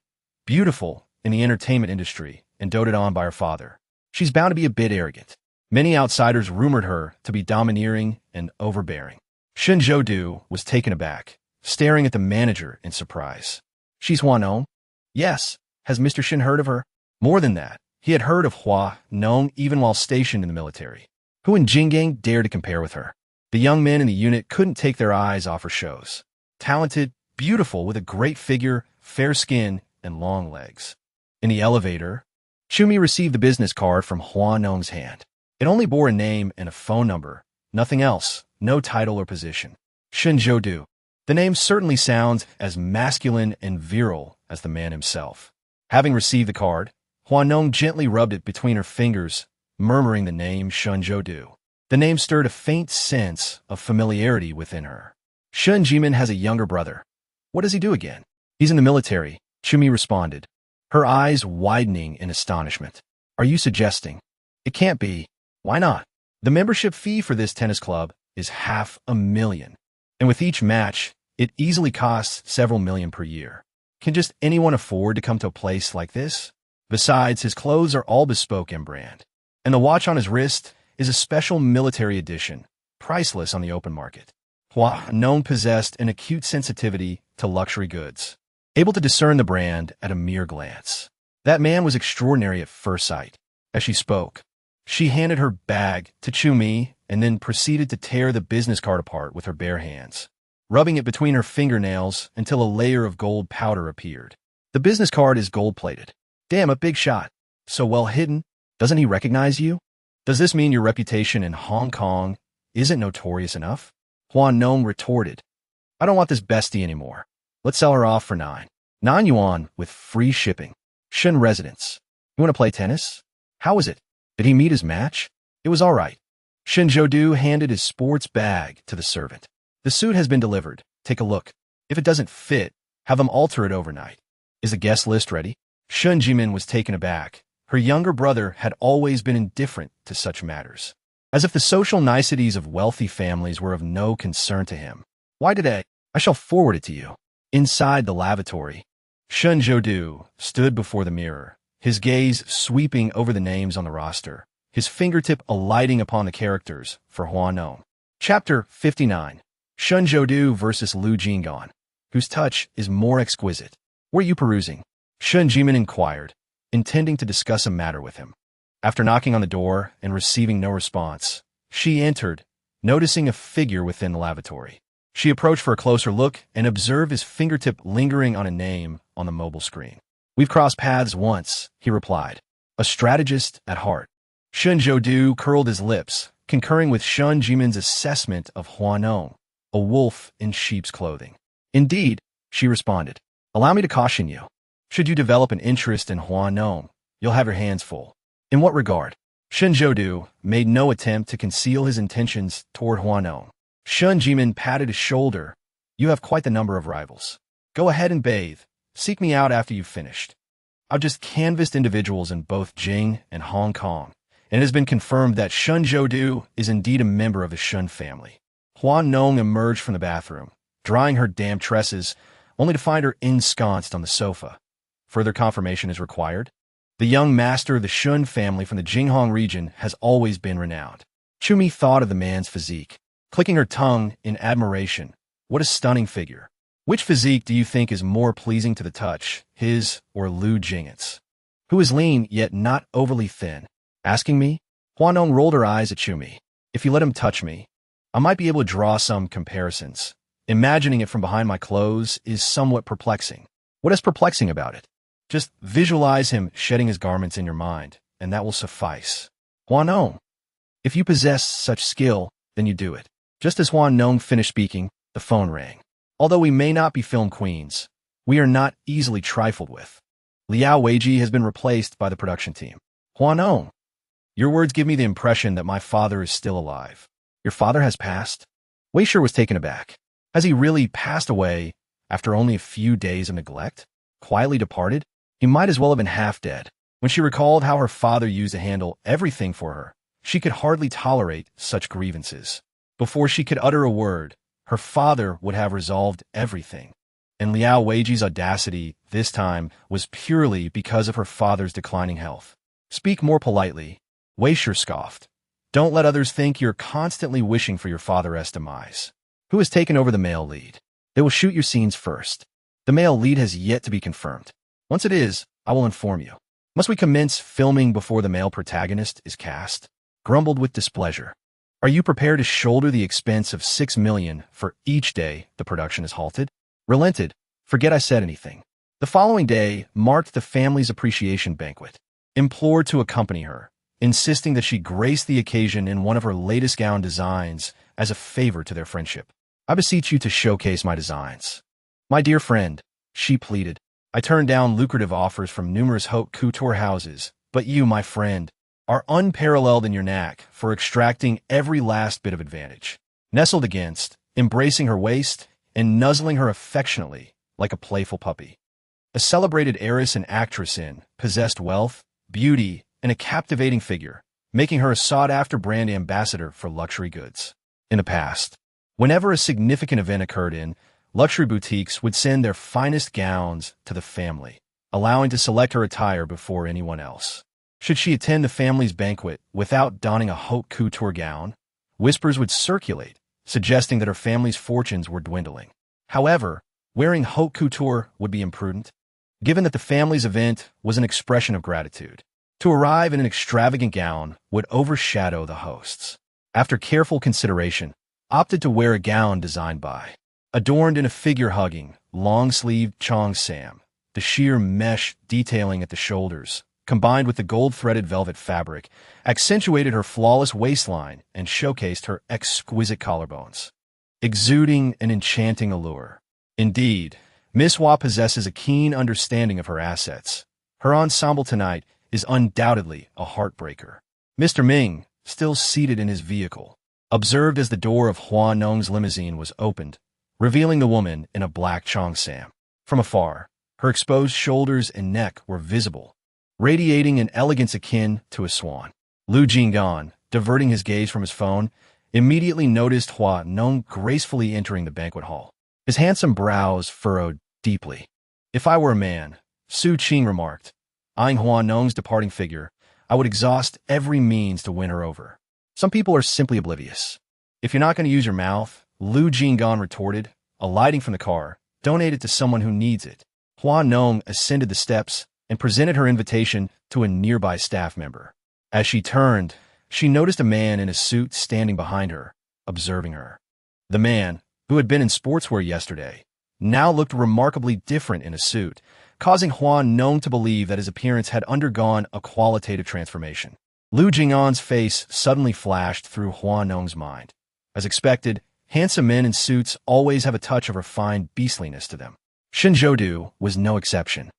Beautiful in the entertainment industry and doted on by her father. She's bound to be a bit arrogant. Many outsiders rumored her to be domineering and overbearing. Shun Zhoudu was taken aback, staring at the manager in surprise. She's Hua Nong? Yes. Has Mr. Shin heard of her? More than that, he had heard of Hua Nong even while stationed in the military. Who in Jinggang dared to compare with her? The young men in the unit couldn't take their eyes off her shows. Talented, beautiful, with a great figure, fair skin, and long legs. In the elevator, Chumi received the business card from Hua Nong's hand. It only bore a name and a phone number, nothing else, no title or position. Shun Zhoudu. The name certainly sounds as masculine and virile as the man himself. Having received the card, Hua Nong gently rubbed it between her fingers, murmuring the name Shun Zhoudu. The name stirred a faint sense of familiarity within her. Shun Jimin has a younger brother. What does he do again? He's in the military, Chumi responded, her eyes widening in astonishment. Are you suggesting? It can't be. Why not? The membership fee for this tennis club is $500,000. And with each match, it easily costs several million per year. Can just anyone afford to come to a place like this? Besides, his clothes are all bespoke and brand. And the watch on his wrist is a special military edition, priceless on the open market. Hua Nong possessed an acute sensitivity to luxury goods, able to discern the brand at a mere glance. That man was extraordinary at first sight. As she spoke, she handed her bag to Chumi and then proceeded to tear the business card apart with her bare hands, rubbing it between her fingernails until a layer of gold powder appeared. The business card is gold-plated. Damn, a big shot. So well hidden. Doesn't he recognize you? Does this mean your reputation in Hong Kong isn't notorious enough? Hua Nong retorted. I don't want this bestie anymore. Let's sell her off for 9 yuan with free shipping. Shun residence. You want to play tennis? How was it? Did he meet his match? It was all right. Shun Zhoudu handed his sports bag to the servant. The suit has been delivered. Take a look. If it doesn't fit, have them alter it overnight. Is the guest list ready? Shun Jimin was taken aback. Her younger brother had always been indifferent to such matters, as if the social niceties of wealthy families were of no concern to him. Why today? I shall forward it to you. Inside the lavatory, Shun Zhoudu stood before the mirror, his gaze sweeping over the names on the roster, his fingertip alighting upon the characters for Hua Nong. Chapter 59. Shun Zhoudu versus Lu Jing'an, whose touch is more exquisite. Were you perusing? Shun Jimin inquired, intending to discuss a matter with him. After knocking on the door and receiving no response, she entered, noticing a figure within the lavatory. She approached for a closer look and observed his fingertip lingering on a name on the mobile screen. We've crossed paths once, he replied. A strategist at heart. Shun Zhoudu curled his lips, concurring with Shun Jimin's assessment of Hua Nong, a wolf in sheep's clothing. Indeed, she responded. Allow me to caution you. Should you develop an interest in Hua Nong, you'll have your hands full. In what regard? Shun Zhoudu made no attempt to conceal his intentions toward Hua Nong. Shun Jimin patted his shoulder. You have quite the number of rivals. Go ahead and bathe. Seek me out after you've finished. I've just canvassed individuals in both Jing and Hong Kong, and it has been confirmed that Shun Zhoudu is indeed a member of the Shun family. Hua Nong emerged from the bathroom, drying her damp tresses, only to find her ensconced on the sofa. Further confirmation is required. The young master of the Shun family from the Jinggang region has always been renowned. Chumi thought of the man's physique, clicking her tongue in admiration. What a stunning figure. Which physique do you think is more pleasing to the touch, his or Lu Jing'an's? Who is lean yet not overly thin? Asking me? Hua Nong rolled her eyes at Chumi. If you let him touch me, I might be able to draw some comparisons. Imagining it from behind my clothes is somewhat perplexing. What is perplexing about it? Just visualize him shedding his garments in your mind, and that will suffice. Hua Nong. If you possess such skill, then you do it. Just as Hua Nong finished speaking, the phone rang. Although we may not be film queens, we are not easily trifled with. Liao Weiji has been replaced by the production team. Hua Nong. Your words give me the impression that my father is still alive. Your father has passed? Wei Shi was taken aback. Has he really passed away after only a few days of neglect? Quietly departed? He might as well have been half dead. When she recalled how her father used to handle everything for her, she could hardly tolerate such grievances. Before she could utter a word, her father would have resolved everything. And Liao Weiji's audacity, this time, was purely because of her father's declining health. Speak more politely. Wei Shi scoffed. Don't let others think you're constantly wishing for your father's demise. Who has taken over the male lead? They will shoot your scenes first. The male lead has yet to be confirmed. Once it is, I will inform you. Must we commence filming before the male protagonist is cast? Grumbled with displeasure. Are you prepared to shoulder the expense of 6 million for each day the production is halted? Relented. Forget I said anything. The following day marked the family's appreciation banquet. Implored to accompany her, insisting that she grace the occasion in one of her latest gown designs as a favor to their friendship. I beseech you to showcase my designs. My dear friend, she pleaded. I turned down lucrative offers from numerous haute couture houses, but you, my friend, are unparalleled in your knack for extracting every last bit of advantage. Nestled against, embracing her waist, and nuzzling her affectionately like a playful puppy. A celebrated heiress and actress in, possessed wealth, beauty, and a captivating figure, making her a sought-after brand ambassador for luxury goods. In the past, whenever a significant event occurred in, luxury boutiques would send their finest gowns to the family, allowing to select her attire before anyone else. Should she attend the family's banquet without donning a haute couture gown, whispers would circulate, suggesting that her family's fortunes were dwindling. However, wearing haute couture would be imprudent, given that the family's event was an expression of gratitude. To arrive in an extravagant gown would overshadow the hosts. After careful consideration, opted to wear a gown designed by, adorned in a figure-hugging, long-sleeved cheongsam, the sheer mesh detailing at the shoulders, combined with the gold-threaded velvet fabric, accentuated her flawless waistline and showcased her exquisite collarbones, exuding an enchanting allure. Indeed, Miss Hua possesses a keen understanding of her assets. Her ensemble tonight is undoubtedly a heartbreaker. Mr. Ming, still seated in his vehicle, observed as the door of Hua Nong's limousine was opened, revealing the woman in a black cheongsam. From afar, her exposed shoulders and neck were visible, radiating an elegance akin to a swan. Lu Jing'an, diverting his gaze from his phone, immediately noticed Hua Nong gracefully entering the banquet hall. His handsome brows furrowed deeply. If I were a man, Su Qing remarked, eyeing Hua Nong's departing figure, I would exhaust every means to win her over. Some people are simply oblivious. If you're not going to use your mouth, Lu Jing'an retorted, alighting from the car, donate it to someone who needs it. Hua Nong ascended the steps and presented her invitation to a nearby staff member. As she turned, she noticed a man in a suit standing behind her, observing her. The man, who had been in sportswear yesterday, now looked remarkably different in a suit, causing Hua Nong to believe that his appearance had undergone a qualitative transformation. Lu Jing'an's face suddenly flashed through Hua Nong's mind. As expected, handsome men in suits always have a touch of refined beastliness to them. Shinjodu was no exception.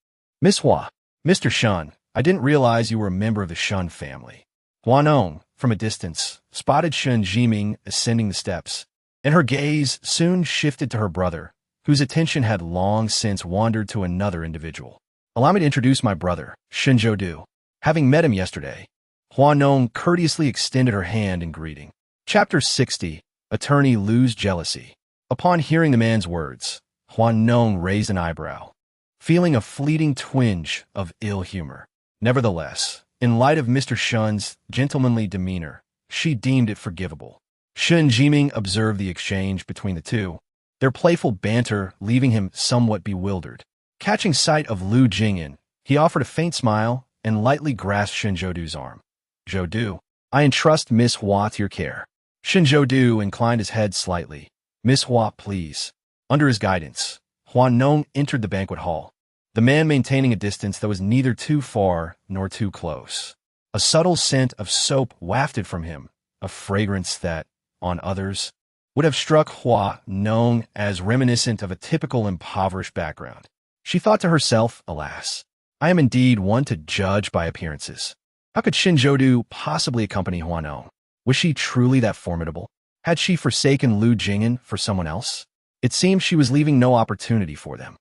Miss Hua, Mr. Shun, I didn't realize you were a member of the Shun family. Hua Nong, from a distance, spotted Shun Jiming ascending the steps, and her gaze soon shifted to her brother, whose attention had long since wandered to another individual. Allow me to introduce my brother, Shinjodu. Having met him yesterday, Hua Nong courteously extended her hand in greeting. Chapter 60, Attorney Lu's Jealousy. Upon hearing the man's words, Hua Nong raised an eyebrow, feeling a fleeting twinge of ill humor. Nevertheless, in light of Mr. Shun's gentlemanly demeanor, she deemed it forgivable. Shun Jiming observed the exchange between the two, their playful banter leaving him somewhat bewildered. Catching sight of Lu Jing'an, he offered a faint smile and lightly grasped Shinjodu's arm. Jodu, I entrust Miss Hua to your care. Shinjodu inclined his head slightly. Miss Hua, please. Under his guidance, Hua Nong entered the banquet hall, the man maintaining a distance that was neither too far nor too close. A subtle scent of soap wafted from him, a fragrance that, on others, would have struck Hua Nong as reminiscent of a typical impoverished background. She thought to herself, alas, I am indeed one to judge by appearances. How could Shinjodu possibly accompany Hua Nong? Was she truly that formidable? Had she forsaken Lu Jing'an for someone else? It seemed she was leaving no opportunity for them.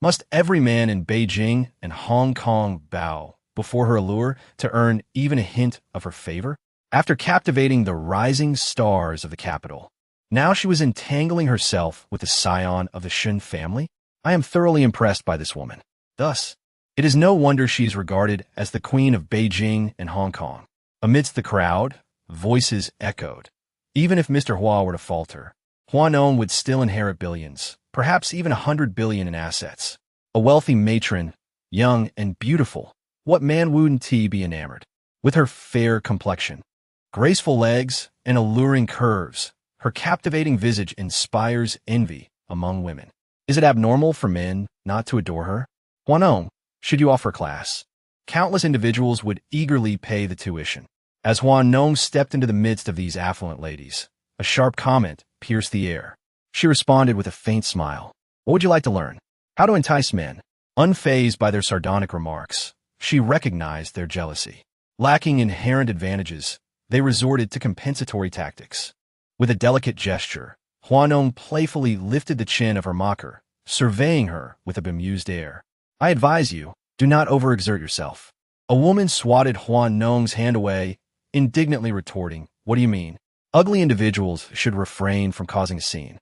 Must every man in Beijing and Hong Kong bow before her allure to earn even a hint of her favor? After captivating the rising stars of the capital, now she was entangling herself with the scion of the Shun family? I am thoroughly impressed by this woman. Thus, it is no wonder she is regarded as the queen of Beijing and Hong Kong. Amidst the crowd, voices echoed. Even if Mr. Hua were to falter, Hua Nong would still inherit billions, perhaps even 100 billion in assets. A wealthy matron, young and beautiful, what man wouldn't he be enamored? With her fair complexion, graceful legs, and alluring curves, her captivating visage inspires envy among women. Is it abnormal for men not to adore her? Hua Nong, should you offer class? Countless individuals would eagerly pay the tuition. As Hua Nong stepped into the midst of these affluent ladies, a sharp comment pierced the air. She responded with a faint smile. What would you like to learn? How to entice men? Unfazed by their sardonic remarks, she recognized their jealousy. Lacking inherent advantages, they resorted to compensatory tactics. With a delicate gesture, Hua Nong playfully lifted the chin of her mocker, surveying her with a bemused air. I advise you, do not overexert yourself. A woman swatted Hua Nong's hand away, indignantly retorting, what do you mean? Ugly individuals should refrain from causing a scene.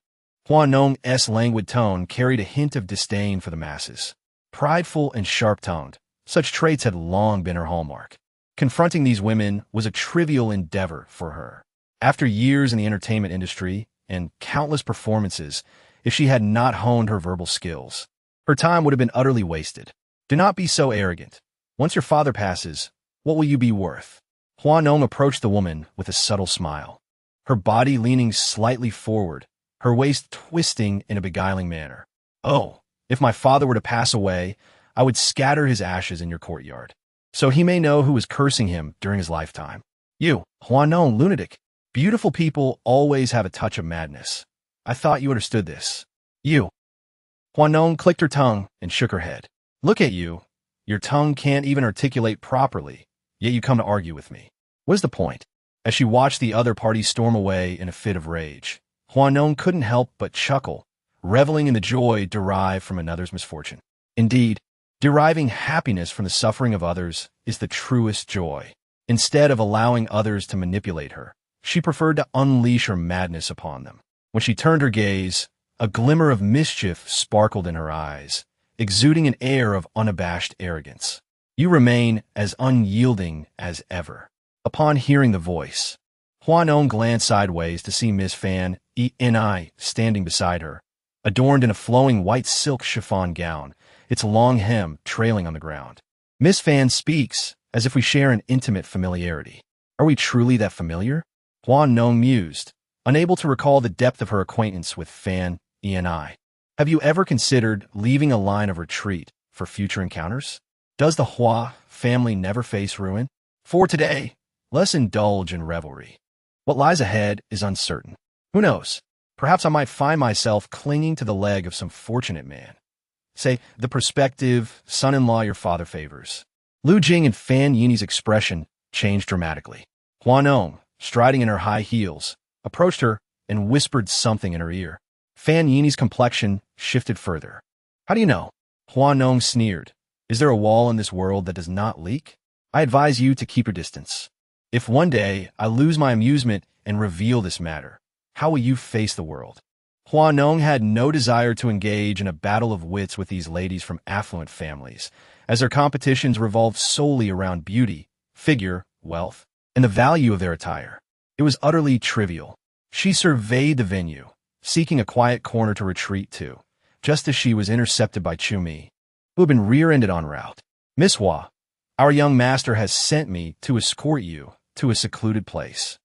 Hua Nong's languid tone carried a hint of disdain for the masses. Prideful and sharp-tongued, such traits had long been her hallmark. Confronting these women was a trivial endeavor for her. After years in the entertainment industry and countless performances, if she had not honed her verbal skills, her time would have been utterly wasted. Do not be so arrogant. Once your father passes, what will you be worth? Hua Nong approached the woman with a subtle smile, her body leaning slightly forward, her waist twisting in a beguiling manner. Oh, if my father were to pass away, I would scatter his ashes in your courtyard, so he may know who was cursing him during his lifetime. You, Hua Nong, lunatic. Beautiful people always have a touch of madness. I thought you understood this. You. Hua Nong clicked her tongue and shook her head. Look at you. Your tongue can't even articulate properly, yet you come to argue with me. What is the point? As she watched the other party storm away in a fit of rage, Hua Nong couldn't help but chuckle, reveling in the joy derived from another's misfortune. Indeed, deriving happiness from the suffering of others is the truest joy. Instead of allowing others to manipulate her, she preferred to unleash her madness upon them. When she turned her gaze, a glimmer of mischief sparkled in her eyes, exuding an air of unabashed arrogance. You remain as unyielding as ever. Upon hearing the voice, Hua Nong glanced sideways to see Miss Fan Eni standing beside her, adorned in a flowing white silk chiffon gown, its long hem trailing on the ground. Miss Fan speaks as if we share an intimate familiarity. Are we truly that familiar? Hua Nong mused, unable to recall the depth of her acquaintance with Fan Eni. Have you ever considered leaving a line of retreat for future encounters? Does the Hua family never face ruin? For today, let's indulge in revelry. What lies ahead is uncertain. Who knows? Perhaps I might find myself clinging to the leg of some fortunate man. Say, the prospective son-in-law your father favors. Lu Jing and Fan Yin's expression changed dramatically. Hua Nong, striding in her high heels, approached her and whispered something in her ear. Fan Yin's complexion shifted further. How do you know? Hua Nong sneered. Is there a wall in this world that does not leak? I advise you to keep your distance. If one day I lose my amusement and reveal this matter, how will you face the world? Hua Nong had no desire to engage in a battle of wits with these ladies from affluent families, as their competitions revolved solely around beauty, figure, wealth, and the value of their attire. It was utterly trivial. She surveyed the venue, seeking a quiet corner to retreat to, just as she was intercepted by Chumi, who had been rear-ended en route. Miss Hua, our young master has sent me to escort you to a secluded place.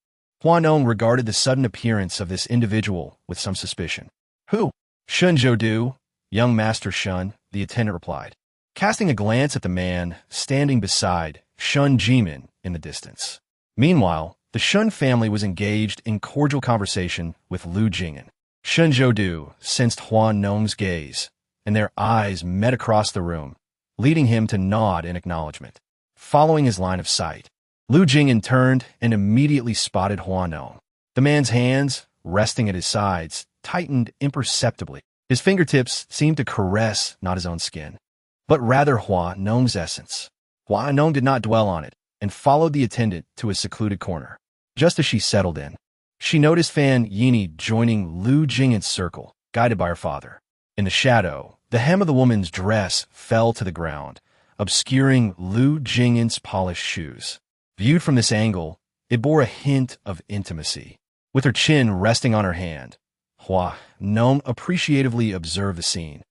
Hua Nong regarded the sudden appearance of this individual with some suspicion. Who? Shun Zhoudu, young master Shun, the attendant replied, casting a glance at the man standing beside Shun Jimin in the distance. Meanwhile, the Shun family was engaged in cordial conversation with Lu Jing'an. Shun Zhoudu sensed Hua Nong's gaze, and their eyes met across the room, leading him to nod in acknowledgement. Following his line of sight, Lu Jing'an turned and immediately spotted Hua Nong. The man's hands, resting at his sides, tightened imperceptibly. His fingertips seemed to caress not his own skin, but rather Hua Nong's essence. Hua Nong did not dwell on it, and followed the attendant to a secluded corner. Just as she settled in, she noticed Fan Yin joining Lu Jing'an's circle, guided by her father. In the shadow, the hem of the woman's dress fell to the ground, obscuring Lu Jing'an's polished shoes. Viewed from this angle, it bore a hint of intimacy. With her chin resting on her hand, Hua Nong appreciatively observed the scene,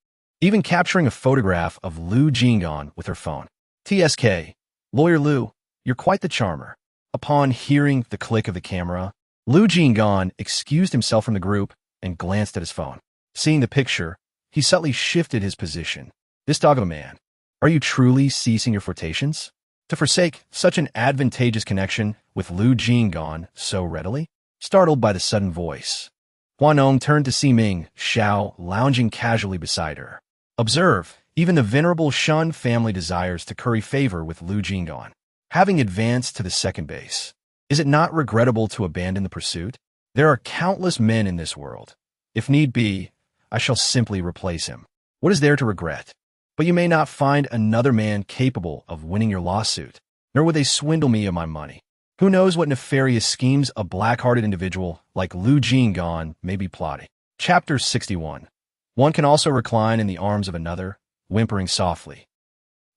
even capturing a photograph of Lu Jing'an with her phone. TSK, Lawyer Lu, you're quite the charmer. Upon hearing the click of the camera, Lu Jing'an excused himself from the group and glanced at his phone. Seeing the picture, he subtly shifted his position. This dog of a man, are you truly ceasing your flirtations? To forsake such an advantageous connection with Lu Jing'an so readily? Startled by the sudden voice, Hua Nong turned to see Ming Xiao lounging casually beside her. Observe, even the venerable Shun family desires to curry favor with Lu Jing'an. Having advanced to the second base, is it not regrettable to abandon the pursuit? There are countless men in this world. If need be, I shall simply replace him. What is there to regret? But you may not find another man capable of winning your lawsuit, nor would they swindle me of my money. Who knows what nefarious schemes a black-hearted individual like Lu Jing'an may be plotting. Chapter 61. One can also recline in the arms of another, whimpering softly.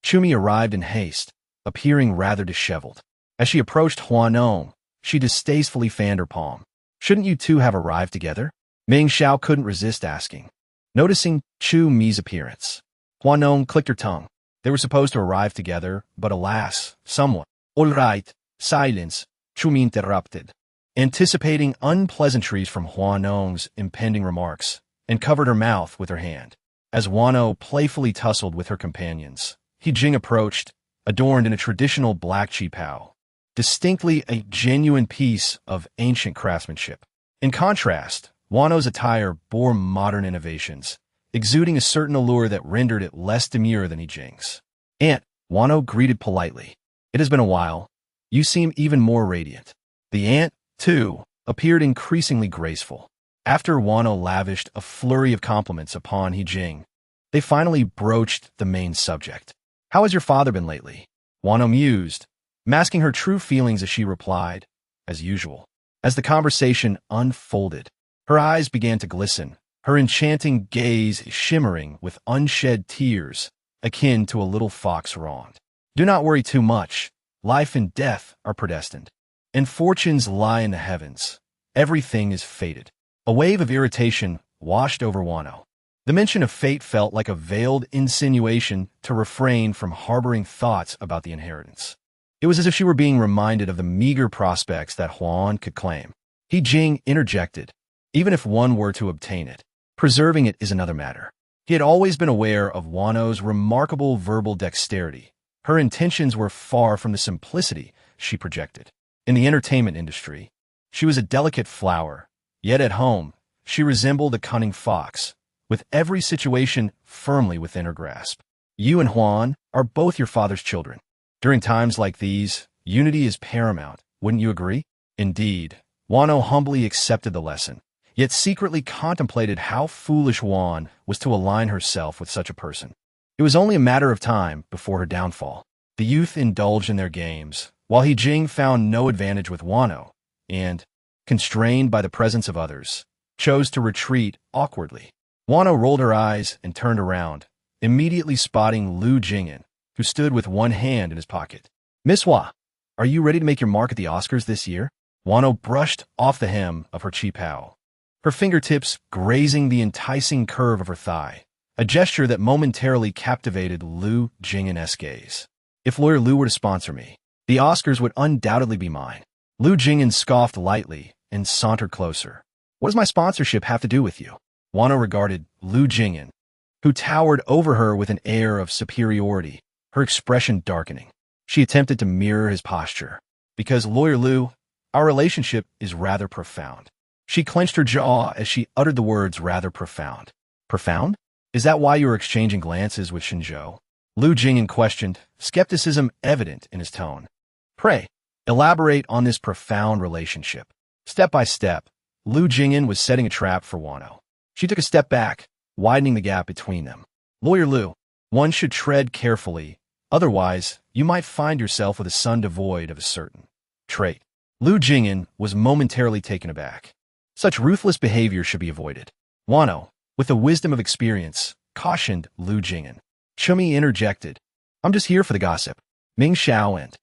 Chumi arrived in haste, appearing rather disheveled. As she approached Hua Nong, she distastefully fanned her palm. Shouldn't you two have arrived together? Ming Xiao couldn't resist asking. Noticing Chu Mi's appearance, Hua Nong clicked her tongue. They were supposed to arrive together, but alas, someone. All right, silence, Chu Mi interrupted, anticipating unpleasantries from Hua Nong's impending remarks, and covered her mouth with her hand. As Hua Nong playfully tussled with her companions, He Jing approached, adorned in a traditional black qipao, distinctly a genuine piece of ancient craftsmanship. In contrast, Hua Nong's attire bore modern innovations, exuding a certain allure that rendered it less demure than He Jing's. Aunt, Hua Nong greeted politely. It has been a while. You seem even more radiant. The aunt, too, appeared increasingly graceful. After Hua Nong lavished a flurry of compliments upon He Jing, they finally broached the main subject. How has your father been lately? Hua Nong mused, masking her true feelings as she replied, as usual. As the conversation unfolded, her eyes began to glisten, her enchanting gaze shimmering with unshed tears, akin to a little fox wronged. Do not worry too much. Life and death are predestined, and fortunes lie in the heavens. Everything is fated. A wave of irritation washed over Hua Nong. The mention of fate felt like a veiled insinuation to refrain from harboring thoughts about the inheritance. It was as if she were being reminded of the meager prospects that Huan could claim. He Jing interjected, even if one were to obtain it, preserving it is another matter. He had always been aware of Hua Nong's remarkable verbal dexterity. Her intentions were far from the simplicity she projected. In the entertainment industry, she was a delicate flower, yet at home, she resembled a cunning fox, with every situation firmly within her grasp. You and Huan are both your father's children. During times like these, unity is paramount, wouldn't you agree? Indeed, Hua Nong humbly accepted the lesson, yet secretly contemplated how foolish Huan was to align herself with such a person. It was only a matter of time before her downfall. The youth indulged in their games, while Jing found no advantage with Hua Nong, and, constrained by the presence of others, chose to retreat awkwardly. Hua Nong rolled her eyes and turned around, immediately spotting Lu Jing'an, who stood with one hand in his pocket. "Miss Hua, are you ready to make your mark at the Oscars this year?" Hua Nong brushed off the hem of her cheapao, her fingertips grazing the enticing curve of her thigh, a gesture that momentarily captivated Lu Jing'an's gaze. "If Lawyer Lu were to sponsor me, the Oscars would undoubtedly be mine." Lu Jing'an scoffed lightly and sauntered closer. "What does my sponsorship have to do with you?" Hua Nong regarded Lu Jing'an, who towered over her with an air of superiority, her expression darkening. She attempted to mirror his posture. "Because, Lawyer Lu, our relationship is rather profound." She clenched her jaw as she uttered the words "rather profound." "Profound? Is that why you are exchanging glances with Shinzhou?" Lu Jing'an questioned, skepticism evident in his tone. "Pray, elaborate on this profound relationship." Step by step, Lu Jing'an was setting a trap for Hua Nong. She took a step back, widening the gap between them. "Lawyer Lu, one should tread carefully, otherwise you might find yourself with a son devoid of a certain trait." Lu Jing'an was momentarily taken aback. Such ruthless behavior should be avoided. Hua Nong, with the wisdom of experience, cautioned Lu Jing'an. Chummy interjected, "I'm just here for the gossip, Ming Xiao and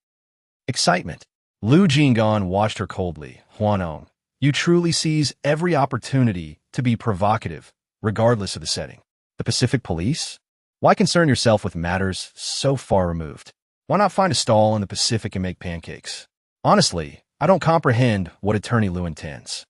excitement." Lu Jing'an watched her coldly. "Hua Nong, you truly seize every opportunity to be provocative, regardless of the setting. The Pacific Police? Why concern yourself with matters so far removed? Why not find a stall in the Pacific and make pancakes? Honestly, I don't comprehend what Attorney Lu intends.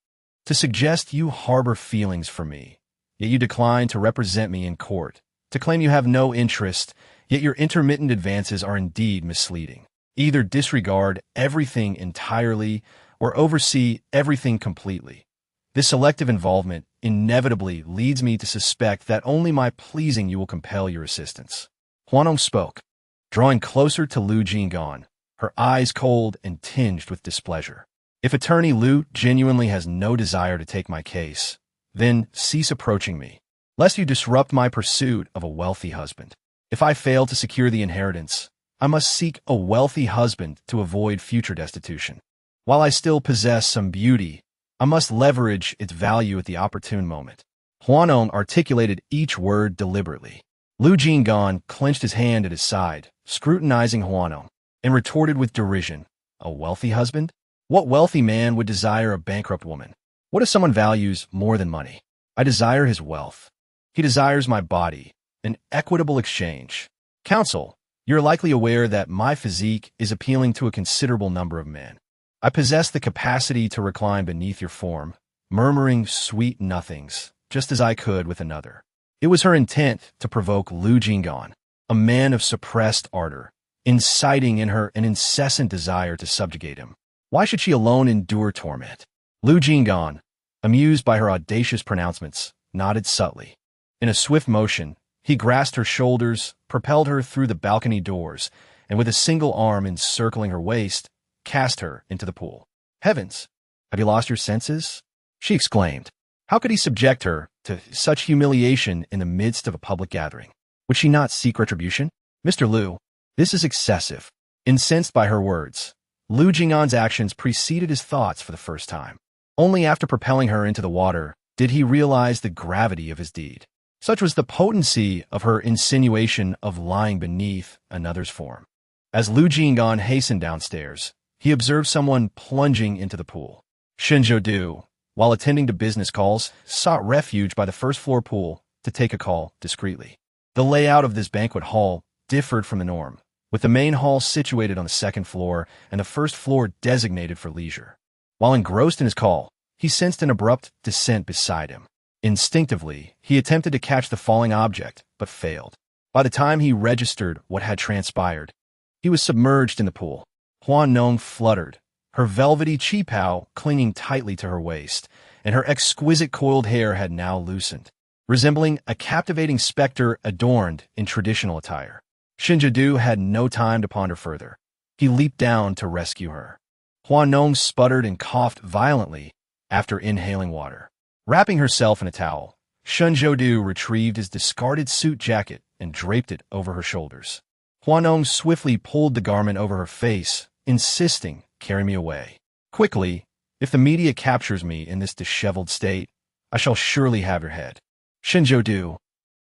To suggest you harbor feelings for me, yet you decline to represent me in court. To claim you have no interest, yet your intermittent advances are indeed misleading. Either disregard everything entirely or oversee everything completely. This selective involvement inevitably leads me to suspect that only my pleasing you will compel your assistance." Hua Nong spoke, drawing closer to Lu Jing'an, her eyes cold and tinged with displeasure. "If Attorney Lu genuinely has no desire to take my case, then cease approaching me, lest you disrupt my pursuit of a wealthy husband. If I fail to secure the inheritance, I must seek a wealthy husband to avoid future destitution. While I still possess some beauty, I must leverage its value at the opportune moment." Hua Nong articulated each word deliberately. Lu Jing'an clenched his hand at his side, scrutinizing Hua Nong, and retorted with derision, "A wealthy husband? What wealthy man would desire a bankrupt woman? What if someone values more than money? I desire his wealth. He desires my body, an equitable exchange. Counsel, you're likely aware that my physique is appealing to a considerable number of men. I possess the capacity to recline beneath your form, murmuring sweet nothings, just as I could with another." It was her intent to provoke Lu Jing'an, a man of suppressed ardor, inciting in her an incessant desire to subjugate him. Why should she alone endure torment? Lu Jing'an, amused by her audacious pronouncements, nodded subtly. In a swift motion, he grasped her shoulders, propelled her through the balcony doors, and with a single arm encircling her waist, cast her into the pool. "Heavens, have you lost your senses?" she exclaimed. How could he subject her to such humiliation in the midst of a public gathering? Would she not seek retribution? "Mr. Lu, this is excessive." Incensed by her words, Lu Jing'an's actions preceded his thoughts for the first time. Only after propelling her into the water did he realize the gravity of his deed. Such was the potency of her insinuation of lying beneath another's form. As Lu Jing'an hastened downstairs, he observed someone plunging into the pool. Shinzhou, while attending to business calls, sought refuge by the first-floor pool to take a call discreetly. The layout of this banquet hall differed from the norm, with the main hall situated on the second floor and the first floor designated for leisure. While engrossed in his call, he sensed an abrupt descent beside him. Instinctively, he attempted to catch the falling object, but failed. By the time he registered what had transpired, he was submerged in the pool. Hua Nong fluttered, her velvety qipao clinging tightly to her waist, and her exquisite coiled hair had now loosened, resembling a captivating specter adorned in traditional attire. Shinjadu had no time to ponder further. He leaped down to rescue her. Hua Nong sputtered and coughed violently after inhaling water. Wrapping herself in a towel, Shinjadu retrieved his discarded suit jacket and draped it over her shoulders. Hua Nong swiftly pulled the garment over her face, insisting, "Carry me away. Quickly, if the media captures me in this disheveled state, I shall surely have your head." Shinjadu.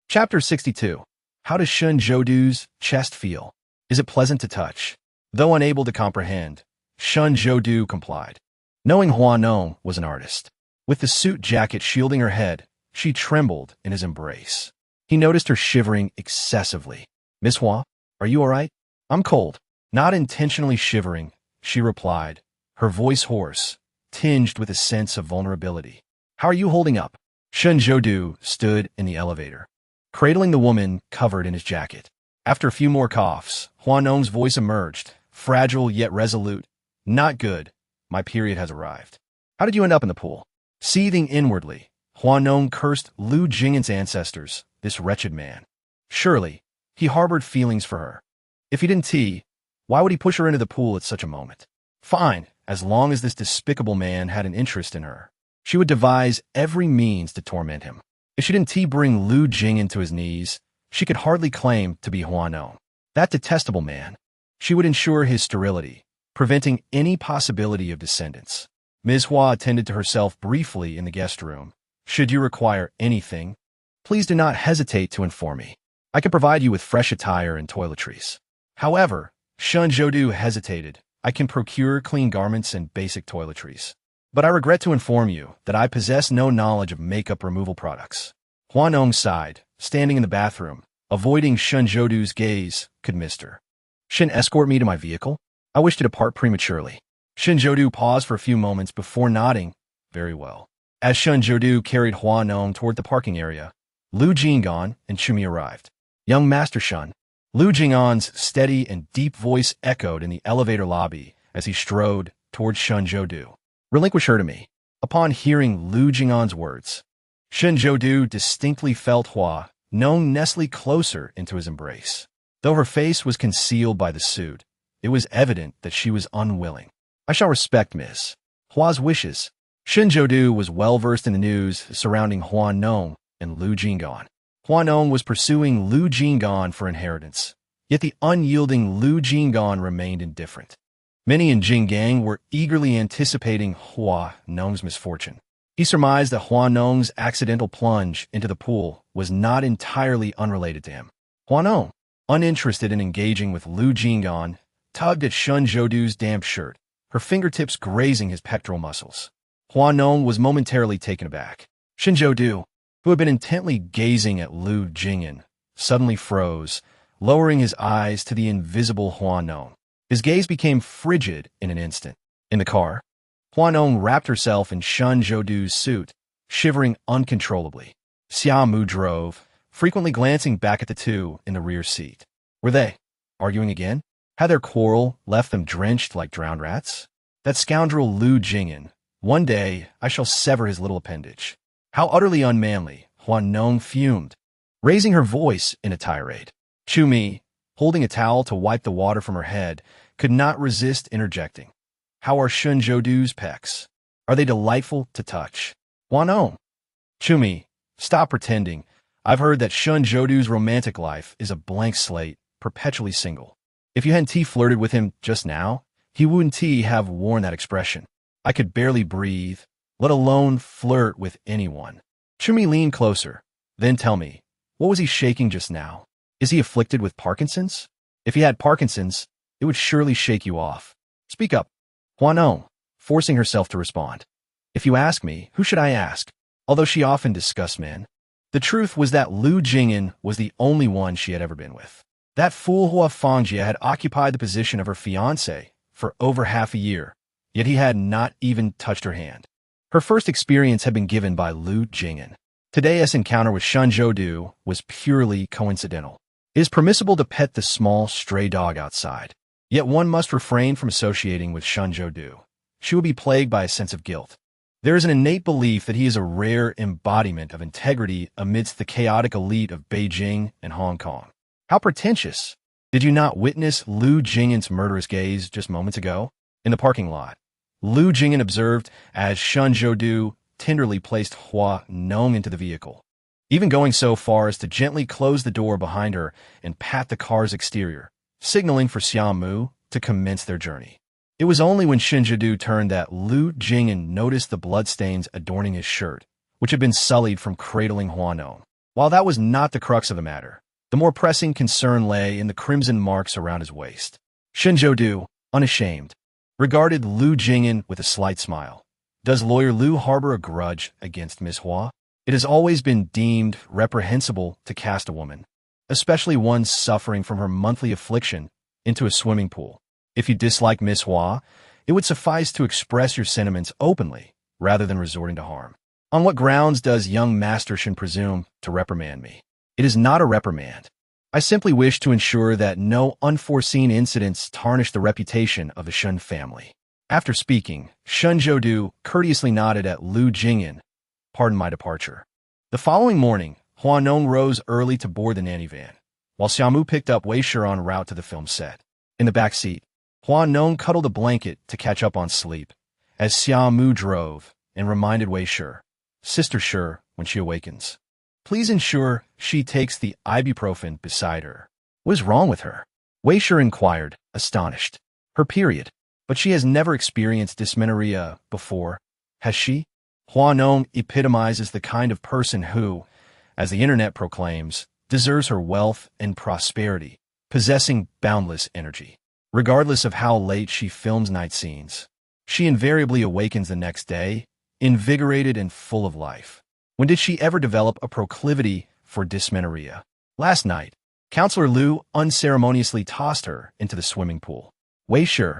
Chapter 62. How does Shinjadu's chest feel? Is it pleasant to touch? Though unable to comprehend, Shinjadu complied. Knowing Hua Nong was an artist, with the suit jacket shielding her head, she trembled in his embrace. He noticed her shivering excessively. "Miss Hua, are you all right?" "I'm cold." Not intentionally shivering, she replied, her voice hoarse, tinged with a sense of vulnerability. "How are you holding up?" Shinjadu stood in the elevator, cradling the woman covered in his jacket. After a few more coughs, Hua Nong's voice emerged, fragile yet resolute. "Not good. My period has arrived." "How did you end up in the pool?" Seething inwardly, Hua Nong cursed Lu Jing'an's ancestors, this wretched man. Surely, he harbored feelings for her. If he didn't why would he push her into the pool at such a moment? Fine, as long as this despicable man had an interest in her. She would devise every means to torment him. If she didn't bring Lu Jing'an to his knees, she could hardly claim to be Hua Nong. That detestable man. She would ensure his sterility, preventing any possibility of descendants. Ms. Hua attended to herself briefly in the guest room. "Should you require anything, please do not hesitate to inform me. I can provide you with fresh attire and toiletries." However, Shinjadu hesitated. "I can procure clean garments and basic toiletries. But I regret to inform you that I possess no knowledge of makeup removal products." Hua Nong sighed, standing in the bathroom, avoiding Shinjadu's gaze. "Could Mr. Shin escort me to my vehicle? I wish to depart prematurely." Shinjadu paused for a few moments before nodding. "Very well." As Shinjadu carried Hua Nong toward the parking area, Lu Jing'an and Chumi arrived. "Young Master Shun." Lu Jing'an's steady and deep voice echoed in the elevator lobby as he strode toward Shinjadu. "Relinquish her to me." Upon hearing Lu Jing'an's words, Shinjadu distinctly felt Hua Nong nestle closer into his embrace. Though her face was concealed by the suit, it was evident that she was unwilling. "I shall respect Miss Hua's wishes." Shinjadu was well versed in the news surrounding Hua Nong and Lu Jing'an. Hua Nong was pursuing Lu Jing'an for inheritance, yet the unyielding Lu Jing'an remained indifferent. Many in Jinggang were eagerly anticipating Hua Nong's misfortune. He surmised that Hua Nong's accidental plunge into the pool was not entirely unrelated to him. Hua Nong, uninterested in engaging with Lu Jing'an, tugged at Shinjadu's damp shirt, her fingertips grazing his pectoral muscles. Hua Nong was momentarily taken aback. Shinjadu, who had been intently gazing at Lu Jing'an, suddenly froze, lowering his eyes to the invisible Hua Nong. His gaze became frigid in an instant. In the car, Hua Nong wrapped herself in Shinjadu's suit, shivering uncontrollably. Xiaomu drove, frequently glancing back at the two in the rear seat. Were they arguing again? Had their quarrel left them drenched like drowned rats? That scoundrel Lu Jing'an. One day, I shall sever his little appendage. How utterly unmanly, Hua Nong fumed, raising her voice in a tirade. Chumi, holding a towel to wipe the water from her head, could not resist interjecting. "How are Shinjadu's pecs? Are they delightful to touch?" "Hua Nong." "Chumi, stop pretending. I've heard that Shinjadu's romantic life is a blank slate, perpetually single. If you hadn't flirted with him just now, he wouldn't have worn that expression. I could barely breathe, let alone flirt with anyone." Chumi leaned closer. "Then tell me, what was he shaking just now? Is he afflicted with Parkinson's? If he had Parkinson's, it would surely shake you off. Speak up." Hua Nong, forcing herself to respond. "If you ask me, who should I ask?" Although she often discussed men, the truth was that Lu Jing'an was the only one she had ever been with. That fool Hua Fangjie had occupied the position of her fiancé for over half a year, yet he had not even touched her hand. Her first experience had been given by Lu Jing'an. Today's encounter with Shun Zhoudu was purely coincidental. It is permissible to pet the small, stray dog outside. Yet one must refrain from associating with Shun Zhoudu. She will be plagued by a sense of guilt. There is an innate belief that he is a rare embodiment of integrity amidst the chaotic elite of Beijing and Hong Kong. How pretentious! Did you not witness Lu Jing'an's murderous gaze just moments ago? In the parking lot, Lu Jing'an observed as Shun Zhoudu tenderly placed Hua Nong into the vehicle, even going so far as to gently close the door behind her and pat the car's exterior, signaling for Xiaomu to commence their journey. It was only when Shun Zhoudu turned that Lu Jing'an noticed the bloodstains adorning his shirt, which had been sullied from cradling Hua Nong. While that was not the crux of the matter, the more pressing concern lay in the crimson marks around his waist. Shun Zhoudu, unashamed, regarded Lu Jing'an with a slight smile. Does lawyer Lu harbor a grudge against Miss Hua? It has always been deemed reprehensible to cast a woman, especially one suffering from her monthly affliction, into a swimming pool. If you dislike Miss Hua, it would suffice to express your sentiments openly, rather than resorting to harm. On what grounds does young Master Shun presume to reprimand me? It is not a reprimand. I simply wish to ensure that no unforeseen incidents tarnish the reputation of the Shun family. After speaking, Shun Zhoudu courteously nodded at Lu Jing'an. Pardon my departure. The following morning, Hua Nong rose early to board the nanny van, while Xiaomu picked up Wei Shi en route to the film set. In the back seat, Hua Nong cuddled a blanket to catch up on sleep, as Xiaomu drove and reminded Wei Shi, Sister Shi, when she awakens, please ensure she takes the ibuprofen beside her. What is wrong with her? Wei Shi inquired, astonished. Her period. But she has never experienced dysmenorrhea before, has she? Hua Nong epitomizes the kind of person who, as the internet proclaims, deserves her wealth and prosperity, possessing boundless energy. Regardless of how late she films night scenes, she invariably awakens the next day, invigorated and full of life. When did she ever develop a proclivity for dysmenorrhea? Last night, Counselor Lu unceremoniously tossed her into the swimming pool. Wei Shi,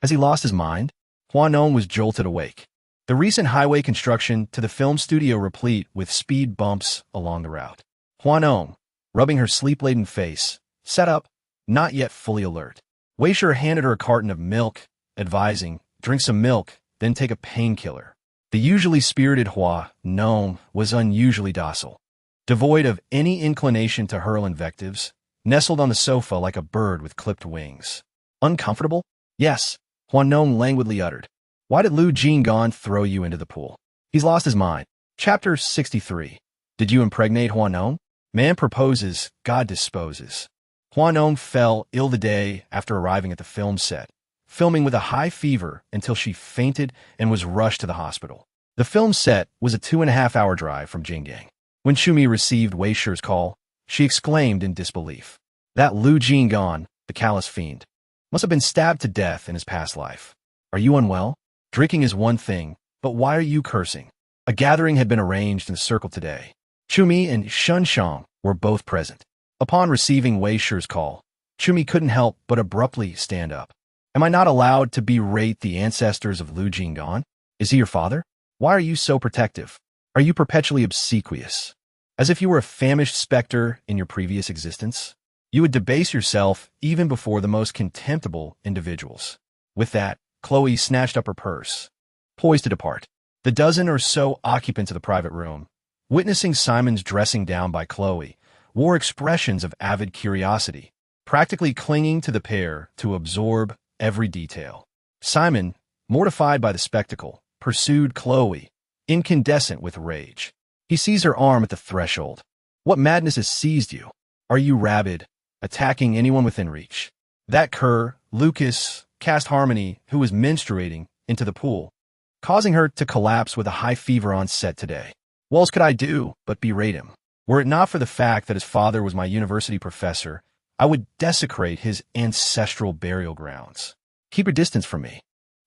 has he lost his mind? Hua Nong was jolted awake. The recent highway construction to the film studio replete with speed bumps along the route. Hua Nong, rubbing her sleep-laden face, sat up, not yet fully alert. Wei Shi handed her a carton of milk, advising, drink some milk, then take a painkiller. The usually spirited Hua Nong was unusually docile. Devoid of any inclination to hurl invectives, nestled on the sofa like a bird with clipped wings. Uncomfortable? Yes, Hua Nong languidly uttered. Why did Lu Jing'an throw you into the pool? He's lost his mind. Chapter 63. Did you impregnate Hua Nong? Man proposes, God disposes. Hua Nong fell ill the day after arriving at the film set, filming with a high fever until she fainted and was rushed to the hospital. The film set was a 2.5-hour drive from Jinggang. When Chumi received Wei Shi's call, she exclaimed in disbelief. That Lu Jing'an, the callous fiend, must have been stabbed to death in his past life. Are you unwell? Drinking is one thing, but why are you cursing? A gathering had been arranged in the circle today. Chumi and Shun Shang were both present. Upon receiving Wei Shi's call, Chumi couldn't help but abruptly stand up. Am I not allowed to berate the ancestors of Lu Jing'an? Is he your father? Why are you so protective? Are you perpetually obsequious? As if you were a famished specter in your previous existence? You would debase yourself even before the most contemptible individuals. With that, Chloe snatched up her purse, poised to depart. The dozen or so occupants of the private room, witnessing Simon's dressing down by Chloe, wore expressions of avid curiosity, practically clinging to the pair to absorb every detail. Simon, mortified by the spectacle, pursued Chloe, incandescent with rage. He seized her arm at the threshold. What madness has seized you? Are you rabid, attacking anyone within reach? That cur, Lucas, cast Harmony, who was menstruating, into the pool, causing her to collapse with a high fever on set today. What else could I do but berate him? Were it not for the fact that his father was my university professor, I would desecrate his ancestral burial grounds. Keep your distance from me,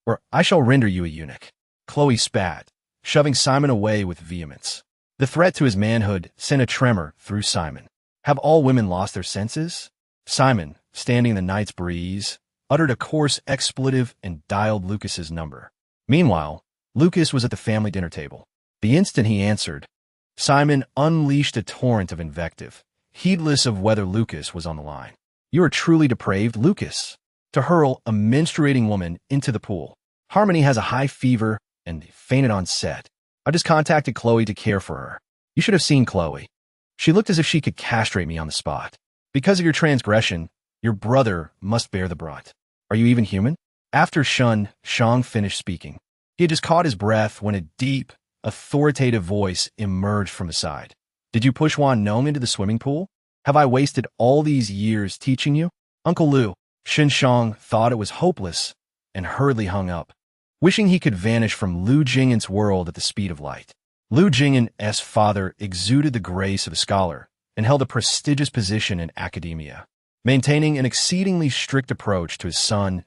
or I shall render you a eunuch. Chloe spat, shoving Simon away with vehemence. The threat to his manhood sent a tremor through Simon. Have all women lost their senses? Simon, standing in the night's breeze, uttered a coarse expletive and dialed Lucas's number. Meanwhile, Lucas was at the family dinner table. The instant he answered, Simon unleashed a torrent of invective, heedless of whether Lucas was on the line. "You are truly depraved, Lucas, to hurl a menstruating woman into the pool. Harmony has a high fever and fainted on set. I just contacted Chloe to care for her. You should have seen Chloe. She looked as if she could castrate me on the spot. Because of your transgression, your brother must bear the brunt. Are you even human?" After Shang finished speaking, he had just caught his breath when a deep, authoritative voice emerged from the side. "Did you push Hua Nong into the swimming pool? Have I wasted all these years teaching you?" Uncle Lu, Shang thought it was hopeless and hurriedly hung up, wishing he could vanish from Lu Jing'an's world at the speed of light. Lu Jing'an's father exuded the grace of a scholar and held a prestigious position in academia, maintaining an exceedingly strict approach to his son's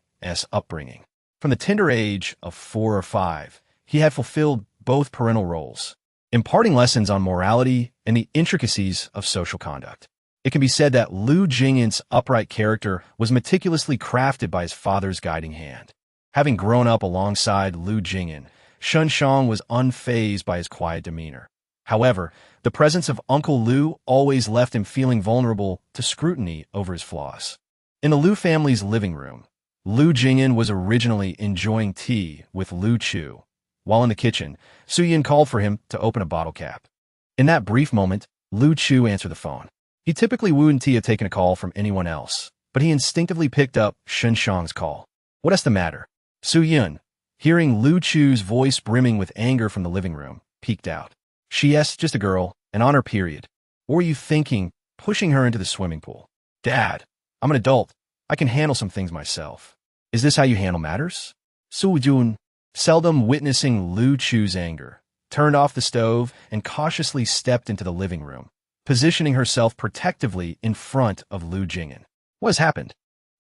upbringing. From the tender age of 4 or 5, he had fulfilled both parental roles, imparting lessons on morality and the intricacies of social conduct. It can be said that Lu Jing'an's upright character was meticulously crafted by his father's guiding hand. Having grown up alongside Lu Jing'an, Shang was unfazed by his quiet demeanor. However, the presence of Uncle Lu always left him feeling vulnerable to scrutiny over his flaws. In the Lu family's living room, Lu Jing'an was originally enjoying tea with Lu Chu. While in the kitchen, Su-yin called for him to open a bottle cap. In that brief moment, Lu Chu answered the phone. He typically wouldn't have taken a call from anyone else, but he instinctively picked up Shang's call. "What's the matter?" Su-yin, hearing Lu Chu's voice brimming with anger from the living room, peeked out. "She's just a girl, and on her period. Or were you thinking pushing her into the swimming pool?" "Dad, I'm an adult. I can handle some things myself." "Is this how you handle matters?" Su-jun, seldom witnessing Lu Chu's anger, turned off the stove and cautiously stepped into the living room, positioning herself protectively in front of Lu Jing'an. "What has happened?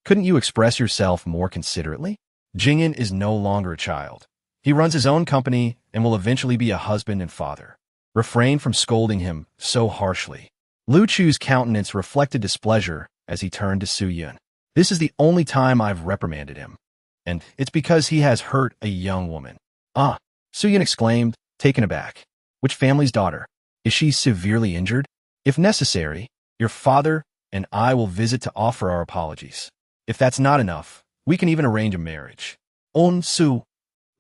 Couldn't you express yourself more considerately?" Jing'an is no longer a child. He runs his own company and will eventually be a husband and father. Refrain from scolding him so harshly. Lu Chu's countenance reflected displeasure as he turned to Su-yin. "This is the only time I've reprimanded him, and it's because he has hurt a young woman." "Ah," Su-yin exclaimed, taken aback. "Which family's daughter? Is she severely injured? If necessary, your father and I will visit to offer our apologies. If that's not enough, we can even arrange a marriage." "On Su,"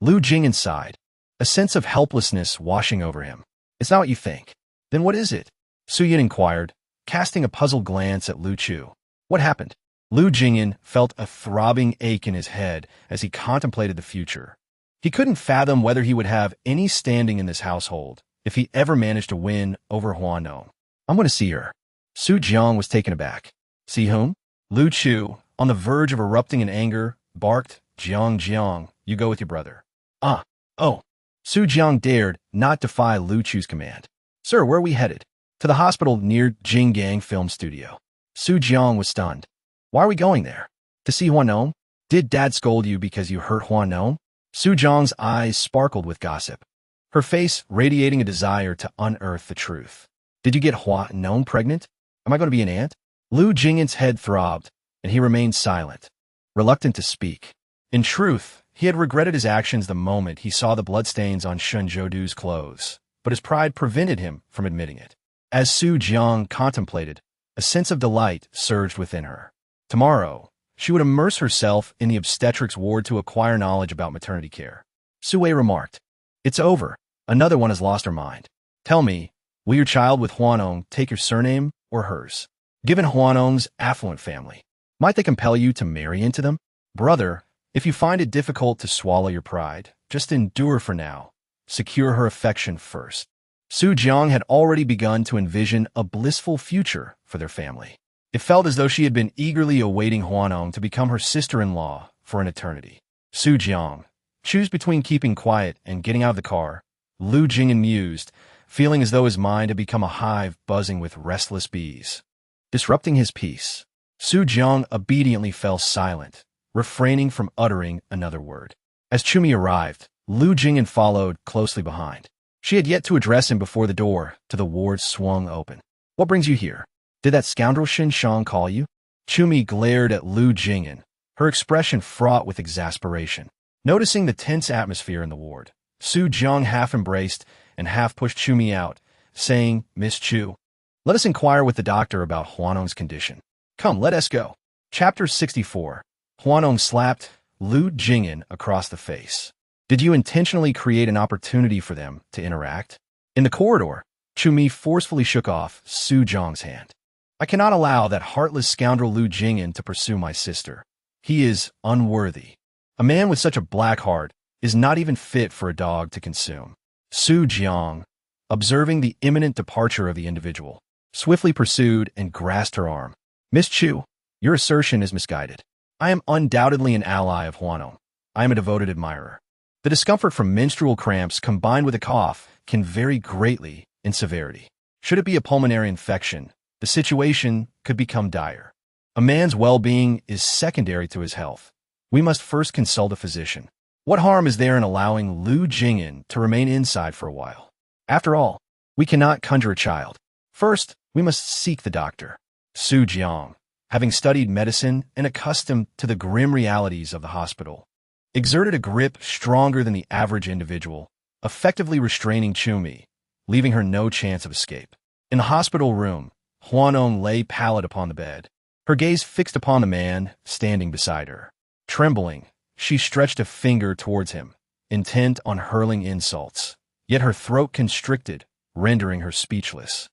Lu Jing'an sighed, a sense of helplessness washing over him. "It's not what you think." "Then what is it?" Su-yin inquired, casting a puzzled glance at Lu Chu. "What happened?" Lu Jing'an felt a throbbing ache in his head as he contemplated the future. He couldn't fathom whether he would have any standing in this household if he ever managed to win over Hua Nong. "I'm going to see her." Su Jiang was taken aback. "See whom?" Lu Chu, on the verge of erupting in anger, barked, Jiang, you go with your brother." Oh. Su Jiang dared not defy Lu Chu's command. "Sir, where are we headed?" "To the hospital near Jinggang film studio." Su Jiang was stunned. "Why are we going there?" "To see Hua Nong." "Did Dad scold you because you hurt Hua Nong?" Su Jiang's eyes sparkled with gossip, her face radiating a desire to unearth the truth. "Did you get Hua Nong pregnant? Am I going to be an aunt?" Lu Jing'an's head throbbed, and he remained silent, reluctant to speak. In truth, he had regretted his actions the moment he saw the bloodstains on Shenzhoudu's clothes, but his pride prevented him from admitting it. As Su Jiang contemplated, a sense of delight surged within her. Tomorrow, she would immerse herself in the obstetrics ward to acquire knowledge about maternity care. Sue remarked, "It's over. Another one has lost her mind. Tell me, will your child with Hua Nong take your surname or hers? Given Hua Nong's affluent family, might they compel you to marry into them? Brother, if you find it difficult to swallow your pride, just endure for now. Secure her affection first." Su Jiang had already begun to envision a blissful future for their family. It felt as though she had been eagerly awaiting Hua Nong to become her sister-in-law for an eternity. Su Jiang, choose between keeping quiet and getting out of the car, Lu Jing'an mused, feeling as though his mind had become a hive buzzing with restless bees. Disrupting his peace, Su Jiang obediently fell silent, refraining from uttering another word. As Chumi arrived, Lu Jing'an followed closely behind. She had yet to address him before the door to the ward swung open. "What brings you here? Did that scoundrel Shang call you?" Chumi glared at Lu Jing'an, her expression fraught with exasperation. Noticing the tense atmosphere in the ward, Su Jiang half embraced and half pushed Chumi out, saying, "Miss Chu, let us inquire with the doctor about Hua Nong's condition. Come, let us go." Chapter 64. Hua Nong slapped Lu Jing'an across the face. Did you intentionally create an opportunity for them to interact? In the corridor, Chu Mi forcefully shook off Su Zhang's hand. "I cannot allow that heartless scoundrel Lu Jing'an to pursue my sister. He is unworthy. A man with such a black heart is not even fit for a dog to consume." Su Jiang, observing the imminent departure of the individual, swiftly pursued and grasped her arm. "Miss Chu, your assertion is misguided. I am undoubtedly an ally of Hua Nong. I am a devoted admirer. The discomfort from menstrual cramps combined with a cough can vary greatly in severity. Should it be a pulmonary infection, the situation could become dire. A man's well-being is secondary to his health. We must first consult a physician. What harm is there in allowing Lu Jing'an to remain inside for a while? After all, we cannot conjure a child. First, we must seek the doctor." Su Jiang, having studied medicine and accustomed to the grim realities of the hospital, exerted a grip stronger than the average individual, effectively restraining Chu Mi, leaving her no chance of escape. In the hospital room, Hua Nong lay pallid upon the bed, her gaze fixed upon the man standing beside her. Trembling, she stretched a finger towards him, intent on hurling insults, yet her throat constricted, rendering her speechless,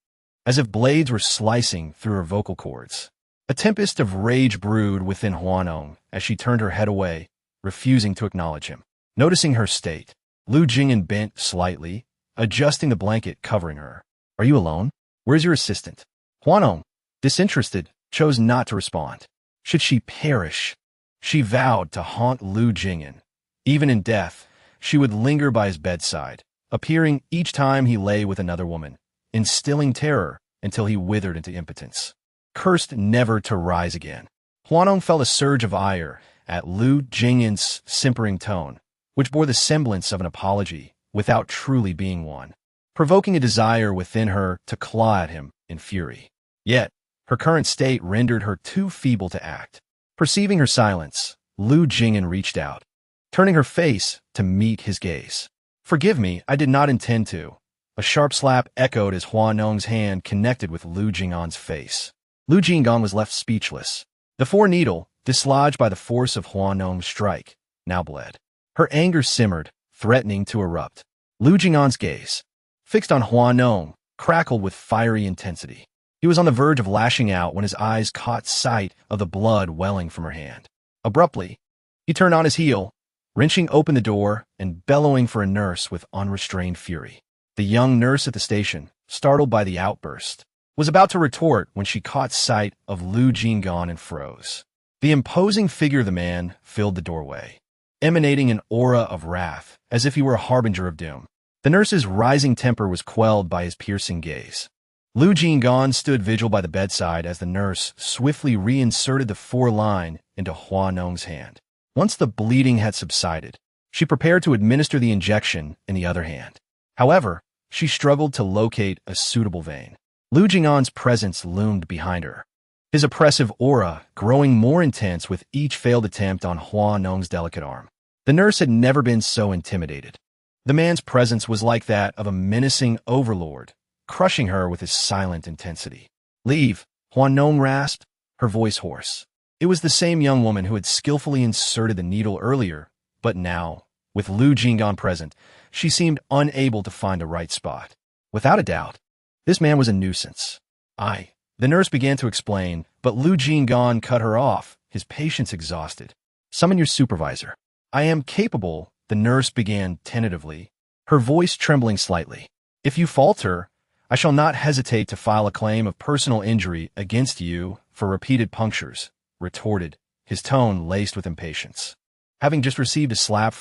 as if blades were slicing through her vocal cords. A tempest of rage brewed within Hua Nong as she turned her head away, refusing to acknowledge him. Noticing her state, Lu Jing'an bent slightly, adjusting the blanket covering her. "Are you alone? Where's your assistant?" Hua Nong, disinterested, chose not to respond. Should she perish, she vowed to haunt Lu Jing'an. Even in death, she would linger by his bedside, appearing each time he lay with another woman, instilling terror until he withered into impotence, cursed never to rise again. Hua Nong felt a surge of ire at Lu Jing'an's simpering tone, which bore the semblance of an apology without truly being one, provoking a desire within her to claw at him in fury. Yet, her current state rendered her too feeble to act. Perceiving her silence, Lu Jing'an reached out, turning her face to meet his gaze. "Forgive me, I did not intend to." A sharp slap echoed as Hua Nong's hand connected with Lu Jing'an's face. Lu Jing'an was left speechless. The foreneedle, dislodged by the force of Hua Nong's strike, now bled. Her anger simmered, threatening to erupt. Lu Jing'an's gaze, fixed on Hua Nong, crackled with fiery intensity. He was on the verge of lashing out when his eyes caught sight of the blood welling from her hand. Abruptly, he turned on his heel, wrenching open the door and bellowing for a nurse with unrestrained fury. The young nurse at the station, startled by the outburst, was about to retort when she caught sight of Lu Jing'an and froze. The imposing figure of the man filled the doorway, emanating an aura of wrath, as if he were a harbinger of doom. The nurse's rising temper was quelled by his piercing gaze. Lu Jing'an stood vigil by the bedside as the nurse swiftly reinserted the foreline into Hua Nong's hand. Once the bleeding had subsided, she prepared to administer the injection in the other hand. However, she struggled to locate a suitable vein. Lu Jing'an's presence loomed behind her, his oppressive aura growing more intense with each failed attempt on Hua Nong's delicate arm. The nurse had never been so intimidated. The man's presence was like that of a menacing overlord, crushing her with his silent intensity. "Leave," Hua Nong rasped, her voice hoarse. It was the same young woman who had skillfully inserted the needle earlier, but now, with Lu Jing'an present, she seemed unable to find the right spot. Without a doubt, this man was a nuisance. The nurse began to explain, but Lu Jing'an cut her off, his patience exhausted. "Summon your supervisor." "I am capable," the nurse began tentatively, her voice trembling slightly. "If you falter, I shall not hesitate to file a claim of personal injury against you for repeated punctures," retorted, his tone laced with impatience. Having just received a slap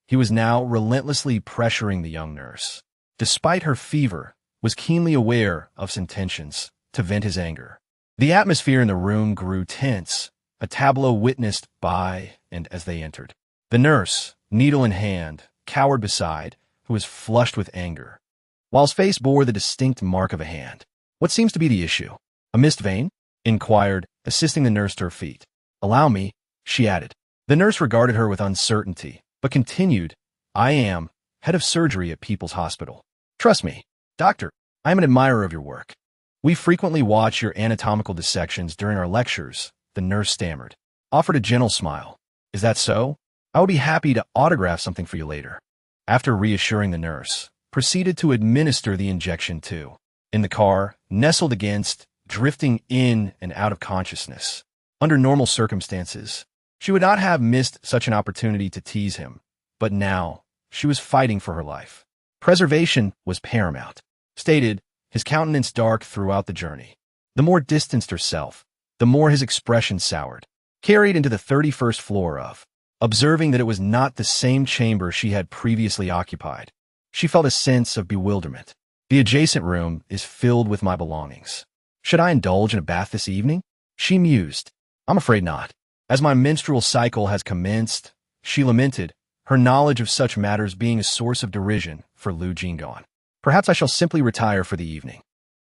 he was now relentlessly pressuring the young nurse. Despite her fever, was keenly aware of his intentions to vent his anger. The atmosphere in the room grew tense, a tableau witnessed by and as they entered. The nurse, needle in hand, cowered beside, who was flushed with anger, while his face bore the distinct mark of a hand. "What seems to be the issue? A missed vein?" inquired, assisting the nurse to her feet. "Allow me," she added. The nurse regarded her with uncertainty, but continued, "I am head of surgery at People's Hospital. Trust me, doctor, I am an admirer of your work. We frequently watch your anatomical dissections during our lectures, the nurse stammered. Offered a gentle smile. Is that so? I would be happy to autograph something for you later. After reassuring the nurse, proceeded to administer the injection too. In the car, nestled against, drifting in and out of consciousness. Under normal circumstances, she would not have missed such an opportunity to tease him, but now she was fighting for her life. Preservation was paramount. Stated, his countenance dark throughout the journey. The more distanced herself, the more his expression soured. Carried into the 31st floor of, observing that it was not the same chamber she had previously occupied. She felt a sense of bewilderment. The adjacent room is filled with my belongings. Should I indulge in a bath this evening? She mused. I'm afraid not. As my menstrual cycle has commenced, she lamented, her knowledge of such matters being a source of derision for Lu Jing'an. Perhaps I shall simply retire for the evening.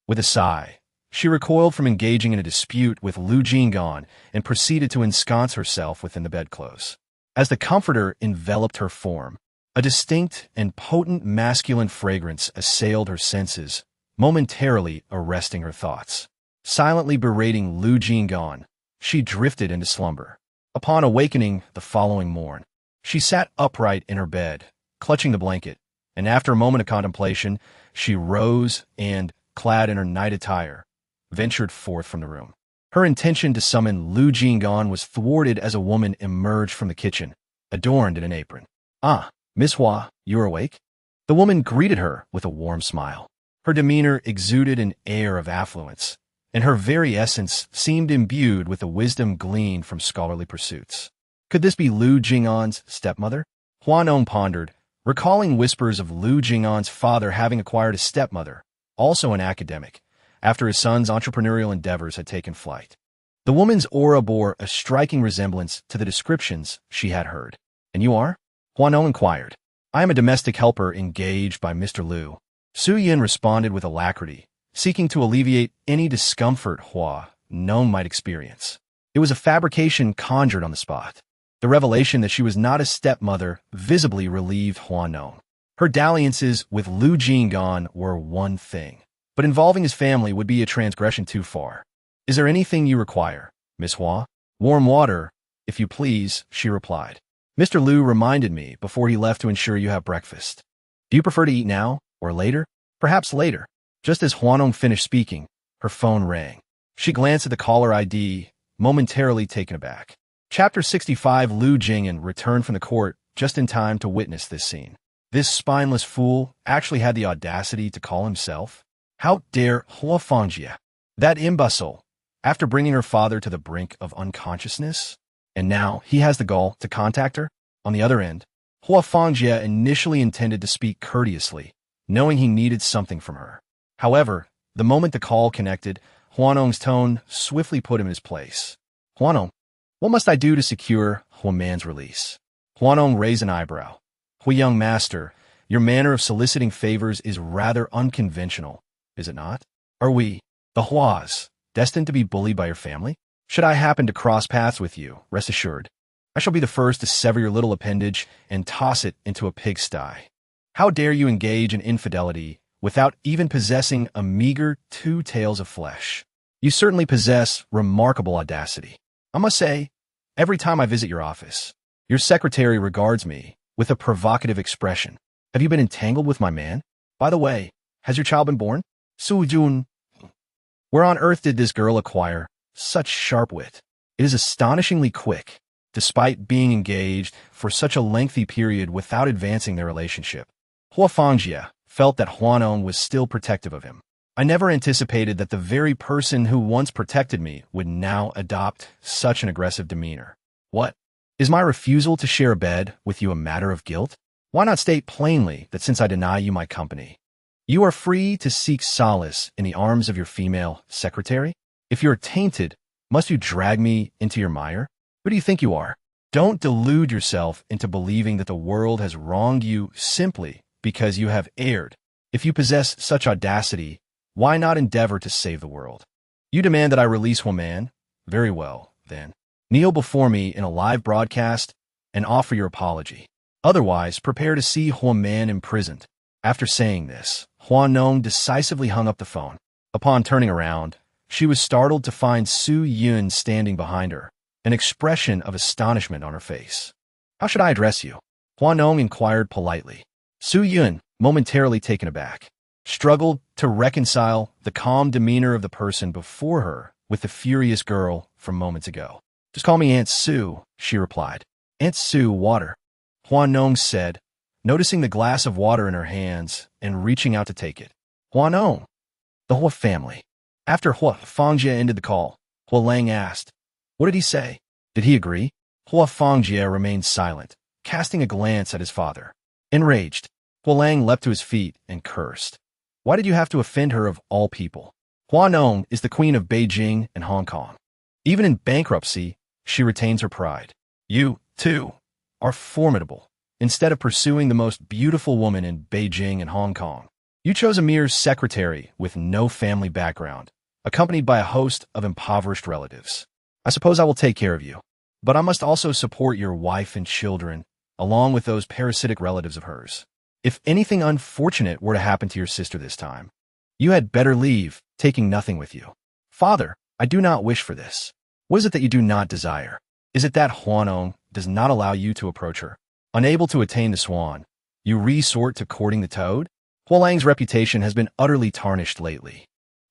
With a sigh, she recoiled from engaging in a dispute with Lu Jing'an and proceeded to ensconce herself within the bedclothes. As the comforter enveloped her form, a distinct and potent masculine fragrance assailed her senses, momentarily arresting her thoughts. Silently berating Lu Jing'an, she drifted into slumber. Upon awakening the following morn, she sat upright in her bed, clutching the blanket, and after a moment of contemplation, she rose and, clad in her night attire, ventured forth from the room. Her intention to summon Lu Jing'an was thwarted as a woman emerged from the kitchen, adorned in an apron. Ah, Miss Hua, you are awake? The woman greeted her with a warm smile. Her demeanor exuded an air of affluence, and her very essence seemed imbued with the wisdom gleaned from scholarly pursuits. Could this be Lu Jing'an's stepmother? Hua Nong pondered, recalling whispers of Lu Jing'an's father having acquired a stepmother, also an academic, after his son's entrepreneurial endeavors had taken flight. The woman's aura bore a striking resemblance to the descriptions she had heard. And you are? Hua Nong inquired. I am a domestic helper engaged by Mr. Lu. Su Yin responded with alacrity, seeking to alleviate any discomfort Hua Nong might experience. It was a fabrication conjured on the spot. The revelation that she was not a stepmother visibly relieved Hua Nong. Her dalliances with Lu Jing'an were one thing, but involving his family would be a transgression too far. Is there anything you require, Miss Hua? Warm water, if you please, she replied. Mr. Lu reminded me before he left to ensure you have breakfast. Do you prefer to eat now or later? Perhaps later. Just as Hua Nong finished speaking, her phone rang. She glanced at the caller ID, momentarily taken aback. Chapter 65. Lu Jing'an returned from the court just in time to witness this scene. This spineless fool actually had the audacity to call himself. How dare Hua Fangjia, that imbecile, after bringing her father to the brink of unconsciousness? And now he has the gall to contact her? On the other end, Hua Fangjia initially intended to speak courteously, knowing he needed something from her. However, the moment the call connected, Hua Nong's tone swiftly put him in his place. Hua Nong, what must I do to secure Hua Man's release? Hua Nong raised an eyebrow. Hua young master, your manner of soliciting favors is rather unconventional, is it not? Are we, the Huas, destined to be bullied by your family? Should I happen to cross paths with you, rest assured, I shall be the first to sever your little appendage and toss it into a pigsty. How dare you engage in infidelity without even possessing a meager 2 tails of flesh? You certainly possess remarkable audacity. I must say, every time I visit your office, your secretary regards me with a provocative expression. Have you been entangled with my man? By the way, has your child been born? Su Jun. Where on earth did this girl acquire such sharp wit? It is astonishingly quick, despite being engaged for such a lengthy period without advancing their relationship. Hua Fangjia felt that Hua Nong was still protective of him. I never anticipated that the very person who once protected me would now adopt such an aggressive demeanor. What? Is my refusal to share a bed with you a matter of guilt? Why not state plainly that since I deny you my company, you are free to seek solace in the arms of your female secretary? If you're tainted, must you drag me into your mire? Who do you think you are? Don't delude yourself into believing that the world has wronged you simply because you have erred. If you possess such audacity, why not endeavor to save the world? You demand that I release Hua Man? Very well, then. Kneel before me in a live broadcast and offer your apology. Otherwise, prepare to see Hua Man imprisoned. After saying this, Hua Nong decisively hung up the phone. Upon turning around, she was startled to find Su Yun standing behind her, an expression of astonishment on her face. "How should I address you?" Hua Nong inquired politely. Su Yun, momentarily taken aback, struggled to reconcile the calm demeanor of the person before her with the furious girl from moments ago. "Just call me Aunt Sue," she replied. "Aunt Sue, water," Hua Nong said, noticing the glass of water in her hands and reaching out to take it. "Hua Nong, the Hua family." After Hua Fangjie ended the call, Hua Lang asked, "What did he say? Did he agree?" Hua Fangjie remained silent, casting a glance at his father. Enraged, Hua Lang leapt to his feet and cursed. "Why did you have to offend her of all people? Hua Nong is the queen of Beijing and Hong Kong. Even in bankruptcy, she retains her pride. You, too, are formidable. Instead of pursuing the most beautiful woman in Beijing and Hong Kong, you chose a mere secretary with no family background, accompanied by a host of impoverished relatives. I suppose I will take care of you, but I must also support your wife and children, along with those parasitic relatives of hers. If anything unfortunate were to happen to your sister this time, you had better leave, taking nothing with you." "Father, I do not wish for this. What is it that you do not desire? Is it that Hua Nong does not allow you to approach her? Unable to attain the swan, you resort to courting the toad?" Hua Lang's reputation has been utterly tarnished lately.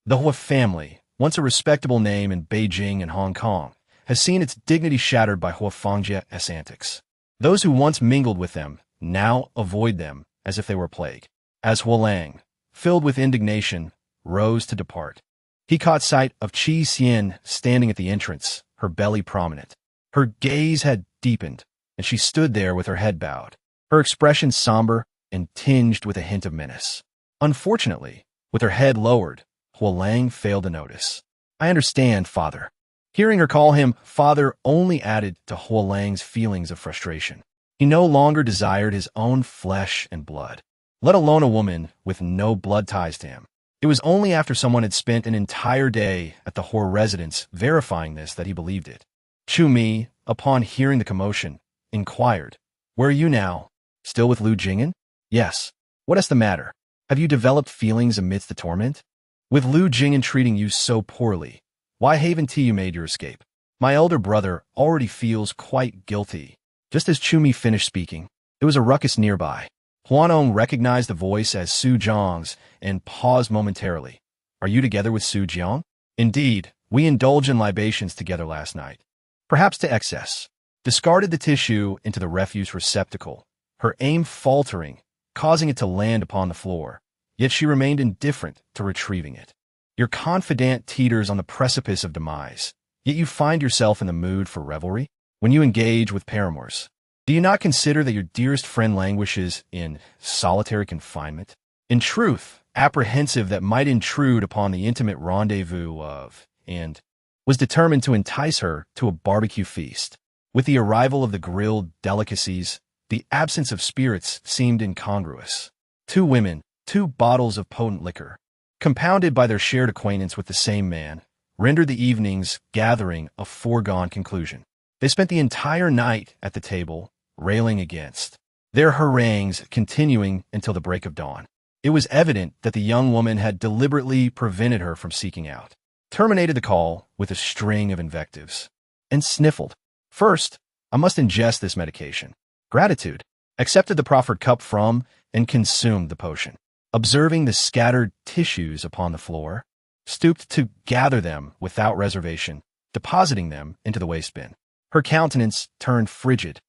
The Hua family, once a respectable name in Beijing and Hong Kong, has seen its dignity shattered by Hua Fangjie's antics. Those who once mingled with them now avoid them as if they were a plague. As Hua Lang, filled with indignation, rose to depart, he caught sight of Qi Xian standing at the entrance, her belly prominent. Her gaze had deepened, and she stood there with her head bowed, her expression somber and tinged with a hint of menace. Unfortunately, with her head lowered, Hua Lang failed to notice. "I understand, father." Hearing her call him father only added to Hua Lang's feelings of frustration. He no longer desired his own flesh and blood, let alone a woman with no blood ties to him. It was only after someone had spent an entire day at the Hua residence verifying this that he believed it. Chu Mi, upon hearing the commotion, inquired, "Where are you now? Still with Lu Jing'an?" "Yes." "What is the matter? Have you developed feelings amidst the torment? With Lu Jing'an treating you so poorly, why haven't you made your escape? My elder brother already feels quite guilty." Just as Chu Mi finished speaking, there was a ruckus nearby. Hua Nong recognized the voice as Su Jiang's and paused momentarily. "Are you together with Su Jiang?" "Indeed, we indulged in libations together last night, perhaps to excess." Discarded the tissue into the refuse receptacle, her aim faltering, causing it to land upon the floor, yet she remained indifferent to retrieving it. Your confidant teeters on the precipice of demise, yet you find yourself in the mood for revelry? When you engage with paramours, do you not consider that your dearest friend languishes in solitary confinement? In truth, apprehensive that might intrude upon the intimate rendezvous of, and was determined to entice her to a barbecue feast. With the arrival of the grilled delicacies, the absence of spirits seemed incongruous. Two women, 2 bottles of potent liquor, compounded by their shared acquaintance with the same man, rendered the evening's gathering a foregone conclusion. They spent the entire night at the table, railing against, their harangues continuing until the break of dawn. It was evident that the young woman had deliberately prevented her from seeking out, terminated the call with a string of invectives, and sniffled. "First, I must ingest this medication." Gratitude, accepted the proffered cup from and consumed the potion. Observing the scattered tissues upon the floor, stooped to gather them without reservation, depositing them into the waste bin. Her countenance turned frigid.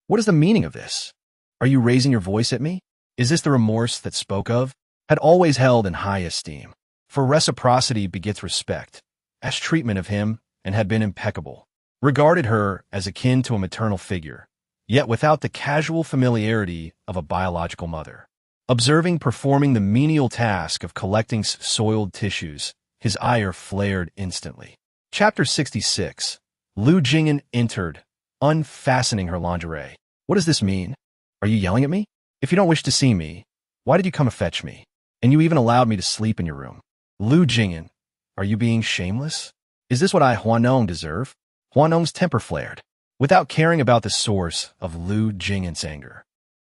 "What is the meaning of this? Are you raising your voice at me? Is this the remorse that spoke of?" Had always held in high esteem, for reciprocity begets respect, as treatment of him, and had been impeccable. Regarded her as akin to a maternal figure, yet without the casual familiarity of a biological mother. Observing performing the menial task of collecting soiled tissues, his ire flared instantly. Chapter 66. Lu Jing'an entered, unfastening her lingerie. "What does this mean? Are you yelling at me? If you don't wish to see me, why did you come to fetch me? And you even allowed me to sleep in your room. Lu Jing'an, are you being shameless? Is this what I, Hua Nong, deserve?" Hua Nong's temper flared. Without caring about the source of Lu Jing'an's anger,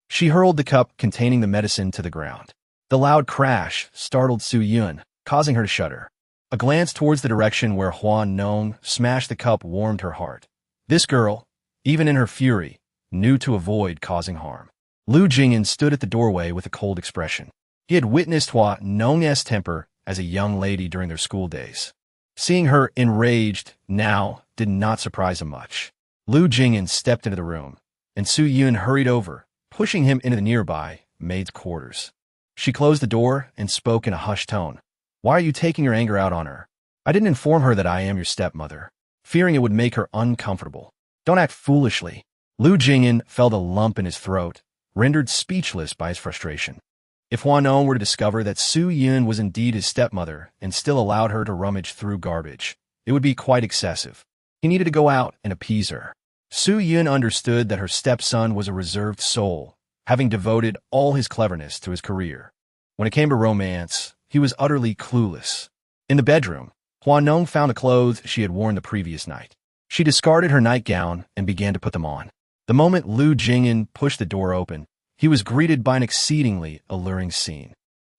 she hurled the cup containing the medicine to the ground. The loud crash startled Su Yun, causing her to shudder. A glance towards the direction where Hua Nong smashed the cup warmed her heart. This girl, even in her fury, knew to avoid causing harm. Lu Jing'an stood at the doorway with a cold expression. He had witnessed Hua Nong's temper as a young lady during their school days. Seeing her enraged now did not surprise him much. Lu Jing'an stepped into the room, and Su Yun hurried over, pushing him into the nearby maid's quarters. She closed the door and spoke in a hushed tone. Why are you taking your anger out on her? I didn't inform her that I am your stepmother, fearing it would make her uncomfortable. Don't act foolishly. Lu Jing'an felt a lump in his throat, rendered speechless by his frustration. If Hua Nong were to discover that Su Yun was indeed his stepmother and still allowed her to rummage through garbage, it would be quite excessive. He needed to go out and appease her. Su Yun understood that her stepson was a reserved soul, having devoted all his cleverness to his career. When it came to romance, he was utterly clueless. In the bedroom, Hua Nong found the clothes she had worn the previous night. She discarded her nightgown and began to put them on. The moment Lu Jing'an pushed the door open, he was greeted by an exceedingly alluring scene.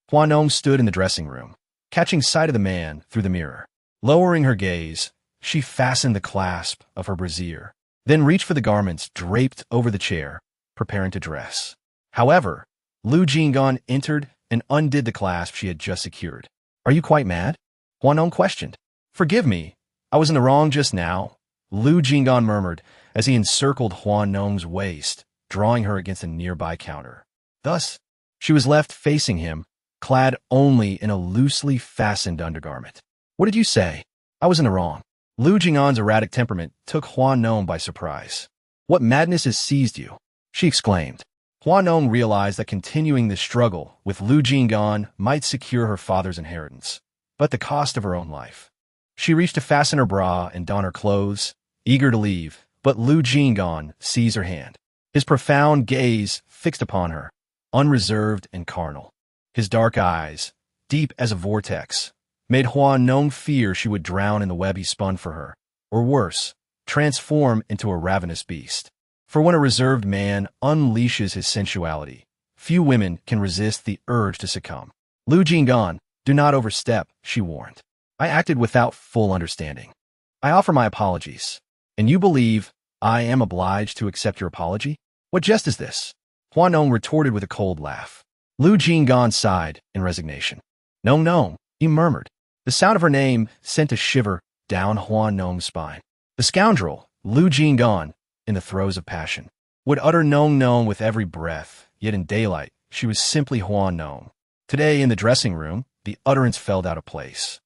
Hua Nong stood in the dressing room, catching sight of the man through the mirror. Lowering her gaze, she fastened the clasp of her brassiere, then reached for the garments draped over the chair, preparing to dress. However, Lu Jing'an entered and undid the clasp she had just secured. Are you quite mad? Hua Nong questioned. Forgive me, I was in the wrong just now, Lu Jing'an murmured as he encircled Hua Nong's waist, drawing her against a nearby counter. Thus, she was left facing him, clad only in a loosely fastened undergarment. What did you say? I was in the wrong. Lu Jing'an's erratic temperament took Hua Nong by surprise. What madness has seized you? She exclaimed. Hua Nong realized that continuing this struggle with Lu Jing'an might secure her father's inheritance, but at the cost of her own life. She reached to fasten her bra and don her clothes, eager to leave, but Lu Jing'an seized her hand. His profound gaze fixed upon her, unreserved and carnal. His dark eyes, deep as a vortex, made Hua Nong fear she would drown in the web he spun for her, or worse, transform into a ravenous beast. For when a reserved man unleashes his sensuality, few women can resist the urge to succumb. Lu Jing'an, do not overstep, she warned. I acted without full understanding. I offer my apologies. And you believe I am obliged to accept your apology? What jest is this? Hua Nong retorted with a cold laugh. Lu Jing'an sighed in resignation. Nong Nong, he murmured. The sound of her name sent a shiver down Hua Nong's spine. The scoundrel, Lu Jing'an, in the throes of passion, would utter Nong Nong with every breath, yet in daylight she was simply Hua Nong. Today in the dressing room, the utterance fell out of place.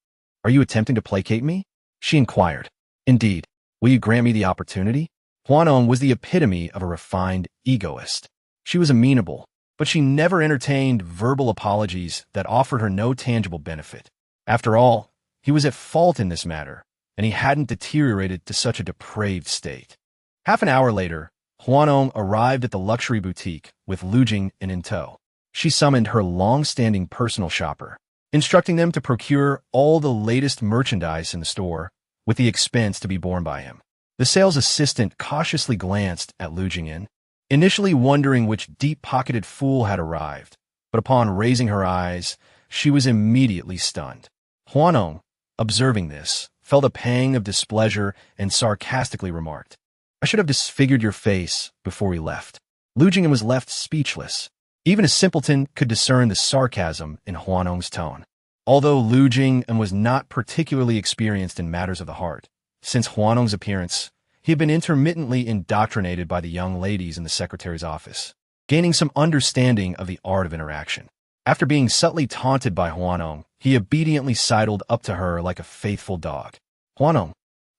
Are you attempting to placate me? She inquired. Indeed. Will you grant me the opportunity? Hua Nong was the epitome of a refined egoist. She was amenable, but she never entertained verbal apologies that offered her no tangible benefit. After all, he was at fault in this matter, and he hadn't deteriorated to such a depraved state. Half an hour later, Hua Nong arrived at the luxury boutique with Lu Jing'an in tow. She summoned her long-standing personal shopper, instructing them to procure all the latest merchandise in the store, with the expense to be borne by him. The sales assistant cautiously glanced at Lu Jing'an, initially wondering which deep-pocketed fool had arrived, but upon raising her eyes, she was immediately stunned. Hua Nong, observing this, felt a pang of displeasure and sarcastically remarked, I should have disfigured your face before we left. Lu Jing'an was left speechless. Even a simpleton could discern the sarcasm in Hua Nong's tone. Although Lu Jing'an was not particularly experienced in matters of the heart, since Hua Nong's appearance, he had been intermittently indoctrinated by the young ladies in the secretary's office, gaining some understanding of the art of interaction. After being subtly taunted by Hua Nong, he obediently sidled up to her like a faithful dog. Hua Nong,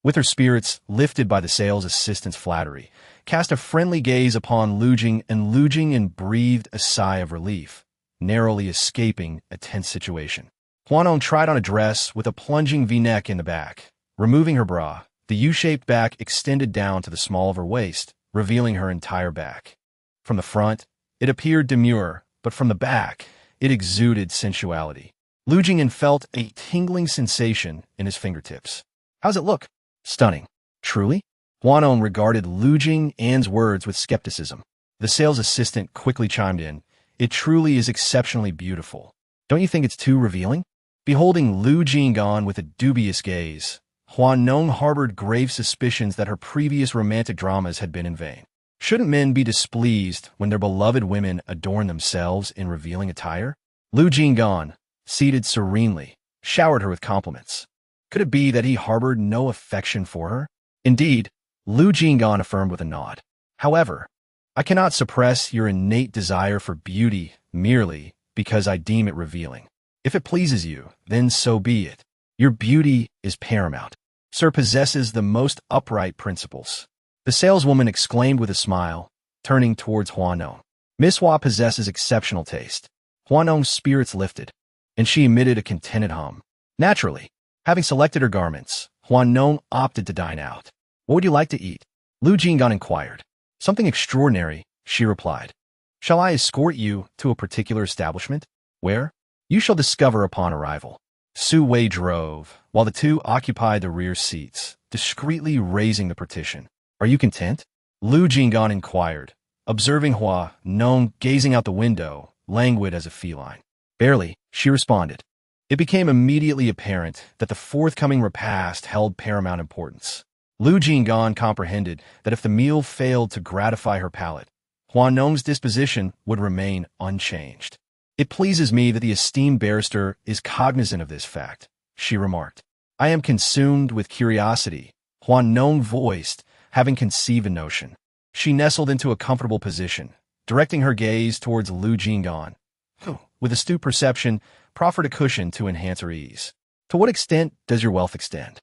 with her spirits lifted by the sales assistant's flattery, cast a friendly gaze upon Lu Jing'an, and Lu Jing'an breathed a sigh of relief, narrowly escaping a tense situation. Hua Nong tried on a dress with a plunging V-neck in the back. Removing her bra, the U-shaped back extended down to the small of her waist, revealing her entire back. From the front, it appeared demure, but from the back, it exuded sensuality. Lu Jing'an felt a tingling sensation in his fingertips. How's it look? Stunning. Truly? Hua Nong regarded Lu Jing'an's words with skepticism. The sales assistant quickly chimed in. It truly is exceptionally beautiful. Don't you think it's too revealing? Beholding Lu Jing'an with a dubious gaze, Hua Nong harbored grave suspicions that her previous romantic dramas had been in vain. Shouldn't men be displeased when their beloved women adorn themselves in revealing attire? Lu Jing'an, seated serenely, showered her with compliments. Could it be that he harbored no affection for her? Indeed, Lu Jing'an affirmed with a nod. However, I cannot suppress your innate desire for beauty merely because I deem it revealing. If it pleases you, then so be it. Your beauty is paramount. Sir possesses the most upright principles. The saleswoman exclaimed with a smile, turning towards Hua Nong. Miss Hua possesses exceptional taste. Hua Nong's spirits lifted, and she emitted a contented hum. Naturally, having selected her garments, Hua Nong opted to dine out. What would you like to eat? Lu Jing'an inquired. Something extraordinary, she replied. Shall I escort you to a particular establishment? Where? You shall discover upon arrival. Su Wei drove, while the two occupied the rear seats, discreetly raising the partition. Are you content? Lu Jing'an inquired, observing Hua Nong gazing out the window, languid as a feline. Barely, she responded. It became immediately apparent that the forthcoming repast held paramount importance. Lu Jing'an comprehended that if the meal failed to gratify her palate, Hua Nong's disposition would remain unchanged. It pleases me that the esteemed barrister is cognizant of this fact, she remarked. I am consumed with curiosity, Hua Nong voiced, having conceived a notion. She nestled into a comfortable position, directing her gaze towards Lu Jing'an, who, with astute perception, proffered a cushion to enhance her ease. To what extent does your wealth extend?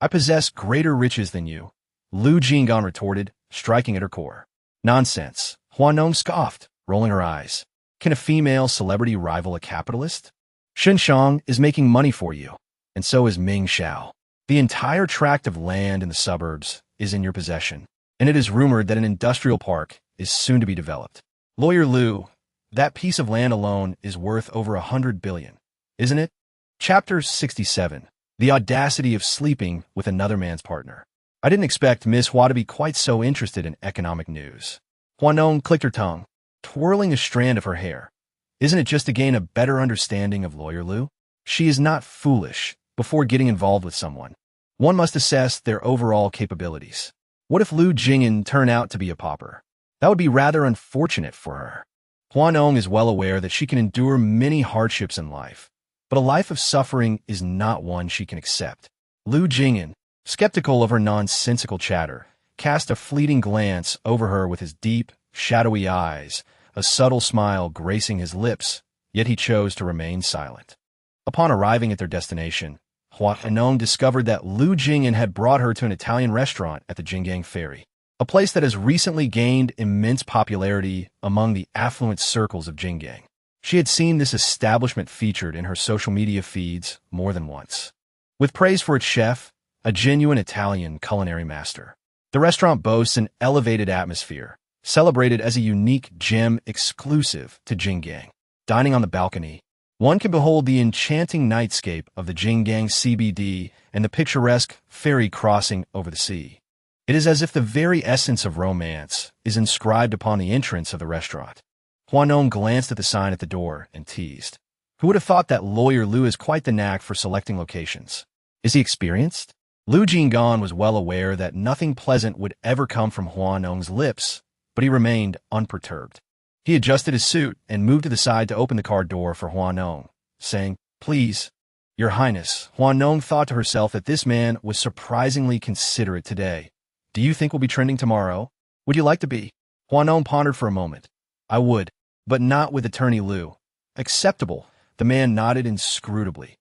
I possess greater riches than you, Lu Jing'an retorted, striking at her core. Nonsense, Hua Nong scoffed, rolling her eyes. Can a female celebrity rival a capitalist? Shang is making money for you, and so is Ming Xiao. The entire tract of land in the suburbs is in your possession, and it is rumored that an industrial park is soon to be developed. Lawyer Lu, that piece of land alone is worth over 100 billion, isn't it? Chapter 67. The audacity of sleeping with another man's partner. I didn't expect Miss Hua to be quite so interested in economic news. Hua Nong clicked her tongue, twirling a strand of her hair. Isn't it just to gain a better understanding of Lawyer Lu? She is not foolish. Before getting involved with someone, one must assess their overall capabilities. What if Lu Jing'an turned out to be a pauper? That would be rather unfortunate for her. Hua Nong is well aware that she can endure many hardships in life, but a life of suffering is not one she can accept. Lu Jing'an, skeptical of her nonsensical chatter, cast a fleeting glance over her with his deep, shadowy eyes, a subtle smile gracing his lips, yet he chose to remain silent. Upon arriving at their destination, Hua Nong discovered that Lu Jing'an had brought her to an Italian restaurant at the Jinggang ferry, a place that has recently gained immense popularity among the affluent circles of Jinggang. She had seen this establishment featured in her social media feeds more than once. With praise for its chef, a genuine Italian culinary master, the restaurant boasts an elevated atmosphere, celebrated as a unique gem exclusive to Jinggang. Dining on the balcony, one can behold the enchanting nightscape of the Jinggang CBD and the picturesque ferry crossing over the sea. It is as if the very essence of romance is inscribed upon the entrance of the restaurant. Hua Nong glanced at the sign at the door and teased. Who would have thought that Lawyer Lu has quite the knack for selecting locations? Is he experienced? Lu Jing'an was well aware that nothing pleasant would ever come from Hua Nong's lips, but he remained unperturbed. He adjusted his suit and moved to the side to open the car door for Hua Nong, saying, Please, Your Highness. Hua Nong thought to herself that this man was surprisingly considerate today. Do you think we'll be trending tomorrow? Would you like to be? Hua Nong pondered for a moment. I would, but not with Attorney Lu. Acceptable. The man nodded inscrutably.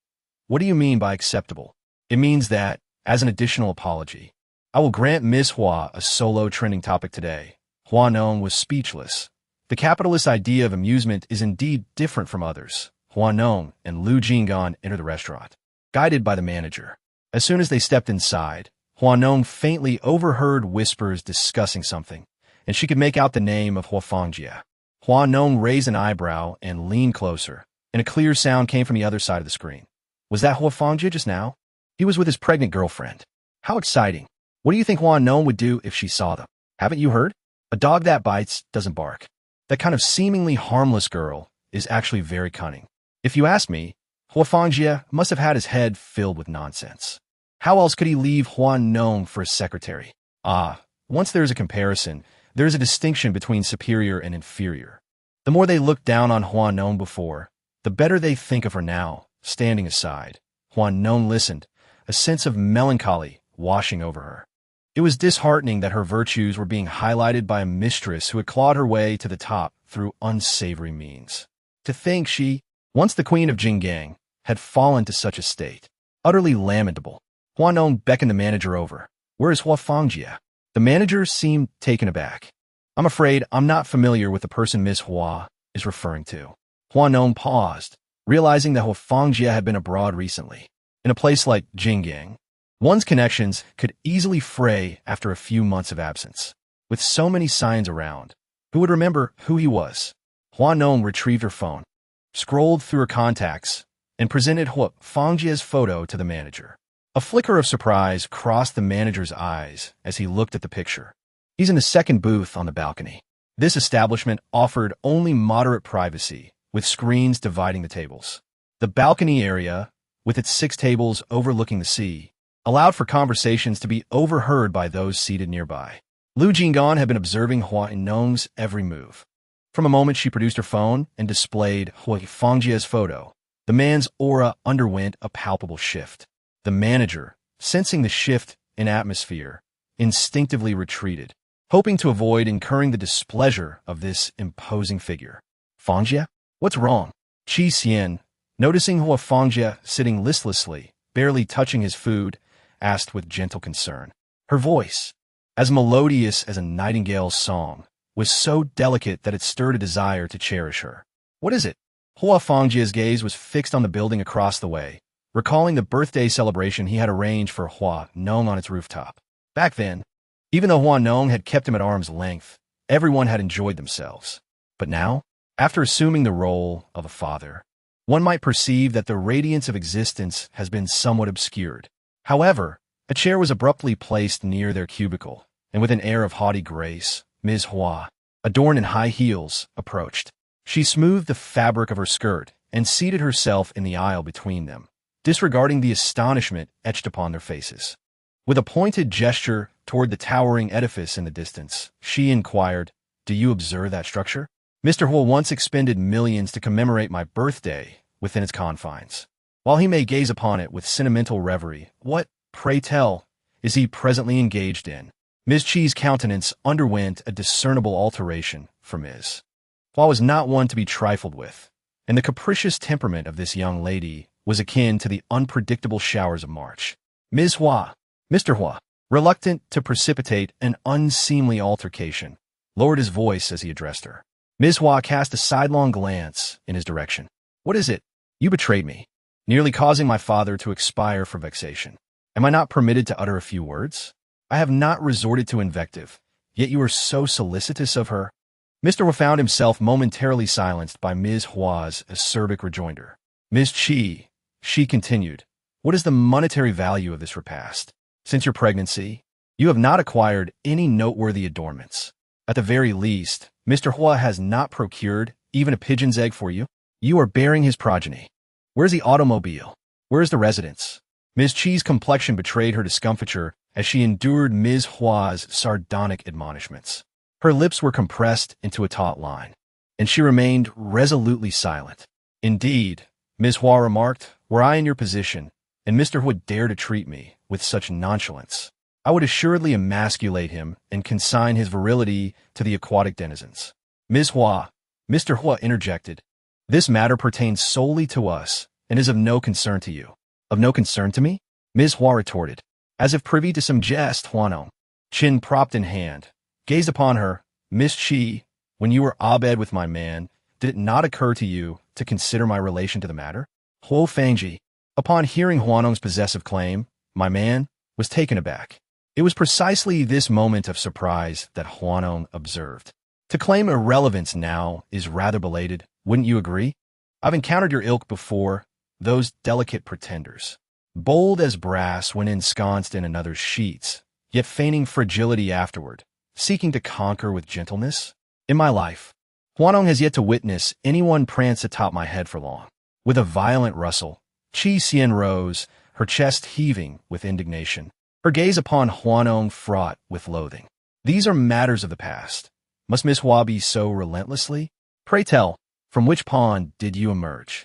What do you mean by acceptable? It means that, as an additional apology, I will grant Miss Hua a solo trending topic today. Hua Nong was speechless. The capitalist idea of amusement is indeed different from others. Hua Nong and Lu Jing'an entered the restaurant, guided by the manager. As soon as they stepped inside, Hua Nong faintly overheard whispers discussing something, and she could make out the name of Huafangjia. Hua Nong raised an eyebrow and leaned closer, and a clear sound came from the other side of the screen. Was that Huafangjia just now? He was with his pregnant girlfriend. How exciting. What do you think Hua Nong would do if she saw them? Haven't you heard? A dog that bites doesn't bark. That kind of seemingly harmless girl is actually very cunning. If you ask me, Hua Fangjie must have had his head filled with nonsense. How else could he leave Hua Nong for his secretary? Once there is a comparison, there is a distinction between superior and inferior. The more they looked down on Hua Nong before, the better they think of her now, standing aside. Hua Nong listened, a sense of melancholy washing over her. It was disheartening that her virtues were being highlighted by a mistress who had clawed her way to the top through unsavory means. To think she, once the queen of Jinggang, had fallen to such a state. Utterly lamentable. Hua Nong beckoned the manager over. Where is Hua Fangjie? The manager seemed taken aback. I'm afraid I'm not familiar with the person Miss Hua is referring to. Hua Nong paused, realizing that Hua Fangjie had been abroad recently. In a place like Jinggang, one's connections could easily fray after a few months of absence. With so many signs around, who would remember who he was? Hua Nong retrieved her phone, scrolled through her contacts, and presented Hua Fangjie's photo to the manager. A flicker of surprise crossed the manager's eyes as he looked at the picture. He's in the second booth on the balcony. This establishment offered only moderate privacy, with screens dividing the tables. The balcony area, with its 6 tables overlooking the sea, allowed for conversations to be overheard by those seated nearby. Lu Jing'an had been observing Hua Nong's every move. From a moment she produced her phone and displayed Hua Fangjie's photo, the man's aura underwent a palpable shift. The manager, sensing the shift in atmosphere, instinctively retreated, hoping to avoid incurring the displeasure of this imposing figure. Fangjie? What's wrong? Qi Xian, noticing Hua Fangjie sitting listlessly, barely touching his food, asked with gentle concern. Her voice, as melodious as a nightingale's song, was so delicate that it stirred a desire to cherish her. What is it? Hua Fangjie's gaze was fixed on the building across the way, recalling the birthday celebration he had arranged for Hua Nong on its rooftop. Back then, even though Hua Nong had kept him at arm's length, everyone had enjoyed themselves. But now, after assuming the role of a father, one might perceive that the radiance of existence has been somewhat obscured. However, a chair was abruptly placed near their cubicle, and with an air of haughty grace, Ms. Hua, adorned in high heels, approached. She smoothed the fabric of her skirt and seated herself in the aisle between them, disregarding the astonishment etched upon their faces. With a pointed gesture toward the towering edifice in the distance, she inquired, "Do you observe that structure? Mr. Hua once expended millions to commemorate my birthday within its confines. While he may gaze upon it with sentimental reverie, what, pray tell, is he presently engaged in?" Ms. Qi's countenance underwent a discernible alteration for Ms. Hua was not one to be trifled with, and the capricious temperament of this young lady was akin to the unpredictable showers of March. Ms. Hua, Mr. Hua, reluctant to precipitate an unseemly altercation, lowered his voice as he addressed her. Ms. Hua cast a sidelong glance in his direction. What is it? You betrayed me, nearly causing my father to expire for vexation. Am I not permitted to utter a few words? I have not resorted to invective, yet you are so solicitous of her. Mr. Hua found himself momentarily silenced by Ms. Hua's acerbic rejoinder. Ms. Qi, she continued, what is the monetary value of this repast? Since your pregnancy, you have not acquired any noteworthy adornments. At the very least, Mr. Hua has not procured even a pigeon's egg for you. You are bearing his progeny. Where's the automobile? Where's the residence? Ms. Qi's complexion betrayed her discomfiture as she endured Ms. Hua's sardonic admonishments. Her lips were compressed into a taut line, and she remained resolutely silent. Indeed, Ms. Hua remarked, were I in your position, and Mr. Hua dared to treat me with such nonchalance, I would assuredly emasculate him and consign his virility to the aquatic denizens. Ms. Hua, Mr. Hua interjected, this matter pertains solely to us and is of no concern to you. Of no concern to me? Ms. Hua retorted, as if privy to some jest. Hua Nong, chin propped in hand, gazed upon her. Miss Qi, when you were abed with my man, did it not occur to you to consider my relation to the matter? Hua Fangjie, upon hearing Hua Nong's possessive claim, my man, was taken aback. It was precisely this moment of surprise that Hua Nong observed. To claim irrelevance now is rather belated, wouldn't you agree? I've encountered your ilk before, those delicate pretenders. Bold as brass when ensconced in another's sheets, yet feigning fragility afterward, seeking to conquer with gentleness. In my life, Hua Nong has yet to witness anyone prance atop my head for long. With a violent rustle, Qi Xian rose, her chest heaving with indignation, her gaze upon Hua Nong fraught with loathing. These are matters of the past. Must Miss Hua be so relentlessly? Pray tell, from which pond did you emerge?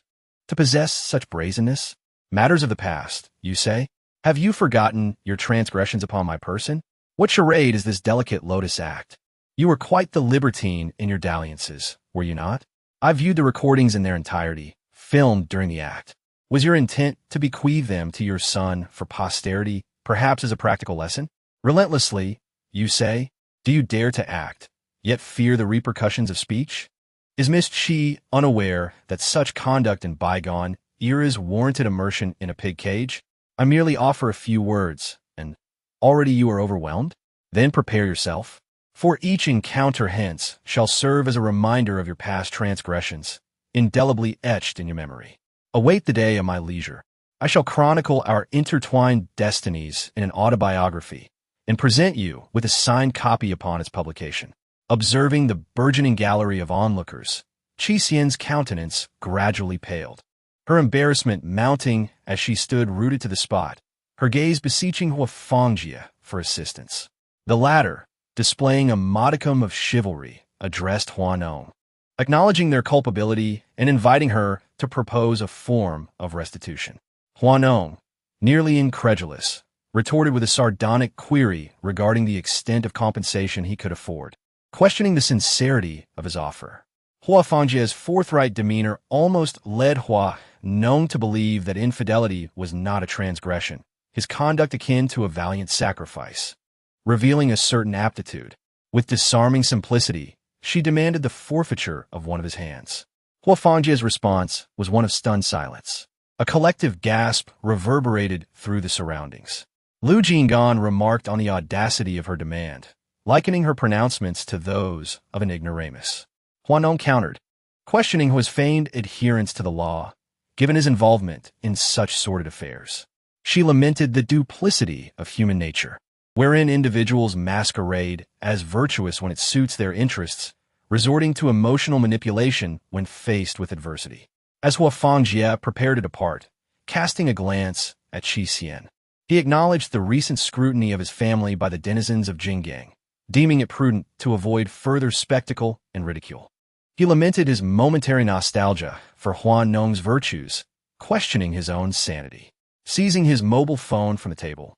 To possess such brazenness? Matters of the past, you say? Have you forgotten your transgressions upon my person? What charade is this delicate lotus act? You were quite the libertine in your dalliances, were you not? I viewed the recordings in their entirety, filmed during the act. Was your intent to bequeath them to your son for posterity, perhaps as a practical lesson? Relentlessly, you say? Do you dare to act, yet fear the repercussions of speech? Is Miss Qi unaware that such conduct in bygone eras warranted immersion in a pig cage? I merely offer a few words, and already you are overwhelmed? Then prepare yourself. For each encounter hence shall serve as a reminder of your past transgressions, indelibly etched in your memory. Await the day of my leisure. I shall chronicle our intertwined destinies in an autobiography, and present you with a signed copy upon its publication. Observing the burgeoning gallery of onlookers, Qi Xian's countenance gradually paled, her embarrassment mounting as she stood rooted to the spot, her gaze beseeching Hua Fangji for assistance. The latter, displaying a modicum of chivalry, addressed Hua Nong, acknowledging their culpability and inviting her to propose a form of restitution. Hua Nong, nearly incredulous, retorted with a sardonic query regarding the extent of compensation he could afford, questioning the sincerity of his offer. Hua Fangji's forthright demeanor almost led Hua Nong to believe that infidelity was not a transgression, his conduct akin to a valiant sacrifice. Revealing a certain aptitude, with disarming simplicity, she demanded the forfeiture of one of his hands. Hua Fangji's response was one of stunned silence. A collective gasp reverberated through the surroundings. Lu Jing'an remarked on the audacity of her demand, likening her pronouncements to those of an ignoramus. Hua Nong countered, questioning Hua's feigned adherence to the law, given his involvement in such sordid affairs. She lamented the duplicity of human nature, wherein individuals masquerade as virtuous when it suits their interests, resorting to emotional manipulation when faced with adversity. As Hua Fangji prepared to depart, casting a glance at Qi Xian, he acknowledged the recent scrutiny of his family by the denizens of Jinggang, deeming it prudent to avoid further spectacle and ridicule. He lamented his momentary nostalgia for Hua Nong's virtues, questioning his own sanity. Seizing his mobile phone from the table,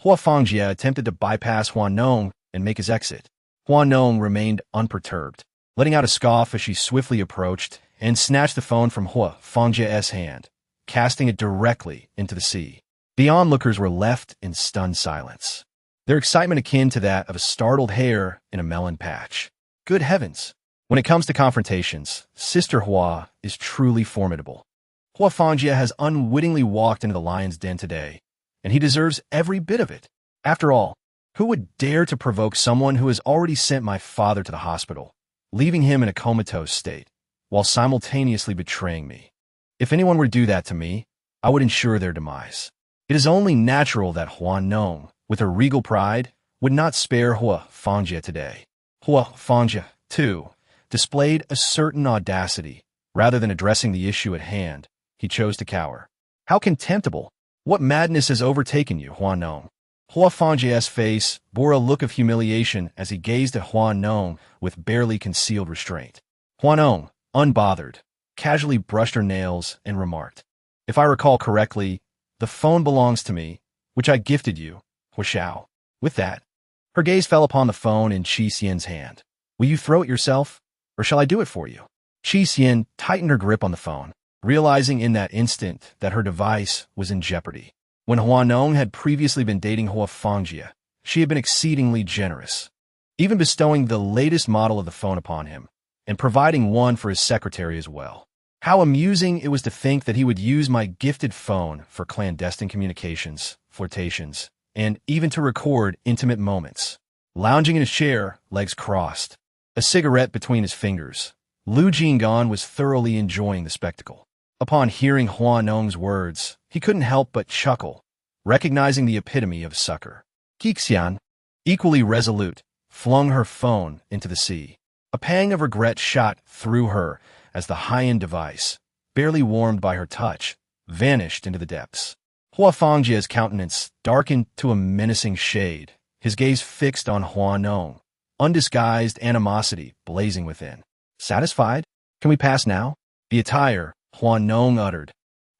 Hua Fangji attempted to bypass Hua Nong and make his exit. Hua Nong remained unperturbed, letting out a scoff as she swiftly approached and snatched the phone from Hua Fangji's hand, casting it directly into the sea. The onlookers were left in stunned silence, their excitement akin to that of a startled hare in a melon patch. Good heavens! When it comes to confrontations, Sister Hua is truly formidable. Hua Fangji has unwittingly walked into the lion's den today, and he deserves every bit of it. After all, who would dare to provoke someone who has already sent my father to the hospital, leaving him in a comatose state, while simultaneously betraying me? If anyone were to do that to me, I would ensure their demise. It is only natural that Hua Nong, with her regal pride, would not spare Hua Fangji today. Hua Fangji, too, displayed a certain audacity. Rather than addressing the issue at hand, he chose to cower. How contemptible! What madness has overtaken you, Hua Nong? Hua Fangji's face bore a look of humiliation as he gazed at Hua Nong with barely concealed restraint. Hua Nong, unbothered, casually brushed her nails and remarked, "If I recall correctly, the phone belongs to me, which I gifted you, Hua Xiao." With that, her gaze fell upon the phone in Qi Xian's hand. "Will you throw it yourself, or shall I do it for you?" Qi Xian tightened her grip on the phone, realizing in that instant that her device was in jeopardy. When Hua Nong had previously been dating Hua Fangji, she had been exceedingly generous, even bestowing the latest model of the phone upon him, and providing one for his secretary as well. How amusing it was to think that he would use my gifted phone for clandestine communications, flirtations, and even to record intimate moments. Lounging in his chair, legs crossed, a cigarette between his fingers, Lu Jing'an was thoroughly enjoying the spectacle. Upon hearing Hua Nong's words, he couldn't help but chuckle, recognizing the epitome of succor. Qi Xian, equally resolute, flung her phone into the sea. A pang of regret shot through her as the high-end device, barely warmed by her touch, vanished into the depths. Hua Fangjia's countenance darkened to a menacing shade, his gaze fixed on Hua Nong, undisguised animosity blazing within. Satisfied? Can we pass now? The attire, Hua Nong uttered,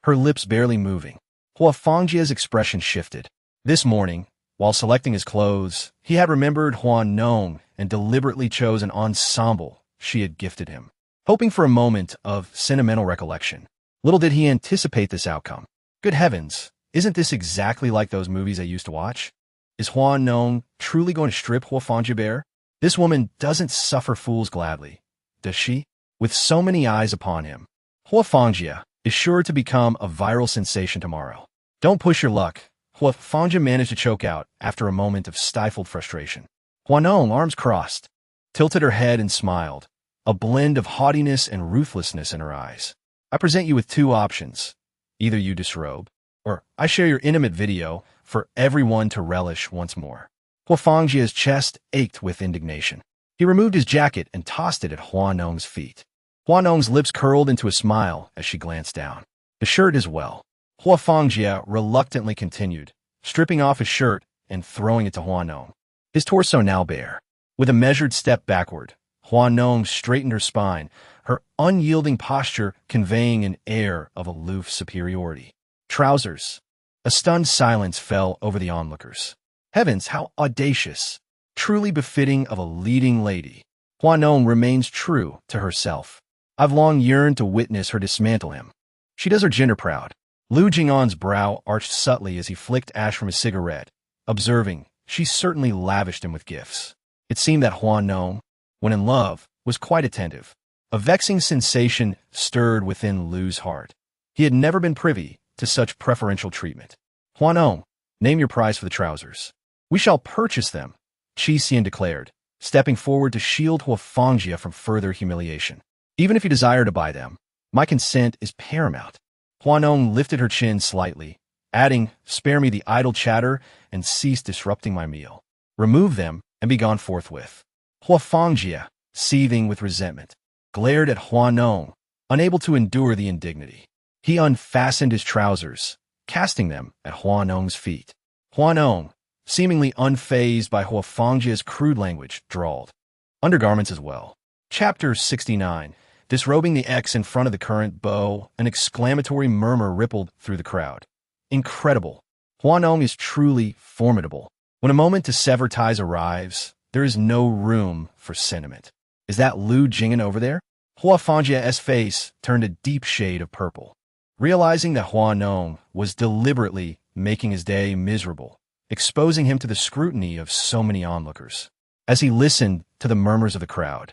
her lips barely moving. Hua Fangjia's expression shifted. This morning, while selecting his clothes, he had remembered Hua Nong and deliberately chose an ensemble she had gifted him, hoping for a moment of sentimental recollection. Little did he anticipate this outcome. Good heavens, isn't this exactly like those movies I used to watch? Is Hua Nong truly going to strip Hua Fangjia bare? This woman doesn't suffer fools gladly, does she? With so many eyes upon him, Hua Fangjia is sure to become a viral sensation tomorrow. Don't push your luck, Hua Fangjia managed to choke out after a moment of stifled frustration. Hua Nong, arms crossed, tilted her head and smiled, a blend of haughtiness and ruthlessness in her eyes. I present you with two options. Either you disrobe, or I share your intimate video for everyone to relish once more. Hua Fangjia's chest ached with indignation. He removed his jacket and tossed it at Hua Nong's feet. Hua Nong's lips curled into a smile as she glanced down. The shirt as well. Hua Fangjia reluctantly continued, stripping off his shirt and throwing it to Hua Nong. His torso now bare. With a measured step backward, Hua Nong straightened her spine, her unyielding posture conveying an air of aloof superiority. Trousers. A stunned silence fell over the onlookers. Heavens, how audacious! Truly befitting of a leading lady. Hua Nong remains true to herself. I've long yearned to witness her dismantle him. She does her gender proud. Lu Jing'an's brow arched subtly as he flicked ash from his cigarette, observing, she certainly lavished him with gifts. It seemed that Hua Nong, when in love, was quite attentive. A vexing sensation stirred within Lu's heart. He had never been privy to such preferential treatment. Hua Nong, name your price for the trousers. We shall purchase them, Qi Xian declared, stepping forward to shield Hua Fangjia from further humiliation. Even if you desire to buy them, my consent is paramount. Hua Nong lifted her chin slightly, adding, spare me the idle chatter and cease disrupting my meal. Remove them and be gone forthwith. Hua Fangjia, seething with resentment, glared at Hua Nong, unable to endure the indignity. He unfastened his trousers, casting them at Hua Nong's feet. Hua Nong, seemingly unfazed by Hua Fangjia's crude language, drawled. Undergarments as well. Chapter 69. Disrobing the X in front of the current bow, an exclamatory murmur rippled through the crowd. Incredible. Hua Nong is truly formidable. When a moment to sever ties arrives, there is no room for sentiment. Is that Lu Jing'an over there? Hua Fangjia's face turned a deep shade of purple. Realizing that Hua Nong was deliberately making his day miserable, exposing him to the scrutiny of so many onlookers. As he listened to the murmurs of the crowd,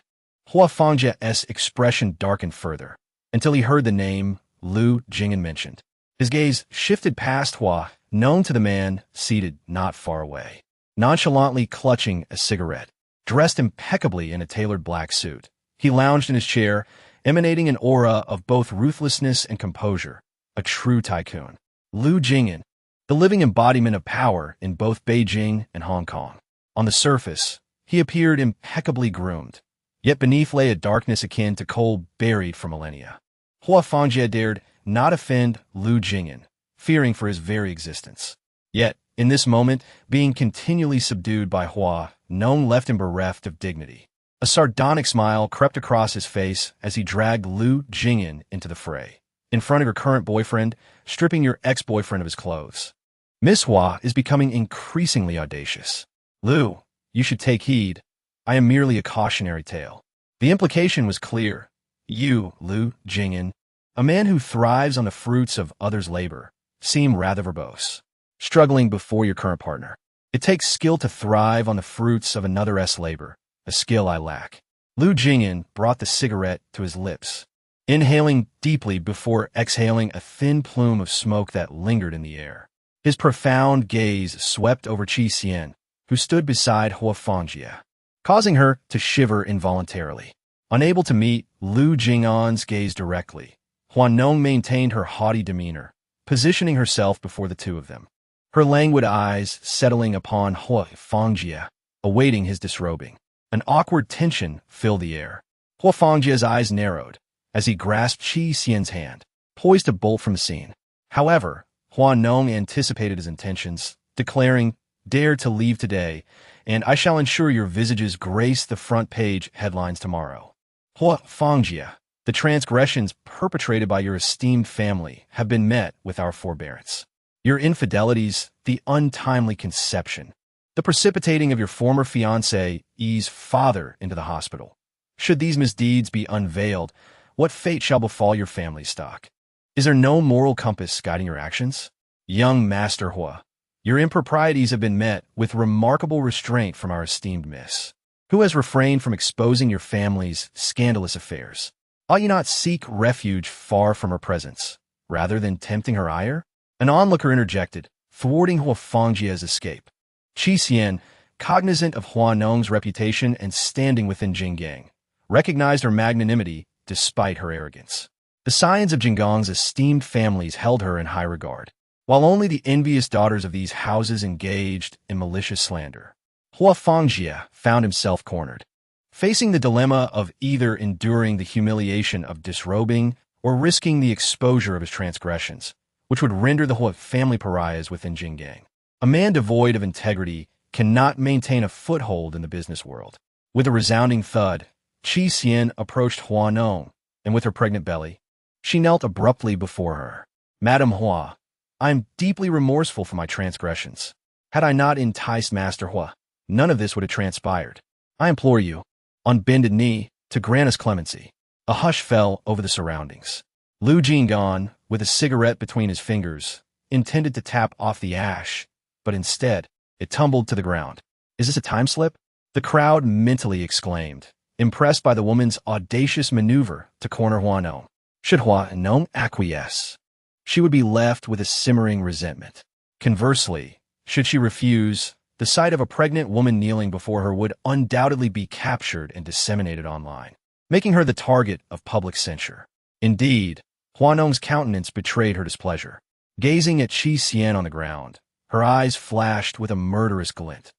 Hua Fangjia's expression darkened further, until he heard the name Lu Jing'an mentioned. His gaze shifted past Hua, known to the man seated not far away, nonchalantly clutching a cigarette. Dressed impeccably in a tailored black suit, he lounged in his chair, emanating an aura of both ruthlessness and composure, a true tycoon. Lu Jing'an, the living embodiment of power in both Beijing and Hong Kong. On the surface, he appeared impeccably groomed, yet beneath lay a darkness akin to coal buried for millennia. Hua Fangjia dared not offend Lu Jing'an, fearing for his very existence. Yet, in this moment, being continually subdued by Hua Nong left him bereft of dignity. A sardonic smile crept across his face as he dragged Lu Jing'an into the fray, in front of your current boyfriend, stripping your ex-boyfriend of his clothes. Miss Hua is becoming increasingly audacious. Lu, you should take heed. I am merely a cautionary tale. The implication was clear. You, Lu Jing'an, a man who thrives on the fruits of others' labor, seem rather verbose, struggling before your current partner. It takes skill to thrive on the fruits of another's labor, a skill I lack. Lu Jing'an brought the cigarette to his lips, inhaling deeply before exhaling a thin plume of smoke that lingered in the air. His profound gaze swept over Qi Xian, who stood beside Hua Fangjia, causing her to shiver involuntarily. Unable to meet Lu Jing'an's gaze directly, Hua Nong maintained her haughty demeanor, positioning herself before the two of them, her languid eyes settling upon Hua Fangjia, awaiting his disrobing. An awkward tension filled the air. Hua Fangjia's eyes narrowed as he grasped Qi Xian's hand. poised to bolt from the scene. However, Hua Nong anticipated his intentions, declaring, "Dare to leave today, and I shall ensure your visages grace the front page headlines tomorrow. Hua Fangjia, the transgressions perpetrated by your esteemed family have been met with our forbearance. Your infidelities, the untimely conception, the precipitating of your former fiancé's father into the hospital. Should these misdeeds be unveiled, what fate shall befall your family stock? Is there no moral compass guiding your actions? Young Master Hua, your improprieties have been met with remarkable restraint from our esteemed miss, who has refrained from exposing your family's scandalous affairs. Ought you not seek refuge far from her presence, rather than tempting her ire?" An onlooker interjected, thwarting Hua Fangjia's escape. Qi Xian, cognizant of Hua Nong's reputation and standing within Jinggang, recognized her magnanimity despite her arrogance. The scions of Jinggang's esteemed families held her in high regard, while only the envious daughters of these houses engaged in malicious slander. Hua Fangjia found himself cornered, facing the dilemma of either enduring the humiliation of disrobing or risking the exposure of his transgressions, which would render the Hua family pariahs within Jinggang. A man devoid of integrity cannot maintain a foothold in the business world. With a resounding thud, Qi Xian approached Hua Nong, and with her pregnant belly, she knelt abruptly before her. "Madam Hua, I am deeply remorseful for my transgressions. Had I not enticed Master Hua, none of this would have transpired. I implore you, on bended knee, to grant us clemency." A hush fell over the surroundings. Lu Jing'an, with a cigarette between his fingers, intended to tap off the ash, but instead, it tumbled to the ground. "Is this a time slip?" The crowd mentally exclaimed, impressed by the woman's audacious maneuver to corner Hua Nong. Should Hua Nong acquiesce, she would be left with a simmering resentment. Conversely, should she refuse, the sight of a pregnant woman kneeling before her would undoubtedly be captured and disseminated online, making her the target of public censure. Indeed, Hua Nong's countenance betrayed her displeasure. Gazing at Qi Xian on the ground, her eyes flashed with a murderous glint.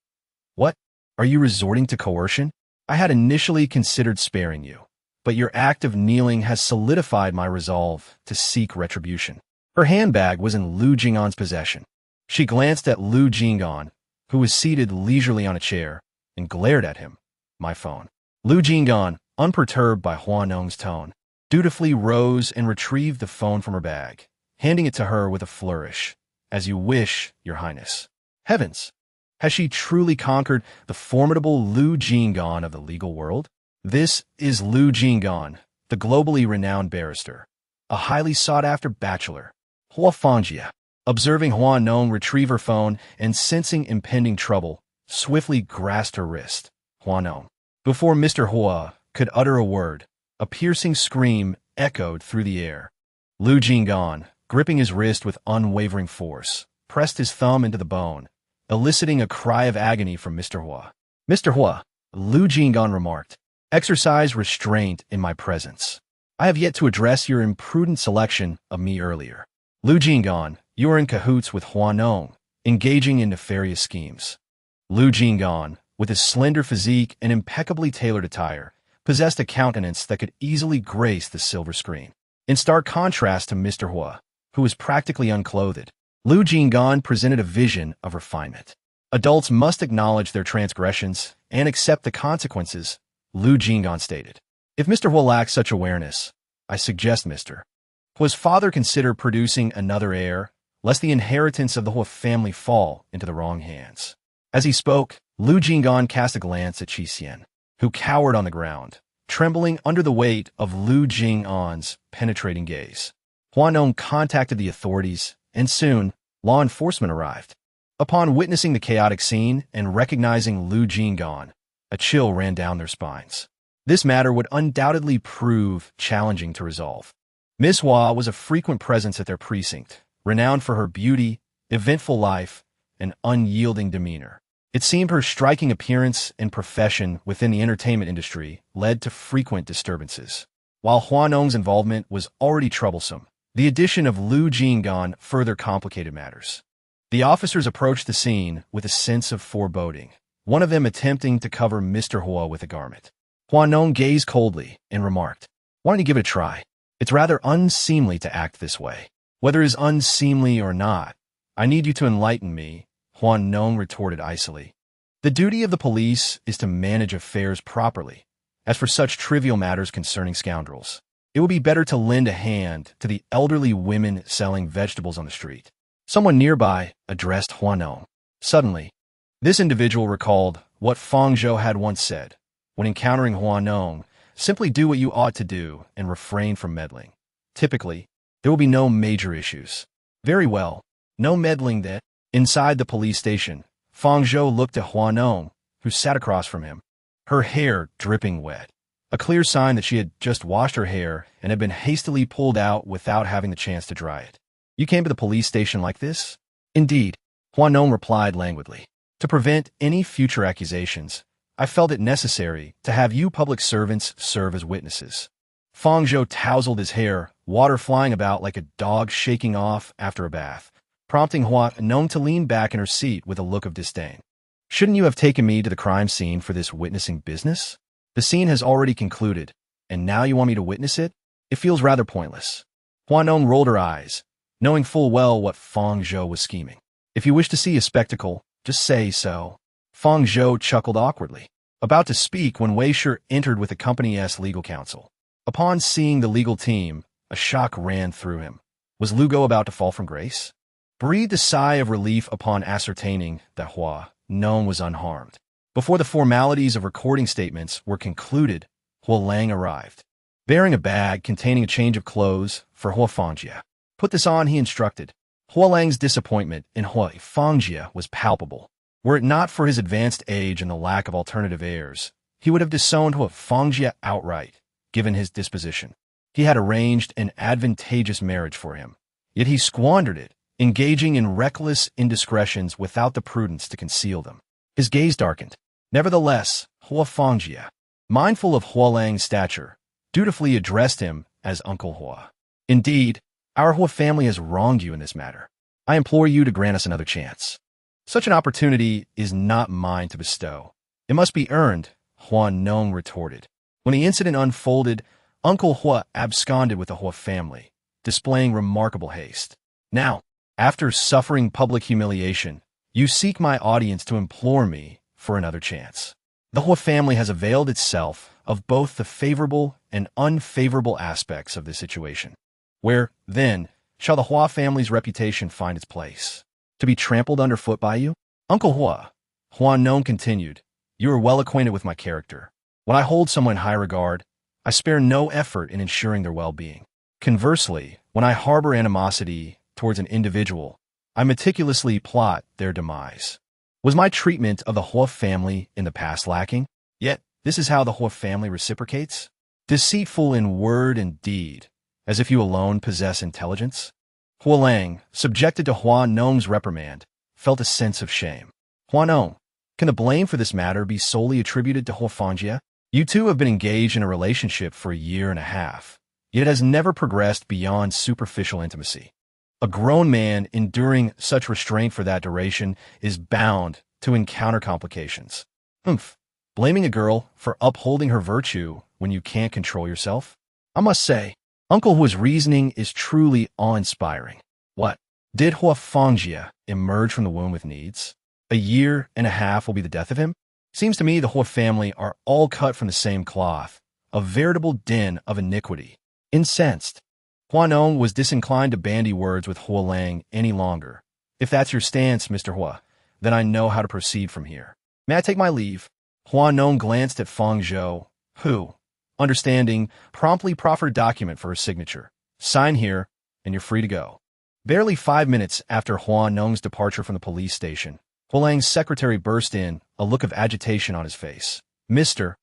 "What? Are you resorting to coercion? I had initially considered sparing you, but your act of kneeling has solidified my resolve to seek retribution." Her handbag was in Lu Jing'an's possession. She glanced at Lu Jing'an, who was seated leisurely on a chair, and glared at him. "My phone." Lu Jing'an, unperturbed by Hua Nong's tone, dutifully rose and retrieved the phone from her bag, handing it to her with a flourish. "As you wish, Your Highness." Heavens! Has she truly conquered the formidable Lu Jing'an of the legal world? This is Lu Jing'an, the globally renowned barrister, a highly sought-after bachelor. Hua Fangjia, observing Hua Nong retrieve her phone and sensing impending trouble, swiftly grasped her wrist. Hua Nong. Before Mr. Hua could utter a word, a piercing scream echoed through the air. Lu Jing'an, gripping his wrist with unwavering force, pressed his thumb into the bone, eliciting a cry of agony from Mr. Hua. "Mr. Hua," Lu Jing'an remarked, "exercise restraint in my presence. I have yet to address your imprudent selection of me earlier. Lu Jing'an, you are in cahoots with Hua Nong, engaging in nefarious schemes." Lu Jing'an, with his slender physique and impeccably tailored attire, possessed a countenance that could easily grace the silver screen. In stark contrast to Mr. Hua, who was practically unclothed, Lu Jing'an presented a vision of refinement. "Adults must acknowledge their transgressions and accept the consequences," Lu Jing'an stated. "If Mr. Hua lacks such awareness, I suggest Mr. Hua's father consider producing another heir, lest the inheritance of the Hua family fall into the wrong hands." As he spoke, Lu Jing'an cast a glance at Qi Xian, who cowered on the ground, trembling under the weight of Lu Jing'an's penetrating gaze. Hua Nong contacted the authorities, and soon, law enforcement arrived. Upon witnessing the chaotic scene and recognizing Lu Jing'an, a chill ran down their spines. This matter would undoubtedly prove challenging to resolve. Miss Hua was a frequent presence at their precinct, renowned for her beauty, eventful life, and unyielding demeanor. It seemed her striking appearance and profession within the entertainment industry led to frequent disturbances. While Hua Nong's involvement was already troublesome, the addition of Lu Jing'an further complicated matters. The officers approached the scene with a sense of foreboding, one of them attempting to cover Mr. Hua with a garment. Hua Nong gazed coldly and remarked, "Why don't you give it a try? It's rather unseemly to act this way. Whether it is unseemly or not, I need you to enlighten me, Hua Nong retorted icily. The duty of the police is to manage affairs properly. As for such trivial matters concerning scoundrels, it would be better to lend a hand to the elderly women selling vegetables on the street. Someone nearby addressed Hua Nong. Suddenly, this individual recalled what Feng Zhou had once said. When encountering Hua Nong, simply do what you ought to do and refrain from meddling. Typically, there will be no major issues. Very well, no meddling then. Inside the police station, Feng Zhou looked at Hua Nong, who sat across from him, her hair dripping wet. A clear sign that she had just washed her hair and had been hastily pulled out without having the chance to dry it. You came to the police station like this? Indeed, Hua Nong replied languidly. To prevent any future accusations, I felt it necessary to have you public servants serve as witnesses. Feng Zhou tousled his hair, water flying about like a dog shaking off after a bath, prompting Hua Nong to lean back in her seat with a look of disdain. Shouldn't you have taken me to the crime scene for this witnessing business? The scene has already concluded, and now you want me to witness it? It feels rather pointless. Hua Nong rolled her eyes, knowing full well what Feng Zhou was scheming. If you wish to see a spectacle, just say so. Feng Zhou chuckled awkwardly, about to speak when Wei Shi entered with the company's legal counsel. Upon seeing the legal team, a shock ran through him. Was Lu Go about to fall from grace? Breathed a sigh of relief upon ascertaining that Hua Nong was unharmed. Before the formalities of recording statements were concluded, Hua Lang arrived, bearing a bag containing a change of clothes for Hua Fangjia. Put this on, he instructed. Hua Lang's disappointment in Hua Fangjia was palpable. Were it not for his advanced age and the lack of alternative heirs, he would have disowned Hua Fangjia outright, given his disposition. He had arranged an advantageous marriage for him, yet he squandered it, engaging in reckless indiscretions without the prudence to conceal them. His gaze darkened. Nevertheless, Hua Fangjia, mindful of Hua Lang's stature, dutifully addressed him as Uncle Hua. Indeed, our Hua family has wronged you in this matter. I implore you to grant us another chance. Such an opportunity is not mine to bestow. It must be earned, Hua Nong retorted. When the incident unfolded, Uncle Hua absconded with the Hua family, displaying remarkable haste. Now, after suffering public humiliation, you seek my audience to implore me for another chance. The Hua family has availed itself of both the favorable and unfavorable aspects of this situation. Where, then, shall the Hua family's reputation find its place? To be trampled underfoot by you? Uncle Hua, Hua Nong continued, you are well acquainted with my character. When I hold someone in high regard, I spare no effort in ensuring their well-being. Conversely, when I harbor animosity towards an individual, I meticulously plot their demise. Was my treatment of the Hua family in the past lacking? Yet, this is how the Hua family reciprocates? Deceitful in word and deed, as if you alone possess intelligence? Hua Lang, subjected to Hua Nong's reprimand, felt a sense of shame. Hua Nong, can the blame for this matter be solely attributed to Hua Fangjia? You two have been engaged in a relationship for a year and a half, yet it has never progressed beyond superficial intimacy. A grown man enduring such restraint for that duration is bound to encounter complications. Blaming a girl for upholding her virtue when you can't control yourself? I must say, Uncle Hua's reasoning is truly awe-inspiring. What? Did Hua Fangjia emerge from the womb with needs? A year and a half will be the death of him? Seems to me the Hua family are all cut from the same cloth, a veritable den of iniquity. Incensed, Hua Nong was disinclined to bandy words with Hua Lang any longer. If that's your stance, Mr. Hua, then I know how to proceed from here. May I take my leave? Hua Nong glanced at Feng Zhou, who, understanding, promptly proffered a document for her signature. Sign here, and you're free to go. Barely 5 minutes after Hua Nong's departure from the police station, Hua Lang's secretary burst in, a look of agitation on his face. Mr.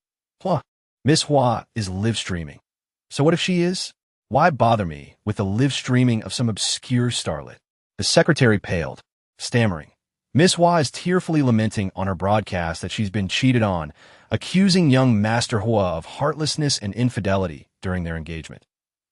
Hua, Miss Hua is live-streaming. So what if she is? Why bother me with the live-streaming of some obscure starlet? The secretary paled, stammering. Miss Hua is tearfully lamenting on her broadcast that she's been cheated on, accusing young Master Hua of heartlessness and infidelity during their engagement.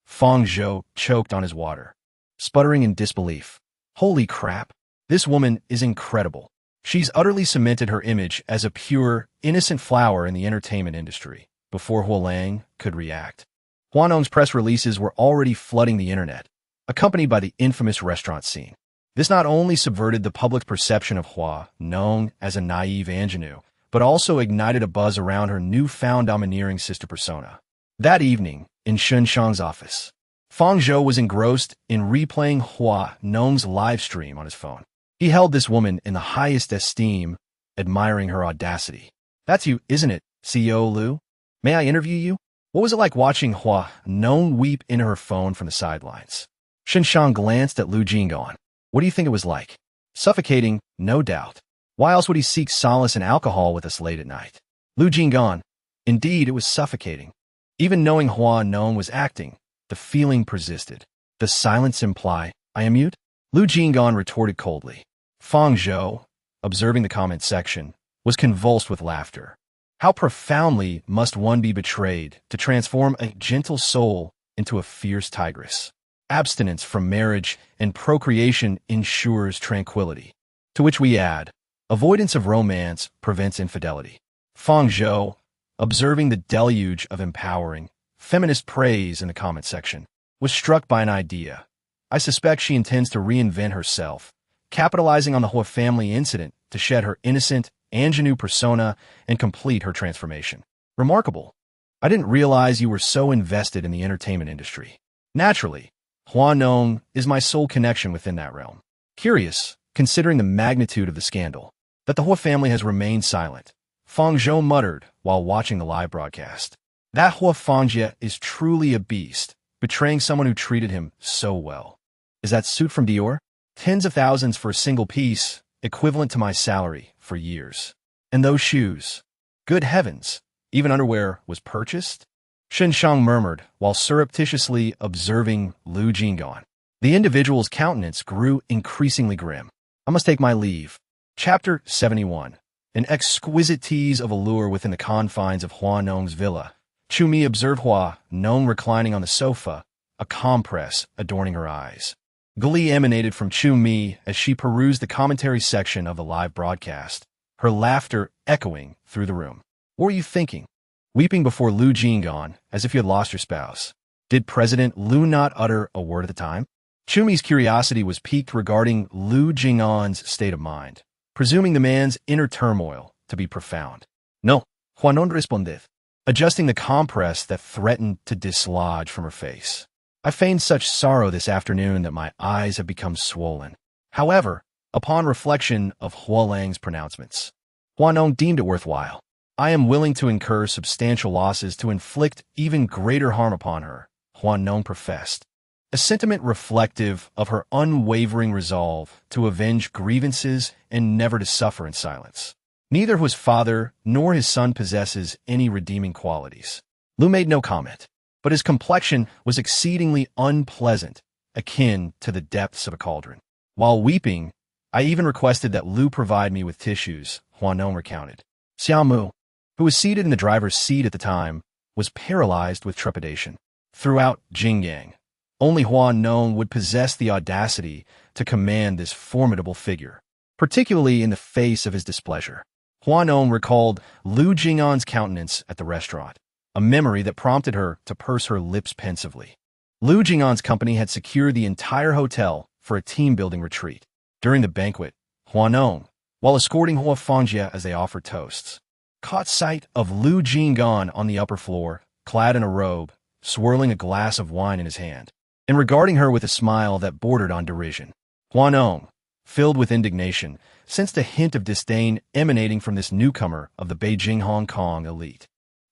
Feng Zhou choked on his water, sputtering in disbelief. Holy crap, this woman is incredible. She's utterly cemented her image as a pure, innocent flower in the entertainment industry before Hua Lang could react. Hua Nong's press releases were already flooding the internet, accompanied by the infamous restaurant scene. This not only subverted the public's perception of Hua Nong as a naive ingenue, but also ignited a buzz around her newfound domineering sister persona. That evening, in Shen Shang's office, Fang Zhou was engrossed in replaying Hua Nong's live stream on his phone. He held this woman in the highest esteem, admiring her audacity. "That's you, isn't it, CEO Lu? May I interview you?" What was it like watching Hua Nong weep into her phone from the sidelines? Shen Shang glanced at Lu Jing'an. "What do you think it was like?" "Suffocating, no doubt. Why else would he seek solace in alcohol with us late at night?" Lu Jing'an. "Indeed, it was suffocating. Even knowing Hua Nong was acting, the feeling persisted. Does silence imply I am mute?" Lu Jing'an retorted coldly. Fang Zhou, observing the comment section, was convulsed with laughter. How profoundly must one be betrayed to transform a gentle soul into a fierce tigress? Abstinence from marriage and procreation ensures tranquility. To which we add, avoidance of romance prevents infidelity. Fang Zhou, observing the deluge of empowering, feminist praise in the comment section, was struck by an idea. I suspect she intends to reinvent herself, capitalizing on the Hua family incident to shed her innocent, ingenue persona and complete her transformation. Remarkable. I didn't realize you were so invested in the entertainment industry. Naturally, Hua Nong is my sole connection within that realm. Curious, considering the magnitude of the scandal, that the Hua family has remained silent. Fang Zhou muttered while watching the live broadcast. That Hua Fangjie is truly a beast, betraying someone who treated him so well. Is that suit from Dior? Tens of thousands for a single piece, equivalent to my salary for years. And those shoes. Good heavens, even underwear was purchased? Shen Shang murmured while surreptitiously observing Lu Jing'an. The individual's countenance grew increasingly grim. I must take my leave. Chapter 71. An exquisite tease of allure within the confines of Hua Nong's villa. Chu Mi observed Hua Nong reclining on the sofa, a compress adorning her eyes. Glee emanated from Chu Mi as she perused the commentary section of the live broadcast, her laughter echoing through the room. What were you thinking? Weeping before Lu Jing'an as if you had lost your spouse. Did President Lu not utter a word at the time? Chu Mi's curiosity was piqued regarding Lu Jing'an's state of mind, presuming the man's inner turmoil to be profound. No, Hua Nong responded, adjusting the compress that threatened to dislodge from her face. I feigned such sorrow this afternoon that my eyes have become swollen. However, upon reflection of Hua Lang's pronouncements, Hua Nong deemed it worthwhile. I am willing to incur substantial losses to inflict even greater harm upon her, Hua Nong professed, a sentiment reflective of her unwavering resolve to avenge grievances and never to suffer in silence. Neither his father nor his son possesses any redeeming qualities. Lu made no comment, but his complexion was exceedingly unpleasant, akin to the depths of a cauldron. While weeping, I even requested that Lu provide me with tissues, Hua Nong recounted. Xiaomu, who was seated in the driver's seat at the time, was paralyzed with trepidation. Throughout Jinggang, only Hua Nong would possess the audacity to command this formidable figure, particularly in the face of his displeasure. Hua Nong recalled Lu Jing'an's countenance at the restaurant, a memory that prompted her to purse her lips pensively. Lu Jing'an's company had secured the entire hotel for a team-building retreat. During the banquet, Hua Nong, while escorting Hua Fangjie as they offered toasts, caught sight of Lu Jing'an on the upper floor, clad in a robe, swirling a glass of wine in his hand, and regarding her with a smile that bordered on derision. Hua Nong, filled with indignation, sensed a hint of disdain emanating from this newcomer of the Beijing-Hong Kong elite.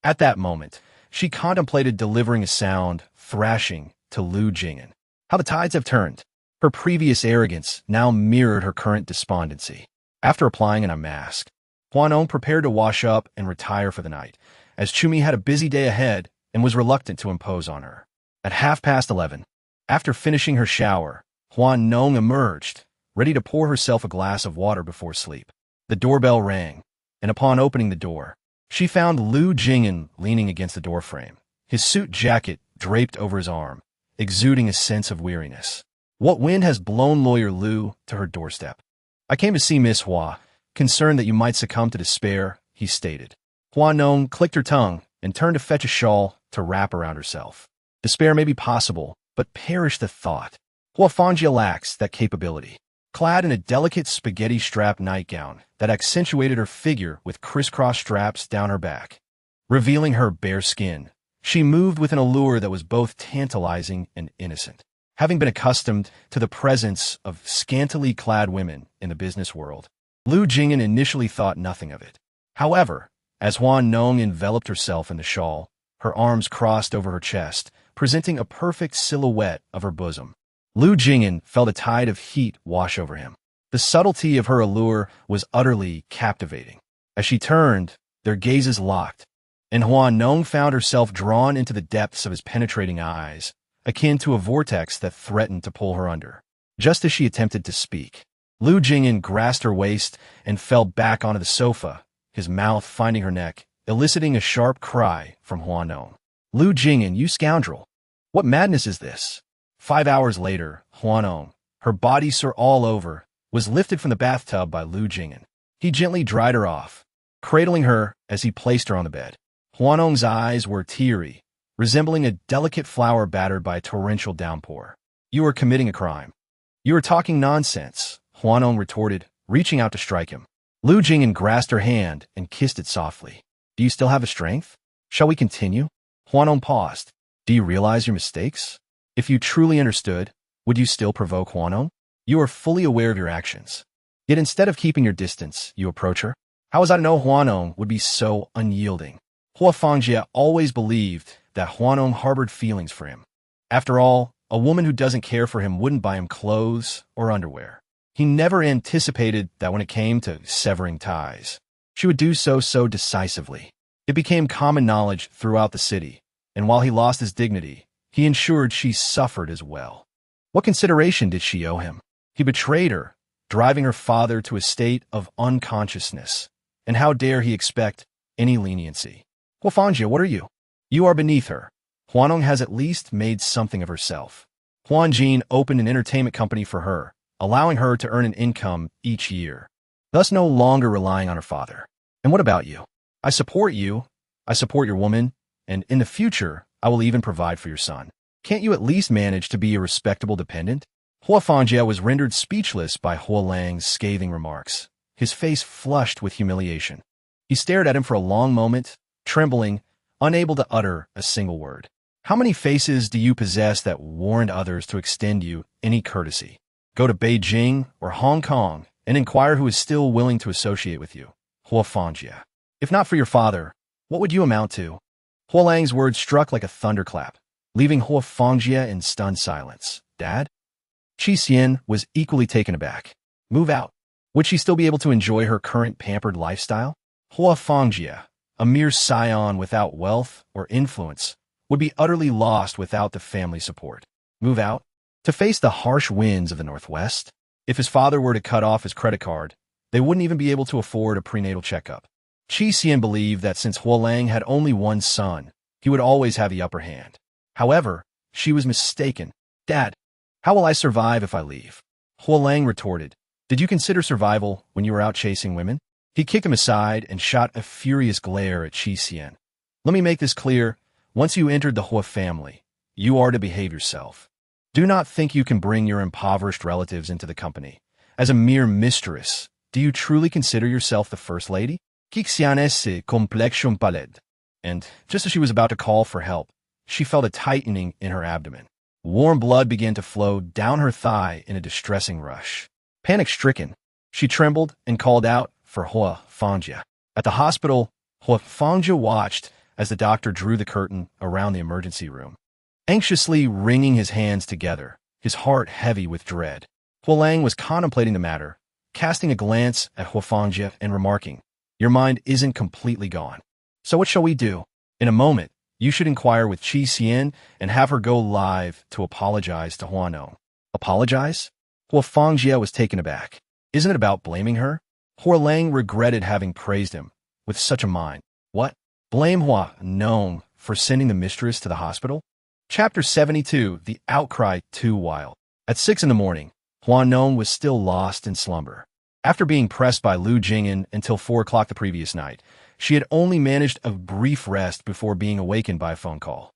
At that moment, she contemplated delivering a sound thrashing to Lu Jing'an. How the tides have turned. Her previous arrogance now mirrored her current despondency. After applying an unmask, Hua Nong prepared to wash up and retire for the night, as Chu Mi had a busy day ahead and was reluctant to impose on her. At 11:30, after finishing her shower, Hua Nong emerged, ready to pour herself a glass of water before sleep. The doorbell rang, and upon opening the door, she found Lu Jing'an leaning against the doorframe, his suit jacket draped over his arm, exuding a sense of weariness. What wind has blown lawyer Lu to her doorstep? I came to see Miss Hua, concerned that you might succumb to despair, he stated. Hua Nong clicked her tongue and turned to fetch a shawl to wrap around herself. Despair may be possible, but perish the thought. Hua Fangjia lacks that capability. Clad in a delicate spaghetti-strap nightgown that accentuated her figure with crisscross straps down her back, revealing her bare skin, she moved with an allure that was both tantalizing and innocent. Having been accustomed to the presence of scantily clad women in the business world, Lu Jing'an initially thought nothing of it. However, as Hua Nong enveloped herself in the shawl, her arms crossed over her chest, presenting a perfect silhouette of her bosom, Lu Jing'an felt a tide of heat wash over him. The subtlety of her allure was utterly captivating. As she turned, their gazes locked, and Hua Nong found herself drawn into the depths of his penetrating eyes, akin to a vortex that threatened to pull her under. Just as she attempted to speak, Lu Jing'an grasped her waist and fell back onto the sofa, his mouth finding her neck, eliciting a sharp cry from Hua Nong. "Lu Jing'an, you scoundrel! What madness is this?" 5 hours later, Hua Nong, her body sore all over, was lifted from the bathtub by Lu Jing'an. He gently dried her off, cradling her as he placed her on the bed. Hua Nong's eyes were teary, resembling a delicate flower battered by a torrential downpour. "You are committing a crime. You are talking nonsense," Hua Nong retorted, reaching out to strike him. Lu Jing'an grasped her hand and kissed it softly. "Do you still have the strength? Shall we continue?" Hua Nong paused. "Do you realize your mistakes? If you truly understood, would you still provoke Hua Nong? You are fully aware of your actions. Yet instead of keeping your distance, you approach her? How was I to know Hua Nong would be so unyielding?" Hua Fangjia always believed that Hua Nong harbored feelings for him. After all, a woman who doesn't care for him wouldn't buy him clothes or underwear. He never anticipated that when it came to severing ties, she would do so decisively. It became common knowledge throughout the city, and while he lost his dignity, he ensured she suffered as well. What consideration did she owe him? He betrayed her, driving her father to a state of unconsciousness. And how dare he expect any leniency? "Hua Fangjia, what are you? You are beneath her. Hua Nong has at least made something of herself. Huan Jin opened an entertainment company for her, allowing her to earn an income each year, thus no longer relying on her father. And what about you? I support you, I support your woman, and in the future, I will even provide for your son. Can't you at least manage to be a respectable dependent?" Hua Fangjia was rendered speechless by Hua Lang's scathing remarks, his face flushed with humiliation. He stared at him for a long moment, trembling, unable to utter a single word. "How many faces do you possess that warrant others to extend you any courtesy? Go to Beijing or Hong Kong and inquire who is still willing to associate with you. Hua Fangjia. If not for your father, what would you amount to?" Hua Lang's words struck like a thunderclap, leaving Hua Fangjia in stunned silence. "Dad?" Qi Xian was equally taken aback. "Move out. Would she still be able to enjoy her current pampered lifestyle? Hua Fangjia, a mere scion without wealth or influence, would be utterly lost without the family support. Move out? To face the harsh winds of the Northwest? If his father were to cut off his credit card, they wouldn't even be able to afford a prenatal checkup." Qi Xian believed that since Hua Lang had only one son, he would always have the upper hand. However, she was mistaken. "Dad, how will I survive if I leave?" Hua Lang retorted. "Did you consider survival when you were out chasing women?" He kicked him aside and shot a furious glare at Qi Xian. "Let me make this clear. Once you entered the Hua family, you are to behave yourself. Do not think you can bring your impoverished relatives into the company. As a mere mistress, do you truly consider yourself the first lady?" Qi Xian complexion pallid. And just as she was about to call for help, she felt a tightening in her abdomen. Warm blood began to flow down her thigh in a distressing rush. Panic-stricken, she trembled and called out for Hua Fangjia. At the hospital, Hua Fangjia watched as the doctor drew the curtain around the emergency room, anxiously wringing his hands together, his heart heavy with dread. Hua Lang was contemplating the matter, casting a glance at Hua Fangjia and remarking, "Your mind isn't completely gone. So what shall we do? In a moment, you should inquire with Qi Xian and have her go live to apologize to Hua Nong." "Apologize?" Hua Fangjia was taken aback. "Isn't it about blaming her?" Hua Lang regretted having praised him with such a mind. What? Blame Hua Nong for sending the mistress to the hospital? Chapter 72, The Outcry Too Wild. At 6 in the morning, Hua Nong was still lost in slumber. After being pressed by Lu Jing'an until 4 o'clock the previous night, she had only managed a brief rest before being awakened by a phone call.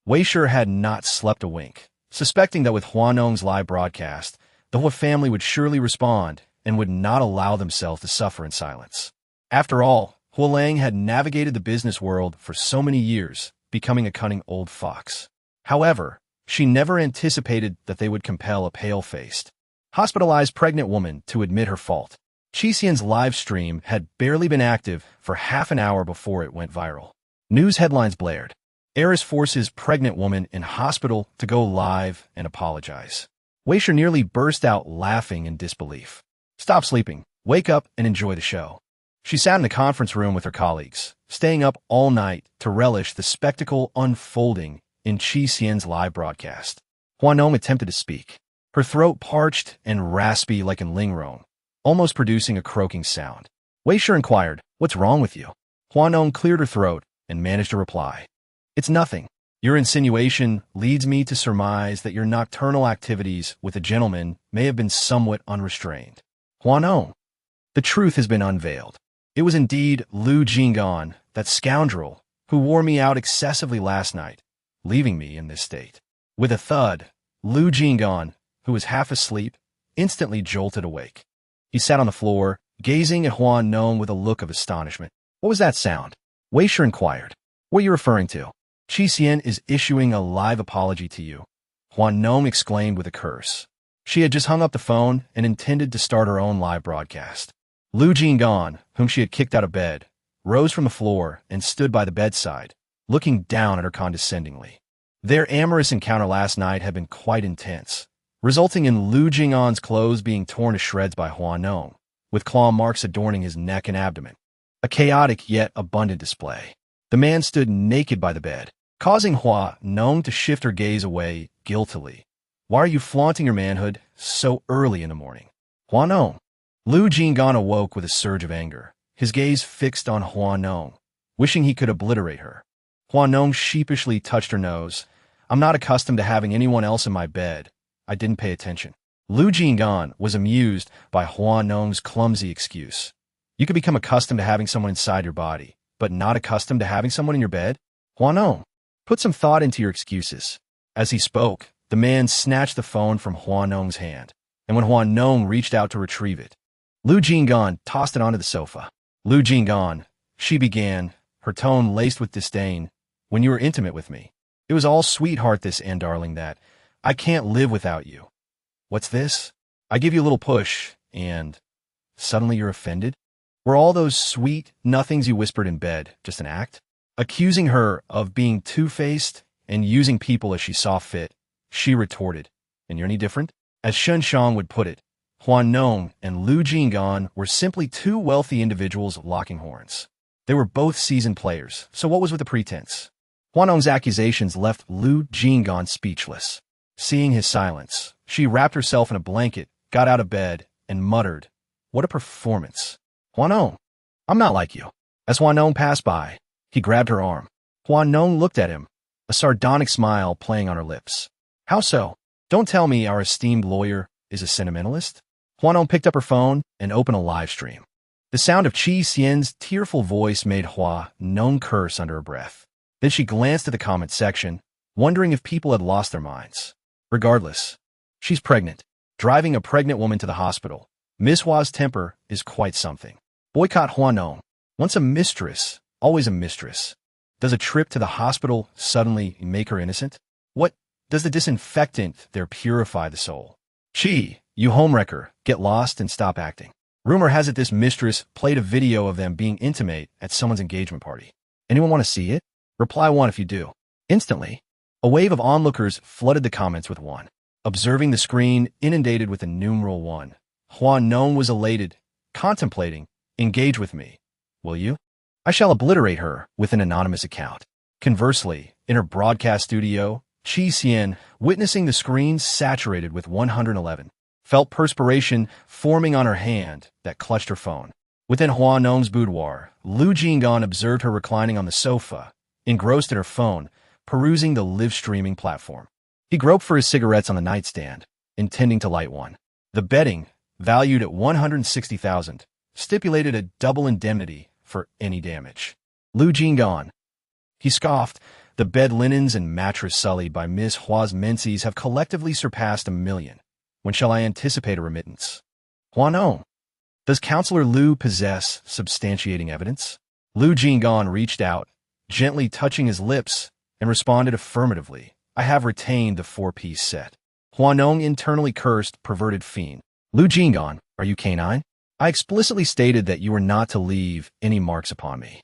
Wei Shi had not slept a wink, suspecting that with Hua Nong's live broadcast, the Hua family would surely respond and would not allow themselves to suffer in silence. After all, Hua Lang had navigated the business world for so many years, becoming a cunning old fox. However, she never anticipated that they would compel a pale-faced, hospitalized pregnant woman to admit her fault. Qi Xian's live stream had barely been active for half an hour before it went viral. News headlines blared. Heiress forces pregnant woman in hospital to go live and apologize. Wei Shi nearly burst out laughing in disbelief. Stop sleeping, wake up and enjoy the show. She sat in a conference room with her colleagues, staying up all night to relish the spectacle unfolding in Qi Xian's live broadcast. Hua Nong attempted to speak, her throat parched and raspy like in lingrong, almost producing a croaking sound. Wei Shi inquired, "What's wrong with you?" Hua Nong cleared her throat and managed to reply, "It's nothing. Your insinuation leads me to surmise that your nocturnal activities with a gentleman may have been somewhat unrestrained." Hua Nong, the truth has been unveiled. It was indeed Lu Jing'an, that scoundrel, who wore me out excessively last night, leaving me in this state. With a thud, Lu Jing'an, who was half asleep, instantly jolted awake. He sat on the floor, gazing at Hua Nong with a look of astonishment. "What was that sound?" Wei Shi inquired. "What are you referring to?" "Qi Xian is issuing a live apology to you," Hua Nong exclaimed with a curse. She had just hung up the phone and intended to start her own live broadcast. Lu Jing'an, whom she had kicked out of bed, rose from the floor and stood by the bedside, looking down at her condescendingly. Their amorous encounter last night had been quite intense, resulting in Lu Jing'an's clothes being torn to shreds by Hua Nong, with claw marks adorning his neck and abdomen. A chaotic yet abundant display. The man stood naked by the bed, causing Hua Nong to shift her gaze away guiltily. "Why are you flaunting your manhood so early in the morning?" "Hua Nong." Lu Jing'an awoke with a surge of anger, his gaze fixed on Hua Nong, wishing he could obliterate her. Hua Nong sheepishly touched her nose. "I'm not accustomed to having anyone else in my bed. I didn't pay attention." Lu Jing'an was amused by Hua Nong's clumsy excuse. "You could become accustomed to having someone inside your body, but not accustomed to having someone in your bed? Hua Nong, put some thought into your excuses." As he spoke, the man snatched the phone from Hua Nong's hand, and when Hua Nong reached out to retrieve it, Lu Jing'an tossed it onto the sofa. "Lu Jing'an," she began, her tone laced with disdain, "when you were intimate with me, it was all sweetheart this and darling that. I can't live without you. What's this? I give you a little push, and suddenly you're offended? Were all those sweet nothings you whispered in bed just an act?" Accusing her of being two-faced and using people as she saw fit, she retorted, "And you're any different?" As Shen Shang would put it, Hua Nong and Lu Jing'an were simply two wealthy individuals locking horns. They were both seasoned players, so what was with the pretense? Hua Nong's accusations left Lu Jing'an speechless. Seeing his silence, she wrapped herself in a blanket, got out of bed, and muttered, "What a performance. Hua Nong, I'm not like you." As Hua Nong passed by, he grabbed her arm. Hua Nong looked at him, a sardonic smile playing on her lips. "How so? Don't tell me our esteemed lawyer is a sentimentalist?" Hua Nong picked up her phone and opened a live stream. The sound of Qi Xian's tearful voice made Hua Nong curse under her breath. Then she glanced at the comment section, wondering if people had lost their minds. Regardless, she's pregnant. Driving a pregnant woman to the hospital. Miss Hua's temper is quite something. Boycott Hua Nong. Once a mistress, always a mistress. Does a trip to the hospital suddenly make her innocent? What does the disinfectant there purify the soul? Qi, you homewrecker, get lost and stop acting. Rumor has it this mistress played a video of them being intimate at someone's engagement party. Anyone want to see it? Reply 1 if you do. Instantly, a wave of onlookers flooded the comments with 1. Observing the screen inundated with the numeral 1, Hua Nong was elated, contemplating, "Engage with me, will you? I shall obliterate her with an anonymous account." Conversely, in her broadcast studio, Qi Xian, witnessing the screen saturated with 111, felt perspiration forming on her hand that clutched her phone. Within Hua Nong's boudoir, Lu Jing'an observed her reclining on the sofa, engrossed in her phone, perusing the live-streaming platform. He groped for his cigarettes on the nightstand, intending to light one. The betting, valued at 160,000, stipulated a double indemnity for any damage. Lu Jing'an. He scoffed, The bed linens and mattress sullied by Miss Hua's menses have collectively surpassed 1 million. When shall I anticipate a remittance? Hua Nong. Does Counselor Lu possess substantiating evidence? Lu Jing'an reached out, gently touching his lips, and responded affirmatively. I have retained the 4-piece set. Hua Nong internally cursed, perverted fiend. Lu Jing'an, are you canine? I explicitly stated that you were not to leave any marks upon me.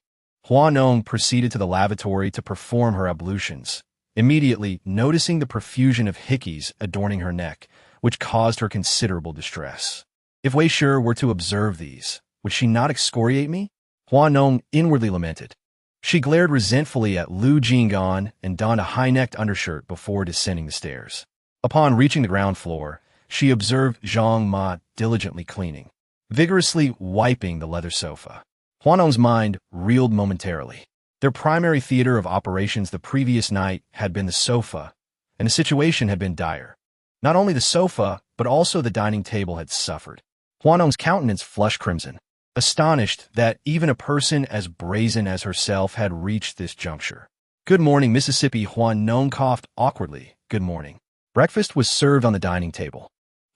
Hua Nong proceeded to the lavatory to perform her ablutions, immediately noticing the profusion of hickeys adorning her neck, which caused her considerable distress. If Wei Shi were to observe these, would she not excoriate me? Hua Nong inwardly lamented. She glared resentfully at Lu Jing'an and donned a high-necked undershirt before descending the stairs. Upon reaching the ground floor, she observed Zhang Ma diligently cleaning, vigorously wiping the leather sofa. Hua Nong's mind reeled momentarily. Their primary theater of operations the previous night had been the sofa, and the situation had been dire. Not only the sofa, but also the dining table had suffered. Hua Nong's countenance flushed crimson, astonished that even a person as brazen as herself had reached this juncture. Good morning, Mississippi. Hua Nong coughed awkwardly. Good morning. Breakfast was served on the dining table.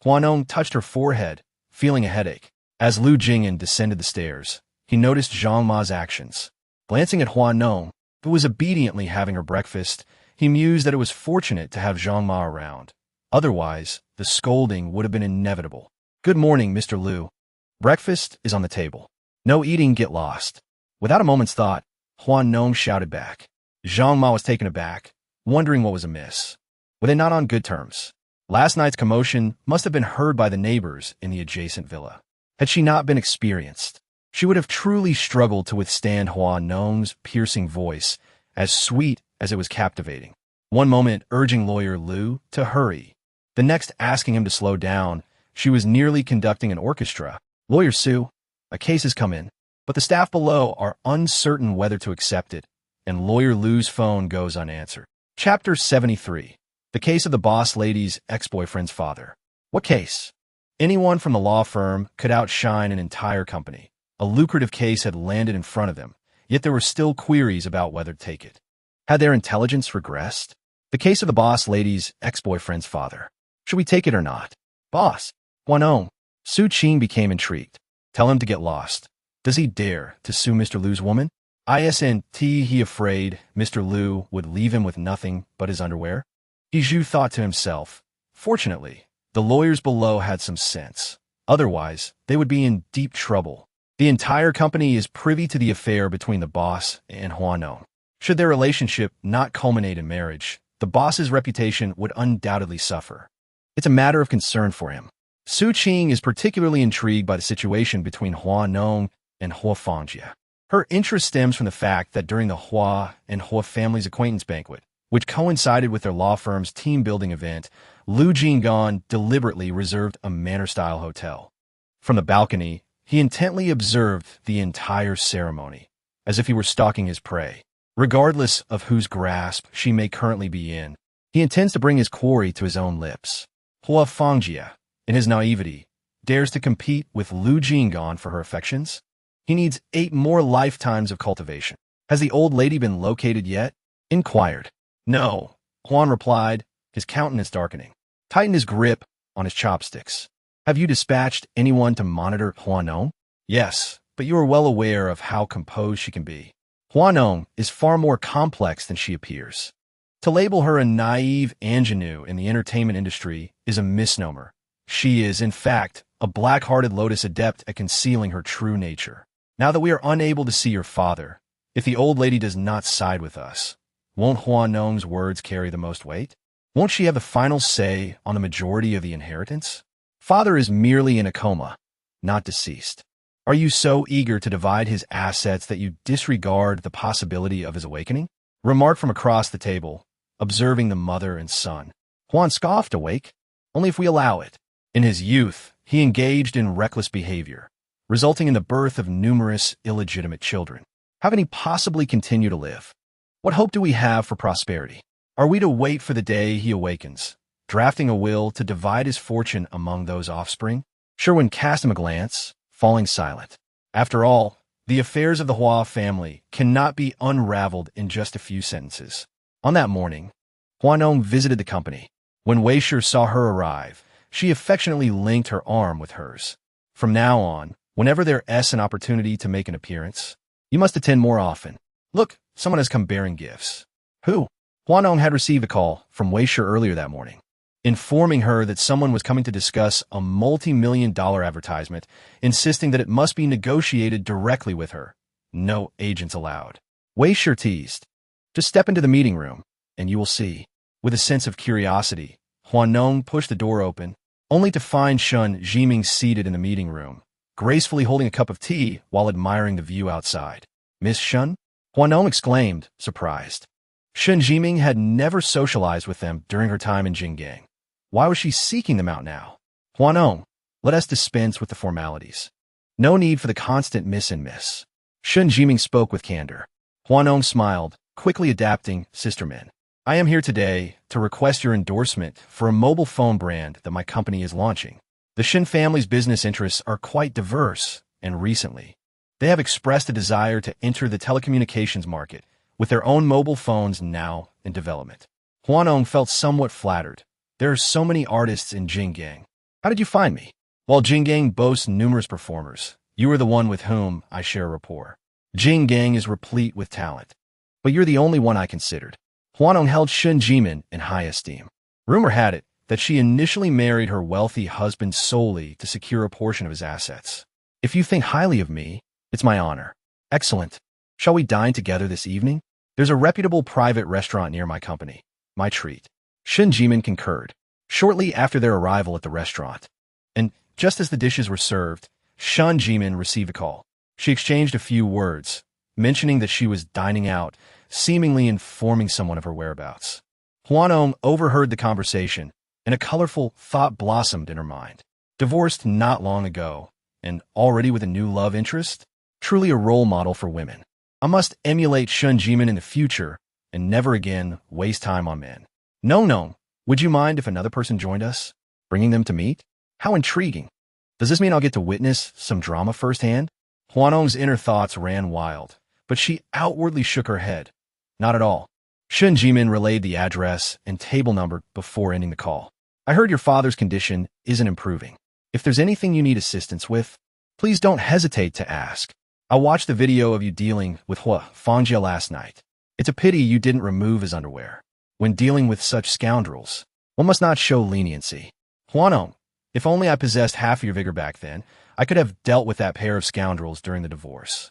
Hua Nong touched her forehead, feeling a headache. As Lu Jing'an descended the stairs, he noticed Zhang Ma's actions. Glancing at Hua Nong, who was obediently having her breakfast, he mused that it was fortunate to have Zhang Ma around. Otherwise, the scolding would have been inevitable. Good morning, Mr. Lu. Breakfast is on the table. No eating, get lost. Without a moment's thought, Hua Nong shouted back. Zhang Ma was taken aback, wondering what was amiss. Were they not on good terms? Last night's commotion must have been heard by the neighbors in the adjacent villa. Had she not been experienced, she would have truly struggled to withstand Hua Nong's piercing voice, as sweet as it was captivating. One moment urging Lawyer Lu to hurry, the next asking him to slow down. She was nearly conducting an orchestra. Lawyer Su, a case has come in, but the staff below are uncertain whether to accept it, and Lawyer Lu's phone goes unanswered. Chapter 73. The case of the boss lady's ex-boyfriend's father. What case? Anyone from the law firm could outshine an entire company. A lucrative case had landed in front of them, yet there were still queries about whether to take it. Had their intelligence regressed? The case of the boss lady's ex-boyfriend's father. Should we take it or not? Boss. Hua Nong. Su Qing became intrigued. Tell him to get lost. Does he dare to sue Mr. Lu's woman? Isn't he afraid Mr. Lu would leave him with nothing but his underwear? Iju thought to himself. Fortunately, the lawyers below had some sense. Otherwise, they would be in deep trouble. The entire company is privy to the affair between the boss and Hua Nong. Should their relationship not culminate in marriage, the boss's reputation would undoubtedly suffer. It's a matter of concern for him. Su Qing is particularly intrigued by the situation between Hua Nong and Hua Fangjia. Her interest stems from the fact that during the Hua and Hua family's acquaintance banquet, which coincided with their law firm's team-building event, Lu Jing'an deliberately reserved a manor-style hotel. From the balcony, he intently observed the entire ceremony, as if he were stalking his prey. Regardless of whose grasp she may currently be in, he intends to bring his quarry to his own lips. Hua Fangjia, in his naivety, dares to compete with Lu Jing'an for her affections? He needs 8 more lifetimes of cultivation. Has the old lady been located yet? Inquired. No, Huan replied, his countenance darkening. Tightened his grip on his chopsticks. Have you dispatched anyone to monitor Hua Nong? Yes, but you are well aware of how composed she can be. Hua Nong is far more complex than she appears. To label her a naive ingenue in the entertainment industry is a misnomer. She is, in fact, a black-hearted lotus adept at concealing her true nature. Now that we are unable to see your father, if the old lady does not side with us, won't Hua Nong's words carry the most weight? Won't she have the final say on the majority of the inheritance? Father is merely in a coma, not deceased. Are you so eager to divide his assets that you disregard the possibility of his awakening? Remark from across the table, observing the mother and son. Huan scoffed. Awake? Only if we allow it. In his youth, he engaged in reckless behavior, resulting in the birth of numerous illegitimate children. How can he possibly continue to live? What hope do we have for prosperity? Are we to wait for the day he awakens, drafting a will to divide his fortune among those offspring? Sherwin cast him a glance, falling silent. After all, the affairs of the Hua family cannot be unraveled in just a few sentences. On that morning, Hua Nong visited the company. When Wei Shi saw her arrive, she affectionately linked her arm with hers. From now on, whenever there's an opportunity to make an appearance, you must attend more often. Look, someone has come bearing gifts. Who? Hua Nong had received a call from Wei Shi earlier that morning, informing her that someone was coming to discuss a multi-million-dollar advertisement, insisting that it must be negotiated directly with her. No agents allowed. Wei Shi teased. Just step into the meeting room, and you will see. With a sense of curiosity, Hua Nong pushed the door open, only to find Shun Jiming seated in the meeting room, gracefully holding a cup of tea while admiring the view outside. Miss Shun? Hua Nong exclaimed, surprised. Shun Jiming had never socialized with them during her time in Jinggang. Why was she seeking them out now? Hua Nong, let us dispense with the formalities. No need for the constant miss and miss. Shun Jiming spoke with candor. Hua Nong smiled, quickly adapting, sistermen. I am here today to request your endorsement for a mobile phone brand that my company is launching. The Shin family's business interests are quite diverse, and recently, they have expressed a desire to enter the telecommunications market with their own mobile phones now in development. Hua Nong felt somewhat flattered. There are so many artists in Jinggang. How did you find me? While Jinggang boasts numerous performers, you are the one with whom I share rapport. Jinggang is replete with talent, but you're the only one I considered. Hua Nong held Shun Jiming in high esteem. Rumor had it that she initially married her wealthy husband solely to secure a portion of his assets. If you think highly of me, it's my honor. Excellent. Shall we dine together this evening? There's a reputable private restaurant near my company. My treat. Shun Jiming concurred. Shortly after their arrival at the restaurant, and just as the dishes were served, Shun Jiming received a call. She exchanged a few words, mentioning that she was dining out, seemingly informing someone of her whereabouts. Hua Nong overheard the conversation, and a colorful thought blossomed in her mind. Divorced not long ago, and already with a new love interest? Truly a role model for women. I must emulate Shun Jiming in the future, and never again waste time on men. No, would you mind if another person joined us? Bringing them to meet? How intriguing. Does this mean I'll get to witness some drama firsthand? Hua Nong's inner thoughts ran wild, but she outwardly shook her head. Not at all. Shun Jiming relayed the address and table number before ending the call. I heard your father's condition isn't improving. If there's anything you need assistance with, please don't hesitate to ask. I watched the video of you dealing with Hua Fangjia last night. It's a pity you didn't remove his underwear. When dealing with such scoundrels, one must not show leniency. Hua Nong, if only I possessed half your vigor back then, I could have dealt with that pair of scoundrels during the divorce.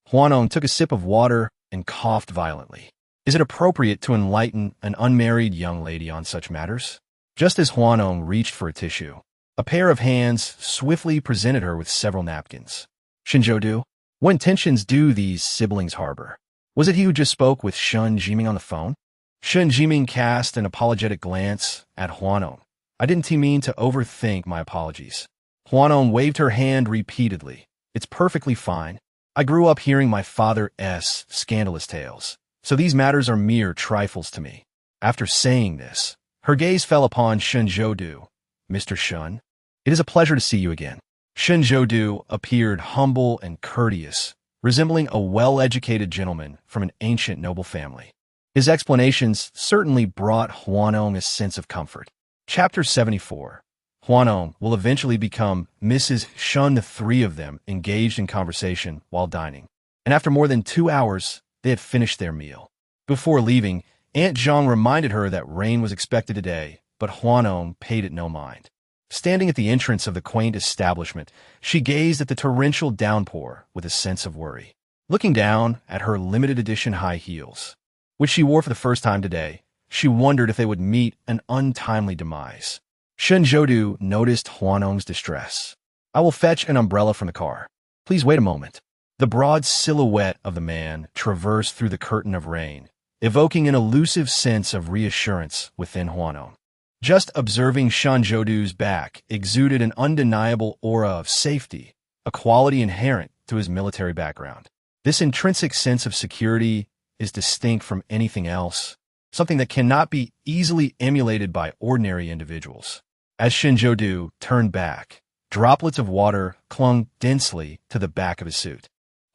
Hua Nong took a sip of water and coughed violently. Is it appropriate to enlighten an unmarried young lady on such matters? Just as Hua Nong reached for a tissue, a pair of hands swiftly presented her with several napkins. Shinjodu, what intentions do these siblings harbor? Was it he who just spoke with Shun Jiming on the phone? Shun Jiming cast an apologetic glance at Hua Nong. I didn't mean to overthink my apologies. Hua Nong waved her hand repeatedly. It's perfectly fine. I grew up hearing my father's scandalous tales, so these matters are mere trifles to me. After saying this, her gaze fell upon Shinjodu. Mr. Shun, it is a pleasure to see you again. Shinjodu appeared humble and courteous, resembling a well-educated gentleman from an ancient noble family. His explanations certainly brought Hua Nong a sense of comfort. Chapter 74. Hua Nong will eventually become Mrs. Shun. The three of them engaged in conversation while dining, and after more than 2 hours, they had finished their meal. Before leaving, Aunt Zhang reminded her that rain was expected today, but Hua Nong paid it no mind. Standing at the entrance of the quaint establishment, she gazed at the torrential downpour with a sense of worry. Looking down at her limited edition high heels, which she wore for the first time today, she wondered if they would meet an untimely demise. Shinjodu noticed Hua Nong's distress. I will fetch an umbrella from the car. Please wait a moment. The broad silhouette of the man traversed through the curtain of rain, evoking an elusive sense of reassurance within Hua Nong. Just observing Shinjodu's back exuded an undeniable aura of safety, a quality inherent to his military background. This intrinsic sense of security is distinct from anything else, something that cannot be easily emulated by ordinary individuals. As Shinjodu turned back, droplets of water clung densely to the back of his suit.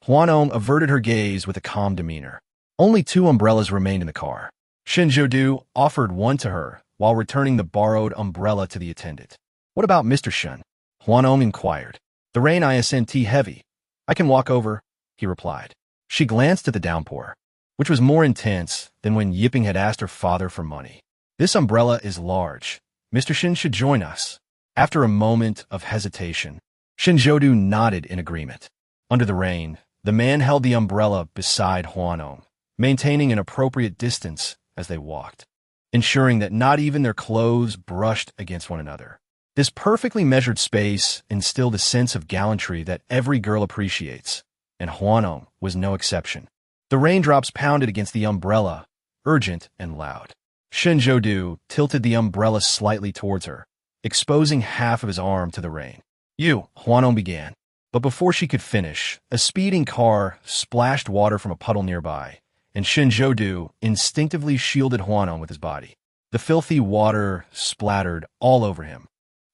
Hua Nong averted her gaze with a calm demeanor. Only 2 umbrellas remained in the car. Shinjodu offered one to her while returning the borrowed umbrella to the attendant. What about Mr. Shun? Hua Nong inquired. The rain isn't heavy. I can walk over, he replied. She glanced at the downpour, which was more intense than when Yipping had asked her father for money. This umbrella is large. Mr. Shin should join us. After a moment of hesitation, Shinjodu nodded in agreement. Under the rain, the man held the umbrella beside Hua Nong, maintaining an appropriate distance as they walked, ensuring that not even their clothes brushed against one another. This perfectly measured space instilled a sense of gallantry that every girl appreciates, and Hua Nong was no exception. The raindrops pounded against the umbrella, urgent and loud. Shinjodu tilted the umbrella slightly towards her, exposing half of his arm to the rain. You, Hua Nong began. But before she could finish, a speeding car splashed water from a puddle nearby, and Shinjodu instinctively shielded Hua Nong with his body. The filthy water splattered all over him.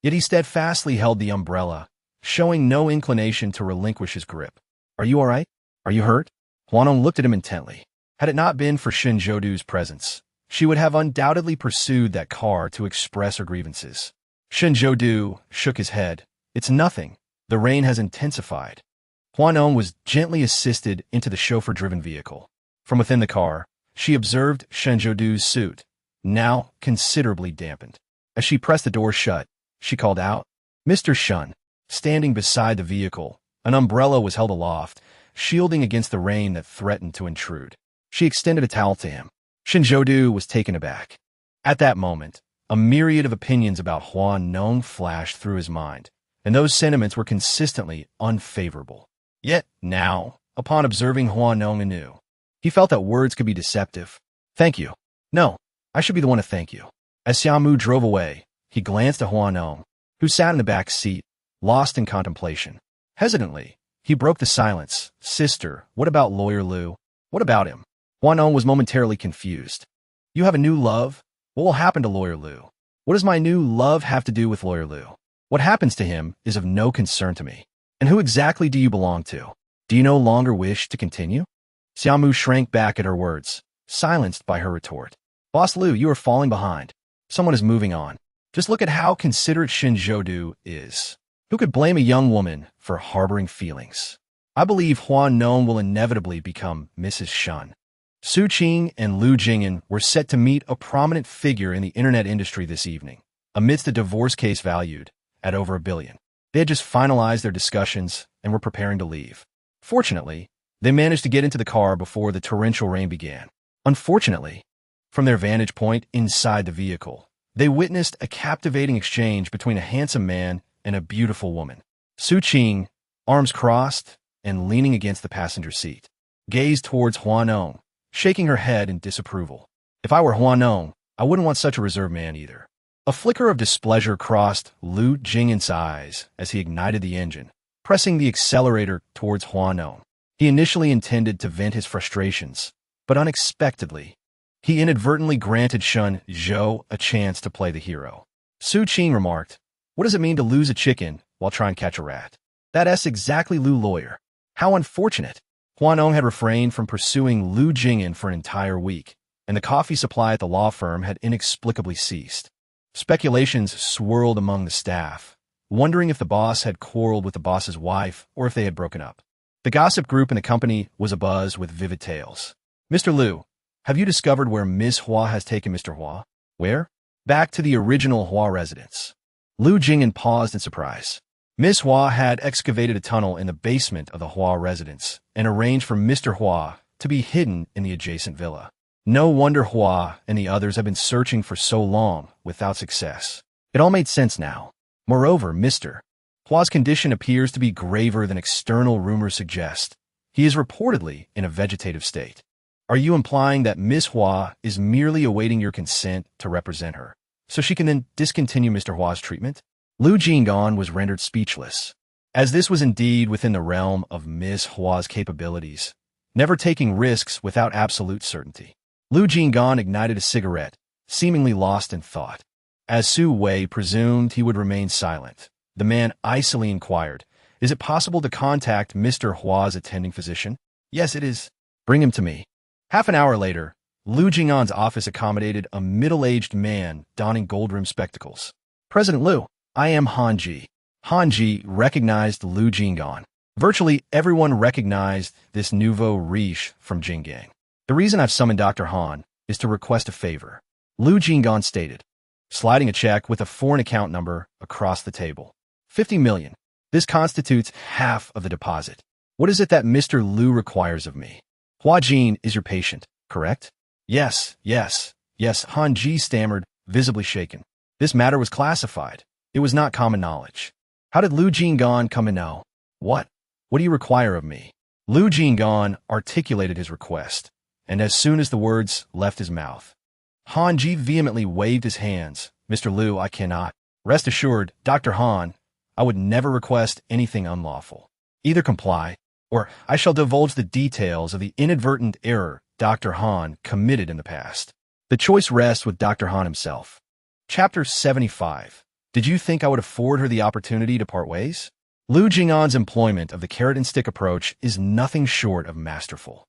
Yet he steadfastly held the umbrella, showing no inclination to relinquish his grip. Are you all right? Are you hurt? Hua Nong looked at him intently. Had it not been for Shinjodu's presence, she would have undoubtedly pursued that car to express her grievances. Shinjodu shook his head. It's nothing. The rain has intensified. Hua Nong was gently assisted into the chauffeur-driven vehicle. From within the car, she observed Shinjodu's suit, now considerably dampened. As she pressed the door shut, she called out, Mr. Shun. Standing beside the vehicle, an umbrella was held aloft, shielding against the rain that threatened to intrude. She extended a towel to him. Shinjodu was taken aback. At that moment, a myriad of opinions about Hua Nong flashed through his mind, and those sentiments were consistently unfavorable. Yet now, upon observing Hua Nong anew, he felt that words could be deceptive. Thank you. No, I should be the one to thank you. As Xiaomu drove away, he glanced at Hua Nong, who sat in the back seat, lost in contemplation. Hesitantly, he broke the silence. Sister, what about Lawyer Lu? What about him? Hua Nong was momentarily confused. You have a new love? What will happen to Lawyer Lu? What does my new love have to do with Lawyer Lu? What happens to him is of no concern to me. And who exactly do you belong to? Do you no longer wish to continue? Xiaomu shrank back at her words, silenced by her retort. Boss Lu, you are falling behind. Someone is moving on. Just look at how considerate Shinjodu is. Who could blame a young woman for harboring feelings? I believe Hua Nong will inevitably become Mrs. Shun. Su Qing and Lu Jing'an were set to meet a prominent figure in the internet industry this evening, amidst a divorce case valued at over $1 billion. They had just finalized their discussions and were preparing to leave. Fortunately, they managed to get into the car before the torrential rain began. Unfortunately, from their vantage point inside the vehicle, they witnessed a captivating exchange between a handsome man and a beautiful woman. Su Qing, arms crossed and leaning against the passenger seat, gazed towards Hua Nong, shaking her head in disapproval. If I were Hua Nong, I wouldn't want such a reserved man either. A flicker of displeasure crossed Lu Jing'an's eyes as he ignited the engine, pressing the accelerator towards Hua Nong. He initially intended to vent his frustrations, but unexpectedly, he inadvertently granted Shun Zhou a chance to play the hero. Su Qing remarked, what does it mean to lose a chicken while trying to catch a rat? That's exactly Lu Lawyer. How unfortunate. Hua Nong had refrained from pursuing Lu Jing'an for an entire week, and the coffee supply at the law firm had inexplicably ceased. Speculations swirled among the staff, wondering if the boss had quarreled with the boss's wife or if they had broken up. The gossip group in the company was abuzz with vivid tales. Mr. Lu, have you discovered where Ms. Hua has taken Mr. Hua? Where? Back to the original Hua residence. Lu Jing'an paused in surprise. Ms. Hua had excavated a tunnel in the basement of the Hua residence and arranged for Mr. Hua to be hidden in the adjacent villa. No wonder Hua and the others have been searching for so long without success. It all made sense now. Moreover, Mr. Hua's condition appears to be graver than external rumors suggest. He is reportedly in a vegetative state. Are you implying that Ms. Hua is merely awaiting your consent to represent her, so she can then discontinue Mr. Hua's treatment? Lu Jing'an was rendered speechless, as this was indeed within the realm of Ms. Hua's capabilities, never taking risks without absolute certainty. Lu Jing'an ignited a cigarette, seemingly lost in thought. As Su Wei presumed he would remain silent, the man icily inquired, is it possible to contact Mr. Hua's attending physician? Yes, it is. Bring him to me. Half an hour later, Lu Jing'an's office accommodated a middle-aged man donning gold-rimmed spectacles. President Lu, I am Han Ji. Han Ji recognized Lu Jing'an. Virtually everyone recognized this nouveau riche from Jinggang. The reason I've summoned Dr. Han is to request a favor, Lu Jing'an stated, sliding a check with a foreign account number across the table. 50 million. This constitutes half of the deposit. What is it that Mr. Lu requires of me? Hua Jin is your patient, correct? Yes, Han Ji stammered, visibly shaken. This matter was classified. It was not common knowledge. How did Lu Jing'an come to know? What do you require of me? Lu Jing'an articulated his request, and as soon as the words left his mouth, Han Ji vehemently waved his hands. Mr. Lu, I cannot. Rest assured, Dr. Han, I would never request anything unlawful. Either comply, or I shall divulge the details of the inadvertent error Dr. Han committed in the past. The choice rests with Dr. Han himself. Chapter 75. Did you think I would afford her the opportunity to part ways? Lu Jing'an's employment of the carrot-and-stick approach is nothing short of masterful.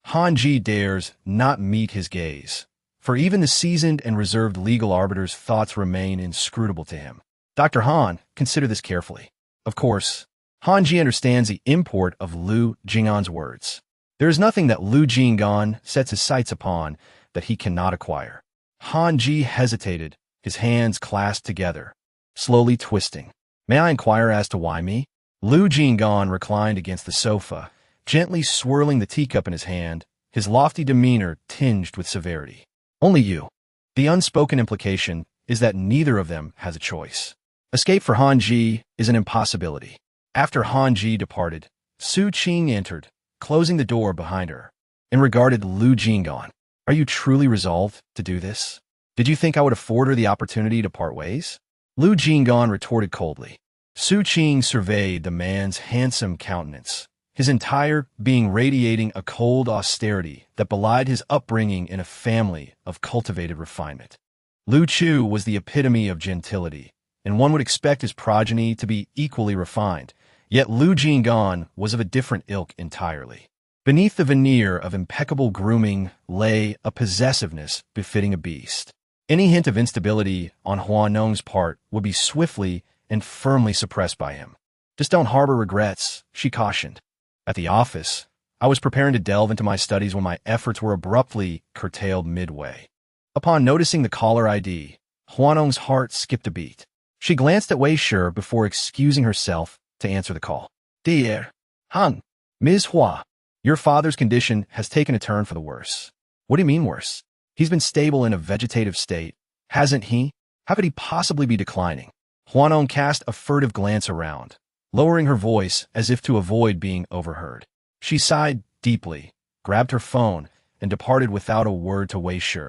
Han Ji dares not meet his gaze, for even the seasoned and reserved legal arbiter's thoughts remain inscrutable to him. Dr. Han, consider this carefully. Of course, Han Ji understands the import of Lu Jing'an's words. There is nothing that Lu Jing'an sets his sights upon that he cannot acquire. Han Ji hesitated, his hands clasped together, slowly twisting. May I inquire as to why me? Lu Jing'an reclined against the sofa, gently swirling the teacup in his hand, his lofty demeanor tinged with severity. Only you. The unspoken implication is that neither of them has a choice. Escape for Han Ji is an impossibility. After Han Ji departed, Su Qing entered, closing the door behind her, and regarded Lu Jing'an. Are you truly resolved to do this? Did you think I would afford her the opportunity to part ways? Lu Jing'an retorted coldly. Su Qing surveyed the man's handsome countenance, his entire being radiating a cold austerity that belied his upbringing in a family of cultivated refinement. Lu Chu was the epitome of gentility, and one would expect his progeny to be equally refined, yet Lu Jing'an was of a different ilk entirely. Beneath the veneer of impeccable grooming lay a possessiveness befitting a beast. Any hint of instability on Hua Nong's part would be swiftly and firmly suppressed by him. Just don't harbor regrets, she cautioned. At the office, I was preparing to delve into my studies when my efforts were abruptly curtailed midway. Upon noticing the caller ID, Hua Nong's heart skipped a beat. She glanced at Wei Shi before excusing herself to answer the call. Dear Han, Ms. Hua, your father's condition has taken a turn for the worse. What do you mean worse? He's been stable in a vegetative state, hasn't he? How could he possibly be declining? Hua Nong cast a furtive glance around, lowering her voice as if to avoid being overheard. She sighed deeply, grabbed her phone, and departed without a word to Wei Shi,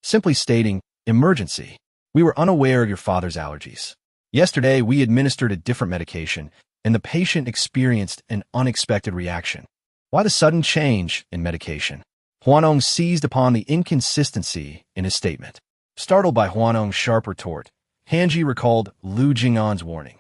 simply stating, emergency. We were unaware of your father's allergies. Yesterday, we administered a different medication, and the patient experienced an unexpected reaction. Why the sudden change in medication? Hua Nong seized upon the inconsistency in his statement. Startled by Hua Nong's sharp retort, Han Ji recalled Lu Jing'an's warning.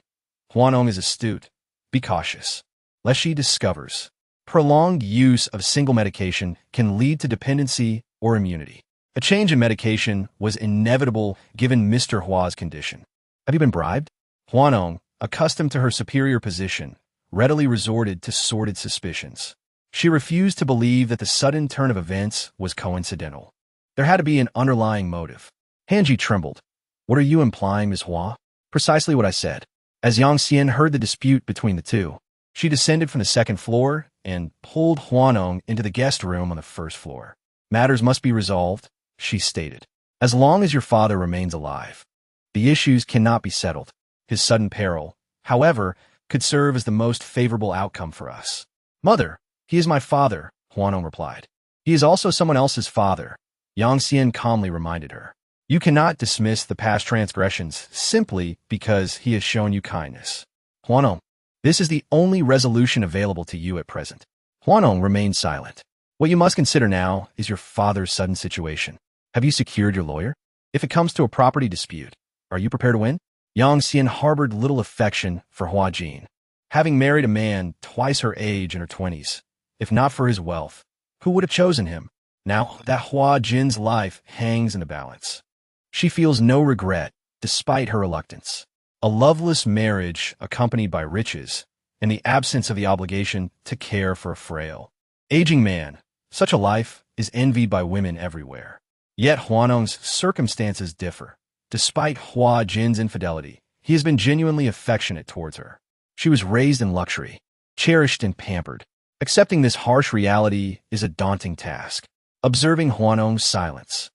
Hua Nong is astute. Be cautious, lest she discovers. Prolonged use of single medication can lead to dependency or immunity. A change in medication was inevitable given Mr. Hua's condition. Have you been bribed? Hua Nong, accustomed to her superior position, readily resorted to sordid suspicions. She refused to believe that the sudden turn of events was coincidental. There had to be an underlying motive. Han Ji trembled. What are you implying, Ms. Hua? Precisely what I said. As Yang Xian heard the dispute between the two, she descended from the second floor and pulled Hua Nong into the guest room on the first floor. Matters must be resolved, she stated. As long as your father remains alive, the issues cannot be settled. His sudden peril, however, could serve as the most favorable outcome for us. Mother, he is my father, Hua Nong replied. He is also someone else's father, Yang Xian calmly reminded her. You cannot dismiss the past transgressions simply because he has shown you kindness. Hua Nong, this is the only resolution available to you at present. Hua Nong remained silent. What you must consider now is your father's sudden situation. Have you secured your lawyer? If it comes to a property dispute, are you prepared to win? Yang Xian harbored little affection for Hua Jin. Having married a man twice her age in her 20s, if not for his wealth, who would have chosen him? Now that Hua Jin's life hangs in the balance. She feels no regret, despite her reluctance. A loveless marriage accompanied by riches, and the absence of the obligation to care for a frail, aging man. Such a life is envied by women everywhere. Yet Hua Nong's circumstances differ. Despite Hua Jin's infidelity, he has been genuinely affectionate towards her. She was raised in luxury, cherished and pampered. Accepting this harsh reality is a daunting task. Observing Hua Nong's silence,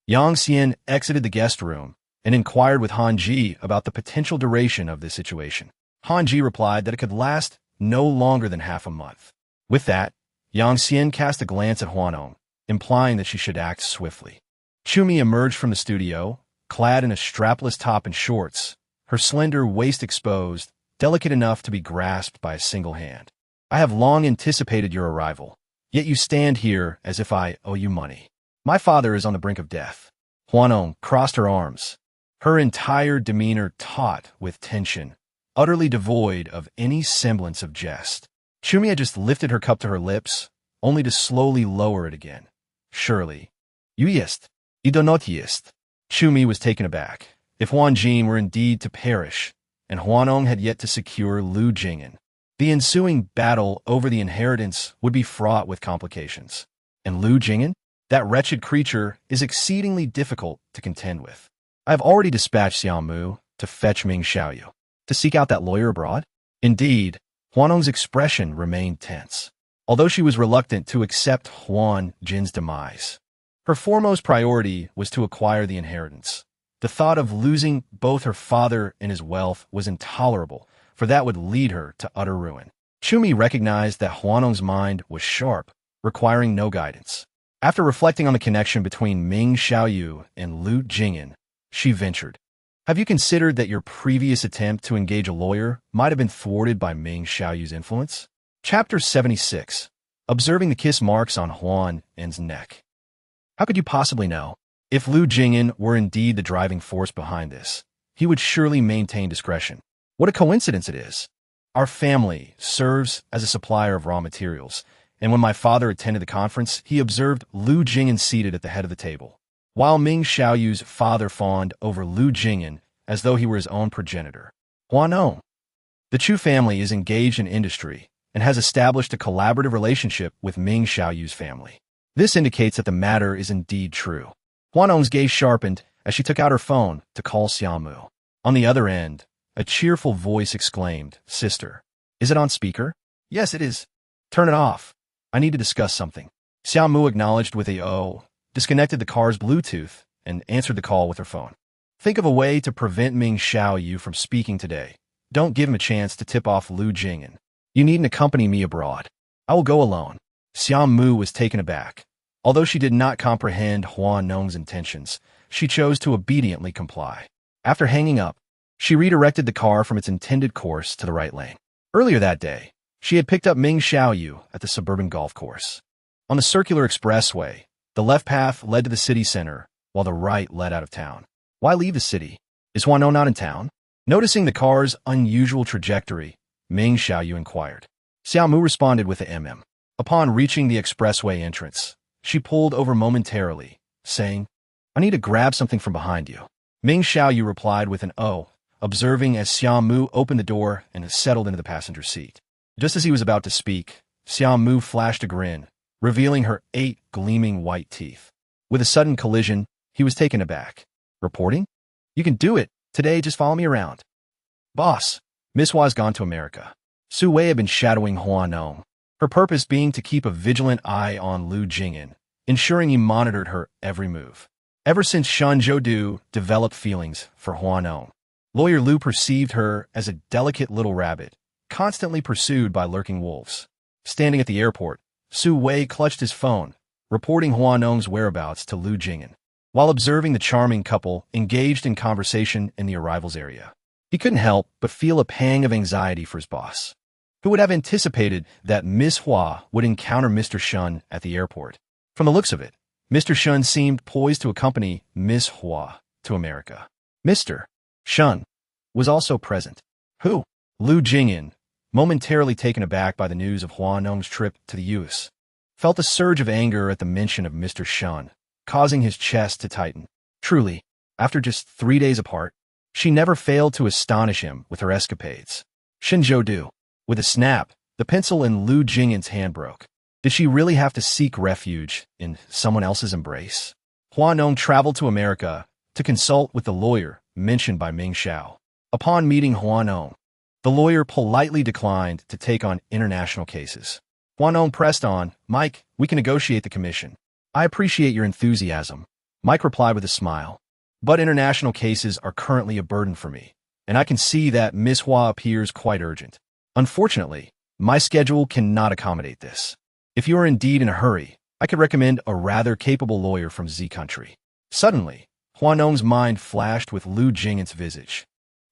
Yang Xian exited the guest room and inquired with Han Ji about the potential duration of this situation. Han Ji replied that it could last no longer than half a month. With that, Yang Xian cast a glance at Hua Nong, implying that she should act swiftly. Chumi emerged from the studio, clad in a strapless top and shorts, her slender waist exposed, delicate enough to be grasped by a single hand. I have long anticipated your arrival, yet you stand here as if I owe you money. My father is on the brink of death. Hua Nong crossed her arms, her entire demeanor taut with tension, utterly devoid of any semblance of jest. Chumi had just lifted her cup to her lips, only to slowly lower it again. Surely. You yist. You do not yist. Chumi was taken aback. If Huan Jin were indeed to perish, and Hua Nong had yet to secure Lu Jing'an, the ensuing battle over the inheritance would be fraught with complications. And Lu Jing'an? That wretched creature is exceedingly difficult to contend with. I have already dispatched Xiao Mu to fetch Ming Xiaoyu, to seek out that lawyer abroad. Indeed, Hua Nong's expression remained tense, although she was reluctant to accept Huan Jin's demise. Her foremost priority was to acquire the inheritance. The thought of losing both her father and his wealth was intolerable, for that would lead her to utter ruin. Chumi recognized that Hua Nong's mind was sharp, requiring no guidance. After reflecting on the connection between Ming Xiaoyu and Lu Jing'an, she ventured, "Have you considered that your previous attempt to engage a lawyer might have been thwarted by Ming Xiaoyu's influence?" Chapter 76. Observing the kiss marks on Huan N's neck. How could you possibly know? If Lu Jing'an were indeed the driving force behind this, he would surely maintain discretion. What a coincidence it is. Our family serves as a supplier of raw materials, and when my father attended the conference, he observed Lu Jing'an seated at the head of the table, while Ming Xiaoyu's father fawned over Lu Jing'an as though he were his own progenitor. Hua Nong. The Chu family is engaged in industry and has established a collaborative relationship with Ming Xiaoyu's family. This indicates that the matter is indeed true. Hua Nong's gaze sharpened as she took out her phone to call Xiao Mu. On the other end, a cheerful voice exclaimed, "Sister, is it on speaker?" "Yes, it is." "Turn it off. I need to discuss something." Xiao Mu acknowledged with a "oh," disconnected the car's Bluetooth, and answered the call with her phone. "Think of a way to prevent Ming Xiaoyu from speaking today. Don't give him a chance to tip off Lu Jing'an. You needn't accompany me abroad. I will go alone." Xiao Mu was taken aback. Although she did not comprehend Hua Nong's intentions, she chose to obediently comply. After hanging up, she redirected the car from its intended course to the right lane. Earlier that day, she had picked up Ming Xiaoyu at the suburban golf course. On the circular expressway, the left path led to the city center, while the right led out of town. Why leave the city? Is Hua Nong not in town? Noticing the car's unusual trajectory, Ming Xiaoyu inquired. Xiao Mu responded with a mm. Upon reaching the expressway entrance, she pulled over momentarily, saying, "I need to grab something from behind you." Ming Xiaoyu replied with an "oh," observing as Xiao Mu opened the door and settled into the passenger seat. Just as he was about to speak, Xiao Mu flashed a grin, revealing her 8 gleaming white teeth. With a sudden collision, he was taken aback. "Reporting? You can do it. Today, just follow me around." "Boss, Miss Hua's gone to America." Su Wei had been shadowing Hua Nong, her purpose being to keep a vigilant eye on Lu Jing'an, ensuring he monitored her every move. Ever since Shan Zhoudu developed feelings for Hua Nong, Lawyer Lu perceived her as a delicate little rabbit, constantly pursued by lurking wolves. Standing at the airport, Su Wei clutched his phone, reporting Hua Nong's whereabouts to Lu Jing'an, while observing the charming couple engaged in conversation in the arrivals area. He couldn't help but feel a pang of anxiety for his boss. Who would have anticipated that Miss Hua would encounter Mr. Shun at the airport? From the looks of it, Mr. Shun seemed poised to accompany Miss Hua to America. Mr. Shun was also present. Who? Lu Jing'an, momentarily taken aback by the news of Hua Nong's trip to the U.S. felt a surge of anger at the mention of Mr. Shun, causing his chest to tighten. Truly, after just 3 days apart, she never failed to astonish him with her escapades. Shinjo-do. With a snap, the pencil in Lu Jing'an's hand broke. Did she really have to seek refuge in someone else's embrace? Hua Nong traveled to America to consult with the lawyer mentioned by Ming Xiao. Upon meeting Hua Nong, the lawyer politely declined to take on international cases. Hua Nong pressed on, "Mike, we can negotiate the commission. I appreciate your enthusiasm." Mike replied with a smile. "But international cases are currently a burden for me, and I can see that Miss Hua appears quite urgent. Unfortunately, my schedule cannot accommodate this. If you are indeed in a hurry, I could recommend a rather capable lawyer from Z country." Suddenly, Hua Nong's mind flashed with Lu Jing'an's visage.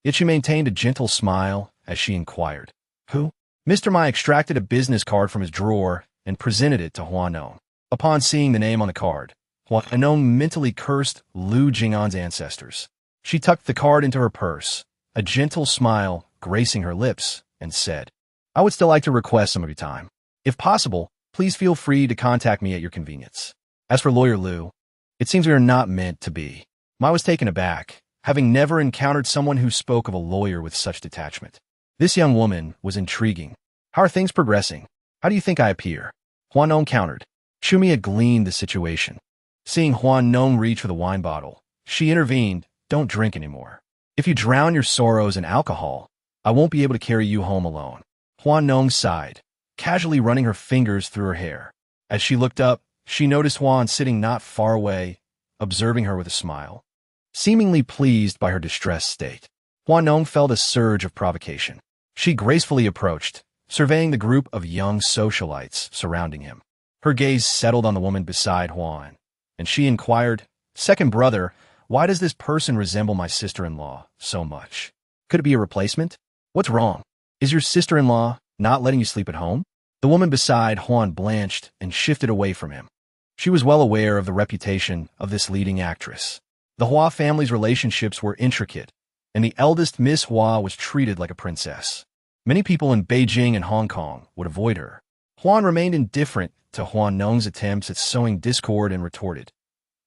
Yet she maintained a gentle smile as she inquired, "Who?" Mr. Mai extracted a business card from his drawer and presented it to Hua Nong. Upon seeing the name on the card, Hua Nong mentally cursed Lu Jing'an's ancestors. She tucked the card into her purse, a gentle smile gracing her lips, and said, "I would still like to request some of your time. If possible, please feel free to contact me at your convenience. As for Lawyer Lu, it seems we are not meant to be." Mai was taken aback, having never encountered someone who spoke of a lawyer with such detachment. This young woman was intriguing. "How are things progressing? How do you think I appear?" Hua Nong countered. Chumi had gleaned the situation. Seeing Hua Nong reach for the wine bottle, she intervened, "Don't drink anymore. If you drown your sorrows in alcohol, I won't be able to carry you home alone." Hua Nong sighed, casually running her fingers through her hair. As she looked up, she noticed Huan sitting not far away, observing her with a smile. Seemingly pleased by her distressed state, Hua Nong felt a surge of provocation. She gracefully approached, surveying the group of young socialites surrounding him. Her gaze settled on the woman beside Huan, and she inquired, "Second brother, why does this person resemble my sister-in-law so much? Could it be a replacement? What's wrong? Is your sister-in-law not letting you sleep at home?" The woman beside Huan blanched and shifted away from him. She was well aware of the reputation of this leading actress. The Hua family's relationships were intricate, and the eldest Miss Hua was treated like a princess. Many people in Beijing and Hong Kong would avoid her. Huan remained indifferent to Hua Nong's attempts at sowing discord and retorted,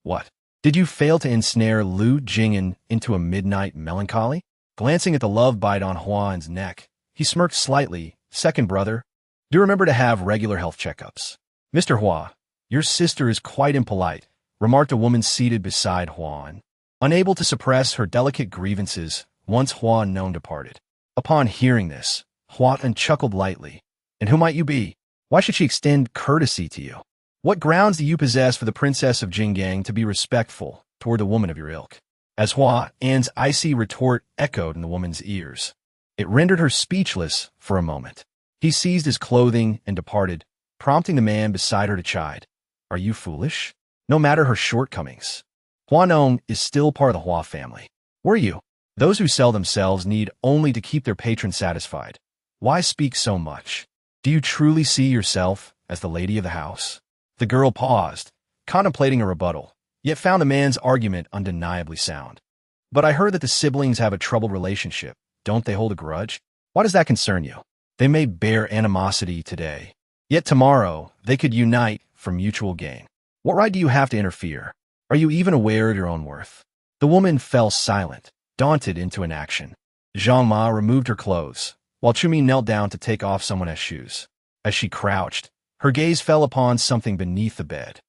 "What? Did you fail to ensnare Lu Jing'an into a midnight melancholy?" Glancing at the love bite on Huan's neck, he smirked slightly. "Second brother, do remember to have regular health checkups." "Mr. Hua, your sister is quite impolite," remarked a woman seated beside Huan. Unable to suppress her delicate grievances once Hua Nong departed. Upon hearing this, Huan chuckled lightly. "And who might you be? Why should she extend courtesy to you? What grounds do you possess for the princess of Jinggang to be respectful toward a woman of your ilk?" As Huan's icy retort echoed in the woman's ears, it rendered her speechless for a moment. He seized his clothing and departed, prompting the man beside her to chide, "Are you foolish? No matter her shortcomings, Hua Nong is still part of the Hua family. Were you? Those who sell themselves need only to keep their patron satisfied. Why speak so much? Do you truly see yourself as the lady of the house?" The girl paused, contemplating a rebuttal, yet found the man's argument undeniably sound. "But I heard that the siblings have a troubled relationship. Don't they hold a grudge? Why does that concern you? They may bear animosity today, yet tomorrow they could unite for mutual gain. What right do you have to interfere? Are you even aware of your own worth?" The woman fell silent, daunted into inaction. Zhang Ma removed her clothes, while Chumi knelt down to take off someone else's shoes. As she crouched, her gaze fell upon something beneath the bed.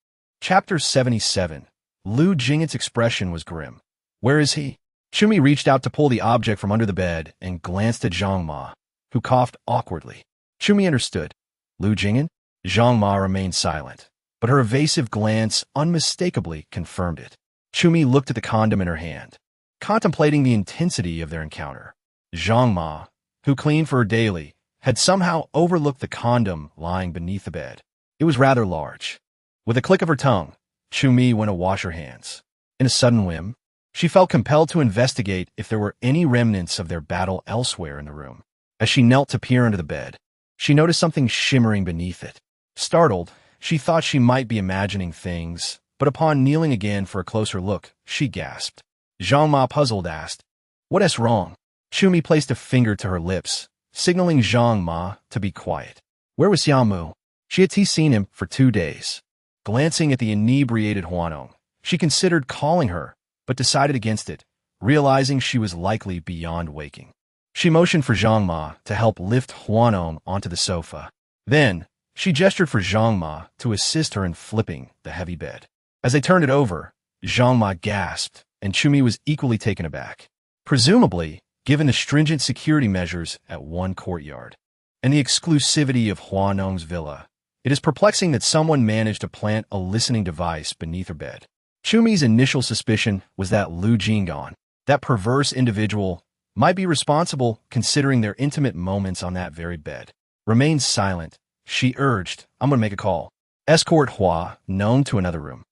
Chapter 77. Lu Jing'an's expression was grim. "Where is he?" Chumi reached out to pull the object from under the bed and glanced at Zhang Ma, who coughed awkwardly. Chumi understood. "Lu Jing'an?" Zhang Ma remained silent, but her evasive glance unmistakably confirmed it. Chumi looked at the condom in her hand, contemplating the intensity of their encounter. Zhang Ma, who cleaned for her daily, had somehow overlooked the condom lying beneath the bed. It was rather large. With a click of her tongue, Chumi went to wash her hands. In a sudden whim, she felt compelled to investigate if there were any remnants of their battle elsewhere in the room. As she knelt to peer under the bed, she noticed something shimmering beneath it. Startled, she thought she might be imagining things, but upon kneeling again for a closer look, she gasped. Zhang Ma, puzzled, asked, "What is wrong?" Chumi placed a finger to her lips, signaling Zhang Ma to be quiet. "Where was Xiaomu?" She had seen him for 2 days. Glancing at the inebriated Hua Nong, she considered calling her, but decided against it, realizing she was likely beyond waking. She motioned for Zhang Ma to help lift Hua Nong onto the sofa. Then, she gestured for Zhang Ma to assist her in flipping the heavy bed. As they turned it over, Zhang Ma gasped, and Chumi was equally taken aback. Presumably, given the stringent security measures at one courtyard and the exclusivity of Hua Nong's villa, it is perplexing that someone managed to plant a listening device beneath her bed. Chumi's initial suspicion was that Lu Jing'an, that perverse individual, might be responsible considering their intimate moments on that very bed. Remain silent, she urged. I'm gonna make a call. Escort Hua Nong to another room.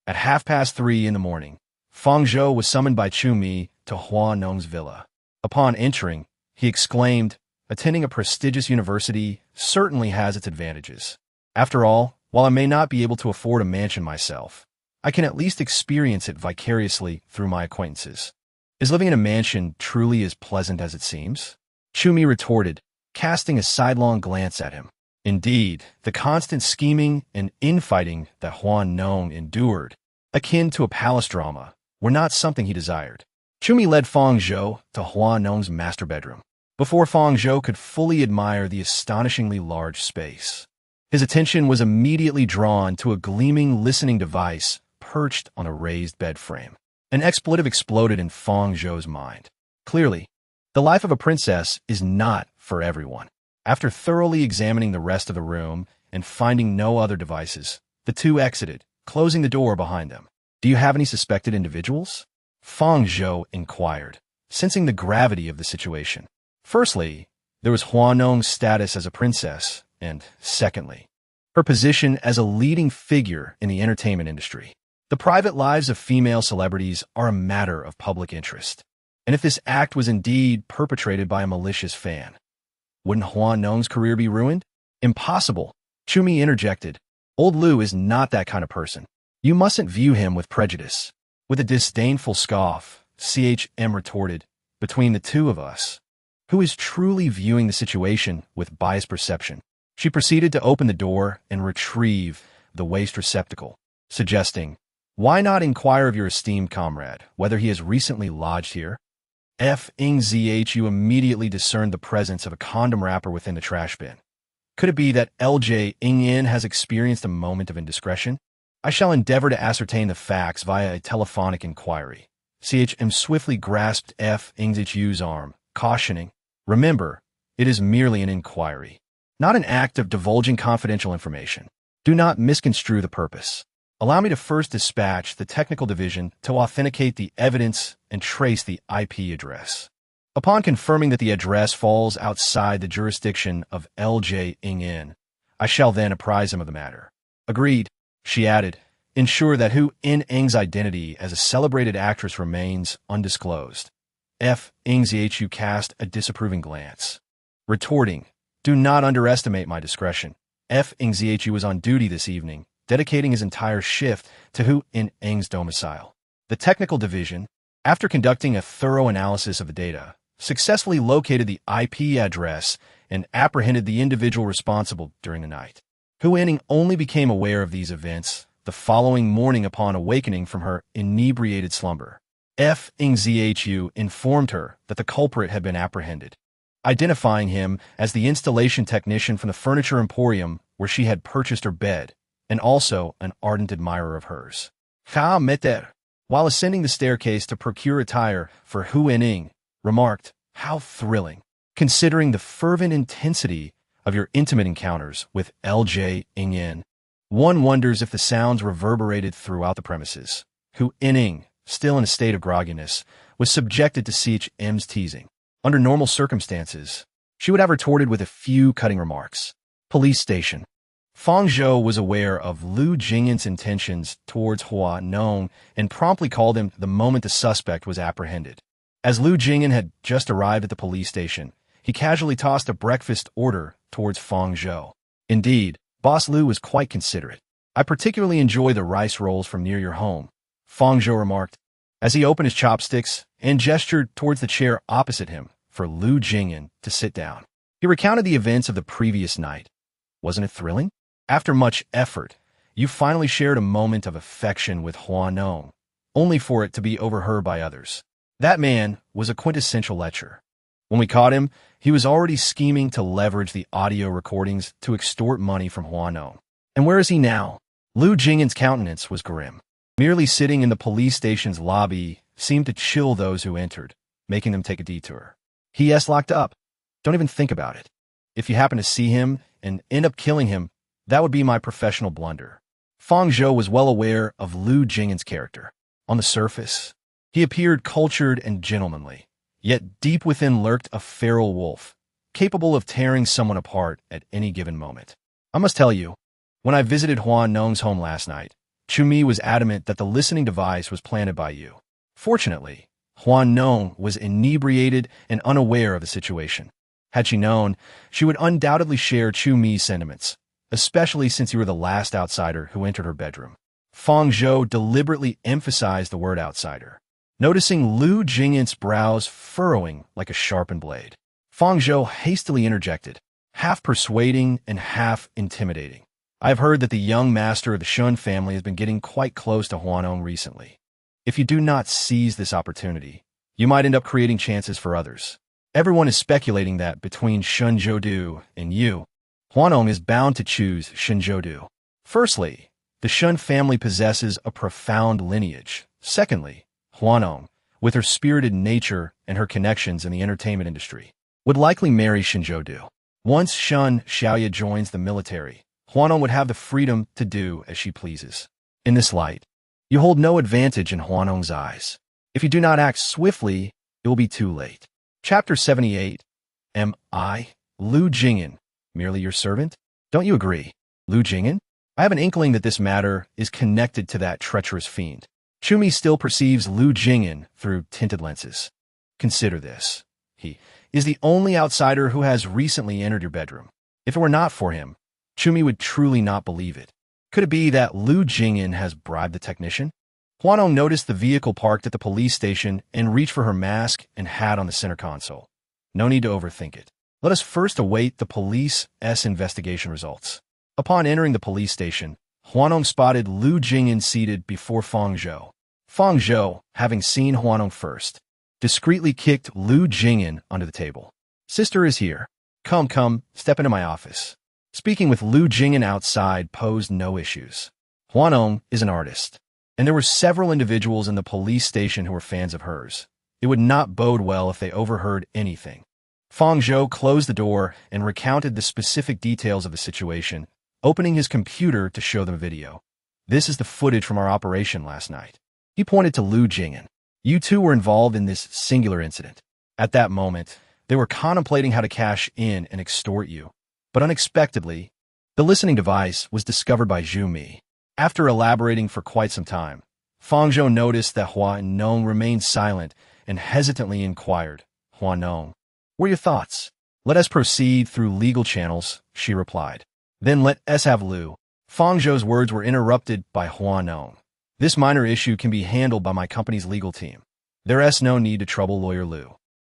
At 3:30 in the morning, Feng Zhou was summoned by Chumi to Hua Nong's villa. Upon entering, he exclaimed, attending a prestigious university certainly has its advantages. After all, while I may not be able to afford a mansion myself, I can at least experience it vicariously through my acquaintances. Is living in a mansion truly as pleasant as it seems? Chumi retorted, casting a sidelong glance at him. Indeed, the constant scheming and infighting that Hua Nong endured, akin to a palace drama, were not something he desired. Chumi led Feng Zhou to Hua Nong's master bedroom. Before Feng Zhou could fully admire the astonishingly large space, his attention was immediately drawn to a gleaming listening device perched on a raised bed frame. An expletive exploded in Feng Zhou's mind. Clearly, the life of a princess is not for everyone. After thoroughly examining the rest of the room and finding no other devices, the two exited, closing the door behind them. Do you have any suspected individuals? Feng Zhou inquired, sensing the gravity of the situation. Firstly, there was Hua Nong's status as a princess, and secondly, her position as a leading figure in the entertainment industry. The private lives of female celebrities are a matter of public interest. And if this act was indeed perpetrated by a malicious fan, wouldn't Hua Nong's career be ruined? Impossible, Chumi interjected. Old Lu is not that kind of person. You mustn't view him with prejudice. With a disdainful scoff, CHM retorted, between the two of us, who is truly viewing the situation with biased perception? She proceeded to open the door and retrieve the waste receptacle, suggesting, why not inquire of your esteemed comrade whether he has recently lodged here? Fengzhu immediately discerned the presence of a condom wrapper within the trash bin. Could it be that LJ Ingyin has experienced a moment of indiscretion? I shall endeavor to ascertain the facts via a telephonic inquiry. CHM swiftly grasped Fengzhu's arm, cautioning, remember, it is merely an inquiry, not an act of divulging confidential information. Do not misconstrue the purpose. Allow me to first dispatch the technical division to authenticate the evidence and trace the IP address. Upon confirming that the address falls outside the jurisdiction of LJ Ingyin, I shall then apprise him of the matter. Agreed, she added. Ensure that Hu Ing's identity as a celebrated actress remains undisclosed. Fengzhu cast a disapproving glance, retorting, do not underestimate my discretion. Fengzhu was on duty this evening, dedicating his entire shift to Hu Ing's domicile. The technical division, after conducting a thorough analysis of the data, successfully located the IP address and apprehended the individual responsible during the night. Hu Ing only became aware of these events the following morning upon awakening from her inebriated slumber. Fengzhu informed her that the culprit had been apprehended, identifying him as the installation technician from the furniture emporium where she had purchased her bed, and also an ardent admirer of hers. While ascending the staircase to procure attire for Hu Ing, remarked, how thrilling, considering the fervent intensity of your intimate encounters with LJ Ingyin. One wonders if the sounds reverberated throughout the premises. Hu Ing, still in a state of grogginess, was subjected to CHM's teasing. Under normal circumstances, she would have retorted with a few cutting remarks. Police station. Feng Zhou was aware of Lu Jing'an's intentions towards Hua Nong and promptly called him the moment the suspect was apprehended. As Lu Jing'an had just arrived at the police station, he casually tossed a breakfast order towards Feng Zhou. Indeed, Boss Lu was quite considerate. I particularly enjoy the rice rolls from near your home, Feng Zhou remarked, as he opened his chopsticks and gestured towards the chair opposite him for Lu Jing'an to sit down. He recounted the events of the previous night. Wasn't it thrilling? After much effort, you finally shared a moment of affection with Hua Nong, only for it to be overheard by others. That man was a quintessential lecher. When we caught him, he was already scheming to leverage the audio recordings to extort money from Hua Nong. And where is he now? Lu Jing'an's countenance was grim. Merely sitting in the police station's lobby seemed to chill those who entered, making them take a detour. He's locked up. Don't even think about it. If you happen to see him and end up killing him, that would be my professional blunder. Fang Zhou was well aware of Lu Jing'an's character. On the surface, he appeared cultured and gentlemanly, yet deep within lurked a feral wolf, capable of tearing someone apart at any given moment. I must tell you, when I visited Hua Nong's home last night, Chumi was adamant that the listening device was planted by you. Fortunately, Hua Nong was inebriated and unaware of the situation. Had she known, she would undoubtedly share Chumi's sentiments, especially since you were the last outsider who entered her bedroom. Fang Zhou deliberately emphasized the word outsider, noticing Lu Jing'an's brows furrowing like a sharpened blade. Fang Zhou hastily interjected, half persuading and half intimidating. I've heard that the young master of the Shun family has been getting quite close to Hua Nong recently. If you do not seize this opportunity, you might end up creating chances for others. Everyone is speculating that between Shun Zhoudu and you, Hua Nong is bound to choose Shun Zhoudu. Firstly, the Shun family possesses a profound lineage. Secondly, Hua Nong, with her spirited nature and her connections in the entertainment industry, would likely marry Shun Zhoudu. Once Shun Xiaoya joins the military, Hua Nong would have the freedom to do as she pleases. In this light, you hold no advantage in Hua Nong's eyes. If you do not act swiftly, it will be too late. Chapter 78. Am I, Lu Jing'an, merely your servant? Don't you agree, Lu Jing'an? I have an inkling that this matter is connected to that treacherous fiend. Chumi still perceives Lu Jing'an through tinted lenses. Consider this. He is the only outsider who has recently entered your bedroom. If it were not for him, Chumi would truly not believe it. Could it be that Lu Jing'an has bribed the technician? Hua Nong noticed the vehicle parked at the police station and reached for her mask and hat on the center console. No need to overthink it. Let us first await the police's investigation results. Upon entering the police station, Hua Nong spotted Lu Jing'an seated before Fang Zhou. Fang Zhou, having seen Hua Nong first, discreetly kicked Lu Jing'an under the table. Sister is here. Come, step into my office. Speaking with Lu Jing'an outside posed no issues. Hua Nong is an artist, and there were several individuals in the police station who were fans of hers. It would not bode well if they overheard anything. Fang Zhou closed the door and recounted the specific details of the situation, opening his computer to show them a video. This is the footage from our operation last night. He pointed to Lu Jing'an. You two were involved in this singular incident. At that moment, they were contemplating how to cash in and extort you. But unexpectedly, the listening device was discovered by Zhu Mi. After elaborating for quite some time, Fang Zhou noticed that Hua Nong remained silent and hesitantly inquired, Hua Nong, what are your thoughts? Let us proceed through legal channels, she replied. Then let us have Lu. Fang Zhou's words were interrupted by Hua Nong. This minor issue can be handled by my company's legal team. There is no need to trouble lawyer Lu.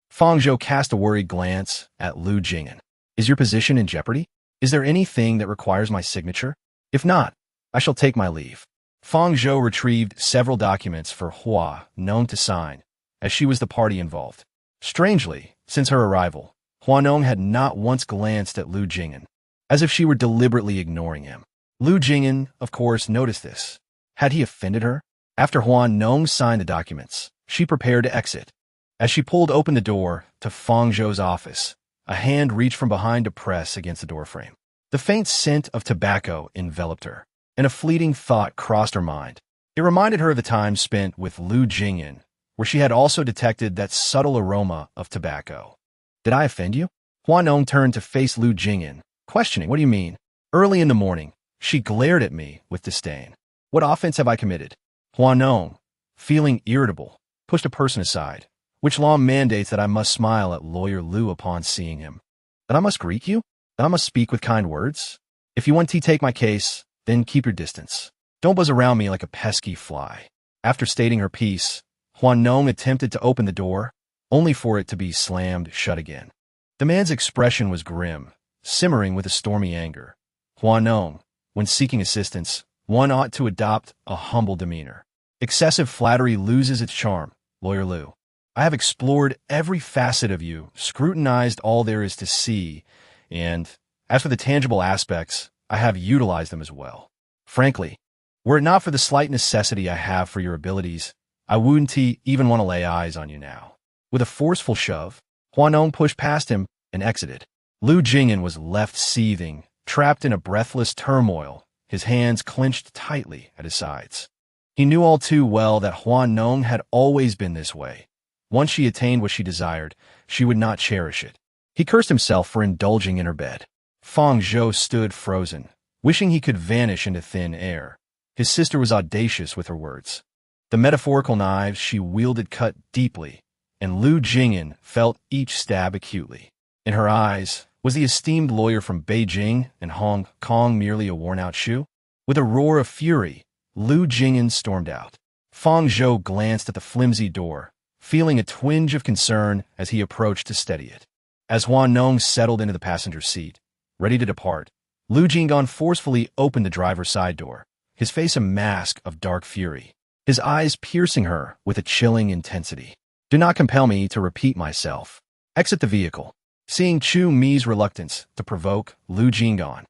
Fang Zhou cast a worried glance at Lu Jing'an. Is your position in jeopardy? Is there anything that requires my signature? If not, I shall take my leave. Fang Zhou retrieved several documents for Hua Nong to sign, as she was the party involved. Strangely, since her arrival, Hua Nong had not once glanced at Lu Jing'an, as if she were deliberately ignoring him. Lu Jing'an, of course, noticed this. Had he offended her? After Hua Nong signed the documents, she prepared to exit. As she pulled open the door to Fang Zhou's office, a hand reached from behind to press against the doorframe. The faint scent of tobacco enveloped her, and a fleeting thought crossed her mind. It reminded her of the time spent with Lu Jing'an, where she had also detected that subtle aroma of tobacco. Did I offend you? Hua Nong turned to face Lu Jing'an, questioning, what do you mean? Early in the morning, she glared at me with disdain. What offense have I committed? Hua Nong, feeling irritable, pushed a person aside. Which law mandates that I must smile at lawyer Lu upon seeing him? That I must greet you? That I must speak with kind words? If you want to take my case, then keep your distance. Don't buzz around me like a pesky fly. After stating her piece, Hua Nong attempted to open the door, only for it to be slammed shut again. The man's expression was grim, simmering with a stormy anger. Hua Nong, When seeking assistance, one ought to adopt a humble demeanor. Excessive flattery loses its charm, Lawyer Lu. I have explored every facet of you, scrutinized all there is to see, and, as for the tangible aspects, I have utilized them as well. Frankly, were it not for the slight necessity I have for your abilities, I wouldn't even want to lay eyes on you now. With a forceful shove, Hua Nong pushed past him and exited. Lu Jing'an was left seething, trapped in a breathless turmoil, his hands clenched tightly at his sides. He knew all too well that Hua Nong had always been this way. Once she attained what she desired, she would not cherish it. He cursed himself for indulging in her bed. Feng Zhou stood frozen, wishing he could vanish into thin air. His sister was audacious with her words. The metaphorical knives she wielded cut deeply, and Lu Jing'an felt each stab acutely. In her eyes, was the esteemed lawyer from Beijing and Hong Kong merely a worn-out shoe? With a roar of fury, Lu Jing'an stormed out. Feng Zhou glanced at the flimsy door, feeling a twinge of concern as he approached to steady it. As Hua Nong settled into the passenger seat, ready to depart, Lu Jing'an forcefully opened the driver's side door, his face a mask of dark fury, his eyes piercing her with a chilling intensity. Do not compel me to repeat myself. Exit the vehicle. Seeing Chu Mi's reluctance to provoke Lu Jing'an,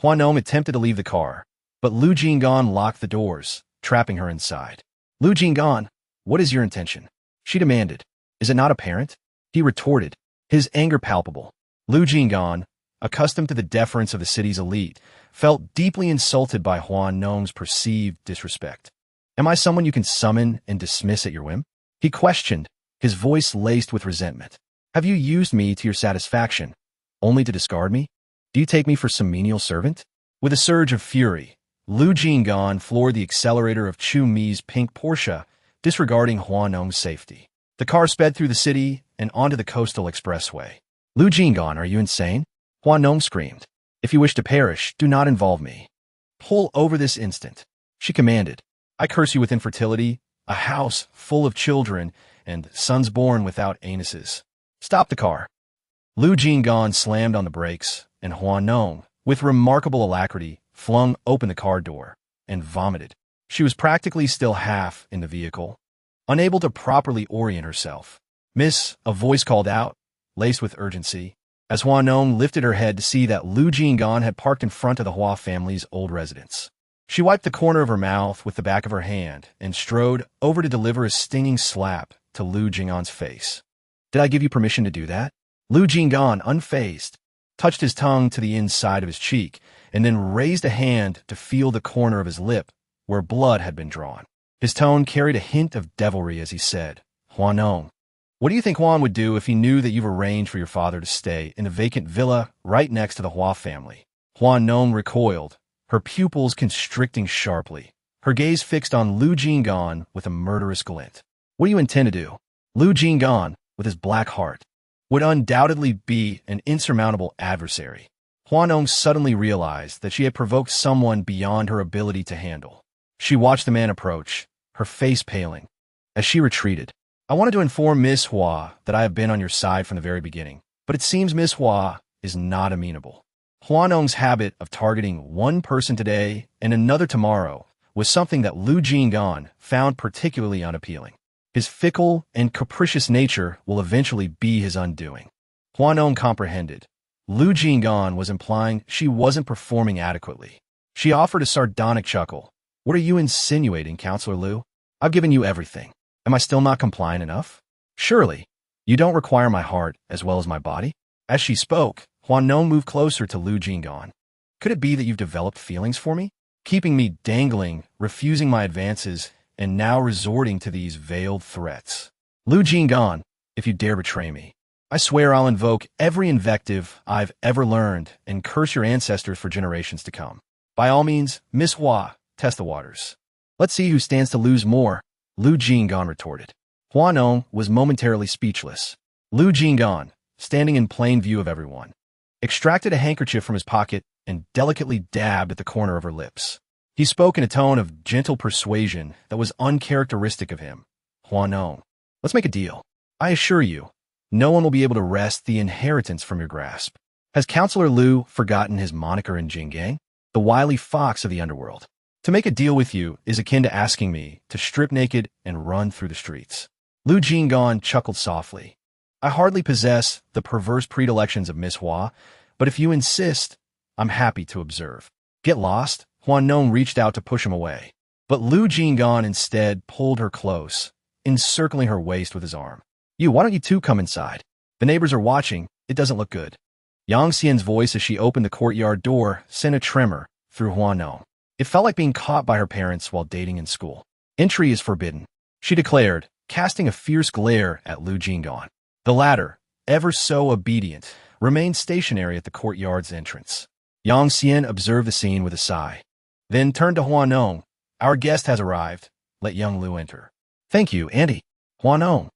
Hua Nong attempted to leave the car, but Lu Jing'an locked the doors, trapping her inside. Lu Jing'an, what is your intention? She demanded. Is it not apparent? He retorted, his anger palpable. Lu Jing'an, accustomed to the deference of the city's elite, felt deeply insulted by Hua Nong's perceived disrespect. Am I someone you can summon and dismiss at your whim? He questioned, his voice laced with resentment. Have you used me to your satisfaction, only to discard me? Do you take me for some menial servant? With a surge of fury, Lu Jing'an floored the accelerator of Chu Mi's pink Porsche, disregarding Hua Nong's safety. The car sped through the city and onto the coastal expressway. Lu Jing'an, are you insane? Hua Nong screamed. If you wish to perish, do not involve me. Pull over this instant, she commanded. I curse you with infertility, a house full of children, and sons born without anuses. Stop the car. Lu Jing'an slammed on the brakes, and Hua Nong, with remarkable alacrity, flung open the car door and vomited. She was practically still half in the vehicle, unable to properly orient herself. Miss, a voice called out, laced with urgency, as Hua Nong lifted her head to see that Lu Jing'an had parked in front of the Hua family's old residence. She wiped the corner of her mouth with the back of her hand and strode over to deliver a stinging slap to Lu Jing'an's face. Did I give you permission to do that? Lu Jing'an, unfazed, touched his tongue to the inside of his cheek and then raised a hand to feel the corner of his lip where blood had been drawn. His tone carried a hint of devilry as he said, Hua Nong, what do you think Huan would do if he knew that you've arranged for your father to stay in a vacant villa right next to the Hua family? Hua Nong recoiled, her pupils constricting sharply, her gaze fixed on Lu Jing'an with a murderous glint. What do you intend to do? Lu Jing'an, with his black heart, would undoubtedly be an insurmountable adversary. Hua Nong suddenly realized that she had provoked someone beyond her ability to handle. She watched the man approach, her face paling. As she retreated, I wanted to inform Miss Hua that I have been on your side from the very beginning, but it seems Miss Hua is not amenable. Hua Nong's habit of targeting one person today and another tomorrow was something that Lu Jing'an found particularly unappealing. His fickle and capricious nature will eventually be his undoing. Hua Nong comprehended. Lu Jing'an was implying she wasn't performing adequately. She offered a sardonic chuckle. What are you insinuating, Counselor Lu? I've given you everything. Am I still not compliant enough? Surely, you don't require my heart as well as my body? As she spoke, Hua Nong moved closer to Lu Jing'an. Could it be that you've developed feelings for me? Keeping me dangling, refusing my advances, and now resorting to these veiled threats. Lu Jing'an, if you dare betray me, I swear I'll invoke every invective I've ever learned and curse your ancestors for generations to come. By all means, Miss Hua, test the waters. Let's see who stands to lose more, Lu Jing'an retorted. Hua Nong was momentarily speechless. Lu Jing'an, standing in plain view of everyone, extracted a handkerchief from his pocket and delicately dabbed at the corner of her lips. He spoke in a tone of gentle persuasion that was uncharacteristic of him. Hua Nong, let's make a deal. I assure you, no one will be able to wrest the inheritance from your grasp. Has Counselor Lu forgotten his moniker in Jinggang? the wily fox of the underworld. To make a deal with you is akin to asking me to strip naked and run through the streets. Lu Jing'an chuckled softly. I hardly possess the perverse predilections of Miss Hua, but if you insist, I'm happy to observe. Get lost? Hua Nong reached out to push him away, but Lu Jing'an instead pulled her close, encircling her waist with his arm. Why don't you two come inside? The neighbors are watching. It doesn't look good. Yang Xian's voice as she opened the courtyard door sent a tremor through Hua Nong. It felt like being caught by her parents while dating in school. Entry is forbidden, she declared, casting a fierce glare at Lu Jing'an. The latter, ever so obedient, remained stationary at the courtyard's entrance. Yang Xian observed the scene with a sigh, then turned to Hua Nong. Our guest has arrived. Let young Lu enter. Thank you, Auntie. Hua Nong.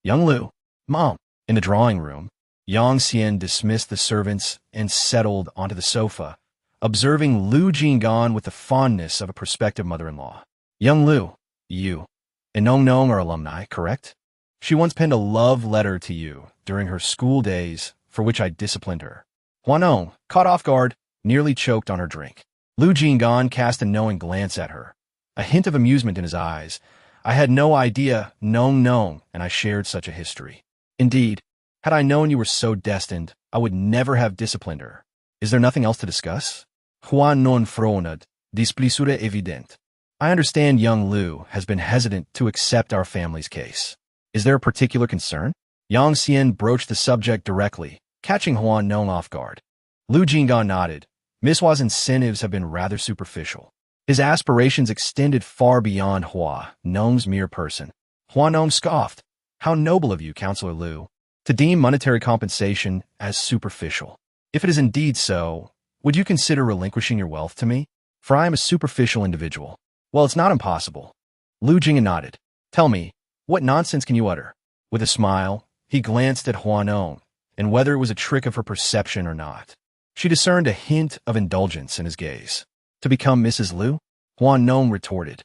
Young Lu. Mom. In the drawing room, Yang Xian dismissed the servants and settled onto the sofa, observing Lu Jing'an with the fondness of a prospective mother-in-law. Young Lu, you and Nong Nong are alumni, correct? She once penned a love letter to you during her school days, for which I disciplined her. Hua Nong, caught off guard, nearly choked on her drink. Lu Jing'an cast a knowing glance at her, a hint of amusement in his eyes. I had no idea, Nong Nong, and I shared such a history. Indeed, had I known you were so destined, I would never have disciplined her. Is there nothing else to discuss? Hua non fronad, displisura evident. I understand young Lu has been hesitant to accept our family's case. Is there a particular concern? Yang Xian broached the subject directly, catching Hua Nong off guard. Lu Jing'an nodded. Miss Hua's incentives have been rather superficial. His aspirations extended far beyond Hua Nong's mere person. Hua Nong scoffed. How noble of you, Counselor Lu, to deem monetary compensation as superficial. If it is indeed so, would you consider relinquishing your wealth to me? For I am a superficial individual. Well, it's not impossible. Lu Jing'an nodded. Tell me, what nonsense can you utter? With a smile, he glanced at Hua Nong, and whether it was a trick of her perception or not, she discerned a hint of indulgence in his gaze. To become Mrs. Lu? Hua Nong retorted.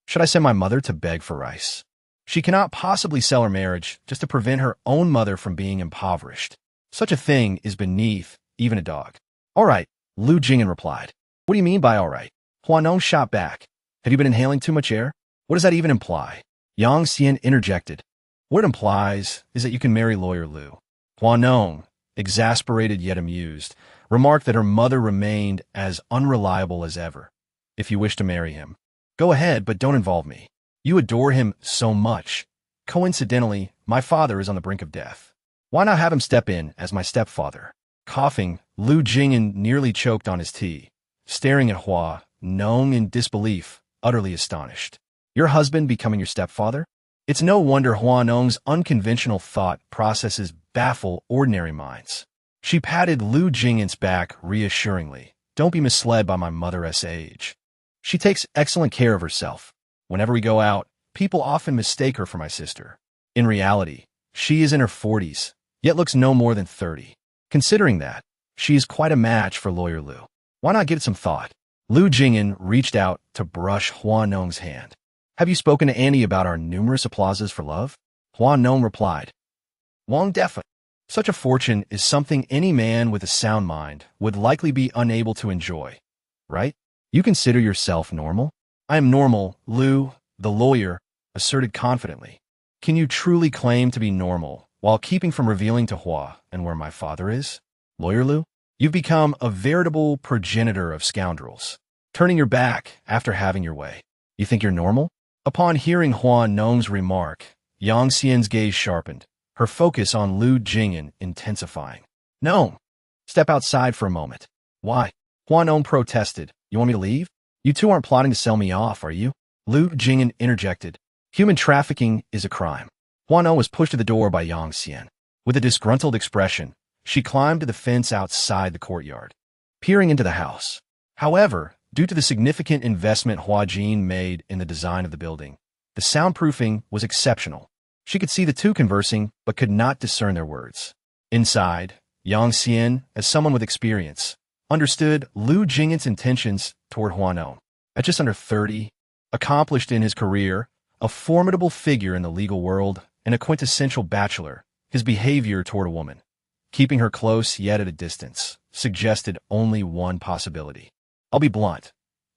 Should I send my mother to beg for rice? She cannot possibly sell her marriage just to prevent her own mother from being impoverished. Such a thing is beneath even a dog. All right, Lu Jing'an replied. What do you mean by all right? Hua Nong shot back. Have you been inhaling too much air? What does that even imply? Yang Xian interjected. What it implies is that you can marry Lawyer Lu. Hua Nong, exasperated yet amused, remarked that her mother remained as unreliable as ever. If you wish to marry him, go ahead, but don't involve me. You adore him so much. Coincidentally, my father is on the brink of death. Why not have him step in as my stepfather? Coughing, Lu Jing'an nearly choked on his tea, staring at Hua Nong in disbelief, utterly astonished. Your husband becoming your stepfather? It's no wonder Hua Nong's unconventional thought processes baffle ordinary minds. She patted Lu Jing'an's back reassuringly. Don't be misled by my mother's age. She takes excellent care of herself. Whenever we go out, people often mistake her for my sister. In reality, she is in her 40s, yet looks no more than 30. Considering that, she is quite a match for Lawyer Lu. Why not give it some thought? Lu Jing'an reached out to brush Hua Nong's hand. Have you spoken to Annie about our numerous applauses for love? Hua Nong replied. Wang defa. Such a fortune is something any man with a sound mind would likely be unable to enjoy, right? You consider yourself normal? I am normal, Lu, the lawyer, asserted confidently. Can you truly claim to be normal while keeping from revealing to Hua and where my father is? Lawyer Lu, you've become a veritable progenitor of scoundrels, turning your back after having your way. You think you're normal? Upon hearing Hua Nong's remark, Yang Xian's gaze sharpened, her focus on Lu Jing'an intensifying. No. Step outside for a moment. Why? Hua Nong protested. You want me to leave? You two aren't plotting to sell me off, are you? Lu Jing'an interjected. Human trafficking is a crime. Hua Nong was pushed to the door by Yang Xian. With a disgruntled expression, she climbed to the fence outside the courtyard, peering into the house. However, due to the significant investment Hua Jin made in the design of the building, the soundproofing was exceptional. She could see the two conversing, but could not discern their words. Inside, Yang Xian, as someone with experience, understood Lu Jing'an's intentions toward Hua Nong. At just under 30, accomplished in his career, a formidable figure in the legal world, and a quintessential bachelor, his behavior toward a woman, keeping her close yet at a distance, suggested only one possibility. I'll be blunt.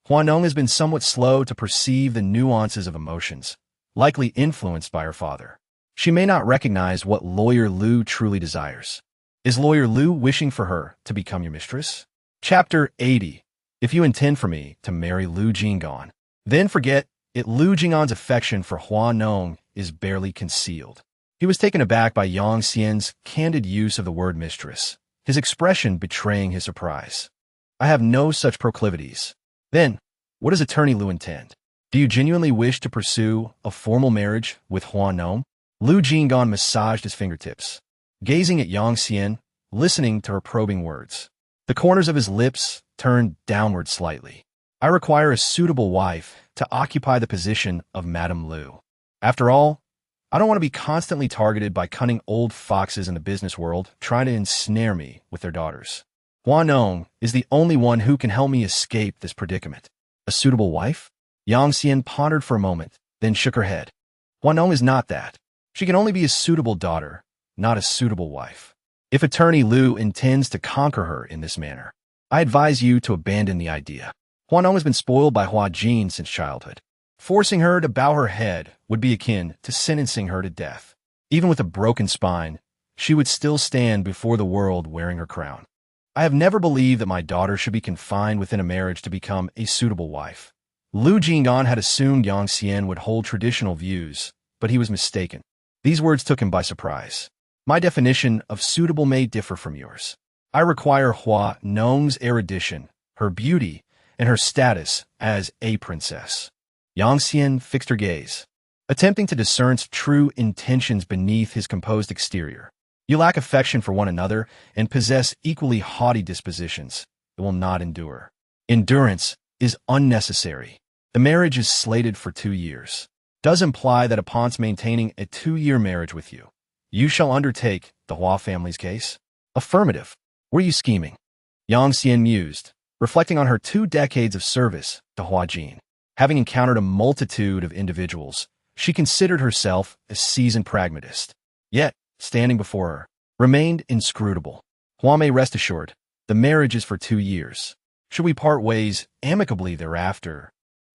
Hua Nong has been somewhat slow to perceive the nuances of emotions, likely influenced by her father. She may not recognize what Lawyer Lu truly desires. Is Lawyer Lu wishing for her to become your mistress? Chapter 80. If you intend for me to marry Lu Jing'an, then forget it. Lu Jing'an's affection for Hua Nong is barely concealed. He was taken aback by Yang Xian's candid use of the word mistress, his expression betraying his surprise. I have no such proclivities. Then, what does Attorney Lu intend? Do you genuinely wish to pursue a formal marriage with Hua Nong? Lu Jing'an massaged his fingertips, gazing at Yang Xian, listening to her probing words. The corners of his lips turned downward slightly. I require a suitable wife to occupy the position of Madame Lu. After all, I don't want to be constantly targeted by cunning old foxes in the business world trying to ensnare me with their daughters. Hua Nong is the only one who can help me escape this predicament. A suitable wife? Yang Xian pondered for a moment, then shook her head. Hua Nong is not that. She can only be a suitable daughter, not a suitable wife. If Attorney Lu intends to conquer her in this manner, I advise you to abandon the idea. Hua Nong has been spoiled by Hua Jin since childhood. Forcing her to bow her head would be akin to sentencing her to death. Even with a broken spine, she would still stand before the world wearing her crown. I have never believed that my daughter should be confined within a marriage to become a suitable wife. Lu Jing'an had assumed Yang Xian would hold traditional views, but he was mistaken. These words took him by surprise. My definition of suitable may differ from yours. I require Hua Nong's erudition, her beauty, and her status as a princess. Yang Xian fixed her gaze, attempting to discern true intentions beneath his composed exterior. You lack affection for one another and possess equally haughty dispositions that will not endure. Endurance is unnecessary. The marriage is slated for 2 years. Does imply that upon maintaining a 2-year marriage with you, you shall undertake the Hua family's case? Affirmative. Were you scheming? Yang Xian mused, reflecting on her 2 decades of service to Hua Jin. Having encountered a multitude of individuals, she considered herself a seasoned pragmatist. Yet, standing before her, remained inscrutable. Hua may rest assured, the marriage is for 2 years. Should we part ways amicably thereafter,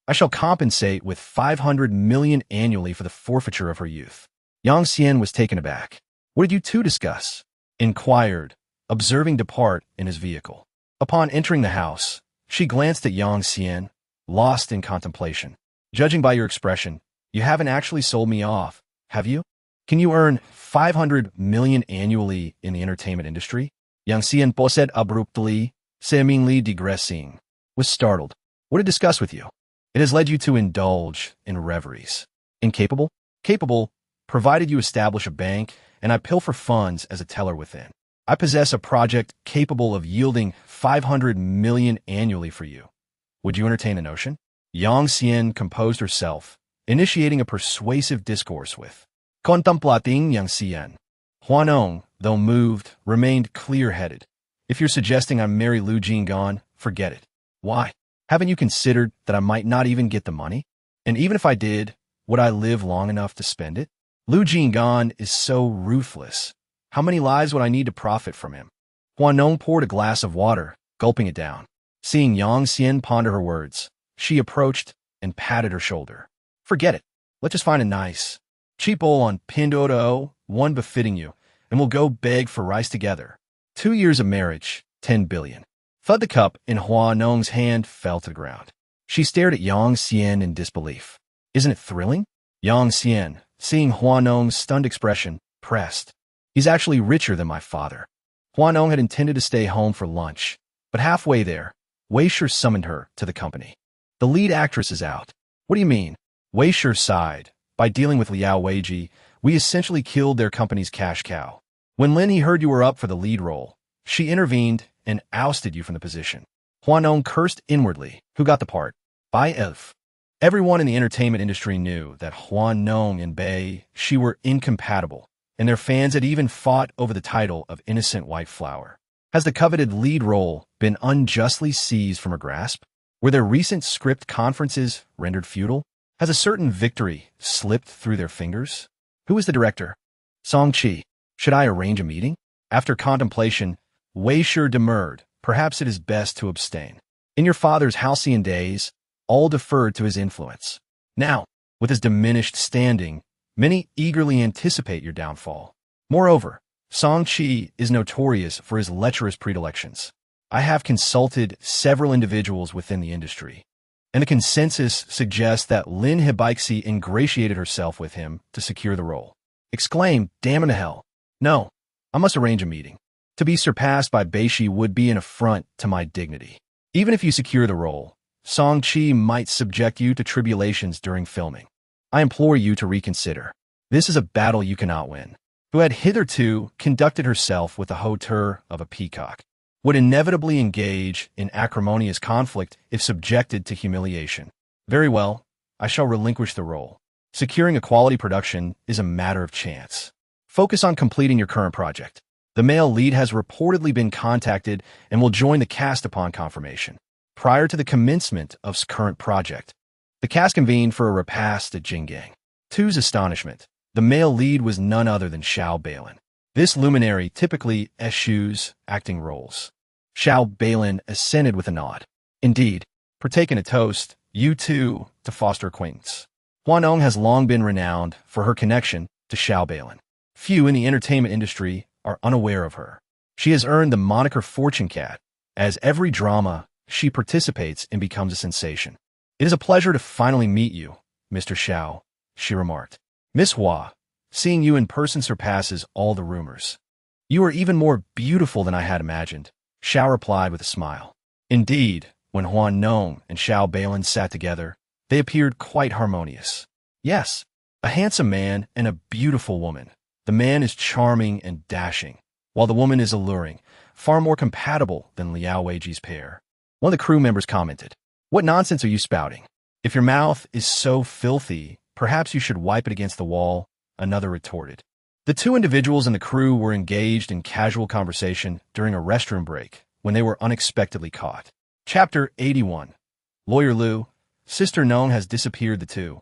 I shall compensate with 500 million annually for the forfeiture of her youth. Yang Xian was taken aback. What did you two discuss? Inquired, observing depart in his vehicle. Upon entering the house, she glanced at Yang Xian, lost in contemplation. Judging by your expression, you haven't actually sold me off, have you? Can you earn 500 million annually in the entertainment industry? Yang Xian said abruptly, seemingly digressing. Was startled. What did discuss with you? It has led you to indulge in reveries. Incapable? Capable, provided you establish a bank and I pilfer funds as a teller within. I possess a project capable of yielding 500 million annually for you. Would you entertain the notion? Yang Xian composed herself, initiating a persuasive discourse with contemplating Yang Xian. Hua Nong, though moved, remained clear-headed. If you're suggesting I marry Lu Jing'an, forget it. Why? Haven't you considered that I might not even get the money? And even if I did, would I live long enough to spend it? Lu Jing'an is so ruthless. How many lives would I need to profit from him? Hua Nong poured a glass of water, gulping it down. Seeing Yang Xian ponder her words, she approached and patted her shoulder. Forget it. Let's just find a nice, cheap bowl on Pinduoduo, one befitting you, and we'll go beg for rice together. 2 years of marriage, 10 billion. Thud. The cup in Hua Nong's hand fell to the ground. She stared at Yang Xian in disbelief. Isn't it thrilling? Yang Xian, seeing Hua Nong's stunned expression, pressed. He's actually richer than my father. Hua Nong had intended to stay home for lunch, but halfway there, Wei Shi summoned her to the company. The lead actress is out. What do you mean? Wei Shi sighed. By dealing with Liao Weiji, we essentially killed their company's cash cow. When Lin He heard you were up for the lead role, she intervened and ousted you from the position. Hua Nong cursed inwardly. Who got the part? By Elf. Everyone in the entertainment industry knew that Hua Nong and Bei Shi were incompatible, and their fans had even fought over the title of Innocent White Flower. Has the coveted lead role been unjustly seized from her grasp? Were their recent script conferences rendered futile? Has a certain victory slipped through their fingers? Who is the director? Song Chi. Should I arrange a meeting? After contemplation, Wei Shi demurred. Perhaps it is best to abstain. In your father's halcyon days, all deferred to his influence. Now, with his diminished standing, many eagerly anticipate your downfall. Moreover, Song Chi is notorious for his lecherous predilections. I have consulted several individuals within the industry, and the consensus suggests that Lin Hibaixi ingratiated herself with him to secure the role. Exclaimed, damn in hell. No, I must arrange a meeting. To be surpassed by Beishi would be an affront to my dignity. Even if you secure the role, Song Chi might subject you to tribulations during filming. I implore you to reconsider. This is a battle you cannot win. Who had hitherto conducted herself with the hauteur of a peacock, would inevitably engage in acrimonious conflict if subjected to humiliation. Very well, I shall relinquish the role. Securing a quality production is a matter of chance. Focus on completing your current project. The male lead has reportedly been contacted and will join the cast upon confirmation. Prior to the commencement of his current project, the cast convened for a repast at Jinggang. To's astonishment, the male lead was none other than Xiao Balin. This luminary typically eschews acting roles. Xiao Balin assented with a nod. Indeed, partake in a toast, you two, to foster acquaintance. Hua Nong has long been renowned for her connection to Xiao Balin. Few in the entertainment industry are unaware of her. She has earned the moniker Fortune Cat, as every drama she participates in becomes a sensation. It is a pleasure to finally meet you, Mr. Xiao, she remarked. Miss Hua, seeing you in person surpasses all the rumors. You are even more beautiful than I had imagined, Xiao replied with a smile. Indeed, when Hua Nong and Xiao Balin sat together, they appeared quite harmonious. Yes, a handsome man and a beautiful woman. The man is charming and dashing, while the woman is alluring, far more compatible than Liao Weiji's pair. One of the crew members commented, "What nonsense are you spouting? If your mouth is so filthy, perhaps you should wipe it against the wall," another retorted. The two individuals in the crew were engaged in casual conversation during a restroom break when they were unexpectedly caught. Chapter 81. Lawyer Lu, Sister Nong has disappeared the two.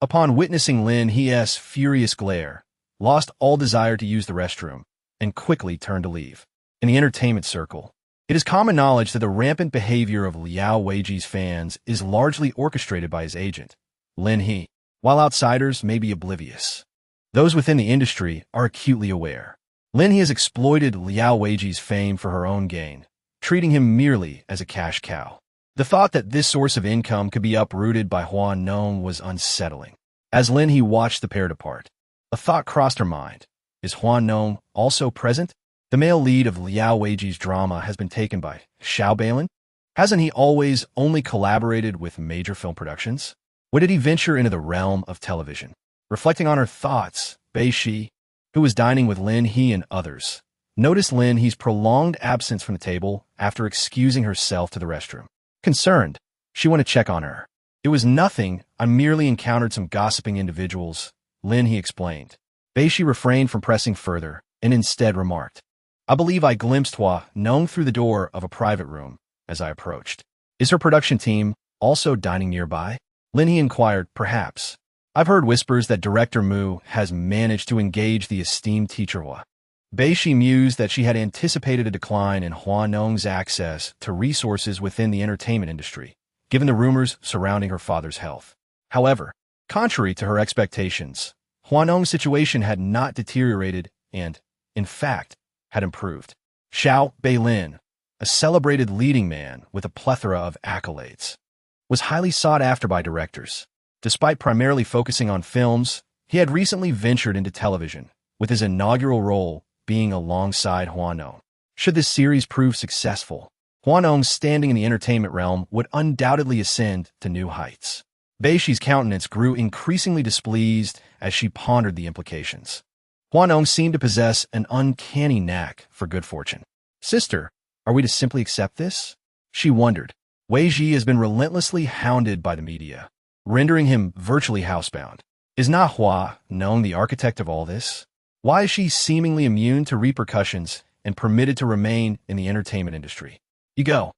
Upon witnessing Lin He's furious glare, lost all desire to use the restroom, and quickly turned to leave. In the entertainment circle, it is common knowledge that the rampant behavior of Liao Weiji's fans is largely orchestrated by his agent, Lin He, while outsiders may be oblivious. Those within the industry are acutely aware. Lin He has exploited Liao Weiji's fame for her own gain, treating him merely as a cash cow. The thought that this source of income could be uprooted by Hua Nong was unsettling. As Lin He watched the pair depart, a thought crossed her mind. Is Hua Nong also present? The male lead of Liao Weiji's drama has been taken by Xiao Balin. Hasn't he always only collaborated with major film productions? When did he venture into the realm of television? Reflecting on her thoughts, Beishi, who was dining with Lin He and others, noticed Lin He's prolonged absence from the table after excusing herself to the restroom. Concerned, she went to check on her. It was nothing, I merely encountered some gossiping individuals, Lin He explained. Beishi refrained from pressing further and instead remarked, I believe I glimpsed Hua Nong through the door of a private room as I approached. Is her production team also dining nearby? Lin He inquired, perhaps. I've heard whispers that Director Mu has managed to engage the esteemed teacher Hua. Beishi mused that she had anticipated a decline in Hua Nong's access to resources within the entertainment industry, given the rumors surrounding her father's health. However, contrary to her expectations, Hua Nong's situation had not deteriorated and, in fact, had improved. Xiao Balin, a celebrated leading man with a plethora of accolades, was highly sought after by directors. Despite primarily focusing on films, he had recently ventured into television, with his inaugural role being alongside Hua Nong. Should this series prove successful, Hua Nong's standing in the entertainment realm would undoubtedly ascend to new heights. Beishi's countenance grew increasingly displeased as she pondered the implications. Hua Nong seemed to possess an uncanny knack for good fortune. Sister, are we to simply accept this? She wondered. Weiji has been relentlessly hounded by the media, rendering him virtually housebound. Is not Hua Nong the architect of all this? Why is she seemingly immune to repercussions and permitted to remain in the entertainment industry? You go.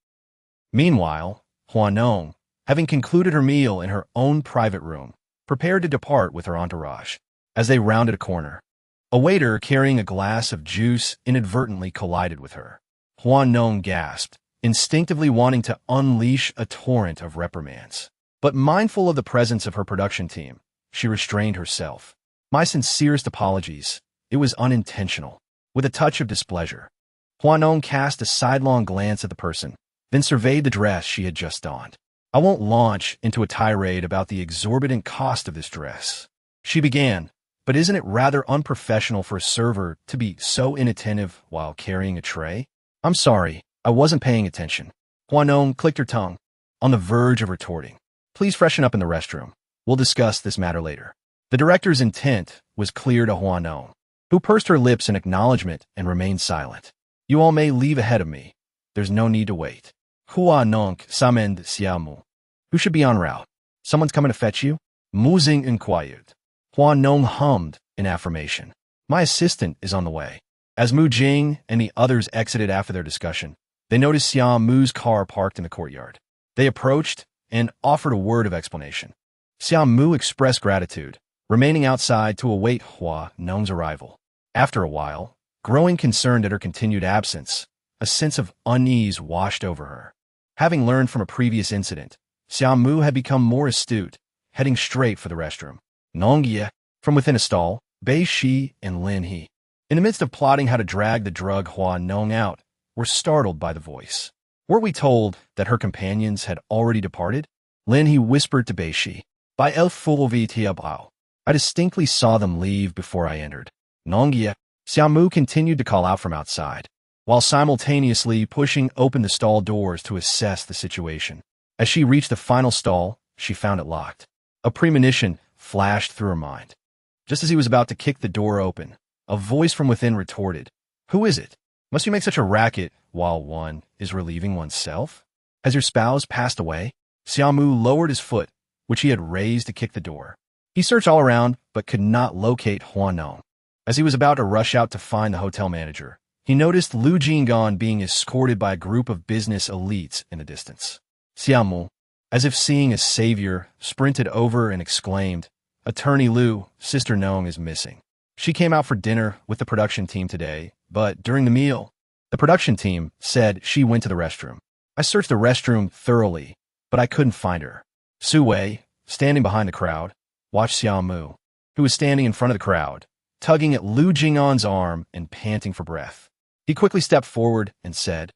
Meanwhile, Hua Nong, having concluded her meal in her own private room, prepared to depart with her entourage. As they rounded a corner, a waiter carrying a glass of juice inadvertently collided with her. Hua Nong gasped, instinctively wanting to unleash a torrent of reprimands. But mindful of the presence of her production team, she restrained herself. My sincerest apologies. It was unintentional. With a touch of displeasure, Hua Nong cast a sidelong glance at the person, then surveyed the dress she had just donned. I won't launch into a tirade about the exorbitant cost of this dress. She began, but isn't it rather unprofessional for a server to be so inattentive while carrying a tray? I'm sorry, I wasn't paying attention. Hua Nong clicked her tongue, on the verge of retorting. Please freshen up in the restroom. We'll discuss this matter later. The director's intent was clear to Hua Nong, who pursed her lips in acknowledgement and remained silent. You all may leave ahead of me. There's no need to wait. Hua Nong summoned Xiaomu. Who should be en route? Someone's coming to fetch you? Mu Xing inquired. Hua Nong hummed in affirmation. My assistant is on the way. As Mu Jing and the others exited after their discussion, they noticed Xiaomu's car parked in the courtyard. They approached and offered a word of explanation. Xiaomu expressed gratitude, remaining outside to await Hua Nong's arrival. After a while, growing concerned at her continued absence, a sense of unease washed over her. Having learned from a previous incident, Xiaomu had become more astute, heading straight for the restroom. Nongye, from within a stall, Bei Shi and Lin He, in the midst of plotting how to drag the drug Hua Nong out, were startled by the voice. Were we told that her companions had already departed? Lin He whispered to Bei Shi. By El Fulvi Tiabao. I distinctly saw them leave before I entered. Nongye, Xiaomu continued to call out from outside, while simultaneously pushing open the stall doors to assess the situation. As she reached the final stall, she found it locked. A premonition flashed through her mind. Just as he was about to kick the door open, a voice from within retorted, Who is it? Must you make such a racket while one is relieving oneself? Has your spouse passed away? Xiaomu lowered his foot, which he had raised to kick the door. He searched all around, but could not locate Hua Nong. As he was about to rush out to find the hotel manager, he noticed Lu Jing'an being escorted by a group of business elites in the distance. Xiaomu, as if seeing a savior, sprinted over and exclaimed, Attorney Lu, Sister Nong is missing. She came out for dinner with the production team today, but during the meal, the production team said she went to the restroom. I searched the restroom thoroughly, but I couldn't find her. Su Wei, standing behind the crowd, watched Xiaomu, who was standing in front of the crowd, tugging at Lu Jing'an's arm and panting for breath. He quickly stepped forward and said,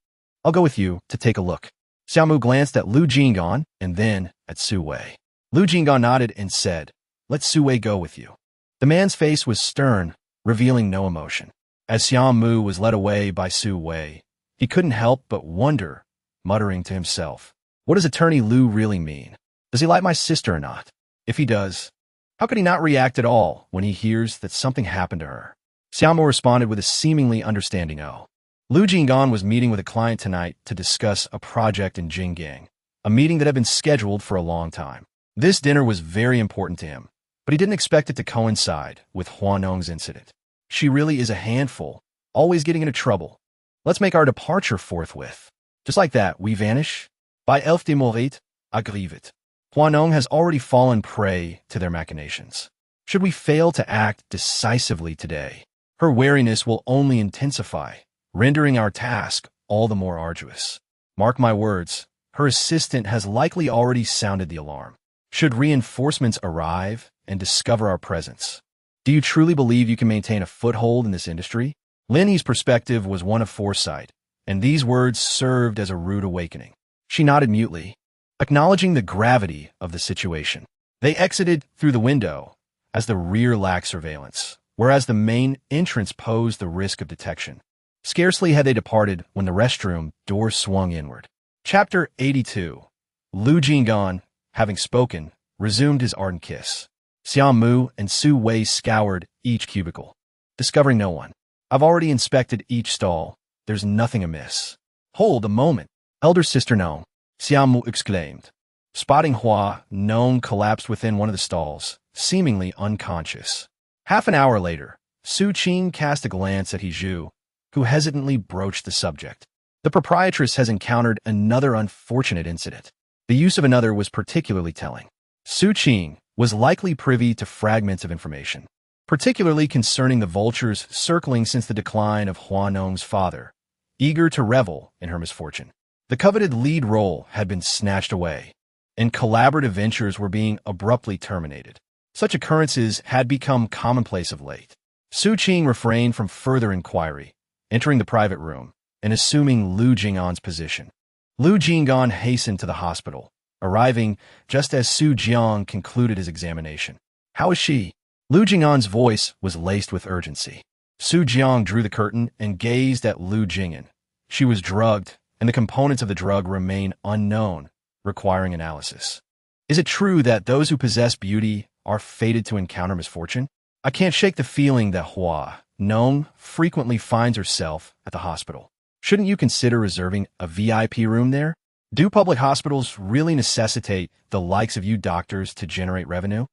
I'll go with you to take a look. Xiaomu glanced at Lu Jing'an and then at Su Wei. Lu Jing'an nodded and said, Let Su Wei go with you. The man's face was stern, revealing no emotion. As Xiaomu was led away by Su Wei, he couldn't help but wonder, muttering to himself, What does Attorney Lu really mean? Does he like my sister or not? If he does, how could he not react at all when he hears that something happened to her? Xiaomu responded with a seemingly understanding "oh." Lu Jing'an was meeting with a client tonight to discuss a project in Jinggang, a meeting that had been scheduled for a long time. This dinner was very important to him, but he didn't expect it to coincide with Hua Nong's incident. She really is a handful, always getting into trouble. Let's make our departure forthwith. Just like that, we vanish. By Elf de Morit, Agrivit. Hua Nong has already fallen prey to their machinations. Should we fail to act decisively today, her wariness will only intensify, rendering our task all the more arduous. Mark my words, her assistant has likely already sounded the alarm. Should reinforcements arrive and discover our presence, do you truly believe you can maintain a foothold in this industry? Lin He's perspective was one of foresight, and these words served as a rude awakening. She nodded mutely, acknowledging the gravity of the situation. They exited through the window, as the rear lacked surveillance, whereas the main entrance posed the risk of detection. Scarcely had they departed when the restroom door swung inward. Chapter 82. Lu Jing'an, having spoken, resumed his ardent kiss. Xiaomu and Su Wei scoured each cubicle, discovering no one. I've already inspected each stall. There's nothing amiss. Hold a moment. Elder Sister Nong, Xiaomu exclaimed. Spotting Hua Nong collapsed within one of the stalls, seemingly unconscious. Half an hour later, Su Qing cast a glance at Hiju, who hesitantly broached the subject. The proprietress has encountered another unfortunate incident. The use of another was particularly telling. Su Qing was likely privy to fragments of information, particularly concerning the vultures circling since the decline of Hua Nong's father, eager to revel in her misfortune. The coveted lead role had been snatched away, and collaborative ventures were being abruptly terminated. Such occurrences had become commonplace of late. Su Qing refrained from further inquiry, entering the private room and assuming Lu Jing'an's position. Lu Jing'an hastened to the hospital, arriving just as Su Jiang concluded his examination. "How is she?" Lu Jing'an's voice was laced with urgency. Su Jiang drew the curtain and gazed at Lu Jing'an. She was drugged, and the components of the drug remain unknown, requiring analysis. Is it true that those who possess beauty are fated to encounter misfortune? I can't shake the feeling that Hua Nong frequently finds herself at the hospital. Shouldn't you consider reserving a VIP room there? Do public hospitals really necessitate the likes of you doctors to generate revenue?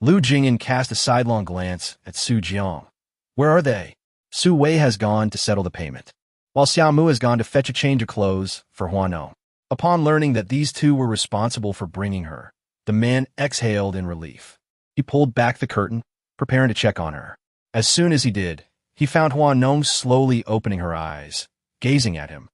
Lu Jing'an cast a sidelong glance at Su Jiang. Where are they? Su Wei has gone to settle the payment, while Xiaomu has gone to fetch a change of clothes for Hua Nong. Upon learning that these two were responsible for bringing her, the man exhaled in relief. He pulled back the curtain, preparing to check on her. As soon as he did, he found Hua Nong slowly opening her eyes, gazing at him,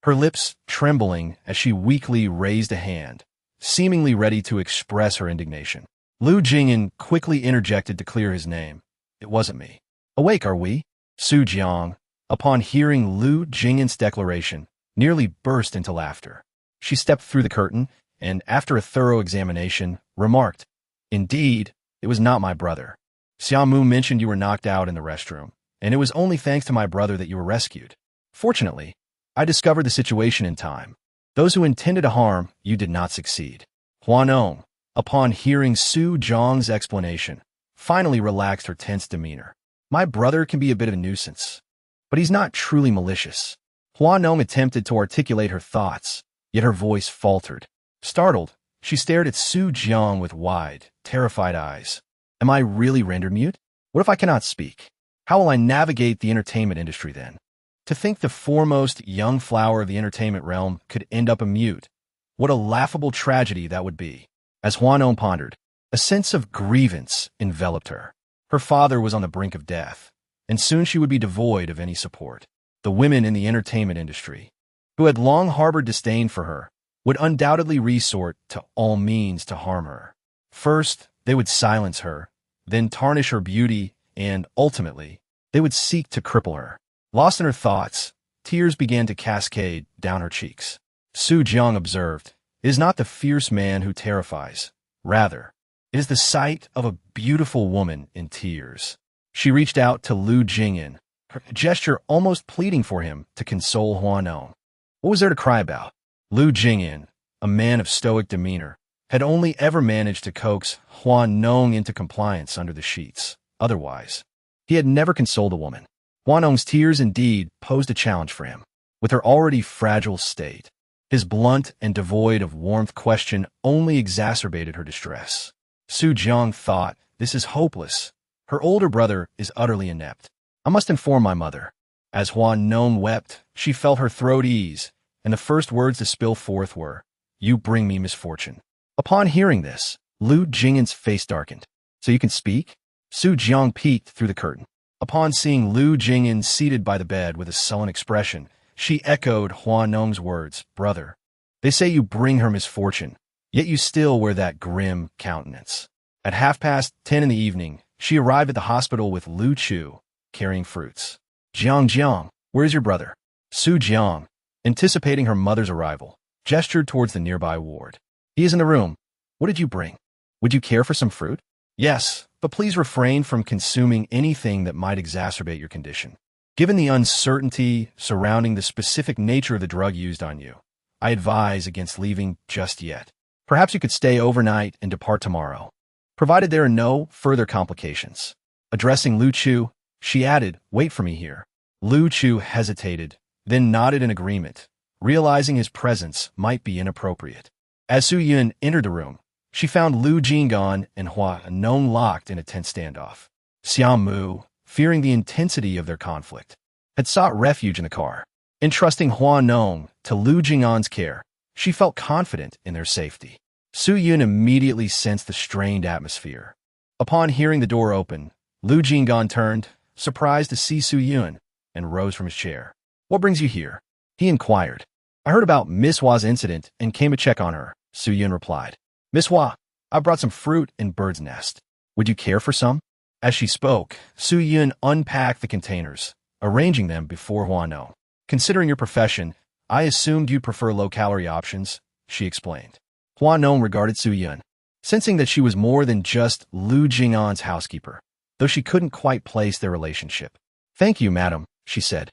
her lips trembling as she weakly raised a hand, seemingly ready to express her indignation. Lu Jing'an quickly interjected to clear his name. "It wasn't me." "Awake, are we?" Su Jiang, upon hearing Lu Jing'an's declaration, nearly burst into laughter. She stepped through the curtain and, after a thorough examination, remarked, "Indeed, it was not my brother. Xiaomu mentioned you were knocked out in the restroom, and it was only thanks to my brother that you were rescued. Fortunately, I discovered the situation in time. Those who intended to harm you did not succeed." Hua Nong, upon hearing Su Jiang's explanation, finally relaxed her tense demeanor. "My brother can be a bit of a nuisance, but he's not truly malicious." Hua Nong attempted to articulate her thoughts, yet her voice faltered. Startled, she stared at Su Jiang with wide, terrified eyes. "Am I really rendered mute? What if I cannot speak? How will I navigate the entertainment industry then? To think the foremost young flower of the entertainment realm could end up a mute. What a laughable tragedy that would be." As Hua Nong pondered, a sense of grievance enveloped her. Her father was on the brink of death, and soon she would be devoid of any support. The women in the entertainment industry, who had long harbored disdain for her, would undoubtedly resort to all means to harm her. First, they would silence her, then tarnish her beauty, and, ultimately, they would seek to cripple her. Lost in her thoughts, tears began to cascade down her cheeks. Su Jiang observed, "It is not the fierce man who terrifies. Rather, it is the sight of a beautiful woman in tears." She reached out to Lu Jing'an, her gesture almost pleading for him to console Hua Nong. What was there to cry about? Lu Jing'an, a man of stoic demeanor, had only ever managed to coax Hua Nong into compliance under the sheets. Otherwise, he had never consoled a woman. Hua Nong's tears indeed posed a challenge for him. With her already fragile state, his blunt and devoid of warmth question only exacerbated her distress. Su Jiang thought, "This is hopeless. Her older brother is utterly inept. I must inform my mother." As Hua Nong wept, she felt her throat ease, and the first words to spill forth were, "You bring me misfortune." Upon hearing this, Lu Jing'an's face darkened. "So you can speak?" Su Jiang peeked through the curtain. Upon seeing Lu Jing'an seated by the bed with a sullen expression, she echoed Hua Nong's words, "Brother, they say you bring her misfortune, yet you still wear that grim countenance." At 10:30 in the evening, she arrived at the hospital with Lu Chu, carrying fruits. Jiang, where is your brother?" Su Jiang, anticipating her mother's arrival, gestured towards the nearby ward. "He is in the room. What did you bring? Would you care for some fruit?" "Yes, but please refrain from consuming anything that might exacerbate your condition. Given the uncertainty surrounding the specific nature of the drug used on you, I advise against leaving just yet. Perhaps you could stay overnight and depart tomorrow, provided there are no further complications." Addressing Lu Chu, she added, "Wait for me here." Lu Chu hesitated, then nodded in agreement, realizing his presence might be inappropriate. As Su Yun entered the room, she found Lu Jing'an and Hua Nong locked in a tense standoff. Xiaomu, fearing the intensity of their conflict, had sought refuge in the car. Entrusting Hua Nong to Lu Jing'an's care, she felt confident in their safety. Su Yun immediately sensed the strained atmosphere. Upon hearing the door open, Lu Jing'an turned, surprised to see Su Yun, and rose from his chair. "What brings you here?" he inquired. I heard about Miss Hua's incident and came to check on her, Su Yun replied. Miss Hua, I brought some fruit and bird's nest. Would you care for some? As she spoke, Su Yun unpacked the containers, arranging them before Hua Nong. Considering your profession, I assumed you'd prefer low-calorie options, she explained. Hua Nong regarded Su Yun, sensing that she was more than just Lu Jing'an's housekeeper, though she couldn't quite place their relationship. Thank you, madam, she said.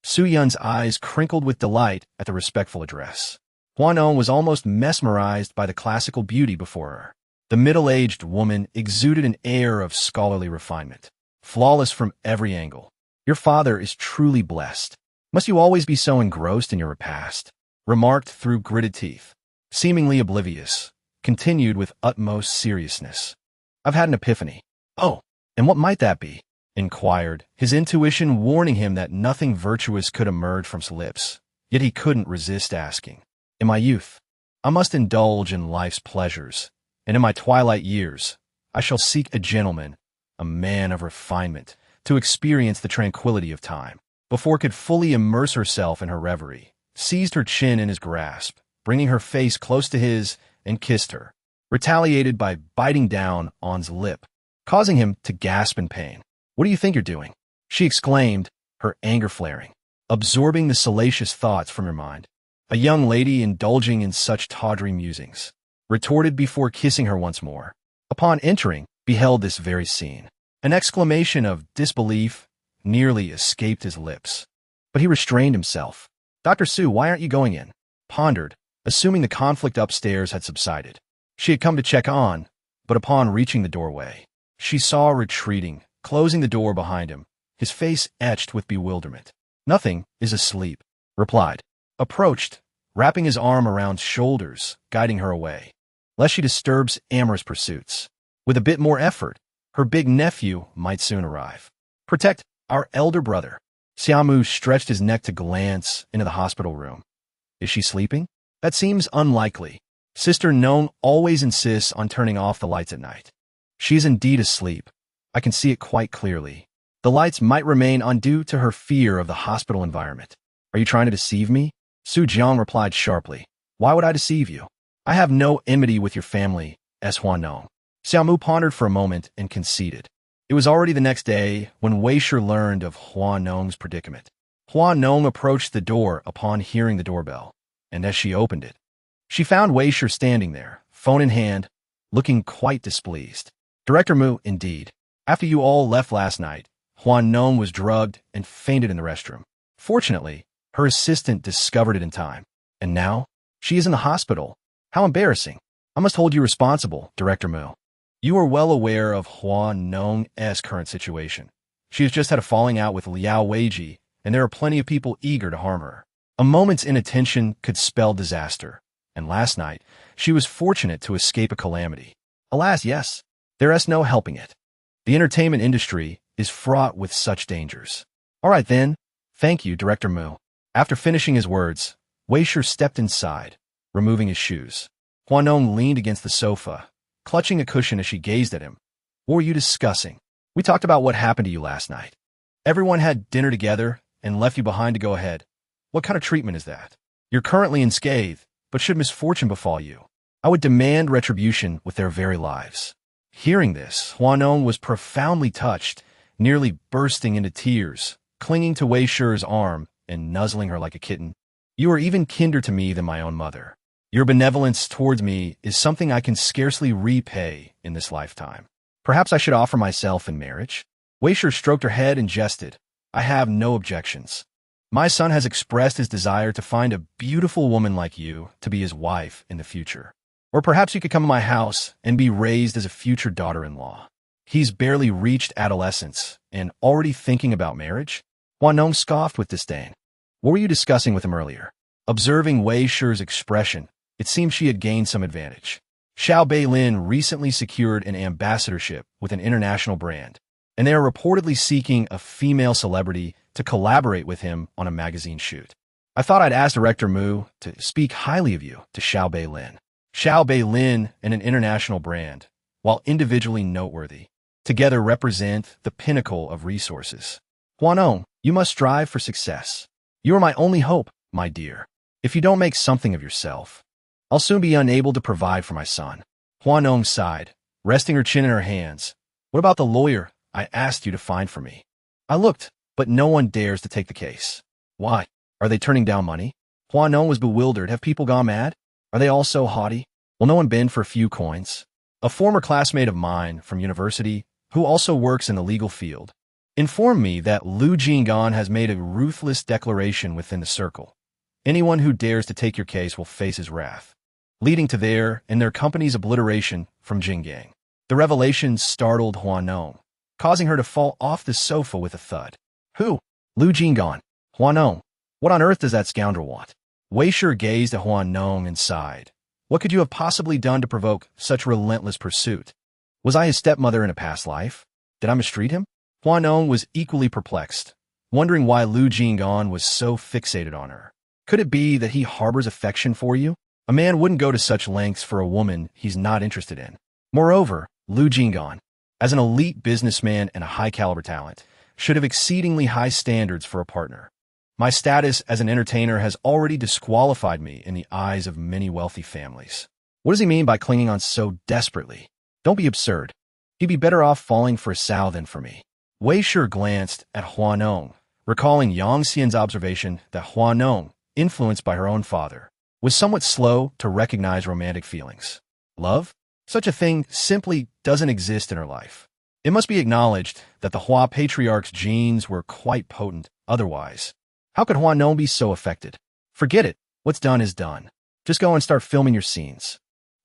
Su Yun's eyes crinkled with delight at the respectful address. Hua Nong was almost mesmerized by the classical beauty before her. The middle-aged woman exuded an air of scholarly refinement, flawless from every angle. Your father is truly blessed. Must you always be so engrossed in your repast? Remarked through gritted teeth. Seemingly oblivious, continued with utmost seriousness. I've had an epiphany. Oh, and what might that be? Inquired, his intuition warning him that nothing virtuous could emerge from his lips, yet he couldn't resist asking. In my youth, I must indulge in life's pleasures, and in my twilight years, I shall seek a gentleman, a man of refinement, to experience the tranquility of time. Before could fully immerse herself in her reverie, seized her chin in his grasp, bringing her face close to his, and kissed her, retaliated by biting down on's lip, causing him to gasp in pain. What do you think you're doing? She exclaimed, her anger flaring, absorbing the salacious thoughts from her mind. A young lady indulging in such tawdry musings, retorted before kissing her once more. Upon entering, beheld this very scene. An exclamation of disbelief nearly escaped his lips. But he restrained himself. Dr. Su, why aren't you going in? Pondered, assuming the conflict upstairs had subsided. She had come to check on, but upon reaching the doorway, she saw retreating, closing the door behind him, his face etched with bewilderment. Nothing is asleep, replied. Approached, wrapping his arm around shoulders, guiding her away, lest she disturbs amorous pursuits. With a bit more effort, her big nephew might soon arrive. Protect our elder brother. Xiaomu stretched his neck to glance into the hospital room. Is she sleeping? That seems unlikely. Sister Nong always insists on turning off the lights at night. She is indeed asleep. I can see it quite clearly. The lights might remain on due to her fear of the hospital environment. Are you trying to deceive me? Su Jiang replied sharply. Why would I deceive you? I have no enmity with your family, as Hua Nong. Xiaomu pondered for a moment and conceded. It was already the next day when Weishi learned of Hua Nong's predicament. Hua Nong approached the door upon hearing the doorbell, and as she opened it, she found Weishi standing there, phone in hand, looking quite displeased. Director Mu, indeed. After you all left last night, Hua Nong was drugged and fainted in the restroom. Fortunately, her assistant discovered it in time. And now, she is in the hospital. How embarrassing. I must hold you responsible, Director Mu. You are well aware of Hua Nong's current situation. She has just had a falling out with Liao Weiji, and there are plenty of people eager to harm her. A moment's inattention could spell disaster, and last night, she was fortunate to escape a calamity. Alas, yes, there is no helping it. The entertainment industry is fraught with such dangers. All right then, thank you, Director Mu. After finishing his words, Weishi stepped inside, removing his shoes. Hua Nong leaned against the sofa, clutching a cushion as she gazed at him. What were you discussing? We talked about what happened to you last night. Everyone had dinner together and left you behind to go ahead. What kind of treatment is that? You're currently unscathed, but should misfortune befall you, I would demand retribution with their very lives. Hearing this, Hua Nong was profoundly touched, nearly bursting into tears, clinging to Wei Shi's arm and nuzzling her like a kitten. You are even kinder to me than my own mother. Your benevolence towards me is something I can scarcely repay in this lifetime. Perhaps I should offer myself in marriage? Wei Shi stroked her head and jested. I have no objections. My son has expressed his desire to find a beautiful woman like you to be his wife in the future. Or perhaps you could come to my house and be raised as a future daughter-in-law. He's barely reached adolescence and already thinking about marriage? Hua Nong scoffed with disdain. What were you discussing with him earlier? Observing Wei Shi's expression, it seemed she had gained some advantage. Xiao Beilin recently secured an ambassadorship with an international brand, and they are reportedly seeking a female celebrity to collaborate with him on a magazine shoot. I thought I'd ask Director Mu to speak highly of you to Xiao Beilin. Xiao Beilin and an international brand, while individually noteworthy, together represent the pinnacle of resources. Hua Nong, you must strive for success. You are my only hope, my dear. If you don't make something of yourself, I'll soon be unable to provide for my son. Hua Nong sighed, resting her chin in her hands. What about the lawyer I asked you to find for me? I looked, but no one dares to take the case. Why? Are they turning down money? Hua Nong was bewildered. Have people gone mad? Are they all so haughty? Will no one bend for a few coins? A former classmate of mine from university, who also works in the legal field, informed me that Lu Jing'an has made a ruthless declaration within the circle. Anyone who dares to take your case will face his wrath, leading to their and their company's obliteration from Jinggang. The revelation startled Hua Nong, causing her to fall off the sofa with a thud. Who? Lu Jing'an. Hua Nong. What on earth does that scoundrel want? Weibo gazed at Hua Nong and sighed. What could you have possibly done to provoke such relentless pursuit? Was I his stepmother in a past life? Did I mistreat him? Hua Nong was equally perplexed, wondering why Lu Jing'an was so fixated on her. Could it be that he harbors affection for you? A man wouldn't go to such lengths for a woman he's not interested in. Moreover, Lu Jing'an, as an elite businessman and a high-caliber talent, should have exceedingly high standards for a partner. My status as an entertainer has already disqualified me in the eyes of many wealthy families. What does he mean by clinging on so desperately? Don't be absurd. He'd be better off falling for a sow than for me. Weibo glanced at Hua Nong, recalling Yang Xian's observation that Hua Nong, influenced by her own father, was somewhat slow to recognize romantic feelings. Love? Such a thing simply doesn't exist in her life. It must be acknowledged that the Hua patriarch's genes were quite potent otherwise. How could Hua Nong be so affected? Forget it. What's done is done. Just go and start filming your scenes.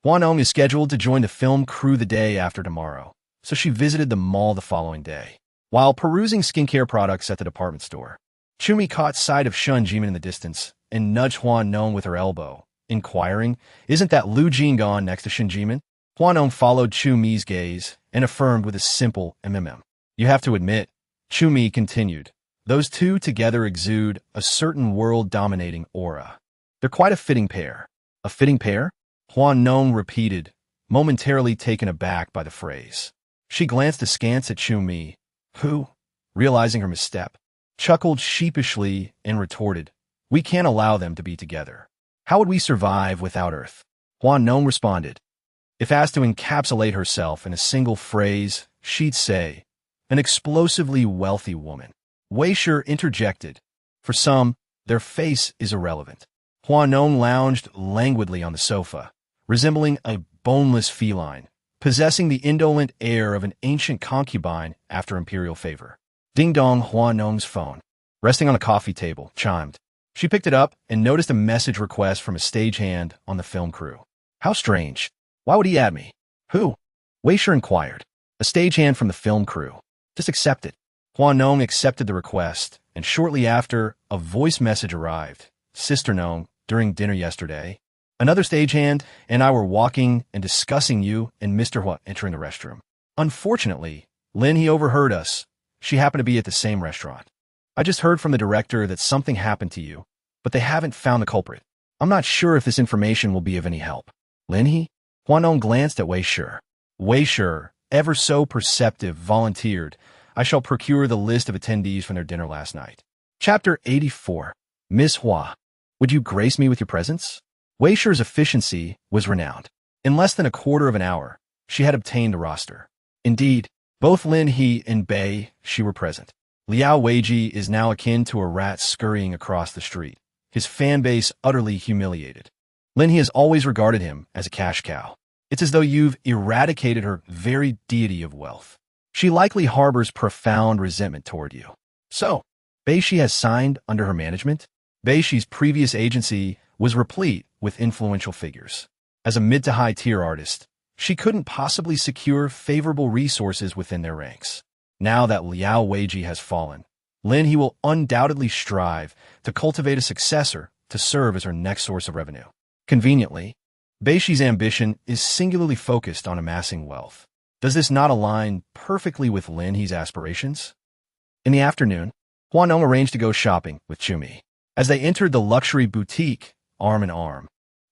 Hua Nong is scheduled to join the film crew the day after tomorrow, so she visited the mall the following day. While perusing skincare products at the department store, Chumi caught sight of Shun Jimin in the distance and nudged Hua Nong with her elbow, inquiring, "Isn't that Lu Jing'an next to Shun Jimin?" Hua Nong followed Chumi's gaze and affirmed with a simple mm. You have to admit, Chumi continued, those two together exude a certain world-dominating aura. They're quite a fitting pair. A fitting pair? Hua Nong repeated, momentarily taken aback by the phrase. She glanced askance at Chumi, who, realizing her misstep, chuckled sheepishly and retorted, we can't allow them to be together. How would we survive without Earth? Hua Nong responded. If asked to encapsulate herself in a single phrase, she'd say, an explosively wealthy woman. Weibo interjected. For some, their face is irrelevant. Hua Nong lounged languidly on the sofa, resembling a boneless feline, possessing the indolent air of an ancient concubine after imperial favor. Ding-dong, Hua Nong's phone, resting on a coffee table, chimed. She picked it up and noticed a message request from a stagehand on the film crew. How strange. Why would he add me? Who? Weibo inquired. A stagehand from the film crew. Just accept it. Hua Nong accepted the request, and shortly after, a voice message arrived. Sister Nong, during dinner yesterday, another stagehand and I were walking and discussing you and Mr. Hua entering the restroom. Unfortunately, Lin He overheard us. She happened to be at the same restaurant. I just heard from the director that something happened to you, but they haven't found the culprit. I'm not sure if this information will be of any help. Lin He? Hua Nong glanced at Weibo. Weibo, ever so perceptive, volunteered, I shall procure the list of attendees from their dinner last night. Chapter 84. Miss Hua, would you grace me with your presence? Weibo's efficiency was renowned. In less than a quarter of an hour, she had obtained the roster. Indeed, both Lin He and Bei Shi were present. Liao Weiji is now akin to a rat scurrying across the street, his fan base utterly humiliated. Lin He has always regarded him as a cash cow. It's as though you've eradicated her very deity of wealth. She likely harbors profound resentment toward you. So, Bei Shi has signed under her management? Bei Shi's previous agency was replete with influential figures. As a mid-to-high tier artist, she couldn't possibly secure favorable resources within their ranks. Now that Liao Weiji has fallen, Lin He will undoubtedly strive to cultivate a successor to serve as her next source of revenue. Conveniently, Bei Shi's ambition is singularly focused on amassing wealth. Does this not align perfectly with Lin He's aspirations? In the afternoon, Hua Nong arranged to go shopping with Chumi. As they entered the luxury boutique, arm in arm,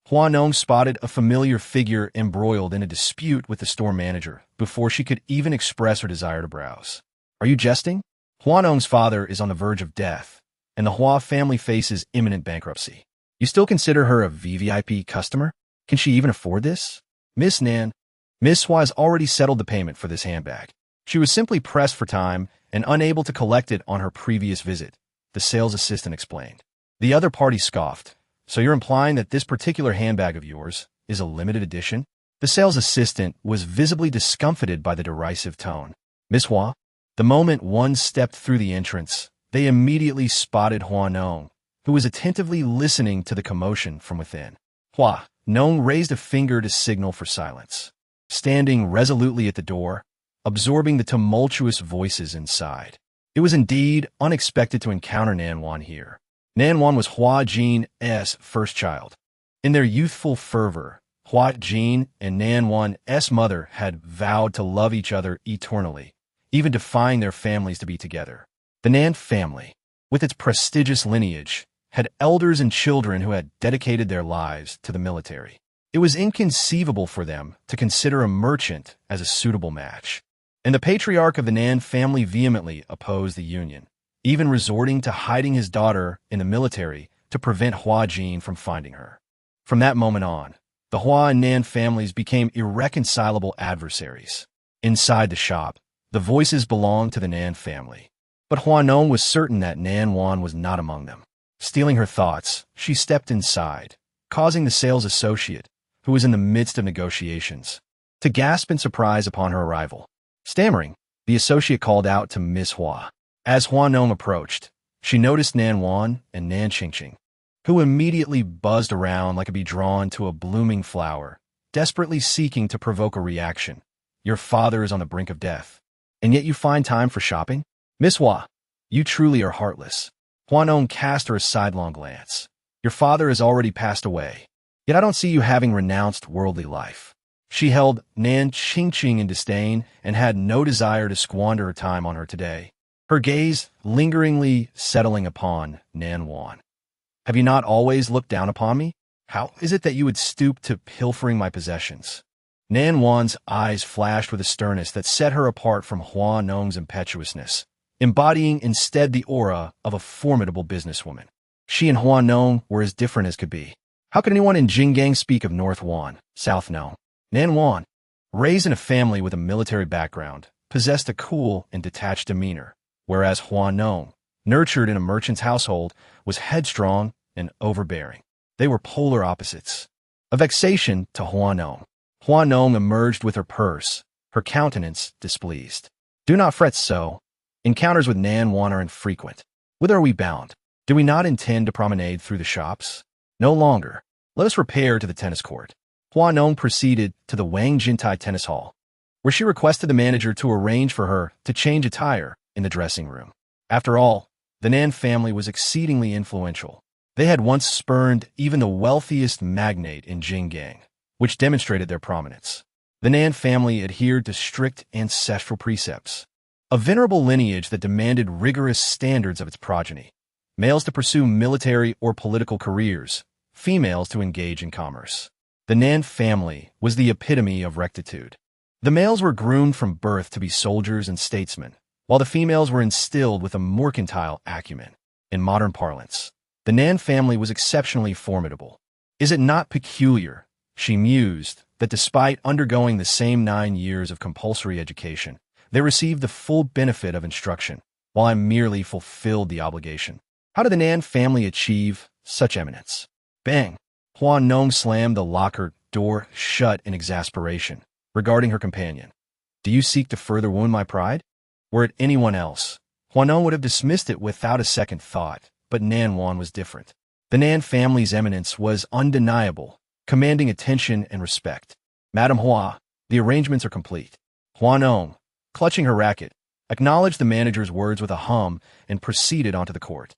Hua Nong spotted a familiar figure embroiled in a dispute with the store manager before she could even express her desire to browse. Are you jesting? Hua Nong's father is on the verge of death, and the Hua family faces imminent bankruptcy. You still consider her a VVIP customer? Can she even afford this? Miss Hua has already settled the payment for this handbag. She was simply pressed for time and unable to collect it on her previous visit, the sales assistant explained. The other party scoffed. So you're implying that this particular handbag of yours is a limited edition? The sales assistant was visibly discomfited by the derisive tone. Miss Hua? The moment one stepped through the entrance, they immediately spotted Hua Nong, who was attentively listening to the commotion from within. Hua Nong raised a finger to signal for silence, standing resolutely at the door, absorbing the tumultuous voices inside. It was indeed unexpected to encounter Nanwan here. Nanwan was Hua Jing'an's first child. In their youthful fervor, Hua Jing and Nanwan's mother had vowed to love each other eternally, even defying their families to be together. The Nan family, with its prestigious lineage, had elders and children who had dedicated their lives to the military. It was inconceivable for them to consider a merchant as a suitable match, and the patriarch of the Nan family vehemently opposed the union, even resorting to hiding his daughter in the military to prevent Hua Jing from finding her. From that moment on, the Hua and Nan families became irreconcilable adversaries. Inside the shop, the voices belonged to the Nan family, but Hua Nong was certain that Nanwan was not among them. Stealing her thoughts, she stepped inside, causing the sales associate, who was in the midst of negotiations, to gasp in surprise upon her arrival. Stammering, the associate called out to Miss Hua. As Hua Nong approached, she noticed Nanwan and Nan Qingqing, who immediately buzzed around like a bee drawn to a blooming flower, desperately seeking to provoke a reaction. Your father is on the brink of death, and yet you find time for shopping? Miss Hua, you truly are heartless. Hua Nong cast her a sidelong glance. Your father has already passed away, yet I don't see you having renounced worldly life. She held Nan Qingqing in disdain and had no desire to squander her time on her today, her gaze lingeringly settling upon Nanwan. Have you not always looked down upon me? How is it that you would stoop to pilfering my possessions? Nanwan's eyes flashed with a sternness that set her apart from Hua Nong's impetuousness, embodying instead the aura of a formidable businesswoman. She and Hua Nong were as different as could be. How could anyone in Jinggang speak of North Wan, South Nong? Nanwan, raised in a family with a military background, possessed a cool and detached demeanor, whereas Hua Nong, nurtured in a merchant's household, was headstrong and overbearing. They were polar opposites. A vexation to Hua Nong. Hua Nong emerged with her purse, her countenance displeased. Do not fret so. Encounters with Nanwan are infrequent. Whither are we bound? Do we not intend to promenade through the shops? No longer. Let us repair to the tennis court. Hua Nong proceeded to the Wang Jintai Tennis Hall, where she requested the manager to arrange for her to change attire in the dressing room. After all, the Nan family was exceedingly influential. They had once spurned even the wealthiest magnate in Jinggang, which demonstrated their prominence. The Nan family adhered to strict ancestral precepts, a venerable lineage that demanded rigorous standards of its progeny. Males to pursue military or political careers, females to engage in commerce. The Nan family was the epitome of rectitude. The males were groomed from birth to be soldiers and statesmen, while the females were instilled with a mercantile acumen. In modern parlance, the Nan family was exceptionally formidable. Is it not peculiar, she mused, that despite undergoing the same 9 years of compulsory education, they received the full benefit of instruction, while I merely fulfilled the obligation? How did the Nan family achieve such eminence? Bang! Hua Nong slammed the locker door shut in exasperation, regarding her companion. Do you seek to further wound my pride? Were it anyone else, Hua Nong would have dismissed it without a second thought, but Nanwan was different. The Nan family's eminence was undeniable, commanding attention and respect. Madam Hua, the arrangements are complete. Hua Nong, clutching her racket, acknowledged the manager's words with a hum and proceeded onto the court.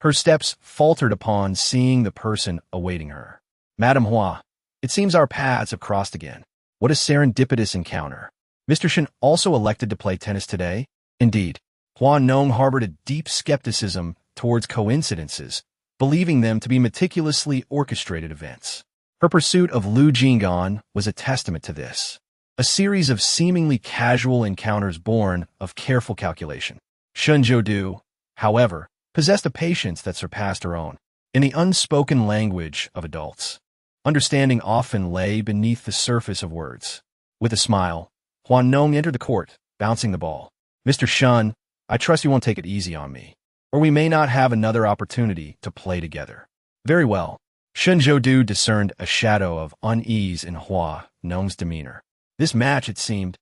Her steps faltered upon seeing the person awaiting her. Madam Hua, it seems our paths have crossed again. What a serendipitous encounter. Mr. Shen also elected to play tennis today? Indeed, Hua Nong harbored a deep skepticism towards coincidences, believing them to be meticulously orchestrated events. Her pursuit of Lu Jing'an was a testament to this, a series of seemingly casual encounters born of careful calculation. Shun Zhoudu, however, possessed a patience that surpassed her own. in the unspoken language of adults. Understanding often lay beneath the surface of words. With a smile, Hua Nong entered the court, bouncing the ball. Mr. Shun, I trust you won't take it easy on me, or we may not have another opportunity to play together. Very well. Shun Zhoudu discerned a shadow of unease in Hua Nong's demeanor. This match, it seemed,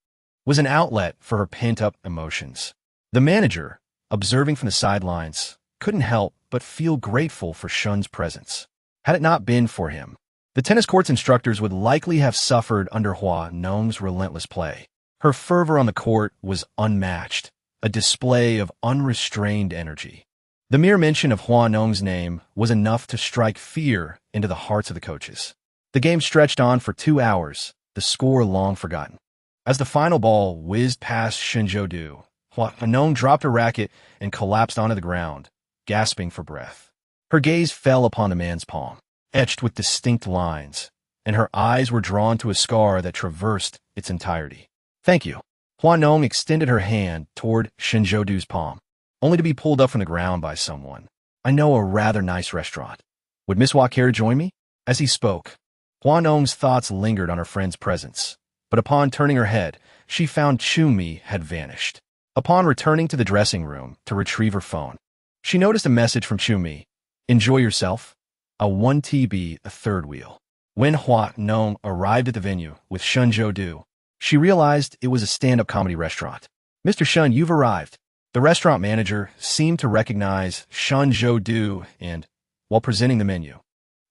was an outlet for her pent-up emotions. The manager, observing from the sidelines, couldn't help but feel grateful for Shun's presence. Had it not been for him, the tennis court's instructors would likely have suffered under Hua Nong's relentless play. Her fervor on the court was unmatched, a display of unrestrained energy. The mere mention of Hua Nong's name was enough to strike fear into the hearts of the coaches. The game stretched on for 2 hours, the score long forgotten. As the final ball whizzed past Shenzhoudu, Hua Nong dropped her racket and collapsed onto the ground, gasping for breath. Her gaze fell upon the man's palm, etched with distinct lines, and her eyes were drawn to a scar that traversed its entirety. Thank you. Hua Nong extended her hand toward Shenzhoudu's palm, only to be pulled up from the ground by someone. I know a rather nice restaurant. Would Miss Hua care to join me? As he spoke, Hua Nong's thoughts lingered on her friend's presence, but upon turning her head, she found Chumi had vanished. Upon returning to the dressing room to retrieve her phone, she noticed a message from Chumi. Enjoy yourself. A 1TB, a third wheel. When Hua Nong arrived at the venue with Shun Zhoudu, she realized it was a stand-up comedy restaurant. Mr. Shun, you've arrived. The restaurant manager seemed to recognize Shun Zhoudu and, while presenting the menu,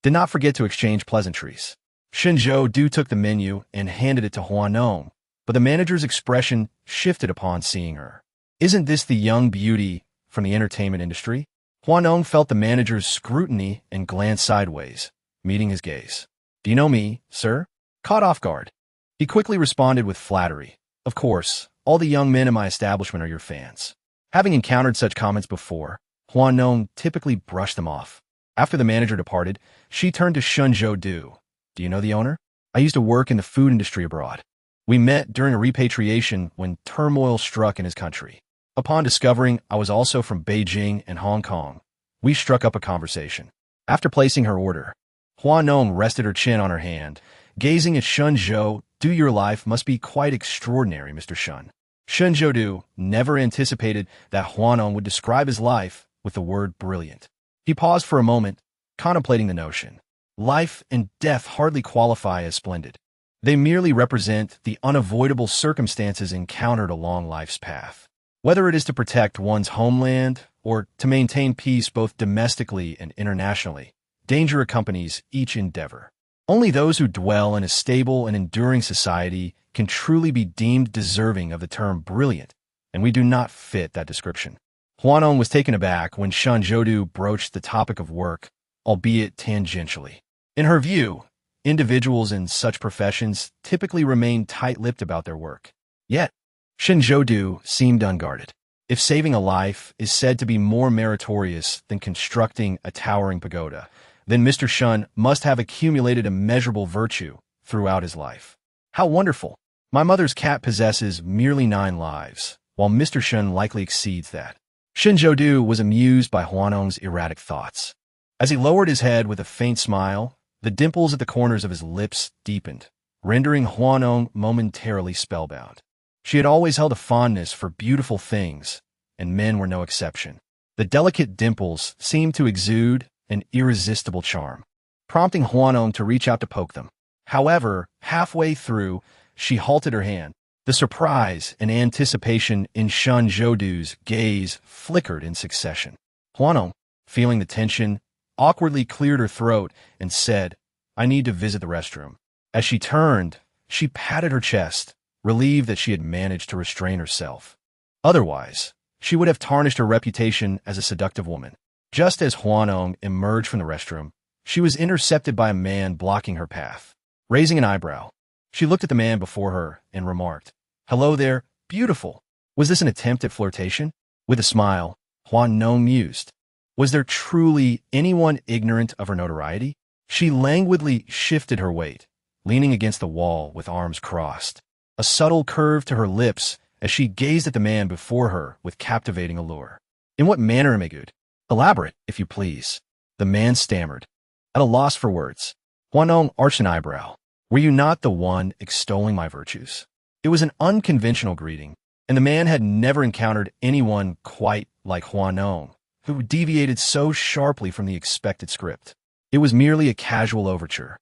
did not forget to exchange pleasantries. Shun Zhoudu took the menu and handed it to Hua Nong, but the manager's expression shifted upon seeing her. Isn't this the young beauty from the entertainment industry? Hua Nong felt the manager's scrutiny and glanced sideways, meeting his gaze. Do you know me, sir? Caught off guard, he quickly responded with flattery. Of course, all the young men in my establishment are your fans. Having encountered such comments before, Hua Nong typically brushed them off. After the manager departed, she turned to Shun Zhoudu. Do you know the owner? I used to work in the food industry abroad. We met during a repatriation when turmoil struck in his country. Upon discovering I was also from Beijing and Hong Kong, we struck up a conversation. After placing her order, Hua Nong rested her chin on her hand, gazing at Shun Zhou. Your life must be quite extraordinary, Mr. Shun. Shun Zhoudu never anticipated that Hua Nong would describe his life with the word brilliant. He paused for a moment, contemplating the notion. Life and death hardly qualify as splendid. They merely represent the unavoidable circumstances encountered along life's path. Whether it is to protect one's homeland or to maintain peace both domestically and internationally, danger accompanies each endeavor. Only those who dwell in a stable and enduring society can truly be deemed deserving of the term brilliant, and we do not fit that description. Hua Nong was taken aback when Shun Zhoudu broached the topic of work, albeit tangentially. In her view, individuals in such professions typically remain tight-lipped about their work. Yet, Shun Zhoudu seemed unguarded. If saving a life is said to be more meritorious than constructing a towering pagoda, then Mr. Shun must have accumulated immeasurable virtue throughout his life. How wonderful! My mother's cat possesses merely 9 lives, while Mr. Shun likely exceeds that. Shun Zhoudu was amused by Hua Nong's erratic thoughts. As he lowered his head with a faint smile, the dimples at the corners of his lips deepened, rendering Hua Nong momentarily spellbound. She had always held a fondness for beautiful things, and men were no exception. The delicate dimples seemed to exude an irresistible charm, prompting Hua Nong to reach out to poke them. However, halfway through, she halted her hand. The surprise and anticipation in Shun Zhoudu's gaze flickered in succession. Hua Nong, feeling the tension, awkwardly cleared her throat and said, I need to visit the restroom. As she turned, she patted her chest, relieved that she had managed to restrain herself. Otherwise, she would have tarnished her reputation as a seductive woman. Just as Hua Nong emerged from the restroom, she was intercepted by a man blocking her path. Raising an eyebrow, she looked at the man before her and remarked, Hello there, beautiful. Was this an attempt at flirtation? With a smile, Hua Nong mused. Was there truly anyone ignorant of her notoriety? She languidly shifted her weight, leaning against the wall with arms crossed. A subtle curve to her lips as she gazed at the man before her with captivating allure. In what manner, Megud? Elaborate, if you please. The man stammered, at a loss for words. Hua Nong arched an eyebrow. Were you not the one extolling my virtues? It was an unconventional greeting, and the man had never encountered anyone quite like Hua Nong, who deviated so sharply from the expected script. It was merely a casual overture.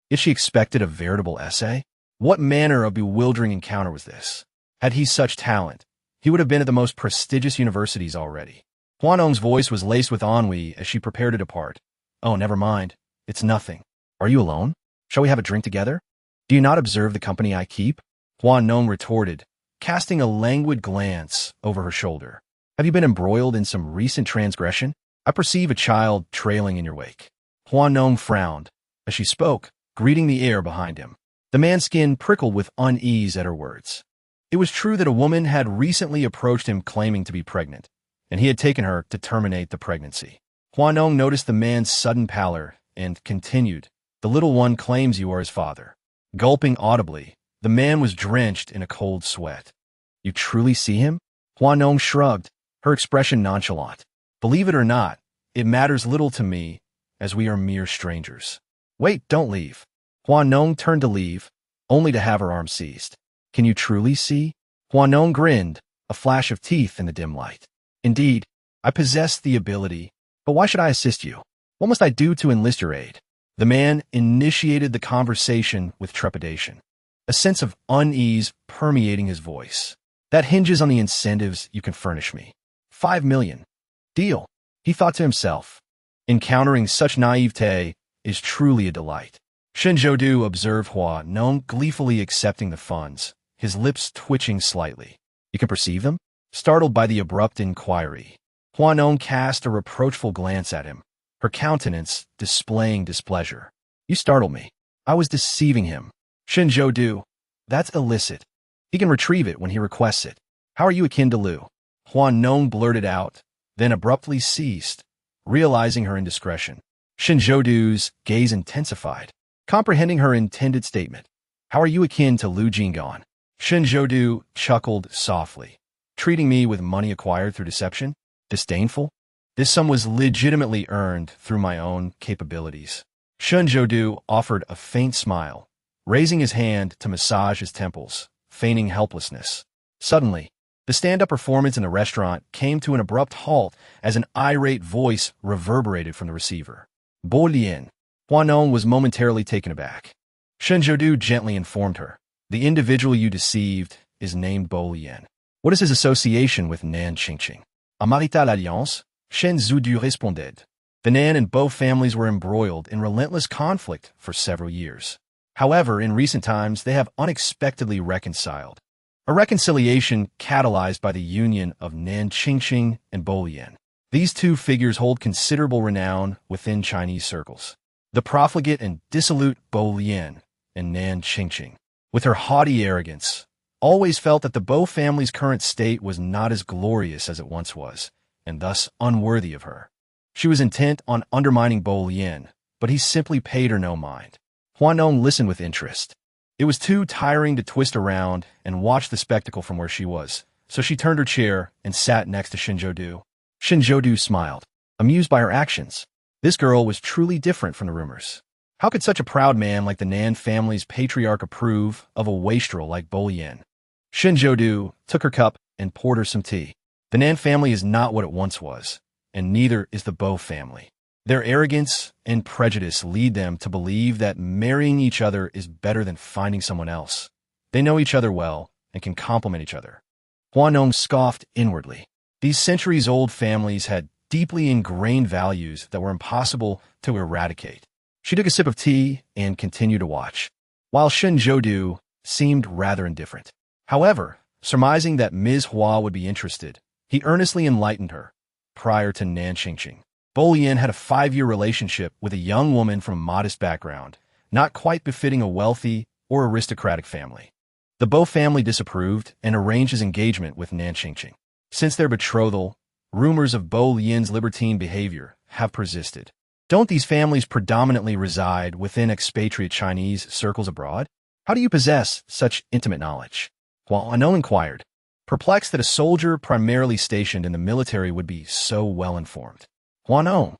Yet she expected a veritable essay? What manner of bewildering encounter was this? Had he such talent, he would have been at the most prestigious universities already. Hua Nong's voice was laced with ennui as she prepared to depart. Oh, never mind. It's nothing. Are you alone? Shall we have a drink together? Do you not observe the company I keep? Hua Nong retorted, casting a languid glance over her shoulder. Have you been embroiled in some recent transgression? I perceive a child trailing in your wake. Hua Nong frowned as she spoke, greeting the air behind him. The man's skin prickled with unease at her words. It was true that a woman had recently approached him claiming to be pregnant, and he had taken her to terminate the pregnancy. Hua Nong noticed the man's sudden pallor and continued, "The little one claims you are his father." Gulping audibly, the man was drenched in a cold sweat. You truly see him? Hua Nong shrugged, her expression nonchalant. Believe it or not, it matters little to me, as we are mere strangers. Wait, don't leave. Hua Nong turned to leave, only to have her arm seized. Can you truly see? Hua Nong grinned, a flash of teeth in the dim light. Indeed, I possess the ability, but why should I assist you? What must I do to enlist your aid? The man initiated the conversation with trepidation, a sense of unease permeating his voice. That hinges on the incentives you can furnish me. 5 million. Deal, he thought to himself. Encountering such naivete is truly a delight. Shen Zhoudu observed Hua Nong gleefully accepting the funds, his lips twitching slightly. You can perceive them? Startled by the abrupt inquiry, Hua Nong cast a reproachful glance at him, her countenance displaying displeasure. You startle me. I was deceiving him. Shen Zhoudu, that's illicit. He can retrieve it when he requests it. How are you akin to Lu? Hua Nong blurted out, then abruptly ceased, realizing her indiscretion. Shen Zhoudu's gaze intensified, comprehending her intended statement. How are you akin to Lu Jing'an? Shen Zhoudu chuckled softly. Treating me with money acquired through deception? Disdainful? This sum was legitimately earned through my own capabilities. Shen Zhoudu offered a faint smile, raising his hand to massage his temples, feigning helplessness. Suddenly, the stand-up performance in the restaurant came to an abrupt halt as an irate voice reverberated from the receiver. Bo Lian. Hua Nong was momentarily taken aback. Shen Zhoudu gently informed her. The individual you deceived is named Bo Lian. What is his association with Nan Qingqing? A maritale alliance? Shen Zhoudu responded. The Nan and Bo families were embroiled in relentless conflict for several years. However, in recent times, they have unexpectedly reconciled. A reconciliation catalyzed by the union of Nan Qingqing and Bo Lian. These two figures hold considerable renown within Chinese circles. The profligate and dissolute Bo Lian and Nan Qingqing, with her haughty arrogance, always felt that the Bo family's current state was not as glorious as it once was, and thus unworthy of her. She was intent on undermining Bo Lian, but he simply paid her no mind. Hua Nong listened with interest. It was too tiring to twist around and watch the spectacle from where she was, so she turned her chair and sat next to Shen Zhoudu. Shen Zhoudu smiled, amused by her actions. This girl was truly different from the rumors. How could such a proud man like the Nan family's patriarch approve of a wastrel like Bo Lian? Shen Zhoudu took her cup and poured her some tea. The Nan family is not what it once was, and neither is the Bo family. Their arrogance and prejudice lead them to believe that marrying each other is better than finding someone else. They know each other well and can complement each other. Hua Nong scoffed inwardly. These centuries-old families had deeply ingrained values that were impossible to eradicate. She took a sip of tea and continued to watch, while Shen Zhoudu seemed rather indifferent. However, surmising that Ms. Hua would be interested, he earnestly enlightened her. Prior to Nan Qingqing, Bo Lian had a 5-year relationship with a young woman from a modest background, not quite befitting a wealthy or aristocratic family. The Bo family disapproved and arranged his engagement with Nan Qingqing. Since their betrothal, rumors of Bo Lian's libertine behavior have persisted. Don't these families predominantly reside within expatriate Chinese circles abroad? How do you possess such intimate knowledge? Hua Nong inquired, perplexed that a soldier primarily stationed in the military would be so well informed. Hua Nong,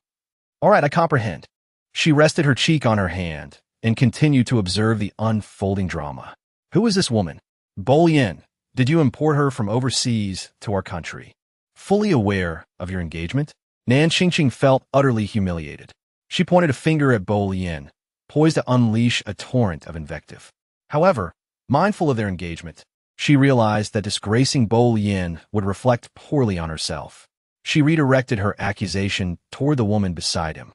All right, I comprehend. She rested her cheek on her hand and continued to observe the unfolding drama. Who is this woman? Bolien, did you import her from overseas to our country? Fully aware of your engagement? Nan Qingqing felt utterly humiliated. She pointed a finger at Bolien, poised to unleash a torrent of invective. However, mindful of their engagement, she realized that disgracing Bolien would reflect poorly on herself. She redirected her accusation toward the woman beside him.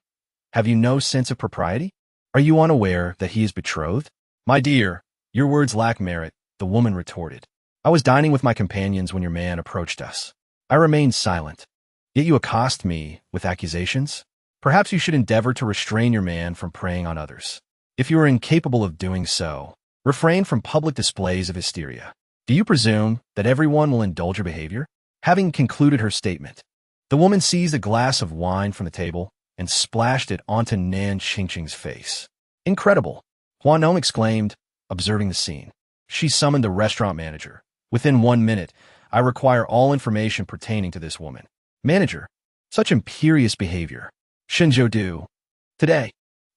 Have you no sense of propriety? Are you unaware that he is betrothed? My dear, your words lack merit, the woman retorted. I was dining with my companions when your man approached us. I remained silent. Yet you accost me with accusations? Perhaps you should endeavor to restrain your man from preying on others. If you are incapable of doing so, refrain from public displays of hysteria. Do you presume that everyone will indulge your behavior? Having concluded her statement, the woman seized a glass of wine from the table and splashed it onto Nan Qingqing's face. Incredible, Hua Nong exclaimed, observing the scene. She summoned the restaurant manager. Within 1 minute, I require all information pertaining to this woman. Manager, such imperious behavior. Shenzhou. Today,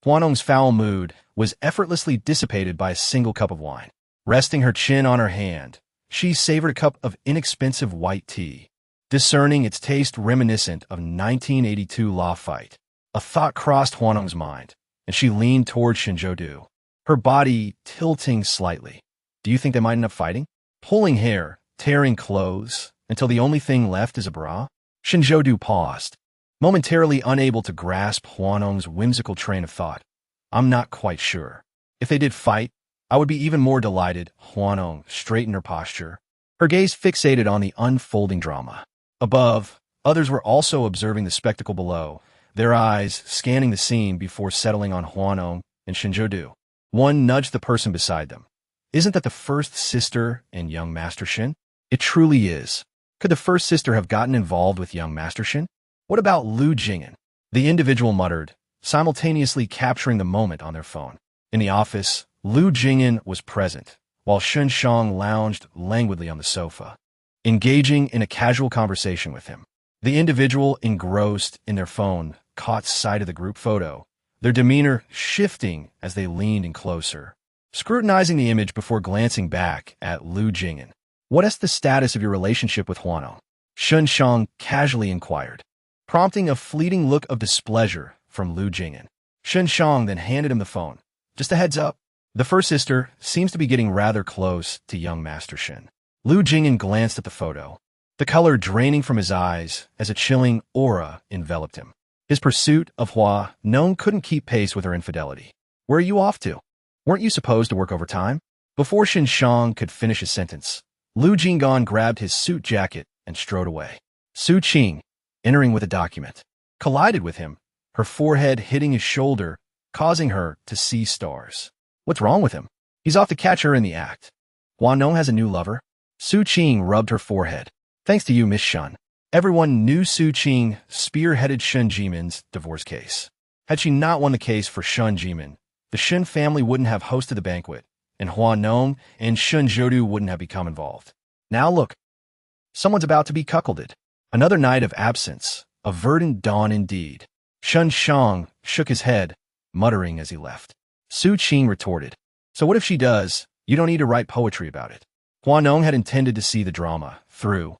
Hua Nong's foul mood was effortlessly dissipated by a single cup of wine. Resting her chin on her hand, she savored a cup of inexpensive white tea, discerning its taste reminiscent of 1982 law fight. A thought crossed Hua Nong's mind, and she leaned toward Shenzhou, her body tilting slightly. Do you think they might end up fighting? Pulling hair, tearing clothes, until the only thing left is a bra? Shenzhou paused, momentarily unable to grasp Hua Nong's whimsical train of thought. I'm not quite sure. If they did fight, I would be even more delighted. Hua Nong straightened her posture, her gaze fixated on the unfolding drama. Above, others were also observing the spectacle below, their eyes scanning the scene before settling on Hua Nong and Shenzhou. One nudged the person beside them. Isn't that the first sister and young Master Shen? It truly is. Could the first sister have gotten involved with young Master Shen? What about Lu Jing'an? The individual muttered, simultaneously capturing the moment on their phone. In the office, Lu Jing'an was present, while Shen Shang lounged languidly on the sofa, engaging in a casual conversation with him. The individual engrossed in their phone caught sight of the group photo, their demeanor shifting as they leaned in closer, scrutinizing the image before glancing back at Lu Jing'an. What is the status of your relationship with Hua Nong? Shen Shang casually inquired, prompting a fleeting look of displeasure from Lu Jing'an. Shen Shang then handed him the phone. Just a heads up, the first sister seems to be getting rather close to young Master Shen. Lu Jing'an glanced at the photo, the color draining from his eyes as a chilling aura enveloped him. His pursuit of Hua Nong couldn't keep pace with her infidelity. Where are you off to? Weren't you supposed to work overtime? Before Shen Shang could finish his sentence, Lu Jing'an grabbed his suit jacket and strode away. Su Qing, entering with a document, collided with him, her forehead hitting his shoulder, causing her to see stars. What's wrong with him? He's off to catch her in the act. Hua Nong has a new lover? Su Qing rubbed her forehead. Thanks to you, Miss Shen. Everyone knew Su Qing spearheaded Shen Jimin's divorce case. Had she not won the case for Shen Jimin, the Shen family wouldn't have hosted the banquet, and Hua Nong and Shenzhou wouldn't have become involved. Now look, someone's about to be cuckolded. Another night of absence, a verdant dawn indeed. Shen Shang shook his head, muttering as he left. Su Qing retorted, so what if she does? You don't need to write poetry about it. Hua Nong had intended to see the drama through,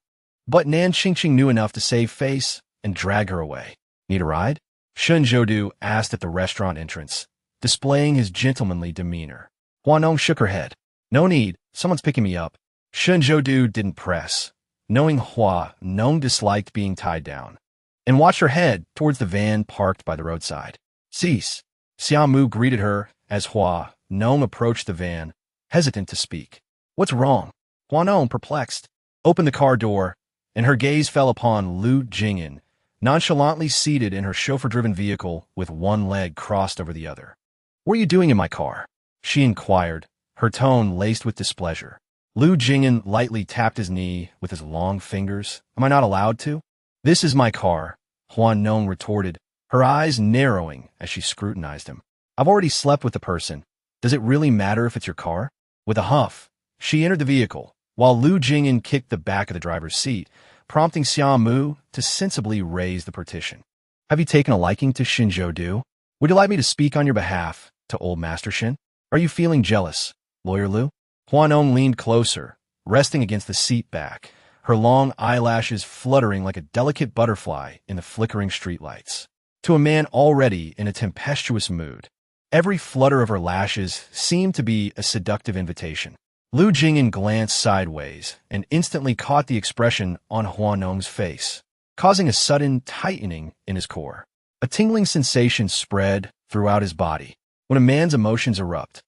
but Nan Qingqing knew enough to save face and drag her away. Need a ride? Shenzhou asked at the restaurant entrance, displaying his gentlemanly demeanor. Hua Nong shook her head. No need, someone's picking me up. Shenzhou didn't press, knowing Hua Nong disliked being tied down, and watched her head towards the van parked by the roadside. Cease. Xiaomu greeted her as Hua Nong approached the van, hesitant to speak. What's wrong? Hua Nong, perplexed, opened the car door, and her gaze fell upon Lu Jing'an, nonchalantly seated in her chauffeur-driven vehicle with one leg crossed over the other. What are you doing in my car? She inquired, her tone laced with displeasure. Lu Jing'an lightly tapped his knee with his long fingers. Am I not allowed to? This is my car, Hua Nong retorted, her eyes narrowing as she scrutinized him. I've already slept with the person. Does it really matter if it's your car? With a huff, she entered the vehicle, while Lu Jing'an kicked the back of the driver's seat, prompting Xiaomu to sensibly raise the partition. Have you taken a liking to Shinjo Du? Would you like me to speak on your behalf to old Master Shin? Are you feeling jealous, Lawyer Lu? Hua Nong leaned closer, resting against the seat back, her long eyelashes fluttering like a delicate butterfly in the flickering streetlights. To a man already in a tempestuous mood, every flutter of her lashes seemed to be a seductive invitation. Lu Jing'an glanced sideways and instantly caught the expression on Hua Nong's face, causing a sudden tightening in his core. A tingling sensation spread throughout his body. When a man's emotions erupt,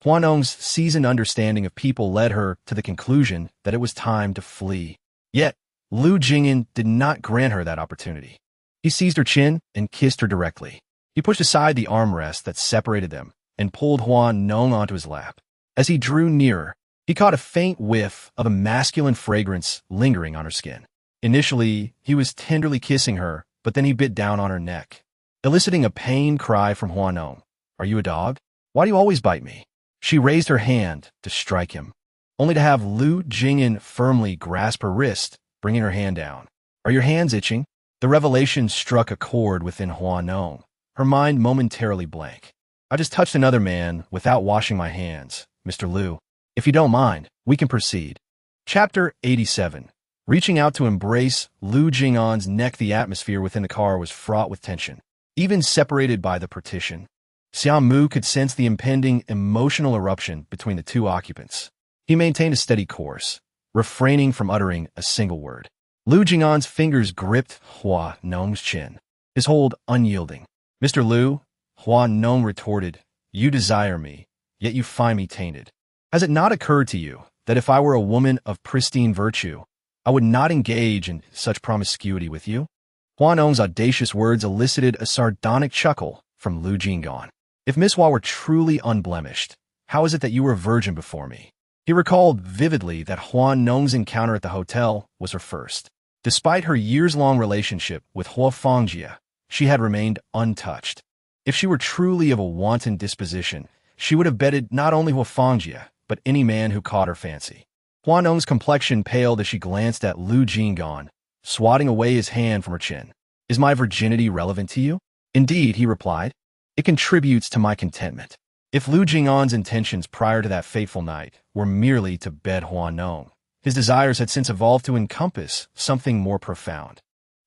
Hua Nong's seasoned understanding of people led her to the conclusion that it was time to flee. Yet, Lu Jing'an did not grant her that opportunity. He seized her chin and kissed her directly. He pushed aside the armrest that separated them and pulled Hua Nong onto his lap. As he drew nearer, he caught a faint whiff of a masculine fragrance lingering on her skin. Initially, he was tenderly kissing her, but then he bit down on her neck, eliciting a pained cry from Hua Nong. Are you a dog? Why do you always bite me? She raised her hand to strike him, only to have Lu Jing'an firmly grasp her wrist, bringing her hand down. Are your hands itching? The revelation struck a chord within Hua Nong, her mind momentarily blank. I just touched another man without washing my hands, Mr. Lu. If you don't mind, we can proceed. Chapter 87. Reaching out to embrace Lu Jing'an's neck, the atmosphere within the car was fraught with tension. Even separated by the partition, Xiaomu could sense the impending emotional eruption between the two occupants. He maintained a steady course, refraining from uttering a single word. Lu Jing'an's fingers gripped Hua Nong's chin, his hold unyielding. Mr. Lu, Hua Nong retorted, you desire me, yet you find me tainted. Has it not occurred to you that if I were a woman of pristine virtue, I would not engage in such promiscuity with you? Hua Nong's audacious words elicited a sardonic chuckle from Lu Jing'an. If Miss Hua were truly unblemished, how is it that you were a virgin before me? He recalled vividly that Hua Nong's encounter at the hotel was her first. Despite her years-long relationship with Hua Fangjia, she had remained untouched. If she were truly of a wanton disposition, she would have bedded not only Hua Fangjia, but any man who caught her fancy. Hua Nong's complexion paled as she glanced at Lu Jing'an, swatting away his hand from her chin. Is my virginity relevant to you? Indeed, he replied. It contributes to my contentment. If Lu Jing'an's intentions prior to that fateful night were merely to bed Hua Nong, his desires had since evolved to encompass something more profound.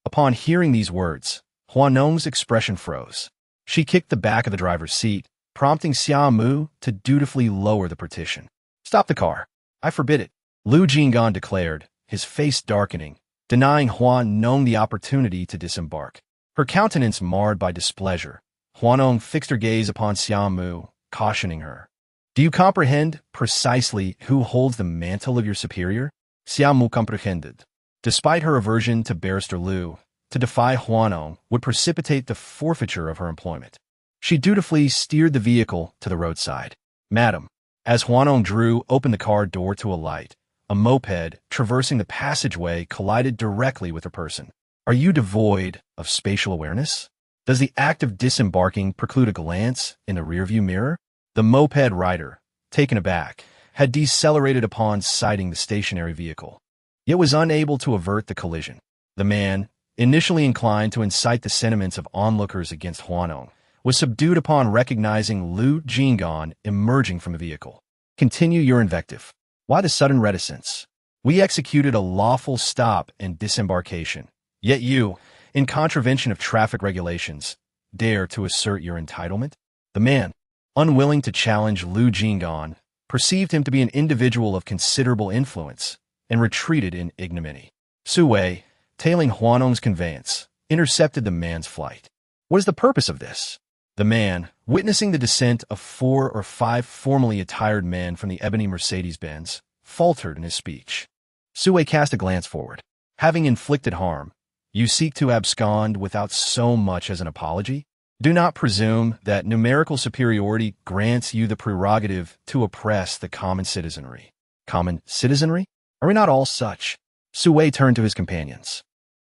Upon hearing these words, Hua Nong's expression froze. She kicked the back of the driver's seat, prompting Xiaomu to dutifully lower the partition. Stop the car. I forbid it, Lu Jing'an declared, his face darkening, denying Hua Nong the opportunity to disembark. Her countenance marred by displeasure, Hua Nong fixed her gaze upon Xiaomu, cautioning her. Do you comprehend precisely who holds the mantle of your superior? Xiaomu comprehended. Despite her aversion to Barrister Lu, to defy Hua Nong would precipitate the forfeiture of her employment. She dutifully steered the vehicle to the roadside. Madam, as Hua Nong drew open the car door to alight, a moped traversing the passageway collided directly with her person. Are you devoid of spatial awareness? Does the act of disembarking preclude a glance in the rearview mirror? The moped rider, taken aback, had decelerated upon sighting the stationary vehicle, yet was unable to avert the collision. The man, initially inclined to incite the sentiments of onlookers against Hua Nong, was subdued upon recognizing Lu Jing'an emerging from the vehicle. Continue your invective. Why the sudden reticence? We executed a lawful stop and disembarkation, yet you, in contravention of traffic regulations, dare to assert your entitlement? The man, unwilling to challenge Lu Jing'an, perceived him to be an individual of considerable influence and retreated in ignominy. Su Wei, tailing Hua Nong's conveyance, intercepted the man's flight. What is the purpose of this? The man, witnessing the descent of 4 or 5 formally attired men from the ebony Mercedes-Benz, faltered in his speech. Su Wei cast a glance forward. Having inflicted harm, you seek to abscond without so much as an apology? Do not presume that numerical superiority grants you the prerogative to oppress the common citizenry. Common citizenry? Are we not all such? Su Wei turned to his companions.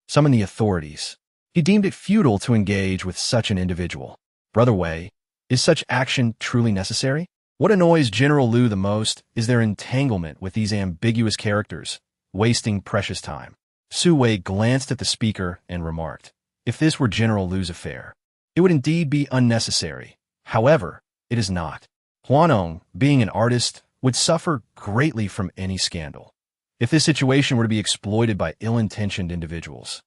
Summon the authorities. He deemed it futile to engage with such an individual. Brother Wei, is such action truly necessary? What annoys General Lu the most is their entanglement with these ambiguous characters, wasting precious time. Su Wei glanced at the speaker and remarked, if this were General Lu's affair. It would indeed be unnecessary. However, it is not. Hua Nong, being an artist, would suffer greatly from any scandal if this situation were to be exploited by ill-intentioned individuals.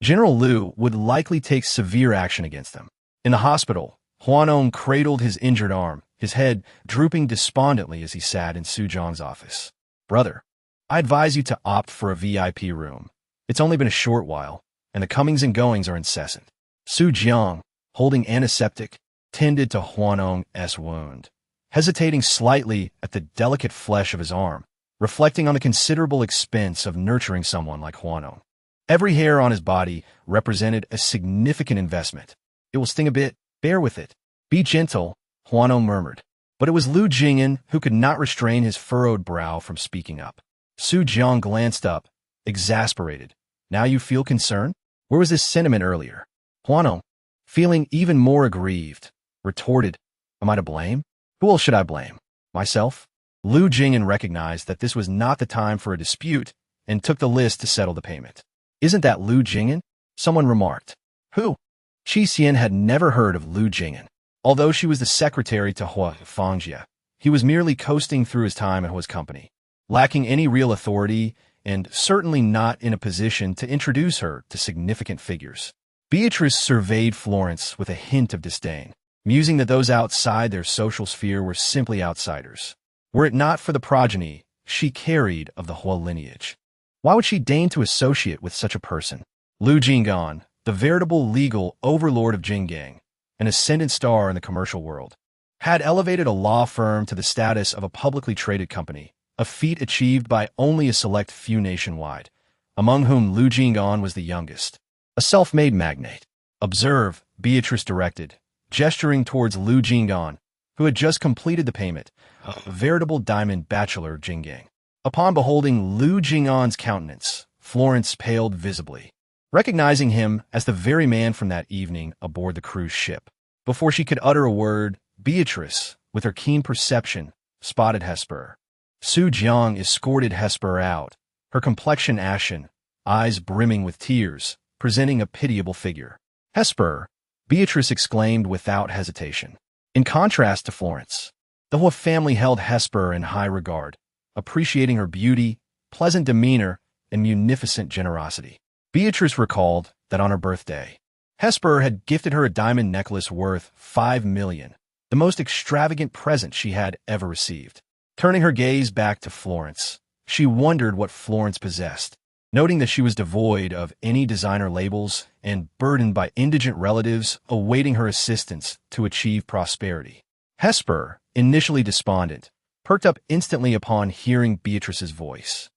General Lu would likely take severe action against them. In the hospital, Hua Nong cradled his injured arm, his head drooping despondently as he sat in Su Jiang's office. "Brother, I advise you to opt for a VIP room. It's only been a short while, and the comings and goings are incessant." Su Jiang, holding antiseptic, tended to Hua Nong's wound, hesitating slightly at the delicate flesh of his arm, reflecting on the considerable expense of nurturing someone like Hua Nong. Every hair on his body represented a significant investment. "It will sting a bit. Bear with it. Be gentle," Hua Nong murmured. But it was Lu Jing'an who could not restrain his furrowed brow from speaking up. Su Jiang glanced up, exasperated. "Now you feel concerned? Where was this sentiment earlier?" Hua Nong, feeling even more aggrieved, retorted, "Am I to blame? Who else should I blame? Myself?" Lu Jing'an recognized that this was not the time for a dispute and took the list to settle the payment. "Isn't that Lu Jing'an?" someone remarked. Who? Qi Xian had never heard of Lu Jing'an. Although she was the secretary to Hua Fangjia, he was merely coasting through his time at Hua's company, lacking any real authority and certainly not in a position to introduce her to significant figures. Beatrice surveyed Florence with a hint of disdain, musing that those outside their social sphere were simply outsiders. Were it not for the progeny she carried of the Hua lineage, why would she deign to associate with such a person? Lu Jing'an, the veritable legal overlord of Jinggang, an ascendant star in the commercial world, had elevated a law firm to the status of a publicly traded company, a feat achieved by only a select few nationwide, among whom Lu Jing'an was the youngest. A self-made magnate. "Observe," Beatrice directed, gesturing towards Lu Jing'an, who had just completed the payment, a veritable diamond bachelor of Jinggang. Upon beholding Lu Jing'an's countenance, Florence paled visibly, recognizing him as the very man from that evening aboard the cruise ship. Before she could utter a word, Beatrice, with her keen perception, spotted Hesper. Su Jiang escorted Hesper out, her complexion ashen, eyes brimming with tears, presenting a pitiable figure. "Hesper," Beatrice exclaimed without hesitation. In contrast to Florence, the Hua family held Hesper in high regard, appreciating her beauty, pleasant demeanor, and munificent generosity. Beatrice recalled that on her birthday, Hesper had gifted her a diamond necklace worth 5 million, the most extravagant present she had ever received. Turning her gaze back to Florence, she wondered what Florence possessed, noting that she was devoid of any designer labels and burdened by indigent relatives awaiting her assistance to achieve prosperity. Hesper, initially despondent, perked up instantly upon hearing Beatrice's voice.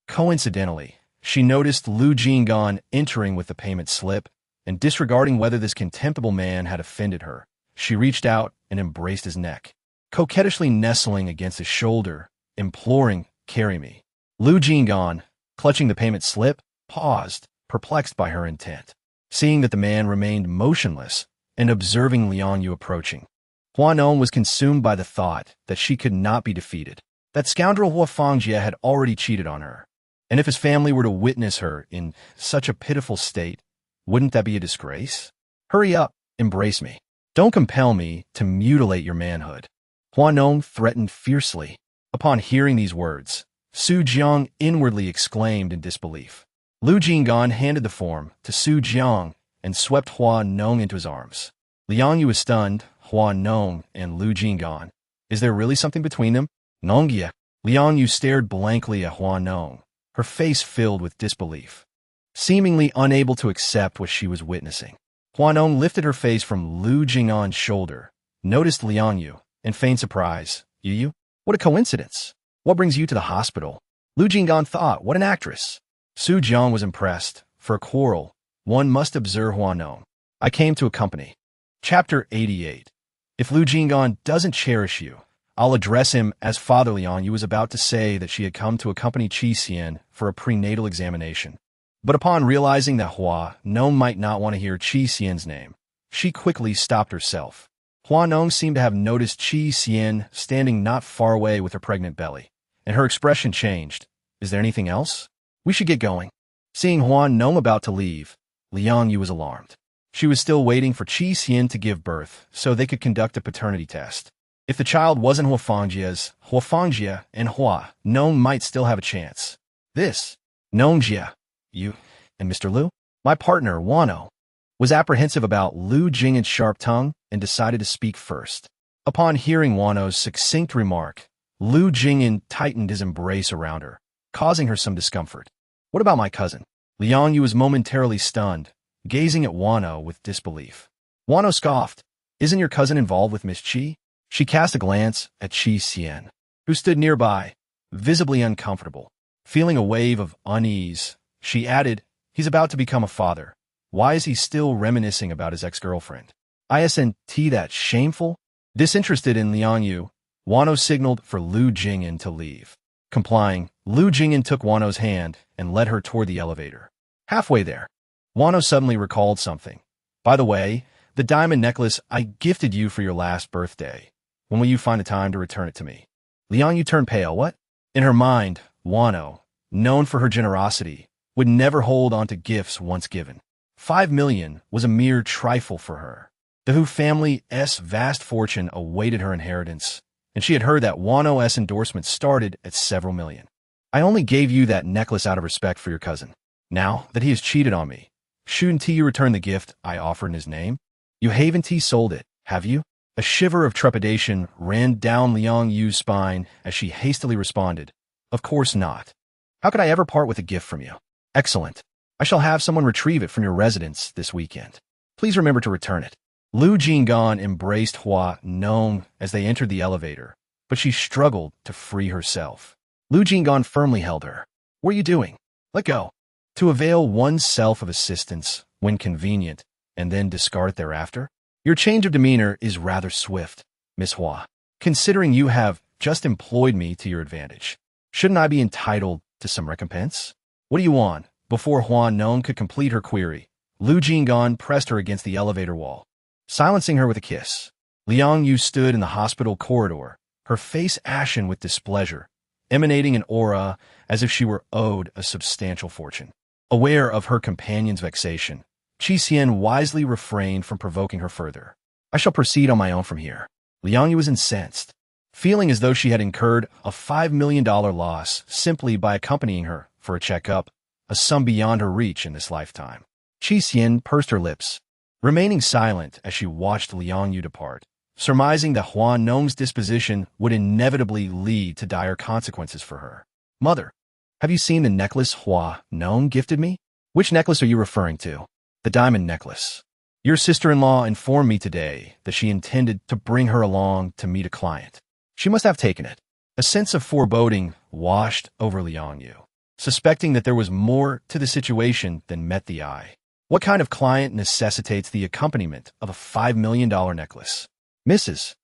Coincidentally, she noticed Lu Jing'an entering with the payment slip, and disregarding whether this contemptible man had offended her, she reached out and embraced his neck, coquettishly nestling against his shoulder, imploring, "Carry me." Lu Jing'an, clutching the payment slip, paused, perplexed by her intent. Seeing that the man remained motionless and observing Liang Yu approaching, Hua Nong was consumed by the thought that she could not be defeated. That scoundrel Hua Fangjia had already cheated on her, and if his family were to witness her in such a pitiful state, wouldn't that be a disgrace? "Hurry up, embrace me. Don't compel me to mutilate your manhood," Hua Nong threatened fiercely. Upon hearing these words, Su Jiang inwardly exclaimed in disbelief. Lu Jing'an handed the form to Su Jiang and swept Hua Nong into his arms. Liang Yu was stunned, Hua Nong and Lu Jing'an. Is there really something between them? Nongya. Liang Yu stared blankly at Hua Nong, her face filled with disbelief, seemingly unable to accept what she was witnessing. Hua Nong lifted her face from Lu Jing'an's shoulder, noticed Liang Yu, and feigned surprise. "You? What a coincidence. What brings you to the hospital?" Lu Jing'an thought, "What an actress." Su Jiang was impressed. For a quarrel, one must observe Hua Nong. "I came to accompany." Chapter 88. If Lu Jing'an doesn't cherish you, I'll address him as Father. Liang Yu was about to say that she had come to accompany Qi Xian for a prenatal examination. But upon realizing that Hua Nong might not want to hear Qi Xian's name, she quickly stopped herself. Hua Nong seemed to have noticed Qi Xian standing not far away with her pregnant belly, and her expression changed. "Is there anything else? We should get going." Seeing Hua Nong about to leave, Liang Yu was alarmed. She was still waiting for Qi Xian to give birth so they could conduct a paternity test. If the child wasn't Hua Fangjia and Hua Nong might still have a chance. This, Nongjia, you, and Mr. Lu, my partner, Hua Nong, was apprehensive about Lu Jing'an's sharp tongue and decided to speak first. Upon hearing Hua Nong's succinct remark, Lu Jing'an tightened his embrace around her, causing her some discomfort. What about my cousin? Liang Yu was momentarily stunned, gazing at Hua Nong with disbelief. Hua Nong scoffed. Isn't your cousin involved with Miss Qi? She cast a glance at Qi Xian, who stood nearby, visibly uncomfortable. Feeling a wave of unease, she added, he's about to become a father. Why is he still reminiscing about his ex-girlfriend? Isn't that shameful? Disinterested in Liang Yu, Hua Nong signaled for Lu Jing'an to leave. Complying, Lu Jing'an took Hua Nong's hand and led her toward the elevator. Halfway there, Hua Nong suddenly recalled something. By the way, the diamond necklace I gifted you for your last birthday. When will you find the time to return it to me? Liang Yu turned pale. What? In her mind, Hua Nong, known for her generosity, would never hold on to gifts once given. 5 million was a mere trifle for her. The Hu family's vast fortune awaited her inheritance, and she had heard that Hua Nong's endorsement started at several million. I only gave you that necklace out of respect for your cousin. Now that he has cheated on me, shouldn't you return the gift I offered in his name? You haven't sold it, have you? A shiver of trepidation ran down Liang Yu's spine as she hastily responded, Of course not. How could I ever part with a gift from you? Excellent. I shall have someone retrieve it from your residence this weekend. Please remember to return it. Lu Jing'an embraced Hua Nong as they entered the elevator, but she struggled to free herself. Lu Jing'an firmly held her. What are you doing? Let go. To avail oneself of assistance when convenient and then discard it thereafter? Your change of demeanor is rather swift, Miss Hua, considering you have just employed me to your advantage. Shouldn't I be entitled to some recompense? What do you want? Before Hua Nong could complete her query, Lu Jing'an pressed her against the elevator wall, silencing her with a kiss. Liang Yu stood in the hospital corridor, her face ashen with displeasure, emanating an aura as if she were owed a substantial fortune. Aware of her companion's vexation, Qi Xian wisely refrained from provoking her further. I shall proceed on my own from here. Liang Yu was incensed, feeling as though she had incurred a $5 million loss simply by accompanying her for a checkup, a sum beyond her reach in this lifetime. Qi Xian pursed her lips, remaining silent as she watched Liang Yu depart, surmising that Hua Nong's disposition would inevitably lead to dire consequences for her. Mother, have you seen the necklace Hua Nong gifted me? Which necklace are you referring to? The diamond necklace. Your sister-in-law informed me today that she intended to bring her along to meet a client. She must have taken it. A sense of foreboding washed over Liang Yu, suspecting that there was more to the situation than met the eye. What kind of client necessitates the accompaniment of a $5 million necklace? Mrs.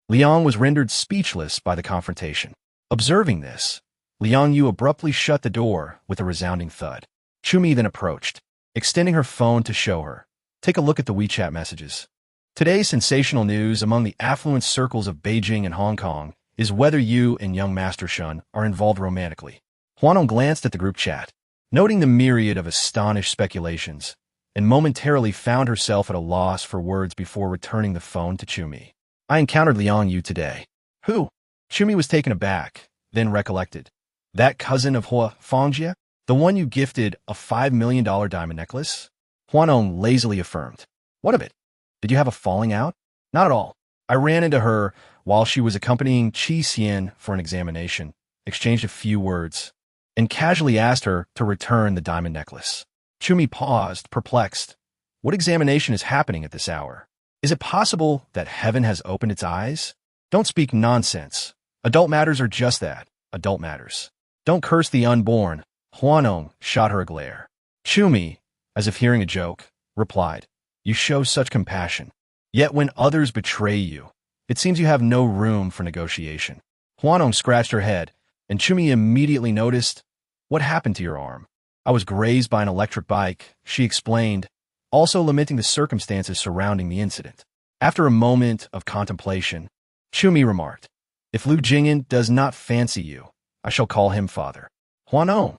Liang was rendered speechless by the confrontation. Observing this, Liang Yu abruptly shut the door with a resounding thud. Chumi then approached, extending her phone to show her. Take a look at the WeChat messages. Today's sensational news among the affluent circles of Beijing and Hong Kong is whether you and young Master Shun are involved romantically. Hua Nong glanced at the group chat, noting the myriad of astonished speculations, and momentarily found herself at a loss for words before returning the phone to Chumi. I encountered Liang Yu today. Who? Chumi was taken aback, then recollected. That cousin of Hua Fangjia? The one you gifted a $5 million diamond necklace? Hua Nong lazily affirmed. What of it? Did you have a falling out? Not at all. I ran into her while she was accompanying Qi Xian for an examination, exchanged a few words, and casually asked her to return the diamond necklace. Chumi paused, perplexed. What examination is happening at this hour? Is it possible that heaven has opened its eyes? Don't speak nonsense. Adult matters are just that, adult matters. Don't curse the unborn. Hua Nong shot her a glare. Chumi, as if hearing a joke, replied, You show such compassion. Yet when others betray you, it seems you have no room for negotiation. Hua Nong scratched her head, and Chumi immediately noticed, What happened to your arm? I was grazed by an electric bike, she explained, also lamenting the circumstances surrounding the incident. After a moment of contemplation, Chumi remarked, If Lu Jing'an does not fancy you, I shall call him father. Hua Nong.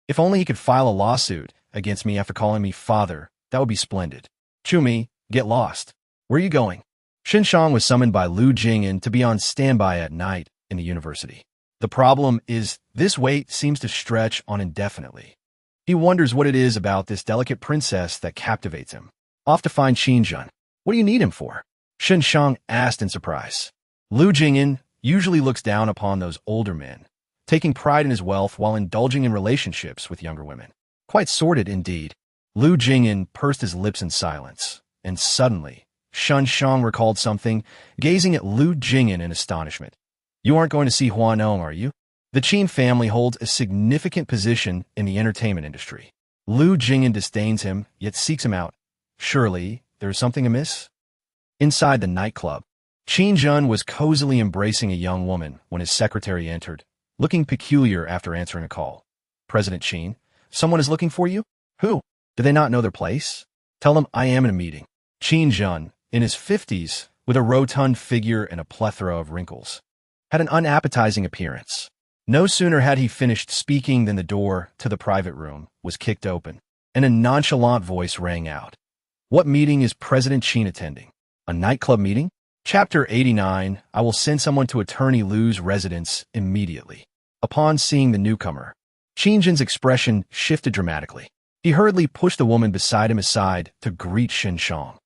If only he could file a lawsuit against me after calling me father, that would be splendid. Chumi, get lost. Where are you going? Xinshang was summoned by Lu Jing'an to be on standby at night in the university. The problem is this wait seems to stretch on indefinitely. He wonders what it is about this delicate princess that captivates him. Off to find Xinjun. What do you need him for? Xinshang asked in surprise. Lu Jing'an usually looks down upon those older men, taking pride in his wealth while indulging in relationships with younger women. Quite sordid indeed. Lu Jing'an pursed his lips in silence, and suddenly, Xinshang recalled something, gazing at Lu Jing'an in astonishment. You aren't going to see Hua Nong, are you? The Qin family holds a significant position in the entertainment industry. Lu Jing'an disdains him, yet seeks him out. Surely, there is something amiss? Inside the nightclub, Xinjun was cozily embracing a young woman when his secretary entered, looking peculiar after answering a call. President Qin, someone is looking for you? Who? Do they not know their place? Tell them I am in a meeting. Xinjun, in his 50s, with a rotund figure and a plethora of wrinkles, had an unappetizing appearance. No sooner had he finished speaking than the door to the private room was kicked open, and a nonchalant voice rang out. What meeting is President Qin attending? A nightclub meeting? Chapter 89, I will send someone to Attorney Lu's residence immediately. Upon seeing the newcomer, Xinjun's expression shifted dramatically. He hurriedly pushed the woman beside him aside to greet Xinshang.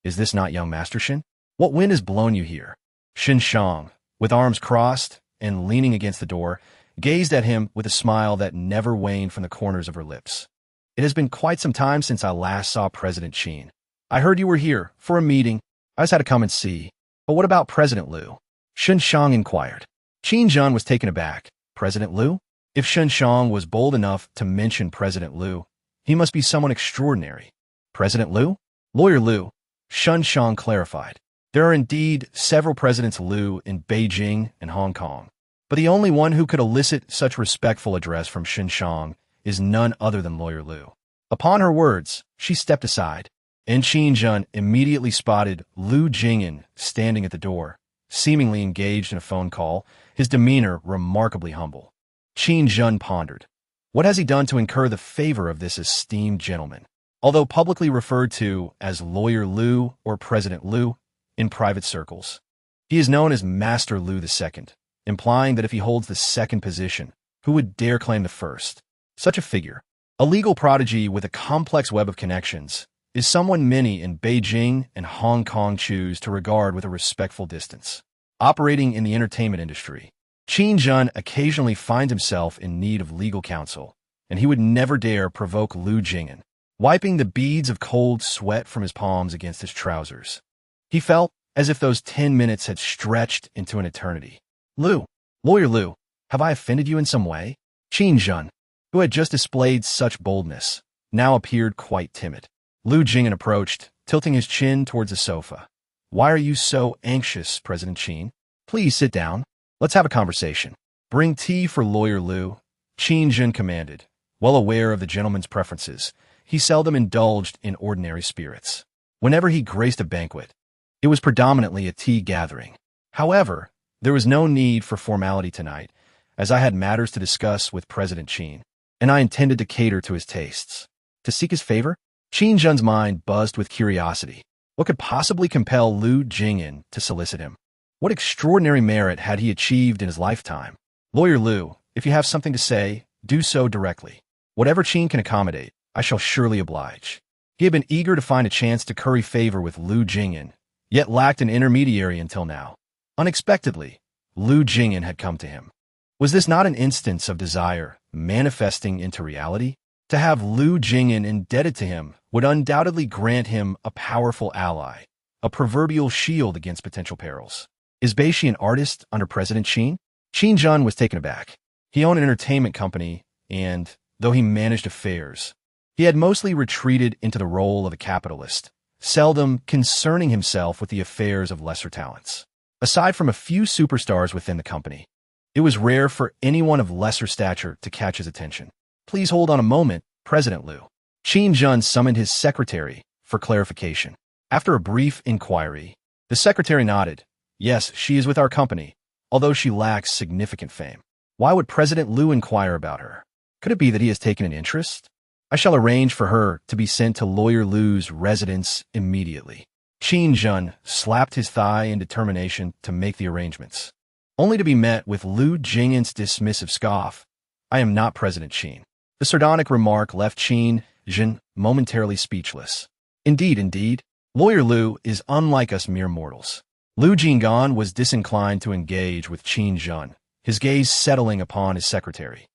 Is this not young Master Xin? What wind has blown you here? Xinshang, with arms crossed and leaning against the door, gazed at him with a smile that never waned from the corners of her lips. It has been quite some time since I last saw President Qin. I heard you were here for a meeting. I just had to come and see. But what about President Lu? Xinshang inquired. Xinjun was taken aback. President Lu? If Xinshang was bold enough to mention President Lu, he must be someone extraordinary. President Lu? Lawyer Lu, Xinshang clarified. There are indeed several Presidents Lu in Beijing and Hong Kong, but the only one who could elicit such respectful address from Xinshang is none other than Lawyer Lu. Upon her words, she stepped aside, and Xinjun immediately spotted Lu Jing'an standing at the door, seemingly engaged in a phone call, his demeanor remarkably humble. Xinjun pondered. What has he done to incur the favor of this esteemed gentleman? Although publicly referred to as Lawyer Lu or President Lu in private circles, he is known as Master Lu II, implying that if he holds the second position, who would dare claim the first? Such a figure, a legal prodigy with a complex web of connections, is someone many in Beijing and Hong Kong choose to regard with a respectful distance. Operating in the entertainment industry, Xinjun occasionally finds himself in need of legal counsel, and he would never dare provoke Lu Jing'an, wiping the beads of cold sweat from his palms against his trousers. He felt as if those 10 minutes had stretched into an eternity. Lu, Lawyer Lu, have I offended you in some way? Xinjun, who had just displayed such boldness, now appeared quite timid. Lu Jing'an approached, tilting his chin towards the sofa. Why are you so anxious, President Qin? Please sit down. Let's have a conversation. Bring tea for Lawyer Lu, Xinjun commanded. Well aware of the gentleman's preferences, he seldom indulged in ordinary spirits. Whenever he graced a banquet, it was predominantly a tea gathering. However, there was no need for formality tonight, as I had matters to discuss with President Qin, and I intended to cater to his tastes. To seek his favor? Xinjun's mind buzzed with curiosity. What could possibly compel Lu Jing'an to solicit him? What extraordinary merit had he achieved in his lifetime? Lawyer Lu, if you have something to say, do so directly. Whatever Qin can accommodate, I shall surely oblige. He had been eager to find a chance to curry favor with Lu Jing'an, yet lacked an intermediary until now. Unexpectedly, Lu Jing'an had come to him. Was this not an instance of desire manifesting into reality? To have Lu Jing'an indebted to him would undoubtedly grant him a powerful ally, a proverbial shield against potential perils. Is Beishi an artist under President Qin? Xinjun was taken aback. He owned an entertainment company, and, though he managed affairs, he had mostly retreated into the role of a capitalist, seldom concerning himself with the affairs of lesser talents. Aside from a few superstars within the company, it was rare for anyone of lesser stature to catch his attention. Please hold on a moment, President Lu. Xinjun summoned his secretary for clarification. After a brief inquiry, the secretary nodded. Yes, she is with our company, although she lacks significant fame. Why would President Lu inquire about her? Could it be that he has taken an interest? I shall arrange for her to be sent to Lawyer Lu's residence immediately. Qin Zhen slapped his thigh in determination to make the arrangements, only to be met with Lu Jing'an's dismissive scoff. I am not President Qin. The sardonic remark left Qin Zhen momentarily speechless. Indeed, Lawyer Lu is unlike us mere mortals. Lu Jing'an was disinclined to engage with Qin Zhen, his gaze settling upon his secretary.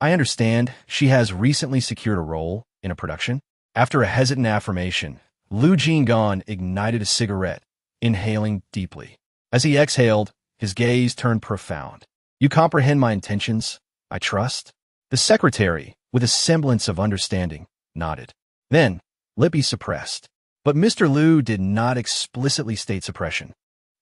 I understand she has recently secured a role in a production. After a hesitant affirmation, Lu Jing'an ignited a cigarette, inhaling deeply. As he exhaled, his gaze turned profound. You comprehend my intentions, I trust? The secretary, with a semblance of understanding, nodded. Then, lippy suppressed. But Mr. Lu did not explicitly state suppression.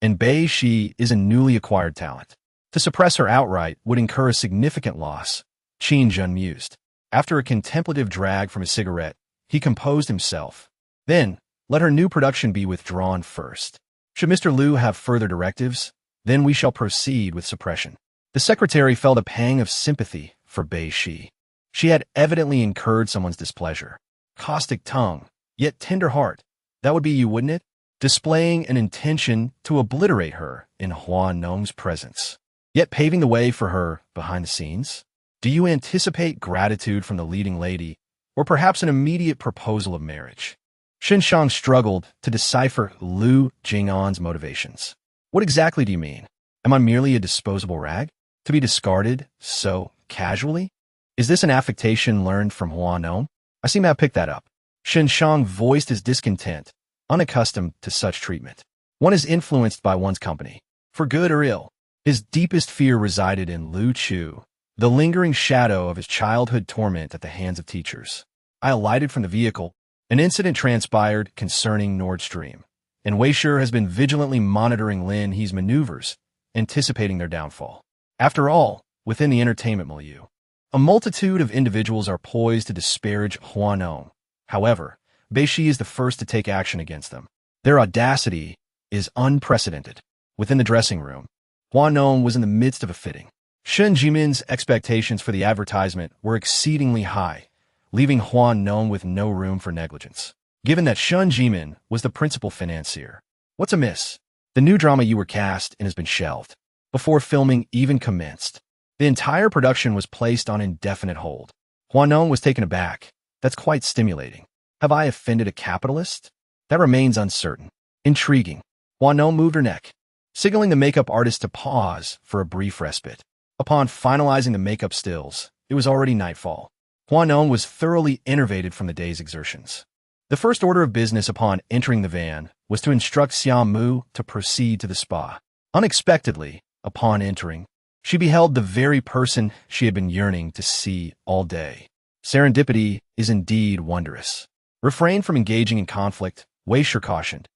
And Bei Shi is a newly acquired talent. To suppress her outright would incur a significant loss, Qin Zhen mused. After a contemplative drag from his cigarette, he composed himself. Then, let her new production be withdrawn first. Should Mr. Lu have further directives, then we shall proceed with suppression. The secretary felt a pang of sympathy for Bei Shi. She had evidently incurred someone's displeasure. Caustic tongue, yet tender heart. That would be you, wouldn't it? Displaying an intention to obliterate her in Hua Nong's presence, yet paving the way for her behind the scenes? Do you anticipate gratitude from the leading lady, or perhaps an immediate proposal of marriage? Xinshang struggled to decipher Lu Jing'an's motivations. What exactly do you mean? Am I merely a disposable rag, to be discarded so casually? Is this an affectation learned from Hua Nong? I seem to have picked that up. Xinshang voiced his discontent, unaccustomed to such treatment. One is influenced by one's company, for good or ill. His deepest fear resided in Lu Chu, the lingering shadow of his childhood torment at the hands of teachers. I alighted from the vehicle. An incident transpired concerning Nord Stream, and Weisher has been vigilantly monitoring Lin He's maneuvers, anticipating their downfall. After all, within the entertainment milieu, a multitude of individuals are poised to disparage Hua Nong. However, Bei Shi is the first to take action against them. Their audacity is unprecedented. Within the dressing room, Hua Nong was in the midst of a fitting. Shen Jimin's expectations for the advertisement were exceedingly high, leaving Hua Nong with no room for negligence. Given that Shen Jimin was the principal financier, what's amiss? The new drama you were cast in has been shelved, before filming even commenced. The entire production was placed on indefinite hold. Hua Nong was taken aback. That's quite stimulating. Have I offended a capitalist? That remains uncertain. Intriguing. Hua Nong moved her neck, signaling the makeup artist to pause for a brief respite. Upon finalizing the makeup stills, it was already nightfall. Hua Nong was thoroughly enervated from the day's exertions. The first order of business upon entering the van was to instruct Xiao Mu to proceed to the spa. Unexpectedly, upon entering, she beheld the very person she had been yearning to see all day. Serendipity is indeed wondrous. Refrain from engaging in conflict, Weisher cautioned,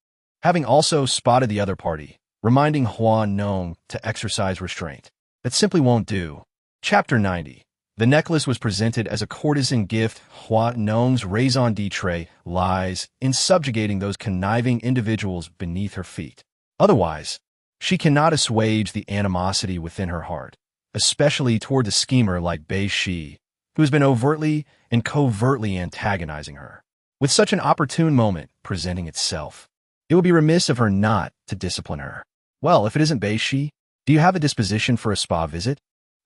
having also spotted the other party, reminding Hua Nong to exercise restraint. That simply won't do. Chapter 90. The necklace was presented as a courtesan gift. Hua Nong's raison d'etre lies in subjugating those conniving individuals beneath her feet. Otherwise, she cannot assuage the animosity within her heart, especially toward the schemer like Bei Shi, who has been overtly and covertly antagonizing her. With such an opportune moment presenting itself, it would be remiss of her not to discipline her. Well, if it isn't Bei Shi, do you have a disposition for a spa visit?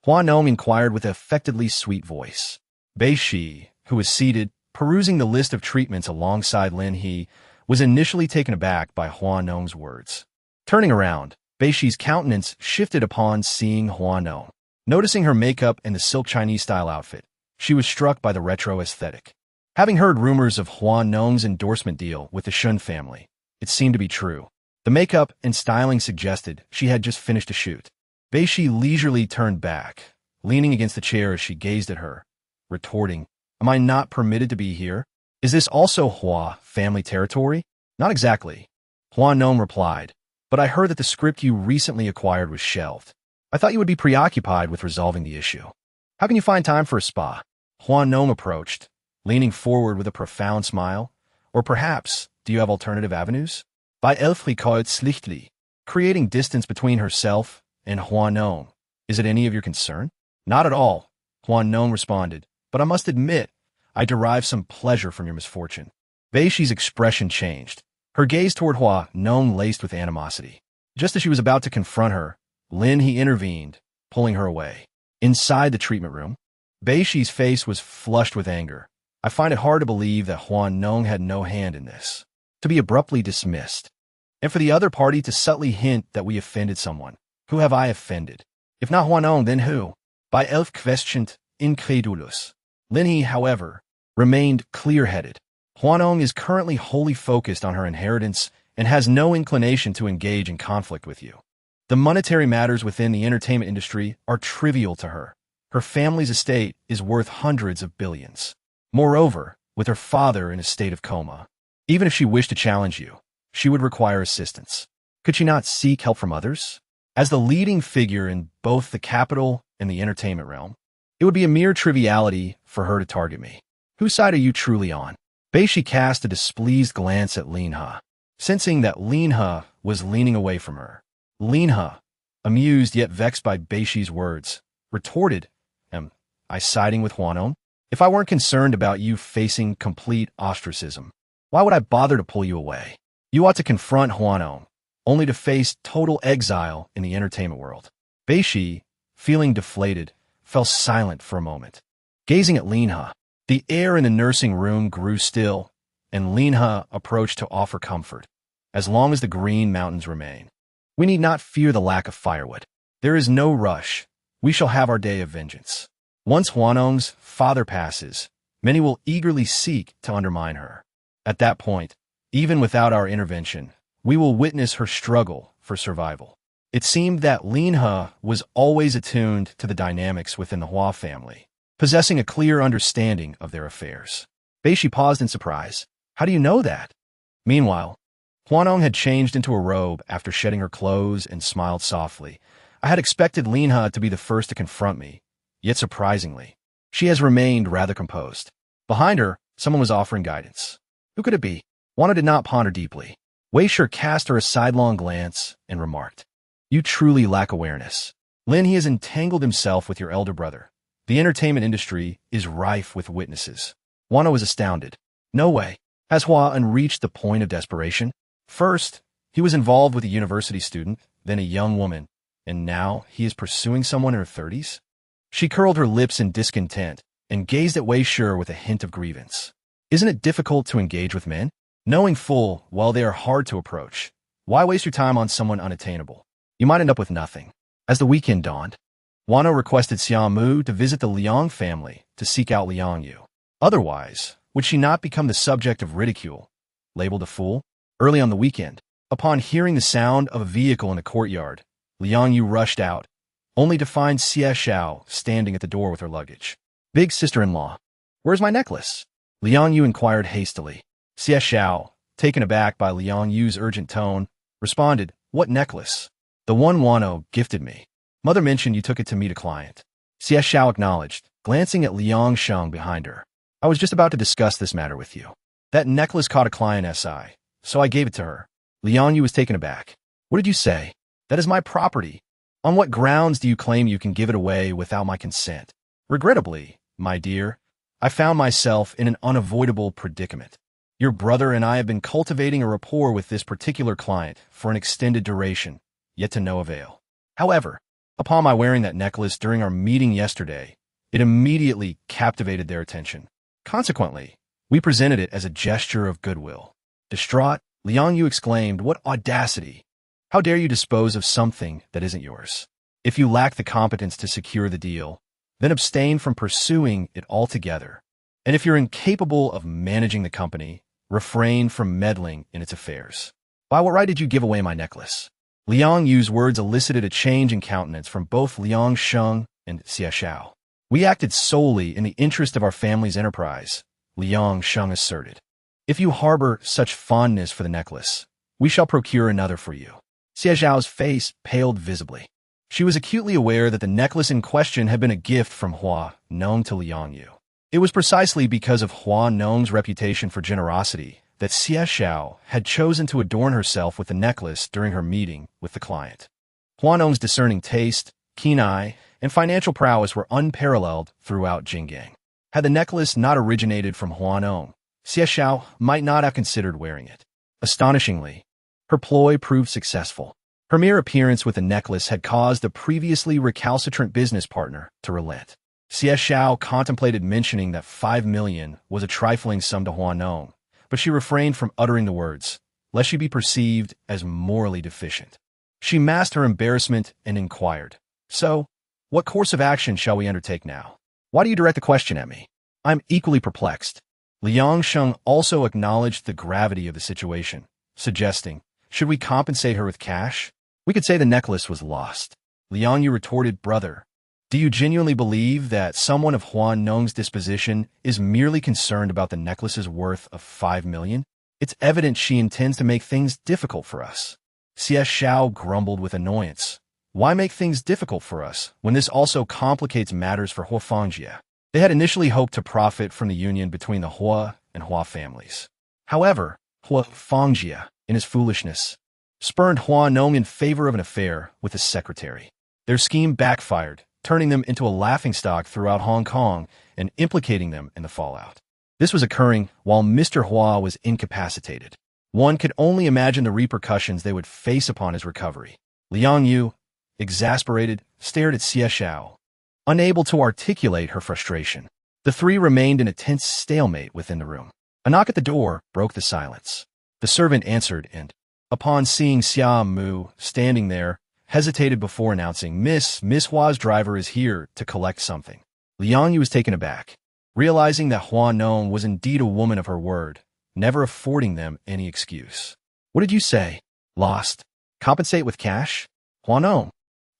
Hua Nong inquired with an affectedly sweet voice. Bei Shi, who was seated, perusing the list of treatments alongside Lin He, was initially taken aback by Hua Nong's words. Turning around, Bei Shi's countenance shifted upon seeing Hua Nong. Noticing her makeup and the silk Chinese-style outfit, she was struck by the retro aesthetic. Having heard rumors of Hua Nong's endorsement deal with the Shun family, it seemed to be true. The makeup and styling suggested she had just finished a shoot. Bei Shi leisurely turned back, leaning against the chair as she gazed at her, retorting, "Am I not permitted to be here? Is this also Hua family territory?" "Not exactly," Hua Nong replied, "but I heard that the script you recently acquired was shelved. I thought you would be preoccupied with resolving the issue. How can you find time for a spa?" Hua Nong approached, leaning forward with a profound smile. "Or perhaps, do you have alternative avenues?" By Elfricoit Slichtli, creating distance between herself and Hua Nong. "Is it any of your concern?" "Not at all," Hua Nong responded, "but I must admit, I derive some pleasure from your misfortune. Beishi's expression changed, her gaze toward Hua Nong laced with animosity. Just as she was about to confront her, He intervened, pulling her away. Inside the treatment room, Beishi's face was flushed with anger. I find it hard to believe that Hua Nong had no hand in this. To be abruptly dismissed, and for the other party to subtly hint that we offended someone. Who have I offended? If not Hua Nong, then who? By elf questioned, incredulous. He, however, remained clear-headed. Hua Nong is currently wholly focused on her inheritance and has no inclination to engage in conflict with you. The monetary matters within the entertainment industry are trivial to her. Her family's estate is worth hundreds of billions. Moreover, with her father in a state of coma, even if she wished to challenge you, she would require assistance. Could she not seek help from others? As the leading figure in both the capital and the entertainment realm, it would be a mere triviality for her to target me. Whose side are you truly on? Beishi cast a displeased glance at He, sensing that He was leaning away from her. He, amused yet vexed by Beishi's words, retorted, Am I siding with Hua Nong? If I weren't concerned about you facing complete ostracism, why would I bother to pull you away? You ought to confront Hua Nong, only to face total exile in the entertainment world. Beishi, feeling deflated, fell silent for a moment. Gazing at He, the air in the nursing room grew still, and He approached to offer comfort. As long as the Green Mountains remain, we need not fear the lack of firewood. There is no rush. We shall have our day of vengeance. Once Hua Nong's father passes, many will eagerly seek to undermine her. At that point, even without our intervention, we will witness her struggle for survival. It seemed that He was always attuned to the dynamics within the Hua family, possessing a clear understanding of their affairs. Beishi paused in surprise. How do you know that? Meanwhile, Hua Nong had changed into a robe after shedding her clothes and smiled softly. I had expected He to be the first to confront me, yet surprisingly, she has remained rather composed. Behind her, someone was offering guidance. Who could it be? Hua Nong did not ponder deeply. Weishi cast her a sidelong glance and remarked, You truly lack awareness. He has entangled himself with your elder brother. The entertainment industry is rife with witnesses. Hua Nong was astounded. No way. Has Hua Nong reached the point of desperation? First, he was involved with a university student, then a young woman, and now he is pursuing someone in her 30s? She curled her lips in discontent and gazed at Weishi with a hint of grievance. Isn't it difficult to engage with men? Knowing full well they are hard to approach, why waste your time on someone unattainable? You might end up with nothing. As the weekend dawned, Hua Nong requested Xiaomu to visit the Liang family to seek out Liang Yu. Otherwise, would she not become the subject of ridicule, labeled a fool? Early on the weekend, upon hearing the sound of a vehicle in the courtyard, Liang Yu rushed out, only to find Xie Xiao standing at the door with her luggage. Big sister-in-law, where's my necklace? Liang Yu inquired hastily. Xie Xiao, taken aback by Liang Yu's urgent tone, responded, What necklace? The one Hua Nong gifted me. Mother mentioned you took it to meet a client. Xie Xiao acknowledged, glancing at Liang Sheng behind her. I was just about to discuss this matter with you. That necklace caught a client SI, so I gave it to her. Liang Yu was taken aback. What did you say? That is my property. On what grounds do you claim you can give it away without my consent? Regrettably, my dear, I found myself in an unavoidable predicament. Your brother and I have been cultivating a rapport with this particular client for an extended duration, yet to no avail. However, upon my wearing that necklace during our meeting yesterday, it immediately captivated their attention. Consequently, we presented it as a gesture of goodwill. Distraught, Liang Yu exclaimed, What audacity! How dare you dispose of something that isn't yours? If you lack the competence to secure the deal, then abstain from pursuing it altogether. And if you're incapable of managing the company, refrain from meddling in its affairs. By what right did you give away my necklace? Liang Yu's words elicited a change in countenance from both Liang Sheng and Xie Xiao. We acted solely in the interest of our family's enterprise, Liang Sheng asserted. If you harbor such fondness for the necklace, we shall procure another for you. Xie Xiao's face paled visibly. She was acutely aware that the necklace in question had been a gift from Hua Nong to Liang Yu. It was precisely because of Hua Nong's reputation for generosity that Xie Xiao had chosen to adorn herself with the necklace during her meeting with the client. Hua Nong's discerning taste, keen eye, and financial prowess were unparalleled throughout Jinggang. Had the necklace not originated from Hua Nong, Xie Xiao might not have considered wearing it. Astonishingly, her ploy proved successful. Her mere appearance with the necklace had caused the previously recalcitrant business partner to relent. Xie Xiao contemplated mentioning that 5 million was a trifling sum to Hua Nong, but she refrained from uttering the words, lest she be perceived as morally deficient. She masked her embarrassment and inquired, "So, what course of action shall we undertake now? Why do you direct the question at me? I'm equally perplexed." Liang Sheng also acknowledged the gravity of the situation, suggesting, "Should we compensate her with cash? We could say the necklace was lost." Liang Yu retorted, "Brother, do you genuinely believe that someone of Hua Nong's disposition is merely concerned about the necklace's worth of 5 million? It's evident she intends to make things difficult for us." Xie Xiao grumbled with annoyance. Why make things difficult for us when this also complicates matters for Hua Fangjie? They had initially hoped to profit from the union between the Hua and Hua families. However, Hua Fangjie, in his foolishness, spurned Hua Nong in favor of an affair with his secretary. Their scheme backfired, turning them into a laughingstock throughout Hong Kong and implicating them in the fallout. This was occurring while Mr. Hua was incapacitated. One could only imagine the repercussions they would face upon his recovery. Liang Yu, exasperated, stared at Xie Xiao, unable to articulate her frustration. The three remained in a tense stalemate within the room. A knock at the door broke the silence. The servant answered and, upon seeing Xia Mu standing there, hesitated before announcing, Miss Hua's driver is here to collect something." Liang Yu was taken aback, realizing that Hua Nong was indeed a woman of her word, never affording them any excuse. "What did you say? Lost? Compensate with cash?" Hua Nong,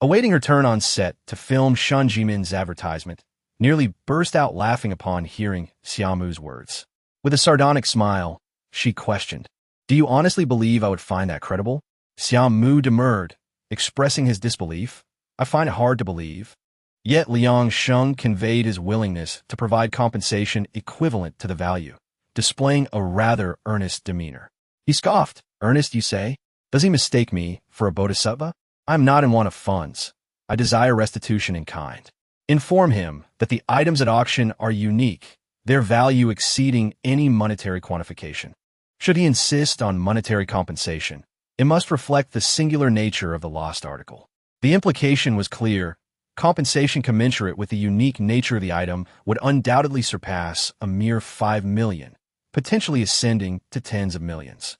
awaiting her turn on set to film Shun Jimin's advertisement, nearly burst out laughing upon hearing Xiaomu's words. With a sardonic smile, she questioned, "Do you honestly believe I would find that credible?" Xiaomu demurred, expressing his disbelief. "I find it hard to believe." Yet Liang Sheng conveyed his willingness to provide compensation equivalent to the value, displaying a rather earnest demeanor. He scoffed. "Earnest, you say? Does he mistake me for a bodhisattva? I am not in want of funds. I desire restitution in kind. Inform him that the items at auction are unique, their value exceeding any monetary quantification. Should he insist on monetary compensation, it must reflect the singular nature of the lost article." The implication was clear. Compensation commensurate with the unique nature of the item would undoubtedly surpass a mere 5 million, potentially ascending to tens of millions.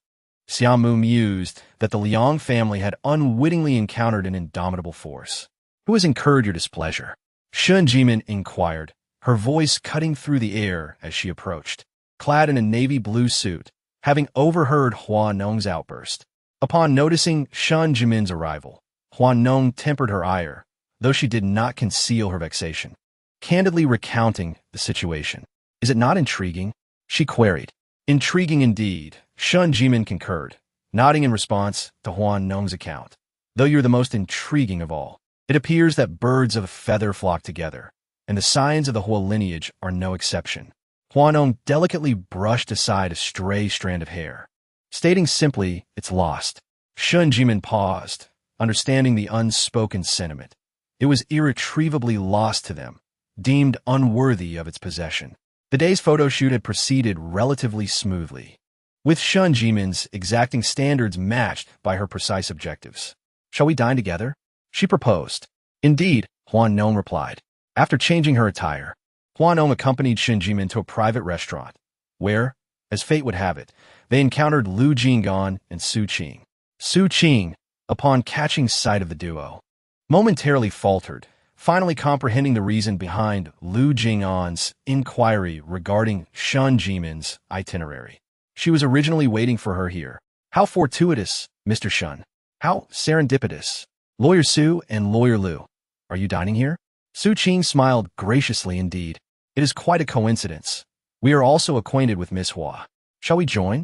Xiaomu mused that the Liang family had unwittingly encountered an indomitable force. "Who has incurred your displeasure?" Shun Jimin inquired, her voice cutting through the air as she approached, clad in a navy blue suit, having overheard Hua Nong's outburst. Upon noticing Shun Jimin's arrival, Hua Nong tempered her ire, though she did not conceal her vexation. Candidly recounting the situation, "Is it not intriguing?" she queried. "Intriguing indeed," Shun Jimin concurred, nodding in response to Hua Nong's account. "Though you're the most intriguing of all. It appears that birds of a feather flock together, and the signs of the Hua lineage are no exception." Hua Nong delicately brushed aside a stray strand of hair, stating simply, "It's lost." Shun Jimin paused, understanding the unspoken sentiment. It was irretrievably lost to them, deemed unworthy of its possession. The day's photo shoot had proceeded relatively smoothly, with Shun Jimin's exacting standards matched by her precise objectives. "Shall we dine together?" she proposed. "Indeed," Hua Nong replied. After changing her attire, Hua Nong accompanied Shun Jimin to a private restaurant, where, as fate would have it, they encountered Lu Jing'an and Su Qing. Su Qing, upon catching sight of the duo, momentarily faltered, finally comprehending the reason behind Lu Jing'an's inquiry regarding Shun Jimin's itinerary. She was originally waiting for her here. "How fortuitous, Mr. Shun. How serendipitous. Lawyer Su and Lawyer Lu, are you dining here?" Su Qing smiled graciously indeed. "It is quite a coincidence. We are also acquainted with Miss Hua. Shall we join?"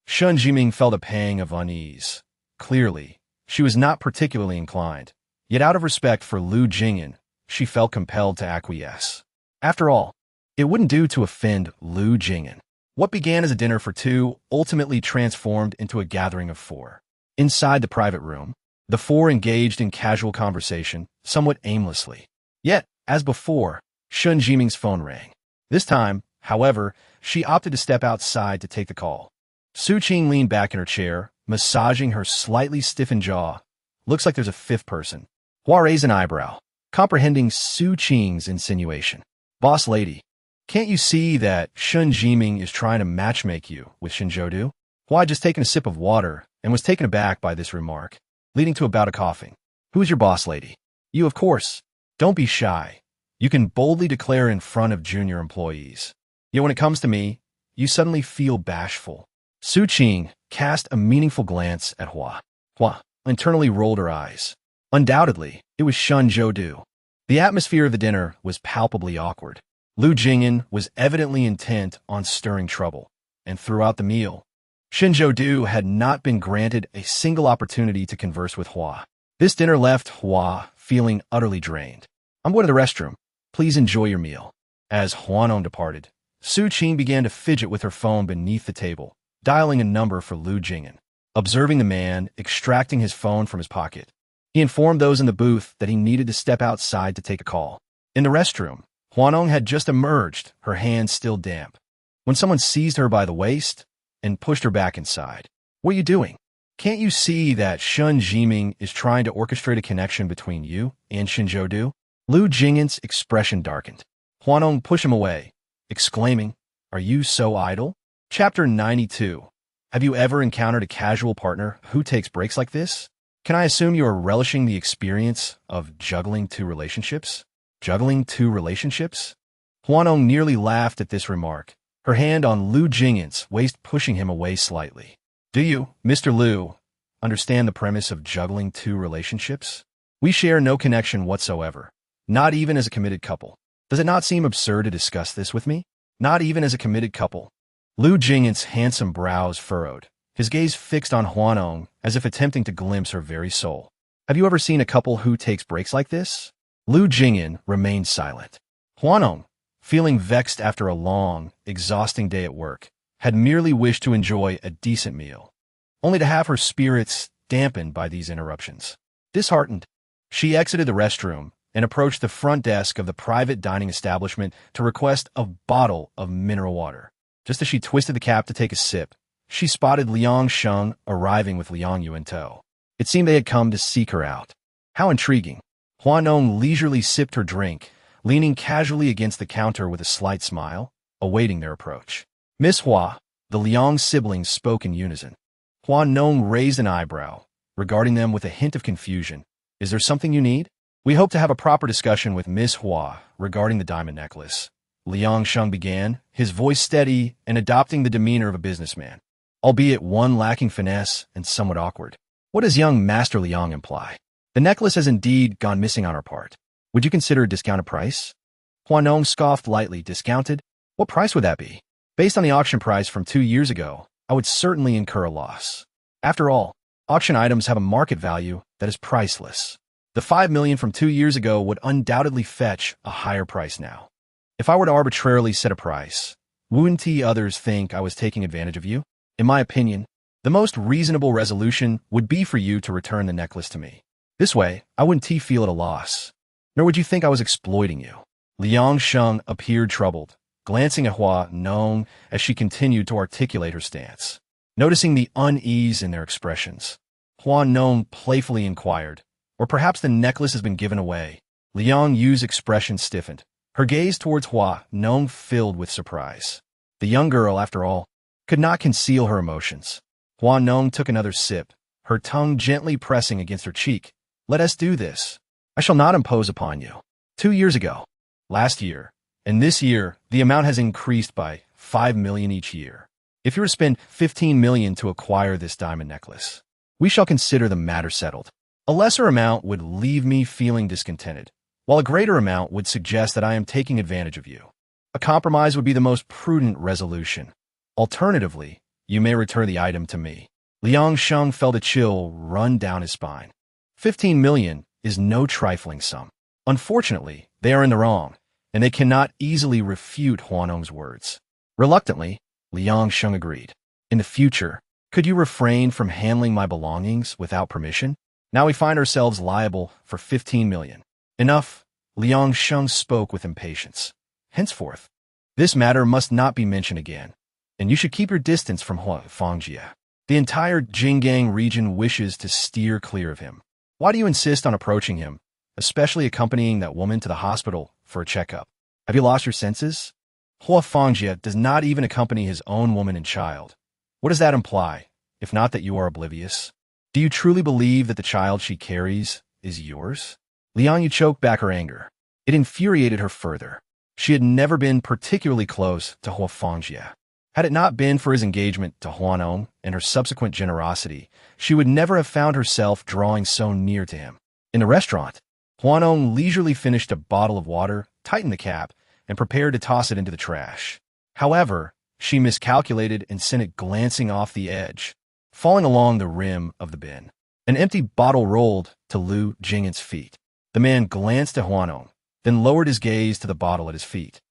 Shun Jiming felt a pang of unease. Clearly, she was not particularly inclined, yet out of respect for Lu Jing'an, she felt compelled to acquiesce. After all, it wouldn't do to offend Lu Jing'an. What began as a dinner for two ultimately transformed into a gathering of four. Inside the private room, the four engaged in casual conversation, somewhat aimlessly. Yet, as before, Shun Jiming's phone rang. This time, however, she opted to step outside to take the call. Su Qing leaned back in her chair, massaging her slightly stiffened jaw. Looks like there's a fifth person. Hua raised an eyebrow, comprehending Su Qing's insinuation. Boss lady, can't you see that Shun Jiming is trying to matchmake you with Shinjodu? Hua had just taken a sip of water and was taken aback by this remark, leading to a bout of coughing. Who's your boss lady? You, of course. Don't be shy. You can boldly declare in front of junior employees. Yet when it comes to me, you suddenly feel bashful. Su Qing cast a meaningful glance at Hua. Hua internally rolled her eyes. Undoubtedly, it was Shun Jodu. The atmosphere of the dinner was palpably awkward. Lu Jing'an was evidently intent on stirring trouble, and throughout the meal, Shinjodu had not been granted a single opportunity to converse with Hua. This dinner left Hua feeling utterly drained. I'm going to the restroom. Please enjoy your meal. As Hua Nong departed, Su Qing began to fidget with her phone beneath the table, dialing a number for Lu Jing'an. Observing the man extracting his phone from his pocket, he informed those in the booth that he needed to step outside to take a call. In the restroom, Hua Nong had just emerged, her hands still damp, when someone seized her by the waist and pushed her back inside. What are you doing? Can't you see that Shun Jiming is trying to orchestrate a connection between you and Shinjodu? Lu Jing'an's expression darkened. Hua Nong pushed him away, exclaiming, Are you so idle? Chapter 92. Have you ever encountered a casual partner who takes breaks like this? Can I assume you are relishing the experience of juggling two relationships? Juggling two relationships? Hua Nong nearly laughed at this remark, her hand on Lu Jing'an's waist pushing him away slightly. Do you, Mr. Lu, understand the premise of juggling two relationships? We share no connection whatsoever, not even as a committed couple. Does it not seem absurd to discuss this with me? Not even as a committed couple. Lu Jing'an's handsome brows furrowed, his gaze fixed on Hua Nong as if attempting to glimpse her very soul. Have you ever seen a couple who takes breaks like this? Lu Jing'an remained silent. Hua Nong, feeling vexed after a long, exhausting day at work, had merely wished to enjoy a decent meal, only to have her spirits dampened by these interruptions. Disheartened, she exited the restroom and approached the front desk of the private dining establishment to request a bottle of mineral water. Just as she twisted the cap to take a sip, she spotted Liang Sheng arriving with Liang Yu in tow. It seemed they had come to seek her out. How intriguing. Hua Nong leisurely sipped her drink, leaning casually against the counter with a slight smile, awaiting their approach. Miss Hua, the Liang siblings spoke in unison. Hua Nong raised an eyebrow, regarding them with a hint of confusion. Is there something you need? We hope to have a proper discussion with Miss Hua regarding the diamond necklace. Liang Sheng began, his voice steady and adopting the demeanor of a businessman, albeit one lacking finesse and somewhat awkward. What does young Master Liang imply? The necklace has indeed gone missing on our part. Would you consider a discounted price? Hua Nong scoffed lightly. Discounted? What price would that be? Based on the auction price from 2 years ago, I would certainly incur a loss. After all, auction items have a market value that is priceless. The 5 million from 2 years ago would undoubtedly fetch a higher price now. If I were to arbitrarily set a price, wouldn't others think I was taking advantage of you? In my opinion, the most reasonable resolution would be for you to return the necklace to me. This way, I wouldn't feel at a loss, nor would you think I was exploiting you. Liang Sheng appeared troubled, glancing at Hua Nong as she continued to articulate her stance. Noticing the unease in their expressions, Hua Nong playfully inquired, or perhaps the necklace has been given away. Liang Yu's expression stiffened, her gaze towards Hua Nong filled with surprise. The young girl, after all, could not conceal her emotions. Hua Nong took another sip, her tongue gently pressing against her cheek. Let us do this. I shall not impose upon you. 2 years ago, last year, and this year, the amount has increased by 5 million each year. If you were to spend 15 million to acquire this diamond necklace, we shall consider the matter settled. A lesser amount would leave me feeling discontented, while a greater amount would suggest that I am taking advantage of you. A compromise would be the most prudent resolution. Alternatively, you may return the item to me. Liang Sheng felt a chill run down his spine. 15 million is no trifling sum. Unfortunately, they are in the wrong, and they cannot easily refute Hua Nong's words. Reluctantly, Liang Sheng agreed. In the future, could you refrain from handling my belongings without permission? Now we find ourselves liable for 15 million. Enough, Liang Sheng spoke with impatience. Henceforth, This matter must not be mentioned again, and you should keep your distance from Hua Fangjia. The entire Jinggang region wishes to steer clear of him. Why do you insist on approaching him, especially accompanying that woman to the hospital for a checkup? Have you lost your senses? Hua Fangjia does not even accompany his own woman and child. What does that imply, if not that you are oblivious? Do you truly believe that the child she carries is yours? Liang Yu choked back her anger. It infuriated her further. She had never been particularly close to Hua Fangjia. Had it not been for his engagement to Hua Nong and her subsequent generosity, she would never have found herself drawing so near to him. In the restaurant, Hua Nong leisurely finished a bottle of water, tightened the cap, and prepared to toss it into the trash. However, she miscalculated and sent it glancing off the edge, falling along the rim of the bin. An empty bottle rolled to Lu Jing'an's feet. The man glanced at Hua Nong, then lowered his gaze to the bottle at his feet,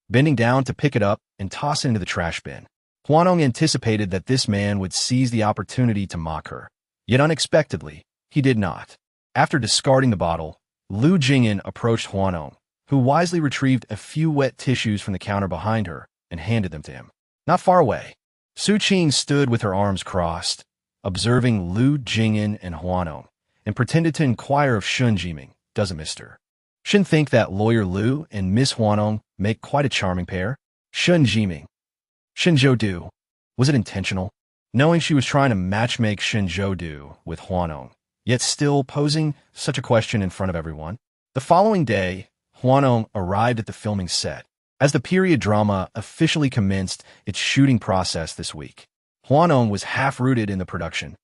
bending down to pick it up and toss it into the trash bin. Hua Nong anticipated that this man would seize the opportunity to mock her, yet unexpectedly, he did not. After discarding the bottle, Lu Jing'an approached Hua Nong, who wisely retrieved a few wet tissues from the counter behind her and handed them to him. Not far away, Su Qing stood with her arms crossed, observing Lu Jing'an and Hua Nong, and pretended to inquire if Shun Jiming doesn't mister. Shouldn't think that lawyer Lu and Miss Hua Nong make quite a charming pair. Shun Jiming. Shinzhou Du. Was it intentional? Knowing she was trying to matchmake Shinzhou Du with Hua Nong, yet still posing such a question in front of everyone. The following day, Hua Nong arrived at the filming set, as the period drama officially commenced its shooting process this week. Hua Nong was half-rooted in the production,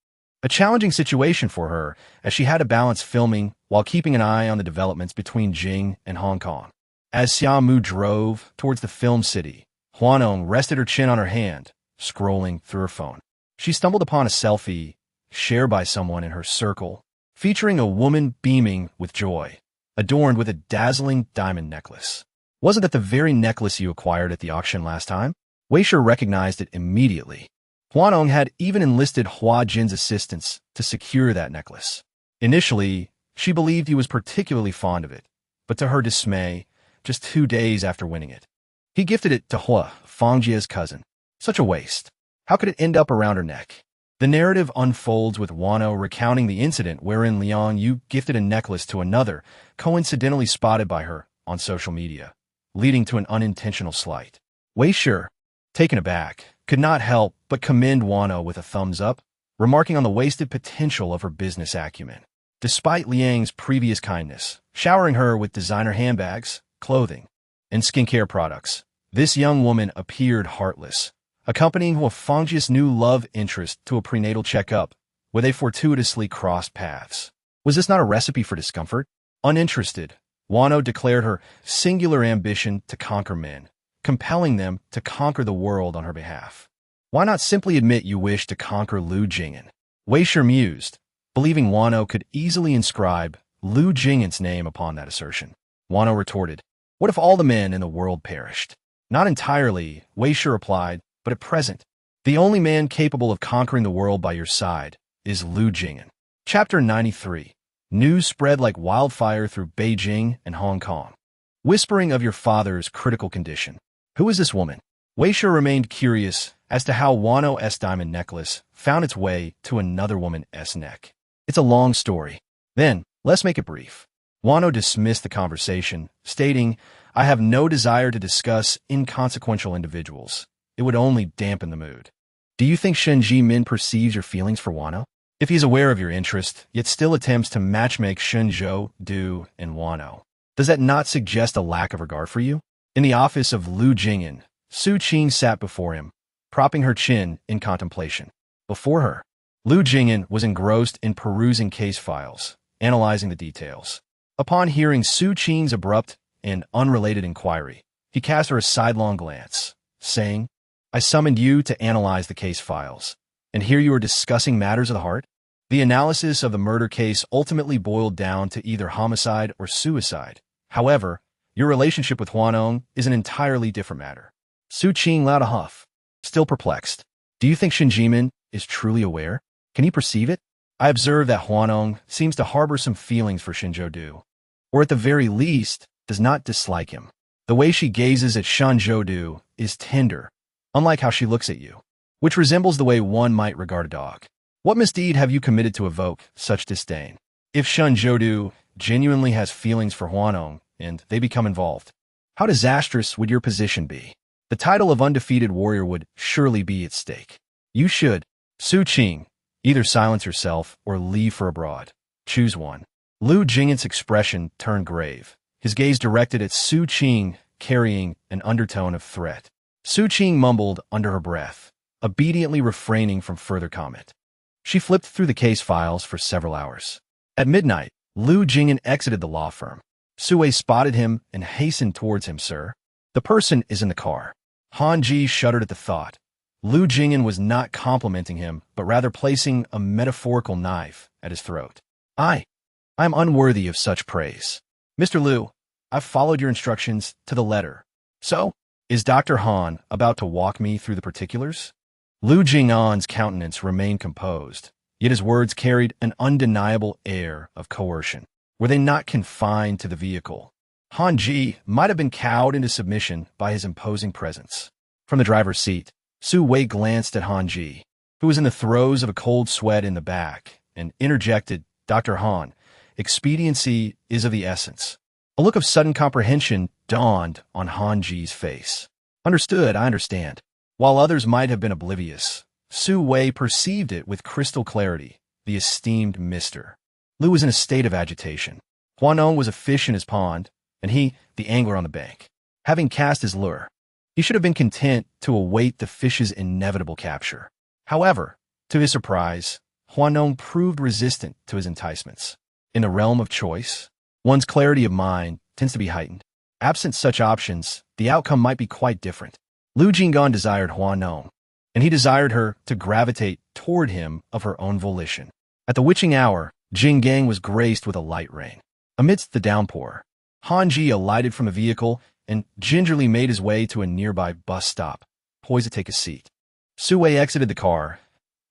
a challenging situation for her as she had to balance filming while keeping an eye on the developments between Jing and Hong Kong. As Xiaomu drove towards the film city, Hua Nong rested her chin on her hand, scrolling through her phone. She stumbled upon a selfie shared by someone in her circle, featuring a woman beaming with joy, adorned with a dazzling diamond necklace. Wasn't that the very necklace you acquired at the auction last time? Weisha recognized it immediately. Hua Nong had even enlisted Hua Jin's assistance to secure that necklace. Initially, she believed he was particularly fond of it, but to her dismay, just 2 days after winning it, he gifted it to Hua Fangjia's cousin. Such a waste. How could it end up around her neck? The narrative unfolds with Hua Nong recounting the incident wherein Liang Yu gifted a necklace to another, coincidentally spotted by her on social media, leading to an unintentional slight. Wei Shi, taken aback, could not help but commend Hua Nong with a thumbs up, remarking on the wasted potential of her business acumen. Despite Liang's previous kindness, showering her with designer handbags, clothing, and skincare products, this young woman appeared heartless, accompanying Hua Fangjia's new love interest to a prenatal checkup, where they fortuitously crossed paths. Was this not a recipe for discomfort? Uninterested, Hua Nong declared her singular ambition to conquer men, compelling them to conquer the world on her behalf. Why not simply admit you wish to conquer Lu Jing'an? Wei Shi mused, believing Hua Nong could easily inscribe Lu Jing'an's name upon that assertion. Hua Nong retorted, what if all the men in the world perished? Not entirely, Wei Shi replied, but at present, the only man capable of conquering the world by your side is Lu Jing'an. Chapter 93. News spread like wildfire through Beijing and Hong Kong, whispering of your father's critical condition. Who is this woman? Wei Shi remained curious as to how Hua Nong's diamond necklace found its way to another woman's neck. It's a long story. Then, let's make it brief. Hua Nong dismissed the conversation, stating, I have no desire to discuss inconsequential individuals. It would only dampen the mood. Do you think Shen Jimin perceives your feelings for Hua Nong? If he's aware of your interest, yet still attempts to matchmake Shinzhou Du and Hua Nong, does that not suggest a lack of regard for you? In the office of Lu Jing'an, Su Qing sat before him, propping her chin in contemplation. Before her, Lu Jing'an was engrossed in perusing case files, analyzing the details. Upon hearing Su Qing's abrupt and unrelated inquiry, he cast her a sidelong glance, saying, I summoned you to analyze the case files, and here you are discussing matters of the heart? The analysis of the murder case ultimately boiled down to either homicide or suicide. However, your relationship with Hua Nong is an entirely different matter. Su Qing let out a huff, still perplexed. Do you think Shen Jimin is truly aware? Can you perceive it? I observe that Hua Nong seems to harbor some feelings for Shinzhou Du, or at the very least, does not dislike him. The way she gazes at Shanzhoudu is tender, unlike how she looks at you, which resembles the way one might regard a dog. What misdeed have you committed to evoke such disdain? If Shanzhoudu genuinely has feelings for Hua Nong and they become involved, how disastrous would your position be? The title of undefeated warrior would surely be at stake. You should, Su Qing, either silence yourself or leave for abroad. Choose one. Lu Jing'an's expression turned grave, his gaze directed at Su Qing, carrying an undertone of threat. Su Qing mumbled under her breath, obediently refraining from further comment. She flipped through the case files for several hours. At midnight, Lu Jing'an exited the law firm. Su Wei spotted him and hastened towards him. Sir, the person is in the car. Han Ji shuddered at the thought. Lu Jing'an was not complimenting him, but rather placing a metaphorical knife at his throat. I am unworthy of such praise. Mr. Lu, I've followed your instructions to the letter. So, is Dr. Han about to walk me through the particulars? Lu Jing'an's countenance remained composed, yet his words carried an undeniable air of coercion. Were they not confined to the vehicle? Han Ji might have been cowed into submission by his imposing presence. From the driver's seat, Su Wei glanced at Han Ji, who was in the throes of a cold sweat in the back, and interjected, Dr. Han, expediency is of the essence. A look of sudden comprehension dawned on Han Ji's face. Understood, I understand. While others might have been oblivious, Su Wei perceived it with crystal clarity, the esteemed Mr. Lu was in a state of agitation. Hua Nong was a fish in his pond, and he, the angler on the bank. Having cast his lure, he should have been content to await the fish's inevitable capture. However, to his surprise, Hua Nong proved resistant to his enticements. In the realm of choice, one's clarity of mind tends to be heightened. Absent such options, the outcome might be quite different. Lu Jing'an desired Hua Nong, and he desired her to gravitate toward him of her own volition. At the witching hour, Jinggang was graced with a light rain. Amidst the downpour, Han Ji alighted from a vehicle and gingerly made his way to a nearby bus stop, poised to take a seat. Su Wei exited the car,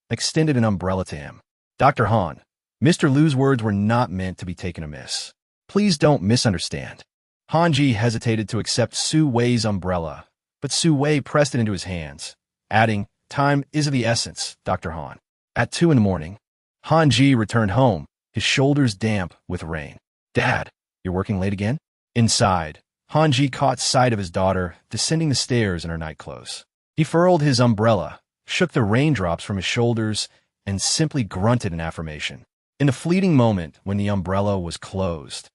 extended an umbrella to him. Dr. Han, Mr. Lu's words were not meant to be taken amiss. Please don't misunderstand. Han Ji hesitated to accept Su Wei's umbrella, but Su Wei pressed it into his hands, adding, Time is of the essence, Dr. Han. At 2 a.m, Han Ji returned home, his shoulders damp with rain. Dad, you're working late again? Inside, Han Ji caught sight of his daughter descending the stairs in her nightclothes. He furled his umbrella, shook the raindrops from his shoulders, and simply grunted in affirmation. In the fleeting moment when the umbrella was closed,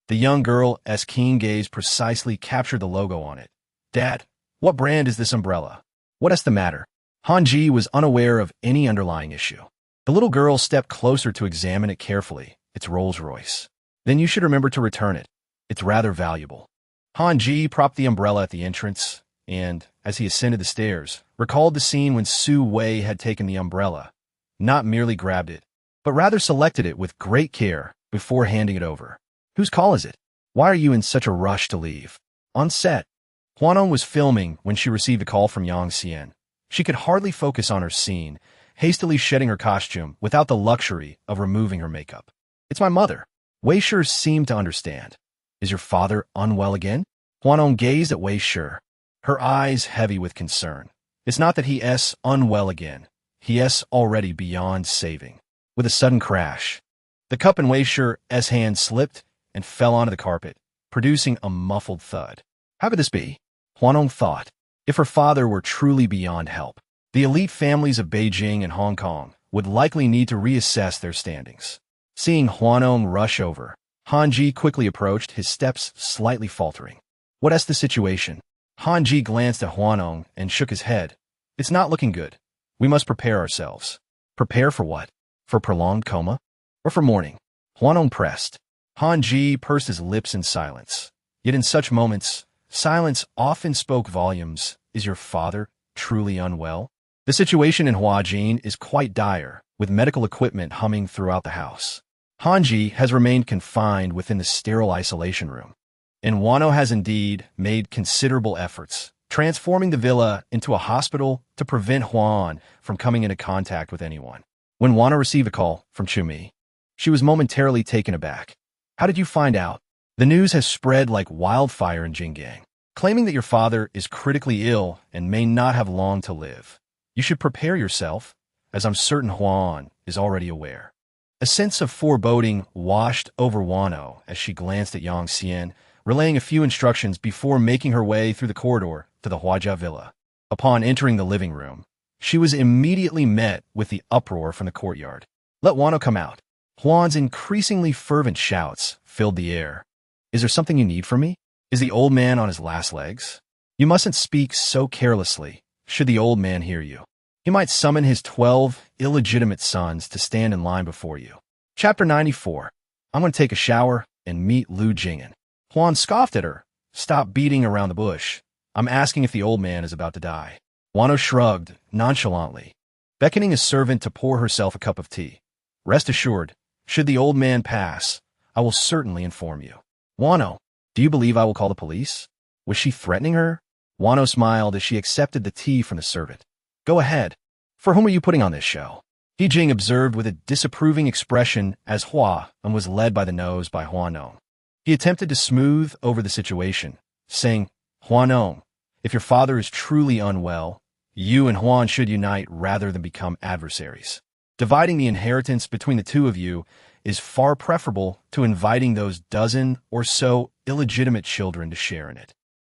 the young girl's keen gaze precisely captured the logo on it. Dad, what brand is this umbrella? What's the matter? Han Ji was unaware of any underlying issue. The little girl stepped closer to examine it carefully. It's Rolls-Royce. Then you should remember to return it. It's rather valuable. Han Ji propped the umbrella at the entrance, and, as he ascended the stairs, recalled the scene when Su Wei had taken the umbrella, not merely grabbed it, but rather selected it with great care before handing it over. Whose call is it? Why are you in such a rush to leave? On set, Hua Nong was filming when she received a call from Yang Xian. She could hardly focus on her scene, hastily shedding her costume without the luxury of removing her makeup. It's my mother. Wei Shi seemed to understand. Is your father unwell again? Hua Nong gazed at Wei Shi, her eyes heavy with concern. It's not that he's unwell again. He's already beyond saving. With a sudden crash, the cup in Wei Shi's hand slipped and fell onto the carpet, producing a muffled thud. How could this be? Hua Nong thought. If her father were truly beyond help, the elite families of Beijing and Hong Kong would likely need to reassess their standings. Seeing Hua Nong rush over, Han Ji quickly approached, his steps slightly faltering. What's the situation? Han Ji glanced at Hua Nong and shook his head. It's not looking good. We must prepare ourselves. Prepare for what? For prolonged coma? Or for mourning? Hua Nong pressed. Han Ji pursed his lips in silence. Yet in such moments, silence often spoke volumes. Is your father truly unwell? The situation in Huajin is quite dire, with medical equipment humming throughout the house. Han Ji has remained confined within the sterile isolation room, and Wano has indeed made considerable efforts, transforming the villa into a hospital to prevent Huan from coming into contact with anyone. When Wano received a call from Chumi, she was momentarily taken aback. How did you find out? The news has spread like wildfire in Jinggang. claiming that your father is critically ill and may not have long to live. You should prepare yourself, as I'm certain Huan is already aware. A sense of foreboding washed over Hua Nong as she glanced at Yang Xian, relaying a few instructions before making her way through the corridor to the Huajia villa. Upon entering the living room, she was immediately met with the uproar from the courtyard. "Let Hua Nong come out." Huan's increasingly fervent shouts filled the air. "Is there something you need from me? Is the old man on his last legs? You mustn't speak so carelessly, should the old man hear you. He might summon his 12 illegitimate sons to stand in line before you." Chapter 94. I'm going to take a shower and meet Lu Jing'an. Huan scoffed at her. "Stop beating around the bush. I'm asking if the old man is about to die." Hua Nong shrugged nonchalantly, beckoning a servant to pour herself a cup of tea. "Rest assured, should the old man pass, I will certainly inform you." "Hua Nong, do you believe I will call the police?" Was she threatening her? Hua Nong smiled as she accepted the tea from the servant. "Go ahead. For whom are you putting on this show?" He Jing observed with a disapproving expression as Hua and was led by the nose by Hua Nong. He attempted to smooth over the situation, saying, "Hua Nong, if your father is truly unwell, you and Huan should unite rather than become adversaries. Dividing the inheritance between the two of you is far preferable to inviting those dozen or so illegitimate children to share in it."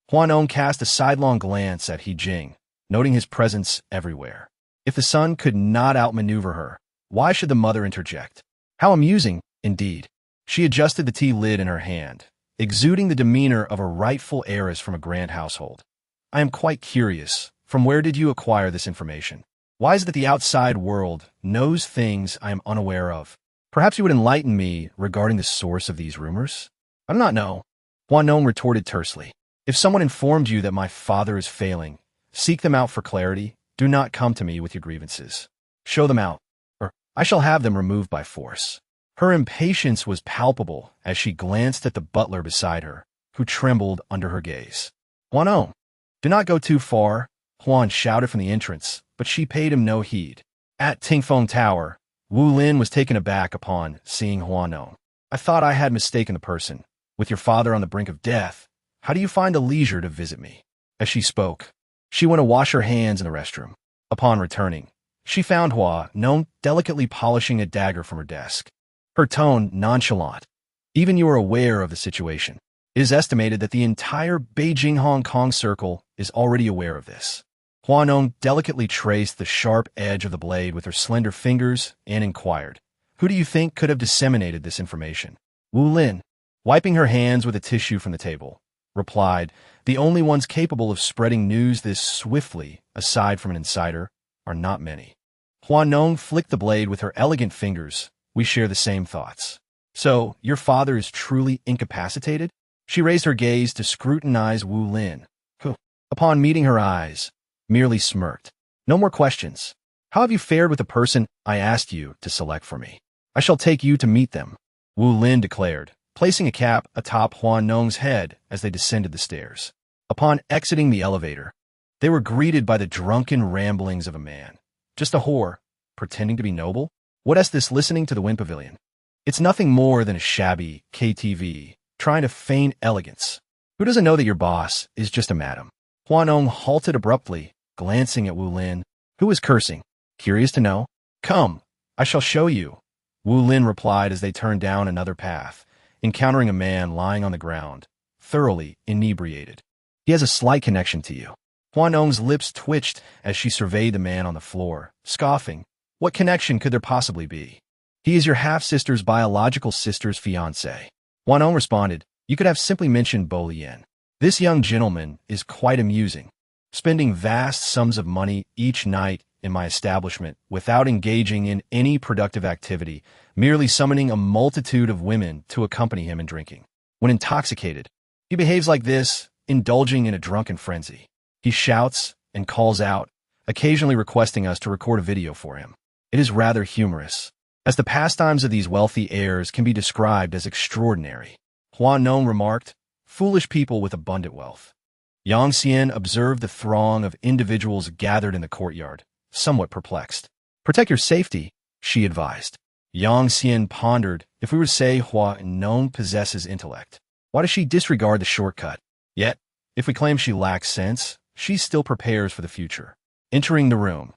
Hua Nong cast a sidelong glance at He Jing, noting his presence everywhere. If the son could not outmaneuver her, why should the mother interject? How amusing, indeed. She adjusted the tea lid in her hand, exuding the demeanor of a rightful heiress from a grand household. "I am quite curious. From where did you acquire this information? Why is it that the outside world knows things I am unaware of? Perhaps you would enlighten me regarding the source of these rumors?" "I do not know," Hua Nong retorted tersely. "If someone informed you that my father is failing, seek them out for clarity. Do not come to me with your grievances. Show them out, or I shall have them removed by force." Her impatience was palpable as she glanced at the butler beside her, who trembled under her gaze. "Hua Nong, do not go too far," Huan shouted from the entrance, but she paid him no heed. At Tingfeng Tower, Wu Lin was taken aback upon seeing Hua Nong. "I thought I had mistaken the person. With your father on the brink of death, how do you find the leisure to visit me?" As she spoke, she went to wash her hands in the restroom. Upon returning, she found Hua Nong delicately polishing a dagger from her desk. Her tone nonchalant. "Even you are aware of the situation. It is estimated that the entire Beijing-Hong Kong circle is already aware of this." Hua Nong delicately traced the sharp edge of the blade with her slender fingers and inquired, "Who do you think could have disseminated this information?" Wu Lin, wiping her hands with a tissue from the table, replied, "The only ones capable of spreading news this swiftly, aside from an insider, are not many." Hua Nong flicked the blade with her elegant fingers. "We share the same thoughts. So, your father is truly incapacitated?" She raised her gaze to scrutinize Wu Lin, who, upon meeting her eyes, merely smirked. "No more questions. How have you fared with the person I asked you to select for me?" "I shall take you to meet them," Wu Lin declared, placing a cap atop Hua Nong's head as they descended the stairs. Upon exiting the elevator, they were greeted by the drunken ramblings of a man. "Just a whore, pretending to be noble? What is this listening to the Wind Pavilion? It's nothing more than a shabby KTV, trying to feign elegance. Who doesn't know that your boss is just a madam?" Hua Nong halted abruptly, glancing at Wu Lin, who was cursing. "Curious to know? Come, I shall show you," Wu Lin replied as they turned down another path, encountering a man lying on the ground, thoroughly inebriated. "He has a slight connection to you." Hua Nong's lips twitched as she surveyed the man on the floor, scoffing. "What connection could there possibly be?" "He is your half-sister's biological sister's fiancé." Hua Nong responded, "You could have simply mentioned Bo Lian. This young gentleman is quite amusing, spending vast sums of money each night in my establishment without engaging in any productive activity, merely summoning a multitude of women to accompany him in drinking. When intoxicated, he behaves like this, indulging in a drunken frenzy. He shouts and calls out, occasionally requesting us to record a video for him. It is rather humorous, as the pastimes of these wealthy heirs can be described as extraordinary." Hua Nong remarked, "Foolish people with abundant wealth." Yang Xian observed the throng of individuals gathered in the courtyard, somewhat perplexed. "Protect your safety," she advised. Yang Xian pondered, if we were to say Hua Nong possesses intellect, why does she disregard the shortcut? Yet, If we claim she lacks sense, she still prepares for the future. Entering the room,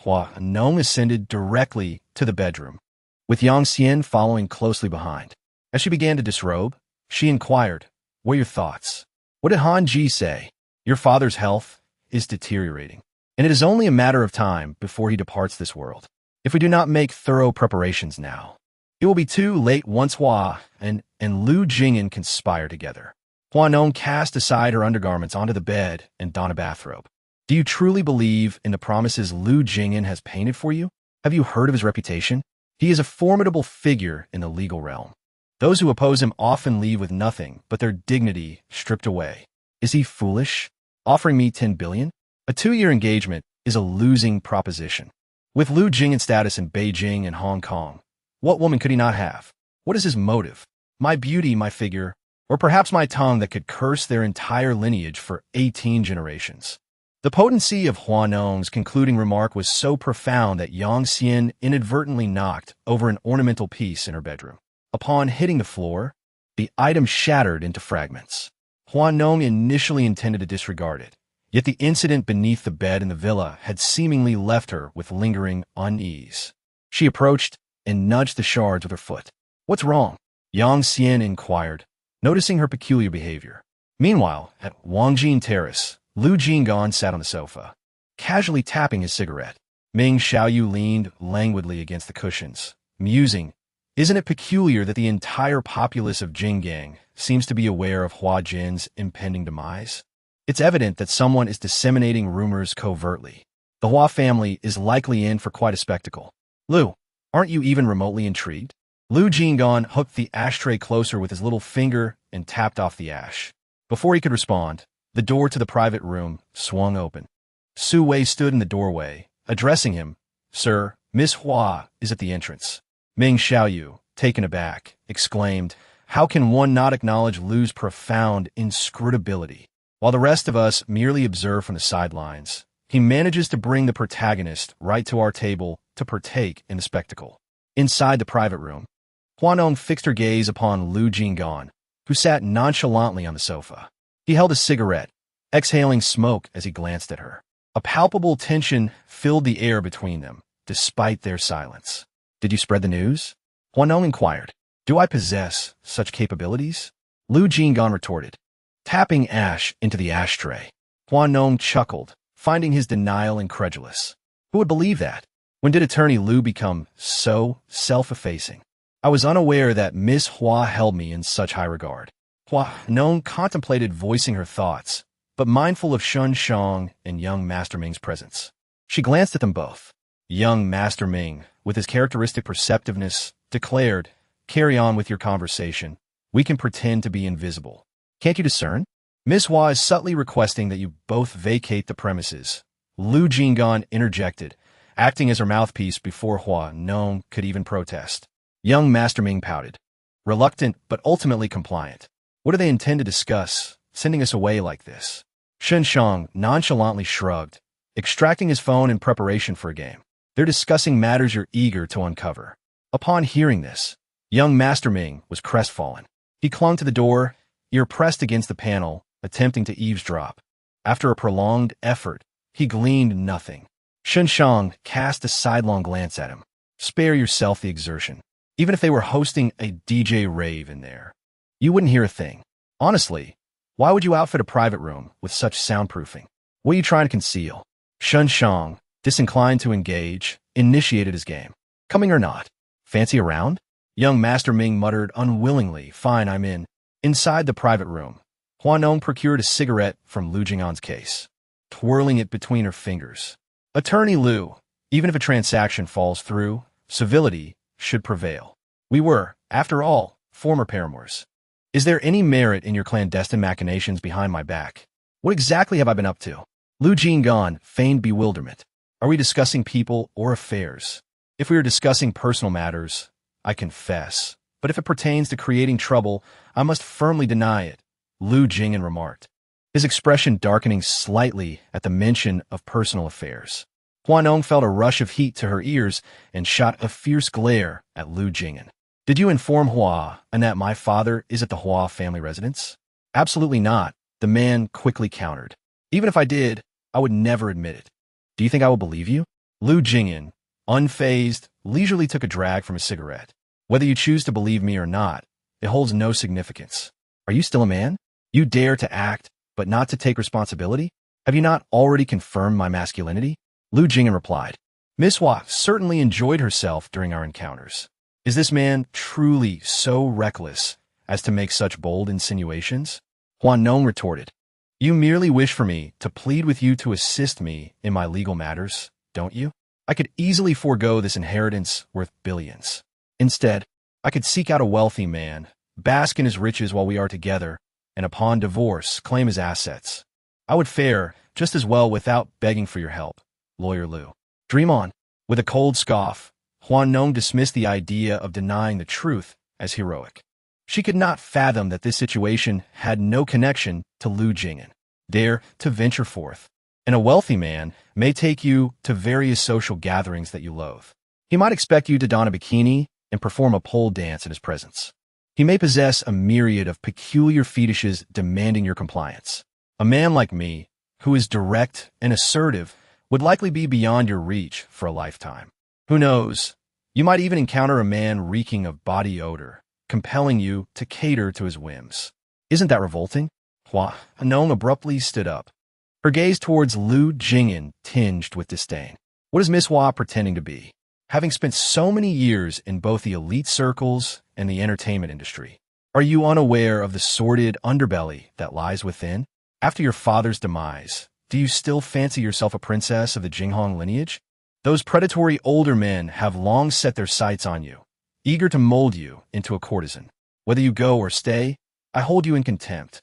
Hua Nong ascended directly to the bedroom, with Yang Xian following closely behind. As she began to disrobe, she inquired, "What are your thoughts? What did Han Ji say? Your father's health is deteriorating, and it is only a matter of time before he departs this world. If we do not make thorough preparations now, it will be too late once Hua and Lu Jing'an conspire together." Hua Nong cast aside her undergarments onto the bed and donned a bathrobe. "Do you truly believe in the promises Lu Jing'an has painted for you? Have you heard of his reputation? He is a formidable figure in the legal realm. Those who oppose him often leave with nothing but their dignity stripped away. Is he foolish? Offering me 10 billion? A 2-year engagement is a losing proposition. With Lu Jing'an's status in Beijing and Hong Kong, what woman could he not have? What is his motive? My beauty, my figure, or perhaps my tongue that could curse their entire lineage for 18 generations." The potency of Hua Nong's concluding remark was so profound that Yang Xian inadvertently knocked over an ornamental piece in her bedroom. Upon hitting the floor, the item shattered into fragments. Hua Nong initially intended to disregard it, yet the incident beneath the bed in the villa had seemingly left her with lingering unease. She approached and nudged the shards with her foot. "What's wrong?" Yang Xian inquired, noticing her peculiar behavior. Meanwhile, at Wangjing Terrace, Lu Jing'an sat on the sofa, casually tapping his cigarette. Ming Xiaoyu leaned languidly against the cushions, musing, "Isn't it peculiar that the entire populace of Jinggang seems to be aware of Hua Jin's impending demise? It's evident that someone is disseminating rumors covertly. The Hua family is likely in for quite a spectacle. Lu, aren't you even remotely intrigued?" Lu Jing'an hooked the ashtray closer with his little finger and tapped off the ash. Before he could respond, the door to the private room swung open. Su Wei stood in the doorway, addressing him. "Sir, Miss Hua is at the entrance." Ming Xiaoyu, taken aback, exclaimed, "How can one not acknowledge Lu's profound inscrutability? While the rest of us merely observe from the sidelines, he manages to bring the protagonist right to our table to partake in the spectacle." Inside the private room, Hua Nong fixed her gaze upon Lu Jing'an, who sat nonchalantly on the sofa. He held a cigarette, exhaling smoke as he glanced at her. A palpable tension filled the air between them, despite their silence. "Did you spread the news?" Hua Nong inquired. "Do I possess such capabilities?" Lu Jing'an retorted, tapping ash into the ashtray. Hua Nong chuckled, finding his denial incredulous. Who would believe that? When did Attorney Lu become so self-effacing? "I was unaware that Miss Hua held me in such high regard." Hua Nong contemplated voicing her thoughts, but mindful of Shun Shang and young Master Ming's presence. She glanced at them both. Young Master Ming, with his characteristic perceptiveness, declared, "Carry on with your conversation. We can pretend to be invisible. Can't you discern?" "Miss Hua is subtly requesting that you both vacate the premises," Lu Jing'an interjected, acting as her mouthpiece before Hua Nong could even protest. Young Master Ming pouted, reluctant but ultimately compliant. "What do they intend to discuss, sending us away like this?" Shun Shang nonchalantly shrugged, extracting his phone in preparation for a game. "They're discussing matters you're eager to uncover." Upon hearing this, young Master Ming was crestfallen. He clung to the door, ear pressed against the panel, attempting to eavesdrop. After a prolonged effort, he gleaned nothing. Shun Shang cast a sidelong glance at him. "Spare yourself the exertion. Even if they were hosting a DJ rave in there, you wouldn't hear a thing. Honestly, why would you outfit a private room with such soundproofing? What are you trying to conceal?" Shun Shang, disinclined to engage, initiated his game. "Coming or not? Fancy a round?" Young Master Ming muttered unwillingly, "Fine, I'm in." Inside the private room, Hua Nong procured a cigarette from Lu Jing'an's case, twirling it between her fingers. "Attorney Lu, even if a transaction falls through, civility should prevail. We were, after all, former paramours. Is there any merit in your clandestine machinations behind my back? What exactly have I been up to?" Lu Jing'an feigned bewilderment. "Are we discussing people or affairs? If we are discussing personal matters, I confess. But if it pertains to creating trouble, I must firmly deny it," Lu Jing'an remarked, his expression darkening slightly at the mention of personal affairs. Hua Nong felt a rush of heat to her ears and shot a fierce glare at Lu Jing'an. "Did you inform Hua and that my father is at the Hua family residence?" "Absolutely not," The man quickly countered. Even if I did, I would never admit it. Do you think I will believe you? Lu Jing'an, unfazed, leisurely took a drag from his cigarette. Whether you choose to believe me or not, it holds no significance. Are you still a man? You dare to act, but not to take responsibility? Have you not already confirmed my masculinity? Lu Jing'an replied. Miss Hua certainly enjoyed herself during our encounters. Is this man truly so reckless as to make such bold insinuations? Hua Nong retorted. You merely wish for me to plead with you to assist me in my legal matters, don't you? I could easily forego this inheritance worth billions. Instead, I could seek out a wealthy man, bask in his riches while we are together, and upon divorce, claim his assets. I would fare just as well without begging for your help, Lawyer Lu. Dream on. With a cold scoff, Hua Nong dismissed the idea of denying the truth as heroic. She could not fathom that this situation had no connection to Lu Jing'an. Dare to venture forth. And a wealthy man may take you to various social gatherings that you loathe. He might expect you to don a bikini and perform a pole dance in his presence. He may possess a myriad of peculiar fetishes demanding your compliance. A man like me, who is direct and assertive, would likely be beyond your reach for a lifetime. Who knows? You might even encounter a man reeking of body odor, compelling you to cater to his whims. Isn't that revolting? Hua Nong abruptly stood up. Her gaze towards Lu Jing'an tinged with disdain. What is Miss Hua pretending to be? Having spent so many years in both the elite circles and the entertainment industry, are you unaware of the sordid underbelly that lies within? After your father's demise, do you still fancy yourself a princess of the Jinggang lineage? Those predatory older men have long set their sights on you, eager to mold you into a courtesan. Whether you go or stay, I hold you in contempt.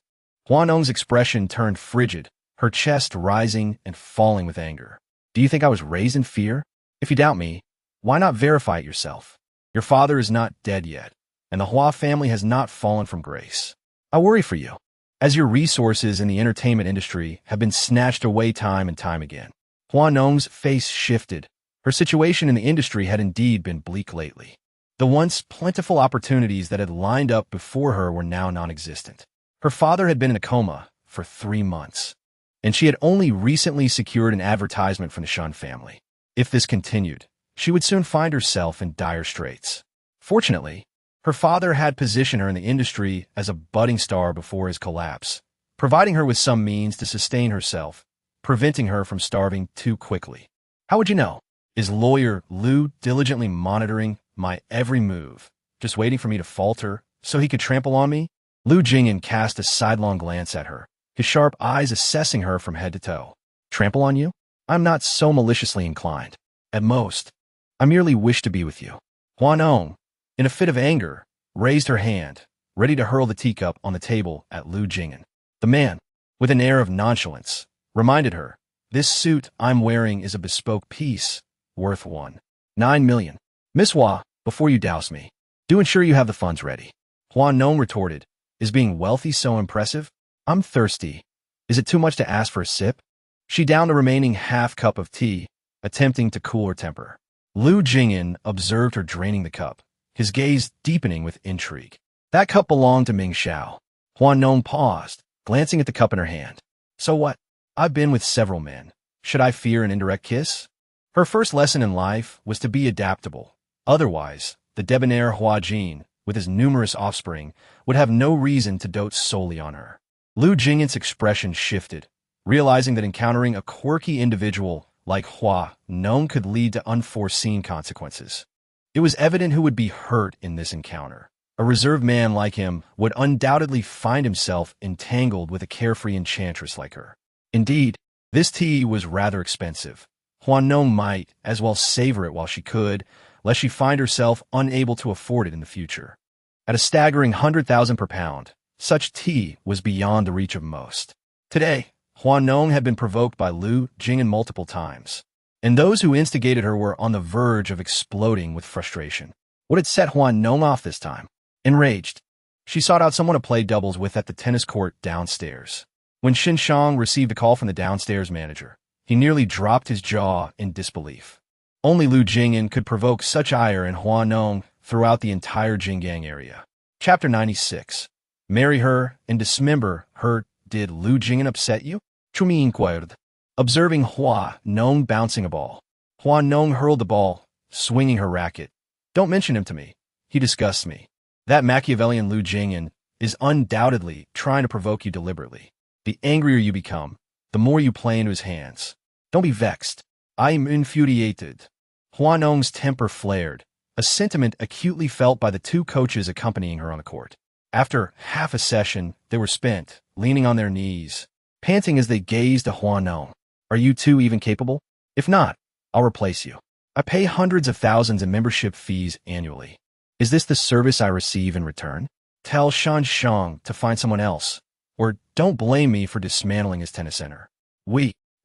Hua Nong's expression turned frigid, her chest rising and falling with anger. Do you think I was raised in fear? If you doubt me, why not verify it yourself? Your father is not dead yet, and the Hua family has not fallen from grace. I worry for you, as your resources in the entertainment industry have been snatched away time and time again. Hua Nong's face shifted. Her situation in the industry had indeed been bleak lately. The once plentiful opportunities that had lined up before her were now non-existent. Her father had been in a coma for 3 months, and she had only recently secured an advertisement from the Shun family. If this continued, she would soon find herself in dire straits. Fortunately, her father had positioned her in the industry as a budding star before his collapse, providing her with some means to sustain herself, preventing her from starving too quickly. How would you know? Is Lawyer Lu diligently monitoring my every move, just waiting for me to falter so he could trample on me? Lu Jing'an cast a sidelong glance at her, his sharp eyes assessing her from head to toe. Trample on you? I'm not so maliciously inclined. At most, I merely wish to be with you. Hua Nong, in a fit of anger, raised her hand, ready to hurl the teacup on the table at Lu Jing'an. The man, with an air of nonchalance, reminded her, this suit I'm wearing is a bespoke piece, worth 9 million. Miss Hua, before you douse me, do ensure you have the funds ready. Hua Nong retorted, is being wealthy so impressive? I'm thirsty. Is it too much to ask for a sip? She downed the remaining half cup of tea, attempting to cool her temper. Lu Jing'an observed her draining the cup, his gaze deepening with intrigue. That cup belonged to Ming Xiao. Hua Nong paused, glancing at the cup in her hand. So what? I've been with several men. Should I fear an indirect kiss? Her first lesson in life was to be adaptable. Otherwise, the debonair Hua Jin, with his numerous offspring, would have no reason to dote solely on her. Lu Jing'an's expression shifted, realizing that encountering a quirky individual like Hua Nong could lead to unforeseen consequences. It was evident who would be hurt in this encounter. A reserved man like him would undoubtedly find himself entangled with a carefree enchantress like her. Indeed, this tea was rather expensive. Hua Nong might as well savor it while she could, lest she find herself unable to afford it in the future. At a staggering 100,000 per pound, such tea was beyond the reach of most. Today, Hua Nong had been provoked by Lu Jing'an multiple times, and those who instigated her were on the verge of exploding with frustration. What had set Hua Nong off this time? Enraged, she sought out someone to play doubles with at the tennis court downstairs. When Xin Shang received a call from the downstairs manager, he nearly dropped his jaw in disbelief. Only Lu Jing'an could provoke such ire in Hua Nong throughout the entire Jinggang area. Chapter 96. Marry her and dismember her did Lu Jing'an upset you? Chumi inquired, observing Hua Nong bouncing a ball. Hua Nong hurled the ball, swinging her racket. Don't mention him to me. He disgusts me. That Machiavellian Lu Jing'an is undoubtedly trying to provoke you deliberately. The angrier you become, the more you play into his hands. Don't be vexed. I am infuriated. Hua Nong's temper flared, a sentiment acutely felt by the two coaches accompanying her on the court. After half a session, they were spent, leaning on their knees, panting as they gazed at Hua Nong. Are you two even capable? If not, I'll replace you. I pay hundreds of thousands in membership fees annually. Is this the service I receive in return? Tell Shan Shang to find someone else, or don't blame me for dismantling his tennis center.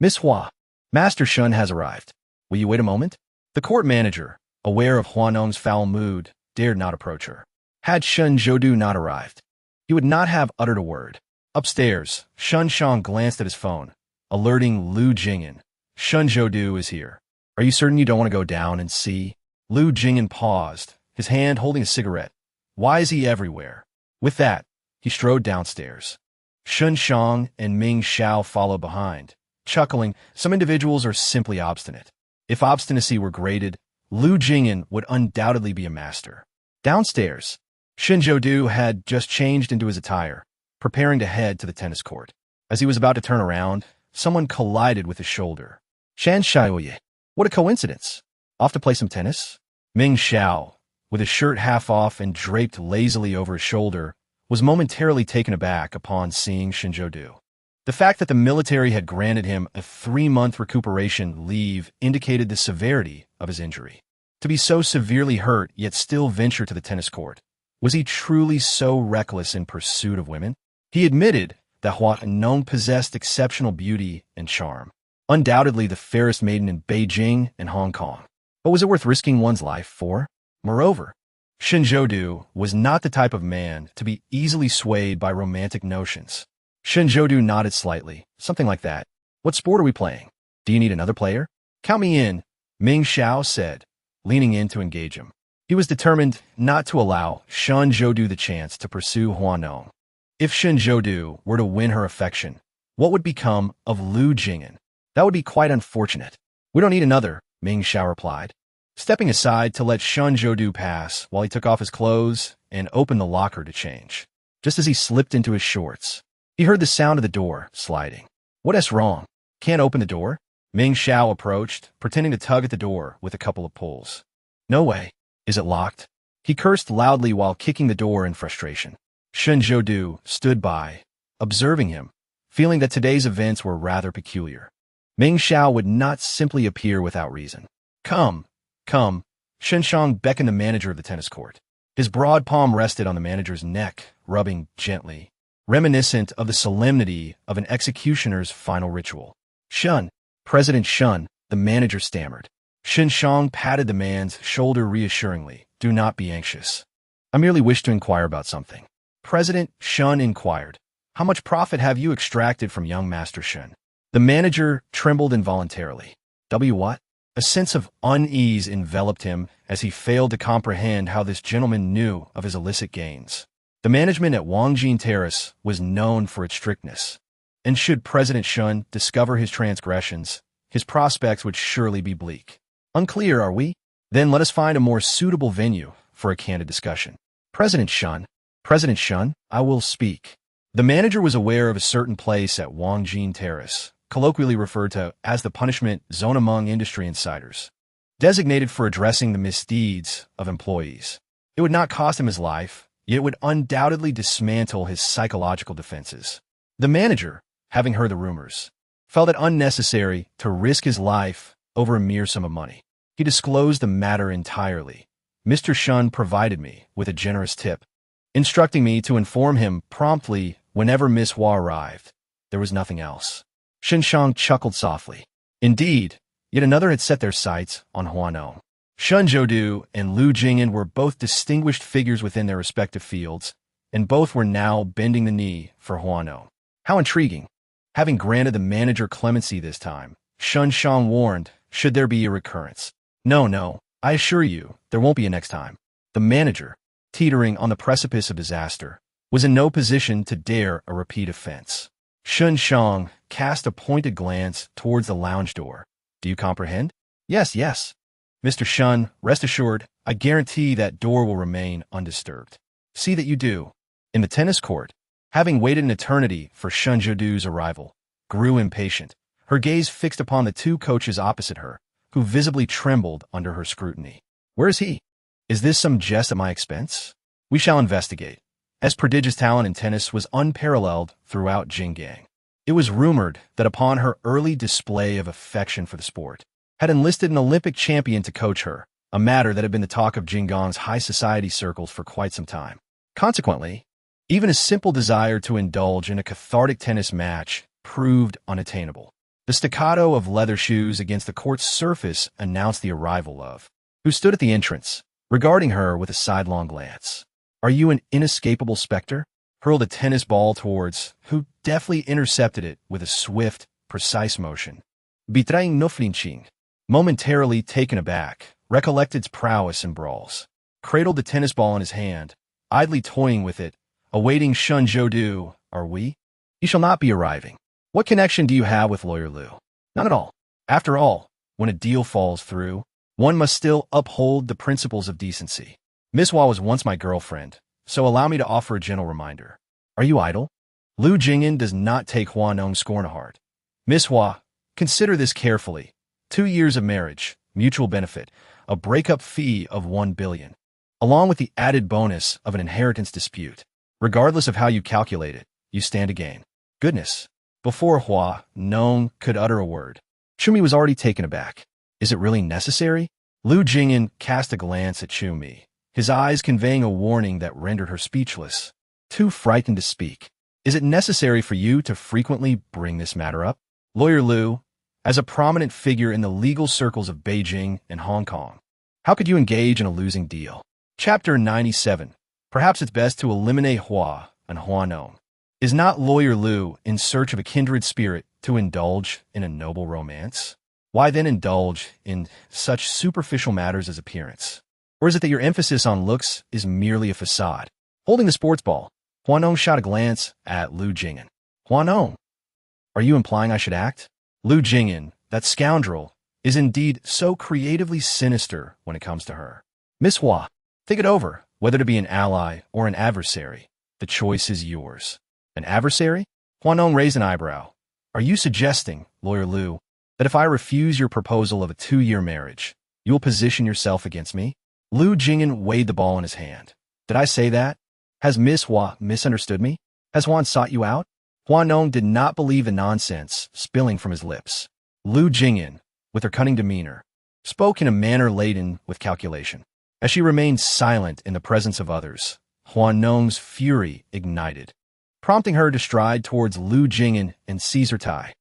Miss Hua, Master Shun has arrived. Will you wait a moment? The court manager, aware of Hua Nong's foul mood, dared not approach her. Had Shun Zhoudu not arrived, he would not have uttered a word. Upstairs, Shun Shang glanced at his phone, alerting Lu Jing'an. Shun Zhoudu is here. Are you certain you don't want to go down and see? Lu Jing'an paused, his hand holding a cigarette. Why is he everywhere? With that, he strode downstairs. Shun Shang and Ming Xiao followed behind, chuckling. Some individuals are simply obstinate. If obstinacy were graded, Lu Jing'an would undoubtedly be a master. Downstairs, Shin Zhoudu had just changed into his attire, preparing to head to the tennis court. As he was about to turn around, someone collided with his shoulder. Shan Xiaoye. What a coincidence. Off to play some tennis? Ming Xiao, with his shirt half off and draped lazily over his shoulder, was momentarily taken aback upon seeing Shin Zhoudu. The fact that the military had granted him a 3-month recuperation leave indicated the severity of his injury. To be so severely hurt yet still venture to the tennis court, was he truly so reckless in pursuit of women? He admitted that Hua Nong possessed exceptional beauty and charm, undoubtedly the fairest maiden in Beijing and Hong Kong. But was it worth risking one's life for? Moreover, Shin Zhoudu was not the type of man to be easily swayed by romantic notions. Shin Zhoudu nodded slightly, something like that. What sport are we playing? Do you need another player? Count me in, Ming Xiao said, leaning in to engage him. He was determined not to allow Shin Zhoudu the chance to pursue Hua Nong. If Shin Zhoudu were to win her affection, what would become of Lu Jing'an? That would be quite unfortunate. We don't need another, Ming Xiao replied, stepping aside to let Shin Zhoudu pass while he took off his clothes and opened the locker to change. Just as he slipped into his shorts, he heard the sound of the door sliding. What's wrong? Can't open the door? Ming Xiao approached, pretending to tug at the door with a couple of pulls. No way. Is it locked? He cursed loudly while kicking the door in frustration. Shin Zhoudu stood by, observing him, feeling that today's events were rather peculiar. Ming Xiao would not simply appear without reason. Come. Shin Shang beckoned the manager of the tennis court. His broad palm rested on the manager's neck, rubbing gently, reminiscent of the solemnity of an executioner's final ritual. Shun, President Shun, the manager stammered. Shin Shang patted the man's shoulder reassuringly. Do not be anxious. I merely wish to inquire about something. President Shun inquired. How much profit have you extracted from young Master Shun? The manager trembled involuntarily. What? A sense of unease enveloped him as he failed to comprehend how this gentleman knew of his illicit gains. The management at Wangjin Terrace was known for its strictness, and should President Shun discover his transgressions, his prospects would surely be bleak. Unclear, are we? Then let us find a more suitable venue for a candid discussion. President Shun, I will speak. The manager was aware of a certain place at Wangjin Terrace, colloquially referred to as the punishment zone among industry insiders, designated for addressing the misdeeds of employees. It would not cost him his life, yet it would undoubtedly dismantle his psychological defenses. The manager, having heard the rumors, felt it unnecessary to risk his life over a mere sum of money. He disclosed the matter entirely. Mr. Shun provided me with a generous tip, instructing me to inform him promptly whenever Miss Hua arrived. There was nothing else. Shin Shang chuckled softly. Indeed, yet another had set their sights on Hua Nong. Shun Zhoudu and Lu Jing'an were both distinguished figures within their respective fields, and both were now bending the knee for Hua Nong. How intriguing. Having granted the manager clemency this time, Shun Shang warned, should there be a recurrence. No, I assure you, there won't be a next time. The manager, teetering on the precipice of disaster, was in no position to dare a repeat offense. Shun Shang cast a pointed glance towards the lounge door. Do you comprehend? Yes, yes. Mr. Shun, rest assured, I guarantee that door will remain undisturbed. See that you do. In the tennis court, having waited an eternity for Shun Zhoudu's arrival, grew impatient, her gaze fixed upon the two coaches opposite her, who visibly trembled under her scrutiny. Where is he? Is this some jest at my expense? We shall investigate. As prodigious talent in tennis was unparalleled throughout Jinggang. It was rumored that upon her early display of affection for the sport, had enlisted an Olympic champion to coach her, a matter that had been the talk of Jinggang's high society circles for quite some time. Consequently, even a simple desire to indulge in a cathartic tennis match proved unattainable. The staccato of leather shoes against the court's surface announced the arrival of, who stood at the entrance, regarding her with a sidelong glance. Are you an inescapable specter? Hurled a tennis ball towards, who deftly intercepted it with a swift, precise motion. Betraying no flinching, momentarily taken aback, recollected its prowess in brawls, cradled the tennis ball in his hand, idly toying with it, awaiting Shun Zhoudu. Are we? He shall not be arriving. What connection do you have with Lawyer Lu? None at all. After all, when a deal falls through, one must still uphold the principles of decency. Miss Hua was once my girlfriend, so allow me to offer a gentle reminder. Are you idle? Lu Jing'an does not take Hua Nong scorn to heart. Miss Hua, consider this carefully. 2 years of marriage, mutual benefit, a breakup fee of 1 billion, along with the added bonus of an inheritance dispute. Regardless of how you calculate it, you stand to gain. Goodness. Before Hua Nong could utter a word, Chumi was already taken aback. Is it really necessary? Lu Jing'an cast a glance at Chumi, his eyes conveying a warning that rendered her speechless, too frightened to speak. Is it necessary for you to frequently bring this matter up? Lawyer Lu, as a prominent figure in the legal circles of Beijing and Hong Kong, how could you engage in a losing deal? Chapter 97. Perhaps it's best to eliminate Hua and Hua Nong. Is not Lawyer Lu in search of a kindred spirit to indulge in a noble romance? Why then indulge in such superficial matters as appearance? Or is it that your emphasis on looks is merely a facade? Holding the sports ball, Hua Nong shot a glance at Lu Jing'an. Hua Nong, are you implying I should act? Lu Jing'an, that scoundrel, is indeed so creatively sinister when it comes to her. Miss Hua, think it over, whether to be an ally or an adversary. The choice is yours. An adversary? Hua Nong raised an eyebrow. Are you suggesting, Lawyer Lu, that if I refuse your proposal of a 2-year marriage, you will position yourself against me? Lu Jing'an weighed the ball in his hand. Did I say that? Has Miss Hua misunderstood me? Has Huan sought you out? Hua Nong did not believe the nonsense spilling from his lips. Lu Jing'an, with her cunning demeanor, spoke in a manner laden with calculation. As she remained silent in the presence of others, Hua Nong's fury ignited, prompting her to stride towards Lu Jing'an and seize her tie.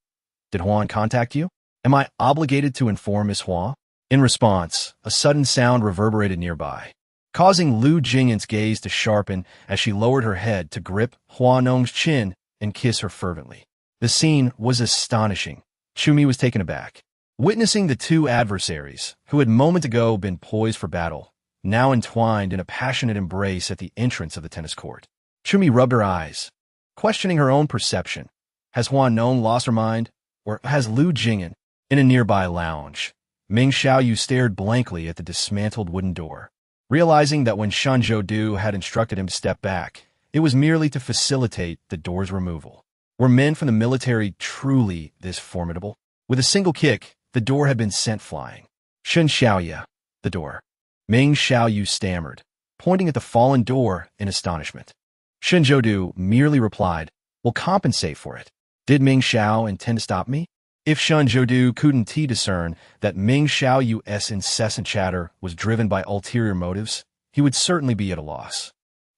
Did Huan contact you? Am I obligated to inform Miss Hua? In response, a sudden sound reverberated nearby, causing Lu Jing'an's gaze to sharpen as she lowered her head to grip Hua Nong's chin and kiss her fervently. The scene was astonishing. Chumi was taken aback, witnessing the two adversaries, who had moment ago been poised for battle, now entwined in a passionate embrace at the entrance of the tennis court. Chumi rubbed her eyes, questioning her own perception. Has Hua Nong lost her mind, or has Lu Jing'an? In a nearby lounge, Ming Xiaoyu stared blankly at the dismantled wooden door, realizing that when Shun Zhoudu had instructed him to step back, it was merely to facilitate the door's removal. Were men from the military truly this formidable? With a single kick, the door had been sent flying. Shun Xiaoya, the door. Ming Xiaoyu stammered, pointing at the fallen door in astonishment. Shun Zhoudu merely replied, "Will compensate for it." Did Ming Xiao intend to stop me? If Shun Zhoudu couldn't discern that Ming Xiaoyu's incessant chatter was driven by ulterior motives, he would certainly be at a loss.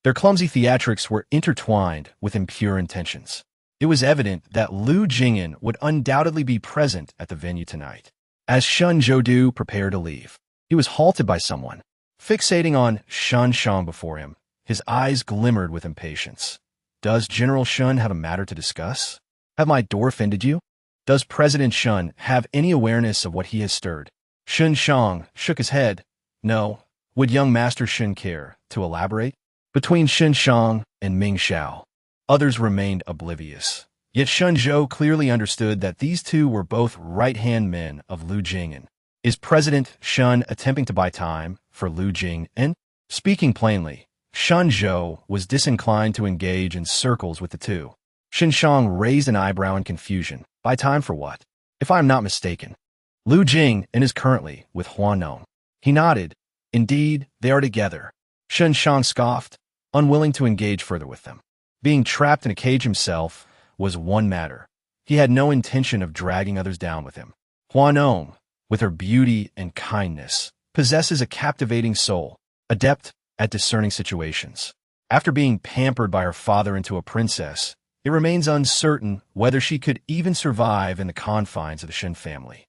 Their clumsy theatrics were intertwined with impure intentions. It was evident that Lu Jing'an would undoubtedly be present at the venue tonight. As Shun Zhoudu prepared to leave, he was halted by someone. Fixating on Shun Shang before him, his eyes glimmered with impatience. Does General Shun have a matter to discuss? Have my door offended you? Does President Shun have any awareness of what he has stirred? Shun Shang shook his head. No. Would young Master Shun care to elaborate? Between Shun Shang and Ming Xiao, others remained oblivious. Yet Yet Shenzhou clearly understood that these two were both right-hand men of Lu Jing'an. Is President Shun attempting to buy time for Lu Jing'an? Speaking plainly, Shenzhou was disinclined to engage in circles with the two. Xinshang raised an eyebrow in confusion. Buy time for what? If I am not mistaken, Lu Jing'an is currently with Hua Nong. He nodded. Indeed, they are together. Xinshang scoffed, unwilling to engage further with them. Being trapped in a cage himself was one matter. He had no intention of dragging others down with him. Hua Nong, with her beauty and kindness, possesses a captivating soul, adept at discerning situations. After being pampered by her father into a princess, it remains uncertain whether she could even survive in the confines of the Shen family.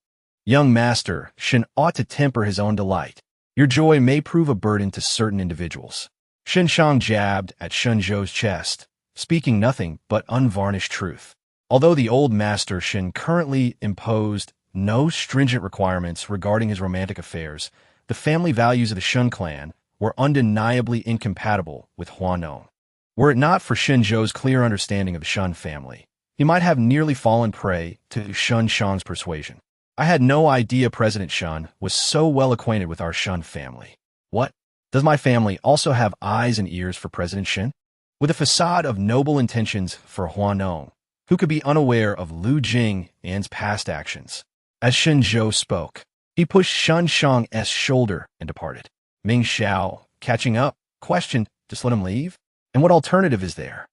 Young master, Shen ought to temper his own delight. Your joy may prove a burden to certain individuals. Xinshang jabbed at Shenzhou's chest, speaking nothing but unvarnished truth. Although the old master Shen currently imposed no stringent requirements regarding his romantic affairs, the family values of the Shun clan were undeniably incompatible with Hua Nong. Were it not for Shenzhou's clear understanding of the Shun family, he might have nearly fallen prey to Shun Shang's persuasion. I had no idea President Shun was so well acquainted with our Shun family. What? Does my family also have eyes and ears for President Shen? With a facade of noble intentions for Hua Nong, who could be unaware of Lu Jing'an's past actions? As Shenzhou spoke, he pushed Shunshang's shoulder and departed. Ming Xiao, catching up, questioned, just let him leave? And what alternative is there?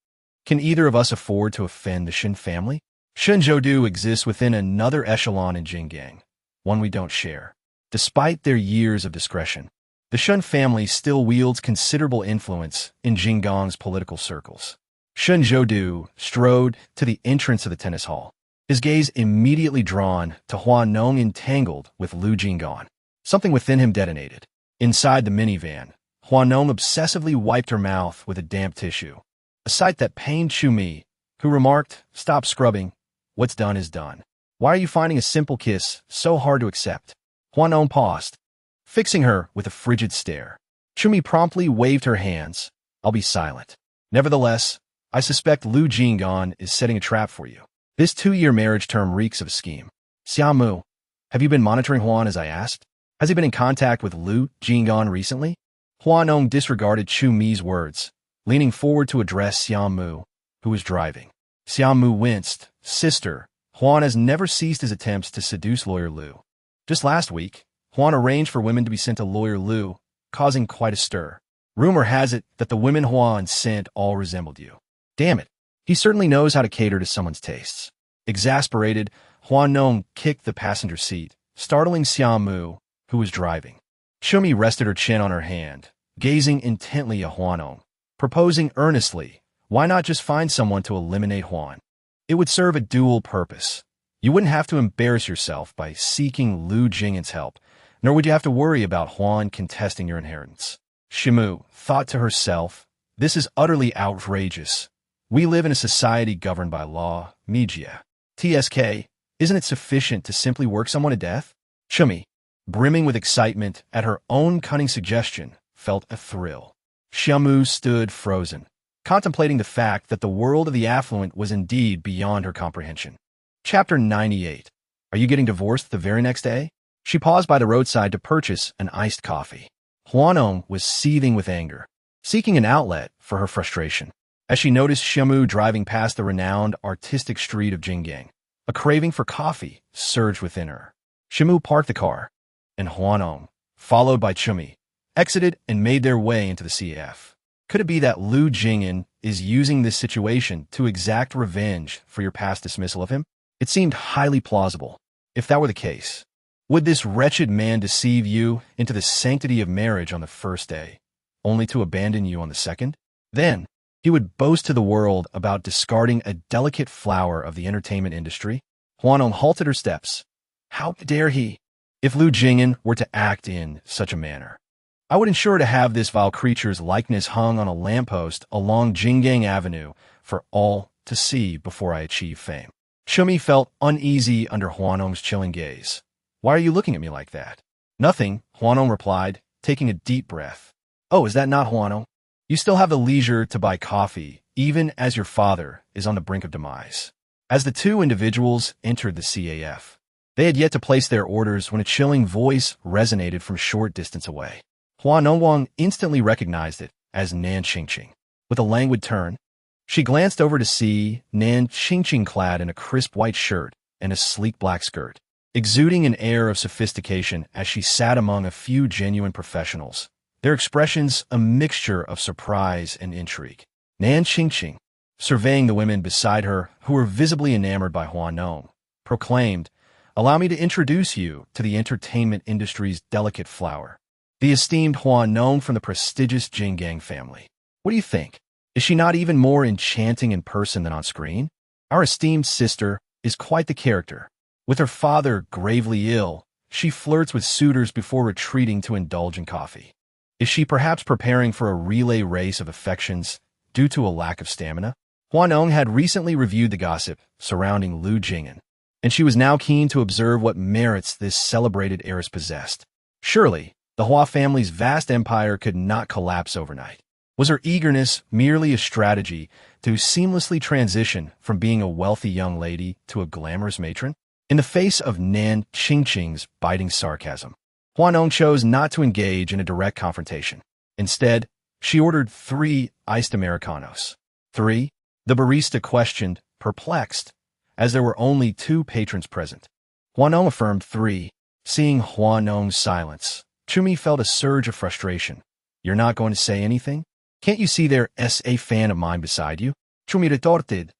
Can either of us afford to offend the Shen family? Shenzhou exists within another echelon in Jinggang, one we don't share. Despite their years of discretion, the Shun family still wields considerable influence in Jinggang's political circles. Shenzhou strode to the entrance of the tennis hall, his gaze immediately drawn to Hua Nong entangled with Lu Jing'an. Something within him detonated. Inside the minivan, Hua Nong obsessively wiped her mouth with a damp tissue, a sight that pained Chumi, who remarked, "Stop scrubbing. What's done is done. Why are you finding a simple kiss so hard to accept?" Hua Nong paused, fixing her with a frigid stare. Chumi promptly waved her hands. "I'll be silent. Nevertheless, I suspect Lu Jing'an is setting a trap for you. This 2-year marriage term reeks of a scheme. Xiaomu, have you been monitoring Huan as I asked? Has he been in contact with Lu Jing'an recently?" Hua Nong disregarded Chumi's words, leaning forward to address Xiaomu, who was driving. Xiaomu winced. "Sister, Huan has never ceased his attempts to seduce Lawyer Lu. Just last week, Huan arranged for women to be sent to Lawyer Lu, causing quite a stir. Rumor has it that the women Huan sent all resembled you. Damn it, he certainly knows how to cater to someone's tastes." Exasperated, Hua Nong kicked the passenger seat, startling Xiaomu, who was driving. Chumi rested her chin on her hand, gazing intently at Hua Nong, proposing earnestly, why not just find someone to eliminate Huan? It would serve a dual purpose. You wouldn't have to embarrass yourself by seeking Lu Jing'an's help, nor would you have to worry about Huan contesting your inheritance. Shimu thought to herself, this is utterly outrageous. We live in a society governed by law, Mijia. TSK, isn't it sufficient to simply work someone to death? Chumi, brimming with excitement at her own cunning suggestion, felt a thrill. Xiaomu stood frozen, contemplating the fact that the world of the affluent was indeed beyond her comprehension. Chapter 98. Are you getting divorced the very next day? She paused by the roadside to purchase an iced coffee. Hua Nong was seething with anger, seeking an outlet for her frustration. As she noticed Xiaomu driving past the renowned artistic street of Jinggang, a craving for coffee surged within her. Xiaomu parked the car, and Hua Nong, followed by Chumi, exited and made their way into the CF. Could it be that Lu Jing'an is using this situation to exact revenge for your past dismissal of him? It seemed highly plausible. If that were the case, would this wretched man deceive you into the sanctity of marriage on the first day, only to abandon you on the second? Then, he would boast to the world about discarding a delicate flower of the entertainment industry. Hua Nong halted her steps. How dare he? If Lu Jing'an were to act in such a manner, I would ensure to have this vile creature's likeness hung on a lamppost along Jinggang Avenue for all to see before I achieve fame. Chumi felt uneasy under Hua Nong's chilling gaze. Why are you looking at me like that? Nothing, Hua Nong replied, taking a deep breath. Oh, is that not Hua Nong? You still have the leisure to buy coffee, even as your father is on the brink of demise. As the two individuals entered the CAF, they had yet to place their orders when a chilling voice resonated from a short distance away. Hua Nong instantly recognized it as Nan Qingqing. With a languid turn, she glanced over to see Nan Qingqing clad in a crisp white shirt and a sleek black skirt, exuding an air of sophistication as she sat among a few genuine professionals, their expressions a mixture of surprise and intrigue. Nan Qingqing, surveying the women beside her who were visibly enamored by Hua Nong, proclaimed, "Allow me to introduce you to the entertainment industry's delicate flower, the esteemed Hua Nong from the prestigious Jinggang family. What do you think? Is she not even more enchanting in person than on screen? Our esteemed sister is quite the character. With her father gravely ill, she flirts with suitors before retreating to indulge in coffee. Is she perhaps preparing for a relay race of affections due to a lack of stamina?" Hua Nong had recently reviewed the gossip surrounding Lu Jing'an, and she was now keen to observe what merits this celebrated heiress possessed. Surely, the Hua family's vast empire could not collapse overnight. Was her eagerness merely a strategy to seamlessly transition from being a wealthy young lady to a glamorous matron? In the face of Nan Qingqing's biting sarcasm, Hua Nong chose not to engage in a direct confrontation. Instead, she ordered 3 iced Americanos. 3? The barista questioned, perplexed, as there were only 2 patrons present. Hua Nong affirmed 3. Seeing Hua Nong's silence, Chumi felt a surge of frustration. "You're not going to say anything? Can't you see there's a fan of mine beside you?" Chumi retorted.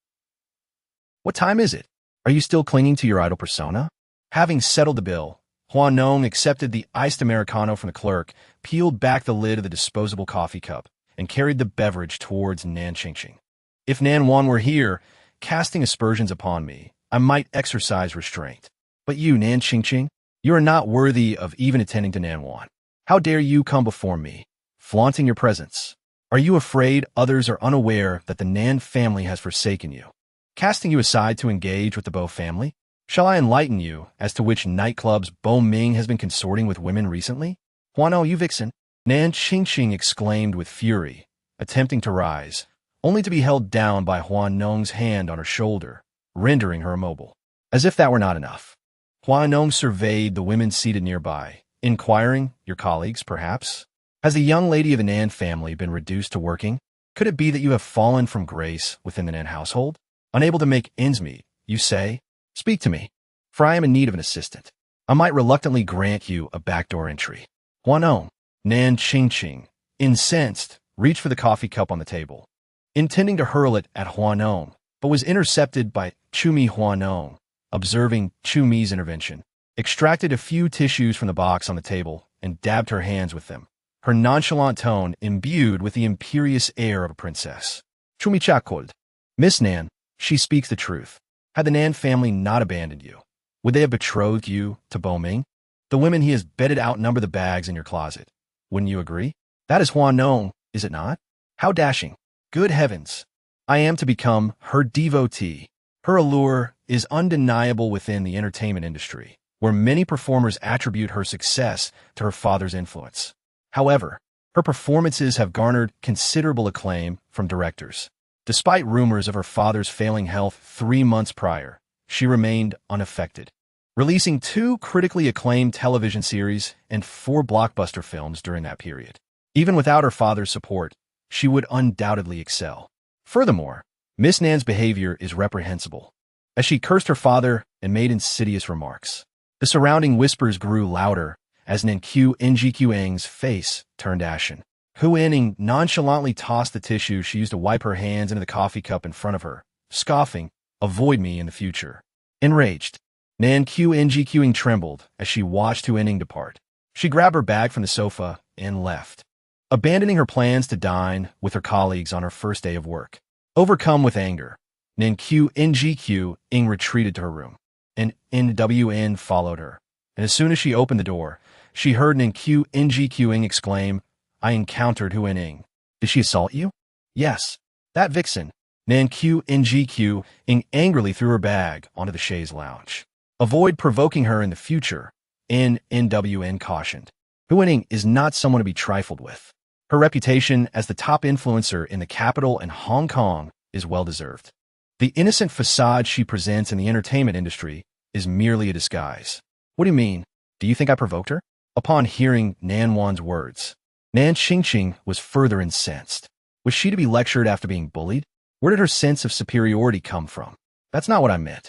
"What time is it? Are you still clinging to your idol persona?" Having settled the bill, Hua Nong accepted the iced Americano from the clerk, peeled back the lid of the disposable coffee cup, and carried the beverage towards Nan Qingqing. "If Nan Wan were here, casting aspersions upon me, I might exercise restraint. But you, Nan Qingqing, you are not worthy of even attending to Nan Wan. How dare you come before me, flaunting your presence? Are you afraid others are unaware that the Nan family has forsaken you, casting you aside to engage with the Bo family? Shall I enlighten you as to which nightclubs Bo Ming has been consorting with women recently?" "Hua Nong, you vixen!" Nan Qingqing exclaimed with fury, attempting to rise, only to be held down by Hua Nong's hand on her shoulder, rendering her immobile. As if that were not enough, Hua Nong surveyed the women seated nearby, inquiring, "Your colleagues, perhaps? Has the young lady of the Nan family been reduced to working? Could it be that you have fallen from grace within the Nan household? Unable to make ends meet, you say? Speak to me, for I am in need of an assistant. I might reluctantly grant you a backdoor entry." Hua Nong, Nan Qingqing, incensed, reached for the coffee cup on the table, intending to hurl it at Hua Nong, but was intercepted by Chumi. Hua Nong, observing Chumi's intervention, extracted a few tissues from the box on the table and dabbed her hands with them, her nonchalant tone imbued with the imperious air of a princess. "Chumi chuckled. Miss Nan, she speaks the truth. Had the Nan family not abandoned you, would they have betrothed you to Bo Ming? The women he has bedded outnumber the bags in your closet. Wouldn't you agree? That is Hua Nong, is it not? How dashing. Good heavens. I am to become her devotee. Her allure is undeniable within the entertainment industry, where many performers attribute her success to her father's influence. However, her performances have garnered considerable acclaim from directors. Despite rumors of her father's failing health 3 months prior, she remained unaffected, releasing 2 critically acclaimed television series and 4 blockbuster films during that period. Even without her father's support, she would undoubtedly excel. Furthermore, Miss Nan's behavior is reprehensible, as she cursed her father and made insidious remarks. The surrounding whispers grew louder as Ngqing's face turned ashen. Hu Enning nonchalantly tossed the tissue she used to wipe her hands into the coffee cup in front of her, scoffing, "Avoid me in the future." Enraged, Nan Qingqing trembled as she watched Hu Enning depart. She grabbed her bag from the sofa and left, abandoning her plans to dine with her colleagues on her first day of work. Overcome with anger, Nan Qingqing retreated to her room, and NWN followed her. And as soon as she opened the door, she heard Nan Qingqing exclaim, "I encountered Hu Enning. Did she assault you?" "Yes, that vixen." Nan Qingqing angrily threw her bag onto the chaise lounge. "Avoid provoking her in the future," NWN cautioned. Hu Enning is not someone to be trifled with. Her reputation as the top influencer in the capital and Hong Kong is well-deserved. The innocent facade she presents in the entertainment industry is merely a disguise. What do you mean? Do you think I provoked her? Upon hearing Nan Wan's words, Nan Qingqing was further incensed. Was she to be lectured after being bullied? Where did her sense of superiority come from? That's not what I meant.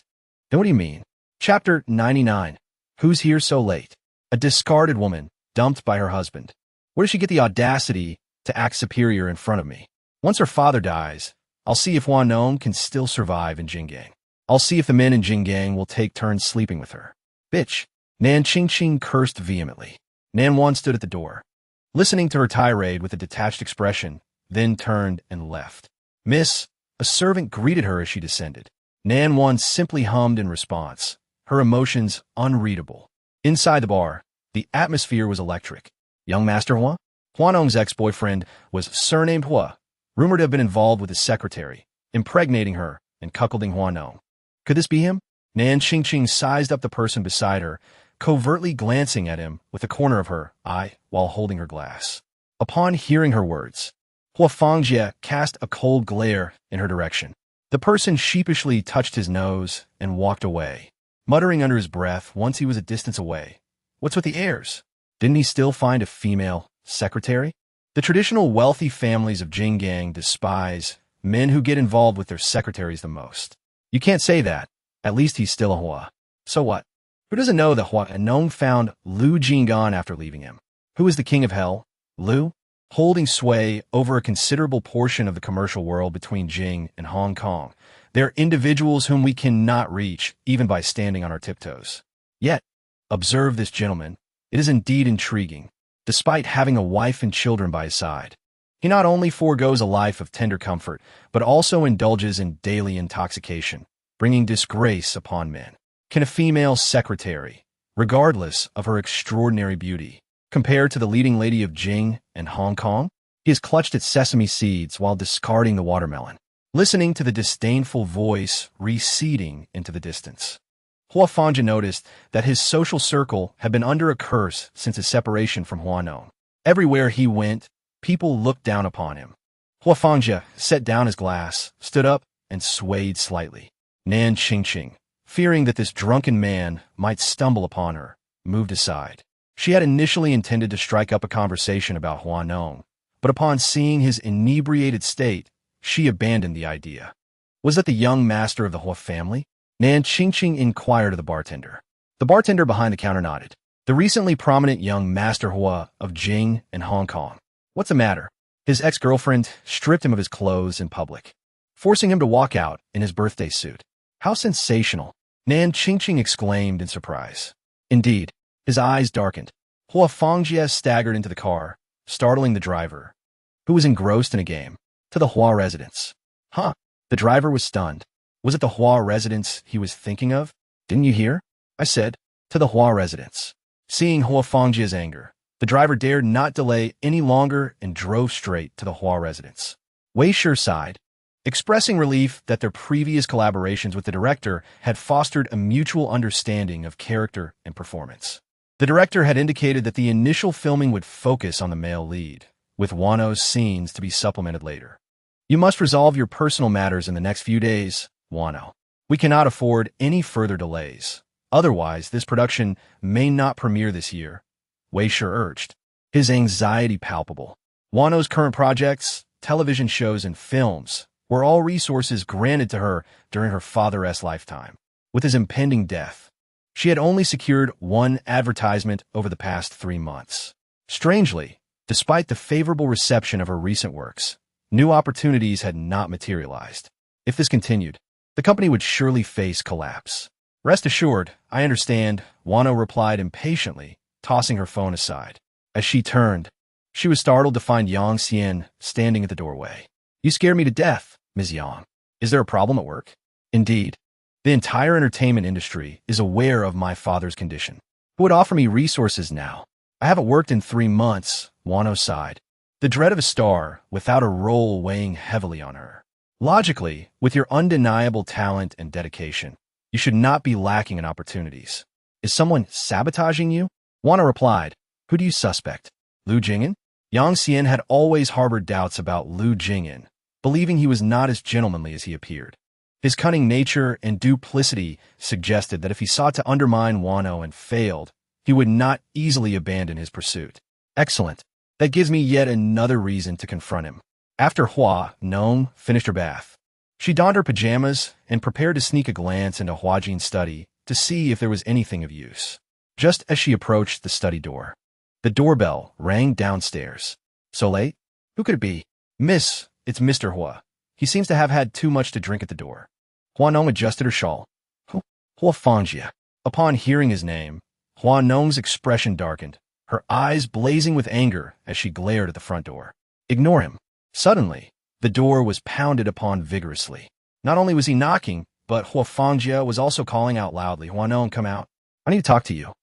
Then what do you mean? Chapter 99. Who's here so late? A discarded woman, dumped by her husband. Where does she get the audacity to act superior in front of me? Once her father dies, I'll see if Hua Nong can still survive in Jinggang. I'll see if the men in Jinggang will take turns sleeping with her. Bitch. Nan Qingqing cursed vehemently. Nan Wan stood at the door, listening to her tirade with a detached expression, then turned and left. Miss, a servant greeted her as she descended. Nan Wan simply hummed in response, her emotions unreadable. Inside the bar, the atmosphere was electric. Young Master Hua? Hua Nong's ex-boyfriend was surnamed Hua, rumored to have been involved with his secretary, impregnating her and cuckolding Hua Nong. Could this be him? Nan Qingqing sized up the person beside her, covertly glancing at him with the corner of her eye while holding her glass. Upon hearing her words, Hua Fangjie cast a cold glare in her direction. The person sheepishly touched his nose and walked away, muttering under his breath once he was a distance away. What's with the heirs? Didn't he still find a female secretary? The traditional wealthy families of Jinggang despise men who get involved with their secretaries the most. You can't say that. At least he's still a Hua. So what? Who doesn't know that Hua Nong found Lu Jing'an after leaving him? Who is the king of hell? Lu? Holding sway over a considerable portion of the commercial world between Jing and Hong Kong. They're individuals whom we cannot reach, even by standing on our tiptoes. Yet, observe this gentleman. It is indeed intriguing. Despite having a wife and children by his side, he not only forgoes a life of tender comfort, but also indulges in daily intoxication, bringing disgrace upon men. Can a female secretary, regardless of her extraordinary beauty, compare to the leading lady of Jing and Hong Kong? He has clutched at sesame seeds while discarding the watermelon, listening to the disdainful voice receding into the distance. Hua Fangjie noticed that his social circle had been under a curse since his separation from Hua Nong. Everywhere he went, people looked down upon him. Hua Fangjie set down his glass, stood up, and swayed slightly. Nan Qingqing, fearing that this drunken man might stumble upon her, moved aside. She had initially intended to strike up a conversation about Hua Nong, but upon seeing his inebriated state, she abandoned the idea. Was that the young master of the Hua family? Nan Qingqing inquired of the bartender. The bartender behind the counter nodded. The recently prominent young Master Hua of Jing and Hong Kong. What's the matter? His ex-girlfriend stripped him of his clothes in public, forcing him to walk out in his birthday suit. How sensational! Nan Qingqing exclaimed in surprise. Indeed, his eyes darkened. Hua Fangjie staggered into the car, startling the driver, who was engrossed in a game, to the Hua residence. Huh? The driver was stunned. Was it the Hua residence he was thinking of? Didn't you hear? I said, to the Hua residence. Seeing Hua Fangjie's anger, the driver dared not delay any longer and drove straight to the Hua residence. Wei Shi sighed, expressing relief that their previous collaborations with the director had fostered a mutual understanding of character and performance. The director had indicated that the initial filming would focus on the male lead, with Wano's scenes to be supplemented later. You must resolve your personal matters in the next few days, Wano. We cannot afford any further delays. Otherwise, this production may not premiere this year, Wei Shi urged, his anxiety palpable. Wano's current projects, television shows, and films were all resources granted to her during her father's lifetime. With his impending death, she had only secured one advertisement over the past 3 months. Strangely, despite the favorable reception of her recent works, new opportunities had not materialized. If this continued, the company would surely face collapse. Rest assured, I understand, Wano replied impatiently, tossing her phone aside. As she turned, she was startled to find Yang Xian standing at the doorway. You scared me to death, Ms. Yang. Is there a problem at work? Indeed. The entire entertainment industry is aware of my father's condition. Who would offer me resources now? I haven't worked in 3 months, Wano sighed, the dread of a star without a role weighing heavily on her. Logically, with your undeniable talent and dedication, you should not be lacking in opportunities. Is someone sabotaging you? Wano replied. Who do you suspect? Lu Jing'an? Yang Xian had always harbored doubts about Lu Jing'an, believing he was not as gentlemanly as he appeared. His cunning nature and duplicity suggested that if he sought to undermine Hua Nong and failed, he would not easily abandon his pursuit. Excellent. That gives me yet another reason to confront him. After Hua Nong finished her bath, she donned her pajamas and prepared to sneak a glance into Hua Jing's study to see if there was anything of use. Just as she approached the study door, the doorbell rang downstairs. So late? Who could it be? Miss, it's Mr. Hua. He seems to have had too much to drink at the door. Hua Nong adjusted her shawl. Hua Fangjia. Upon hearing his name, Hua Nong's expression darkened, her eyes blazing with anger as she glared at the front door. Ignore him. Suddenly, the door was pounded upon vigorously. Not only was he knocking, but Hua Fangjia was also calling out loudly, Hua Nong, come out. I need to talk to you.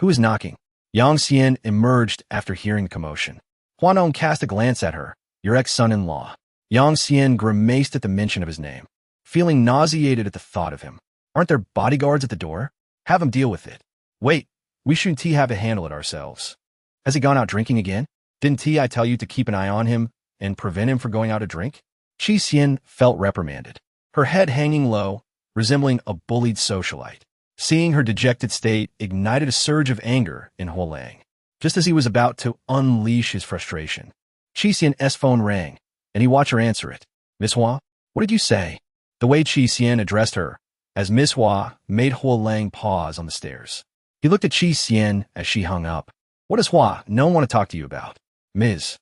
Who is knocking? Yang Xian emerged after hearing the commotion. Hua Nong cast a glance at her. Your ex-son-in-law. Yang Xian grimaced at the mention of his name, feeling nauseated at the thought of him. Aren't there bodyguards at the door? Have him deal with it. Wait, we shouldn't have to handle it ourselves. Has he gone out drinking again? Didn't I tell you to keep an eye on him and prevent him from going out to drink? Qi Xian felt reprimanded, her head hanging low, resembling a bullied socialite. Seeing her dejected state ignited a surge of anger in Hua Lang. Just as he was about to unleash his frustration, Qi Xian's phone rang, and he watched her answer it. Miss Hua, what did you say? The way Qi Xian addressed her as Miss Hua made Hua Lang pause on the stairs. He looked at Qi Xian as she hung up. What does Hua Nong want to talk to you about? Ms.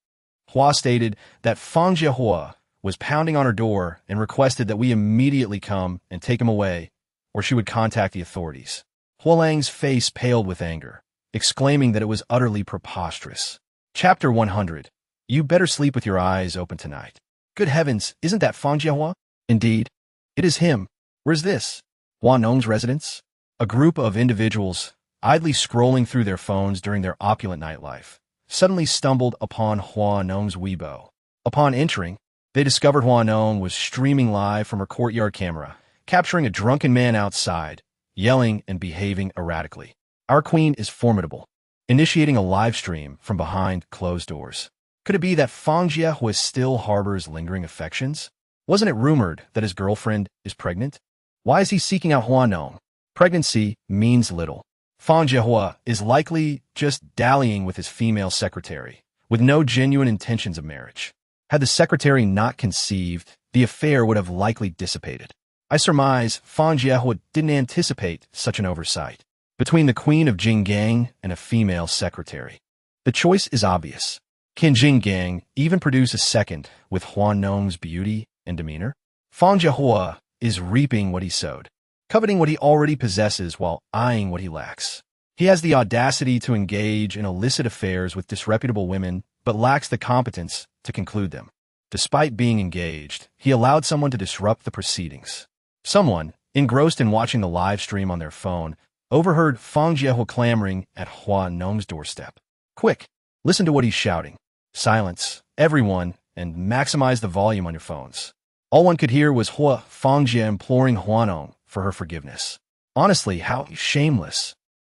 Hua stated that Fangjia Hua was pounding on her door and requested that we immediately come and take him away, or she would contact the authorities. Hua Lang's face paled with anger, exclaiming that it was utterly preposterous. Chapter 100. You better sleep with your eyes open tonight. Good heavens, isn't that Fangjia Hua? Indeed. It is him. Where's this? Hua Nong's residence? A group of individuals, idly scrolling through their phones during their opulent nightlife, suddenly stumbled upon Hua Nong's Weibo. Upon entering, they discovered Hua Nong was streaming live from her courtyard camera, capturing a drunken man outside, yelling and behaving erratically. Our queen is formidable, initiating a live stream from behind closed doors. Could it be that Fangjia Hua still harbors lingering affections? Wasn't it rumored that his girlfriend is pregnant? Why is he seeking out Hua Nong? Pregnancy means little. Fangjia Hua is likely just dallying with his female secretary, with no genuine intentions of marriage. Had the secretary not conceived, the affair would have likely dissipated. I surmise Fangjia Hua didn't anticipate such an oversight between the queen of Jinggang and a female secretary. The choice is obvious. Can Jinggang even produce a second with Hua Nong's beauty and demeanor? Fangjia Hua is reaping what he sowed, coveting what he already possesses while eyeing what he lacks. He has the audacity to engage in illicit affairs with disreputable women, but lacks the competence to conclude them. Despite being engaged, he allowed someone to disrupt the proceedings. Someone, engrossed in watching the live stream on their phone, overheard Fangjia Hua clamoring at Hua Nong's doorstep. Quick, listen to what he's shouting. Silence, everyone, and maximize the volume on your phones. All one could hear was Hua Fangjia imploring Hua Nong for her forgiveness. Honestly, how shameless.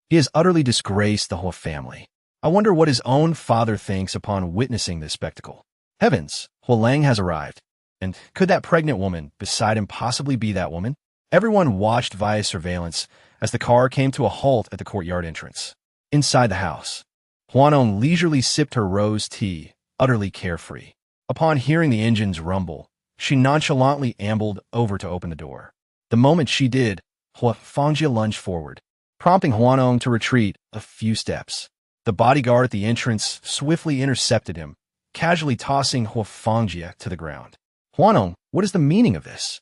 He has utterly disgraced the Hua family. I wonder what his own father thinks upon witnessing this spectacle. Heavens, Hua Lang has arrived. And could that pregnant woman beside him possibly be that woman? Everyone watched via surveillance as the car came to a halt at the courtyard entrance. Inside the house, Hua Nong leisurely sipped her rose tea, utterly carefree. Upon hearing the engine's rumble, she nonchalantly ambled over to open the door. The moment she did, Hua Fangjia lunged forward, prompting Hua Nong to retreat a few steps. The bodyguard at the entrance swiftly intercepted him, casually tossing Hua Fangjia to the ground. Hua Nong, what is the meaning of this?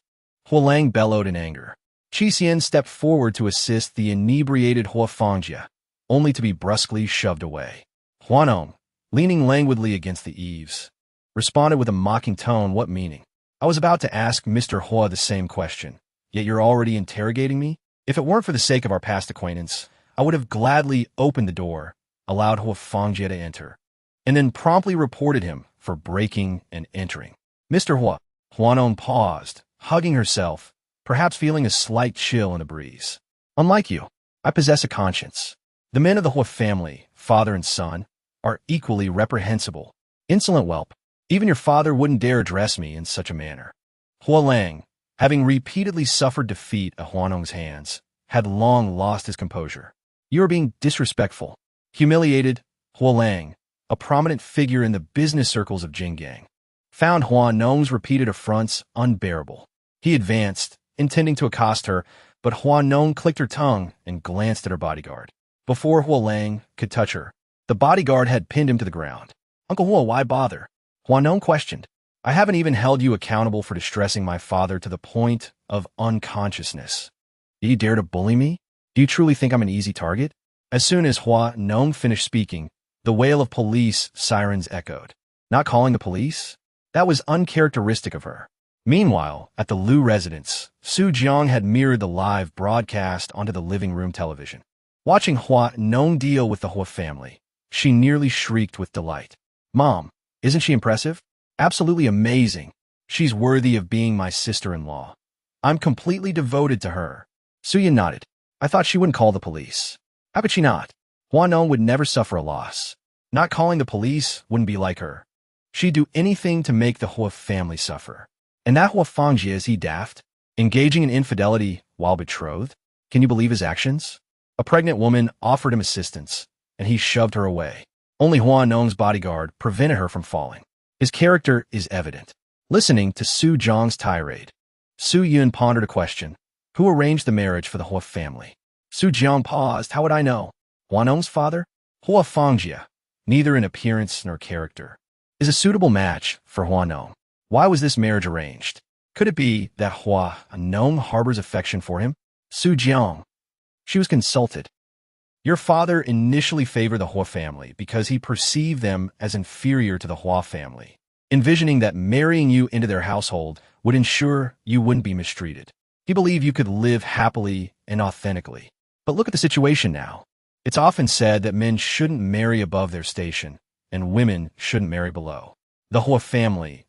Hua Lang bellowed in anger. Qi Xian stepped forward to assist the inebriated Hua Fangjia, only to be brusquely shoved away. Hua Nong, leaning languidly against the eaves, responded with a mocking tone, what meaning? I was about to ask Mr. Hua the same question, yet you're already interrogating me? If it weren't for the sake of our past acquaintance, I would have gladly opened the door, allowed Hua Fangjia to enter, and then promptly reported him for breaking and entering. Mr. Hua, Hua Nong paused, hugging herself, perhaps feeling a slight chill in the breeze. Unlike you, I possess a conscience. The men of the Hua family, father and son, are equally reprehensible. Insolent whelp, even your father wouldn't dare address me in such a manner. Hua Lang, having repeatedly suffered defeat at Hua Nong's hands, had long lost his composure. "You are being disrespectful." Humiliated, Hua Lang, a prominent figure in the business circles of Jinggang, found Hua Nong's repeated affronts unbearable. He advanced, intending to accost her, but Hua Nong clicked her tongue and glanced at her bodyguard. Before Hua Lang could touch her, the bodyguard had pinned him to the ground. "Uncle Hua, why bother?" Hua Nong questioned. "I haven't even held you accountable for distressing my father to the point of unconsciousness. Do you dare to bully me? Do you truly think I'm an easy target?" As soon as Hua Nong finished speaking, the wail of police sirens echoed. Not calling the police? That was uncharacteristic of her. Meanwhile, at the Lu residence, Su Jiang had mirrored the live broadcast onto the living room television. Watching Hua Nong deal with the Hua family, she nearly shrieked with delight. "Mom, isn't she impressive? Absolutely amazing. She's worthy of being my sister-in-law. I'm completely devoted to her." Suya nodded. "I thought she wouldn't call the police." "How could she not? Hua Nong would never suffer a loss. Not calling the police wouldn't be like her. She'd do anything to make the Hua family suffer. And that Hua Fangjie, is he daft? Engaging in infidelity while betrothed? Can you believe his actions? A pregnant woman offered him assistance, and he shoved her away. Only Hua Nong's bodyguard prevented her from falling. His character is evident. Listening to Su Jiang's tirade, Su Yun pondered a question. Who arranged the marriage for the Hua family? Su Jiang paused. How would I know? Hua Nong's father? Hua Fangjie, neither in appearance nor character, is a suitable match for Hua Nong. Why was this marriage arranged? Could it be that Hua Nong harbors affection for him? Su Jiang. She was consulted. Your father initially favored the Hua family because he perceived them as inferior to the Hua family, envisioning that marrying you into their household would ensure you wouldn't be mistreated. He believed you could live happily and authentically. But look at the situation now. It's often said that men shouldn't marry above their station, and women shouldn't marry below. The Hua family